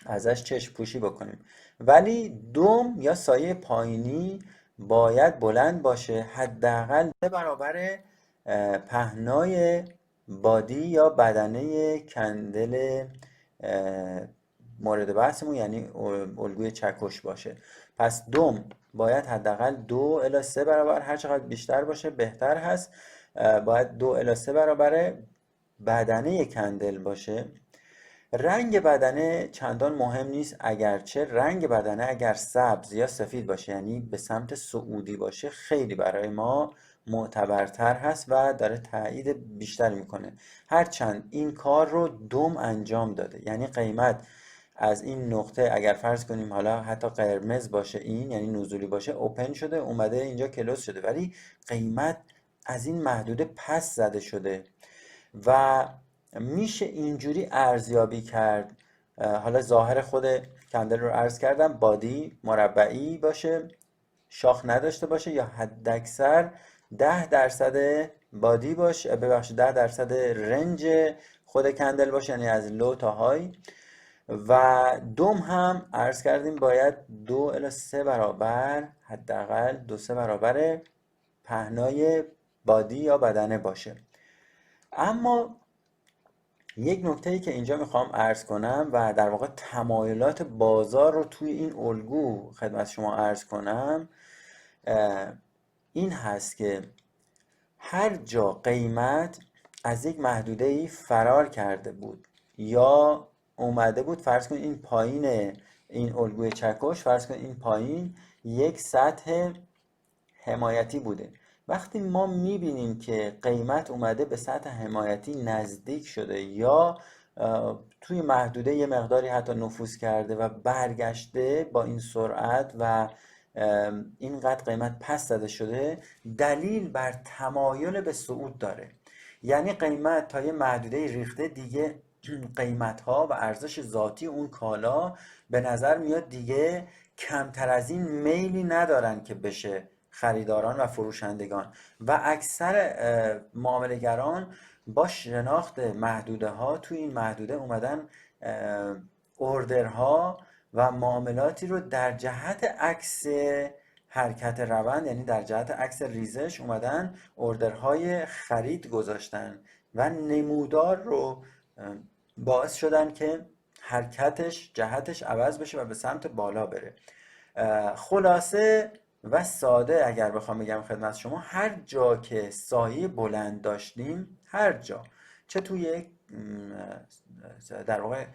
ازش چشم پوشی بکنیم. ولی دم یا سایه پایینی باید بلند باشه، حداقل 3 برابر پهنای بادی یا بدنه کندل مورد بحثمون، یعنی الگوی چکش باشه. پس دم باید حداقل 2 الی 3 برابر، هر چقدر بیشتر باشه بهتر هست، باید 2 الی 3 برابر بدنه کندل باشه. رنگ بدنه چندان مهم نیست، اگرچه رنگ بدنه اگر سبز یا سفید باشه، یعنی به سمت سعودی باشه، خیلی برای ما معتبرتر هست و داره تایید بیشتری میکنه. هرچند این کار رو دم انجام داده، یعنی قیمت از این نقطه اگر فرض کنیم حالا حتی قرمز باشه، این یعنی نزولی باشه، اوپن شده اومده اینجا کلوز شده، ولی قیمت از این محدوده پس زده شده و میشه اینجوری ارزیابی کرد. حالا ظاهر خود کندل رو عرض کردم، بادی مربعی باشه، شاخ نداشته باشه، یا حداکثر 10% بادی باشه، ببخشید 10% رنج خود کندل باشه، یعنی از لو تا های. و دم هم عرض کردیم باید 2 الی 3 برابر، حداقل 2-3 برابر پهنای بادی یا بدنه باشه. اما یک نکته‌ای که اینجا میخوام عرض کنم و در واقع تمایلات بازار رو توی این الگو خدمت شما عرض کنم این هست که هر جا قیمت از یک محدوده‌ای فرار کرده بود یا اومده بود، فرض کنید این پایین این الگوی چکش، فرض کنید این پایین یک سطح حمایتی بوده، وقتی ما میبینیم که قیمت اومده به سطح حمایتی نزدیک شده یا توی محدوده یه مقداری حتی نفوذ کرده و برگشته با این سرعت و اینقدر قیمت پس زده شده، دلیل بر تمایل به صعود داره. یعنی قیمت تا یه محدوده ریخته دیگه قیمت ها و ارزش ذاتی اون کالا به نظر میاد دیگه کمتر از این میلی ندارن که بشه خریداران و فروشندگان، و اکثر معامله‌گران با شناخت محدوده ها توی این محدوده اومدن اوردرها و معاملاتی رو در جهت عکس حرکت روند، یعنی در جهت عکس ریزش اومدن اوردرهای خرید گذاشتن و نمودار رو باعث شدن که حرکتش جهتش عوض بشه و به سمت بالا بره. خلاصه و ساده اگر بخوام بگم خدمت شما، هر جا که سایه بلند داشتیم، هر جا، چه توی در واقع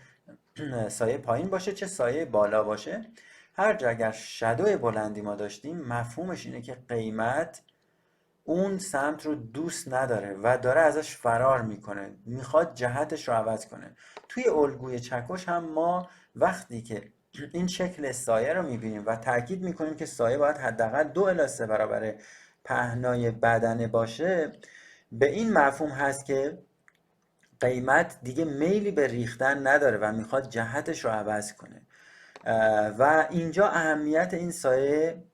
سایه پایین باشه چه سایه بالا باشه، هر جا اگر شادو بلندی ما داشتیم، مفهومش اینه که قیمت اون سمت رو دوست نداره و داره ازش فرار میکنه، میخواد جهتش رو عوض کنه. توی الگوی چکش هم ما وقتی که این شکل سایه رو میبینیم و تاکید میکنیم که سایه باید حداقل 2 الی 3 برابر پهنای بدنه باشه، به این مفهوم هست که قیمت دیگه میلی به ریختن نداره و میخواد جهتش رو عوض کنه. و اینجا اهمیت این سایه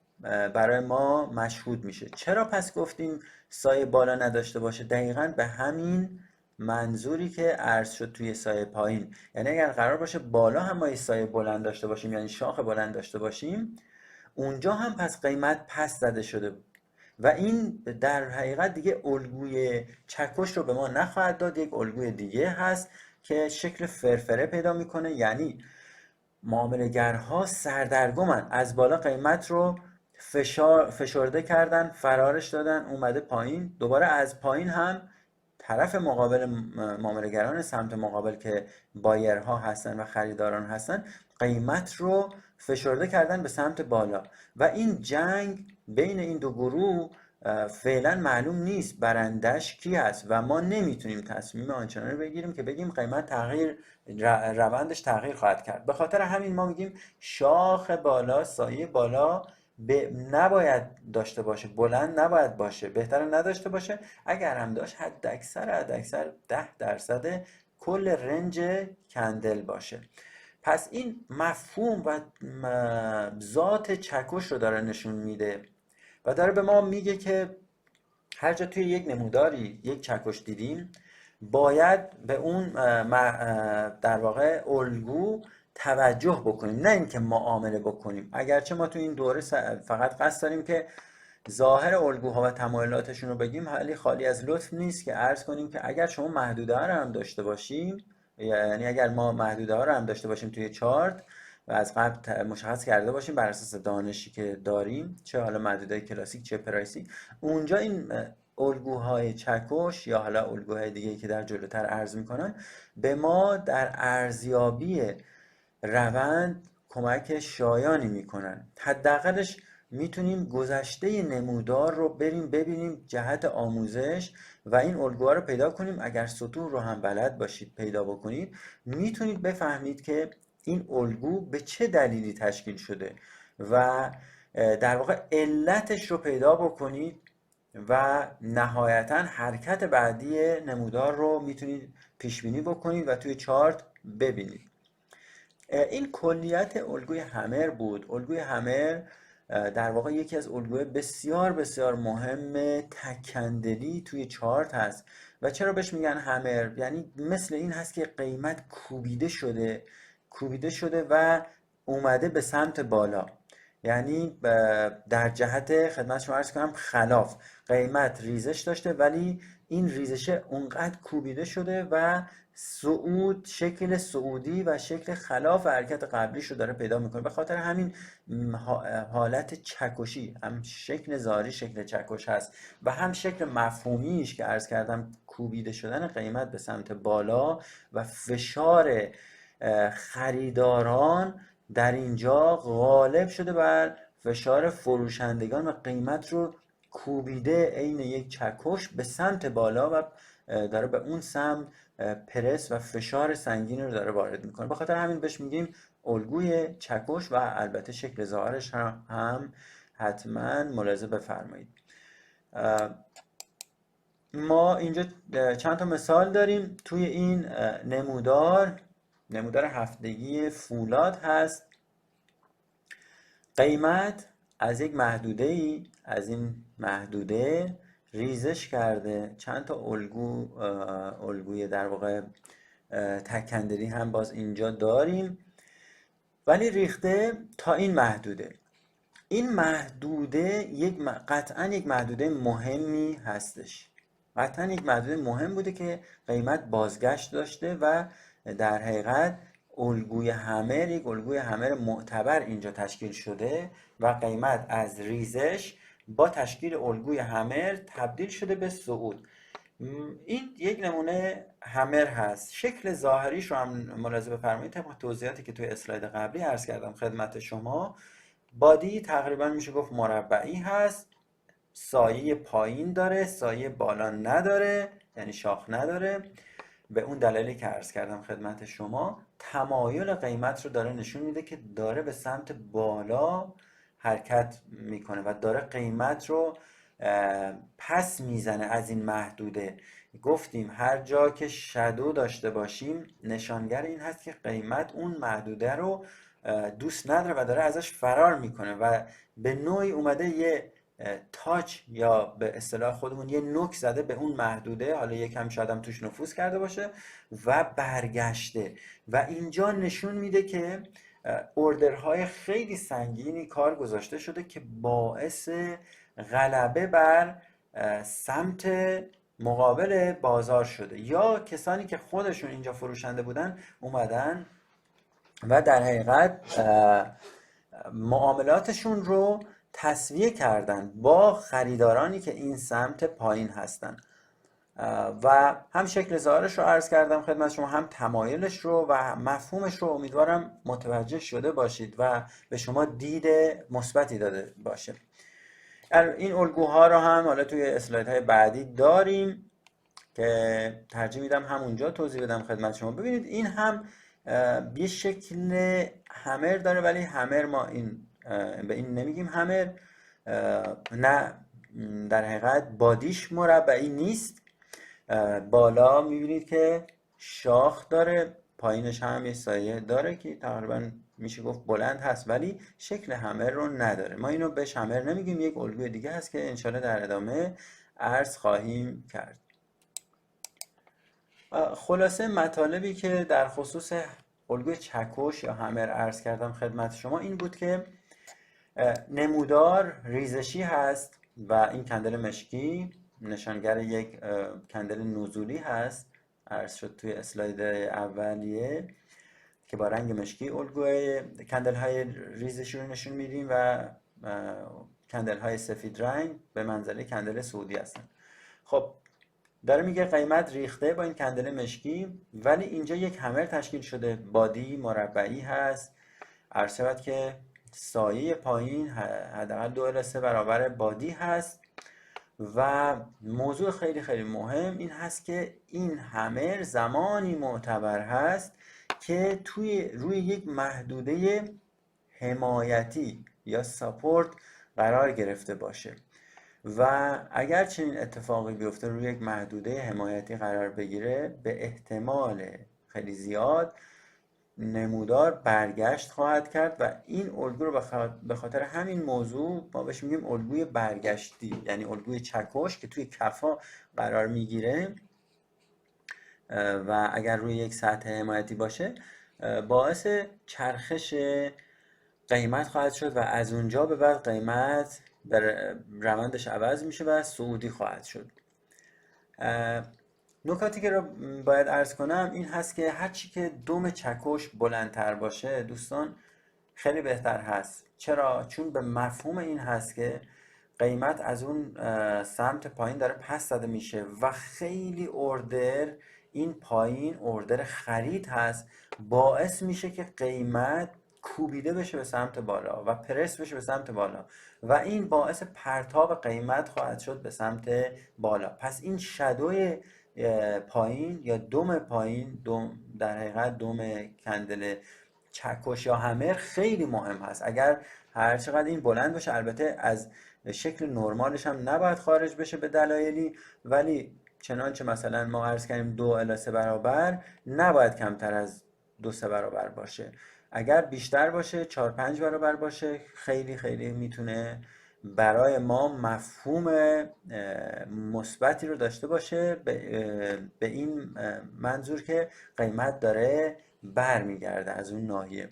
برای ما مشهود میشه. چرا پس گفتیم سایه بالا نداشته باشه؟ دقیقاً به همین منظوری که عرض شد توی سایه پایین. یعنی اگر قرار باشه بالا هم ما سایه بلند داشته باشیم، یعنی شاخ بلند داشته باشیم، اونجا هم پس قیمت پس زده شده و این در حقیقت دیگه الگوی چکش رو به ما نخواهد داد. یک الگوی دیگه هست که شکل فرفره پیدا میکنه، یعنی معامله‌گرها سردرگمن، از بالا قیمت رو فشرده کردن، فرارش دادن، اومده پایین، دوباره از پایین هم طرف مقابل معامله‌گران سمت مقابل که بایرها هستن و خریداران هستن، قیمت رو فشرده کردن به سمت بالا و این جنگ بین این دو گروه فعلا معلوم نیست برندش کی هست و ما نمیتونیم تصمیم آنچنانی رو بگیریم که بگیم قیمت روندش تغییر خواهد کرد. به خاطر همین ما میگیم شاخ بالا، سایه بالا نباید داشته باشه، بلند نباید باشه، بهتره نداشته باشه. اگر هم داشت حد اکثر 10% کل رنج کندل باشه. پس این مفهوم و ذات چکش رو داره نشون میده و داره به ما میگه که هر جا توی یک نموداری یک چکش دیدیم، باید به اون در واقع الگو توجه بکنیم، نه اینکه معامله بکنیم. اگرچه ما تو این دوره فقط قصد داریم که ظاهر الگوها و تمایلاتشون رو بگیم، ولی خالی از لطف نیست که عرض کنیم که اگر شما محدوده ها رو هم داشته باشیم، یعنی اگر ما محدوده ها رو هم داشته باشیم توی چارت و از قبل مشخص کرده باشیم بر اساس دانشی که داریم، چه حالا محدوده کلاسیک چه پرایسی، اونجا این الگوهای چکش یا حالا الگوهای دیگه که در جلوتر عرض میکنن به ما در ارزیابی روند کمک شایانی میکنن. حداقلش میتونیم گذشته نمودار رو بریم ببینیم، جهت آموزش و این الگوها رو پیدا کنیم. اگر سطوح رو هم بلد باشید پیدا بکنید، میتونید بفهمید که این الگو به چه دلیلی تشکیل شده و در واقع علتش رو پیدا بکنید و نهایتا حرکت بعدی نمودار رو میتونید پیش بینی بکنید و توی چارت ببینید. این کلیت الگوی همر بود. الگوی همر در واقع یکی از الگوی بسیار بسیار مهم تکندلی توی چارت هست. و چرا بهش میگن همر؟ یعنی مثل این هست که قیمت کوبیده شده و اومده به سمت بالا، یعنی در جهت خدمت شما عرض کنم خلاف. قیمت ریزش داشته ولی این ریزش اونقدر کوبیده شده و صعود، شکل صعودی و شکل خلاف حرکت قبلیش رو داره پیدا میکنه. به خاطر همین حالت چکشی، هم شکل ظاهری شکل چکش هست و هم شکل مفهومیش که عرض کردم کوبیده شدن قیمت به سمت بالا و فشار خریداران در اینجا غالب شده بر فشار فروشندگان و قیمت رو کوبیده عین یک چکش به سمت بالا و داره به اون سمت پرس و فشار سنگین رو داره وارد میکنه. به خاطر همین بهش میگیم الگوی چکش و البته شکل ظاهرش هم حتما ملاحظه بفرمایید. ما اینجا چند تا مثال داریم. توی این نمودار هفتگی فولاد هست. قیمت از یک محدوده‌ای، از این محدوده ریزش کرده. چند تا الگوی در واقع تکندلی هم باز اینجا داریم، ولی ریخته تا این محدوده. این محدوده قطعا یک محدوده مهمی هستش، قطعا یک محدوده مهم بوده که قیمت بازگشت داشته و در حقیقت الگوی همر، یک الگوی همر معتبر اینجا تشکیل شده و قیمت از ریزش با تشکیل الگوی همر تبدیل شده به صعود. این یک نمونه همر هست. شکل ظاهریش رو هم ملاحظه بفرمایید طبق توضیحاتی که توی اسلاید قبلی عرض کردم خدمت شما. بادی تقریبا میشه گفت مربعی هست، سایه پایین داره، سایه بالا نداره، یعنی شاخ نداره. به اون دلیلی که عرض کردم خدمت شما، تمایل قیمت رو داره نشون میده که داره به سمت بالا حرکت میکنه و داره قیمت رو پس میزنه از این محدوده. گفتیم هر جا که شادو داشته باشیم نشانگر این هست که قیمت اون محدوده رو دوست نداره و داره ازش فرار میکنه و به نوعی اومده یه تاچ یا به اصطلاح خودمون یه نوک زده به اون محدوده، حالا یکم شاید هم توش نفوذ کرده باشه و برگشته و اینجا نشون میده که اوردرهای خیلی سنگینی کار گذاشته شده که باعث غلبه بر سمت مقابل بازار شده، یا کسانی که خودشون اینجا فروشنده بودن اومدن و در حقیقت معاملاتشون رو تسویه کردن با خریدارانی که این سمت پایین هستن و هم شکل ظاهرش رو عرض کردم خدمت شما، هم تمایلش رو و مفهومش رو امیدوارم متوجه شده باشید و به شما دید مثبتی داده باشه. این الگوها رو هم حالا توی اسلایدهای بعدی داریم که ترجیح میدم همونجا توضیح بدم خدمت شما. ببینید این هم یه شکل همر داره، ولی همر ما به این نمیگیم همر، نه در حقیقت بادیش مربعی نیست. بالا میبینید که شاخ داره، پایینش هم یه سایه داره که تقریبا میشه گفت بلند هست، ولی شکل همر رو نداره. ما اینو بهش همر نمیگیم، یک الگوی دیگه هست که انشالله در ادامه عرض خواهیم کرد. خلاصه مطالبی که در خصوص الگوی چکش یا همر عرض کردم خدمت شما این بود که نمودار ریزشی هست و این کندل مشکی نشانگر یک کندل نزولی هست، عرض شد توی اسلاید اولیه که با رنگ مشکی الگوی کندل های ریزشی رو نشون میدیم و کندل های سفید رنگ به منزله کندل سعودی هستن. خب داره میگه قیمت ریخته با این کندل مشکی، ولی اینجا یک همر تشکیل شده، بادی مربعی هست، عرض شود که سایه پایین حداقل 2 الی 3 برابر بادی هست و موضوع خیلی خیلی مهم این هست که این همر زمانی معتبر هست که روی یک محدوده حمایتی یا ساپورت قرار گرفته باشه و اگر چنین اتفاقی بیفته روی یک محدوده حمایتی قرار بگیره به احتمال خیلی زیاد نمودار برگشت خواهد کرد و این الگو رو به خاطر همین موضوع ما بهش میگیم الگوی برگشتی، یعنی الگوی چکش که توی کفا قرار میگیره و اگر روی یک سطح حمایتی باشه باعث چرخش قیمت خواهد شد و از اونجا به بعد قیمت روندش عوض میشه و صعودی خواهد شد. نکاتی که رو باید عرض کنم این هست که هرچی که دم چکش بلندتر باشه دوستان خیلی بهتر هست. چرا؟ چون به مفهوم این هست که قیمت از اون سمت پایین داره پس زده میشه و خیلی اوردر این پایین اوردر خرید هست، باعث میشه که قیمت کوبیده بشه به سمت بالا و پرس بشه به سمت بالا و این باعث پرتاب قیمت خواهد شد به سمت بالا. پس این شادوی پایین یا دم پایین، در حقیقت دم کندل چکش یا همر خیلی مهم هست. اگر هر چقدر این بلند باشه، البته از شکل نرمالش هم نباید خارج بشه به دلایلی، ولی چنانچه مثلا ما عرض کردیم 2 الی 3 برابر نباید کمتر از 2-3 برابر باشه. اگر بیشتر باشه 4-5 برابر باشه خیلی خیلی میتونه برای ما مفهوم مثبتی رو داشته باشه به این منظور که قیمت داره برمیگرده از اون ناحیه.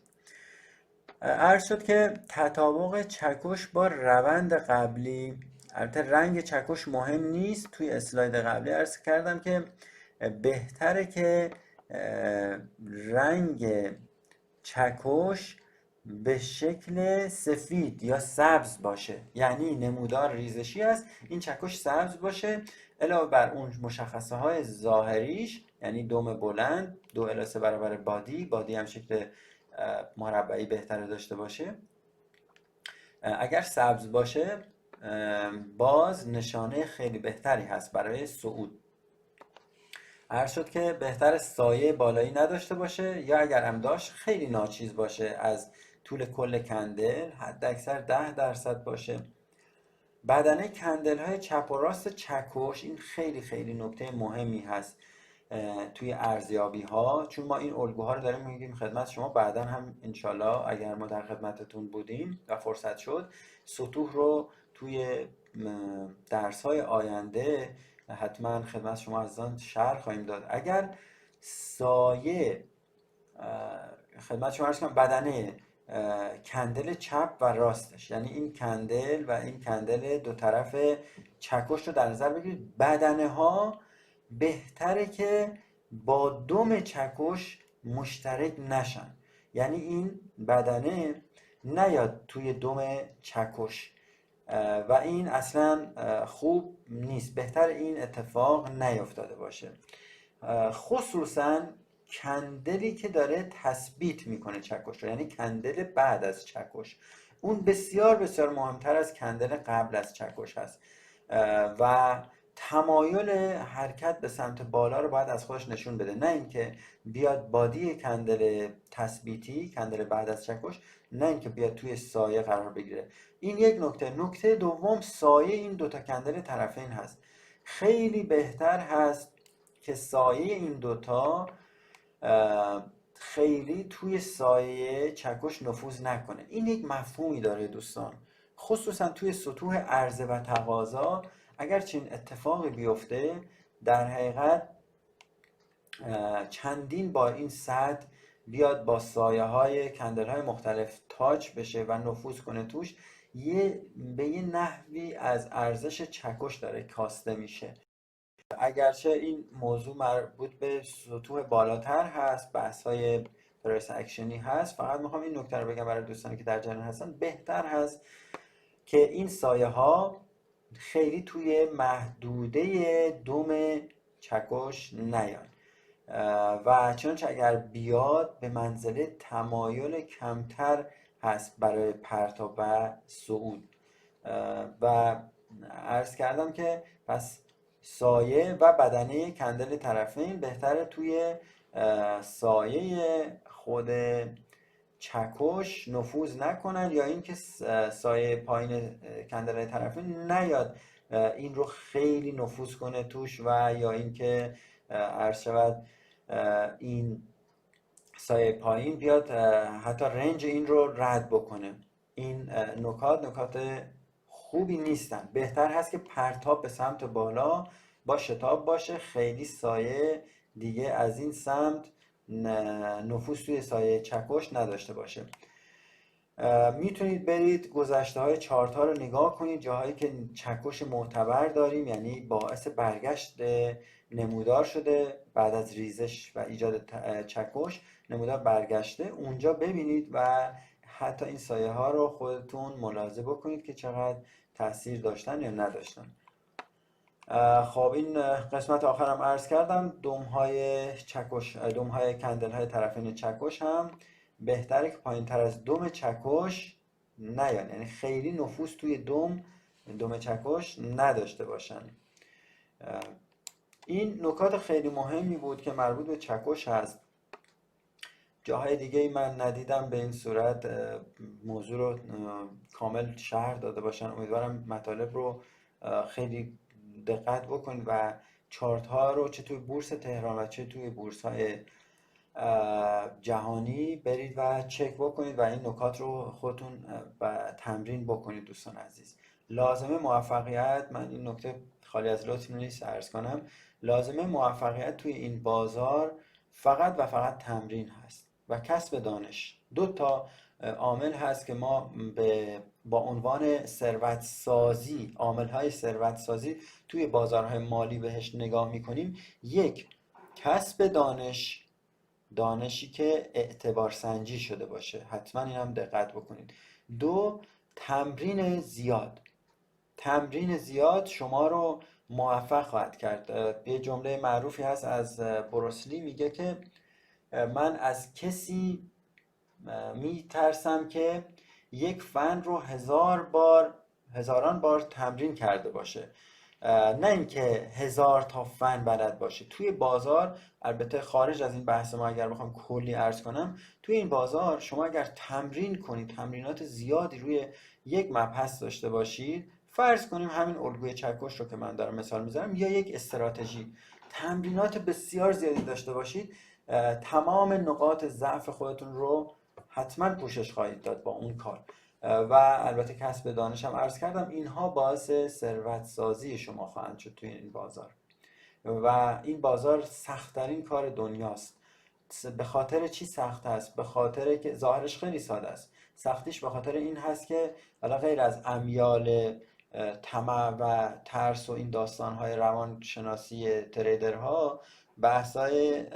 عرض شد که تطابق چکش با روند قبلی، البته رنگ چکش مهم نیست. توی اسلاید قبلی عرض کردم که بهتره که رنگ چکش به شکل سفید یا سبز باشه، یعنی نمودار ریزشی است، این چکش سبز باشه. علاوه بر اون مشخصه های ظاهریش، یعنی دم بلند 2 × 3 برابر بادی هم شکل مربعی بهتره داشته باشه. اگر سبز باشه باز نشانه خیلی بهتری هست برای صعود. عرض شد که بهتر سایه بالایی نداشته باشه، یا اگر هم داشت خیلی ناچیز باشه از طول کل کندل، حد اکثر 10% باشه. بدنه کندل های چپ و راست چکش، این خیلی خیلی نکته مهمی هست توی ارزیابی ها، چون ما این الگوها رو داریم میگیم خدمت شما. بعدا هم انشالله اگر ما در خدمتتون بودیم و فرصت شد، سطوح رو توی درس های آینده حتما خدمت شما عزیزان شرح خواهیم داد. اگر سایه خدمت شما عرض کنم بدنه کندل چپ و راستش، یعنی این کندل و این کندل دو طرف چکش رو در نظر بگیرید، بدنه ها بهتره که با دم چکش مشترک نشن، یعنی این بدنه نیاد توی دم چکش و این اصلا خوب نیست. بهتر این اتفاق نیفتاده باشه، خصوصا کندلی که داره تثبیت میکنه چکش رو، یعنی کندل بعد از چکش، اون بسیار بسیار مهمتر از کندل قبل از چکش هست و تمایل حرکت به سمت بالا رو باید از خودش نشون بده، نه اینکه بیاد بادی کندل تثبیتی، کندل بعد از چکش، نه اینکه بیاد توی سایه قرار بگیره. این یک نکته. نکته دوم، سایه این دوتا کندل طرفین هست. خیلی بهتر هست که سایه این دوتا خیلی توی سایه چکش نفوذ نکنه. این یک مفهومی داره دوستان، خصوصا توی سطوح عرضه و تقاضا. اگر چنین اتفاقی بیفته، در حقیقت چندین بار این سطح بیاد با سایه های کندل های مختلف تاچ بشه و نفوذ کنه توش، به یه نحوی از ارزش چکش داره کاسته میشه. اگرچه این موضوع مربوط به سطوح بالاتر هست، بحث های پرس اکشنی هست، فقط میخوام این نکته رو بگم برای دوستانی که در جریان هستن، بهتر هست که این سایه ها خیلی توی محدوده دم چکش نیان و چنانچه اگر بیاد به منزله تمایل کمتر هست برای پرتاب و صعود. و عرض کردم که پس سایه و بدنه کندل طرفین بهتره توی سایه خود چکش نفوذ نکنن، یا اینکه سایه پایین کندل طرفین نیاد این رو خیلی نفوذ کنه توش، و یا اینکه عرض شود این سایه پایین بیاد حتی رنج این رو رد بکنه. این نکات خوبی نیستن. بهتر هست که پرتاب به سمت بالا با شتاب باشه، خیلی سایه دیگه از این سمت نفوذ توی سایه چکش نداشته باشه. میتونید برید گذشته های چارت ها رو نگاه کنید، جاهایی که چکش معتبر داریم، یعنی باعث برگشت نمودار شده بعد از ریزش و ایجاد چکش، نمودار برگشته، اونجا ببینید و حتی این سایه ها رو خودتون ملاحظه بکنید که چقدر تاثیر داشتن یا نداشتن. خب این قسمت آخرم عرض کردم. دم های کندل های طرفین چکش هم بهتره که پایین تر از دم چکش نیان، یعنی خیلی نفوذ توی دم چکش نداشته باشن. این نکات خیلی مهمی بود که مربوط به چکش هست. جاهای دیگه ای من ندیدم به این صورت موضوع رو کامل شرح داده باشن. امیدوارم مطالب رو خیلی دقت بکنید و چارت ها رو چه توی بورس تهران و چه توی بورس های جهانی برید و چک بکنید و این نکات رو خودتون تمرین بکنید. دوستان عزیز، لازمه موفقیت، من این نکته خالی از لطف نیست عرض کنم، لازمه موفقیت توی این بازار فقط و فقط تمرین هست و کسب دانش. 2 تا عامل هست که ما با عنوان ثروت سازی، عامل‌های ثروت سازی توی بازارهای مالی بهش نگاه میکنیم. یک، کسب دانشی که اعتبار سنجی شده باشه، حتما این هم دقت بکنید. دو، تمرین زیاد شما رو موفق خواهد کرد. یه جمله معروفی هست از بروسلی، میگه که من از کسی میترسم که یک فن رو هزاران بار تمرین کرده باشه، نه اینکه 1000 تا فن بلد باشه. توی بازار، البته خارج از این بحث ما اگر بخوام کلی عرض کنم، توی این بازار شما اگر تمرین کنید، تمرینات زیادی روی یک مبحث داشته باشید، فرض کنیم همین الگوی چکش رو که من دارم مثال میزنم، یا یک استراتژی، تمرینات بسیار زیادی داشته باشید، تمام نقاط ضعف خودتون رو حتما پوشش خواهید داد با اون کار. و البته کسب دانش هم عرض کردم، اینها باعث ثروت سازی شما خواهند شد توی این بازار. و این بازار سخت‌ترین کار دنیاست. به خاطر چی سخت هست؟ به خاطر که ظاهرش خیلی ساده است. سختیش به خاطر این هست که حالا غیر از امیال طمع و ترس و این داستان‌های روانشناسی تریدرها، بحث‌های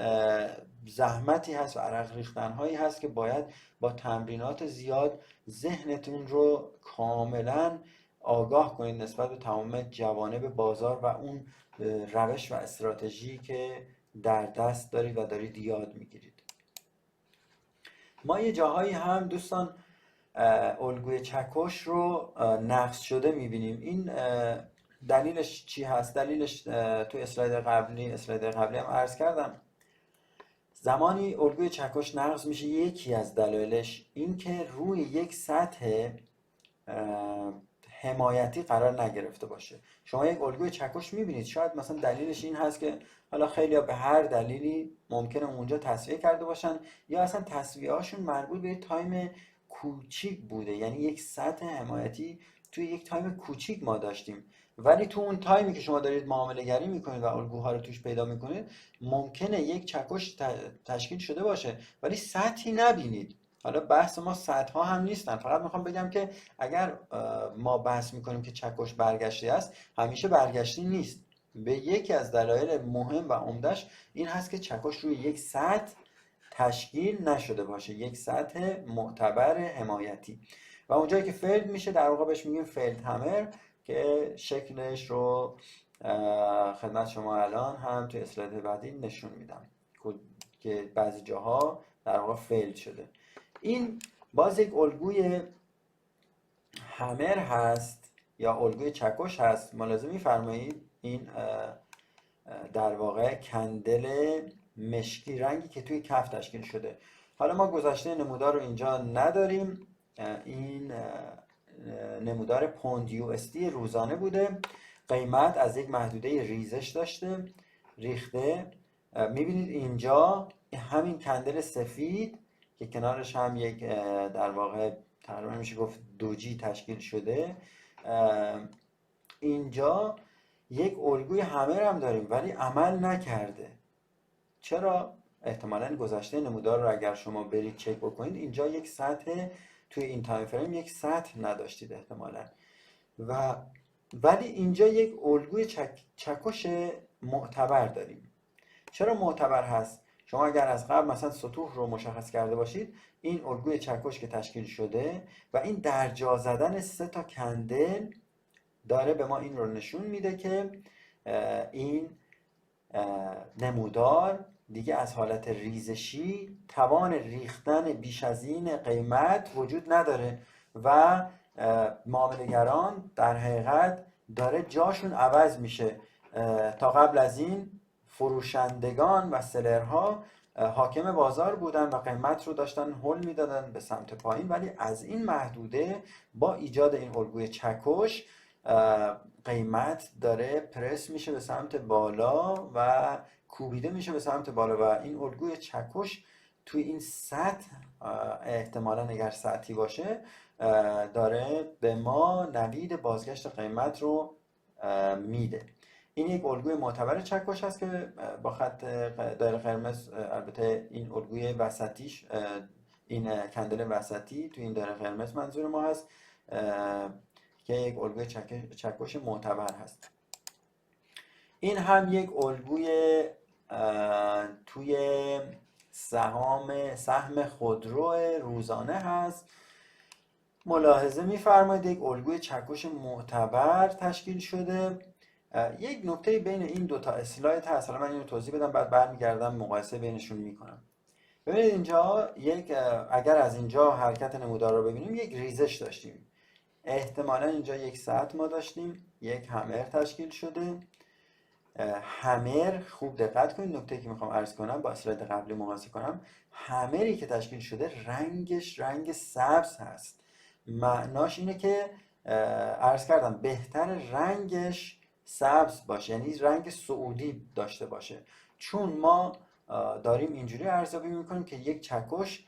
زحمتی هست و عرق ریختن‌هایی هست که باید با تمرینات زیاد ذهنتون رو کاملا آگاه کنید نسبت به تمام جوانب بازار و اون روش و استراتژی که در دست دارید و دارید یاد میگیرید. ما یه جاهایی هم دوستان الگوی چکش رو نقص شده میبینیم. این دلیلش چی هست؟ دلیلش تو اسلاید قبلی هم عرض کردم. زمانی الگوی چکش نقض میشه، یکی از دلایلش این که روی یک سطح حمایتی قرار نگرفته باشه. شما یک الگوی چکش میبینید، شاید مثلا دلیلش این هست که حالا خیلی به هر دلیلی ممکنه اونجا تسویه کرده باشن، یا اصلا تسویه هاشون مربوط به تایم کوچیک بوده، یعنی یک سطح حمایتی توی یک تایم کوچیک ما داشتیم، ولی تو اون تایمی که شما دارید معامله گری میکنید و الگوها رو توش پیدا میکنید، ممکنه یک چکش تشکیل شده باشه ولی سطحی نبینید. حالا بحث ما سطح ها هم نیستن، فقط میخوام بگم که اگر ما بحث میکنیم که چکش برگشتی است، همیشه برگشتی نیست. به یکی از دلایل مهم و عمدهش این هست که چکش روی یک سطح تشکیل نشده باشه، یک سطح معتبر حمایتی، و اونجایی که فیلد میشه در واقع بهش میگیم فیلد همر، که شکلش رو خدمت شما الان هم توی اسلاید بعدی نشون میدم که بعضی جاها در واقع فیلد شده. این باز یک الگوی همر هست یا الگوی چکش هست. ملاحظه میفرمایید این در واقع کندل مشکی رنگی که توی کف تشکیل شده. حالا ما گذشته نمودار رو اینجا نداریم، این نمودار پوند یو اس دی روزانه بوده، قیمت از یک محدوده ریزش داشته، ریخته. میبینید اینجا همین کندل سفید که کنارش هم یک در واقع تقریبا میشه گفت دوجی تشکیل شده، اینجا یک الگوی همر هم داریم ولی عمل نکرده. چرا؟ احتمالاً گذشته نمودار رو اگر شما برید چک بکنید، اینجا یک سطح توی این تایم فریم یک سطح نداشتید احتمالاً، ولی اینجا یک الگوی چکش معتبر داریم. چرا معتبر هست؟ شما اگر از قبل مثلا سطوح رو مشخص کرده باشید، این الگوی چکش که تشکیل شده و این درجا زدن 3 تا کندل داره به ما این رو نشون میده که این نمودار دیگه از حالت ریزشی توان ریختن بیش از این قیمت وجود نداره و معامله‌گران در حقیقت داره جاشون عوض میشه. تا قبل از این فروشندگان و سلرها حاکم بازار بودن و قیمت رو داشتن هول میدادن به سمت پایین، ولی از این محدوده با ایجاد این الگوی چکش قیمت داره پرس میشه به سمت بالا و کوبیده میشه به سمت بالا و این الگوی چکش توی این سطح احتمالا اگر سطحی باشه داره به ما نوید بازگشت قیمت رو میده. این یک الگوی معتبر چکش هست که با خط دایره قرمز، البته این الگوی وسطیش این کندل وسطی تو این دایره قرمز منظور ما هست که یک الگوی چکش معتبر هست. این هم یک الگوی توی سهم خودرو روزانه هست. ملاحظه می‌فرمایید یک الگوی چکش معتبر تشکیل شده. یک نکته بین این دوتا اسلاید هست، حالا من اینو توضیح بدم بعد برمیگردم مقایسه بینشون میکنم. ببینید اینجا اگر از اینجا حرکت نمودار رو ببینیم یک ریزش داشتیم، احتمالا اینجا یک ساعت ما داشتیم، یک همر تشکیل شده. همر خوب دقت کنید، نکته که میخوام عرض کنم با اسلاید قبلی مقایسه کنم، همری که تشکیل شده رنگش رنگ سبز هست. معناش اینه که عرض کردم بهتر رنگش سبز باشه، یعنی رنگ سعودی داشته باشه، چون ما داریم اینجوری ارزیابی میکنیم که یک چکش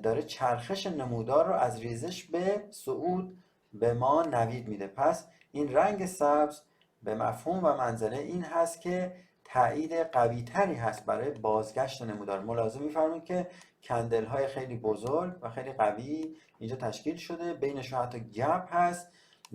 داره چرخش نمودار رو از ریزش به صعود به ما نوید میده. پس این رنگ سبز به مفهوم و منزله این هست که تایید قوی تری هست برای بازگشت نمودار. ملاحظه می‌فرمایید که کندل های خیلی بزرگ و خیلی قوی اینجا تشکیل شده، بینشون حتی گپ هست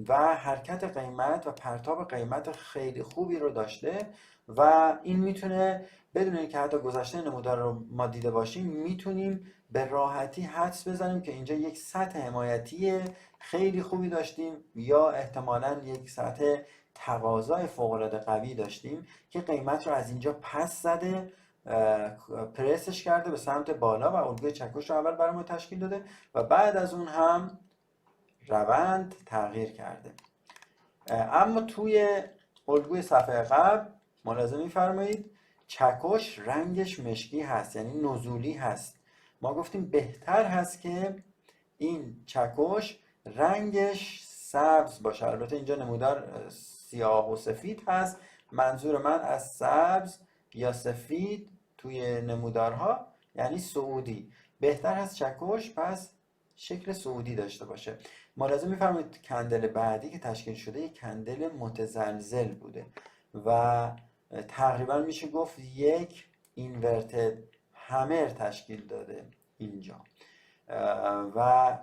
و حرکت قیمت و پرتاب قیمت خیلی خوبی رو داشته و این میتونه بدون اینکه حتی گذشته نمودار رو ما دیده باشیم میتونیم به راحتی حدس بزنیم که اینجا یک سطح حمایتی خیلی خوبی داشتیم یا احتمالاً یک سطح تقاضای فوق‌العاده قوی داشتیم که قیمت رو از اینجا پس زده، پرسش کرده به سمت بالا و الگوی چکش رو اول برای ما تشکیل داده و بعد از اون هم روند تغییر کرده. اما توی الگوی صفحه قبل ملاحظه می‌فرمایید چکش رنگش مشکی هست، یعنی نزولی هست. ما گفتیم بهتر هست که این چکش رنگش سبز باشه. البته اینجا نمودار سیاه و سفید هست، منظور من از سبز یا سفید توی نمودارها یعنی صعودی. بهتر هست چکش پس شکل صعودی داشته باشه. ملاحظه می‌فرمایید کندل بعدی که تشکیل شده یک کندل متزلزل بوده و تقریبا میشه گفت یک اینورتد همر تشکیل داده اینجا و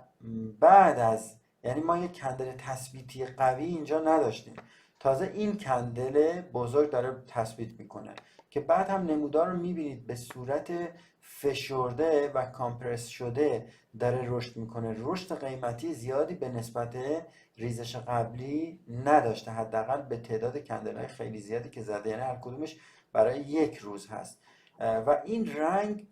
بعد از یعنی ما یک کندل تثبیتی قوی اینجا نداشتیم، تازه این کندل بزرگ داره تثبیت میکنه که بعد هم نمودار رو میبینید به صورت فشرده و کامپرس شده داره رشد میکنه. رشد قیمتی زیادی به نسبت ریزش قبلی نداشته، حداقل به تعداد کندل های خیلی زیادی که زده، یعنی هر کدومش برای یک روز هست و این رنگ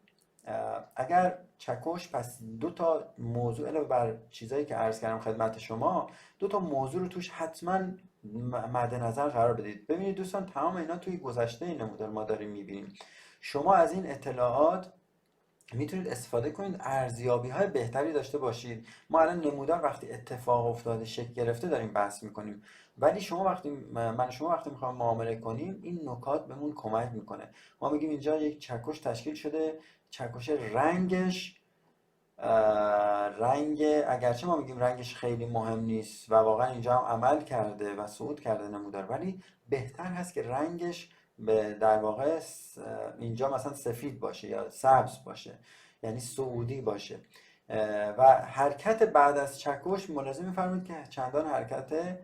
اگر چکش پس دو تا موضوع علاوه بر چیزایی که عرض کردم خدمت شما، دو تا موضوع رو توش حتما مد نظر قرار بدید. ببینید دوستان تمام اینا توی گذشته این نمودار ما داریم میبینیم. شما از این اطلاعات میتونید استفاده کنید، ارزیابی های بهتری داشته باشید. ما الان نمودار وقتی اتفاق افتاده شکل گرفته داریم بحث میکنیم، ولی شما وقتی میخوایم معامله کنیم این نکات بهمون کمک میکنه. ما میگیم اینجا یک چکش تشکیل شده، چکش رنگش اگرچه ما میگیم رنگش خیلی مهم نیست و واقعا اینجا هم عمل کرده و صعود کرده نمودار، ولی بهتر هست که رنگش در واقع اینجا مثلا سفید باشه یا سبز باشه، یعنی صعودی باشه. و حرکت بعد از چکش ملاحظه می‌فرمایید که چندان حرکت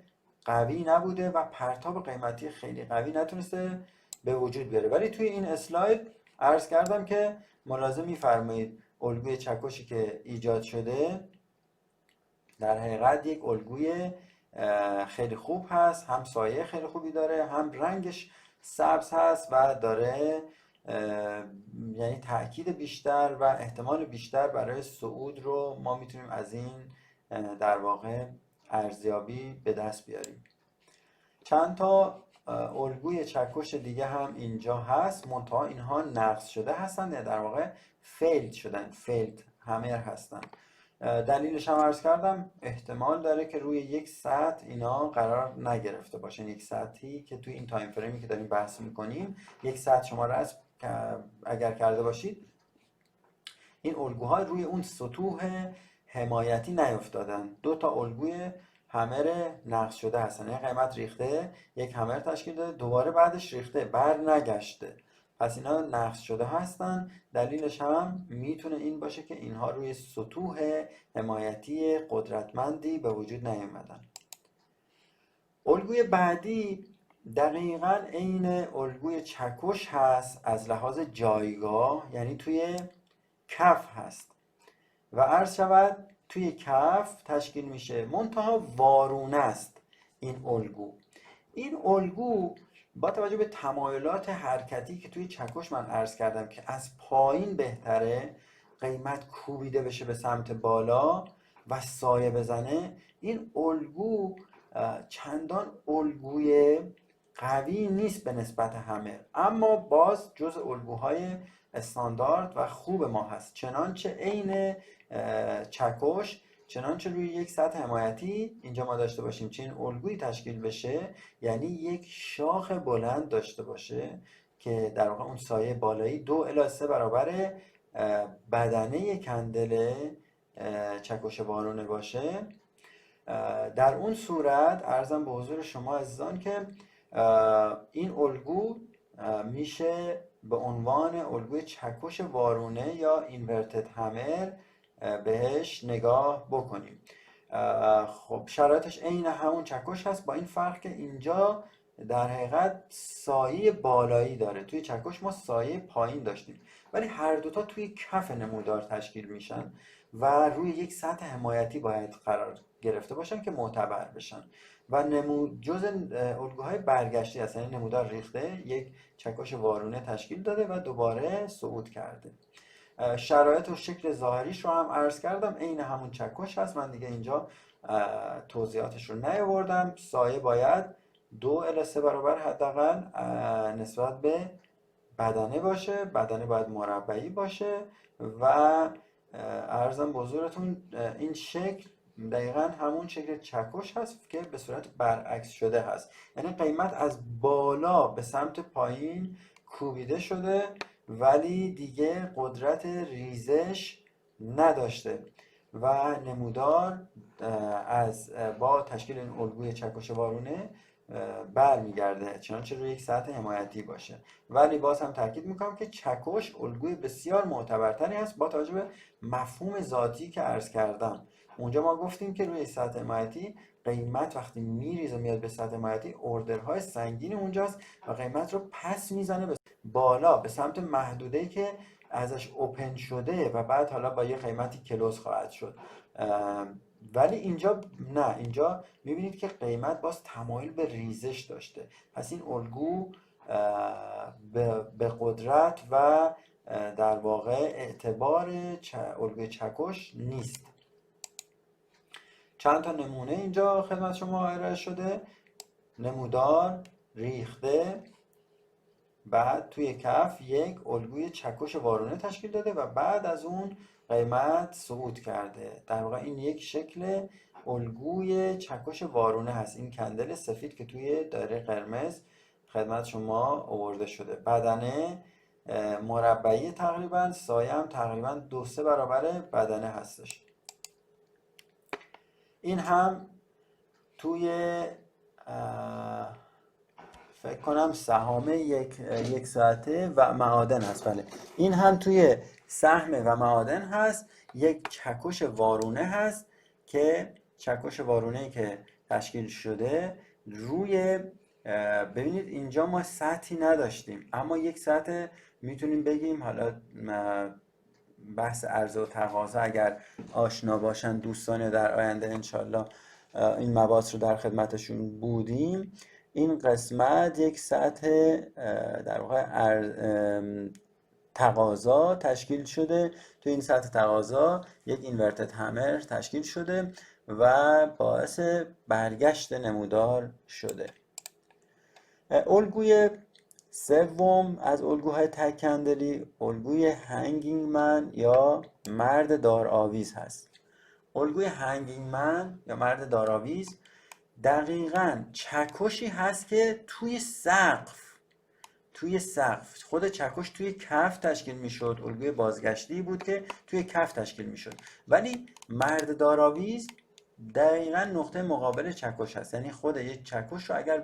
قوی نبوده و پرتاب قیمتی خیلی قوی نتونسته به وجود بیاره. ولی توی این اسلاید عرض کردم که ملاحظه می‌فرمایید الگوی چکشی که ایجاد شده در حقیقت یک الگوی خیلی خوب هست، هم سایه خیلی خوبی داره، هم رنگش سبز هست و داره یعنی تأکید بیشتر و احتمال بیشتر برای صعود رو ما میتونیم از این در واقع ارزیابی به دست بیاریم. چند تا الگوی چکش دیگه هم اینجا هست، منتها اینها نقص شده هستن، یا در واقع فیلد شدن، فیلد همر هستن. دلیلش هم عرض کردم احتمال داره که روی یک ساعت اینا قرار نگرفته باشن، یک ساعتی که توی این تایم فریمی که داریم بحث میکنیم یک ساعت شما رسم اگر کرده باشید این الگوها روی اون سطوح حمایتی نیفتادن. دو تا الگوی همر نقص شده هستن، یعنی قیمت ریخته یک همر تشکیل داده، دوباره بعدش ریخته بر نگشته پس اینا نقص شده هستن. دلیلش هم میتونه این باشه که اینها روی سطوح حمایتی قدرتمندی به وجود نیامدن. الگوی بعدی دقیقاً عین الگوی چکش هست از لحاظ جایگاه، یعنی توی کف هست و عرض شود توی کف تشکیل میشه، منتها وارونه است این الگو. این الگو با توجه به تمایلات حرکتی که توی چکش من عرض کردم که از پایین بهتره قیمت کوبیده بشه به سمت بالا و سایه بزنه، این الگو چندان الگوی قوی نیست به نسبت همه، اما باز جز الگوهای استاندارد و خوب ما هست. چنانچه عین چکش، چنانچه روی یک سطح حمایتی اینجا ما داشته باشیم چه این الگویی تشکیل بشه، یعنی یک شاخ بلند داشته باشه که در واقع اون سایه بالایی 2 الی 3 برابر بدنه کندل چکش وارونه باشه. در اون صورت عرضم به حضور شما عزیزان که این الگو میشه به عنوان الگوی چکش وارونه یا اینورتد همر بهش نگاه بکنیم. خب شرایطش عین همون چکش هست، با این فرق که اینجا در حقیقت سایه بالایی داره. توی چکش ما سایه پایین داشتیم، ولی هر دوتا توی کف نمودار تشکیل میشن و روی یک سطح حمایتی باید قرار گرفته باشن که معتبر بشن و جز الگوهای برگشتی هست، یعنی نمودار ریخته یک چکش وارونه تشکیل داده و دوباره صعود کرده. شرایط و شکل ظاهریش رو هم عرض کردم، عین همون چکش هست، من دیگه اینجا توضیحاتش رو نیاوردم. سایه باید 2 الی 3 برابر حداقل نسبت به بدنه باشه، بدنه باید مربعی باشه و عرضم به حضورتون این شکل دقیقا همون شکل چکش هست که به صورت برعکس شده هست، یعنی قیمت از بالا به سمت پایین کوبیده شده ولی دیگه قدرت ریزش نداشته و نمودار با تشکیل این الگوی چکش وارونه برمیگرده، چنانچه روی یک سطح حمایتی باشه. ولی باز هم تاکید میکنم که چکش الگوی بسیار معتبرتری هست با توجه به مفهوم ذاتی که عرض کردم. اونجا ما گفتیم که روی سطح حمایتی قیمت وقتی میریزه میاد به سطح حمایتی، اوردرهای سنگین اونجاست و قیمت رو پس میزنه به بالا به سمت محدوده‌ای که ازش اوپن شده و بعد حالا با یه قیمتی کلوز خواهد شد. ولی اینجا نه، اینجا میبینید که قیمت باز تمایل به ریزش داشته. پس این الگو به قدرت و در واقع اعتبار الگوی چکش نیست. چند تا نمونه اینجا خدمت شما ارائه شده. نمودار ریخته، بعد توی کف یک الگوی چکش وارونه تشکیل داده و بعد از اون قیمت صعود کرده. در واقع این یک شکل الگوی چکش وارونه هست. این کندل سفید که توی دایره قرمز خدمت شما آورده شده، بدنه مربعی تقریبا، سایه هم تقریبا 2-3 برابر بدنه هستش. این هم توی فکر کنم سهام یک ساعته و معادن هست. بله، این هم توی سهم و معادن هست. یک چکش وارونه هست که چکش وارونه که تشکیل شده روی ببینید اینجا ما سطحی نداشتیم، اما یک سطح میتونیم بگیم، حالا بحث عرضه و تقاضا اگر آشنا باشن دوستان در آینده انشالله این مباحث رو در خدمتشون بودیم. این قسمت یک سطح در واقع تقاضا تشکیل شده، تو این سطح تقاضا یک اینورتد همر تشکیل شده و باعث برگشت نمودار شده. الگوی سوم از الگوهای تک کندلی الگوی هنگینگ من یا مرد دارآویز هست. الگوی هنگینگ من یا مرد دارآویز دقیقاً چکشی هست که توی سقف خود چکش توی کف تشکیل میشد. الگوی بازگشتی بود که توی کف تشکیل میشد، ولی مرد دارآویز دقیقاً نقطه مقابل چکش هست. یعنی خود یک چکش رو اگر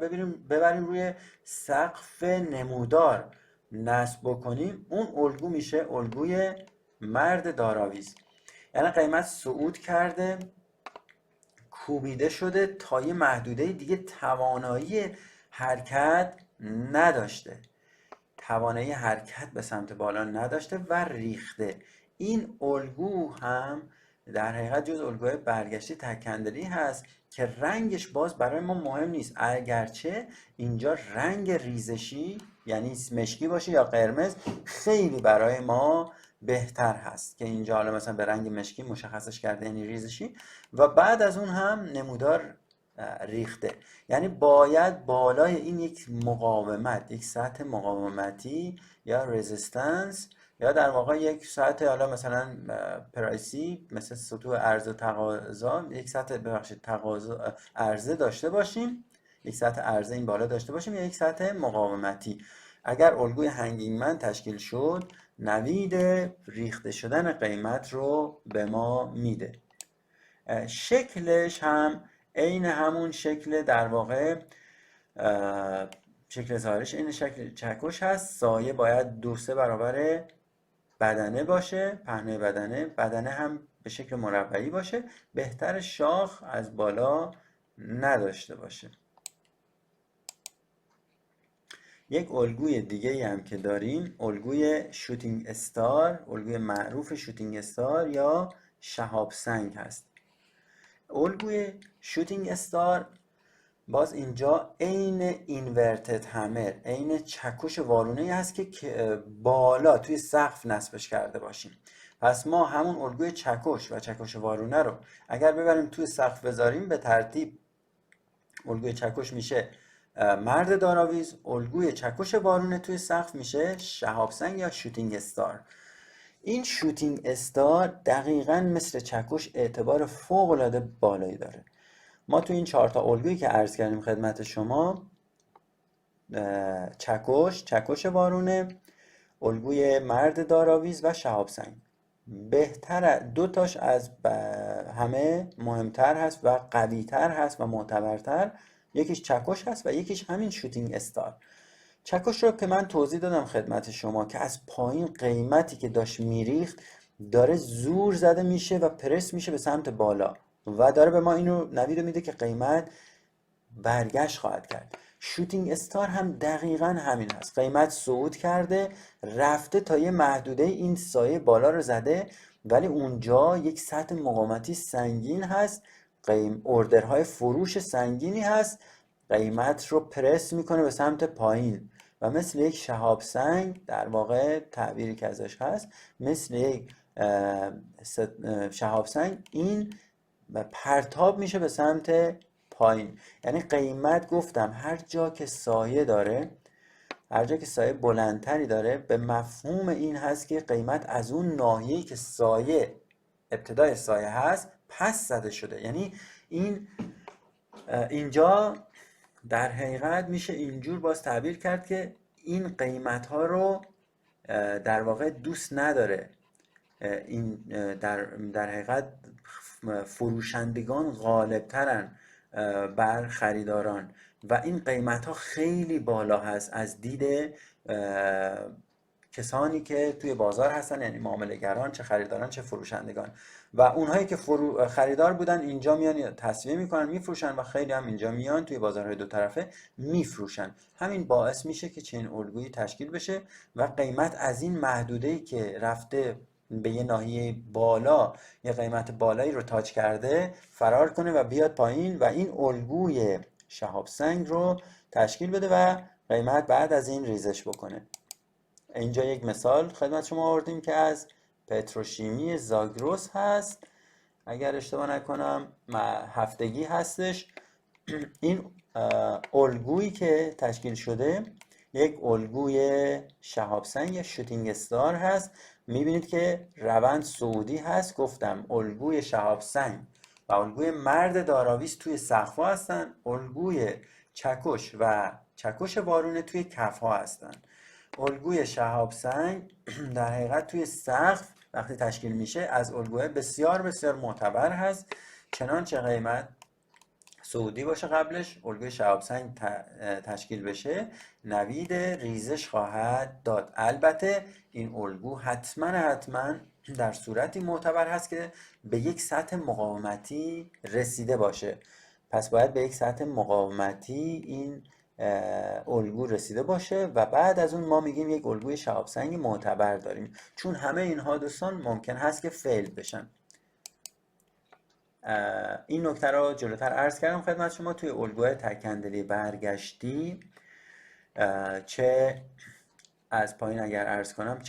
ببریم روی سقف نمودار نصب بکنیم اون الگو میشه الگوی مرد داراویز. یعنی قیمت صعود کرده، کوبیده شده تا یه محدوده دیگه توانایی حرکت نداشته، توانایی حرکت به سمت بالا نداشته و ریخته. این الگو هم در حقیقت جز الگوی برگشتی تکندلی هست که رنگش باز برای ما مهم نیست، اگرچه اینجا رنگ ریزشی یعنی مشکی باشه یا قرمز خیلی برای ما بهتر هست که اینجا حالا مثلا به رنگ مشکی مشخصش کرده یعنی ریزشی و بعد از اون هم نمودار ریخته. یعنی باید بالای این یک مقاومت، یک سطح مقاومتی یا رزिस्टنس یا در واقع یک سطح حالا مثلا پرایسی مثل سطوح عرضه و تقاضا، یک سطح تقاضا عرضه داشته باشیم، یک سطح عرضه این بالا داشته باشیم یا یک سطح مقاومتی. اگر الگوی هنگینگمن تشکیل شد نوید ریخته شدن قیمت رو به ما میده. شکلش هم عین همون شکل در واقع شکل ظاهرش عین شکل چکش هست. سایه باید 2-3 برابر بدنه باشه، پهنه بدنه هم به شکل مربعی باشه، بهتر شاخ از بالا نداشته باشه. یک الگوی دیگه هم که داریم الگوی شوتینگ استار، الگوی معروف شوتینگ استار یا شهاب سنگ هست. الگوی شوتینگ استار باز اینجا عین اینورتد همر، عین چکش وارونه هست که بالا توی سقف نصبش کرده باشیم. پس ما همون الگوی چکش و چکش وارونه رو اگر ببریم توی سقف بذاریم به ترتیب الگوی چکش میشه مرد داراویز، الگوی چکش وارونه توی سقف میشه شهاب سنگ یا شوتینگ استار. این شوتینگ استار دقیقاً مثل چکش اعتبار فوق‌العاده بالایی داره. ما تو این 4 تا الگویی که عرض کردیم خدمت شما، چکش وارونه، الگوی مرد داراویز و شهاب سنگ، بهتر 2 تاش از همه مهمتر هست و قوی‌تر هست و معتبرتر. یکیش چکش هست و یکیش همین شوتینگ استار. چکش رو که من توضیح دادم خدمت شما که از پایین قیمتی که داشت میریخت داره زور زده میشه و پرس میشه به سمت بالا و داره به ما اینو نوید میده که قیمت برگشت خواهد کرد. شوتینگ استار هم دقیقاً همین هست، قیمت صعود کرده رفته تا یه محدوده این سایه بالا رو زده ولی اونجا یک سطح مقاومتی سنگین هست، اوردرهای فروش سنگینی هست، قیمت رو پرس میکنه به سمت پایین و مثل یک شهاب سنگ در واقع تعبیری که ازش هست، مثل یک شهاب سنگ این پرتاب میشه به سمت پایین. یعنی قیمت گفتم هر جا که سایه داره، هر جا که سایه بلندتری داره، به مفهوم این هست که قیمت از اون ناحیه‌ای که سایه ابتدای سایه هست پس زده شده. یعنی اینجا در حقیقت میشه اینجور باز تعبیر کرد که این قیمت ها رو در واقع دوست نداره. این در حقیقت فروشندگان غالبترن بر خریداران و این قیمت ها خیلی بالا هست از دید کسانی که توی بازار هستن، یعنی معامله‌گران، چه خریداران چه فروشندگان. و اونهایی که خریدار بودن اینجا میان تصویه میکنن میفروشن و خیلی هم اینجا میان توی بازارهای دو طرفه میفروشن. همین باعث میشه که چنین الگویی تشکیل بشه و قیمت از این محدوده‌ای که رفته به یه ناحیه بالا، یه قیمت بالایی رو تاچ کرده، فرار کنه و بیاد پایین و این الگوی شهاب سنگ رو تشکیل بده و قیمت بعد از این ریزش بکنه. اینجا یک مثال خدمت شما آوردیم که از پتروشیمی زاگرس هست، اگر اشتباه نکنم هفتگی هستش. این الگویی که تشکیل شده یک الگوی شهاب سنگ یا شوتینگ استار هست. میبینید که روند صعودی هست. گفتم الگوی شهاب سنگ و الگوی مرد داراویز توی سقف‌ها هستن، الگوی چکش و چکش وارونه توی کف‌ها هستن. الگوی شهاب سنگ در حقیقت توی سقف وقتی تشکیل میشه از الگوی بسیار بسیار معتبر هست. چنانچه قیمت صعودی باشه قبلش، الگوی شهاب سنگ تشکیل بشه، نوید ریزش خواهد داد. البته این الگو حتما در صورتی معتبر هست که به یک سطح مقاومتی رسیده باشه. پس باید به یک سطح مقاومتی این الگو رسیده باشه و بعد از اون ما میگیم یک الگوی شهاب سنگ معتبر داریم، چون همه اینها دوستان ممکن هست که فیل بشن. این نکته رو جلوتر عرض کردم خدمت شما. توی الگوهای تکندلی برگشتی، چه از پایین اگر عرض کنم،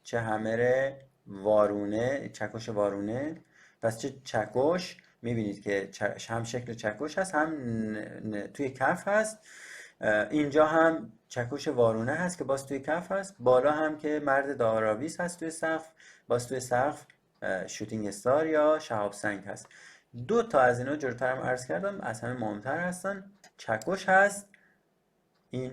چه همر وارونه، چکش وارونه، پس چه چکش، میبینید که هم شکل چکش هست، هم توی کف هست. اینجا هم چکش وارونه هست که باز توی کف هست. بالا هم که مرد داراویز هست توی سقف، باز توی سقف شوتینگ استار یا شهاب سنگ هست. دو تا از اینا جلوتر هم عرض کردم از همه مهمتر هستن. چکش هست، این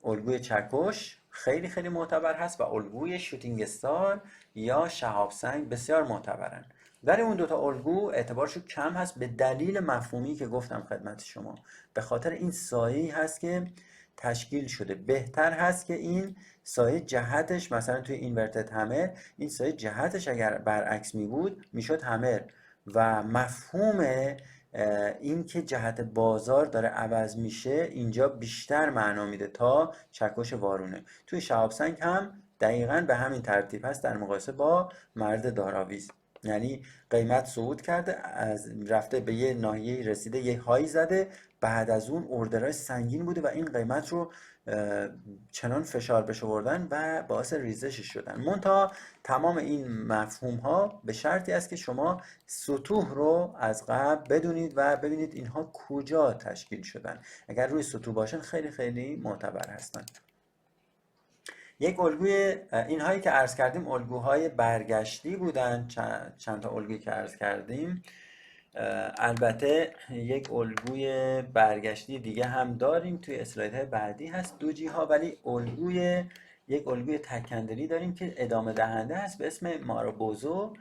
الگوی چکش خیلی معتبر هست و الگوی شوتینگ استار یا شهاب سنگ بسیار معتبرن. در اون دوتا الگو اعتبارشون کم هست به دلیل مفهومی که گفتم خدمت شما، به خاطر این سایه‌ای هست که تشکیل شده. بهتر هست که این سایه جهتش، مثلا توی اینورتد همر، این سایه جهتش اگر برعکس می بود میشد همر و مفهوم این که جهت بازار داره عوض میشه اینجا بیشتر معنا میده تا چکش وارونه. توی شهاب سنگ هم دقیقاً به همین ترتیب هست در مقایسه با مرد داراویز، یعنی قیمت صعود کرده، از رفته به یه ناحیه رسیده، یه هایی زده، بعد از اون اوردرهای سنگین بوده و این قیمت رو چنان فشار بهش آوردن و باعث ریزشش شدن. منتها تمام این مفهوم ها به شرطی است که شما سطوح رو از قبل بدونید و ببینید اینها کجا تشکیل شدن. اگر روی سطوح باشن خیلی معتبر هستن. یک الگوی اینهایی که عرض کردیم الگوهای برگشتی بودن، چند تا الگویی که عرض کردیم. البته یک الگوی برگشتی دیگه هم داریم، توی اسلایدهای بعدی هست دوجی ها، ولی یک الگوی تکندلی داریم که ادامه دهنده هست به اسم مارابوزو.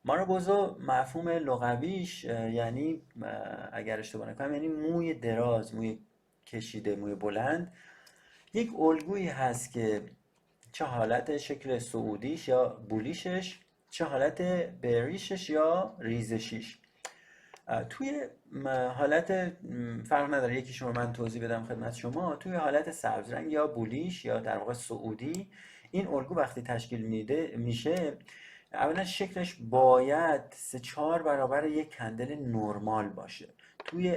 مارابوزو مفهوم لغویش یعنی اگر اشتباه نکنم یعنی موی دراز، موی کشیده، موی بلند. یک الگویی هست که چه حالت شکل صعودیش یا بولیشش، چه حالت بریشش یا ریزشیش. توی حالت فرق نداره، یکیشون رو من توضیح بدم خدمت شما. توی حالت سبز رنگ یا بولیش یا در واقع صعودی، این الگو وقتی تشکیل میشه اولا شکلش باید 3-4 برابر یک کندل نرمال باشه. توی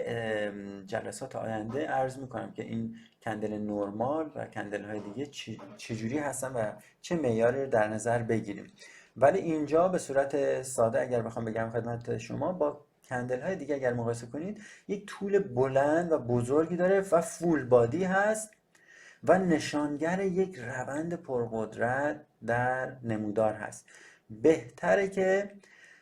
جلسات آینده عرض میکنم که این کندل نرمال و کندل های دیگه چجوری هستن و چه معیاری رو در نظر بگیریم. ولی اینجا به صورت ساده اگر بخوام بگم خدمت شما، با کندل های دیگه اگر مقایسه کنید یک طول بلند و بزرگی داره و فول بادی هست و نشانگر یک روند پرقدرت در نمودار هست. بهتره که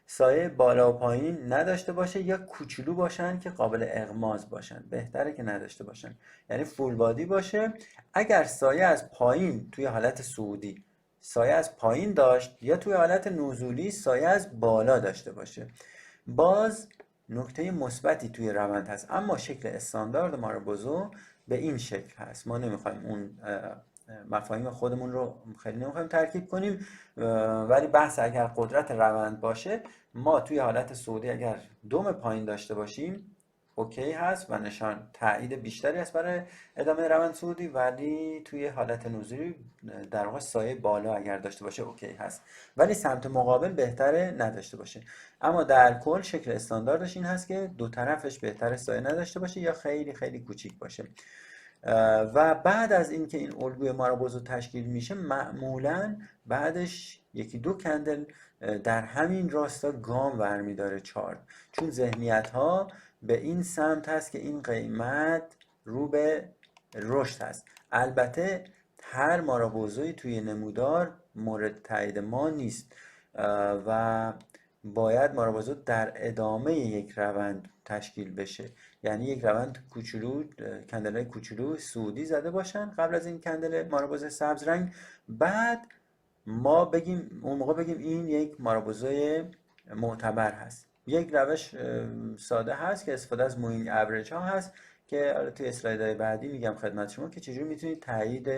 سایه بالا و پایین نداشته باشه یا کوچولو باشن که قابل اغماز باشن. بهتره که نداشته باشن، یعنی فول بادی باشه. اگر سایه از پایین توی حالت صعودی سایه از پایین داشت یا توی حالت نزولی سایه از بالا داشته باشه، باز نکته مثبتی توی روند هست. اما شکل استاندارد مارابوزو به این شکل هست. ما نمیخوایم اون مفاهیم خودمون رو خیلی نمیخوایم ترکیب کنیم، ولی بحث اگر قدرت روند باشه، ما توی حالت صعودی اگر دم پایین داشته باشیم اوکی هست و نشان تایید بیشتری هست برای ادامه روند صعودی، ولی توی حالت نزولی در واقع سایه بالا اگر داشته باشه اوکی هست، ولی سمت مقابل بهتره نداشته باشه. اما در کل شکل استانداردش این هست که دو طرفش بهتره سایه نداشته باشه یا خیلی کوچیک باشه. و بعد از اینکه این الگوی مارابوزو تشکیل میشه، معمولا بعدش 1-2 کندل در همین راستا گام برمیداره چارت، چون ذهنیت ها به این سمت هست که این قیمت رو به رشد هست. البته هر مارابوزوی توی نمودار مورد تایید ما نیست و باید مارابوزو در ادامه یک روند تشکیل بشه، یعنی یک روند کوچولو، کندل‌های کوچولو صعودی زده باشن قبل از این کندل مارابوزه سبز رنگ، بعد ما بگیم اون موقع بگیم این یک مارابوزه معتبر هست. یک روش ساده هست که استفاده از مووینگ اوریج ها هست که حالا توی اسلایدهای بعدی میگم خدمت شما که چجوری میتونید تایید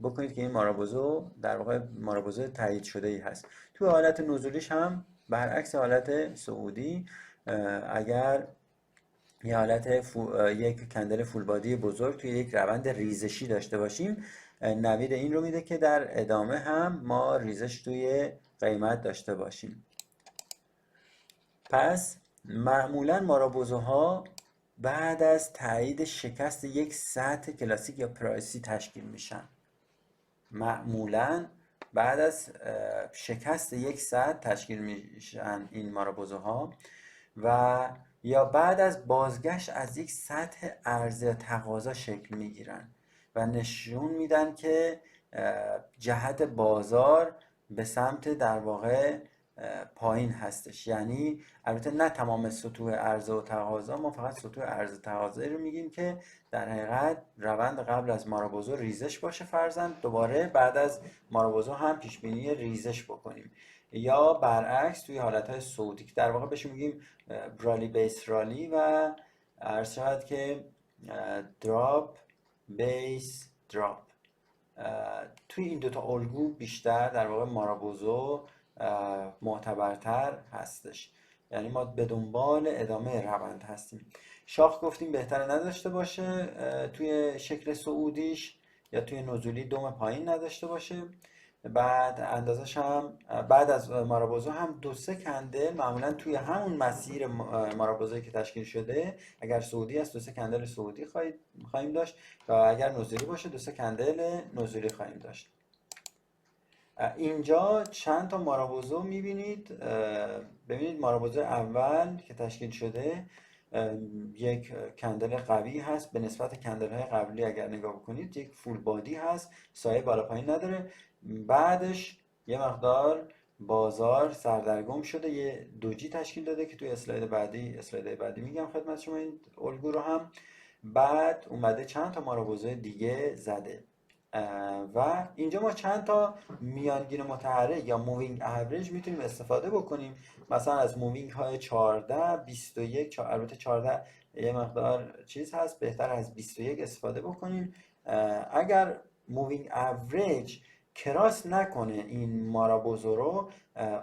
بکنید که این مارابوزو در واقع مارابوزو تایید شده ای هست. توی حالت نزولیش هم برعکس حالت صعودی اگر یه حالت یک کندل فول بادی بزرگ توی یک روند ریزشی داشته باشیم، نوید این رو میده که در ادامه هم ما ریزش توی قیمت داشته باشیم. پس معمولا مارابوزوها بعد از تایید شکست یک سطح کلاسیک یا پرایسی تشکیل میشن. معمولا بعد از شکست یک سطح تشکیل میشن این مارابوزوها و یا بعد از بازگشت از یک سطح عرضه تقاضا شکل میگیرن و نشون میدن که جهت بازار به سمت در واقع پایین هستش. یعنی البته نه تمام سطوح عرضه و تقاضا، ما فقط سطوح عرضه تقاضایی رو میگیم که در حقیقت روند قبل از مارابوزو ریزش باشه فرضاً، دوباره بعد از مارابوزو هم پیش بینی ریزش بکنیم، یا برعکس توی حالتهای صعودی که در واقع بهش میگیم رالی بیس رالی و عرض شود که دراپ بیس دراپ. توی این دوتا الگو بیشتر در واقع مارابوزو معتبرتر هستش، یعنی ما به دنبال ادامه روند هستیم. شاخ گفتیم بهتره نداشته باشه توی شکل صعودیش، یا توی نزولی دم پایین نداشته باشه. بعد اندازش هم بعد از مارابوزو هم 2-3 کندل معمولا توی همون مسیر مارابوزویی که تشکیل شده، اگر صعودی است 2-3 کندل صعودی خواهیم داشت و اگر نزولی باشه 2-3 کندل نزولی خواهیم داشت. اینجا چند تا مارابوزو میبینید. ببینید مارابوزو اول که تشکیل شده یک کندل قوی هست به نسبت کندل های قبلی. اگر نگاه بکنید یک فول بادی هست، سایه بالا پایین نداره. بعدش یه مقدار بازار سردرگم شده، یه دوجی تشکیل داده که توی اسلاید بعدی میگم خدمت شما این الگو رو هم. بعد اومده چند تا مارابوزو دیگه زده و اینجا ما چند تا میانگین متحرک یا مووینگ اوریج میتونیم استفاده بکنیم. مثلا از مووینگ های 14 21 البته 14 یه مقدار چیز هست، بهتر از 21 استفاده بکنیم. اگر مووینگ اوریج کراس نکنه این مارابوزو رو،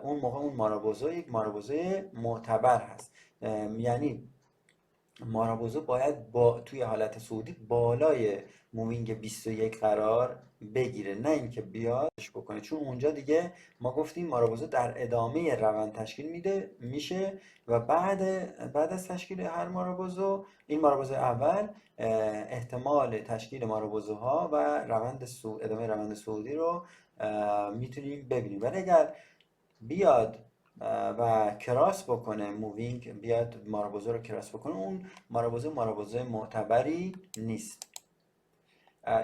اون موقع اون مارابوزو یک مارابوزو معتبر هست. یعنی مارابوزو باید توی حالت صعودی بالای مووینگ 21 قرار بگیره، نه اینکه بیادش بکنه، چون اونجا دیگه ما گفتیم مارابوزو در ادامه روند تشکیل میشه و بعد از تشکیل هر مارابوزو، این مارابوزو اول احتمال تشکیل مارابوزوها و ادامه روند صعودی رو میتونیم ببینیم. ولی اگر بیاد و کراس بکنه مووینگ، بیاد مارابوزو رو کراس بکنه، اون مارابوزو معتبری نیست.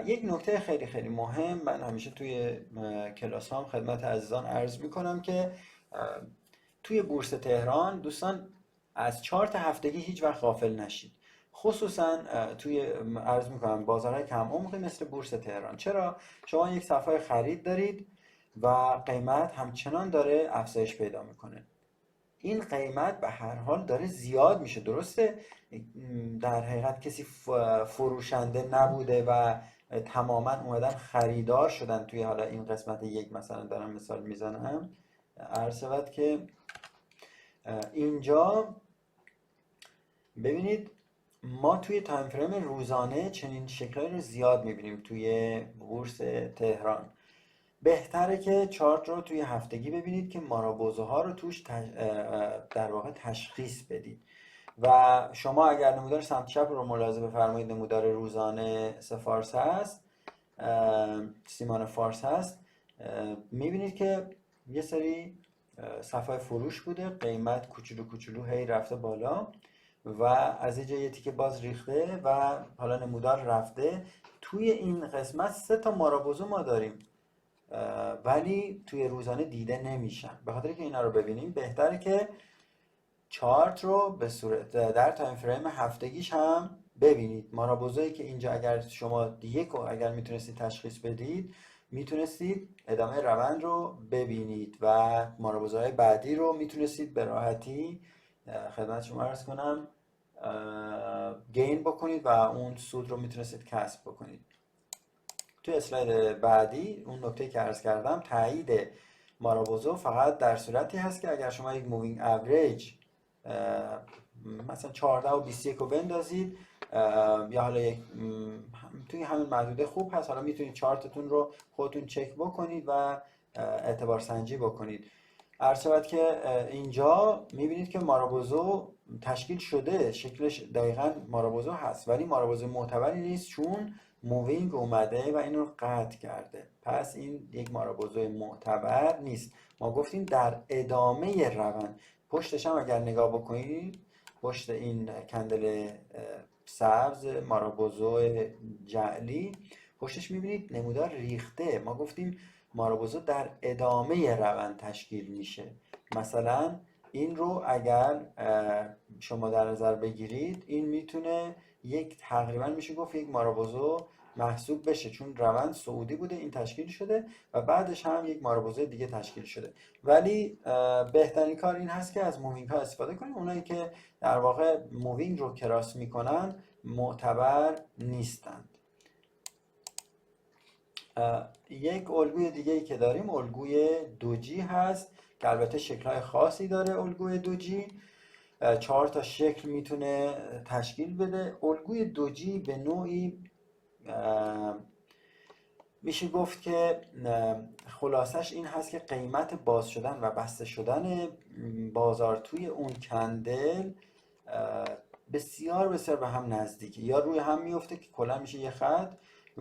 یک نکته خیلی خیلی مهم من همیشه توی کلاس هم خدمت عزیزان عرض میکنم که توی بورس تهران دوستان از چارت هفتگی هیچ وقت غافل نشید، خصوصا توی عرض میکنم بازارهای کم عمقی مثل بورس تهران. چرا؟ شما یک صفحه خرید دارید و قیمت همچنان داره افزایش پیدا میکنه. این قیمت به هر حال داره زیاد میشه. درسته در حقیقت کسی فروشنده نبوده و تماما اومدن خریدار شدن توی حالا این قسمت یک، مثلا دارم مثال میزنم، عرض شود که اینجا ببینید ما توی تایم فریم روزانه چنین شکلایی رو زیاد میبینیم توی بورس تهران. بهتره که چارت رو توی هفتگی ببینید که مارابوزوها رو توش در واقع تشخیص بدید و شما اگر نمودار سمت چپ رو ملاحظه بفرمایید، نمودار روزانه فارس هست، سیمان فارس هست، میبینید که یه سری صفحه فروش بوده، قیمت کوچولو هی رفته بالا و از اینجا یه تیکه باز ریخته و حالا نمودار رفته. توی این قسمت 3 تا مارابوزو ما داریم ولی توی روزانه دیده نمیشن. به خاطر که اینا رو ببینیم بهتره که چارت رو به صورت در تایم فریم هفتگیش هم ببینید. مارابوزویی که اینجا اگر شما یک اگر میتونستید تشخیص بدید، میتونستید ادامه روند رو ببینید و مارابوزوهای بعدی رو میتونستید به راحتی خدمت شما عرض کنم گین بکنید و اون سود رو میتونستید کسب بکنید. توی اسلاید بعدی اون نکته که عرض کردم، تایید مارابوزو فقط در صورتی هست که اگر شما یک مووینگ اوریج مثلا 14 و 21 رو بندازید یا حالا یک توی همین محدوده خوب هست، حالا میتونید چارتتون رو خودتون چک بکنید و اعتبار سنجی بکنید. عرض شود که اینجا میبینید که مارابوزو تشکیل شده، شکلش دقیقا مارابوزو هست ولی مارابوزو معتبری نیست چون مووینگ اومده و این رو قطع کرده، پس این یک مارابوزو معتبر نیست. ما گفتیم در ادامه روند. پشتش هم اگر نگاه بکنید، پشت این کندل سبز مارابوزو جعلی پشتش میبینید نمودار ریخته. ما گفتیم مارابوزو در ادامه روند تشکیل میشه. مثلا این رو اگر شما در نظر بگیرید، این میتونه یک تقریبا میشه گفت یک مارابوزو محسوب بشه چون روند صعودی بوده، این تشکیل شده و بعدش هم یک مارابوزو دیگه تشکیل شده. ولی بهترین کار این هست که از مووینگ ها استفاده کنیم. اونایی که در واقع مووینگ رو کراس میکنن معتبر نیستند. یک الگوی دیگه ای که داریم الگوی دوجی هست که البته شکل‌های خاصی داره. الگوی دوجی 4 تا شکل میتونه تشکیل بده. الگوی دوجی به نوعی میشه گفت که خلاصش این هست که قیمت باز شدن و بسته شدن بازار توی اون کندل بسیار بسیار به هم نزدیکه، یا روی هم میفته که کلا میشه یه خط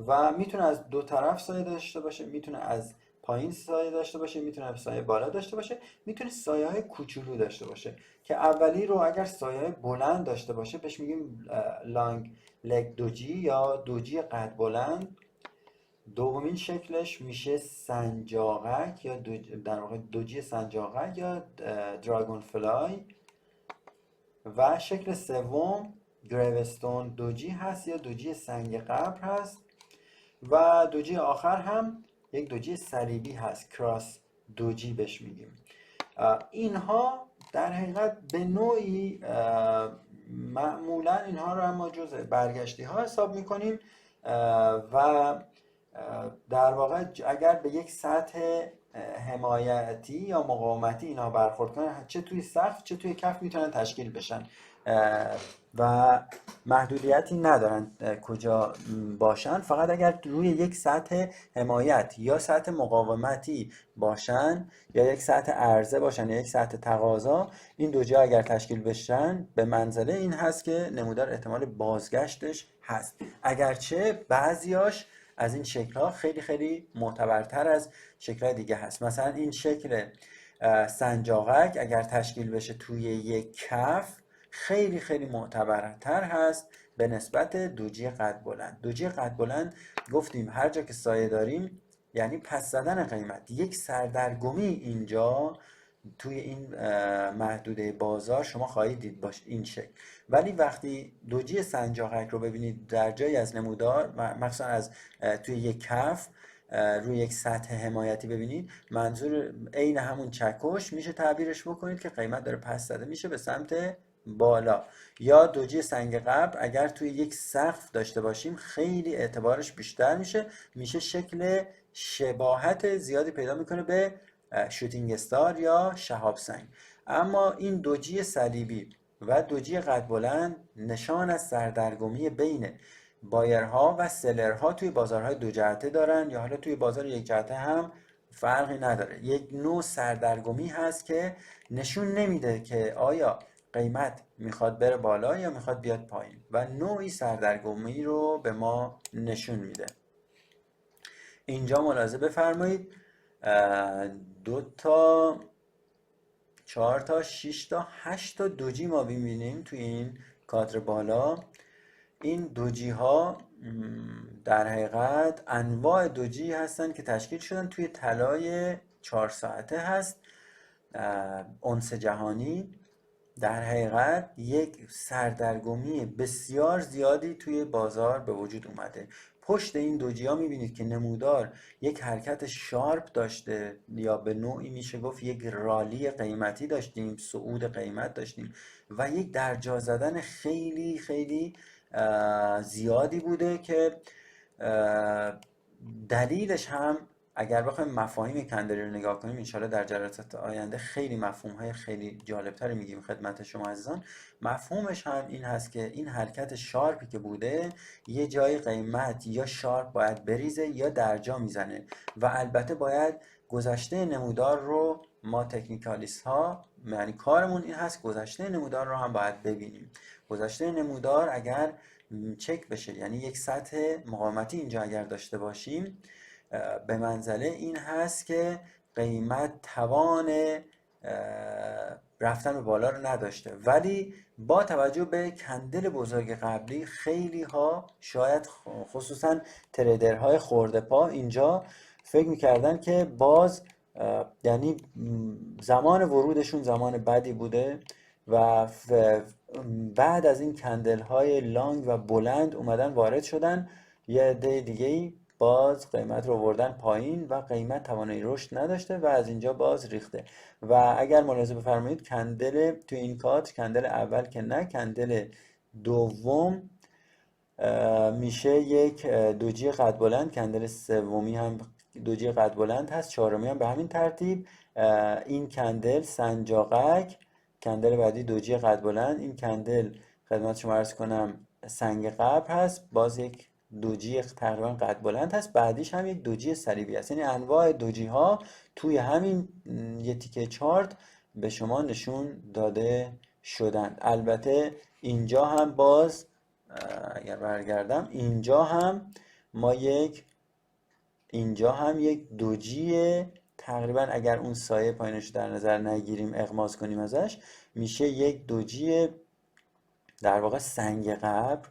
و میتونه از دو طرف سایه داشته باشه، میتونه از پایین سایه داشته باشه، میتونه سایه بالا داشته باشه، میتونه سایه های کوچولو داشته باشه که اولی رو اگر سایه های بلند داشته باشه بهش میگیم لانگ لگ دوجی یا دوجی قد بلند. دومین شکلش میشه سنجاقک یا در واقع دوجی سنجاقک یا دراگون فلای و شکل سوم گریوستون دوجی هست یا دوجی سنگ قبر هست و دوجی آخر هم یک دوجی صلیبی هست، کراس دوجی بهش میگیم. اینها در حقیقت به نوعی معمولا اینها رو ما جزء برگشتی ها حساب میکنیم و در واقع اگر به یک سطح حمایتی یا مقاومتی اینها برخورد کنن، چه توی سقف چه توی کف میتونن تشکیل بشن و محدودیتی ندارن کجا باشن، فقط اگر روی یک سطح حمایت یا سطح مقاومتی باشن یا یک سطح عرضه باشن یا یک سطح تقاضا، این دو جا اگر تشکیل بشن به منزله این هست که نمودار احتمال بازگشتش هست، اگرچه بعضیاش از این شکل‌ها خیلی خیلی معتبرتر از شکل‌های دیگه هست. مثلا این شکل سنجاقک اگر تشکیل بشه توی یک کف خیلی خیلی معتبرتر هست به نسبت دوجی قد بلند. دوجی قد بلند گفتیم هر جا که سایه داریم یعنی پس زدن قیمت، یک سردرگمی اینجا توی این محدوده بازار شما خواهید دید باشه این شکل. ولی وقتی دوجی سنجاقک رو ببینید در جایی از نمودار، مثلا از توی یک کف روی یک سطح حمایتی ببینید، منظور عین همون چکش میشه تعبیرش بکنید که قیمت داره پس زده میشه به سمت بالا. یا دوجی سنگ قبر اگر توی یک سقف داشته باشیم خیلی اعتبارش بیشتر میشه شکل شباهت زیادی پیدا میکنه به شوتینگ استار یا شهاب سنگ. اما این دوجی صلیبی و دوجی قد بلند نشان از سردرگمی بین بایرها و سلرها توی بازارهای دو جهته دارن یا حالا توی بازار یک جهته هم فرقی نداره. یک نوع سردرگمی هست که نشون نمیده که آیا قیمت میخواد بره بالا یا میخواد بیاد پایین و نوعی سردرگمی رو به ما نشون میده. اینجا ملاحظه بفرمایید 2 تا 4 تا 6 تا 8 تا دوجی ما میبینیم توی این کادر بالا. این دوجی ها در حقیقت انواع دوجی هستن که تشکیل شدن توی طلای 4 ساعته هست. اونس جهانی در حقیقت یک سردرگمی بسیار زیادی توی بازار به وجود اومده. پشت این دوجی ها میبینید که نمودار یک حرکت شارپ داشته، یا به نوعی میشه گفت یک رالی قیمتی داشتیم، صعود قیمت داشتیم و یک درجا زدن خیلی خیلی زیادی بوده که دلیلش هم اگر بخوایم مفاهیم کندلی رو نگاه کنیم انشاءالله در جلسات آینده خیلی مفهوم‌های خیلی جالبتری میگیم خدمت شما عزیزان. مفهومش هم این هست که این حرکت شارپی که بوده یه جای قیمت یا شارپ باید بریزه یا درجا میزنه و البته باید گذشته نمودار رو ما تکنیکالیست ها، یعنی کارمون این هست گذشته نمودار رو هم باید ببینیم. گذشته نمودار اگر چک بشه، یعنی یک سطح مقاومتی اینجا اگر داشته باشیم، به منزله این هست که قیمت توان رفتن به بالا رو نداشته، ولی با توجه به کندل بزرگ قبلی خیلی ها شاید خصوصا تریدرهای خورده پا اینجا فکر میکردن که باز یعنی زمان ورودشون زمان بدی بوده و بعد از این کندل های لانگ و بلند اومدن وارد شدن، یه عده دیگه‌ای باز قیمت رو آوردن پایین و قیمت توانایی رشد نداشته و از اینجا باز ریخته. و اگر ملاحظه بفرمایید کندل تو این کات، کندل اول که نه، کندل دوم میشه یک دوجی قد بلند، کندل سومی هم دوجی قد بلند هست، چهارمی هم به همین ترتیب. این کندل سنجاقک، کندل بعدی دوجی قد بلند، این کندل خدمت شما عرض کنم سنگ قبر هست، باز یک دوجی تقریبا قد بلند هست، بعدیش هم یک دوجی صلیبی هست. یعنی انواع دوجی ها توی همین یه تیکه چارت به شما نشون داده شدن. البته اینجا هم باز اگر برگردم اینجا هم ما اینجا هم یک دوجی تقریبا اگر اون سایه پایینش در نظر نگیریم اغماض کنیم ازش، میشه یک دوجی در واقع سنگ قبر.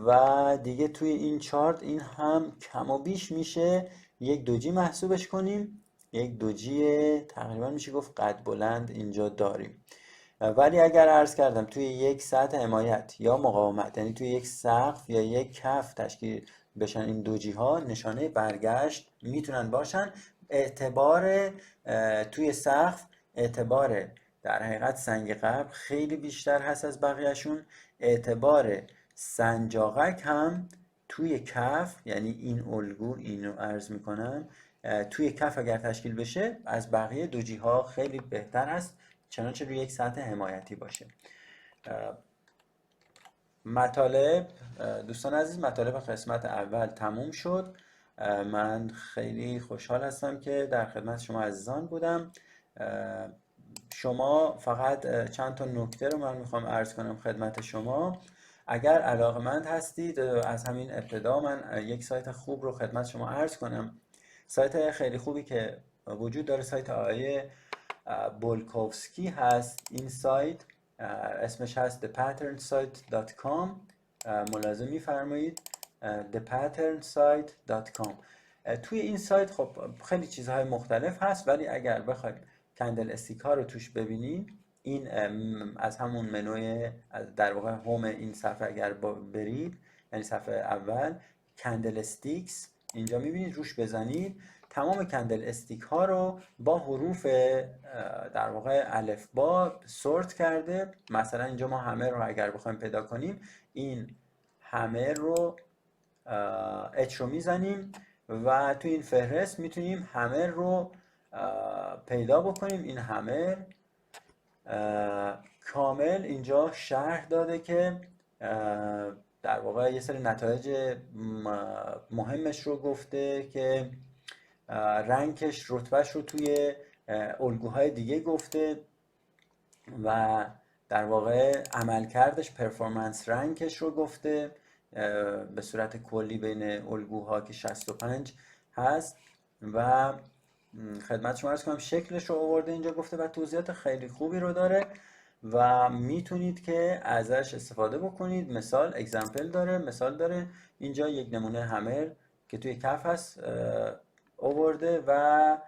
و دیگه توی این چارت این هم کم و بیش میشه یک دوجی محسوبش کنیم، یک دوجی تقریبا میشه گفت قد بلند اینجا داریم. ولی اگر عرض کردم توی یک سطح حمایت یا مقاومت، یعنی توی یک سقف یا یک کف تشکیل بشن این دوجی ها، نشانه برگشت میتونن باشن. اعتبار توی سقف، اعتبار در حقیقت سنگ قبر خیلی بیشتر هست از بقیهشون. اعتبار سنجاقک هم توی کف، یعنی این الگو اینو عرض میکنم، توی کف اگر تشکیل بشه از بقیه دوجی ها خیلی بهتر است، چنانچه روی یک سطح حمایتی باشه. مطالب دوستان عزیز، مطالب قسمت اول تموم شد. من خیلی خوشحال هستم که در خدمت شما عزیزان بودم. شما فقط چند تا نکته رو من میخوام عرض کنم خدمت شما. اگر علاقمند هستید از همین ابتدا من یک سایت خوب رو خدمت شما عرض کنم. سایت خیلی خوبی که وجود داره سایت آقای بولکوفسکی هست. این سایت اسمش هست thepatternSite.com. ملاحظه می‌فرمایید thepatternSite.com. توی این سایت خب خیلی چیزهای مختلف هست، ولی اگر بخواید کندل استیک ها رو توش ببینید، این از همون منوی در واقع هوم این صفحه اگر برید، یعنی صفحه اول کندل استیکس اینجا میبینید، روش بزنید تمام کندل استیک ها رو با حروف در واقع الف با سورت کرده. مثلا اینجا ما همه رو اگر بخوایم پیدا کنیم، این همه رو اچ رو میزنیم و تو این فهرست میتونیم همه رو پیدا بکنیم. این همه کامل اینجا شرح داده که در واقع یه سری نتایج مهمش رو گفته که رنکش، رتبهش رو توی الگوهای دیگه گفته و در واقع عملکردش، پرفورمنس رنکش رو گفته به صورت کلی بین الگوها که 65 هست و خدمت شما عرض کنم شکلش رو آورده اینجا گفته و توضیحات خیلی خوبی رو داره و میتونید که ازش استفاده بکنید. مثال اگزمپل داره، مثال داره اینجا یک نمونه همر که توی کف هست آورده و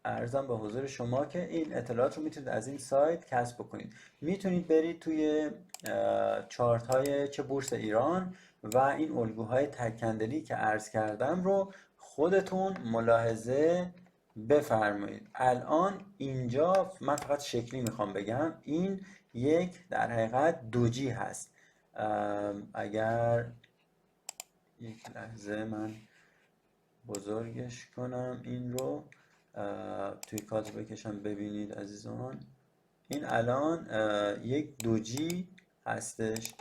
عرضم به حضور شما که این اطلاعات رو میتونید از این سایت کسب بکنید. میتونید برید توی چارت های چه بورس ایران و این الگوهای تک‌کندلی که عرض کردم رو خودتون ملاحظه بفرمایید. الان اینجا من فقط شکلی میخوام بگم، این یک در حقیقت دوجی هست. اگر یک لحظه من بزرگش کنم این رو توی کادر بکشم ببینید عزیزان، این الان یک دوجی هستش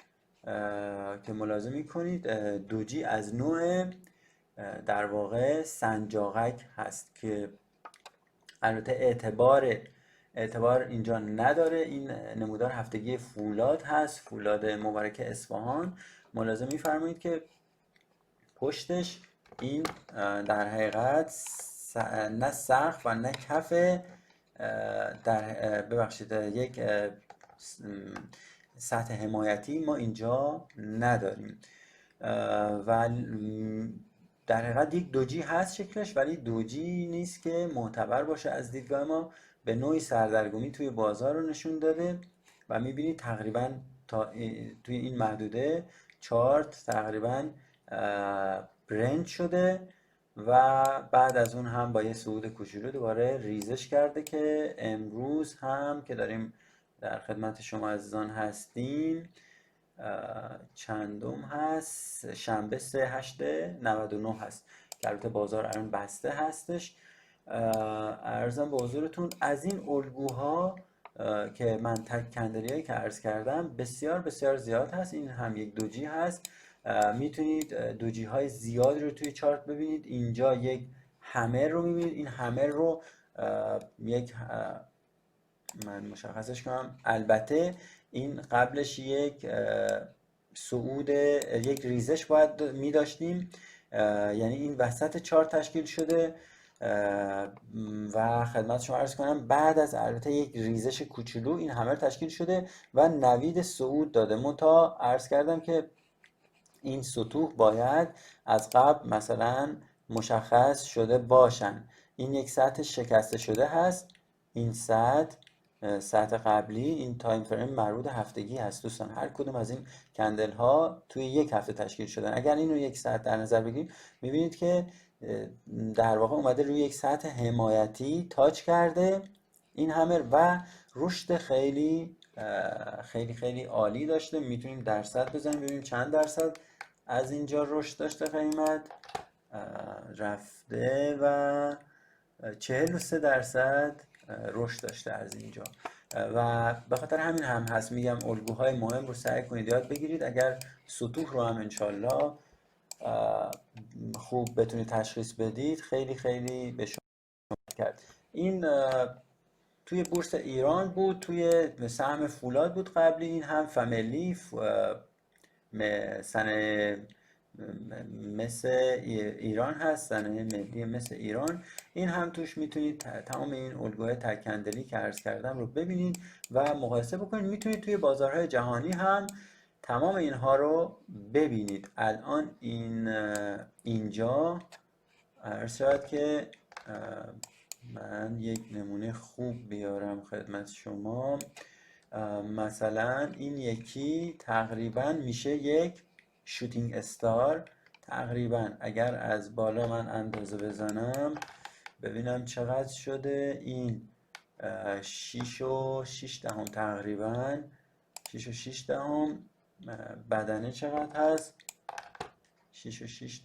که ملاحظه میکنید دوجی از نوع در واقع سنجاقک هست که البته اعتبار اینجا نداره. این نمودار هفتگی فولاد هست، فولاد مبارک اصفهان. ملاحظه میفرمایید که پشتش این در حقیقت نه سقف و نه کف ببخشید یک سطح حمایتی ما اینجا نداریم و در حقیقت یک دوجی هست شکلش، ولی دوجی نیست که معتبر باشه از دیدگاه ما. به نوعی سردرگمی توی بازار رو نشون داده و میبینید تقریبا توی این محدوده چارت تقریبا برنج شده و بعد از اون هم با یه صعود کوچولو دوباره ریزش کرده که امروز هم که داریم در خدمت شما عزیزان هستیم چندم هست؟ شنبه 3/8/99 هست که البته بازار الان بسته هستش. عرضم به حضورتون از این الگوها که من تک‌کندلی‌هایی که عرض کردم بسیار بسیار زیاد هست. این هم یک دوجی هست. میتونید دوجی های زیاد رو توی چارت ببینید. اینجا یک همر رو میبینید. این همر رو یک من مشخصش کنم، البته این قبلش یک صعود یک ریزش باید میداشتیم، یعنی این وسط چارت تشکیل شده و خدمت شما عرض کنم بعد از البته یک ریزش کوچولو این همه تشکیل شده و نوید صعود داده. منتها عرض کردم که این سطوح باید از قبل مثلا مشخص شده باشن. این یک سطح شکسته شده هست، این سطح قبلی، این تایم فریم مربوط هفتگی هست دوستان. هر کدوم از این کندل ها توی یک هفته تشکیل شدن. اگر این رو یک سطح در نظر بگیریم میبینید که در واقع اومده روی یک سطح حمایتی تاچ کرده این همر و رشد خیلی خیلی خیلی عالی داشته. میتونیم درصد بزنیم ببینیم چند درصد از اینجا رشد داشته قیمت رفته و 43% رشد داشته از اینجا و به خاطر همین هم هست میگم الگوهای مهم رو سعی کنید یاد بگیرید. اگر سطوح رو هم انشالله خوب بتونید تشخیص بدید خیلی خیلی به شما کرد. این توی بورس ایران بود، توی سهم فولاد بود قبلی. این هم فامیلی مثل ایران هست، صنایع ملی مثل ایران. این هم توش میتونید تمام این الگوهای تک‌کندلی که عرض کردم رو ببینید و مقایسه بکنید. میتونید توی بازارهای جهانی هم تمام اینها رو ببینید. الان اینجا عرض شد که من یک نمونه خوب بیارم خدمت شما. مثلا این یکی تقریبا میشه یک شوتینگ استار تقریبا. اگر از بالا من اندازه بزنم ببینم چقدر شده، این 6.6 تقریبا 6.6 بدنه چقدر هست 6.6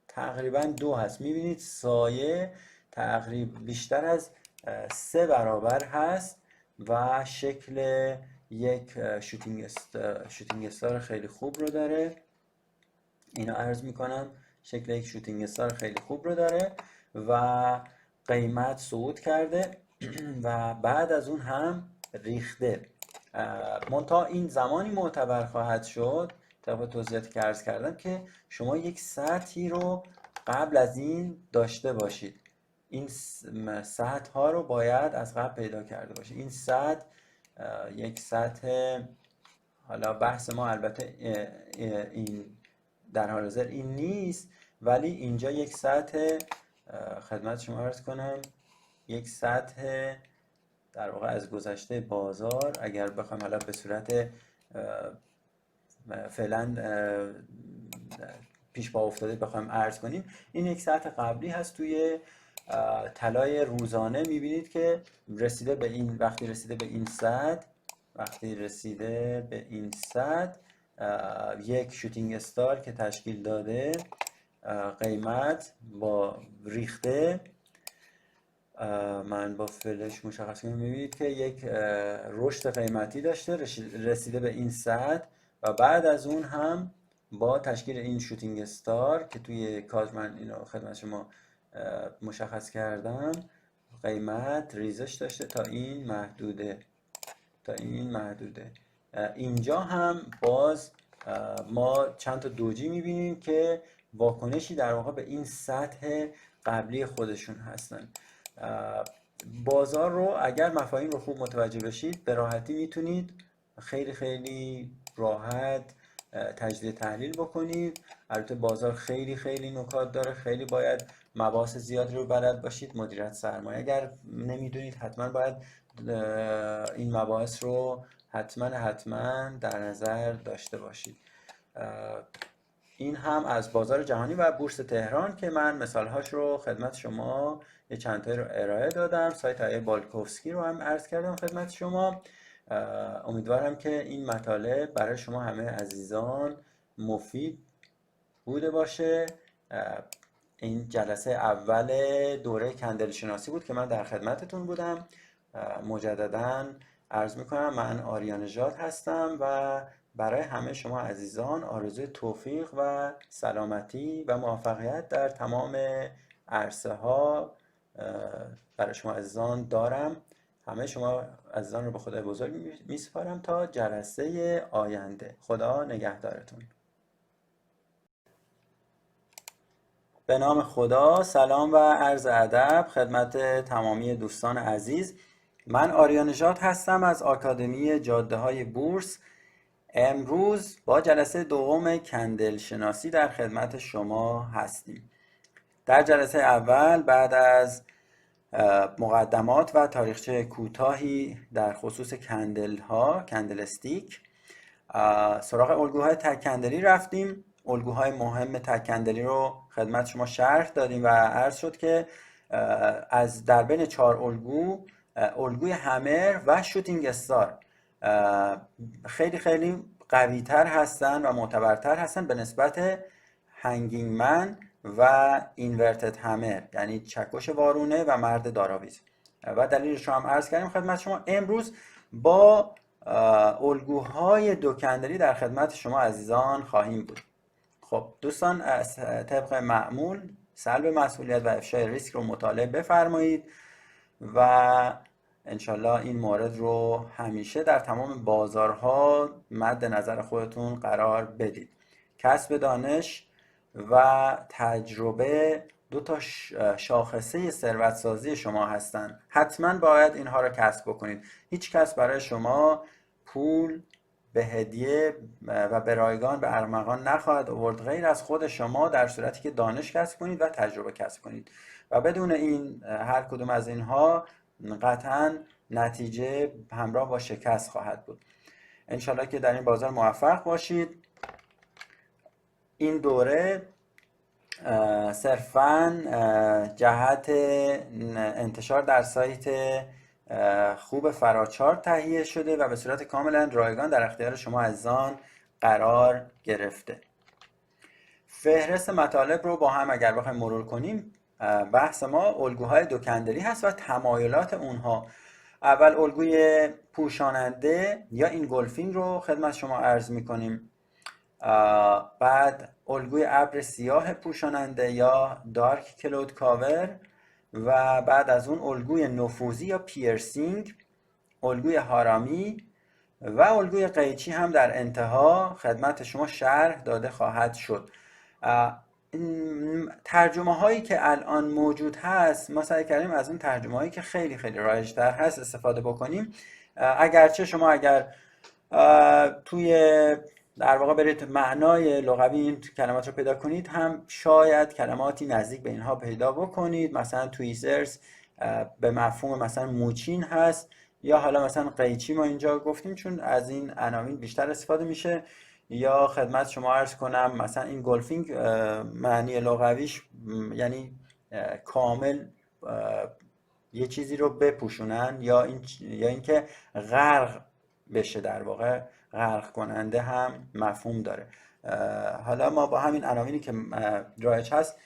تقریبا 2 هست. میبینید سایه تقریبا بیشتر از 3 برابر هست و شکل یک شوتینگ استار خیلی خوب رو داره. اینو عرض میکنم شکل یک شوتینگ استار خیلی خوب رو داره و قیمت صعود کرده و بعد از اون هم ریخته. منتها این زمانی معتبر خواهد شد طبق توضیحاتی که عرض کردم که شما یک سطحی رو قبل از این داشته باشید. این سطح ها رو باید از قبل پیدا کرده باشید. این سطح یک سطح، حالا بحث ما البته این در حال حاضر این نیست، ولی اینجا یک سطح خدمت شما عرض کنم یک سطح در واقع از گذشته بازار. اگر بخوایم حالا به صورت فعلا پیش پا افتاده بخوایم عرض کنیم، این یک سطح قبلی هست توی طلای روزانه. میبینید که رسیده به این، وقتی رسیده به این سطح یک شوتینگ استار که تشکیل داده، قیمت با ریخته، من با فلش مشخص کنم، میبینید که یک رشد قیمتی داشته، رسیده به این سطح و بعد از اون هم با تشکیل این شوتینگ استار که توی کاز من اینو خدمت شما مشخص کردم، قیمت ریزش داشته تا این محدوده. اینجا هم باز ما چند تا دوجی میبینیم که واکنشی در واقع به این سطح قبلی خودشون هستن. بازار رو اگر مفاهیم رو خوب متوجه بشید به راحتی میتونید خیلی خیلی راحت تجزیه تحلیل بکنید. البته بازار خیلی خیلی نکات داره، خیلی باید مباحث زیادی رو بلد باشید. مدیریت سرمایه اگر نمیدونید حتما باید این مباحث رو حتما در نظر داشته باشید. این هم از بازار جهانی و بورس تهران که من مثالهاش رو خدمت شما یه چند تایی رو ارائه دادم. سایت آقای بالکوفسکی رو هم عرض کردم خدمت شما. امیدوارم که این مطالب برای شما همه عزیزان مفید بوده باشه. این جلسه اول دوره کندل شناسی بود که من در خدمتتون بودم. مجدداً عرض میکنم من آریان نژاد هستم و برای همه شما عزیزان آرزوی توفیق و سلامتی و موفقیت در تمام عرصه ها برای شما عزیزان دارم. همه شما عزیزان رو به خدای بزرگ میسپارم تا جلسه آینده. خدا نگهدارتون. به نام خدا، سلام و عرض ادب خدمت تمامی دوستان عزیز. من آریان نژاد هستم از آکادمی جاده های بورس. امروز با جلسه دوم کندل شناسی در خدمت شما هستیم. در جلسه اول بعد از مقدمات و تاریخچه کوتاهی در خصوص کندل استیک سراغ الگوهای تک کندلی رفتیم. الگوهای مهم تک کندلی رو خدمت شما شرح دادیم و عرض شد که از در بین 4 الگوی همر و شوتینگ استار خیلی خیلی قوی تر هستن و معتبرتر هستن به نسبت هنگینگ من و اینورتد همر، یعنی چکش وارونه و مرد داراویز، و دلیلش رو هم عرض کردیم خدمت شما. امروز با الگوهای دو کندلی در خدمت شما عزیزان خواهیم بود. خب دوستان، از طبق معمول سلب مسئولیت و افشای ریسک رو مطالعه بفرمایید و انشالله این مورد رو همیشه در تمام بازارها مد نظر خودتون قرار بدید. کسب دانش و تجربه 2 شاخصه ثروت‌سازی شما هستند. حتما باید اینها رو کسب بکنید. هیچ کس برای شما پول به هدیه و به رایگان به ارمغان نخواهد آورد غیر از خود شما، در صورتی که دانش کسب کنید و تجربه کسب کنید. و بدون این هر کدوم از اینها قطعا نتیجه همراه با شکست خواهد بود. انشالله که در این بازار موفق باشید. این دوره صرفاً جهت انتشار در سایت خوب فراچارت تهیه شده و به صورت کاملا رایگان در اختیار شما عزیزان قرار گرفته. فهرست مطالب رو با هم اگر بخوایم مرور کنیم، بحث ما الگوهای دو کندلی هست و تمایلات اونها. اول الگوی پوشاننده یا اینگولفینگ رو خدمت شما عرض میکنیم. بعد الگوی ابر سیاه پوشاننده یا دارک کلود کاور و بعد از اون الگوی نفوذی یا پیرسینگ، الگوی هارامی و الگوی قیچی هم در انتها خدمت شما شرح داده خواهد شد. ترجمه هایی که الان موجود هست ما سعی کردیم از اون ترجمه هایی که خیلی خیلی رایج‌تر هست استفاده بکنیم. اگرچه شما اگر توی در واقع برید معنای لغوی این کلمات رو پیدا کنید هم شاید کلماتی نزدیک به اینها پیدا بکنید. مثلا تویزرز به مفهوم مثلا موچین هست، یا حالا مثلا قیچی ما اینجا گفتیم چون از این عناوین بیشتر استفاده میشه. یا خدمت شما عرض کنم مثلا این گلفینگ معنی لغویش یعنی کامل یه چیزی رو بپوشونن یا اینکه غرق بشه، در واقع غرق کننده هم مفهوم داره. حالا ما با همین عناوینی که رایج هست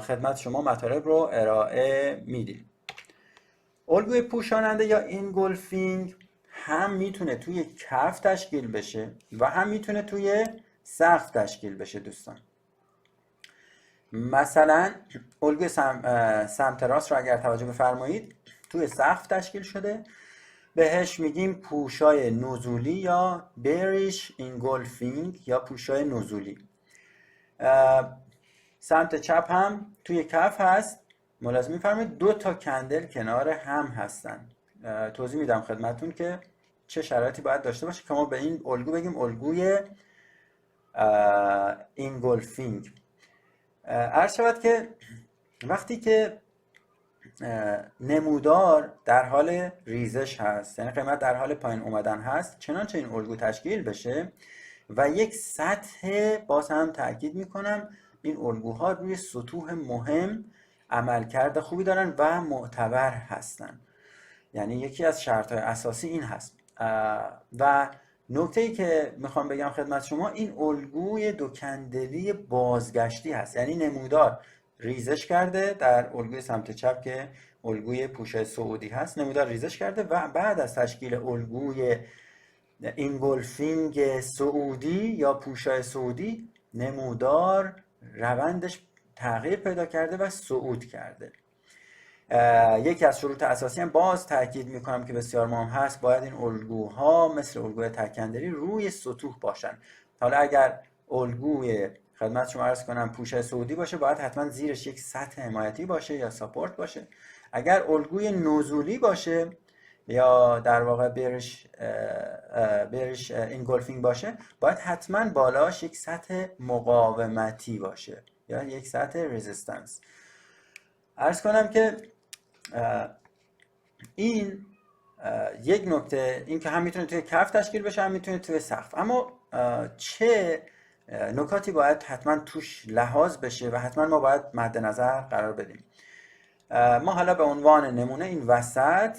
خدمت شما مطالب رو ارائه میدیم. الگوی پوشاننده یا اینگولفینگ هم میتونه توی کف تشکیل بشه و هم میتونه توی سقف تشکیل بشه دوستان. مثلا الگوی سمت راست رو اگر توجه بفرمایید توی سقف تشکیل شده، بهش میگیم پوشای نزولی یا بیریش اینگولفینگ یا پوشای نزولی. سمت چپ هم توی کف هست، ملاحظه می‌فرمایید 2 تا کندل کنار هم هستن. توضیح میدم خدمتتون که چه شرایطی باید داشته باشه که ما به این الگو بگیم الگوی اینگولفینگ. عرض شود که وقتی که نمودار در حال ریزش هست، یعنی قیمت در حال پایین اومدن هست، چنانچه این الگو تشکیل بشه و یک سطح، باز هم تاکید میکنم این الگوها روی سطوح مهم عملکرد خوبی دارن و معتبر هستن. یعنی یکی از شرط‌های اساسی این هست. و نکته‌ای که میخوام بگم خدمت شما، این الگوی دوکندلی بازگشتی هست. یعنی نمودار ریزش کرده در الگوی سمت چپ که الگوی پوشش صعودی هست، نمودار ریزش کرده و بعد از تشکیل الگوی اینگولفینگ صعودی یا پوشش صعودی نمودار روندش تغییر پیدا کرده و صعود کرده. یکی از شروط اساسی هم باز تاکید میکنم که بسیار مهم هست، باید این الگوها مثل الگوی تکندری روی سطوح باشن. حالا اگر الگوی خدمت شما عرض کنم پوشش صعودی باشه، باید حتما زیرش یک سطح حمایتی باشه یا ساپورت باشه. اگر الگوی نزولی باشه یا در واقع بیرش اینگولفینگ باشه، باید حتما بالاش یک سطح مقاومتی باشه یا یک سطح رزिस्टنس. عرض کنم که این یک نکته، این که هم میتونه توی کف تشکیل بشه هم میتونه توی سقف. اما چه نکاتی باید حتما توش لحاظ بشه و حتما ما باید مد نظر قرار بدیم؟ ما حالا به عنوان نمونه این وسط،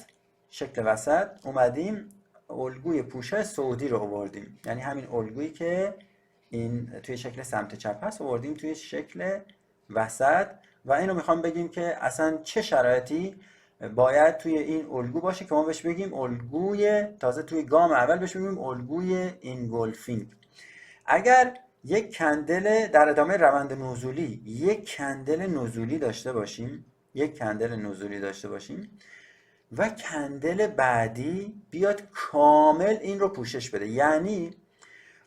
شکل وسط اومدیم الگوی پوشش صعودی رو آوردیم، یعنی همین الگویی که این توی شکل سمت چپ هست آوردیم توی شکل وسط و اینو میخوام بگیم که اصلا چه شرایطی باید توی این الگو باشه که ما بهش بگیم الگوی، تازه توی گام اول بهش بگیم الگوی اینگولفینگ. اگر یک کندل در ادامه روند نزولی یک کندل نزولی داشته باشیم و کندل بعدی بیاد کامل این رو پوشش بده، یعنی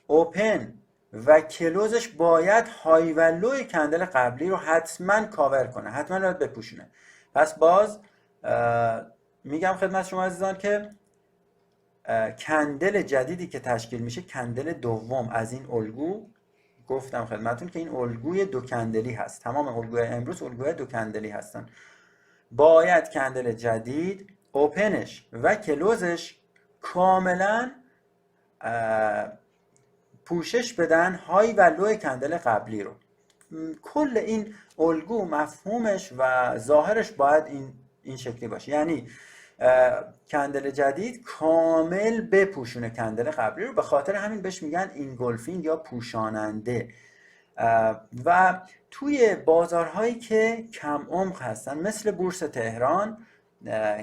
اوپن و کلوزش باید های و لوی کندل قبلی رو حتما کاور کنه، حتما باید بپوشونه. پس باز میگم خدمت شما عزیزان که کندل جدیدی که تشکیل میشه، کندل دوم از این الگو، گفتم خدمتون که این الگوی دو کندلی هست، تمام الگوی امروز الگوی دو کندلی هستن، باید کندل جدید اوپنش و کلوزش کاملا پوشش بدن های و لوی کندل قبلی رو. کل این الگو مفهومش و ظاهرش باید این شکلی باشه، یعنی کندل جدید کامل بپوشونه کندل قبلی رو، به خاطر همین بهش میگن اینگولفینگ یا پوشاننده. و توی بازارهایی که کم عمق هستن مثل بورس تهران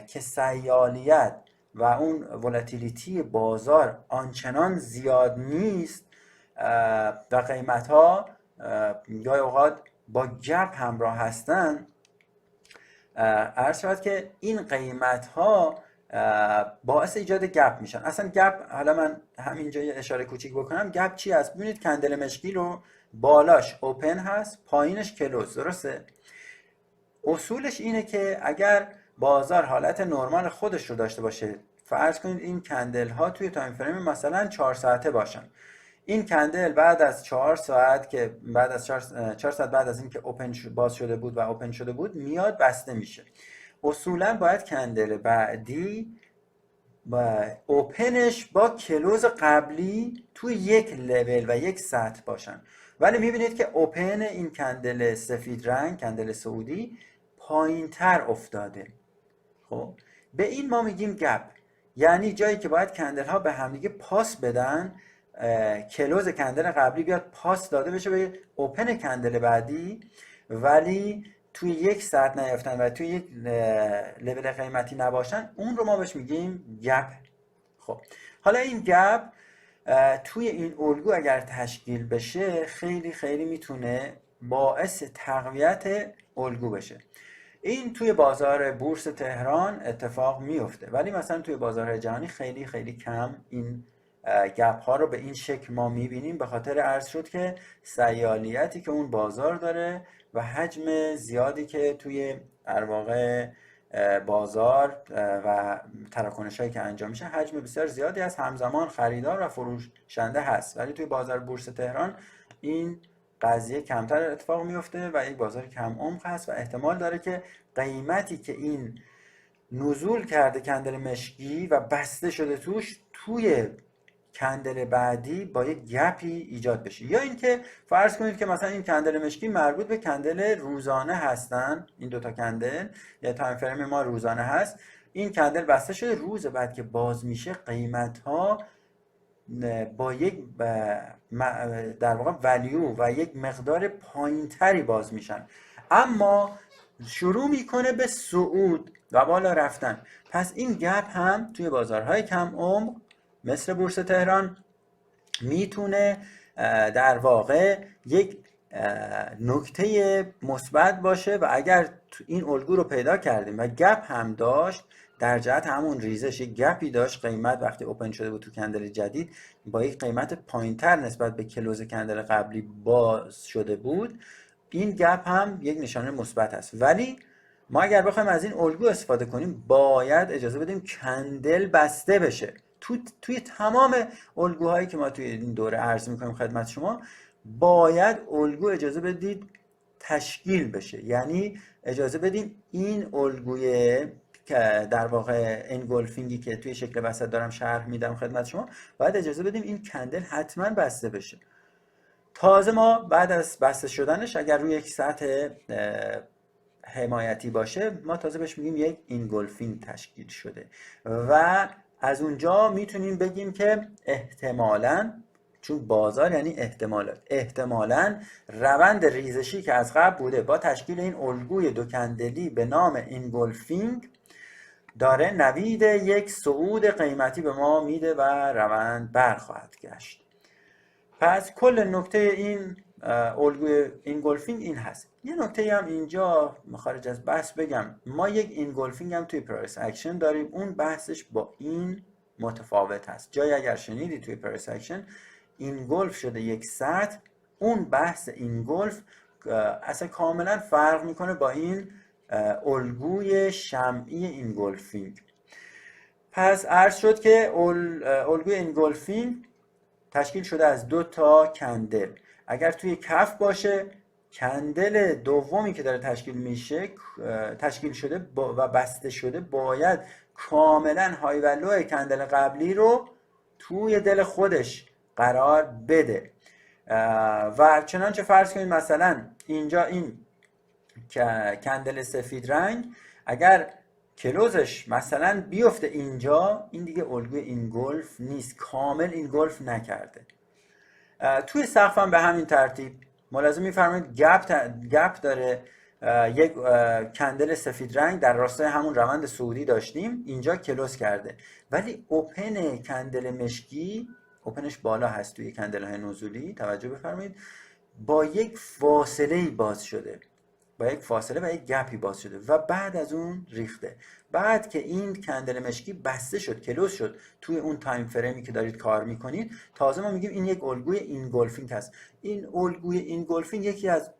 که سیالیت و اون ولاتیلیتی بازار آنچنان زیاد نیست و قیمت ها گاهی اوقات با گپ همراه هستن، عرض شود که این قیمت ها باعث ایجاد گپ میشن. اصلا گپ، حالا من همینجا یه اشاره کوچیک بکنم، گپ چی است؟ ببینید کندل مشکی رو بالاش اوپن هست، پایینش کلوز، درسته؟ اصولش اینه که اگر بازار حالت نرمال خودش رو داشته باشه، فرض کنید این کندل ها توی تایم فریم مثلا 4 ساعته باشن، این کندل بعد از 4 ساعت که بعد از 4 ساعت بعد از اینکه اوپن باز شده بود و اوپن شده بود میاد بسته میشه. اصولا باید کندل بعدی اوپنش با کلوز قبلی توی یک لول و یک سطح باشن. ولی میبینید که اوپن این کندل سفید رنگ، کندل سعودی، پایین تر افتاده. خب به این ما میگیم گپ، یعنی جایی که باید کندل ها به همدیگه پاس بدن، کلوز کندل قبلی بیاد پاس داده بشه به اوپن کندل بعدی، ولی توی یک سطح نیفتن و توی یک لول قیمتی نباشن، اون رو ما بهش میگیم گپ. خب حالا این گپ توی این الگو اگر تشکیل بشه خیلی خیلی میتونه باعث تقویت الگو بشه. این توی بازار بورس تهران اتفاق میفته، ولی مثلا توی بازارهای جهانی خیلی خیلی کم این گپ ها رو به این شکل ما میبینیم، به خاطر عرض شد که سیالیتی که اون بازار داره و حجم زیادی که توی در واقع بازار و تراکنش هایی که انجام میشه، حجم بسیار زیادی از همزمان خریدار و فروشنده هست. ولی توی بازار بورس تهران این قضیه کمتر اتفاق میفته و یک بازار کم عمق هست و احتمال داره که قیمتی که این نزول کرده کندل مشکی و بسته شده توی کندل بعدی با یک گپی ایجاد بشه. یا اینکه فرض کنید که مثلا این کندل مشکی مربوط به کندل روزانه هستن، این دوتا کندل یا تایم فریم ما روزانه هست، این کندل بسته شده، روز بعد که باز میشه قیمت ها با یک در واقع ولیو و یک مقدار پایینتری باز میشن، اما شروع میکنه به صعود و بالا رفتن. پس این گپ هم توی بازارهای کم عمق مثل بورس تهران میتونه در واقع یک نکته مثبت باشه و اگر این الگو رو پیدا کردیم و گپ هم داشت، در جهت همون ریزش یک گپی داشت، قیمت وقتی اوپن شده بود تو کندل جدید با یک قیمت پایینتر نسبت به کلوز کندل قبلی باز شده بود، این گپ هم یک نشانه مثبت است. ولی ما اگر بخوایم از این الگو استفاده کنیم باید اجازه بدیم کندل بسته بشه. توی تمام الگوهایی که ما توی این دوره عرض میکنیم خدمت شما، باید الگو اجازه بدید تشکیل بشه، یعنی اجازه بدیم این الگوی که در واقع انگولفینگی که توی شکل وسط دارم شرح میدم خدمت شما، باید اجازه بدیم این کندل حتما بسته بشه. تازه ما بعد از بسته شدنش اگر روی یک سطح حمایتی باشه، ما تازه بهش میگیم یک انگولفینگ تشکیل شده و از اونجا میتونیم بگیم که احتمالاً، چون بازار یعنی احتمالاً روند ریزشی که از قبل بوده با تشکیل این الگوی دو کندلی به نام انگولفینگ داره نوید یک صعود قیمتی به ما میده و روند برخواهد گشت. پس کل نکته این الگوی انگولفینگ این هست. یه نکته هم اینجا خارج از بحث بگم، ما یک انگولفینگ هم توی پرایس اکشن داریم، اون بحثش با این متفاوت هست. جایی اگر شنیدی توی پرایس اکشن انگولف شده یک سطح، اون بحث انگولف اصلا کاملا فرق میکنه با این الگوی شمعی انگولفینگ. پس عرض شد که الگوی انگولفینگ تشکیل شده از دو تا کندل. اگر توی کف باشه، کندل دومی که داره تشکیل شده و بسته شده باید کاملا های و لو کندل قبلی رو توی دل خودش قرار بده و چنانچه فرض کنید مثلا اینجا این کندل سفید رنگ اگر کلوزش مثلا بیفته اینجا، این دیگه الگوی انگولف نیست، کامل انگولف نکرده. توی سقف هم به همین ترتیب ملاحظه می‌فرمایید گپ داره، یک کندل سفید رنگ در راستای همون روند صعودی داشتیم، اینجا کلوز کرده، ولی اوپن کندل مشکی اوپنش بالا هست توی کندل‌های نزولی، توجه بفرمایید، با یک فاصله باز شده، با یک فاصله و یک گپی باز شده و بعد از اون ریخته. بعد که این کندل مشکی بسته شد، کلوز شد توی اون تایم فریمی که دارید کار میکنید، تازه ما میگیم این یک الگوی انگولفینگ هست. این الگوی انگولفینگ یکی از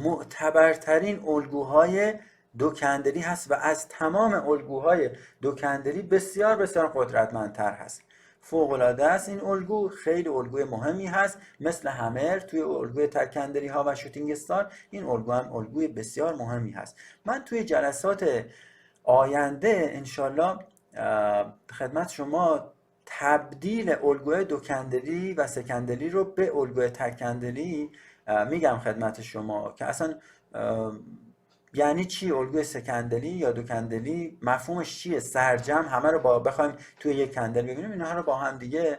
معتبرترین الگوهای دو کندلی هست و از تمام الگوهای دو کندلی بسیار بسیار قدرتمندتر هست. فوق‌العاده است این الگو، خیلی الگوی مهمی هست، مثل همر توی الگوی تک کندلی ها و شوتینگ استار، این الگو هم الگوی بسیار مهمی هست. من توی جلسات آینده انشالله خدمت شما تبدیل الگوی دو کندلی و سه کندلی رو به الگوی تک کندلی میگم خدمت شما که اصلا یعنی چی الگوی سه کندلی یا دو کندلی، مفهومش چیه، سرجم همه رو با بخوایم توی یک کندل ببینیم، اینها رو با هم دیگه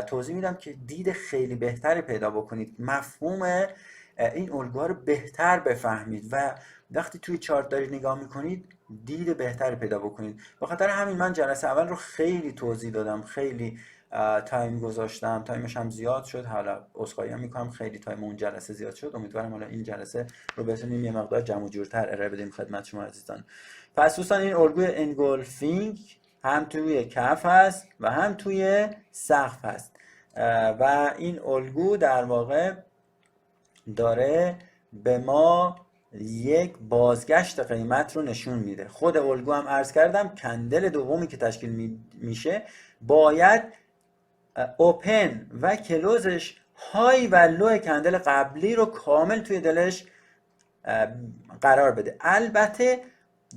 توضیح میدم که دید خیلی بهتری پیدا بکنید، مفهوم این الگوها رو بهتر بفهمید و وقتی توی چارت دارید نگاه میکنید دید بهتری پیدا بکنید. به خاطر همین من جلسه اول رو خیلی توضیح دادم، خیلی تایم گذاشتم، تایمش هم زیاد شد، حالا عذرخواهی میکنم خیلی تایم اون جلسه زیاد شد، امیدوارم حالا این جلسه رو بتونیم یه مقدار جمع و جورتر ارائه بدیم خدمت شما عزیزان. پس دوستان این الگوی انگولفینگ هم توی کف هست و هم توی سقف هست و این الگو در واقع داره به ما یک بازگشت قیمت رو نشون میده. خود الگو هم عرض کردم کندل دومی که تشکیل میشه باید اوپن و کلوزش های و لو کندل قبلی رو کامل توی دلش قرار بده. البته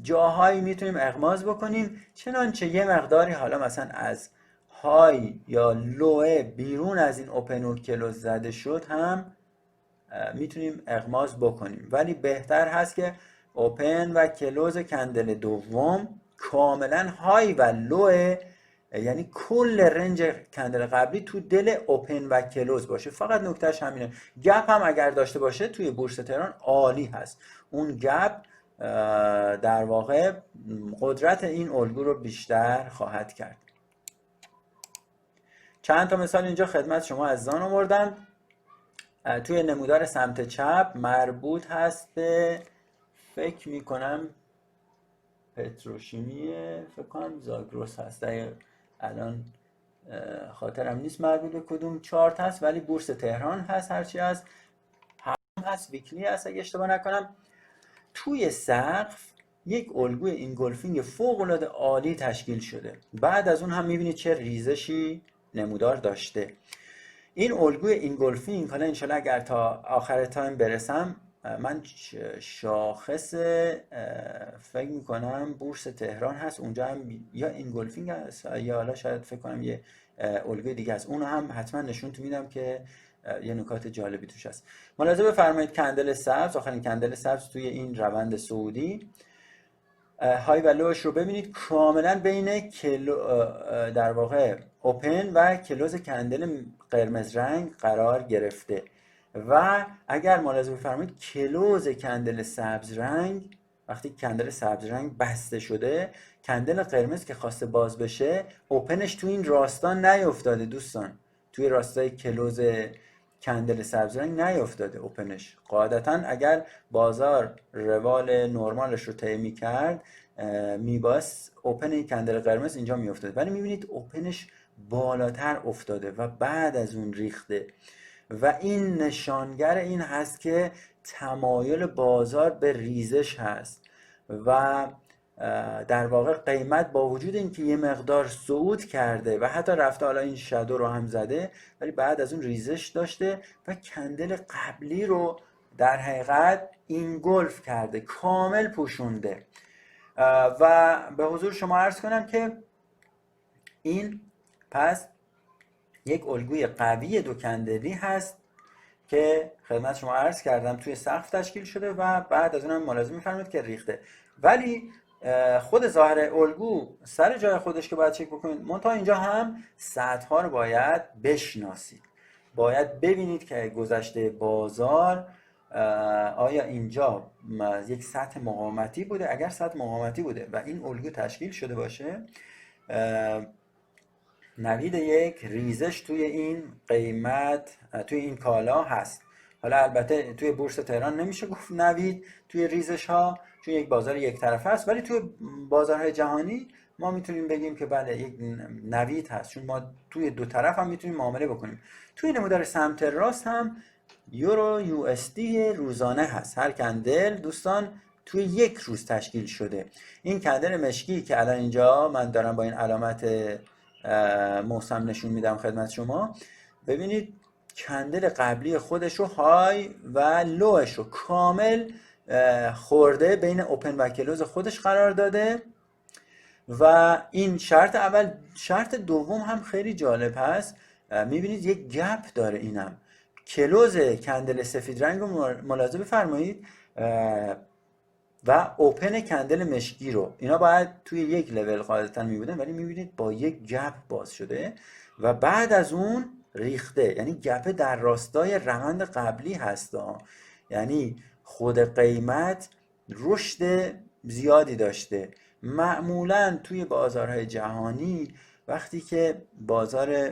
جاهایی میتونیم اغماض بکنیم، چنانچه یه مقداری حالا مثلا از های یا لو بیرون از این اوپن و کلوز زده شد هم میتونیم اغماض بکنیم، ولی بهتر هست که اوپن و کلوز کندل دوم کاملا های و لو، یعنی کل رنج کندل قبلی تو دل اوپن و کلوز باشه. فقط نکتهش همینه. گپ هم اگر داشته باشه توی بورس تهران عالی هست. اون گپ در واقع قدرت این الگو رو بیشتر خواهد کرد. چند تا مثال اینجا خدمت شما عزیزان آوردم. توی نمودار سمت چپ مربوط هست به فکر میکنم پتروشیمیه، فکر کنم زاگرس هست، الان خاطرم نیست مربوط به کدوم چارت هست، ولی بورس تهران هست، هرچی هست هم هست، ویکلی هست اگه اشتباه نکنم. توی سقف یک الگوی اینگولفینگ فوق العاده عالی تشکیل شده. بعد از اون هم میبینید چه ریزشی نمودار داشته. این الگوی اینگولفینگ حالا انشالله اگر تا آخر تایم برسم، من شاخص فکر میکنم بورس تهران هست، اونجا هم یا اینگولفینگ هست یا حالا شاید فکر کنم یه الگوی دیگه هست، اونو هم حتما نشون میدم که یه نکات جالبی توش هست. ملاحظه بفرمایید کندل سبز، آخرین کندل سبز توی این روند صعودی، های و لوش رو ببینید کاملا بین در واقع اوپن و کلوز کندل قرمز رنگ قرار گرفته و اگر ملاحظه بفرمایید کلوز کندل سبز رنگ، وقتی کندل سبز رنگ بسته شده، کندل قرمز که خواسته باز بشه اوپنش تو این راستا نیفتاده دوستان، توی راستای کلوز کندل سبز رنگ نیفتاده اوپنش. قاعدتا اگر بازار روال نرمالش رو طی می‌کرد میباس اوپن این کندل قرمز اینجا میافتاده، ولی میبینید اوپنش بالاتر افتاده و بعد از اون ریخته و این نشانگر این هست که تمایل بازار به ریزش هست و در واقع قیمت با وجود اینکه یه مقدار صعود کرده و حتی رفته حالا این شادو رو هم زده، ولی بعد از اون ریزش داشته و کندل قبلی رو در حقیقت اینگولف کرده، کامل پوشونده. و به حضور شما عرض کنم که این پس یک الگوی قوی دو کندلی هست که خدمت شما عرض کردم توی سقف تشکیل شده و بعد از اون هم ملاحظه می‌فرمایید که ریخته، ولی خود ظاهر الگو سر جای خودش که باید چک بکنید، منتها اینجا هم سطح‌ها رو باید بشناسید، باید ببینید که گذشته بازار آیا اینجا یک سطح مقاومتی بوده. اگر سطح مقاومتی بوده و این الگو تشکیل شده باشه، نوید یک ریزش توی این قیمت، توی این کالا هست. حالا البته توی بورس تهران نمیشه گفت نوید توی ریزش ها، چون یک بازار یک طرفه است، ولی توی بازارهای جهانی ما میتونیم بگیم که بله یک نوید هست، چون ما توی دو طرف هم میتونیم معامله بکنیم. توی نمودار سمت راست هم یورو یو اس دی روزانه هست، هر کندل دوستان توی یک روز تشکیل شده. این کندل مشکی که الان اینجا من دارم با این علامت موسم نشون میدم خدمت شما، ببینید کندل قبلی خودش رو های و لوش رو کامل خورده، بین اوپن و کلوز خودش قرار داده و این شرط اول. شرط دوم هم خیلی جالب هست. میبینید یک گپ داره اینم. کلوز کندل سفید رنگ رو ملاحظه بفرمایید و اوپن کندل مشکی رو، اینا باید توی یک لول قاعدتا میبودن ولی میبینید با یک گپ باز شده و بعد از اون ریخته، یعنی گپ در راستای روند قبلی هست. یعنی خود قیمت رشد زیادی داشته. معمولا توی بازارهای جهانی وقتی که بازار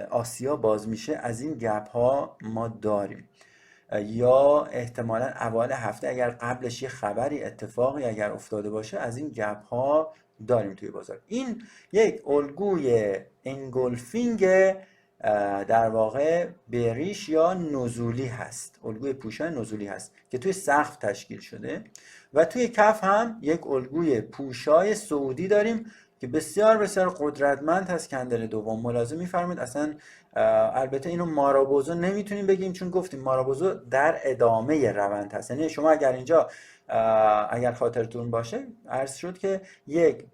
آسیا باز میشه از این گپ ها ما داریم، یا احتمالا اوایل هفته اگر قبلش یه خبری اتفاقی اگر افتاده باشه از این گپ ها داریم توی بازار. این یک الگوی انگولفینگ در واقع بریش یا نزولی هست، الگوی پوشان نزولی هست که توی سقف تشکیل شده و توی کف هم یک الگوی پوشای صعودی داریم که بسیار بسیار قدرتمند هست. کندل دوم ملاحظه می‌فرمایید اصلا البته اینو مارابوزو نمیتونیم بگیم چون گفتیم مارابوزو در ادامه روند هست. یعنی شما اگر اینجا اگر خاطرتون باشه عرض شد که یک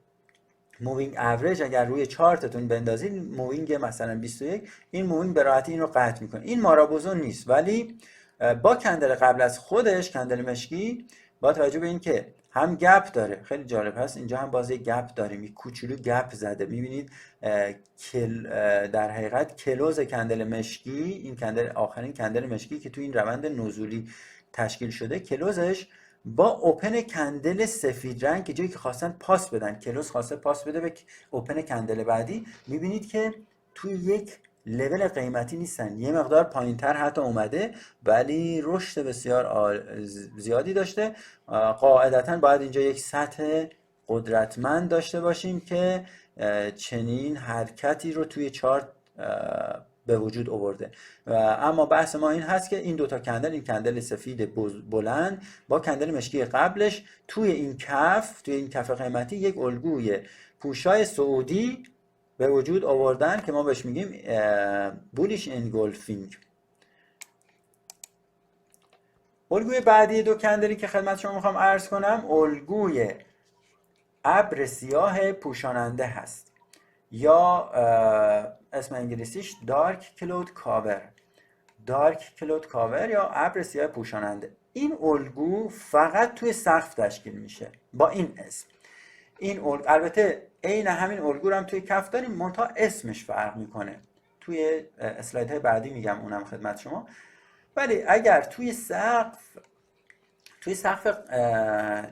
مووینگ اوریج اگر روی چارتتون بندازید مووینگ مثلا 21، این مووینگ به راحتی این رو قطع میکنه. این مارابوزو نیست، ولی با کندل قبل از خودش کندل مشکی با توجه به این که هم گپ داره، خیلی جالب هست اینجا هم باز یک گپ داریم، یک کوچولو گپ زده. میبینید در حقیقت کلوز کندل مشکی، این کندل آخرین کندل مشکی که تو این روند نزولی تشکیل شده، کلوزش با اوپن کندل سفید رنگ که جایی که خواستن پاس بدن، کلوز خواسته پاس بده به اوپن کندل بعدی، میبینید که توی یک لول قیمتی نیستن، یه مقدار پایینتر حتی اومده ولی رشد بسیار زیادی داشته. قاعدتا باید اینجا یک سطح قدرتمند داشته باشیم که چنین حرکتی رو توی چارت به وجود آورده. اما بحث ما این هست که این دوتا کندل، این کندل سفید بلند با کندل مشکی قبلش توی این کف قیمتی یک الگوی پوشای صعودی به وجود آوردن که ما بهش میگیم بولیش انگولفینگ. الگوی بعدی دو کندلی که خدمت شما میخوام عرض کنم الگوی ابر سیاه پوشاننده هست یا اسم انگلیسیش دارک کلود کاور یا ابر سیاه پوشاننده. این الگو فقط توی سقف تشکیل میشه با این اسم. این الگو البته عین همین الگو رو هم توی کف داریم، منتها اسمش فرق میکنه. توی اسلایدهای بعدی میگم اونم خدمت شما. ولی اگر توی سقف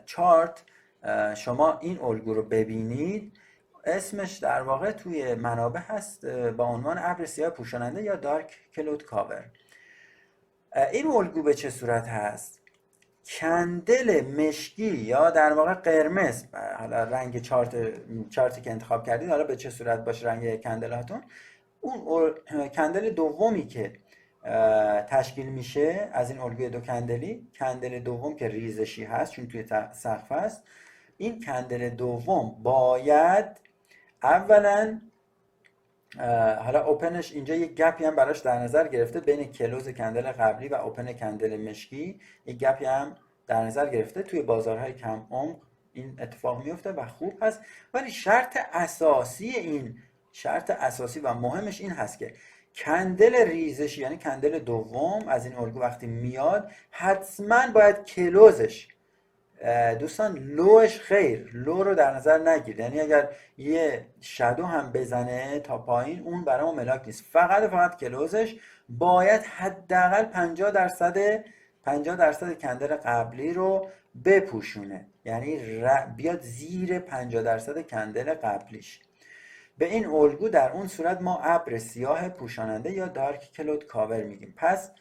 چارت شما این الگو رو ببینید، اسمش در واقع توی منابع هست با عنوان ابر سیاه پوشاننده یا دارک کلود کاور. این الگو به چه صورت هست؟ کندل مشکی یا در واقع قرمز، حالا رنگ چارتی که انتخاب کردید حالا به چه صورت باشه رنگ کندلاتون، اون کندل دومی که تشکیل میشه از این الگوی دو کندلی، کندل دوم که ریزشی هست چون توی سقف هست، این کندل دوم باید اولا حالا اوپنش اینجا یک گپی هم براش در نظر گرفته بین کلوز کندل قبلی و اوپن کندل مشکی، یک گپی هم در نظر گرفته. توی بازارهای کم عمق این اتفاق میفته و خوب هست. ولی شرط اساسی و مهمش این هست که کندل ریزشی یعنی کندل دوم از این الگو وقتی میاد حتما باید کلوزش، دوستان لوش خیر، لو رو در نظر نگیر، یعنی اگر یه شادو هم بزنه تا پایین اون برای ما ملاک نیست، فقط کلوزش باید حداقل 50% کندل قبلی رو بپوشونه، یعنی بیاد زیر 50% کندل قبلیش. به این الگو در اون صورت ما ابر سیاه پوشاننده یا دارک کلود کاور میگیم. پس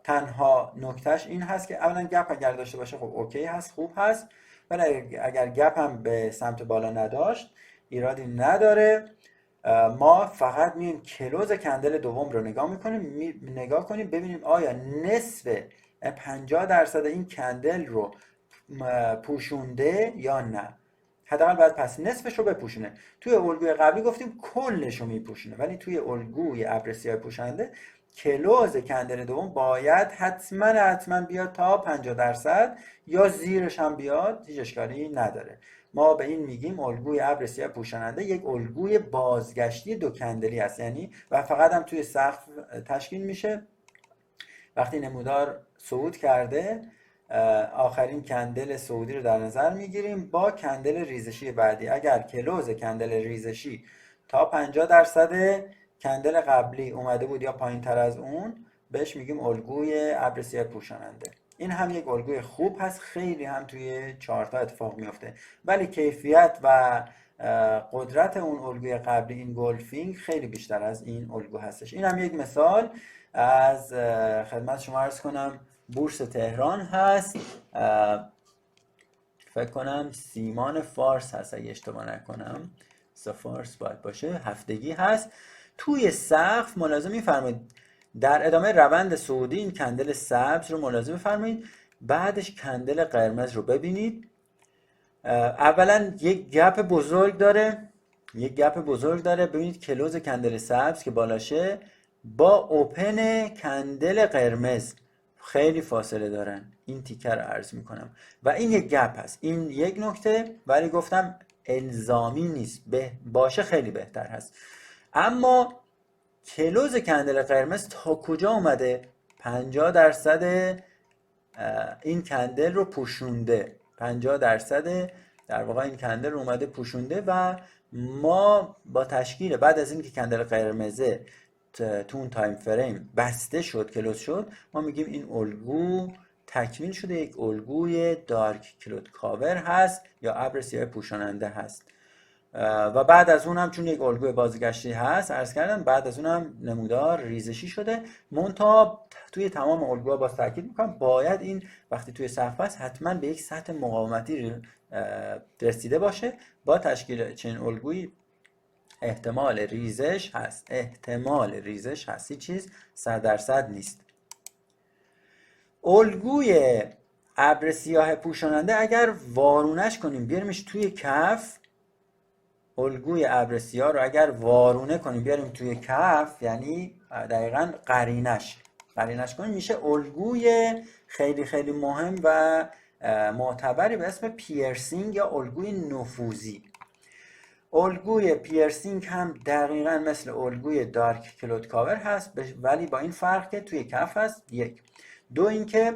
تنها نکتهش این هست که اولا گپ اگر داشته باشه خب اوکی هست، خوب هست، ولی اگر گپ هم به سمت بالا نداشت ایرادی نداره. ما فقط میایم کلوز کندل دوم رو نگاه کنیم ببینیم آیا نصف 50% این کندل رو پوشونده یا نه. حداقل باید پس نصفش رو بپوشونه. توی الگوی قبلی گفتیم کلش رو میپوشونه، ولی توی الگوی ابر سیاه پوشاننده کلوز کندل دوم باید حتما بیاد تا 50% یا زیرش هم بیاد، هیچ اشکالی نداره. ما به این میگیم الگوی ابر سیاه پوشاننده یک الگوی بازگشتی دو کندلی است، یعنی و فقط هم توی سقف تشکیل میشه. وقتی نمودار صعود کرده آخرین کندل صعودی رو در نظر میگیریم با کندل ریزشی بعدی. اگر کلوز کندل ریزشی تا 50% کندل قبلی اومده بود یا پایین تر از اون، بهش میگیم الگوی ابر سیاه پوشاننده. این هم یک الگوی خوب هست، خیلی هم توی چارتا اتفاق میفته، ولی کیفیت و قدرت اون الگوی قبلی، این گلفینگ، خیلی بیشتر از این الگو هستش. این هم یک مثال از خدمت شما عرض کنم بورس تهران هست، فکر کنم سیمان فارس هست اگه اشتباه نکنم، فارس باید باشه، هفتگی هست. توی سقف ملاحظه می‌فرمایید در ادامه روند صعودی این کندل سبز رو ملاحظه بفرمایید، بعدش کندل قرمز رو ببینید. اولا یک گپ بزرگ داره، ببینید کلوز کندل سبز که بالاشه با اوپن کندل قرمز خیلی فاصله دارن. این تیکه رو عرض میکنم و این یک گپ هست، این یک نکته، ولی گفتم الزامی نیست، باشه خیلی بهتر هست. اما کلوز کندل قرمز تا کجا اومده؟ 50% این کندل رو پوشونده، 50% در واقع این کندل رو اومده پوشونده و ما با تشکیل بعد از اینکه کندل قرمزه تو اون تایم فریم بسته شد، کلوز شد، ما میگیم این الگو تکمیل شده، یک الگوی دارک کلود کاور هست یا ابر سیاه پوشاننده هست. و بعد از اون هم چون یک الگوی بازگشتی هست، عرض کردم بعد از اون هم نمودار ریزشی شده. منتها توی تمام الگوها باز تاکید میکنم باید این وقتی توی سقف است حتما به یک سطح مقاومتی رسیده باشه. با تشکیل چنین الگویی احتمال ریزش هست، هیچ چیز 100% نیست. الگوی ابر سیاه پوشاننده اگر وارونش کنیم بیاریمش توی کف، الگوی ابر سیاه رو اگر وارونه کنیم بیاریم توی کف، یعنی دقیقاً قرینش کنیم، میشه الگوی خیلی خیلی مهم و معتبری به اسم پیرسینگ یا الگوی نفوذی. الگوی پیرسینگ هم دقیقاً مثل الگوی دارک کلود کاور هست، ولی با این فرق که توی کف هست. یک. دو اینکه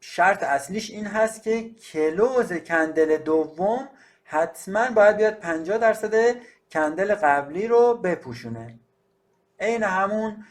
شرط اصلیش این هست که کلوز کندل دوم حتما باید بیاد 50% کندل قبلی رو بپوشونه، عین همون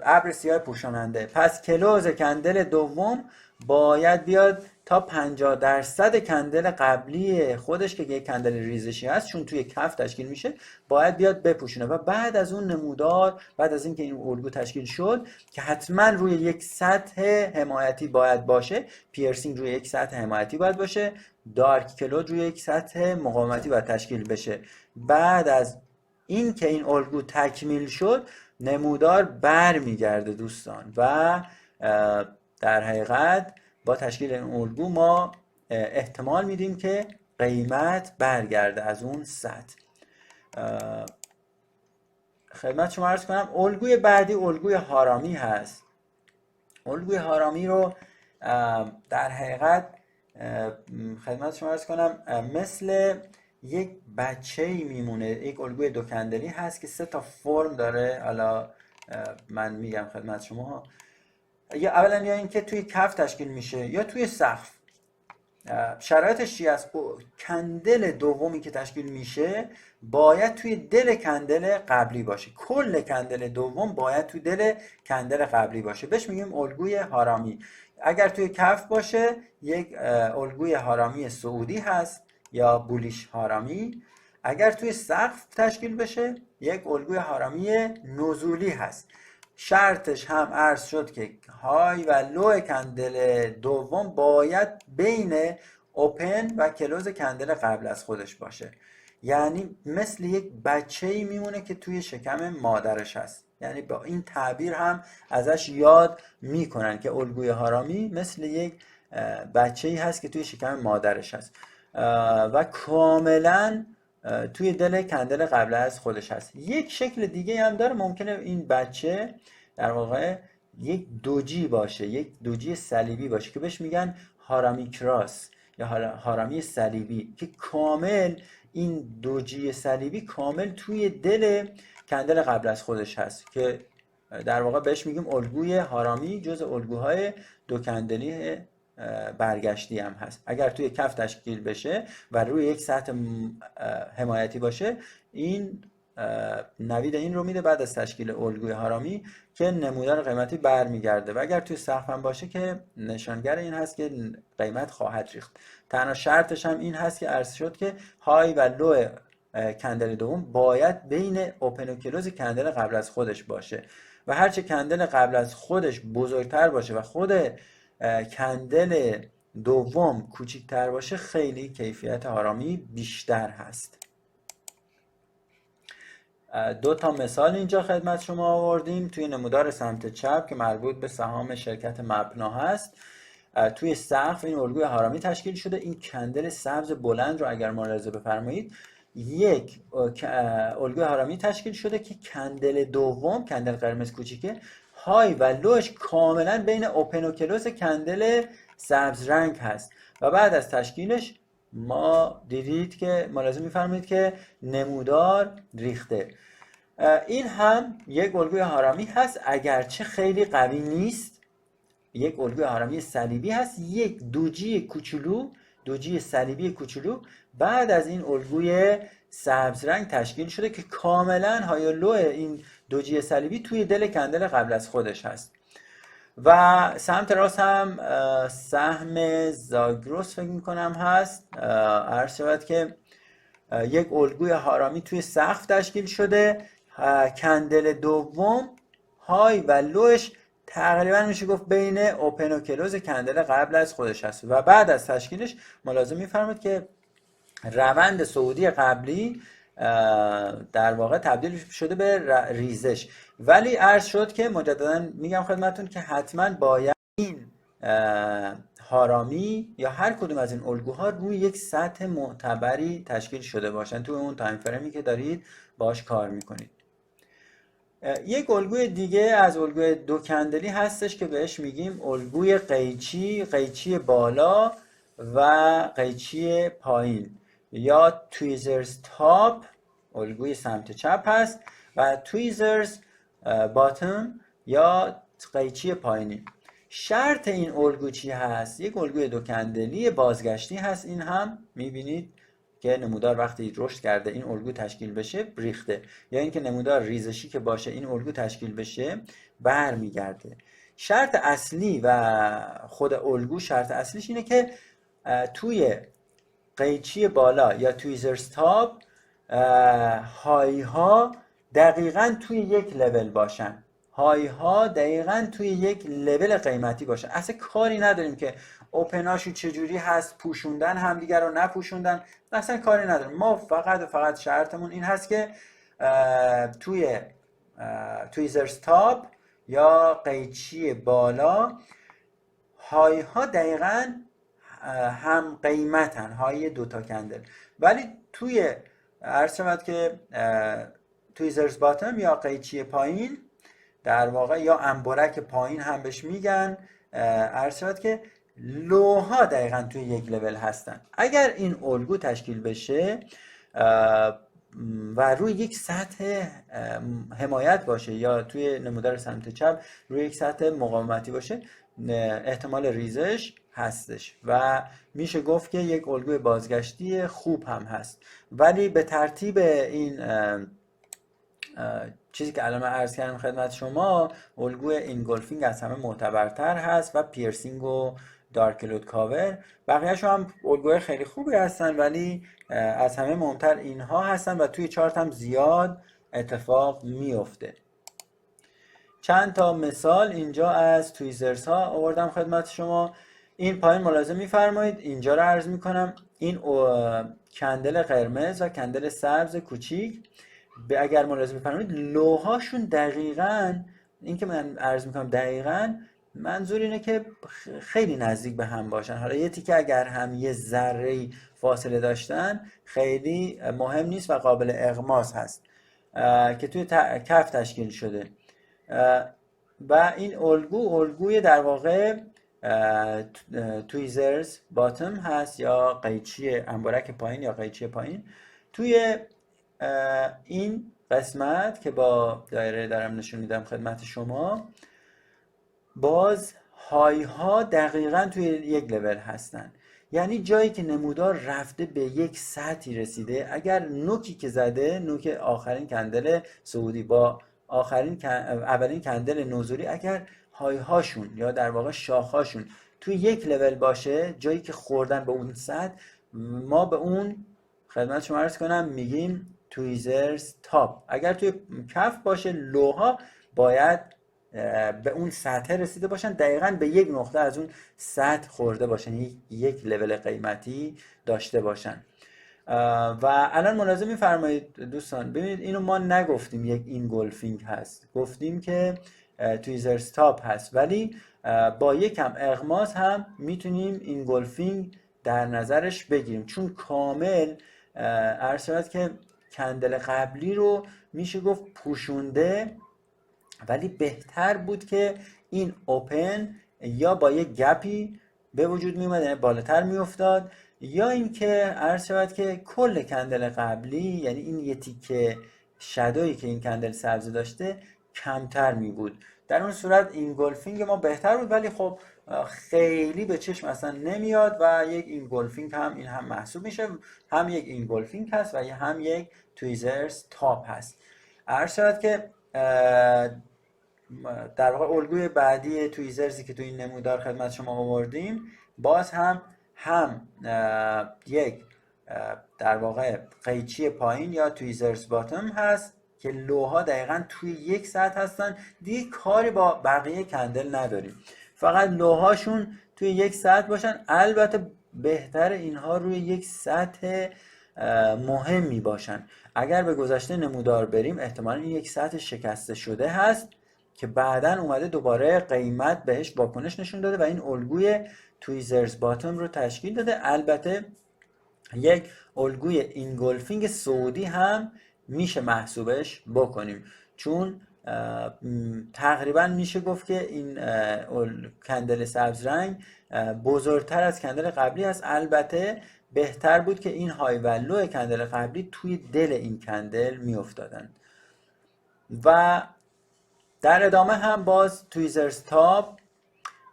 ابر سیاه پوشاننده. پس کلوز کندل دوم باید بیاد تا 50% کندل قبلی خودش که یک کندل ریزشی هست، چون توی کف تشکیل میشه، باید بیاد بپوشونه. و بعد از اون نمودار، بعد از اینکه این الگو تشکیل شد که حتما روی یک سطح حمایتی باید باشه، پیرسینگ روی یک سطح حمایتی باید باشه، دارک کلود روی یک سطح مقاومتی باید تشکیل بشه. بعد از این که این الگو تکمیل شد نمودار بر میگرده دوستان و در حقیقت با تشکیل این الگو ما احتمال میدیم که قیمت برگرده از اون سطح. خدمت شما عرض کنم الگوی بعدی الگوی هارامی هست. الگوی هارامی رو در حقیقت خدمت شما عرض کنم مثل یک بچه‌ای میمونه. یک الگوی دو کندلی هست که 3 تا فرم داره. حالا من میگم خدمت شما، یا اولا یا اینکه توی کف تشکیل میشه یا توی سقف. شرایطش چی است؟ کندل دومی که تشکیل میشه باید توی دل کندل قبلی باشه، کل کندل دوم باید توی دل کندل قبلی باشه. بهش میگیم الگوی هارامی. اگر توی کف باشه یک الگوی هارامی صعودی هست یا بولیش هارامی. اگر توی سقف تشکیل بشه یک الگوی هارامی نزولی هست. شرطش هم عرض شد که های و لو کندل دوم باید بین اوپن و کلوز کندل قبل از خودش باشه، یعنی مثل یک بچه‌ای میمونه که توی شکم مادرش هست. یعنی با این تعبیر هم ازش یاد میکنن که الگوی هارامی مثل یک بچه‌ای هست که توی شکم مادرش هست و کاملا توی دل کندل قبل از خودش هست. یک شکل دیگه هم داره، ممکنه این بچه در واقع یک دوجی باشه، یک دوجی صلیبی باشه که بهش میگن هارامی کراس، یا هارامی صلیبی که کامل این دوجی صلیبی کامل توی دل کندل قبل از خودش هست که در واقع بهش میگیم الگوی هارامی، جز الگوهای دو کندلی برگشتی هم هست. اگر توی کف تشکیل بشه و روی یک سطح حمایتی باشه، این نوید این رو میده بعد از تشکیل الگوی هارامی که نمودار قیمتی برمیگرده، و اگر توی سقف هم باشه که نشانگر این هست که قیمت خواهد ریخت. تنها شرطش هم این هست که عرض شد که های و لو کندل دوم باید بین اوپن و کلوز کندل قبل از خودش باشه و هرچه کندل قبل از خودش بزرگتر باشه و خود کندل دوم کوچکتر باشه، خیلی کیفیت هارامی بیشتر هست. دو تا مثال اینجا خدمت شما آوردیم. توی نمودار سمت چپ که مربوط به سهام شرکت مبنا هست، توی سقف این الگوی هارامی تشکیل شده. این کندل سبز بلند رو اگر ملاحظه بفرمایید، یک الگوی هارامی تشکیل شده که کندل دوم، کندل قرمز کوچیکه، های و لوش کاملا بین اوپن و کلوز کندل سبز رنگ هست و بعد از تشکیلش ما دیدید که ملاحظه می‌فرمایید که نمودار ریخته. این هم یک الگوی هارامی هست، اگرچه خیلی قوی نیست. یک الگوی هارامی صلیبی هست، یک دوجی کوچولو، دوجی صلیبی کوچولو بعد از این الگوی سبز رنگ تشکیل شده که کاملا های و لو این دوجی صلیبی توی دل کندل قبل از خودش هست. و سمت راست هم سهم زاگرس فکر میکنم هست. عرض شود که یک الگوی هارامی توی سقف تشکیل شده، کندل دوم های و لوش تقریبا میشه گفت بین اوپن و کلوز کندل قبل از خودش هست و بعد از تشکیلش ملاحظه میفرمایید که روند صعودی قبلی در واقع تبدیل شده به ریزش. ولی عرض شد که مجددا میگم خدمتتون که حتما باید این هارامی یا هر کدوم از این الگوها روی یک سطح معتبری تشکیل شده باشن توی اون تایم فریمی که دارید باش کار میکنید. یک الگوی دیگه از الگوی دو کندلی هستش که بهش میگیم الگوی قیچی بالا و قیچی پایین یا تویزرز تاپ، الگوی سمت چپ هست، و تویزرز باتم یا قیچی پایینی. شرط این الگو چی هست؟ یک الگوی دو کندلی بازگشتی هست. این هم میبینید که نمودار وقتی رشد کرده این الگو تشکیل بشه ریخته، یا اینکه نمودار ریزشی که باشه این الگو تشکیل بشه برمیگرده. شرط اصلی و خود الگو شرط اصلیش اینه که توی قیچی بالا یا تویزرز تاپ های ها دقیقاً توی یک لول باشن، های ها دقیقاً توی یک لول قیمتی باشن. اصلا کاری نداریم که اوپناشو چجوری هست، پوشوندن همدیگر رو نپوشوندن، اصلا کاری نداریم. ما فقط و فقط شرطمون این هست که توی تویزرز تاپ یا قیچی بالا های ها دقیقاً هم قیمتن، های دوتا کندل. ولی توی عرض شود که تویزرز باتم یا قیچی پایین در واقع یا انبرک پایین هم بهش میگن، عرض شود که لوها دقیقاً توی یک لول هستن. اگر این الگو تشکیل بشه و روی یک سطح حمایت باشه یا توی نمودار سمت چپ روی یک سطح مقاومتی باشه، احتمال ریزش هستش و میشه گفت که یک الگوی بازگشتی خوب هم هست. ولی به ترتیب این چیزی که الان عرض کردم خدمت شما، الگوی اینگولفینگ از همه معتبرتر هست و پیرسینگ و دارک لود کاور. بقیه‌اش هم الگوی خیلی خوبی هستن ولی از همه مهمتر اینها هستن و توی چارت هم زیاد اتفاق میفته. چند تا مثال اینجا از تویزرز ها آوردم خدمت شما. این پایین ملاحظه میفرمایید، اینجا رو عرض میکنم، این کندل قرمز و کندل سبز کوچیک اگر ملاحظه میفرمایید لوهاشون دقیقاً، این که من عرض میکنم دقیقاً منظور اینه که خیلی نزدیک به هم باشن. حالا یه تیکه اگر هم یه ذره فاصله داشتن خیلی مهم نیست و قابل اغماس هست که توی کف تشکیل شده. و این الگوی در واقع تویزرز باتم هست یا قیچی انبارک پایین یا قیچی پایین. توی این قسمت که با دایره دارم نشون میدم خدمت شما، باز های ها دقیقا توی یک لول هستن، یعنی جایی که نمودار رفته به یک سطحی رسیده، اگر نوکی که زده، نوک آخرین کندل صعودی با اولین کندل نزولی، اگر های هاشون یا در واقع شاخ هاشون توی یک لول باشه، جایی که خوردن به اون سطح، ما به اون خدمت شما عرض کنم میگیم تویزرز تاپ. اگر توی کف باشه، لوها باید به اون سطح رسیده باشن، دقیقاً به یک نقطه از اون سطح خورده باشن، یک لول قیمتی داشته باشن. و الان ملاحظه می‌فرمایید دوستان، ببینید اینو ما نگفتیم یک اینگولفینگ هست، گفتیم که تویزرز تاپ هست، ولی با یکم اغماس هم میتونیم اینگولفینگ در نظرش بگیریم، چون کامل عرض شود که کندل قبلی رو میشه گفت پوشونده، ولی بهتر بود که این اوپن یا با یک گپی به وجود می اومد، یعنی بالاتر می افتاد، یا اینکه عرض شود که کل کندل قبلی، یعنی این یه تیکه شادویی که این کندل سبز داشته کمتر می بود. در اون صورت اینگولفینگ ما بهتر بود، ولی خب خیلی به چشم اصلا نمیاد و یک اینگولفینگ هم این هم محسوب میشه، هم یک اینگولفینگ هست و هم یک تویزرز تاپ هست. عرض شود که در واقع الگوی بعدی تویزرزی که تو این نمودار خدمت شما آوردیم، باز هم یک در واقع قیچی پایین یا تویزرز باتم هست که لوها دقیقاً توی یک سطح هستن، دیگه کاری با بقیه کندل نداریم، فقط لوهاشون توی یک سطح باشن. البته بهتر اینها روی یک سطح مهمی باشن. اگر به گذشته نمودار بریم، احتمالاً این یک سطح شکسته شده هست که بعداً اومده دوباره قیمت بهش واکنش نشون داده و این الگوی تویزرز باتم رو تشکیل داده. البته یک الگوی اینگولفینگ صعودی هم میشه محسوبش بکنیم، چون تقریبا میشه گفت که این کندل سبز رنگ بزرگتر از کندل قبلی هست. البته بهتر بود که این های و لو کندل قبلی توی دل این کندل میافتادن. و در ادامه هم باز تویزرز تاپ،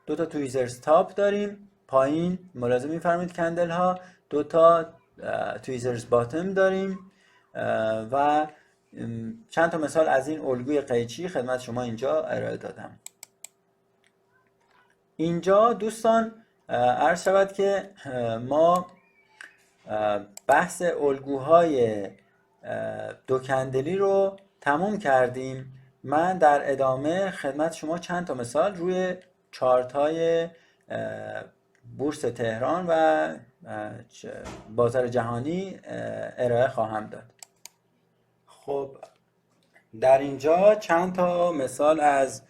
دو تا تویزرز تاپ داریم. پایین ملاحظه می‌فرمایید کندل ها، دو تا تویزرز باتم داریم و چند تا مثال از این الگوی قیچی خدمت شما اینجا ارائه دادم. اینجا دوستان عرض شود که ما بحث الگوهای دو کندلی رو تموم کردیم. من در ادامه خدمت شما چند تا مثال روی چارت های بورس تهران و بازار جهانی ارائه خواهم داد. خب در اینجا چند تا مثال از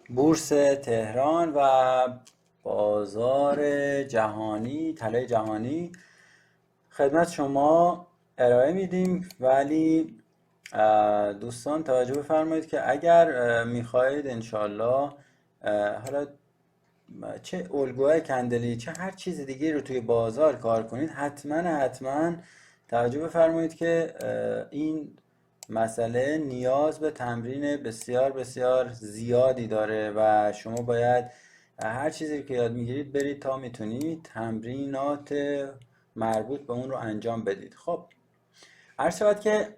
بورس تهران و بازار جهانی، طلای جهانی خدمت شما ارائه میدیم، ولی دوستان توجه بفرمایید که اگر میخواهید انشالله حالا چه الگوهای کندلی چه هر چیز دیگه رو توی بازار کار کنید، حتما توجه بفرمایید که این مسئله نیاز به تمرین بسیار بسیار زیادی داره و شما باید هر چیزی که یاد میگیرید برید تا میتونید تمرینات مربوط به اون رو انجام بدید. خب عرض شود که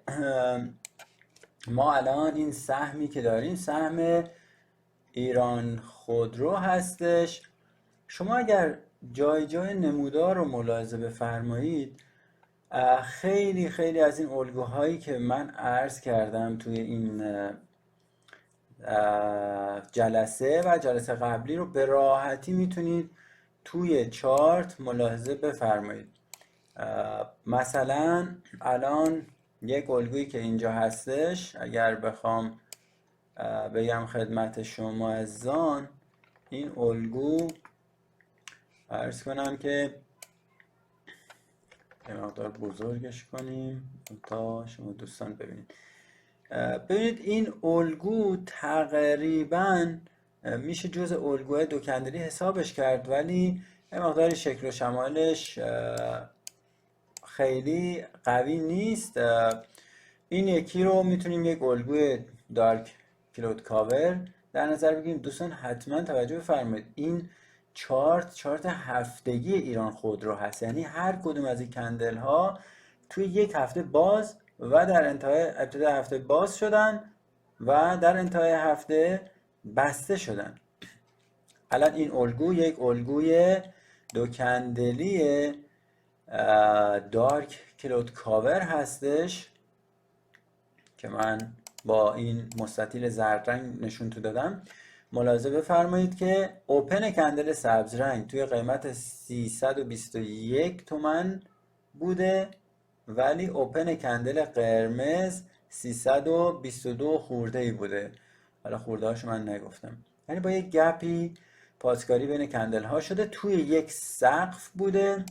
ما الان این سهمی که داریم سهم ایران خودرو هستش. شما اگر جای نمودار رو ملاحظه بفرمایید، خیلی از این الگوهایی که من عرض کردم توی این جلسه و جلسه قبلی رو به راحتی میتونید توی چارت ملاحظه بفرمایید. مثلا الان یک الگویی که اینجا هستش، اگر بخوام بگم خدمت شما عزیزان، این الگو عرض کنم که یه مقدار بزرگش کنیم تا شما دوستان ببینید. ببینید این الگو تقریبا میشه جزء الگوهای دو کندلی حسابش کرد، ولی یه مقداری شکل و شمالش خیلی قوی نیست. این یکی رو میتونیم یک الگوی دارک کلود کاور در نظر بگیریم. دوستان حتما توجه بفرمایید، این چارت هفتگی ایران خودرو هست، یعنی هر کدوم از این کندل ها توی یک هفته باز و در ابتدای هفته باز شدن و در انتهای هفته بسته شدن. الان این الگو یک الگوی دو کندلی دارک کلود کاور هستش که من با این مستطیل زرد رنگ نشون تو دادم. ملاحظه بفرمایید که اوپن کندل سبز رنگ توی قیمت 321 تومن بوده، ولی اوپن کندل قرمز 322 خورده ای بوده. حالا خورده هاشو من نگفتم، یعنی با یک گپی پاسکاری بین کندل ها شده، توی یک سقف بوده،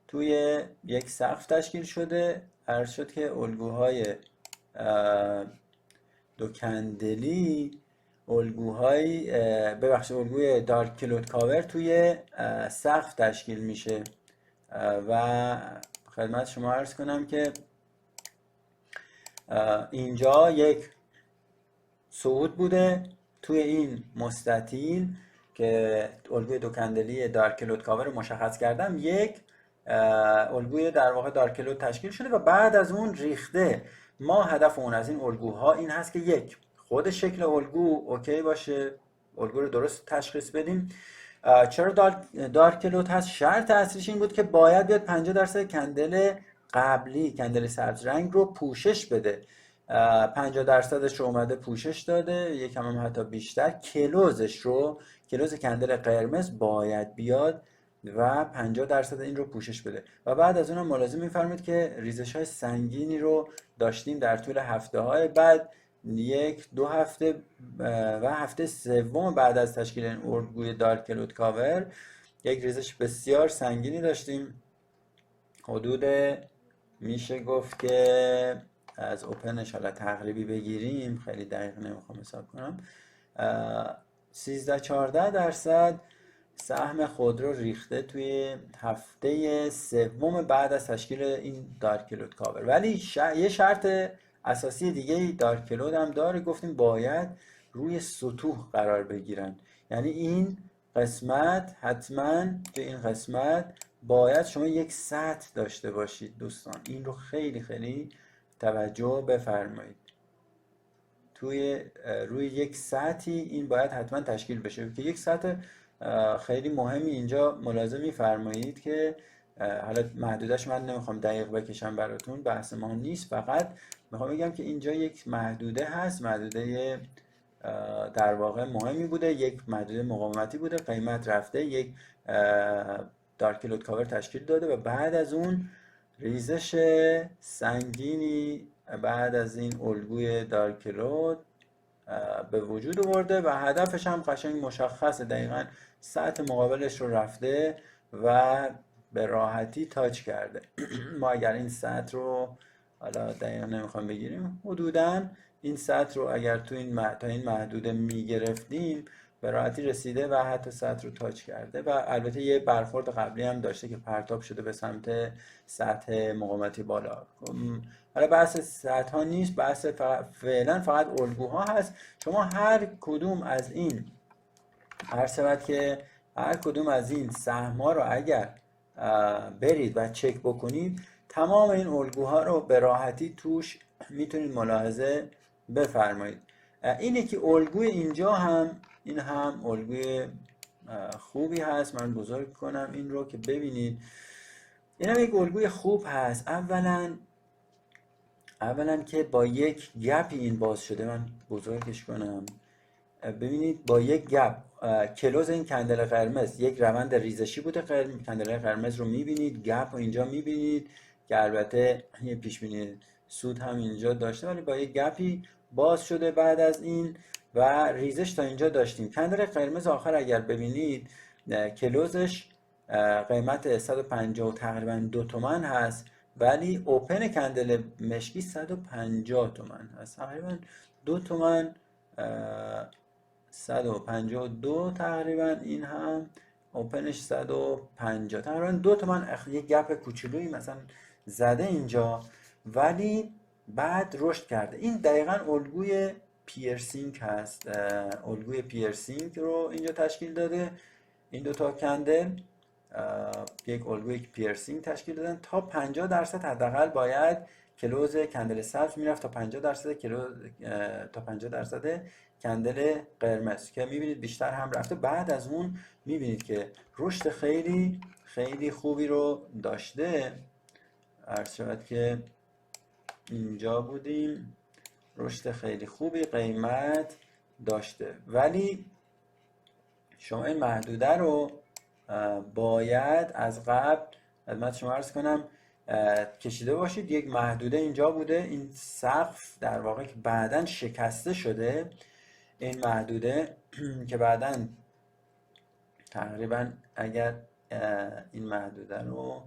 توی یک سقف تشکیل شده. عرض شد که الگوهای دو کندلی الگوی دارک کلود کاور توی سقف تشکیل میشه و خدمت شما عرض کنم که اینجا یک صعود بوده توی این مستطیل که الگوی دو کندلی دارک کلود کاور رو مشخص کردم، یک الگوی در واقع دارک کلود تشکیل شده و بعد از اون ریخته. ما هدف اون از این الگوها این هست که یک، خود شکل الگو اوکی باشه، الگو رو درست تشخیص بدیم. چرا دارک کلود هست؟ شرط اصلیش این بود که باید بیاد 50% کندل قبلی، کندل سبز رنگ رو پوشش بده. 50% رو اومده پوشش داده، یکم هم حتی بیشتر. کلوز کندل قرمز باید بیاد و 50% این رو پوشش بده و بعد از اونم ملاحظه می‌فرمایید که ریزش های سنگینی رو داشتیم در طول هفته های بعد، 1-2 هفته و هفته سوم بعد از تشکیل این الگوی دارک کلود کاور یک ریزش بسیار سنگینی داشتیم. حدود میشه گفت که از اوپنش حالا تقریبی بگیریم، خیلی دقیق نمیخوام حساب کنم، 13-14% سهم خودرو ریخته توی هفته سوم بعد از تشکیل این دارک کلود کاور. ولی یه شرط اساسی دیگه دارک کلود هم داره، گفتیم باید روی سطوح قرار بگیرن، یعنی این قسمت حتما توی این قسمت باید شما یک سطح داشته باشید. دوستان این رو خیلی خیلی توجه بفرمایید، روی یک سطحی این باید حتما تشکیل بشه که یک سطح خیلی مهمی اینجا ملاحظه می‌فرمایید که حالا محدودش من نمیخوام دقیق بکشم براتون، بحث ما نیست، فقط میخوام بگم که اینجا یک محدوده هست، محدوده در واقع مهمی بوده، یک محدوده مقاومتی بوده، قیمت رفته یک دارک کلود کاور تشکیل داده و بعد از اون ریزش سنگینی بعد از این الگوی دارک کلود به وجود آورده و هدفش هم قشنگ مشخصه، دقیقاً سطح مقابلش رو رفته و به راحتی تاچ کرده. ما اگر این سطح رو حالا دقیقاً نمیخوام بگیریم، حدوداً این سطح رو اگر تا این محدوده میگرفتیم به راحتی رسیده و حتی سطح رو تاچ کرده و البته یه برخورد قبلی هم داشته که پرتاب شده به سمت سطح مقاومتی بالا. حالا بحث سطح ها نیست، بحث فعلا فقط الگوها هست. شما هر کدوم از این سهم ها رو اگر برید و چک بکنید، تمام این الگوها رو به راحتی توش میتونید ملاحظه بفرمایید. اینه که الگوی اینجا هم این هم الگوی خوبی هست. من بزرگ کنم این رو که ببینید، این هم یک الگوی خوب هست. اولا که با یک گپی این باز شده، من بزرگش کنم ببینید، با یک گپ کلوز این کندل قرمز یک روند ریزشی بوده، کندل قرمز رو میبینید، گپ رو اینجا میبینید که البته یه پیش بینی سود هم اینجا داشته، ولی با یک گپی باز شده بعد از این و ریزش تا اینجا داشتیم. کندل قرمز آخر اگر ببینید کلوزش قیمت 150 تقریبا 2 تومن هست، ولی اوپن کندل مشکی 150 تومن هست، تقریبا 2 تومن 152 تقریبا، این هم اوپنش 150 تقریبا 2 تومن یک گپ کوچولویی مثلا زده اینجا، ولی بعد رشد کرده. این دقیقا الگوی پیرسینگ هست، الگوی پیرسینگ رو اینجا تشکیل داده. این دوتا کندل یک الگوی پیرسینگ تشکیل دادن. تا 50% حداقل باید کلوز کندل سبز میرفت تا 50% کندل قرمز، که میبینید بیشتر هم رفته. بعد از اون میبینید که رشد خیلی خیلی خوبی رو داشته. عرض شود که اینجا بودیم، رشد خیلی خوبی قیمت داشته، ولی شما این محدوده رو باید از قبل خدمت شما عرض کنم کشیده باشید. یک محدوده اینجا بوده، این سقف در واقع که بعداً شکسته شده. این محدوده که بعداً تقریبا اگر این محدوده رو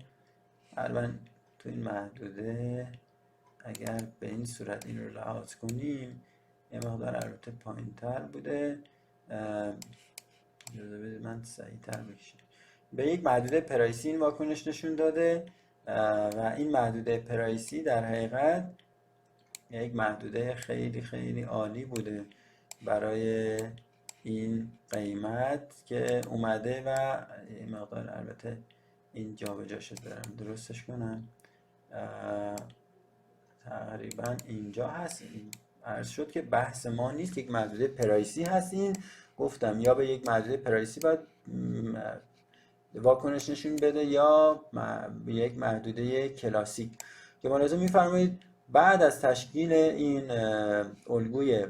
الان تو این محدوده اگر به این صورت این رو لحاظ کنیم، یه مقدار البته پایین تر بوده، من سریع تر بکشم. به یک محدوده پرایسی این واکنش نشون داده و این محدوده پرایسی در حقیقت یک محدوده خیلی خیلی عالی بوده برای این قیمت که اومده و این مقدار البته این جا به جا شده، دارم درستش کنم، تقریبا اینجا هست. عرض شد که بحث ما نیست، یک محدوده پرایسی هست. این گفتم یا به یک محدوده پرایسی باید واکنش نشون بده یا به یک محدوده کلاسیک، که ملاحظه می‌فرمایید بعد از تشکیل این الگوی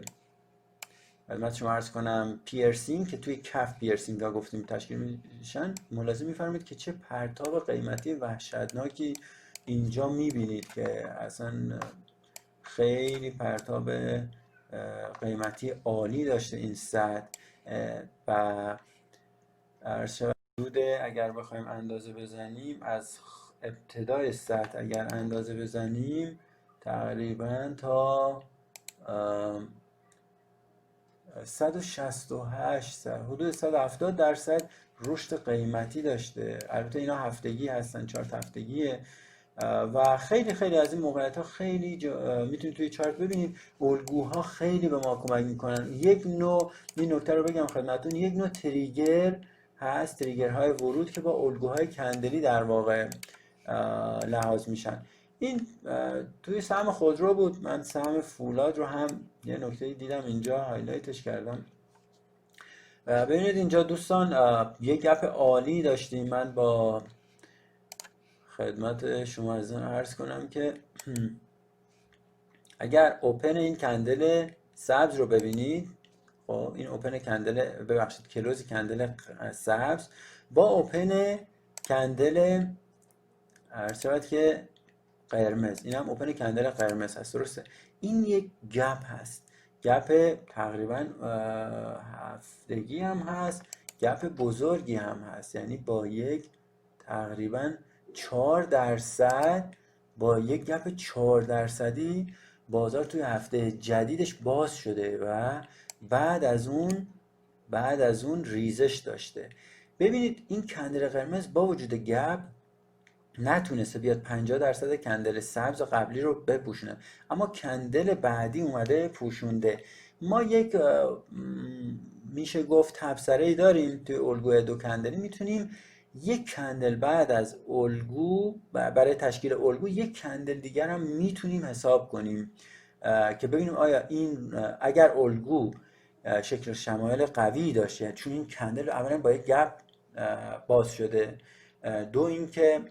خدمت شما عرض کنم پیرسینگ که توی کف پیرسینگ ها گفتیم تشکیل میشن، ملاحظه می‌فرمایید که چه پرتاب قیمتی وحشتناکی اینجا می‌بینید که اصلا خیلی پرتاب قیمتی عالی داشته این سطح. و حدوده اگر بخوایم اندازه بزنیم از ابتدای سطح اگر اندازه بزنیم تقریبا تا 168 حدود 170% رشد قیمتی داشته. البته اینا هفتگی هستن، چارت هفتگیه و خیلی خیلی از این موقعیت ها خیلی میتونید توی چارت ببینید الگوها خیلی به ما کمک میکنن. یک نوع این نکته رو بگم خدمتتون، یک نوع تریگر هست، تریگرهای ورود که با الگوهای کندلی در واقع لحاظ میشن. این توی سهم خودرو بود، من سهم فولاد رو هم یه نکته دیدم اینجا هایلایتش کردم. ببینید اینجا دوستان یک گپ عالی داشتیم. من با خدمت شما عرض کنم که اگر اوپن این کندل سبز رو ببینید، خب این اوپن کندل ببخشید کلوز کندل سبز با اوپن کندل عرض شود که قرمز، این هم اوپن کندل قرمز هست، درسته؟ این یک گپ هست، گپ تقریبا هفتگی هم هست، گپ بزرگی هم هست، یعنی با یک تقریبا 4% با یک گپ 4% بازار توی هفته جدیدش باز شده و بعد از اون ریزش داشته. ببینید این کندل قرمز با وجود گپ نتونسته بیاد 50% کندل سبز قبلی رو بپوشونه، اما کندل بعدی اومده پوشونده. ما یک میشه گفت تبصره‌ای داریم توی الگوی دو کندلی، میتونیم یک کندل بعد از الگو برای تشکیل الگو یک کندل دیگر هم میتونیم حساب کنیم که ببینیم آیا این اگر الگو شکل شمایل قوی داشته، چون این کندل اولا با یک گپ باز شده، دو اینکه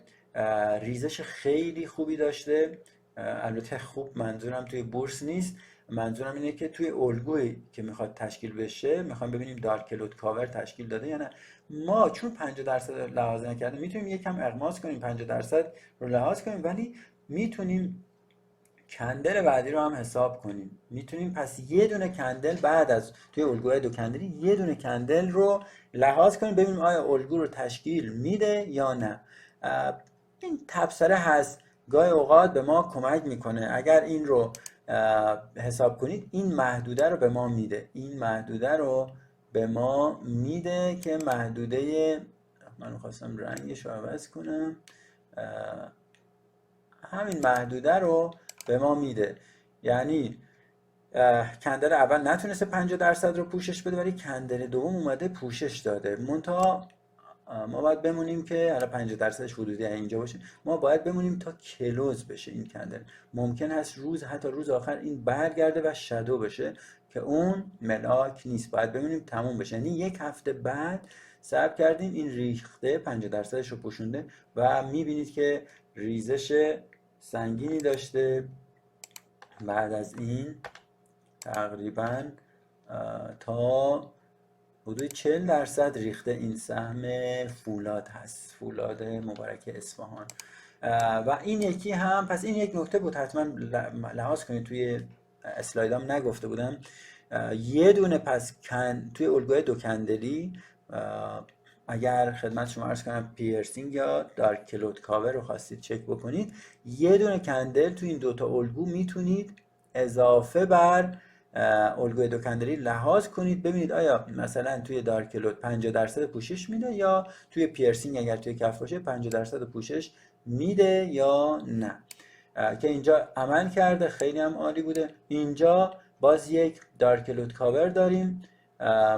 ریزش خیلی خوبی داشته. البته خوب منظورم توی بورس نیست، منظورم اینه که توی الگویی که میخواد تشکیل بشه میخوام ببینیم دارک کلود کاور تشکیل داده یا نه. ما چون 50% لحاظ نکردیم میتونیم یکم اغماس کنیم، 50% رو لحاظ کنیم، ولی میتونیم کندل بعدی رو هم حساب کنیم. میتونیم پس یه دونه کندل بعد از توی الگوی دو کندلی یه دونه کندل رو لحاظ کنیم ببینیم آیا الگو رو تشکیل میده یا نه. این تبصره هست، گاهی اوقات به ما کمک میکنه. اگر این رو حساب کنید این محدوده رو به ما میده، این محدوده رو به ما میده که محدوده، من خواستم رنگش رو عوض کنم، همین محدوده رو به ما میده. یعنی کندل اول نتونسته 50% رو پوشش بده، ولی کندل دوم اومده پوشش داده. منتها ما باید بمونیم که حالا 50%ش حدودی اینجا باشه، ما باید بمونیم تا کلوز بشه این کندل. ممکن هست حتی روز آخر این برگرده و شادو بشه که اون ملاک نیست، باید بمونیم تموم بشه. یعنی یک هفته بعد صبر کردیم این ریخته 50%ش رو پوشونده و میبینید که ریزش سنگینی داشته. بعد از این تقریبا تا حدود 40% ریخته این سهم فولاد هست، فولاد مبارک اصفهان. و این یکی هم، پس این یک نکته بود حتما لحاظ کنید، توی اسلایدام نگفته بودم. یه دونه پس توی الگوی دو کندلی اگر خدمت شما عرض کنم پیرسینگ یا دارک کلود کاور رو خواستید چک بکنید، یه دونه کندل توی این دوتا الگو میتونید اضافه بر الگوی دو کندلی لحاظ کنید، ببینید آیا مثلا توی دارک کلود 50% پوشش میده یا توی پیرسینگ اگر توی کف باشه 50% پوشش میده یا نه. که اینجا عمل کرده، خیلی هم عالی بوده. اینجا باز یک دارک کلود کاور داریم،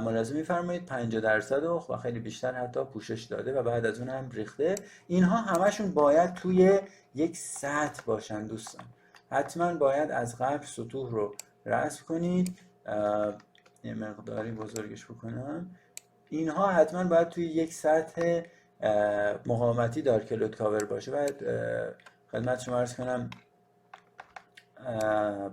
ملاحظه میفرمایید 50% و خیلی بیشتر حتی پوشش داده و بعد از اون هم ریخته. اینها همشون باید توی یک سطح باشن دوستان، حتما باید از قبل سطوح رو رسم کنید. یه مقداری بزرگش بکنم. اینها حتما باید توی یک سطح مقاومتی دارک کلود کاور باشه. باید خدمت شما عرض کنم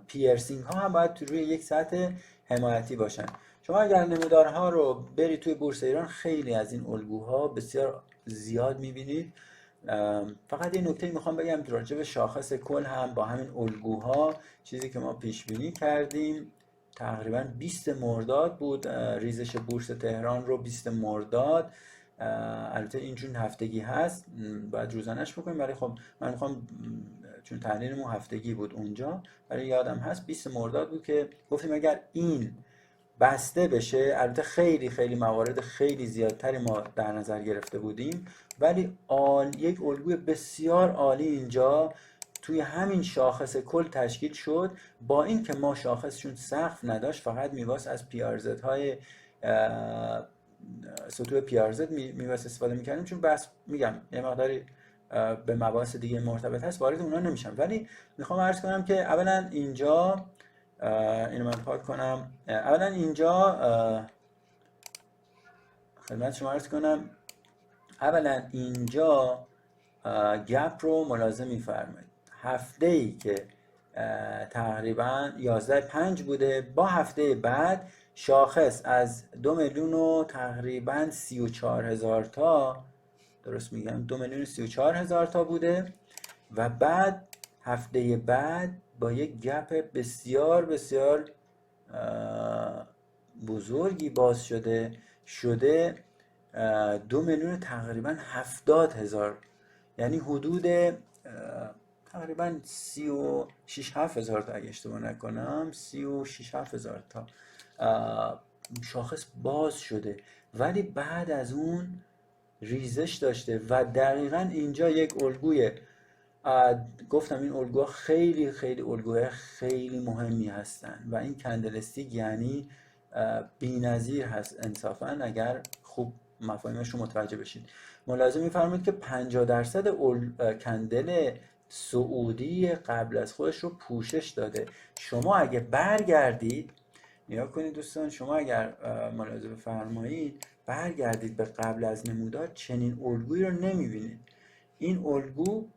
پیرسینگ ها هم باید روی یک سطح حمایتی باشن. شما اگر نمودارها رو برید توی بورس ایران، خیلی از این الگوها بسیار زیاد میبینید. فقط این نکته میخوام بگم راجع به شاخص کل هم با همین الگوها چیزی که ما پیش بینی کردیم تقریبا 20 مرداد بود، ریزش بورس تهران رو 20 مرداد. البته این چون هفتگی هست باید روزانه‌اش بکنیم، ولی خب من میخوام چون تحلیلمون هفتگی بود اونجا، ولی یادم هست 20 مرداد بود که گفتیم اگر این بسته بشه، البته خیلی خیلی موارد خیلی زیادتری ما در نظر گرفته بودیم، ولی یک الگوی بسیار عالی اینجا توی همین شاخص کل تشکیل شد، با این که ما شاخصشون سقف نداشت، فقط میواس از پیارزت های سطوح پیارزت میواس استفاده میکردیم، چون بس میگم یه مقداری به مباحث دیگه مرتبط هست، وارد اونا نمیشم. ولی میخوام عرض کنم که اولا اینجا اینو من پاک کنم. اولا اینجا خدمت شما عرض کنم، اولا اینجا گپ رو ملاحظه میفرمایید. هفته ای که تقریبا 11.5 بوده، با هفته بعد شاخص از 2 میلیون و تقریبا 34,000 تا، درست میگم 2,34,000 تا بوده و بعد هفته بعد با یک گپ بسیار بسیار بزرگی باز شده 2 میلیون تقریبا 70,000، یعنی حدود تقریبا 36,000 تا اگه اشتباه نکنم، 36,000 تا شاخص باز شده، ولی بعد از اون ریزش داشته و دقیقا اینجا یک الگوی، گفتم این الگوها خیلی خیلی الگوهای خیلی مهمی هستن و این کندل استیک یعنی بی‌نظیر هست انصافا اگر خوب مفاهیمش رو متوجه بشید. ملاحظه می‌فرمایید که 50% کندل سعودی قبل از خودش رو پوشش داده. شما اگه برگردید نگاه کنید دوستان، شما اگر ملاحظه بفرمایید برگردید به قبل از نمودار، چنین الگویی رو نمی‌بینید. این الگو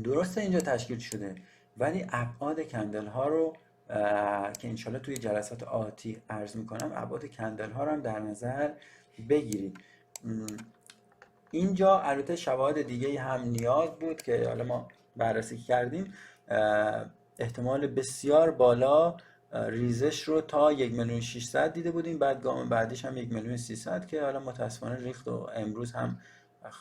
درسته اینجا تشکیل شده، ولی ابعاد کندل ها رو که انشالله توی جلسات آتی عرض میکنم، ابعاد کندل ها رو هم در نظر بگیرید. اینجا البته شواهد دیگه هم نیاز بود که حالا ما بررسی کردیم. احتمال بسیار بالا ریزش رو تا 1,600,000 دیده بودیم، بعد گام بعدیش هم 1,300,000 که حالا متاسفانه ریخت و امروز هم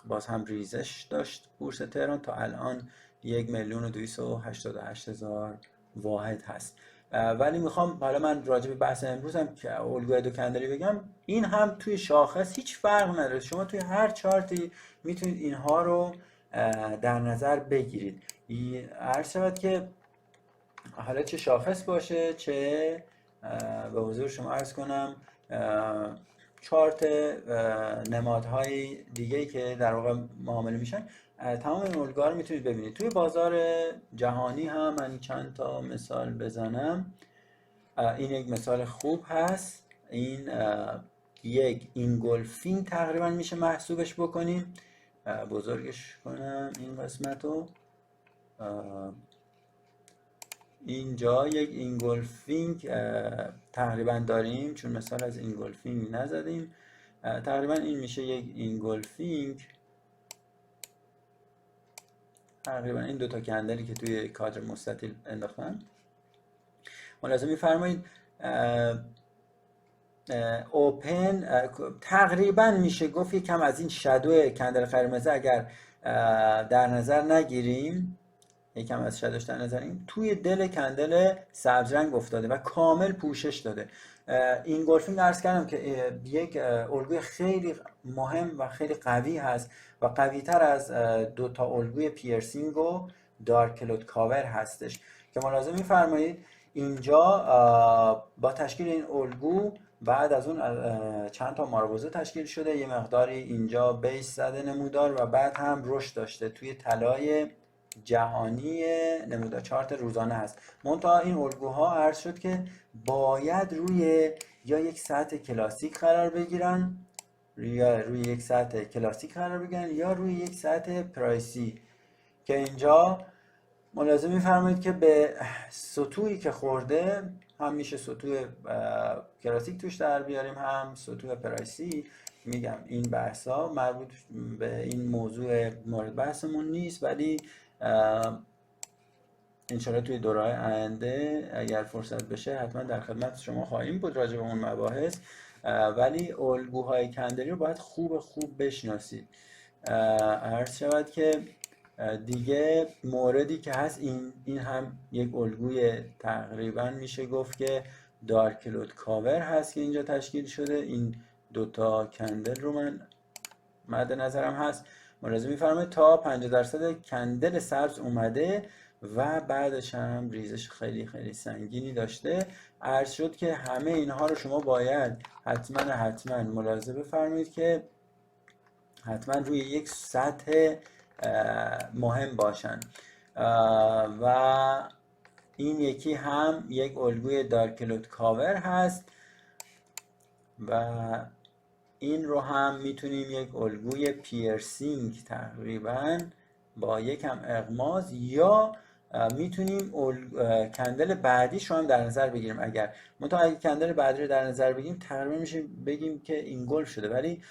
باز هم ریزش داشت بورس تهران تا الان 1,288,000 واحد هست. ولی میخوام حالا من راجع به بحث امروز هم که الگوی دو کندلی بگم، این هم توی شاخص هیچ فرق نداره. شما توی هر چارتی میتونید اینها رو در نظر بگیرید. عرض شود که حالا چه شاخص باشه، چه به حضور شما عرض کنم چارت نمادهای دیگه‌ای که در واقع معامله میشن، تمام این الگوها رو میتونید ببینید. توی بازار جهانی هم من چند تا مثال بزنم. این یک مثال خوب هست. این یک اینگولفینگ تقریبا میشه محسوبش بکنیم. بزرگش کنم این قسمت رو. اینجا یک اینگولفینگ تقریبا داریم، چون مثال از اینگولفینگ نزدیم. تقریبا این میشه یک اینگولفینگ. تقریبا این دوتا کندلی که توی کادر مستطیل انداختن. ملاحظه می‌فرمایید اوپن تقریبا میشه گفت یکم از این شادو کندل قرمز اگر در نظر نگیریم، یکم از شادوش در نظر نگیریم، توی دل کندل سبز رنگ افتاده و کامل پوشش داده. اینگولفینگ عرض کردم که یک الگوی خیلی مهم و خیلی قوی هست و قوی تر از دو تا الگوی پیرسینگ و دارک کلود کاور هستش که ملاحظه می‌فرمایید اینجا با تشکیل این الگو بعد از اون چند تا ماربوزه تشکیل شده، یه مقداری اینجا بیس زده نمودار و بعد هم رشد داشته توی طلای جهانی نمودار چارت روزانه هست. منتها این الگوها عرض شد که باید روی یا یک سطح کلاسیک قرار بگیرن یا روی یک سطح کلاسیک قرار بگیرن یا روی یک سطح پرایسی، که اینجا ملاحظه می‌فرمایید که به سطوحی که خورده هم میشه سطوح کلاسیک توش در بیاریم، هم سطوح پرایسی. میگم این بحثا مربوط به این موضوع مورد بحثمون نیست، ولی انشالله توی دوره‌های آینده اگر فرصت بشه حتما در خدمت شما خواهیم بود راجع به اون مباحث. ولی الگوهای کندلی رو باید خوب بشناسید. عرض شود که دیگه موردی که هست این هم یک الگوی تقریبا میشه گفت که دارک کلود کاور هست که اینجا تشکیل شده. این دوتا کندل رو من مد نظرم هست. ملاحظه می‌فرمایید تا 50% کندل سبز اومده و بعدش هم ریزش خیلی سنگینی داشته. عرض شد که همه اینها رو شما باید حتما ملاحظه بفرمایید که حتما روی یک سطح مهم باشن. و این یکی هم یک الگوی دارک کلود کاور هست و این رو هم میتونیم یک الگوی پیرسینگ تقریبا با یکم اغماز یا میتونیم کندل بعدیش رو هم در نظر بگیریم. اگر کندل بعدی رو در نظر بگیریم تقریبا میشه بگیم که اینگولف شده، ولی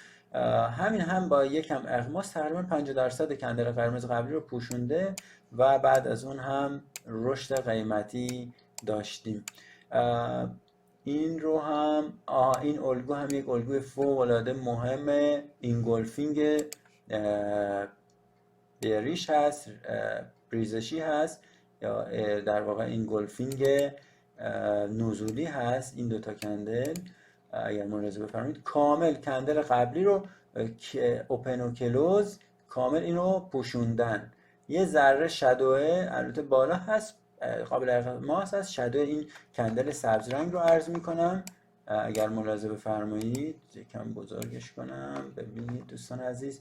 همین هم با یکم اغماس تقریبا 50% کندل قرمز قبلی رو پوشونده و بعد از اون هم رشد قیمتی داشتیم. این رو هم این الگو هم یک الگوی فوق‌العاده مهم اینگولفینگ بیریش هست، ریزشی هست، یا در واقع اینگولفینگ نزولی هست. این دوتا کندل اگر ملاحظه بفرمایید کامل کندل قبلی رو اوپن و کلوز کامل اینو پوشوندن. یه ذره شادوه البته بالا هست قابل اغماس هست. شادو این کندل سبز رنگ رو عرض میکنم. اگر ملاحظه بفرمایید یکم بزرگش کنم ببینید دوستان عزیز،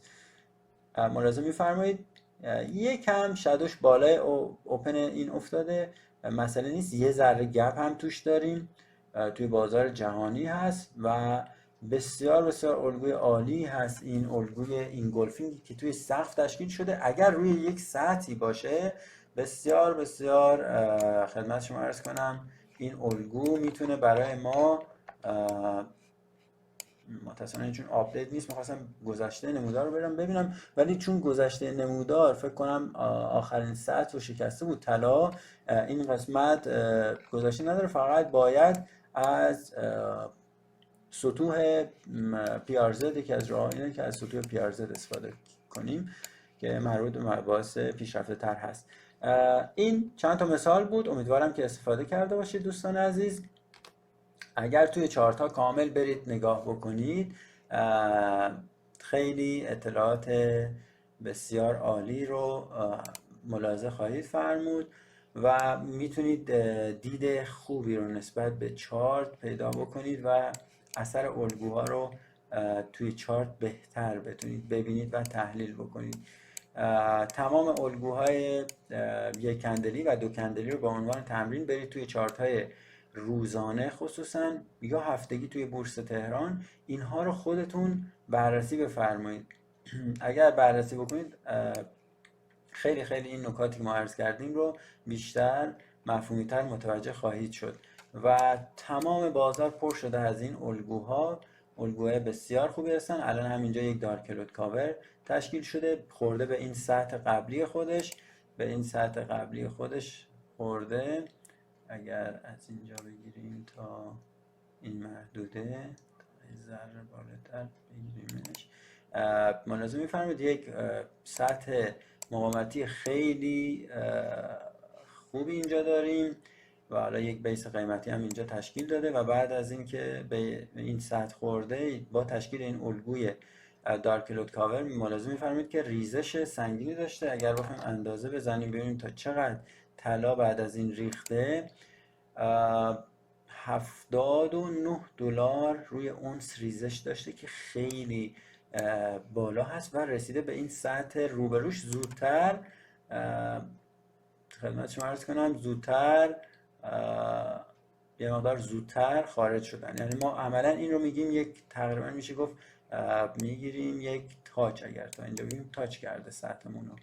ملاحظه میفرمایید یکم شادوش بالای اوپن این افتاده، مسئله نیست. یه ذره گپ هم توش داریم، توی بازار جهانی هست و بسیار الگوی عالی هست. این الگوی اینگولفینگ که توی سقف تشکیل شده اگر روی یک سطحی باشه بسیار خدمت شما عرض کنم این الگو میتونه برای ما متأسفانه چون آپدیت نیست میخواستم گذشته نمودار رو برم ببینم، ولی چون گذشته نمودار فکر کنم آخرین سطح رو شکسته بود طلا، این قسمت گذشته نداره. فقط باید از سطوح پیارزد که از راه اینه که از سطوح پیارزد استفاده کنیم که مربوط به مباحث پیشرفته تر هست. این چند تا مثال بود، امیدوارم که استفاده کرده باشید دوستان عزیز. اگر توی چارت ها کامل برید نگاه بکنید خیلی اطلاعات بسیار عالی رو ملاحظه خواهید فرمود و میتونید دید خوبی رو نسبت به چارت پیدا بکنید و اثر الگوها رو توی چارت بهتر بتونید ببینید و تحلیل بکنید. تمام الگوهای یک کندلی و دو کندلی رو به عنوان تمرین برید توی چارت های روزانه خصوصا یا هفتگی توی بورس تهران اینها رو خودتون بررسی بفرمایید. اگر بررسی بکنید خیلی این نکاتی که ما عرض کردیم رو بیشتر مفهومی‌تر متوجه خواهید شد و تمام بازار پر شده از این الگوها. الگوهای بسیار خوبی هستن. الان همینجا یک دارکلود کاور تشکیل شده، خورده به این سطح قبلی خودش خورده. اگر از اینجا بگیریم تا این محدوده تا ذره بالاتر بگیریمش، ملاحظه می‌فرمایید یک سطح مقاومتی خیلی خوبی اینجا داریم و حالا یک بیس قیمتی هم اینجا تشکیل داده و بعد از اینکه به این سطح خورده با تشکیل این الگوی دارکلود کاور ملاحظه می‌فرمایید که ریزش سنگینی داشته. اگر بخوایم اندازه بزنیم ببینیم تا چقدر طلا بعد از این ریخته، $79 روی اونس ریزش داشته که خیلی بالا هست و رسیده به این سطح روبروش زودتر خدمت شما عرض کنم یه مقدار زودتر خارج شدن. یعنی ما عملا این رو میگیم یک تقریبا میشه گفت میگیریم یک تاچ، اگر تا اینجا بگیم تاچ کرده سطحمون رو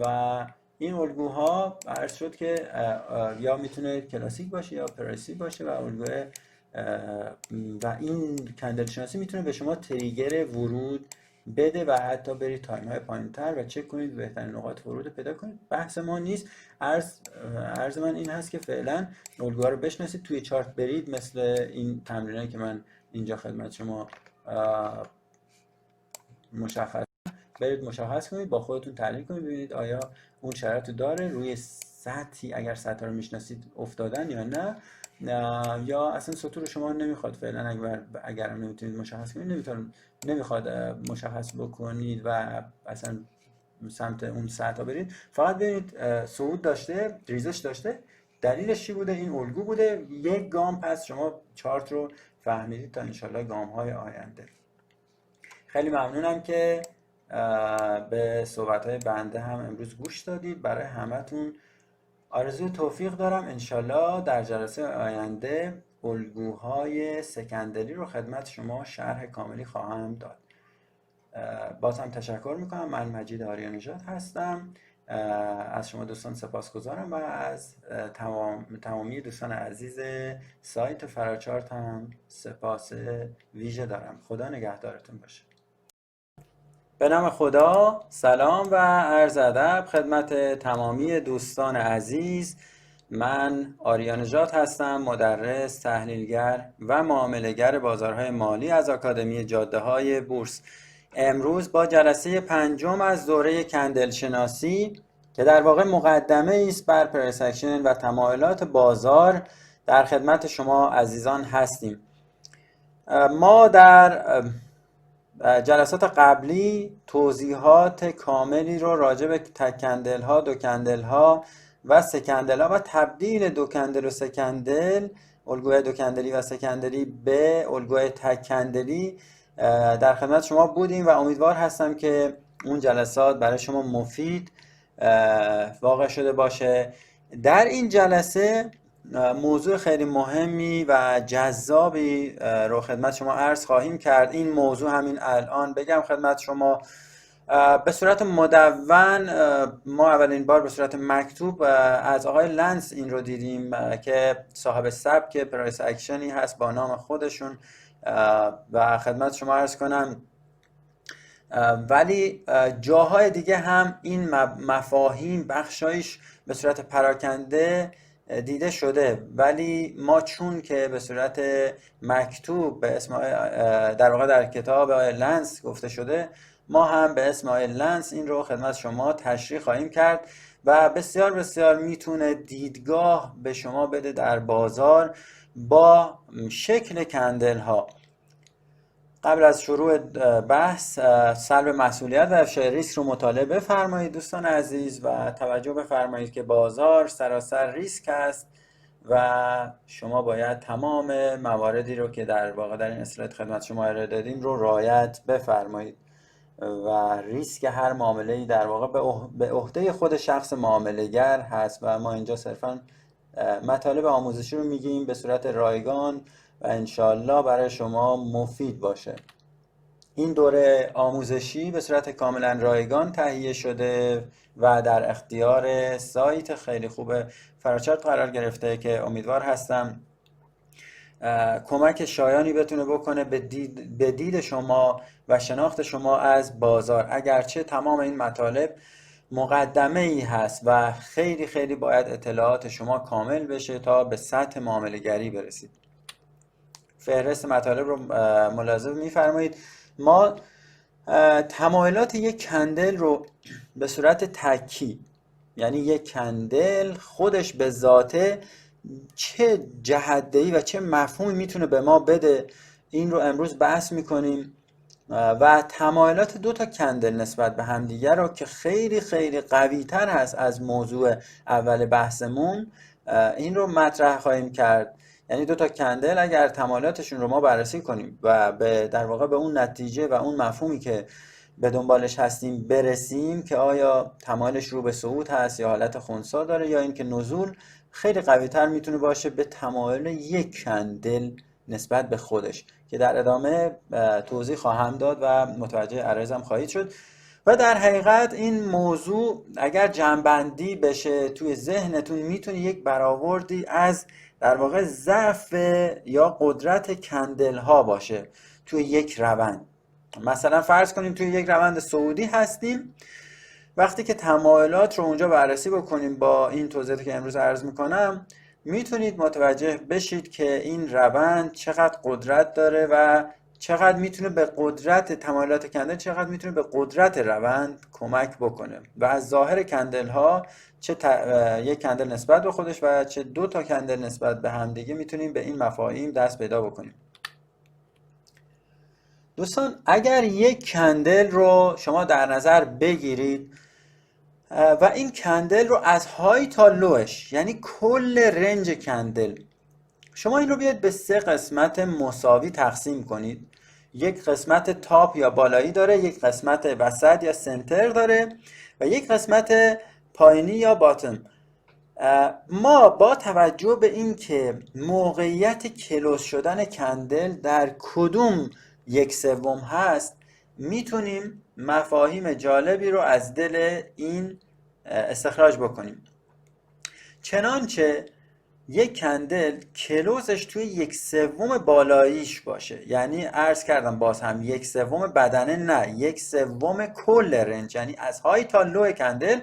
و این الگوها عرض شد که یا میتونه کلاسیک باشه یا پرسی باشه و الگوه و این کندل شناسی میتونه به شما تریگر ورود بده و حتی برید تایم های پایین تر و چک کنید بهترین نقاط ورود پیدا کنید. بحث ما نیست. عرض من این هست که فعلا الگوها رو بشناسید، توی چارت برید مثل این تمرینایی که من اینجا خدمت شما مشخص کنید، با خودتون تحلیل کنید ببینید آیا اون شرایط داره روی سطحی اگر سطح رو میشناسید افتادن یا نه، یا اصلا سطور رو شما نمیخواد فعلا اگر هم نمیتونید مشخص کنید نمیخواد مشخص بکنید و اصلا سمت اون سطح برید، فقط ببینید صعود داشته، ریزش داشته، دلیلش چی بوده؟ این الگو بوده. یک گام پس شما چارت رو فهمیدید تا انشالله گام های آینده. خیلی ممنونم که به صحبت‌های بنده هم امروز گوش دادید. برای همتون آرزوی توفیق دارم. انشالله در جلسه آینده الگوهای سکندری رو خدمت شما شرح کاملی خواهم داد. باز هم تشکر میکنم. من مجید آریانژاد هستم. از شما دوستان سپاسگزارم و از تمامی دوستان عزیز سایت فراچارت هم سپاس ویژه دارم. خدا نگهدارتون باشه. به نام خدا، سلام و عرض ادب خدمت تمامی دوستان عزیز. من آریانژاد هستم، مدرس، تحلیلگر و معامله‌گر بازارهای مالی از آکادمی جاده‌های بورس. امروز با جلسه پنجم از دوره کندل شناسی که در واقع مقدمه است بر پرایس اکشن و تمایلات بازار در خدمت شما عزیزان هستیم. ما در جلسات قبلی توضیحات کاملی رو راجع به تک کندل ها، دو کندل ها و سه کندل ها و تبدیل دو کندل و سه کندل، الگوی دو کندلی و سه کندلی به الگوی تک کندلی در خدمت شما بودیم و امیدوار هستم که اون جلسات برای شما مفید واقع شده باشه. در این جلسه موضوع خیلی مهمی و جذابی رو خدمت شما عرض خواهیم کرد. این موضوع همین الان بگم خدمت شما به صورت مدون ما اولین بار به صورت مکتوب از آقای لنس این رو دیدیم که صاحب سبک پرایس اکشنی هست با نام خودشون و خدمت شما عرض کنم ولی جاهای دیگه هم این مفاهیم بخشایش به صورت پراکنده دیده شده، ولی ما چون که به صورت مکتوب به اسم در واقع در کتاب آقای لنس گفته شده، ما هم به اسم آقای لنس این رو خدمت شما تشریح خواهیم کرد و بسیار بسیار میتونه دیدگاه به شما بده در بازار با شکل کندل ها. قبل از شروع بحث سلب مسئولیت و افشای ریسک رو مطالعه بفرمایید دوستان عزیز و توجه بفرمایید که بازار سراسر ریسک است و شما باید تمام مواردی رو که در واقع در این اسلاید خدمت شما ارائه دادیم رو رعایت بفرمایید و ریسک هر معامله‌ای در واقع به عهده خود شخص معامله‌گر هست و ما اینجا صرفاً مطالب آموزشی رو میگیم به صورت رایگان و انشالله برای شما مفید باشه. این دوره آموزشی به صورت کاملا رایگان تهیه شده و در اختیار سایت خیلی خوب فراچارت قرار گرفته که امیدوار هستم کمک شایانی بتونه بکنه به دید شما و شناخت شما از بازار، اگرچه تمام این مطالب مقدمه ای هست و خیلی خیلی باید اطلاعات شما کامل بشه تا به سطح معامله گری برسید. فهرست مطالب رو ملاحظه می‌فرمایید. ما تمایلات یک کندل رو به صورت تکی، یعنی یک کندل خودش به ذاته چه جهت‌دهی و چه مفهومی میتونه به ما بده، این رو امروز بحث میکنیم و تمایلات دو تا کندل نسبت به همدیگر رو که خیلی خیلی قوی تر هست از موضوع اول بحثمون این رو مطرح خواهیم کرد. یعنی دو تا کندل اگر تمایلاتشون رو ما بررسی کنیم و در واقع به اون نتیجه و اون مفهومی که به دنبالش هستیم برسیم که آیا تمایلش رو به صعود هست یا حالت خنثی داره یا اینکه نزول، خیلی قوی تر میتونه باشه به تمایل یک کندل نسبت به خودش که در ادامه توضیح خواهم داد و متوجه عرضم خواهید شد. و در حقیقت این موضوع اگر جمع‌بندی بشه توی ذهنتون میتونه یک برآوردی از در واقع ضعف یا قدرت کندل ها باشه توی یک روند. مثلا فرض کنیم توی یک روند صعودی هستیم، وقتی که تمایلات رو اونجا بررسی بکنیم با این توضیحاتی که امروز عرض میکنم میتونید متوجه بشید که این روند چقدر قدرت داره و چقدر میتونه به قدرت تمایلات کندل چقدر میتونه به قدرت روند کمک بکنه و از ظاهر کندل ها چه یک کندل نسبت به خودش و چه دو تا کندل نسبت به همدیگه میتونیم به این مفاهیم دست پیدا بکنیم. دوستان اگر یک کندل رو شما در نظر بگیرید و این کندل رو از های تا لوش، یعنی کل رنج کندل، شما این رو بیاید به سه قسمت مساوی تقسیم کنید. یک قسمت تاپ یا بالایی داره، یک قسمت وسط یا سنتر داره و یک قسمت پایینی یا باتم. ما با توجه به این که موقعیت کلوز شدن کندل در کدوم یک سوم هست میتونیم مفاهیم جالبی رو از دل این استخراج بکنیم. چنانچه یک کندل کلوزش توی یک سوم بالاییش باشه، یعنی عرض کردم باز هم یک سوم بدنه نه، یک سوم کل رنج، یعنی از های تا لو کندل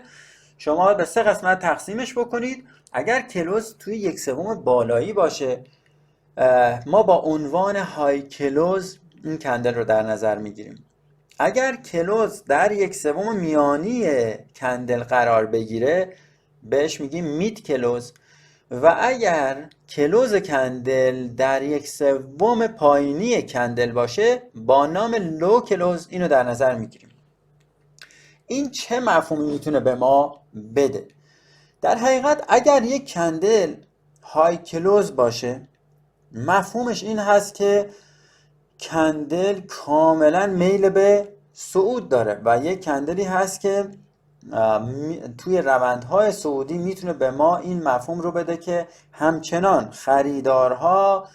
شما به سه قسمت تقسیمش بکنید. اگر کلوز توی یک سوم بالایی باشه ما با عنوان های کلوز این کندل رو در نظر میگیریم. اگر کلوز در یک سوم میانی کندل قرار بگیره بهش میگیم مید کلوز و اگر کلوز کندل در یک سوم پایینی کندل باشه با نام لو کلوز اینو در نظر میگیریم. این چه مفهومی میتونه به ما بده؟ در حقیقت اگر یک کندل های کلوز باشه مفهومش این هست که کندل کاملا میل به صعود داره و یک کندلی هست که توی روندهای صعودی میتونه به ما این مفهوم رو بده که همچنان خریدارها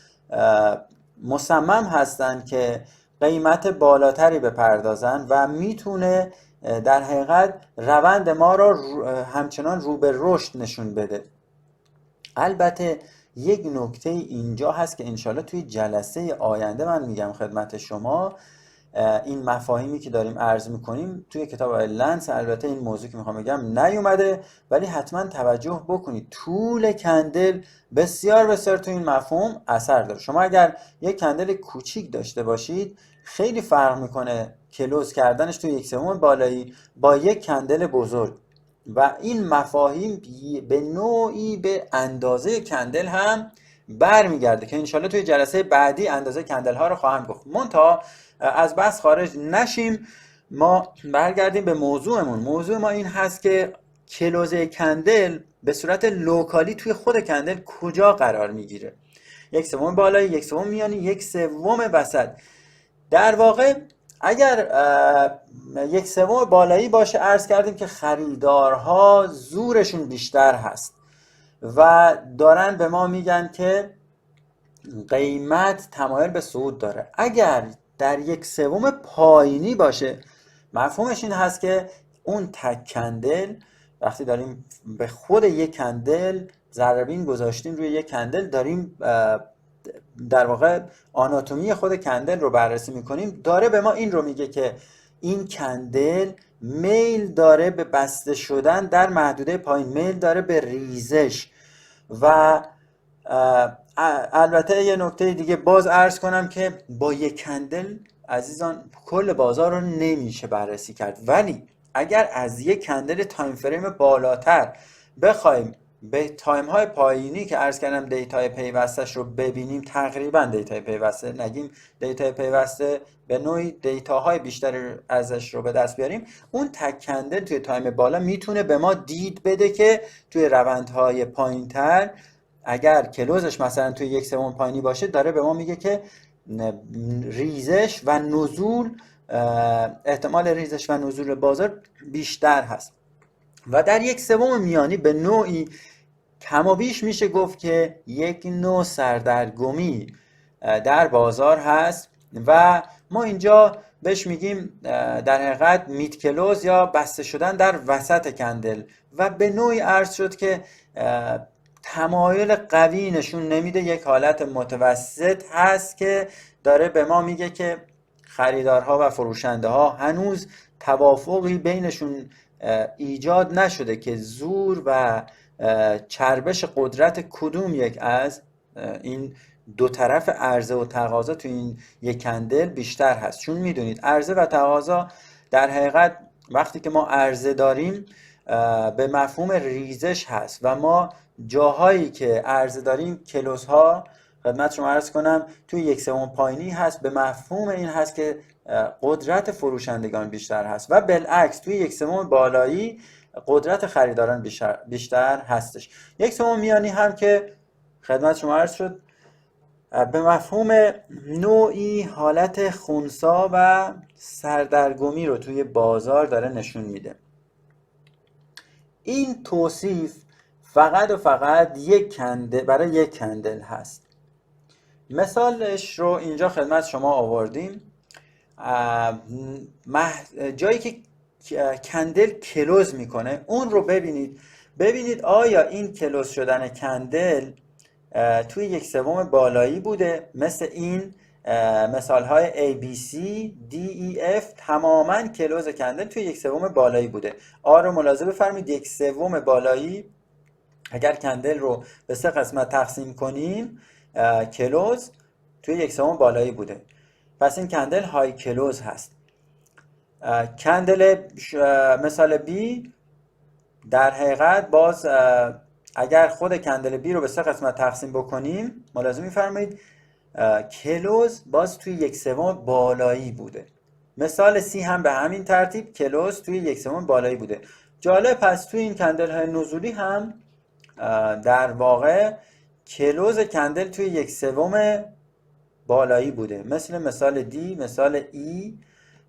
مصمم هستن که قیمت بالاتری بپردازن و میتونه در حقیقت روند ما رو همچنان رو به رشد نشون بده. البته یک نکته اینجا هست که انشالله توی جلسه آینده من میگم خدمت شما. این مفاهیمی که داریم عرض میکنیم توی کتاب لنس البته این موضوع که میخوام بگم نیومده، ولی حتما توجه بکنید طول کندل بسیار بسیار توی این مفهوم اثر داره. شما اگر یک کندل کوچیک داشته باشید خیلی فرق میکنه کلوز کردنش توی یک سوم بالایی با یک کندل بزرگ. و این مفاهیم به نوعی به اندازه کندل هم برمیگرده که انشالله توی جلسه بعدی اندازه کندل ها رو خواهم گفت. منتها از بحث خارج نشیم، ما برگردیم به موضوعمون. موضوع ما این هست که کلوز کندل به صورت لوکالی توی خود کندل کجا قرار میگیره. 1/3 بالایی، 1/3 میانی، 1/3 وسط. در واقع اگر 1/3 بالایی باشه، عرض کردیم که خریدارها زورشون بیشتر هست و دارن به ما میگن که قیمت تمایل به صعود داره. اگر در 1/3 پایینی باشه، مفهومش این هست که اون تک کندل، وقتی داریم به خود یک کندل ضربین گذاشتیم روی یک کندل، داریم در واقع آناتومی خود کندل رو بررسی میکنیم، داره به ما این رو میگه که این کندل میل داره به بسته شدن در محدوده پایین، میل داره به ریزش. و البته یه نکته دیگه باز عرض کنم که با یک کندل عزیزان کل بازار رو نمیشه بررسی کرد، ولی اگر از یک کندل تایم فریم بالاتر بخوایم به تایم های پایینی که عرض کردم دیتای پیوستش رو ببینیم، تقریبا دیتای پیوسته نگیم، دیتای پیوسته به نوعی دیتاهای بیشتری ازش رو به دست بیاریم، اون تک کندل توی تایم بالا میتونه به ما دید بده که توی روندهای پایینتر اگر کلوزش مثلا توی 1/3 پایینی باشه، داره به ما میگه که ریزش و نزول، احتمال ریزش و نزول بازار بیشتر هست. و در 1/3 میانی به نوعی کم و بیش میشه گفت که یک نوع سردرگمی در بازار هست و ما اینجا بهش میگیم در حقیقت میت کلوز یا بسته شدن در وسط کندل. و به نوعی عرض شد که تمایل قوی نشون نمیده، یک حالت متوسط هست که داره به ما میگه که خریدارها و فروشنده ها هنوز توافقی بینشون ایجاد نشده که زور و چربش قدرت کدوم یک از این دو طرف عرضه و تقاضا تو این یک کندل بیشتر هست. چون میدونید عرضه و تقاضا در حقیقت وقتی که ما عرضه داریم به مفهوم ریزش هست و ما جاهایی که عرضه داریم کلوزها خدمت شما عرض کنم توی 1/3 پایینی هست، به مفهوم این هست که قدرت فروشندگان بیشتر هست و بالعکس توی 1/3 بالایی قدرت خریداران بیشتر هستش. 1/3 میانی هم که خدمت شما عرض شد به مفهوم نوعی حالت خنثی و سردرگمی رو توی بازار داره نشون میده. این توصیف فقط و فقط یک کندل برای یک کندل هست. مثالش رو اینجا خدمت شما آوردیم. جایی که کندل کلوز میکنه اون رو ببینید آیا این کلوز شدن کندل توی 1/3 بالایی بوده مثل این مثال های ABC DEF، تماما کلوز کندل توی 1/3 بالایی بوده. آ رو ملاحظه بفرمایید 1/3 بالایی اگر کندل رو به 3 قسمت تقسیم کنیم کلوز توی 1/3 بالایی بوده، پس این کندل های کلوز هست. کندل مثال B در حقیقت باز اگر خود کندل B رو به 3 قسمت تقسیم بکنیم ملاحظه می‌فرمایید کلوز باز توی 1/3 بالایی بوده. مثال C هم به همین ترتیب کلوز توی 1/3 بالایی بوده. جالب، پس توی این کندل های نزولی هم در واقع کلوز کندل توی 1/3 بالایی بوده، مثال D، مثال E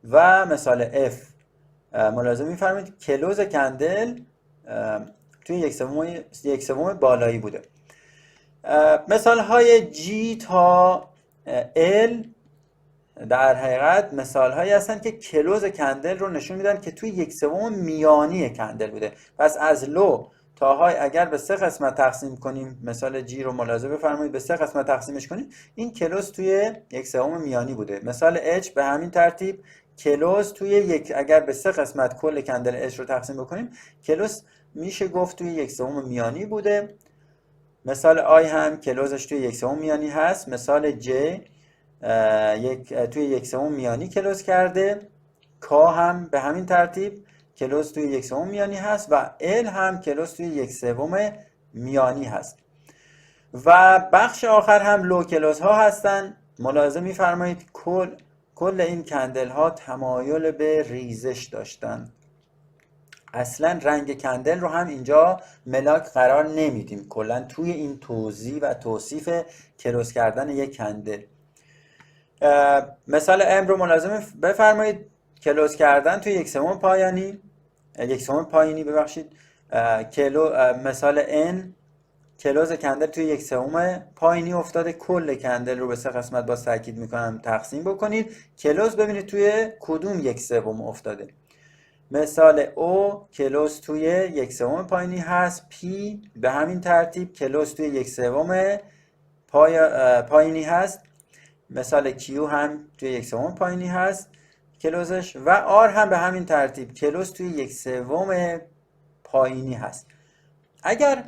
و مثال F. ملاحظه می‌فرمایید کلوز کندل توی 1/3 بالایی بوده. مثال های G تا L در حقیقت مثال هایی هستن که کلوز کندل رو نشون میدن که توی 1/3 میانی کندل بوده. پس از لو تا های اگر به 3 قسمت تقسیم کنیم، مثال G رو ملاحظه بفرمایید به 3 قسمت تقسیمش کنیم، این کلوز توی 1/3 میانی بوده. مثال H به همین ترتیب کلوز توی اگر به 3 قسمت کل کندل H رو تقسیم بکنیم کلوز میشه گفت توی 1/3 میانی بوده. مثال I هم کلوزش توی 1/3 میانی هست. مثال J توی 1/3 میانی کلوز کرده. K هم به همین ترتیب کلوز توی 1/3 میانی هست و L هم کلوز توی 1/3 میانی هست. و بخش آخر هم لو کلوز ها هستن. ملاحظه می‌فرمایید کل این کندل ها تمایل به ریزش داشتن. اصلا رنگ کندل رو هم اینجا ملاک قرار نمیدیم کلا توی این توضیح و توصیف کلوز کردن یک کندل. مثال M رو ملاحظه بفرمایید، کلوز کردن توی 1/3 پایانی، 1/3 پایینی ببخشید. مثال N کلوز کندل توی 1/3 پایینی افتاده. کل کندل رو به 3 قسمت باز تاکید میکنم تقسیم بکنید، کلوز ببینید توی کدوم 1/3 افتاده. مثال O کلوز توی 1/3 پایینی هست. P به همین ترتیب کلوز توی 1/3 پایینی هست. مثال Q هم توی 1/3 پایینی هست کلوزش و R هم به همین ترتیب کلوز توی 1/3 پایینی هست. اگر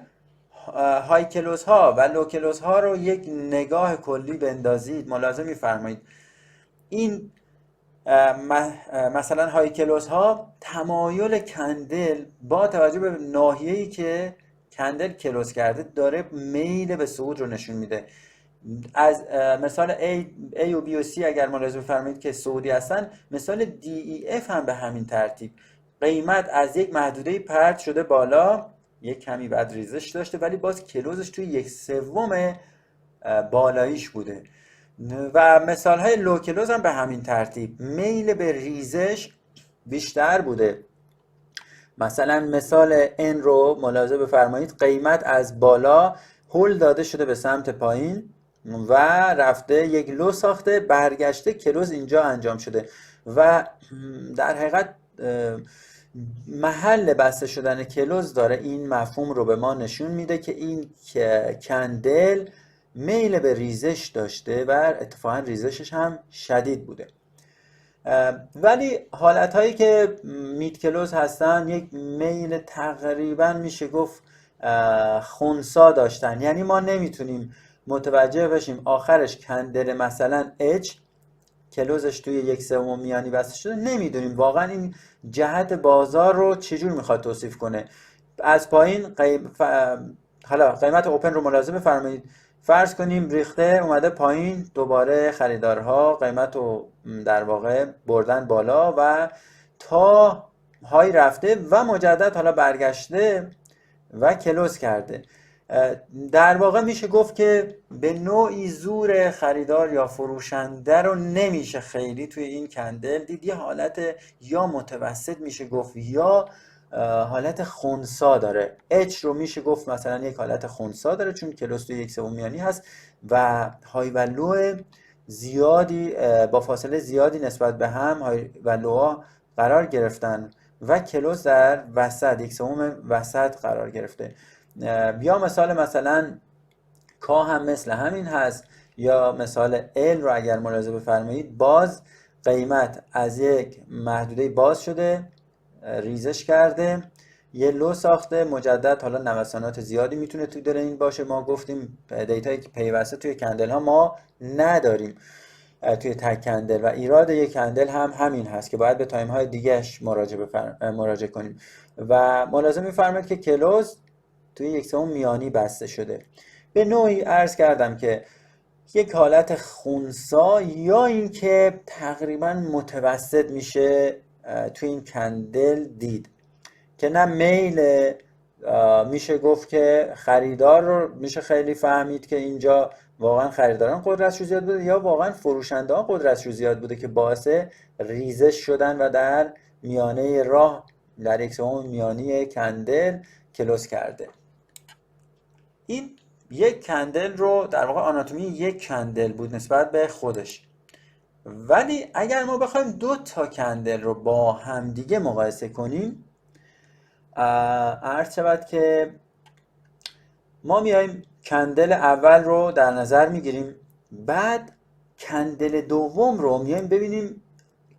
های کلوز ها و لو کلوز ها رو یک نگاه کلی بندازید، ملاحظه می‌فرمایید این مثلا های کلوز ها تمایل کندل با توجه به ناحیه‌ای که کندل کلوز کرده داره میل به صعود رو نشون میده. از مثال A و B و C اگر ملاحظه بفرمایید که صعودی هستن، مثال D E F هم به همین ترتیب قیمت از یک محدوده پرت شده بالا، یک کمی بعد ریزش داشته ولی باز کلوزش توی 1/3 بالاییش بوده. و مثال های لو کلوز هم به همین ترتیب میل به ریزش بیشتر بوده. مثلا مثال N رو ملاحظه بفرمایید، قیمت از بالا هول داده شده به سمت پایین و رفته یک لو ساخته، برگشته کلوز اینجا انجام شده و در حقیقت محل بسته شدن کلوز داره این مفهوم رو به ما نشون میده که این کندل میل به ریزش داشته و اتفاقا ریزشش هم شدید بوده. ولی حالت هایی که مید کلوز هستن یک میل تقریبا میشه گفت خنثی داشتن، یعنی ما نمیتونیم متوجه بشیم آخرش کندل مثلا H کلوزش توی 1/3 میانی بسته شده، نمیدونیم واقعا این جهت بازار رو چجور میخواد توصیف کنه. از پایین حالا قیمت اوپن رو ملاحظه بفرمایید، فرض کنیم ریخته اومده پایین، دوباره خریدارها قیمت رو در واقع بردن بالا و تا های رفته و مجدد حالا برگشته و کلوز کرده. در واقع میشه گفت که به نوعی زور خریدار یا فروشنده رو نمیشه خیلی توی این کندل دید. یه حالت یا متوسط میشه گفت یا حالت خنثی داره. H رو میشه گفت مثلا یک حالت خنثی داره چون کلوز توی 1/3 میانی هست و های و لو زیادی با فاصله زیادی نسبت به هم های و لوها قرار گرفتن و کلوز در وسط 1/3 وسط قرار گرفته. یا مثلا کا هم مثل همین هست، یا مثال L رو اگر ملاحظه بفرمایید، باز قیمت از یک محدوده باز شده، ریزش کرده، یه لو ساخته، مجدد حالا نوسانات زیادی میتونه توی دل این باشه. ما گفتیم دیتایی که پیوسته توی کندل ها ما نداریم توی تک کندل و ایراد یک کندل هم همین هست که باید به تایم های دیگهش مراجعه کنیم. و ملاحظه می‌فرمایید که کلوز توی 1/3 میانی بسته شده. به نوعی عرض کردم که یک حالت خنثی یا اینکه تقریبا متوسط میشه توی این کندل دید که نه میل میشه گفت که خریدار رو میشه خیلی فهمید که اینجا واقعا خریداران قدرتشون زیاد بوده یا واقعا فروشنده ها قدرتشون زیاد بوده که باعث ریزش شدن و در میانه راه در 1/3 میانی کندل کلوز کرده. این یک کندل رو در واقع آناتومی یک کندل بود نسبت به خودش. ولی اگر ما بخوایم 2 تا کندل رو با همدیگه مقایسه کنیم، عرض شود که ما میایم کندل اول رو در نظر میگیریم، بعد کندل دوم رو میایم ببینیم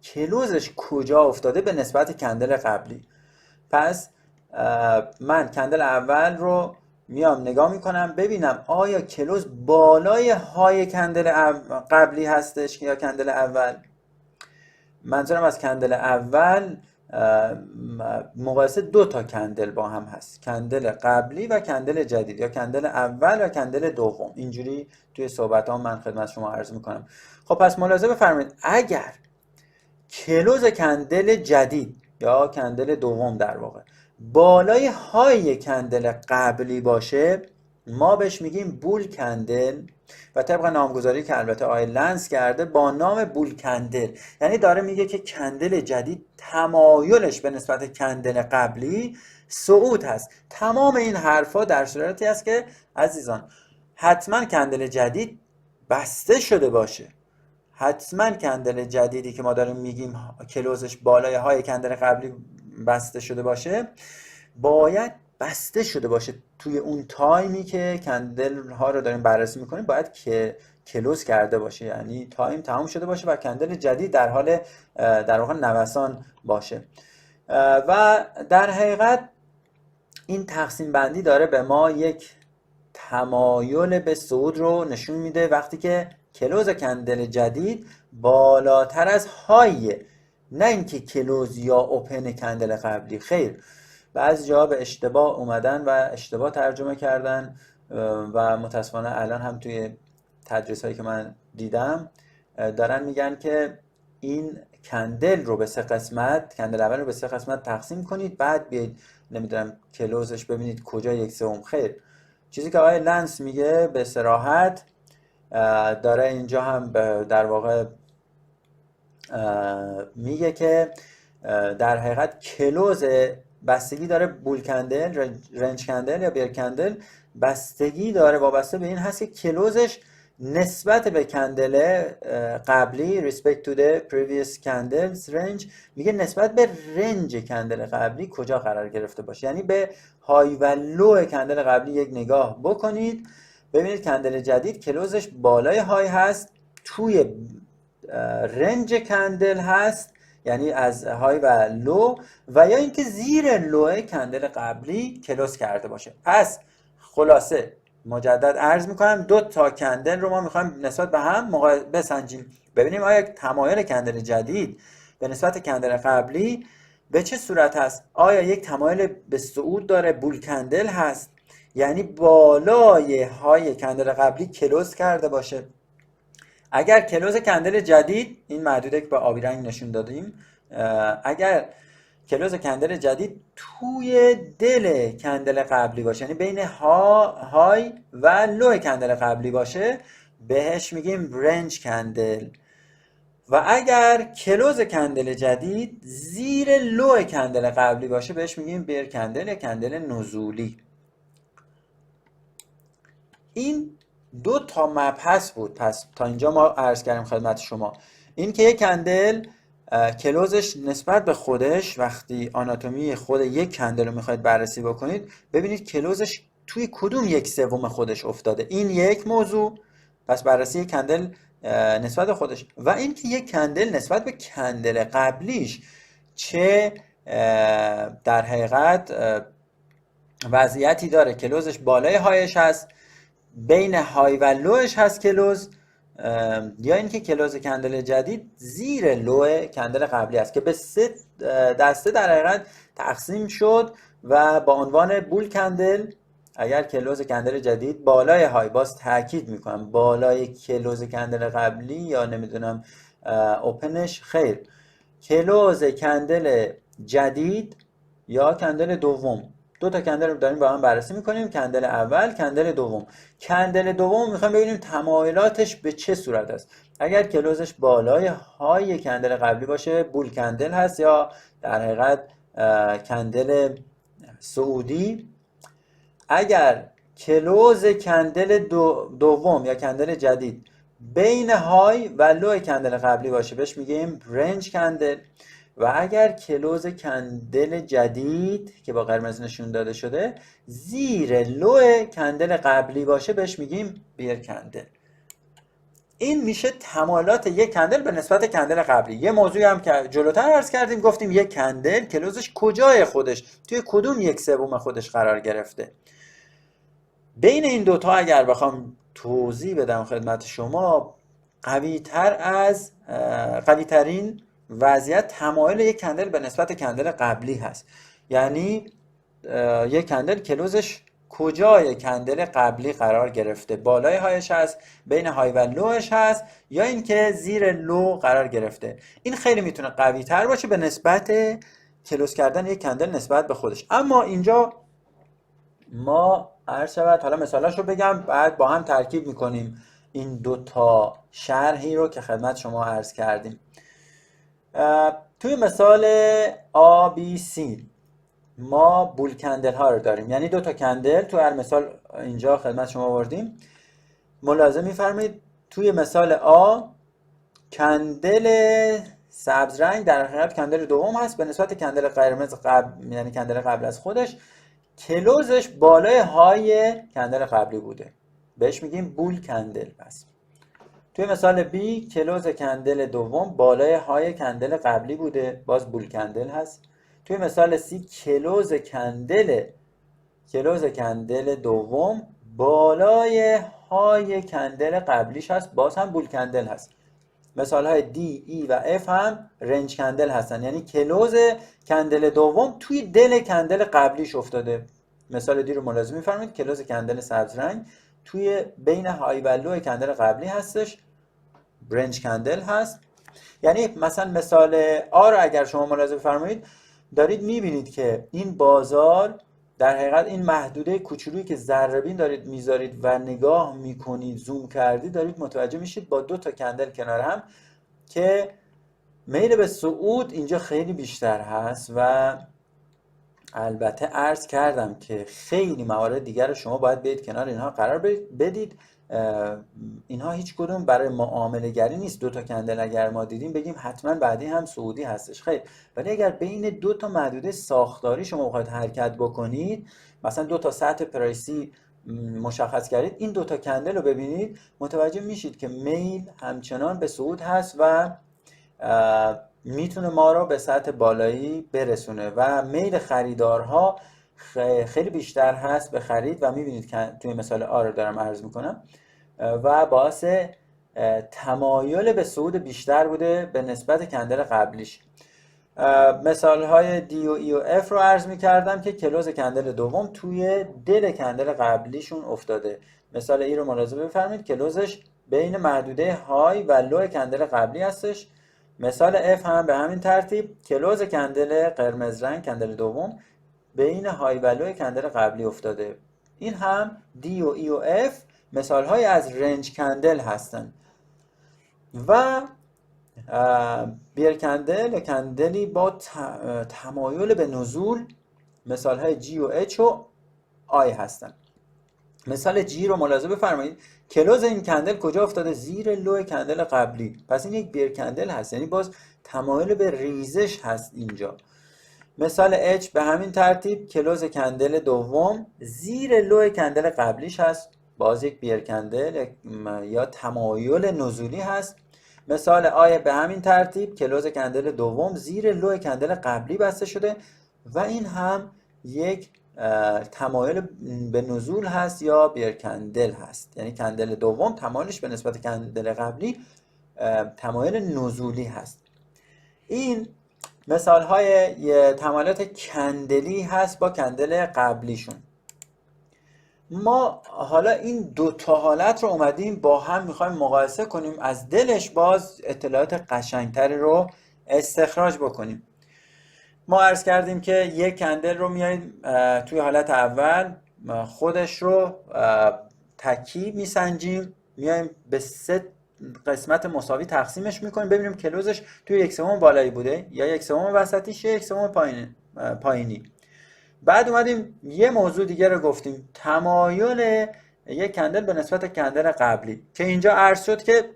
کلوزش کجا افتاده به نسبت کندل قبلی. پس من کندل اول رو میام نگاه میکنم ببینم آیا کلوز بالای های کندل قبلی هستش یا کندل اول. منظورم از کندل اول مقایسه دو تا کندل با هم هست، کندل قبلی و کندل جدید، یا کندل اول و کندل دوم. اینجوری توی صحبت ها من خدمت شما عرض میکنم. خب پس ملاحظه بفرمایید اگر کلوز کندل جدید یا کندل دوم در واقع بالای های کندل قبلی باشه، ما بهش میگیم بول کندل و طبق نامگذاری که البته آقای لنس کرده با نام بول کندل، یعنی داره میگه که کندل جدید تمایلش به نسبت کندل قبلی صعود هست. تمام این حرفا در صورتی است که عزیزان حتما کندل جدید بسته شده باشه، حتما کندل جدیدی که ما داریم میگیم کلوزش بالای های کندل قبلی بسته شده باشه باید بسته شده باشه توی اون تایمی که کندل ها رو داریم بررسی میکنیم، باید که کلوز کرده باشه، یعنی تایم تمام شده باشه و کندل جدید در حال در واقع نوسان باشه. و در حقیقت این تقسیم بندی داره به ما یک تمایل به صعود رو نشون میده وقتی که کلوز کندل جدید بالاتر از های، نه اینکه کلوز یا اوپن کندل قبلی. خیر، بعضی جاها به اشتباه اومدن و اشتباه ترجمه کردن و متاسفانه الان هم توی تدریس هایی که من دیدم دارن میگن که این کندل رو به سه قسمت، کندل اول رو به سه قسمت تقسیم کنید بعد بیاید نمیدونم کلوزش ببینید کجا یک سوم. خیر، چیزی که آقای لنس میگه به صراحت داره اینجا هم در واقع میگه که در حقیقت کلوز بستگی داره، بول کندل، رنج کندل یا بیر کندل بستگی داره، وابسته به این هست که کلوزش نسبت به کندل قبلی respect to the previous candles range، میگه نسبت به رنج کندل قبلی کجا قرار گرفته باشه. یعنی به های و لو کندل قبلی یک نگاه بکنید، ببینید کندل جدید کلوزش بالای های هست، توی رنج کندل هست، یعنی از های و لو، و یا اینکه زیر لو کندل قبلی کلوز کرده باشه. پس خلاصه مجدد عرض میکنم دو تا کندل رو ما میخوایم نسبت به هم بسنجیم، ببینیم آیا تمایل کندل جدید به نسبت کندل قبلی به چه صورت هست. آیا یک تمایل به صعود داره، بول کندل هست، یعنی بالای های کندل قبلی کلوز کرده باشه. اگر کلوز کندل جدید، این محدوده که با آبی رنگ نشون دادیم، اگر کلوز کندل جدید توی دل کندل قبلی باشه، یعنی بین های و لو کندل قبلی باشه، بهش میگیم رنج کندل. و اگر کلوز کندل جدید زیر لو کندل قبلی باشه، بهش میگیم بیر کندل یا کندل نزولی. این دو تا مبحث بود. پس تا اینجا ما عرض کردیم خدمت شما این که یک کندل کلوزش نسبت به خودش، وقتی آناتومی خود یک کندل رو میخواید بررسی بکنید، ببینید کلوزش توی کدوم یک سوم خودش افتاده. این یک موضوع، پس بررسی یک کندل نسبت به خودش، و این که یک کندل نسبت به کندل قبلیش چه در حقیقت وضعیتی داره، کلوزش بالای هایش هست، بین های و لوش هست کلوز، یا اینکه کلوز کندل جدید زیر لو کندل قبلی است، که به سه دسته در حقیقت تقسیم شد و با عنوان بول کندل. اگر کلوز کندل جدید بالای های، باز تاکید میکنم بالای کلوز کندل قبلی یا نمیدونم اوپنش، خیر، کلوز کندل جدید یا کندل دوم، دو تا کندل رو داریم با هم بررسی میکنیم، کندل اول، کندل دوم. کندل دوم میخوایم ببینیم تمایلاتش به چه صورت است. اگر کلوزش بالای های کندل قبلی باشه، بول کندل هست یا در حقیقت کندل صعودی. اگر کلوز کندل دوم یا کندل جدید بین های و لو کندل قبلی باشه، بهش میگیم رنج کندل. و اگر کلوز کندل جدید که با قرمز نشون داده شده زیر لو کندل قبلی باشه، بهش میگیم بیر کندل. این میشه تمایلات یک کندل به نسبت کندل قبلی. یه موضوعی هم که جلوتر عرض کردیم، گفتیم یک کندل کلوزش کجای خودش، توی کدوم یک سوم خودش قرار گرفته. بین این دوتا اگر بخوام توضیح بدم خدمت شما، قوی ترین وضعیت تمایل یک کندل به نسبت کندل قبلی هست. یعنی یک کندل کلوزش کجای کندل قبلی قرار گرفته، بالای هایش هست، بین های و لوش هست، یا اینکه زیر لو قرار گرفته. این خیلی میتونه قوی تر باشه به نسبت کلوز کردن یک کندل نسبت به خودش. اما اینجا ما عرض شود حالا مثالاشو بگم، بعد با هم ترکیب میکنیم این دوتا شرحی رو که خدمت شما عرض کردیم. توی مثال ABC ما بول کندل ها رو داریم، یعنی دو تا کندل تو هر مثال اینجا خدمت شما آوردیم. ملاحظه می‌فرمایید توی مثال A کندل سبز رنگ در حقیقت کندل دوم هست به نسبت کندل قرمز قبل، یعنی کندل قبل از خودش کلوزش بالای های کندل قبلی بوده، بهش میگیم بول کندل. پس توی مثال B کلوز کندل دوم بالای های کندل قبلی بوده، باز بول کندل هست. توی مثال C کلوز کندل دوم بالای های کندل قبلیش هست، باز هم بول کندل هست. مثال های D, E و F هم رنج کندل هستن، یعنی کلوز کندل دوم توی دل کندل قبلیش افتاده. مثال D رو ملاحظه می‌فرمایید کلوز کندل سبز رنگ توی بین های و لو کندل قبلی هستش، رنج کندل هست. یعنی مثلا مثال A رو اگر شما ملاحظه بفرمایید دارید میبینید که این بازار در حقیقت این محدوده کوچولویی که ذره‌بین دارید میذارید و نگاه میکنید، زوم کردید، دارید متوجه میشید با دو تا کندل کنار هم که میل به صعود اینجا خیلی بیشتر هست. و البته عرض کردم که خیلی موارد دیگر رو شما باید برید کنار اینها قرار بدید. اینها هیچ کدوم برای معامله گری نیست. دو تا کندل اگر ما دیدیم بگیم حتما بعدی هم صعودی هستش، خیر. ولی اگر بین دو تا محدوده ساختاری شما بخواید حرکت بکنید، مثلا دو تا سطح پرایسی مشخص کردید، این دو تا کندل رو ببینید متوجه میشید که میل همچنان به صعود هست و میتونه ما رو به سطح بالایی برسونه و میل خریدارها خیلی بیشتر هست به خرید و میبینید که توی مثال آ رو دارم عرض میکنم و باعث تمایل به صعود بیشتر بوده به نسبت کندل قبلیش. مثال های D و E و F رو عرض میکردم که کلوز کندل دوم توی دل کندل قبلیشون افتاده. مثال ای رو ملاحظه بفرمایید کلوزش بین محدوده های و لو کندل قبلی هستش. مثال F هم به همین ترتیب کلوز کندل قرمز رنگ کندل دوم بین های و لو کندل قبلی افتاده. این هم D و E و F مثال های از رنج کندل هستن. و بیر کندل یا کندلی با تمایل به نزول مثال های G و H و I هستن. مثال G رو ملاحظه بفرمایید کلوز این کندل کجا افتاده؟ زیر لو کندل قبلی. پس این یک بیر کندل هست، یعنی باز تمایل به ریزش هست اینجا. مثال H به همین ترتیب کلوز کندل دوم زیر لو کندل قبلیش هست، باز یک بیر کندل یا تمایل نزولی هست. مثال آی به همین ترتیب کلوز کندل دوم زیر لو کندل قبلی بسته شده و این هم یک تمایل به نزول هست یا بیر کندل هست، یعنی کندل دوم تمایلش به نسبت کندل قبلی تمایل نزولی هست. این مثال های تمایلات کندلی هست با کندل قبلیشون. ما حالا این دو تا حالت رو اومدیم با هم میخوایم مقایسه کنیم، از دلش باز اطلاعات قشنگتری رو استخراج بکنیم. ما عرض کردیم که یک کندل رو میاییم توی حالت اول خودش رو تکی میسنجیم، میایم به 3 قسمت مساوی تقسیمش میکنیم ببینیم کلوزش توی 1/3 بالایی بوده یا 1/3 وسطیش یا 1/3 پایینی. بعد اومدیم یه موضوع دیگه رو گفتیم، تمایل یک کندل به نسبت کندل قبلی، که اینجا عرض شد که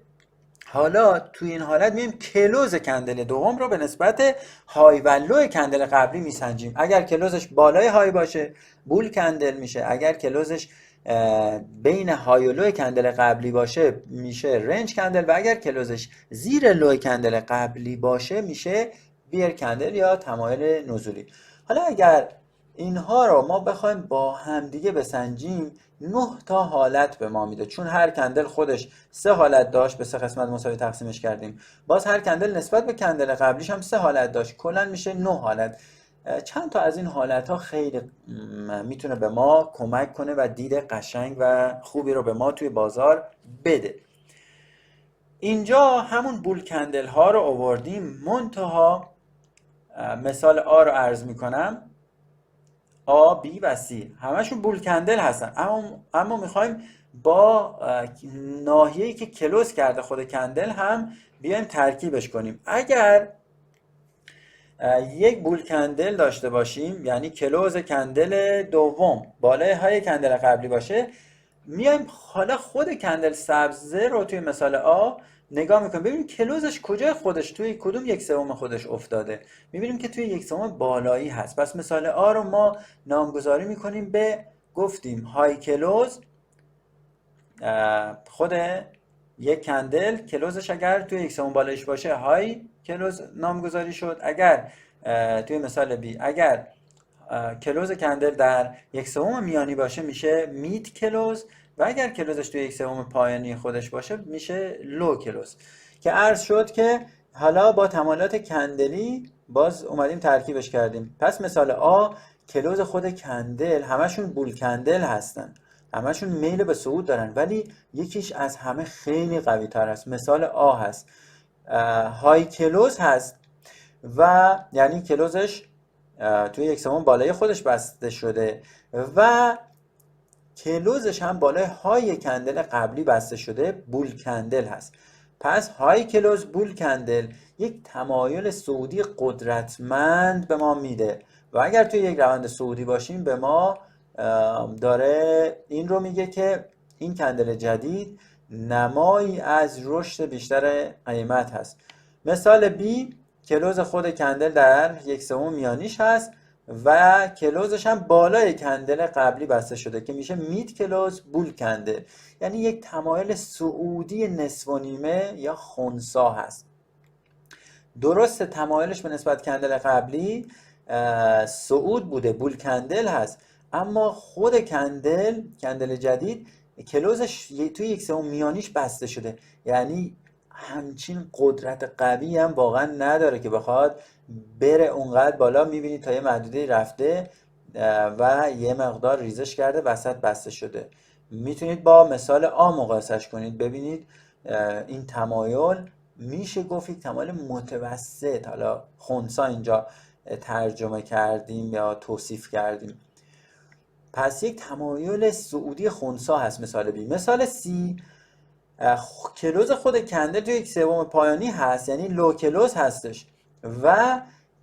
حالا توی این حالت میایم کلوز کندل دوم رو به نسبت های و لو کندل قبلی میسنجیم. اگر کلوزش بالای های باشه بول کندل میشه، اگر کلوزش بین های و لو کندل قبلی باشه میشه رنج کندل و اگر کلوزش زیر لو کندل قبلی باشه میشه بیر کندل یا تمایل نزولی. حالا اگر اینها رو ما بخوایم با همدیگه بسنجیم 9 تا حالت به ما میده، چون هر کندل خودش 3 حالت داشت، به 3 قسمت مساوی تقسیمش کردیم. باز هر کندل نسبت به کندل قبلیش هم 3 حالت داشت، کلا میشه 9 حالت. چند تا از این حالت ها خیلی میتونه به ما کمک کنه و دید قشنگ و خوبی رو به ما توی بازار بده. اینجا همون بول کندل ها رو آوردیم، منتها مثال آ رو عرض میکنم، آ، بی و سی همشون بول کندل هستن، اما میخوایم با ناحیه‌ای که کلوز کرده خود کندل هم بیایم ترکیبش کنیم. اگر یک بول کندل داشته باشیم، یعنی کلوز کندل دوم بالای های کندل قبلی باشه، میایم حالا خود کندل سبزه رو توی مثال آ نگاه میکنیم، ببینیم کلوزش کجای خودش توی کدوم 1/3 خودش افتاده. میبینیم که توی 1/3 بالایی هست. پس مثال آ رو ما نامگذاری میکنیم به، گفتیم های کلوز، خود یک کندل کلوزش اگر توی 1/3 بالایش باشه های کلوز نامگذاری شد. اگر توی مثال بی اگر کلوز کندل در 1/3 میانی باشه میشه مید کلوز، و اگر کلوزش توی 1/3 پایانی خودش باشه میشه لو کلوز. که عرض شد که حالا با تمایلات کندلی باز اومدیم ترکیبش کردیم. پس مثال آ، کلوز خود کندل همشون بول کندل هستن، همشون میل به صعود دارن، ولی یکیش از همه خیلی قوی تر هست. مثال آ هست، های کلوز هست و یعنی کلوزش توی 1/3 بالای خودش بسته شده و کلوزش هم بالای های کندل قبلی بسته شده، بول کندل هست. پس های کلوز بول کندل یک تمایل صعودی قدرتمند به ما میده و اگر توی یک روند صعودی باشیم به ما داره این رو میگه که این کندل جدید نمایی از رشد بیشتر قیمت هست. مثال بی، کلوز خود کندل در 1/3 میانیش هست و کلوزش هم بالای کندل قبلی بسته شده که میشه مید کلوز بول کندل، یعنی یک تمایل صعودی نصف و نیمه یا خنثی هست. درست تمایلش به نسبت کندل قبلی صعود بوده، بول کندل هست، اما خود کندل جدید کلوزش توی 1/3 میانیش بسته شده، یعنی همچین قدرت قوی هم واقعا نداره که بخواد بره اونقدر بالا. میبینید تا یه محدوده رفته و یه مقدار ریزش کرده وسط بسته شده. میتونید با مثال آ مقایسش کنید، ببینید این تمایل میشه گفت یک تمایل متوسط، حالا خنثی اینجا ترجمه کردیم یا توصیف کردیم. پس یک تمایل صعودی خنثی هست مثال بی. مثال سی، کلوز خود کندل توی 1/3 پایانی هست، یعنی لو کلوز هستش و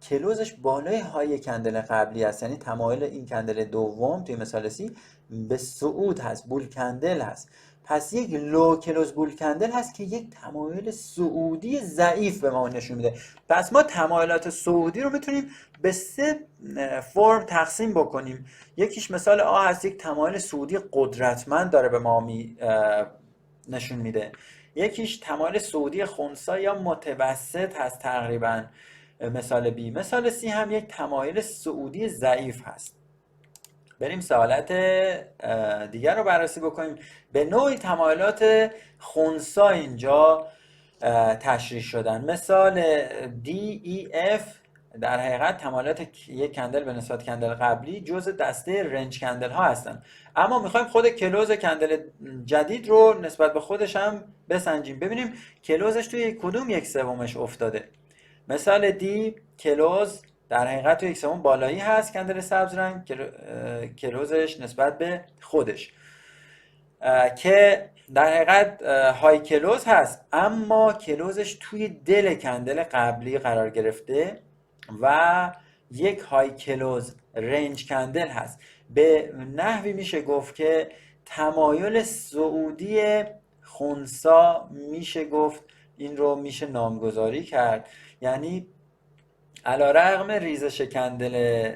کلوزش بالای های کندل قبلی هست، یعنی تمایل این کندل دوم توی مثال سی به صعود هست، بول کندل هست. پس یک لو کلوز بول کندل هست که یک تمایل صعودی ضعیف به ما نشون میده. پس ما تمایلات صعودی رو میتونیم به 3 فرم تقسیم بکنیم. یکیش مثال آ هست، یک تمایل صعودی قدرتمند داره به ما نشون میده. یکیش تمایل صعودی خنثی یا متوسط هست تقریبا، مثال بی. مثال سی هم یک تمایل صعودی ضعیف هست. بریم سوالات دیگر رو بررسی بکنیم. به نوعی تمایلات خنثی اینجا تشریح شدن. مثال D, E, F در حقیقت تمایلات یک کندل به نسبت کندل قبلی جزء دسته رنج کندل ها هستن، اما میخوایم خود کلوز کندل جدید رو نسبت به خودش هم بسنجیم، ببینیم کلوزش توی کدوم 1/3 افتاده. مثال دی، کلوز در حقیقت توی 1/3 بالایی هست، کندل سبز رنگ کلوزش نسبت به خودش که در حقیقت های کلوز هست، اما کلوزش توی دل کندل قبلی قرار گرفته و یک های کلوز رنج کندل هست. به نحوی میشه گفت که تمایل صعودی خنثی میشه گفت این رو میشه نامگذاری کرد، یعنی علیرغم ریزش کندل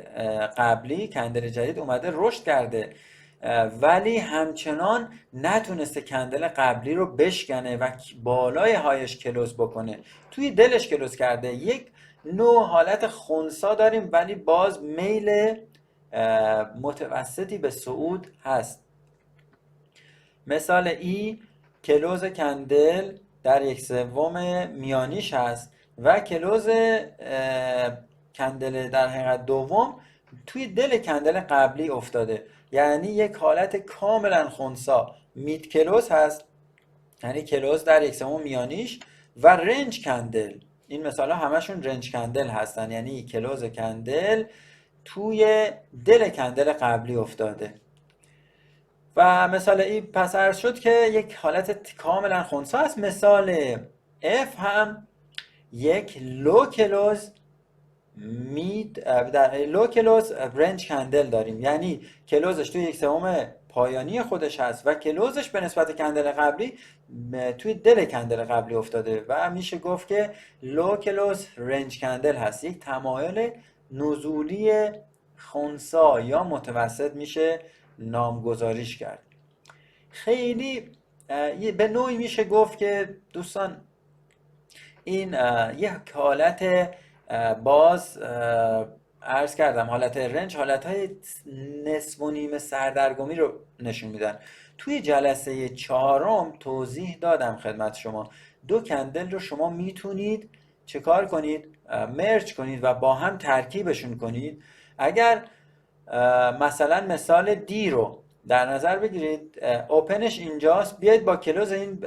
قبلی کندل جدید اومده رشد کرده ولی همچنان نتونسته کندل قبلی رو بشکنه و بالای هایش کلوز بکنه، توی دلش کلوز کرده. یک نوع حالت خنثی داریم ولی باز میل متوسطی به صعود هست. مثال ای کلوز کندل در 1/3 میانیش هست و کلوز کندل در حقیقت دوم توی دل کندل قبلی افتاده، یعنی یک حالت کاملا خنثی مید کلوز هست، یعنی کلوز در 1/3 میانیش و رنج کندل. این مثال ها همشون رنج کندل هستن، یعنی کلوز کندل توی دل کندل قبلی افتاده. و مثال ای پس عرض شد که یک حالت کاملا خنثی است. مثال F هم یک لو کلوز در لو کلوز رنج کندل داریم، یعنی کلوزش توی 1/3 پایانی خودش هست و کلوزش به نسبت کندل قبلی توی دل کندل قبلی افتاده و میشه گفت که لو کلوز رنج کندل هست. یک تمایل نزولی خنثی یا متوسط میشه نامگذاریش کرد. خیلی به نوعی میشه گفت که دوستان این یک حالت باز عرض کردم حالت رنج، حالتهای نصف و نیمه سردرگمی رو نشون میدن. توی جلسه 4 توضیح دادم خدمت شما 2 کندل رو شما میتونید چه کار کنید؟ مرج کنید و با هم ترکیبشون کنید. اگر مثلا مثال دی رو در نظر بگیرید، اوپنش اینجاست، بیاید با کلوز این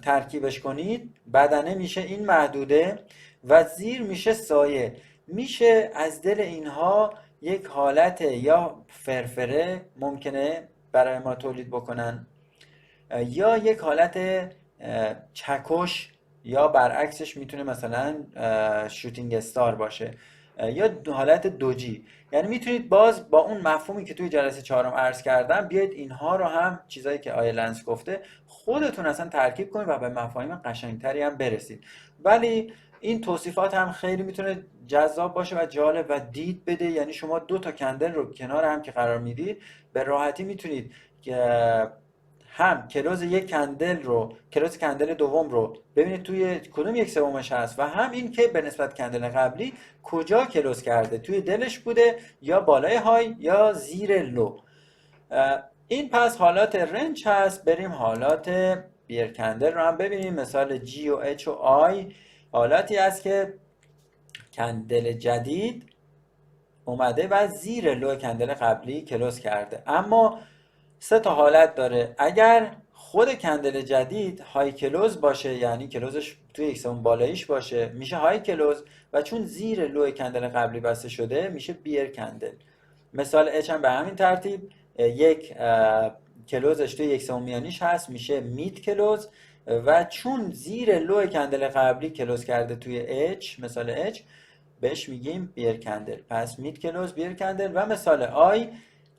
ترکیبش کنید، بدنه میشه این محدوده و زیر میشه سایه. میشه از دل اینها یک حالت یا فرفره ممکنه برای ما تولید بکنن یا یک حالت چکش یا برعکسش میتونه مثلا شوتینگ استار باشه یا حالت دوجی. یعنی میتونید باز با اون مفهومی که توی جلسه 4 عرض کردم بیاید اینها رو هم چیزایی که آیه لنس گفته خودتون اصلا ترکیب کنید و به مفاهیم قشنگتری هم برسید. ولی این توصیفات هم خیلی میتونه جذاب باشه و جالب و دید بده. یعنی شما 2 تا کندل رو کنار هم که قرار میدید به راحتی میتونید هم کلوز یک کندل رو، کلوز کندل دوم رو ببینید توی کدوم 1/3 هست و هم این که به نسبت کندل قبلی کجا کلوز کرده، توی دلش بوده یا بالای های یا زیر لو. این پس حالات رنج هست. بریم حالات بیر کندل رو هم ببینیم. مثال G و H و I حالاتی هست که کندل جدید اومده و زیر لو کندل قبلی کلوز کرده. اما 3 تا حالت داره. اگر خود کندل جدید های کلوز باشه، یعنی کلوزش توی 1/3 بالاییش باشه، میشه های کلوز و چون زیر لو کندل قبلی بسته شده میشه بیر کندل. مثال H هم به همین ترتیب، یک کلوزش توی 1/3 میانیش هست میشه مید کلوز و چون زیر لو کندل قبلی کلوز کرده توی H، مثال H بهش میگیم بیر کندل. پس مید کلوز بیر کندل. و مثال I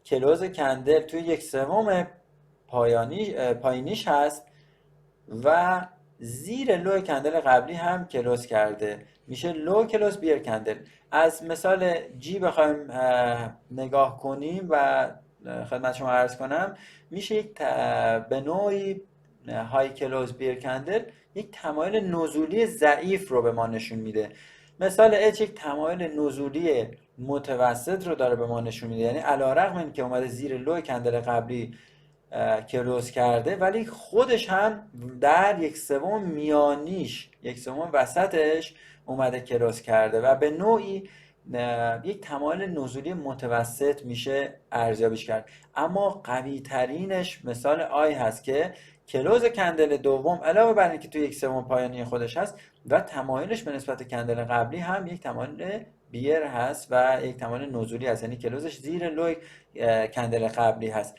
کلوز کندل توی 1/3 پایینیش هست و زیر لو کندل قبلی هم کلوز کرده میشه لو کلوز بیر کندل. از مثال جی بخوایم نگاه کنیم و خدمت شما عرض کنم، میشه یک به نوعی های کلوز بیر کندل یک تمایل نزولی ضعیف رو به ما نشون میده. مثال H یک تمایل نزولی متوسط رو داره به ما نشون میده، یعنی علیرغم این که اومده زیر لو کندل قبلی کلوز کرده ولی خودش هم در 1/3 میانیش، 1/3 وسطش اومده کلوز کرده و به نوعی یک تمایل نزولی متوسط میشه ارزیابیش کرد. اما قوی ترینش مثال آی هست که کلوز کندل دوم علاوه بر اینکه توی 1/3 پایانی خودش هست و تمایلش به نسبت کندل قبلی هم یک تمایل بیر هست و یک تمایل نزولی هست، یعنی کلوزش زیر لوی کندل قبلی هست.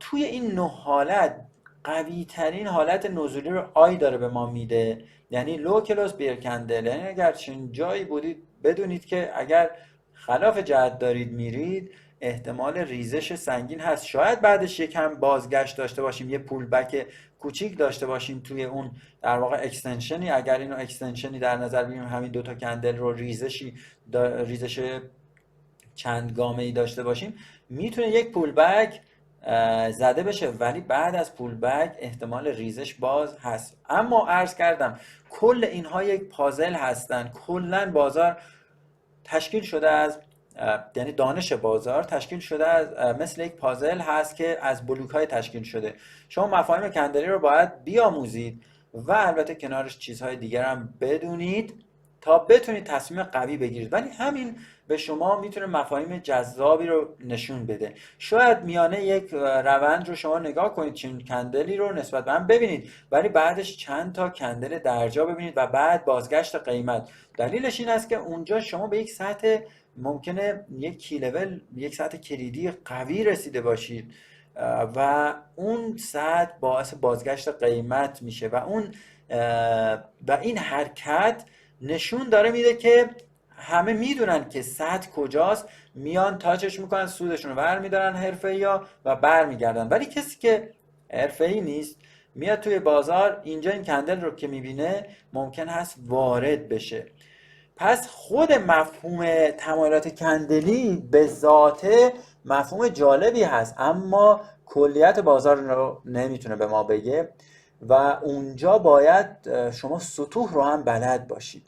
توی این 9 حالت قوی ترین حالت نزولی رو آی داره به ما میده، یعنی لو کلوز بیر کندل. یعنی اگر چنین جایی بودید بدونید که اگر خلاف جهت دارید میرید احتمال ریزش سنگین هست. شاید بعدش یکم بازگشت داشته باشیم، یه پول بک کوچیک داشته باشیم توی اون در واقع اکستنشنی. اگر اینو اکستنشنی در نظر بگیریم، همین 2 تا کندل رو ریزش چند گامه‌ای داشته باشیم، میتونه یک پول بک زده بشه، ولی بعد از پول بک احتمال ریزش باز هست. اما عرض کردم کل اینها یک پازل هستن. کلن بازار تشکیل شده از یعنی دانش بازار تشکیل شده از مثل یک پازل هست که از بلوک‌های تشکیل شده. شما مفاهیم کندلی رو باید بیاموزید و البته کنارش چیزهای دیگر هم بدونید تا بتونید تصمیم قوی بگیرید، ولی همین به شما میتونه مفاهیم جذابی رو نشون بده. شاید میانه یک روند رو شما نگاه کنید چین کندلی رو نسبت به هم ببینید، ولی بعدش چند تا کندل درجا ببینید و بعد بازگشت قیمت. دلیلش این است که اونجا شما به یک سطح ممکنه یک کی لول، یک سطح کلیدی قوی رسیده باشید و اون سطح باعث بازگشت قیمت میشه و این حرکت نشون داره میده که همه میدونن که سطح کجاست، میان تاچش میکنن، سودشون رو برمیدارن حرفه‌ای‌ها و برمیگردن. ولی کسی که حرفه‌ای نیست میاد توی بازار، اینجا این کندل رو که میبینه ممکن هست وارد بشه. پس خود مفهوم تمایلات کندلی به ذاته مفهوم جالبی هست، اما کلیت بازار رو نمیتونه به ما بگه و اونجا باید شما سطوح رو هم بلد باشید.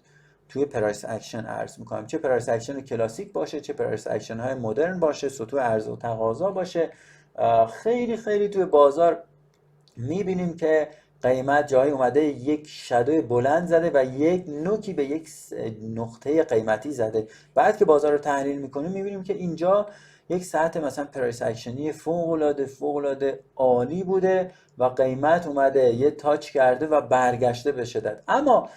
توی پرایس اکشن عرض میکنم، چه پرایس اکشن کلاسیک باشه، چه پرایس اکشن های مدرن باشه، سطوح عرضه و تقاضا باشه. خیلی خیلی توی بازار میبینیم که قیمت جایی اومده یک شادوی بلند زده و یک نوکی به یک نقطه قیمتی زده. بعد که بازار رو تحلیل میکنیم میبینیم که اینجا یک سطح مثلا پرایس اکشنی فوق العاده عالی بوده و قیمت اومده یه تاچ کرده و برگشته به شدت. اما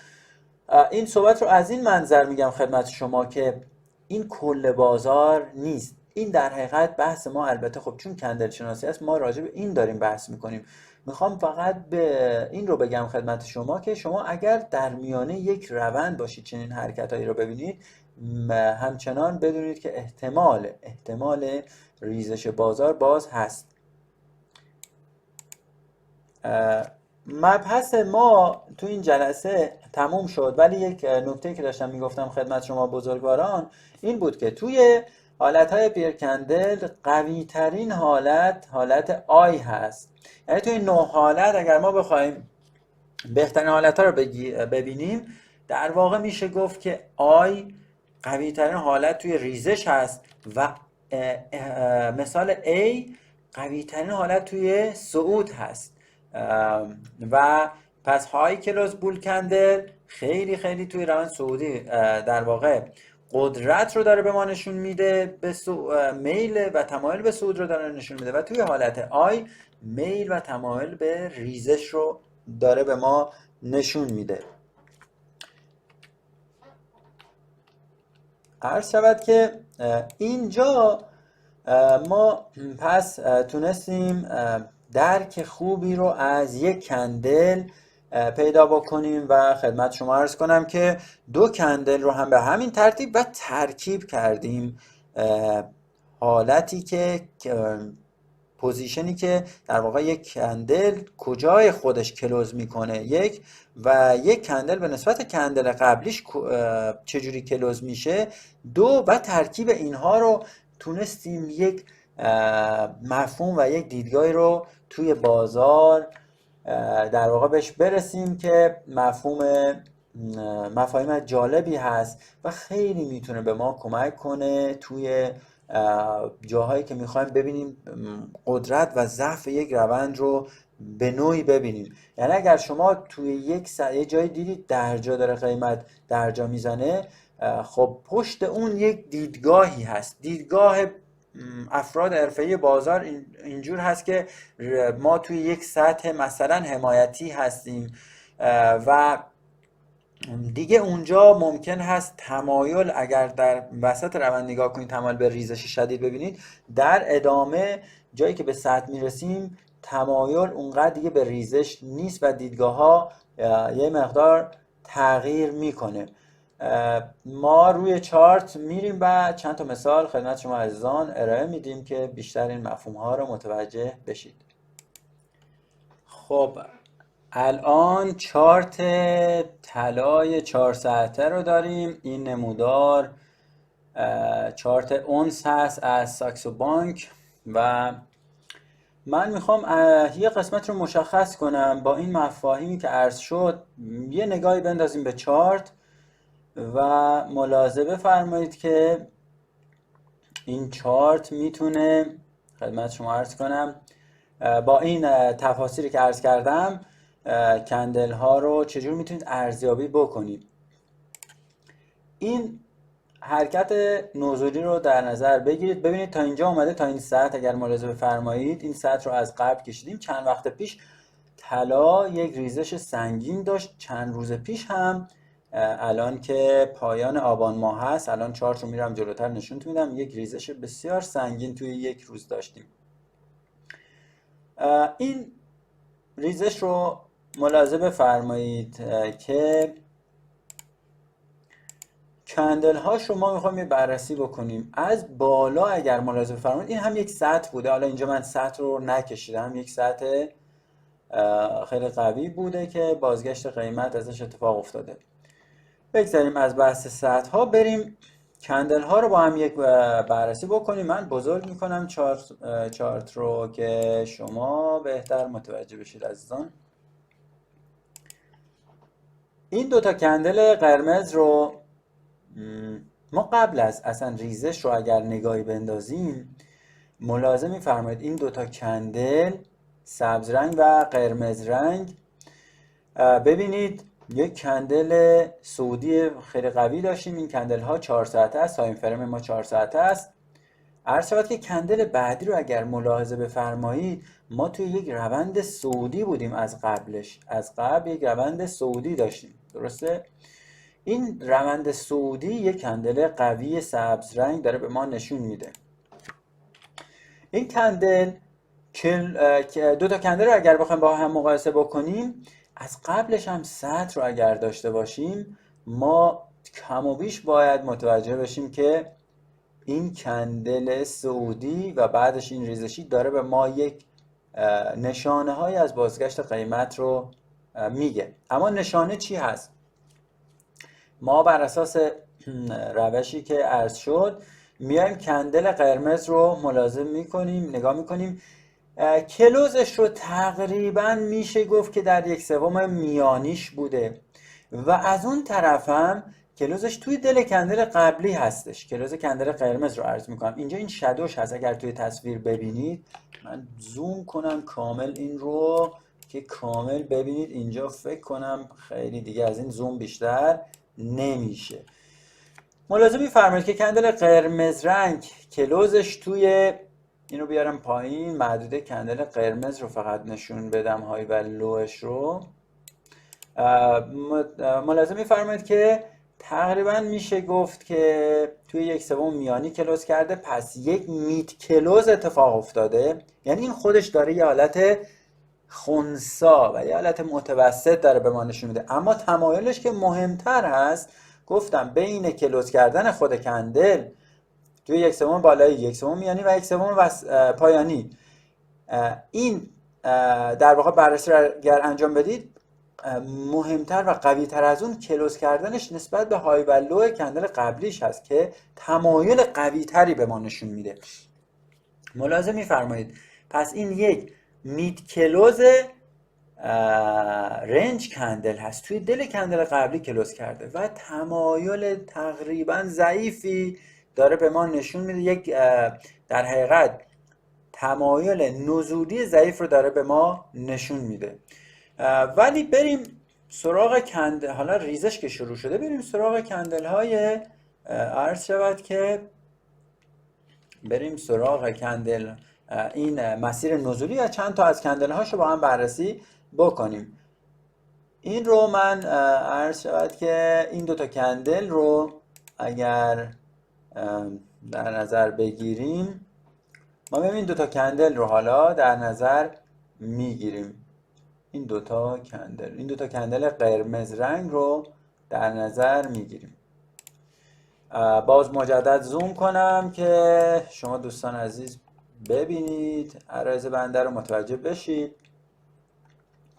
این صحبت رو از این منظر میگم خدمت شما که این کل بازار نیست. این در حقیقت بحث ما، البته خب چون کندل شناسی است ما راجع به این داریم بحث میکنیم. میخوام فقط به این رو بگم خدمت شما که شما اگر در میانه یک روند باشید چنین حرکتایی رو ببینید، همچنان بدونید که احتمال ریزش بازار باز هست. مبحث ما تو این جلسه تموم شد، ولی یک نکته که داشتم میگفتم خدمت شما بزرگواران این بود که توی حالتهای پیرکندل قوی ترین حالت آی هست. یعنی توی 9 حالت اگر ما بخوایم بهترین حالتها رو ببینیم، در واقع میشه گفت که آی قوی ترین حالت توی ریزش هست و مثال A قوی ترین حالت توی صعود هست و پس های کلوز بول کندل خیلی خیلی توی روند صعودی در واقع قدرت رو داره به ما نشون میده، به میل و تمایل به صعود رو داره نشون میده و توی حالت آی میل و تمایل به ریزش رو داره به ما نشون میده. عرض شود که اینجا ما پس تونستیم درک خوبی رو از یک کندل پیدا بکنیم و خدمت شما عرض کنم که 2 کندل رو هم به همین ترتیب و ترکیب کردیم. حالتی که پوزیشنی که در واقع یک کندل کجای خودش کلوز میکنه و یک کندل به نسبت کندل قبلیش چجوری کلوز میشه 2 و ترکیب اینها رو تونستیم یک مفهوم و یک دیدگاهی رو توی بازار در واقع بهش برسیم که مفاهیم جالبی هست و خیلی میتونه به ما کمک کنه توی جاهایی که میخوایم ببینیم قدرت و ضعف یک روند رو به نوعی ببینیم. یعنی اگر شما توی یه جایی دیدید درجا داره قیمت درجا میزنه، خب پشت اون یک دیدگاهی هست. دیدگاه افراد حرفه‌ای بازار اینجور هست که ما توی یک سطح مثلا حمایتی هستیم و دیگه اونجا ممکن هست تمایل، اگر در وسط روند نگاه کنید تمایل به ریزش شدید ببینید، در ادامه جایی که به سطح میرسیم تمایل اونقدر دیگه به ریزش نیست و دیدگاه ها یه مقدار تغییر میکنه. ما روی چارت میریم و چند تا مثال خدمت شما عزیزان ارائه میدیم که بیشتر این مفهوم ها رو متوجه بشید. خب الان چارت طلای 4 ساعته رو داریم. این نمودار چارت اونس هست از ساکسو بانک و من میخوام یه قسمت رو مشخص کنم. با این مفاهیمی که عرض شد یه نگاهی بندازیم به چارت و ملاحظه بفرمایید که این چارت میتونه خدمت شما عرض کنم با این تفاصیلی که عرض کردم کندل ها رو چجور میتونید ارزیابی بکنید. این حرکت نزولی رو در نظر بگیرید. ببینید تا اینجا اومده، تا این ساعت اگر ملاحظه بفرمایید این ساعت رو از قبل کشیدیم. چند وقت پیش طلا یک ریزش سنگین داشت، چند روز پیش هم الان که پایان آبان ماه هست، الان چارت رو میرم جلوتر نشونتون میدم، یک ریزش بسیار سنگین توی یک روز داشتیم. این ریزش رو ملاحظه بفرمایید که کندل هاش رو ما میخوایم بررسی بکنیم. از بالا اگر ملاحظه بفرمایید این هم یک سطح بوده، حالا اینجا من سطح رو نکشیدم، یک سطح خیلی قوی بوده که بازگشت قیمت ازش اتفاق افتاده. بگذاریم از بحث سطح ها، بریم کندل ها رو با هم یک بررسی بکنیم. من بزرگ میکنم چارت رو که شما بهتر متوجه بشید عزیزان. این دوتا کندل قرمز رو ما قبل از اصلا ریزش رو اگر نگاهی بندازیم ملاحظه می‌فرمایید این دوتا کندل سبز رنگ و قرمز رنگ، ببینید یک کندل سعودی خیلی قوی داشتیم. این کندل ها 4 ساعته است، تایم فریم ما 4 ساعته است. عرض شود که کندل بعدی رو اگر ملاحظه بفرمایید ما توی یک روند صعودی بودیم. از قبل یک روند صعودی داشتیم، درسته؟ این روند صعودی یک کندل قوی سبز رنگ داره به ما نشون میده. این کندل دو تا کندل رو اگر بخوایم با هم مقایسه بکنیم، از قبلش هم سطح رو اگر داشته باشیم ما کم و بیش باید متوجه بشیم که این کندل صعودی و بعدش این ریزشی داره به ما یک نشانه های از بازگشت قیمت رو میگه. اما نشانه چی هست؟ ما بر اساس روشی که عرض شد میایم کندل قرمز رو ملاحظه میکنیم، نگاه میکنیم، کلوزش رو تقریبا میشه گفت که در 1/3 میانیش بوده و از اون طرف هم کلوزش توی دل کندل قبلی هستش. کلوز کندل قرمز رو عرض میکنم. اینجا این شادوش هست، اگر توی تصویر ببینید، من زوم کنم کامل این رو که کامل ببینید. اینجا فکر کنم خیلی دیگه از این زوم بیشتر نمیشه. ملاحظه می‌فرمایید که کندل قرمز رنگ کلوزش توی، اینو بیارم پایین، محدوده کندل قرمز رو فقط نشون بدم، های و لوش رو. ملاحظه می‌فرمایید که تقریبا میشه گفت که توی 1/3 میانی کلوز کرده، پس یک میت کلوز اتفاق افتاده. یعنی این خودش داره یه حالت خنثی و یه حالت متوسط داره به ما نشون میده. اما تمایلش که مهمتر هست، گفتم بین کلوز کردن خود کندل توی 1/3 بالایی، 1/3 میانی و 1/3 پایانی، این در واقع بررسی رو اگر انجام بدید مهمتر و قوی تر از اون کلوز کردنش نسبت به های و لو کندل قبلیش هست که تمایل قوی تری به ما نشون میده. ملاحظه میفرمایید پس این یک مید کلوز رنج کندل هست، توی دل کندل قبلی کلوز کرده و تمایل تقریبا ضعیفی داره به ما نشون میده. یک در حقیقت تمایل نزولی ضعیف رو داره به ما نشون میده. ولی بریم سراغ کندل، حالا ریزش که شروع شده، بریم سراغ کندل های عرض شود که بریم سراغ کندل این مسیر نزولی یا چند تا از کندل هاشو با هم بررسی بکنیم. این رو من عرض شود که این دوتا کندل رو اگر در نظر بگیریم، ما این دوتا کندل رو حالا در نظر میگیریم. این دوتا کندل قرمز رنگ رو در نظر میگیریم. باز مجدد زوم کنم که شما دوستان عزیز ببینید، عرایض بنده رو متوجه بشید.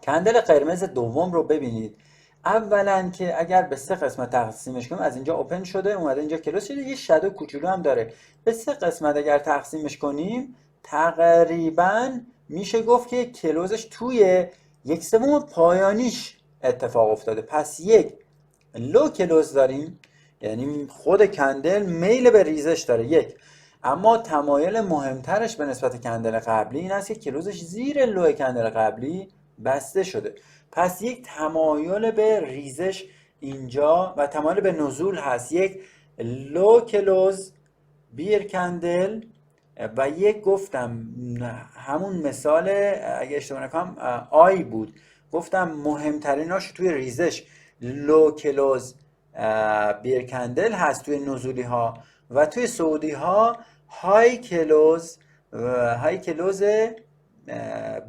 کندل قرمز دوم رو ببینید. اولا که اگر به 3 قسمت تقسیمش کنیم، از اینجا اوپن شده اومده اینجا کلوز شده، یه شادو کوچولو هم داره. به 3 قسمت اگر تقسیمش کنیم تقریبا میشه گفت که کلوزش توی 1/3 پایانیش اتفاق افتاده. پس یک لو کلوز داریم، یعنی خود کندل میل به ریزش داره. یک اما تمایل مهمترش به نسبت کندل قبلی این است که کلوزش زیر لو کندل قبلی بسته شده. پس یک تمایل به ریزش اینجا و تمایل به نزول هست. یک لو کلوز بیر کندل و یک گفتم همون مثال اگه اشتباه نکنم آی بود، گفتم مهمتریناش توی ریزش لو کلوز بیر کندل هست توی نزولی ها و توی سعودی ها های کلوز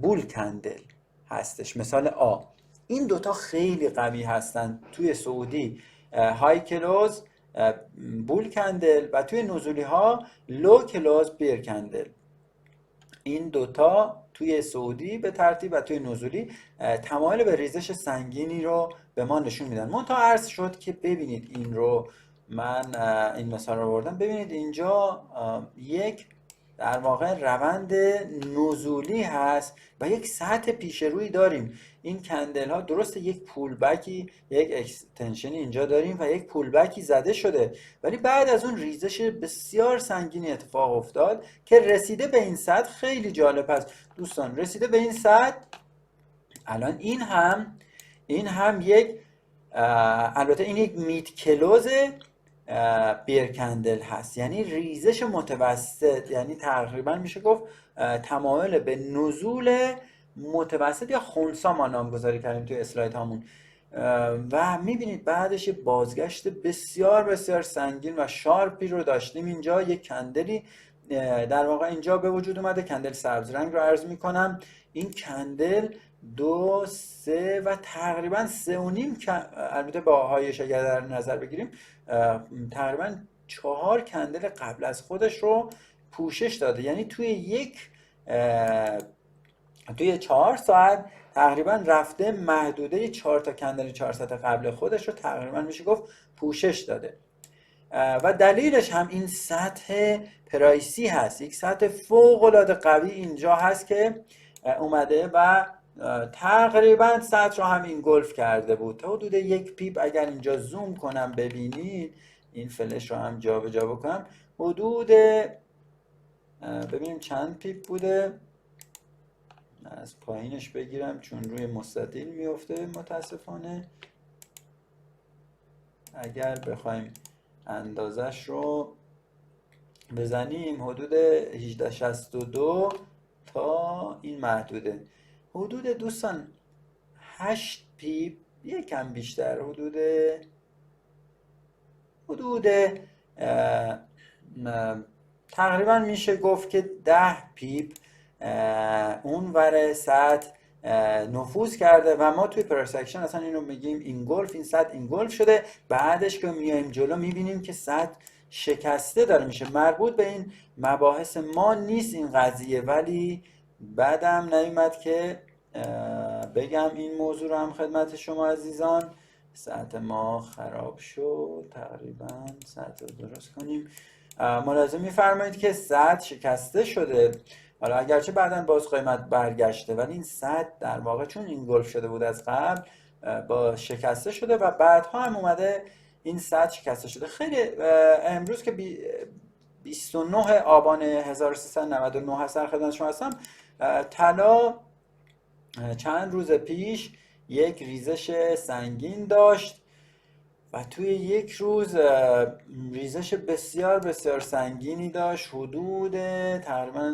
بول کندل هستش، مثال آ. این دوتا خیلی قوی هستن. توی سعودی های کلوز بول کندل و توی نزولی ها لو کلوز بیر کندل. این دوتا توی سعودی به ترتیب و توی نزولی تمایل به ریزش سنگینی رو به ما نشون میدن. منتها عرض شد که ببینید این رو من این مثال رو بردم، ببینید اینجا یک در واقع روند نزولی هست و یک سطح پیش روی داریم. این کندل ها درسته یک پول بکی، یک اکستنشنی اینجا داریم و یک پول بکی زده شده، ولی بعد از اون ریزش بسیار سنگینی اتفاق افتاد که رسیده به این سطح. خیلی جالب است دوستان، رسیده به این سطح. الان این هم یک البته این یک میت کلوز بیر کندل هست، یعنی ریزش متوسط، یعنی تقریبا میشه گفت تمایل به نزول متوسط یا خنثی ما نامگذاری کردیم توی اسلاید هامون. و میبینید بعدش بازگشت بسیار بسیار سنگین و شارپی رو داشتیم. اینجا یک کندلی در واقع اینجا به وجود اومده، کندل سبز رنگ رو عرض میکنم. این کندل 2 3 و تقریبا 3.5 البته با هایش اگر در نظر بگیریم تقریبا 4 کندل قبل از خودش رو پوشش داده. یعنی توی 4 ساعت تقریبا رفته محدوده 4 تا کندل 4 ساعت قبل خودش رو تقریبا میشه گفت پوشش داده. و دلیلش هم این سطح پرایسی هست، یک سطح فوق العاده قوی اینجا هست که اومده و تقریبا سطح رو هم اینگولف کرده بود تا حدود 1 پیپ. اگر اینجا زوم کنم ببینید، این فلش رو هم جا به جا بکنم، حدود ببینیم چند پیپ بوده، از پایینش بگیرم چون روی مستطیل میفته متاسفانه. اگر بخوایم اندازش رو بزنیم حدود 1862 تا این محدوده، حدود دوستان 8 پیپ، یکم بیشتر، حدود تقریبا میشه گفت که 10 پیپ اون ور سطح نفوذ کرده و ما توی پرسکشن اصلا اینو میگیم اینگولف. این سطح اینگولف شده. بعدش که میایم جلو میبینیم که سطح شکسته داره میشه. مربوط به این مباحث ما نیست این قضیه، ولی بعدم نیومد که بگم این موضوع رو هم خدمت شما عزیزان. سطح ما خراب شد، تقریبا سطح رو درست کنیم. ملاحظه میفرمایید که سطح شکسته شده. حالا اگرچه بعداً باز قیمت برگشته، ولی این سطح در واقع چون اینگولف شده بود از قبل با شکسته شده و بعدها هم اومده این سطح شکسته شده. خیلی امروز که 29 آبان 1399 هست در خدمت شما هستم، طلا چند روز پیش یک ریزش سنگین داشت و توی یک روز ریزش بسیار بسیار سنگینی داشت، حدود تقریبا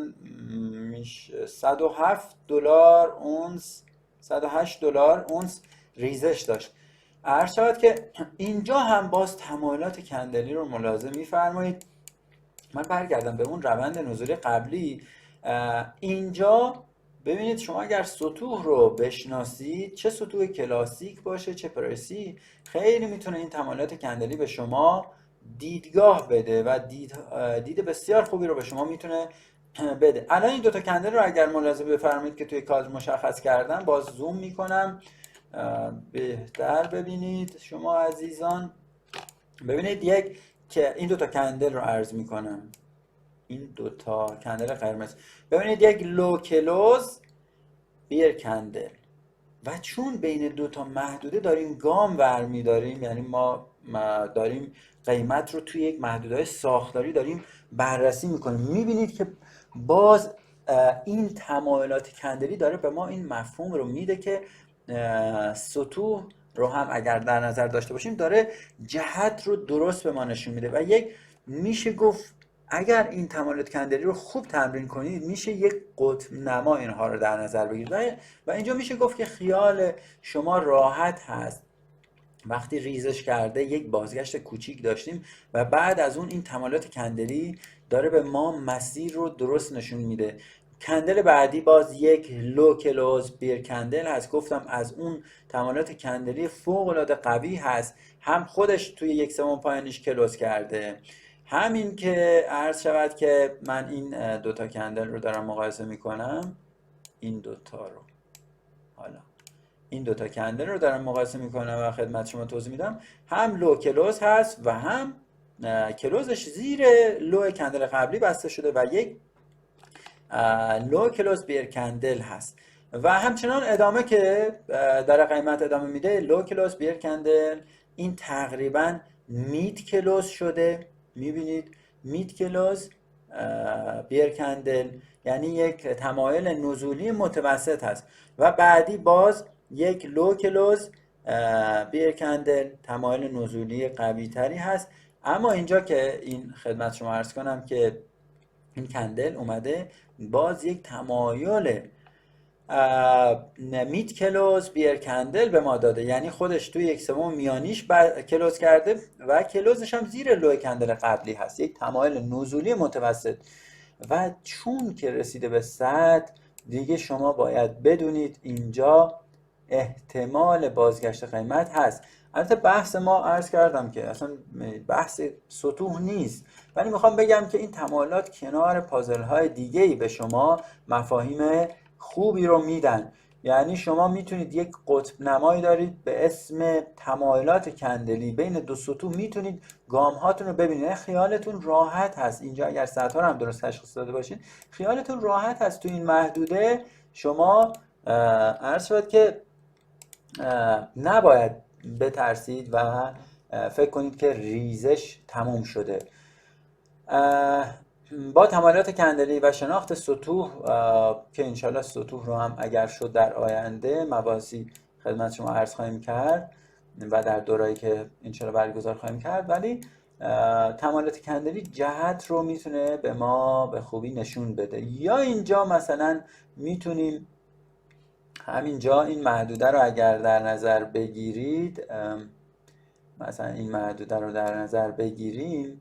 107 دلار اونس، 108 دلار اونس ریزش داشت. عرض شود که اینجا هم باز تمایلات کندلی رو ملاحظه می‌فرمایید. من برگردم به اون روند نزولی قبلی. اینجا ببینید شما اگر سطوح رو بشناسید، چه سطوح کلاسیک باشه چه پرایسی، خیلی میتونه این تمایلات کندلی به شما دیدگاه بده و دید بسیار خوبی رو به شما میتونه بده. الان این دوتا کندل رو اگر ملاحظه بفرمایید که توی کادر مشخص کردم، باز زوم میکنم بهتر ببینید شما عزیزان. ببینید یک که این دوتا کندل رو عرض میکنم، این دوتا کندل قرمز، ببینید یک لو کلوز بیر کندل و چون بین دوتا محدوده داریم گام برمی داریم، یعنی ما داریم قیمت رو توی یک محدودهای ساختاری داریم بررسی میکنیم، میبینید که باز این تمایلات کندلی داره به ما این مفهوم رو میده که سطوح رو هم اگر در نظر داشته باشیم داره جهت رو درست به ما نشون میده و یک میشه گفت اگر این تمایلات کندلی رو خوب تمرین کنید میشه یک قطب نما اینها رو در نظر بگیرید و اینجا میشه گفت که خیال شما راحت هست وقتی ریزش کرده یک بازگشت کوچیک داشتیم و بعد از اون این تمایلات کندلی داره به ما مسیر رو درست نشون میده. کندل بعدی باز یک لو کلوز بیر کندل هست. گفتم از اون تمایلات کندلی فوق العاده قوی هست، هم خودش توی یک سوم پایانیش کلوز کرده، همین که عرض شود که من این دوتا کندل رو دارم مقایسه میکنم، این دوتا رو حالا این دوتا کندل رو دارم مقایسه میکنم و خدمت شما توضیح میدم، هم لو کلوز هست و هم کلوزش زیر لو کندل قبلی بسته شده و یک لو کلوز بیر کندل هست و همچنان ادامه که در قیمت ادامه میده لو کلوز بیر کندل این تقریبا مید کلوز شده. میبینید مید کلوز بیر کندل یعنی یک تمایل نزولی متوسط هست و بعدی باز یک لو کلوز بیر کندل تمایل نزولی قوی تری هست. اما اینجا که این خدمت شما عرض کنم که این کندل اومده باز یک تمایل مید کلوز بیر کندل به ما داده، یعنی خودش توی یک سوم میانیش کلوز کرده و کلوزش هم زیر لو کندل قبلی هست، یک تمایل نزولی متوسط. و چون که رسیده به 100 دیگه شما باید بدونید اینجا احتمال بازگشت قیمت هست. البته بحث ما عرض کردم که اصلا بحث سطوح نیست، ولی میخوام بگم که این تمایلات کنار پازل های دیگه‌ای به شما مفاهیم خوبی رو میدن. یعنی شما میتونید یک قطب نمایی دارید به اسم تمایلات کندلی بین دو سطوح، میتونید گام هاتون رو ببینید. خیالتون راحت هست اینجا اگر سطح هم درست تشخیص داده باشید خیالتون راحت هست تو این محدوده شما عرض شد که نباید بترسید و فکر کنید که ریزش تموم شده. با تمایلات کندلی و شناخت سطوح که انشالله سطوح رو هم اگر شد در آینده مباحثی خدمت شما عرض خواهیم کرد و در دورایی که انشالله برگزار خواهیم کرد، ولی تمایلات کندلی جهت رو میتونه به ما به خوبی نشون بده. یا اینجا مثلا میتونیم همینجا این محدوده رو اگر در نظر بگیرید، مثلا این محدوده رو در نظر بگیریم،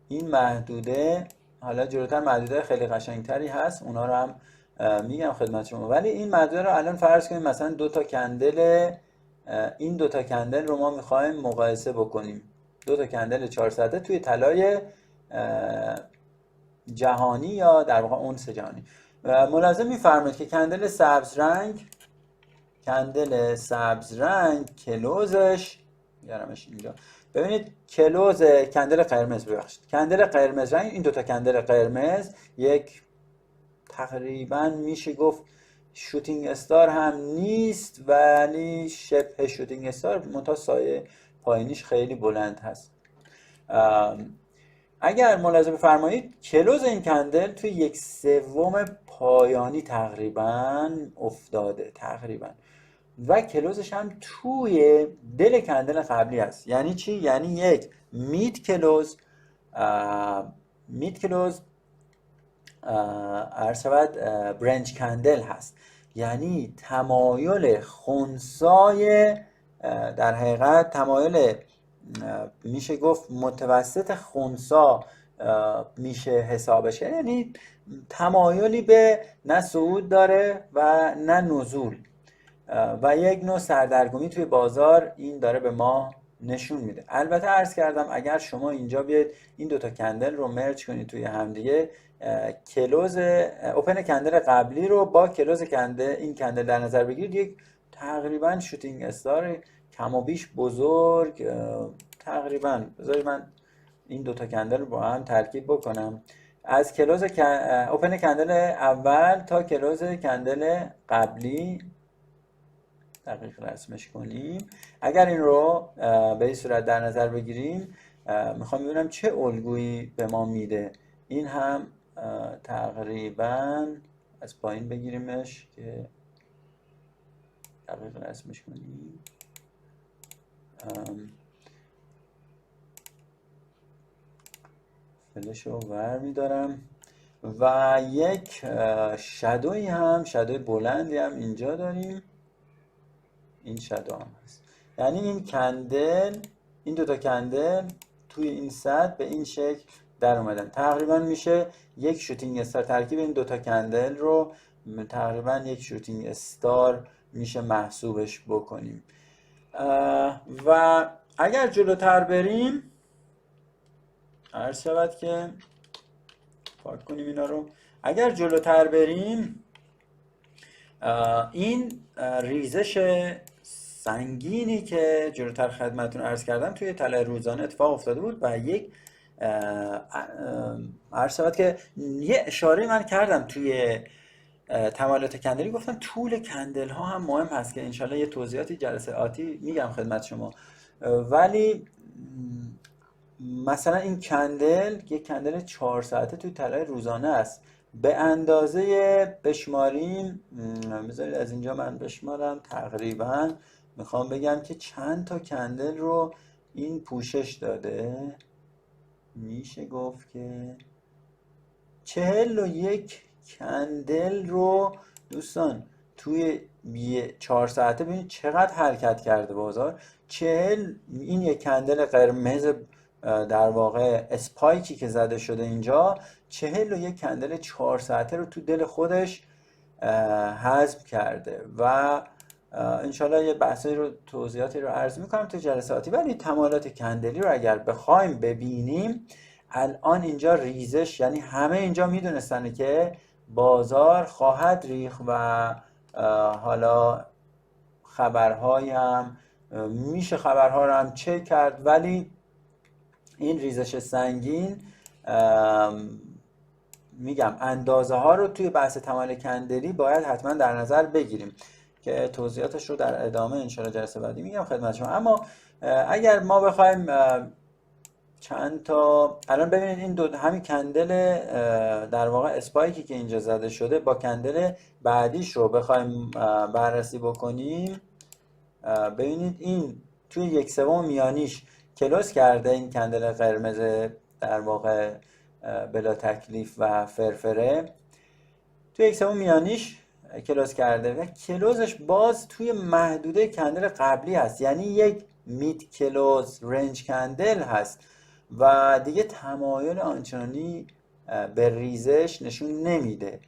این محدوده حالا جلوتر محدوده خیلی قشنگتری هست اونا رو هم میگم خدمت شما، ولی این محدوده رو الان فرض کنیم مثلا دو تا کندل، این دو تا کندل رو ما میخوایم مقایسه بکنیم، دو تا کندل 400 توی طلای جهانی یا در واقع اونس جهانی. ملاحظه می‌فرمایید که کندل سبز رنگ کلوزش بیارمش اینجا، ببینید کلوز کندل قرمز، ببخشید کندل قرمز رنگ، این دوتا کندل قرمز یک تقریبا میشه گفت شوتینگ استار هم نیست ولی شبه شوتینگ استار، منتها سایه پایینیش خیلی بلند هست. اگر ملاحظه بفرمایید کلوز این کندل توی یک سوم پایانی تقریبا افتاده تقریبا و کلوزش هم توی دل کندل قبلی هست. یعنی چی؟ یعنی یک مید کلوز عرض شود برنچ کندل هست، یعنی تمایل خنثای در حقیقت تمایل میشه گفت متوسط خنثا میشه حسابش، یعنی تمایلی به نه صعود داره و نه نزول و یک نوع سردرگمی توی بازار این داره به ما نشون میده. البته عرض کردم اگر شما اینجا بیاید این دوتا کندل رو مرج کنید توی همدیگه، کلوز اوپن کندل قبلی رو با کلوز این کندل در نظر بگیرید، یک تقریبا شوتینگ استار کم و بیش بزرگ تقریبا. بذارید من این دوتا کندل رو با هم ترکیب بکنم، از کلوز اوپن کندل اول تا کلوز کندل قبلی دقیق رسمش کنیم. اگر این رو به این صورت در نظر بگیریم، میخوام ببینم چه الگویی به ما میده. این هم تقریبا از پایین بگیریمش که دقیق رسمش کنیم. فلش رو ور میدارم و یک شادوی هم، شادوی بلندی هم اینجا داریم. این شادو هم هست، یعنی این کندل، این دوتا کندل توی این سطح به این شکل در اومدن. تقریبا میشه یک شوتینگ استار. ترکیب این دوتا کندل رو تقریبا یک شوتینگ استار میشه محسوبش بکنیم. و اگر جلوتر بریم، عرض شود که پاک کنیم اینا رو. اگر جلوتر بریم، این ریزش سنگینی که جلوتر خدمتتون عرض کردم توی طلای روزانه اتفاق افتاده بود و یک عرض شود که یه اشاره من کردم توی تمایلات کندلی، گفتم طول کندل ها هم مهم هست که انشالله یه توضیحاتی جلسه آتی میگم خدمت شما. ولی مثلا این کندل یک کندل 4 ساعته توی طلای روزانه است. به اندازه بشماریم، بذارید از اینجا من بشمارم، تقریبا میخوام بگم که چند تا کندل رو این پوشش داده. میشه گفت که 41 کندل رو دوستان توی 4 ساعته ببینید چقدر حرکت کرده بازار. 40 این یک کندل قرمز در واقع اسپایکی که زده شده اینجا، 41 کندل 4 ساعته رو تو دل خودش حذف کرده و انشالله یه بحثی رو توضیحاتی رو عرض میکنم تو جلساتی. ولی تمایلات کندلی رو اگر بخوایم ببینیم، الان اینجا ریزش، یعنی همه اینجا میدونستن که بازار خواهد ریخت و حالا خبرهایی هم میشه خبرها رو هم چک کرد، ولی این ریزش سنگین میگم اندازه ها رو توی بحث تمایل کندلی باید حتما در نظر بگیریم که توضیحاتش رو در ادامه انشاءالله جلسه بعدی میگم خدمت شما. اما اگر ما بخوایم چند تا الان ببینید این دو همین کندل در واقع اسپایکی که اینجا زده شده با کندل بعدیش رو بخوایم بررسی بکنیم، ببینید این توی 1/3 میانیش کلوز کرده، این کندل قرمز در واقع بلا تکلیف و فرفره توی 1/3 میانیش کلوز کرده و کلوزش باز توی محدوده کندل قبلی هست، یعنی یک مید کلوز رنج کندل هست و دیگه تمایل آنچنانی به ریزش نشون نمیده.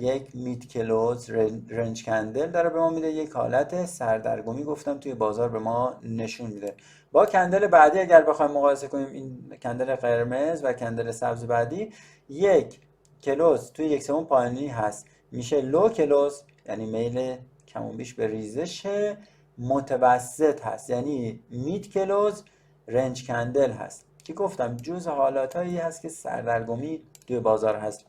یک مید کلوز رنج کندل داره به ما میده، یک حالت سردرگمی گفتم توی بازار به ما نشون میده. با کندل بعدی اگر بخوایم مقایسه کنیم، این کندل قرمز و کندل سبز بعدی، یک کلوز توی 1/3 پایینی هست، میشه لو کلوز، یعنی میل کم و بیش به ریزش متوسط هست، یعنی مید کلوز رنج کندل هست که گفتم جز حالاتایی هست که سردرگمی توی بازار هست.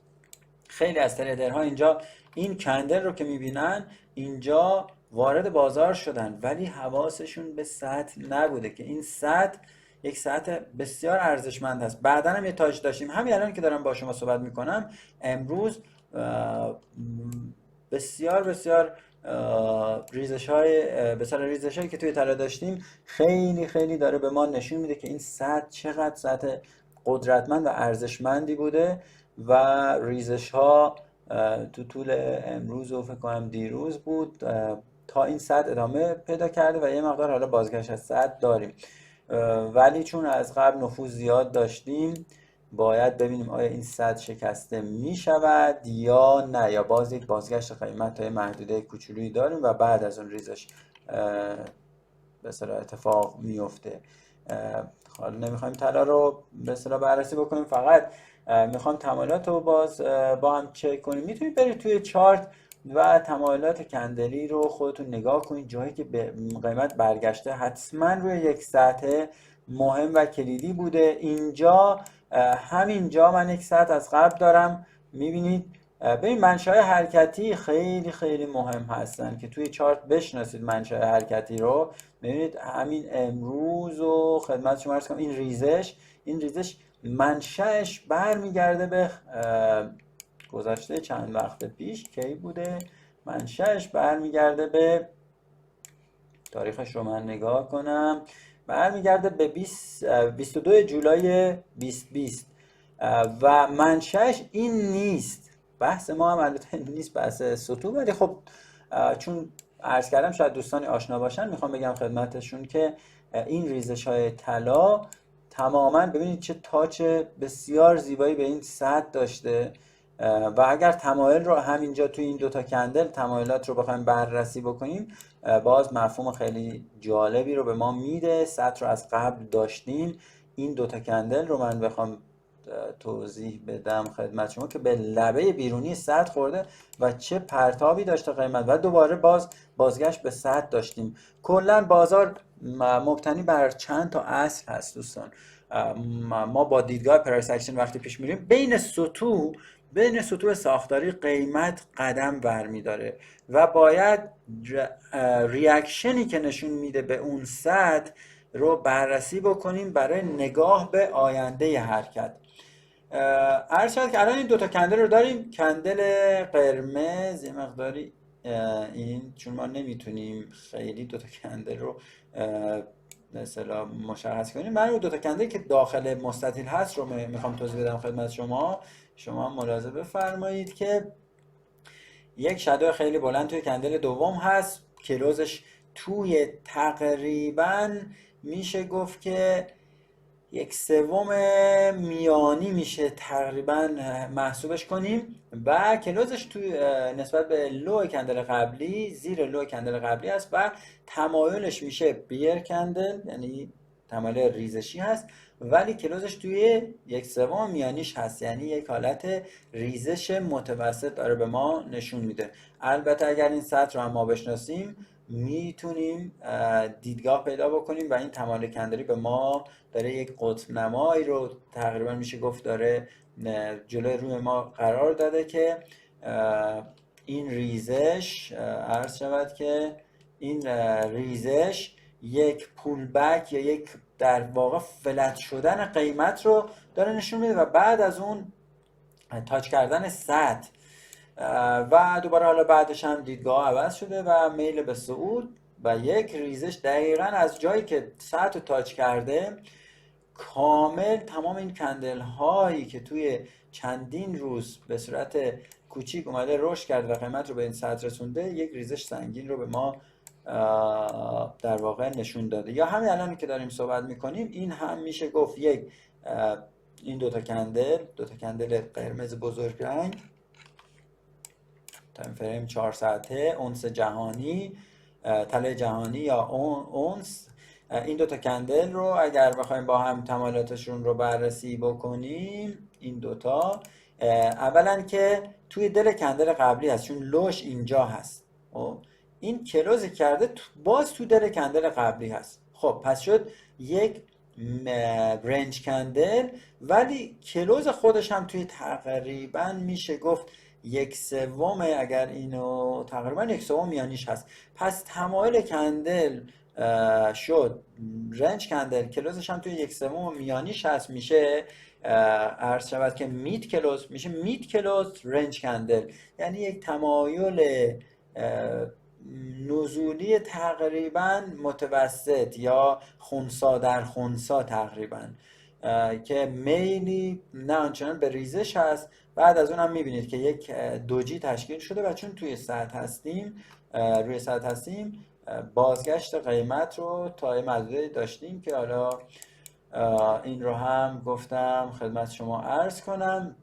خیلی از تریدرها اینجا این کندل رو که میبینن اینجا وارد بازار شدن، ولی حواسشون به سطح نبوده که این سطح یک سطح بسیار ارزشمند هست. بعداً هم یه تاج داشتیم، همین الان که دارم با شما صحبت میکنم امروز بسیار ریزش هایی که توی طلا داشتیم خیلی داره به ما نشون میده که این سطح چقدر سطح قدرتمند و ارزشمندی بوده و ریزش ها تو طول امروز و فکر کنم دیروز بود تا این سطح ادامه پیدا کرده و یه مقدار حالا بازگشت از سطح داریم، ولی چون از قبل نفوذ زیاد داشتیم باید ببینیم آیا این سطح شکسته می شود یا نه، یا باز یک بازگشت قیمت تا محدوده کوچولویی داریم و بعد از اون ریزش به اصطلاح اتفاق میفته. حالا نمیخوایم طلا رو به اصطلاح بررسی بکنیم، فقط میخوام تمایلات رو باز با هم چک کنیم. میتونید برید توی چارت و تمایلات کندلی رو خودتون نگاه کنید، جایی که به قیمت برگشته حتما روی یک سطح مهم و کلیدی بوده. اینجا همینجا من یک سطح از قبل دارم، میبینید ببین منشأ حرکتی خیلی خیلی مهم هستن که توی چارت بشناسید منشأ حرکتی رو. ببینید همین امروز و خدمت شما عرض کنم این ریزش منشأش برمیگرده به گذشته چند وقت پیش. کی بوده؟ منشأش برمیگرده به تاریخش رو من نگاه کنم، برمیگرده به 22 جولای 2020 و منشأش این نیست. بحث ما هم البته نیست بحث سطوح، ولی خب چون عرض کردم شاید دوستانی آشنا باشن میخوام بگم خدمتشون که این ریزش های طلا تماما ببینید چه تاچ بسیار زیبایی به این سطح داشته و اگر تمایل رو همینجا توی این دوتا کندل تمایلات رو بخوایم بررسی بکنیم باز مفهوم خیلی جالبی رو به ما میده. سطح رو از قبل داشتیم، این دوتا کندل رو من بخوام توضیح بدم خدمت شما که به لبه بیرونی سطح خورده و چه پرتابی داشته قیمت و دوباره بازگشت به سطح داشتیم. کلا بازار مبتنی بر چند تا اصل هست دوستان. ما با دیدگاه پرایس اکشن وقتی پیش میریم بین سطوح ساختاری قیمت قدم برمیداره و باید ریاکشنی که نشون میده به اون سطح رو بررسی بکنیم برای نگاه به آینده حرکت. عرض شد که الان این دوتا کندل رو داریم. کندل قرمز یه مقداری این چون ما نمیتونیم خیلی دوتا کندل رو مثلا مشخص کنیم، من رو دوتا کندل که داخل مستطیل هست رو میخوام توضیح بدم خدمت شما ملاحظه بفرمایید که یک شادو خیلی بلند توی کندل دوم هست. کلوزش توی تقریبا میشه گفت که 1/3 میانی میشه تقریبا محسوبش کنیم و کلوزش توی نسبت به لو کندل قبلی زیر لو کندل قبلی هست و تمایلش میشه بیر کندل، یعنی تمایل ریزشی هست، ولی کلوزش توی 1/3 میانیش هست، یعنی یک حالت ریزش متوسط داره به ما نشون میده. البته اگر این سطح رو هم ما بشناسیم میتونیم دیدگاه پیدا بکنیم و این تمایل کندلی به ما داره یک قطب نمایی رو تقریبا میشه گفت داره جلوی روی ما قرار داده که این ریزش عرض شود که این ریزش یک پول بک یا یک در واقع فلت شدن قیمت رو داره نشون میده و بعد از اون تاچ کردن سطح و دوباره حالا بعدش هم دیدگاه عوض شده و میل به صعود و یک ریزش دقیقاً از جایی که سطح رو تاچ کرده کامل تمام این کندل هایی که توی چندین روز به صورت کوچیک اومده رشد کرد و قیمت رو به این سطح رسونده یک ریزش سنگین رو به ما در واقع نشون داده. یا همین الان که داریم صحبت میکنیم این هم میشه گفت یک این دوتا کندل قرمز بزرگ رنگ تایم فریم 4 ساعته اونس جهانی طلای جهانی یا اونس، این دوتا کندل رو اگر بخوایم با هم تمایلاتشون رو بررسی بکنیم این دوتا اولا که توی دل کندل قبلی هست چون لوش اینجا هست، این کلوز کرده باز تو دل کندل قبلی هست. خب پس شد یک رنج کندل ولی کلوز خودش هم توی تقریبا میشه گفت 1/3 اگر اینو تقریبا 1/3 میانیش هست. پس تمایل کندل شد رنج کندل کلوزش هم توی 1/3 میانیش هست، میشه عرض شود که مید کلوز، میشه مید کلوز رنج کندل، یعنی یک تمایل نزولی تقریبا متوسط یا خنثی در خنثی تقریبا که میلی نه آنچنان به ریزش هست. بعد از اون هم میبینید که یک دوجی تشکیل شده و چون توی سطح هستیم روی سطح هستیم بازگشت قیمت رو تا محدوده داشتیم که حالا این رو هم گفتم خدمت شما عرض کنم.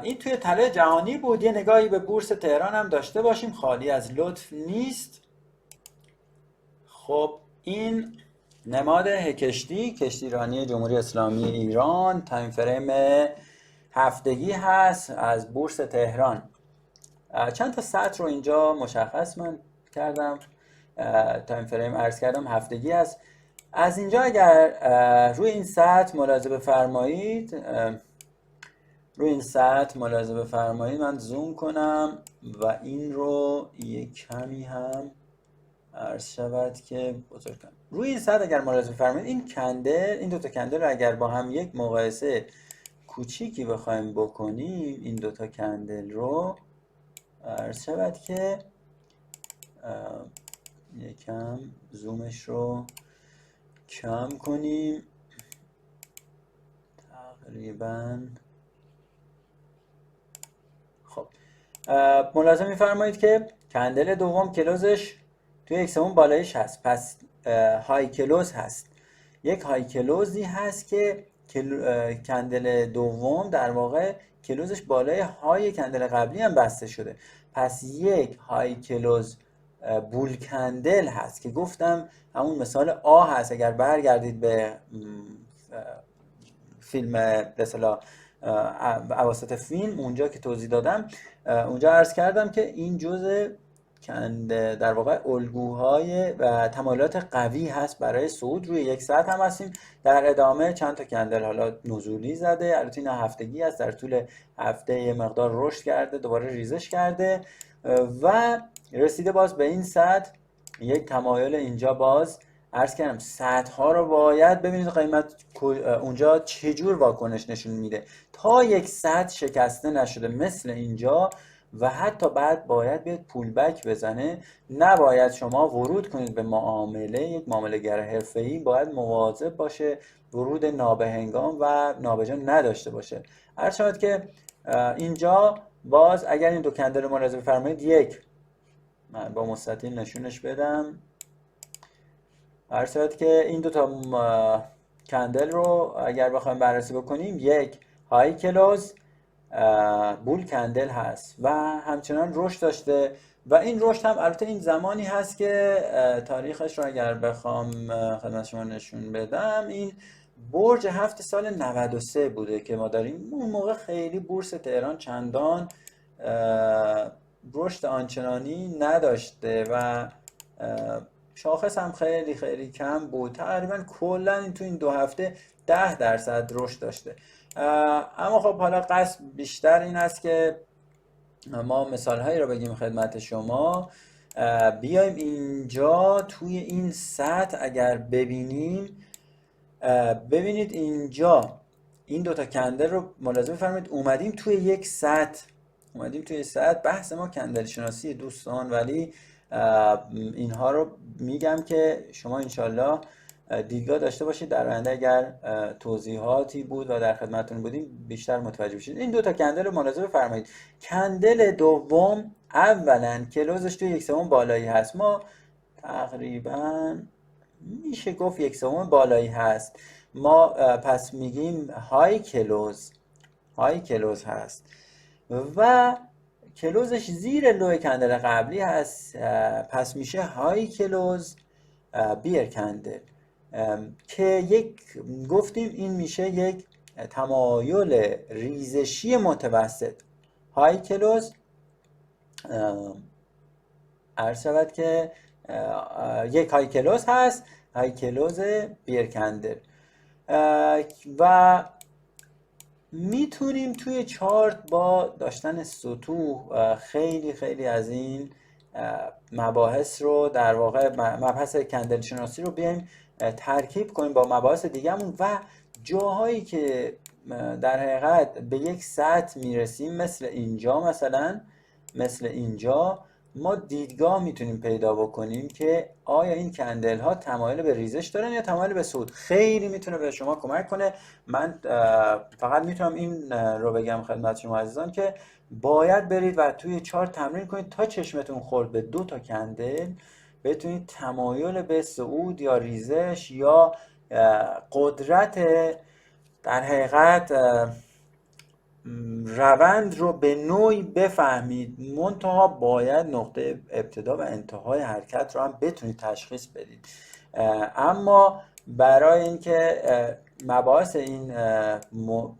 این توی طلای جهانی بود. یه نگاهی به بورس تهران هم داشته باشیم، خالی از لطف نیست. خب این نماد کشتیرانی جمهوری اسلامی ایران تایم فریم هفتگی هست از بورس تهران. چند تا سطح رو اینجا مشخص من کردم، تایم فریم عرض کردم هفتگی هست. از اینجا اگر روی این سطح ملاحظه بفرمایید روی این سطح ملاحظه بفرمایید. من زوم کنم و این رو یک کمی هم عرض شود که بزرگ کنم. روی این سطح اگر ملاحظه بفرمایید این دوتا کندل رو اگر با هم یک مقایسه کوچیکی بخوایم بکنیم، این دوتا کندل رو عرض شود که یکم زومش رو کم کنیم تقریبا. خب ملاحظه می‌فرمایید که کندل دوم کلوزش توی یک سوم بالایش هست، پس های کلوز هست. یک های کلوزی هست که کندل دوم در واقع کلوزش بالای های کندل قبلی هم بسته شده، پس یک های کلوز بول کندل هست که گفتم همون مثال آ هست. اگر برگردید به فیلم به اصطلاح اواسط فیلم، اونجا که توضیح دادم، اونجا عرض کردم که این جزء در واقع الگوهای و تمایلات قوی هست برای صعود. روی یک سطح هم هستیم. در ادامه چند تا کندل حالا نزولی زده، البته این هفتگی است، در طول هفته یه مقدار رشد کرده، دوباره ریزش کرده و رسیده باز به این سطح. یک تمایل اینجا باز عرض کردم سطح ها رو باید ببینید قیمت اونجا چجور واکنش نشون میده تا یک سطح شکسته نشده مثل اینجا و حتی بعد باید بیاد پول بک بزنه. نباید شما ورود کنید به معامله. یک معامله‌گر حرفه‌ای باید مواظب باشه ورود نابهنگام و نابجا نداشته باشه. عرض شود که اینجا باز اگر این دو کندل رو ملاحظه بفرمایید، یک من با مستطیل نشونش بدم، عرض شود که این دو تا کندل رو اگر بخوایم بررسی بکنیم، یک های کلوز بول کندل هست و همچنان رشد داشته و این رشد هم البته این زمانی هست که تاریخش رو اگر بخوام خدمت شما نشون بدم، این برج 7 سال 93 بوده که ما داریم. اون موقع خیلی بورس تهران چندان رشد آنچنانی نداشته و شاخص هم خیلی خیلی کم بود. تقریبا کلا تو این 2 هفته 10% رشد داشته. اما خب حالا قصد بیشتر این است که ما مثال هایی رو بگیم خدمت شما. بیایم اینجا توی این سطح اگر ببینیم، ببینید اینجا این دوتا کندل رو ملاحظه بفرمایید اومدیم توی یک سطح. بحث ما کندل شناسی دوستان، ولی اینها رو میگم که شما انشالله دیدگاه داشته باشید در آینده. اگر توضیحاتی بود و در خدمتتون بودیم بیشتر متوجه بشید. این دو تا کندل رو ملاحظه بفرمایید. کندل دوم اولا کلوزش توی یک سوم بالایی هست. ما تقریبا میشه گفت یک سوم بالایی هست. ما پس میگیم های کلوز هست و کلوزش زیر لو کندل قبلی هست، پس میشه های کلوز بیر کندل که گفتیم این میشه یک تمایل ریزشی متوسط. های کلوز عرض شود که یک های کلوز هست، های کلوز بیر کندل و میتونیم توی چارت با داشتن سطوح خیلی خیلی از این مباحث رو در واقع مبحث کندل شناسی رو بیایم ترکیب کنیم با مباحث دیگه‌مون و جاهایی که در حقیقت به یک سطح میرسیم مثل اینجا ما دیدگاه میتونیم پیدا بکنیم که آیا این کندل ها تمایل به ریزش دارن یا تمایل به صعود. خیلی میتونه به شما کمک کنه. من فقط میتونم این رو بگم خدمت شما عزیزان که باید برید و توی چارت تمرین کنید تا چشمتون خورد به دو تا کندل بتونید تمایل به صعود یا ریزش یا قدرت در حقیقت روند رو به نوعی بفهمید. منتها باید نقطه ابتدا و انتهای حرکت رو هم بتونید تشخیص بدید. اما برای اینکه مباحث این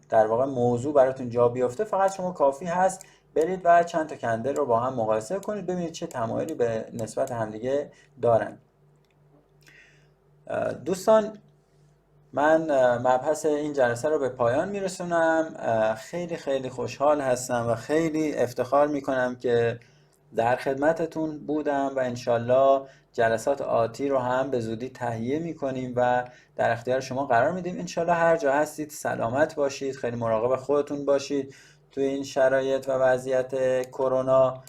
در واقع موضوع براتون جا بیفته، فقط شما کافی هست برید و چند تا کندل رو با هم مقایسه کنید ببینید چه تمایلی به نسبت همدیگه دارن. دوستان من مبحث این جلسه رو به پایان میرسونم. خیلی خیلی خوشحال هستم و خیلی افتخار میکنم که در خدمتتون بودم و انشالله جلسات آتی رو هم به زودی تهیه میکنیم و در اختیار شما قرار میدیم. انشالله هر جا هستید سلامت باشید، خیلی مراقب خودتون باشید توی این شرایط و وضعیت کرونا.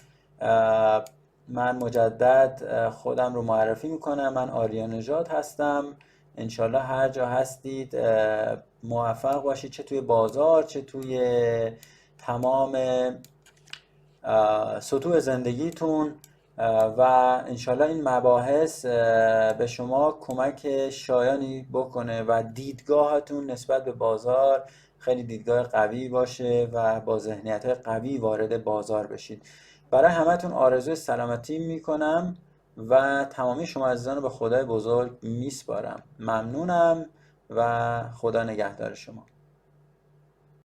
من مجدد خودم رو معرفی میکنم، من آریان نژاد هستم. انشالله هر جا هستید موفق باشید، چه توی بازار چه توی تمام سطوح زندگیتون و انشالله این مباحث به شما کمک شایانی بکنه و دیدگاهتون نسبت به بازار خیلی دیدگاه قوی باشه و با ذهنیت قوی وارد بازار بشید. برای همتون آرزوی سلامتی میکنم و تمامی شما عزیزان رو به خدای بزرگ میسپارم. ممنونم و خدا نگهدار شما.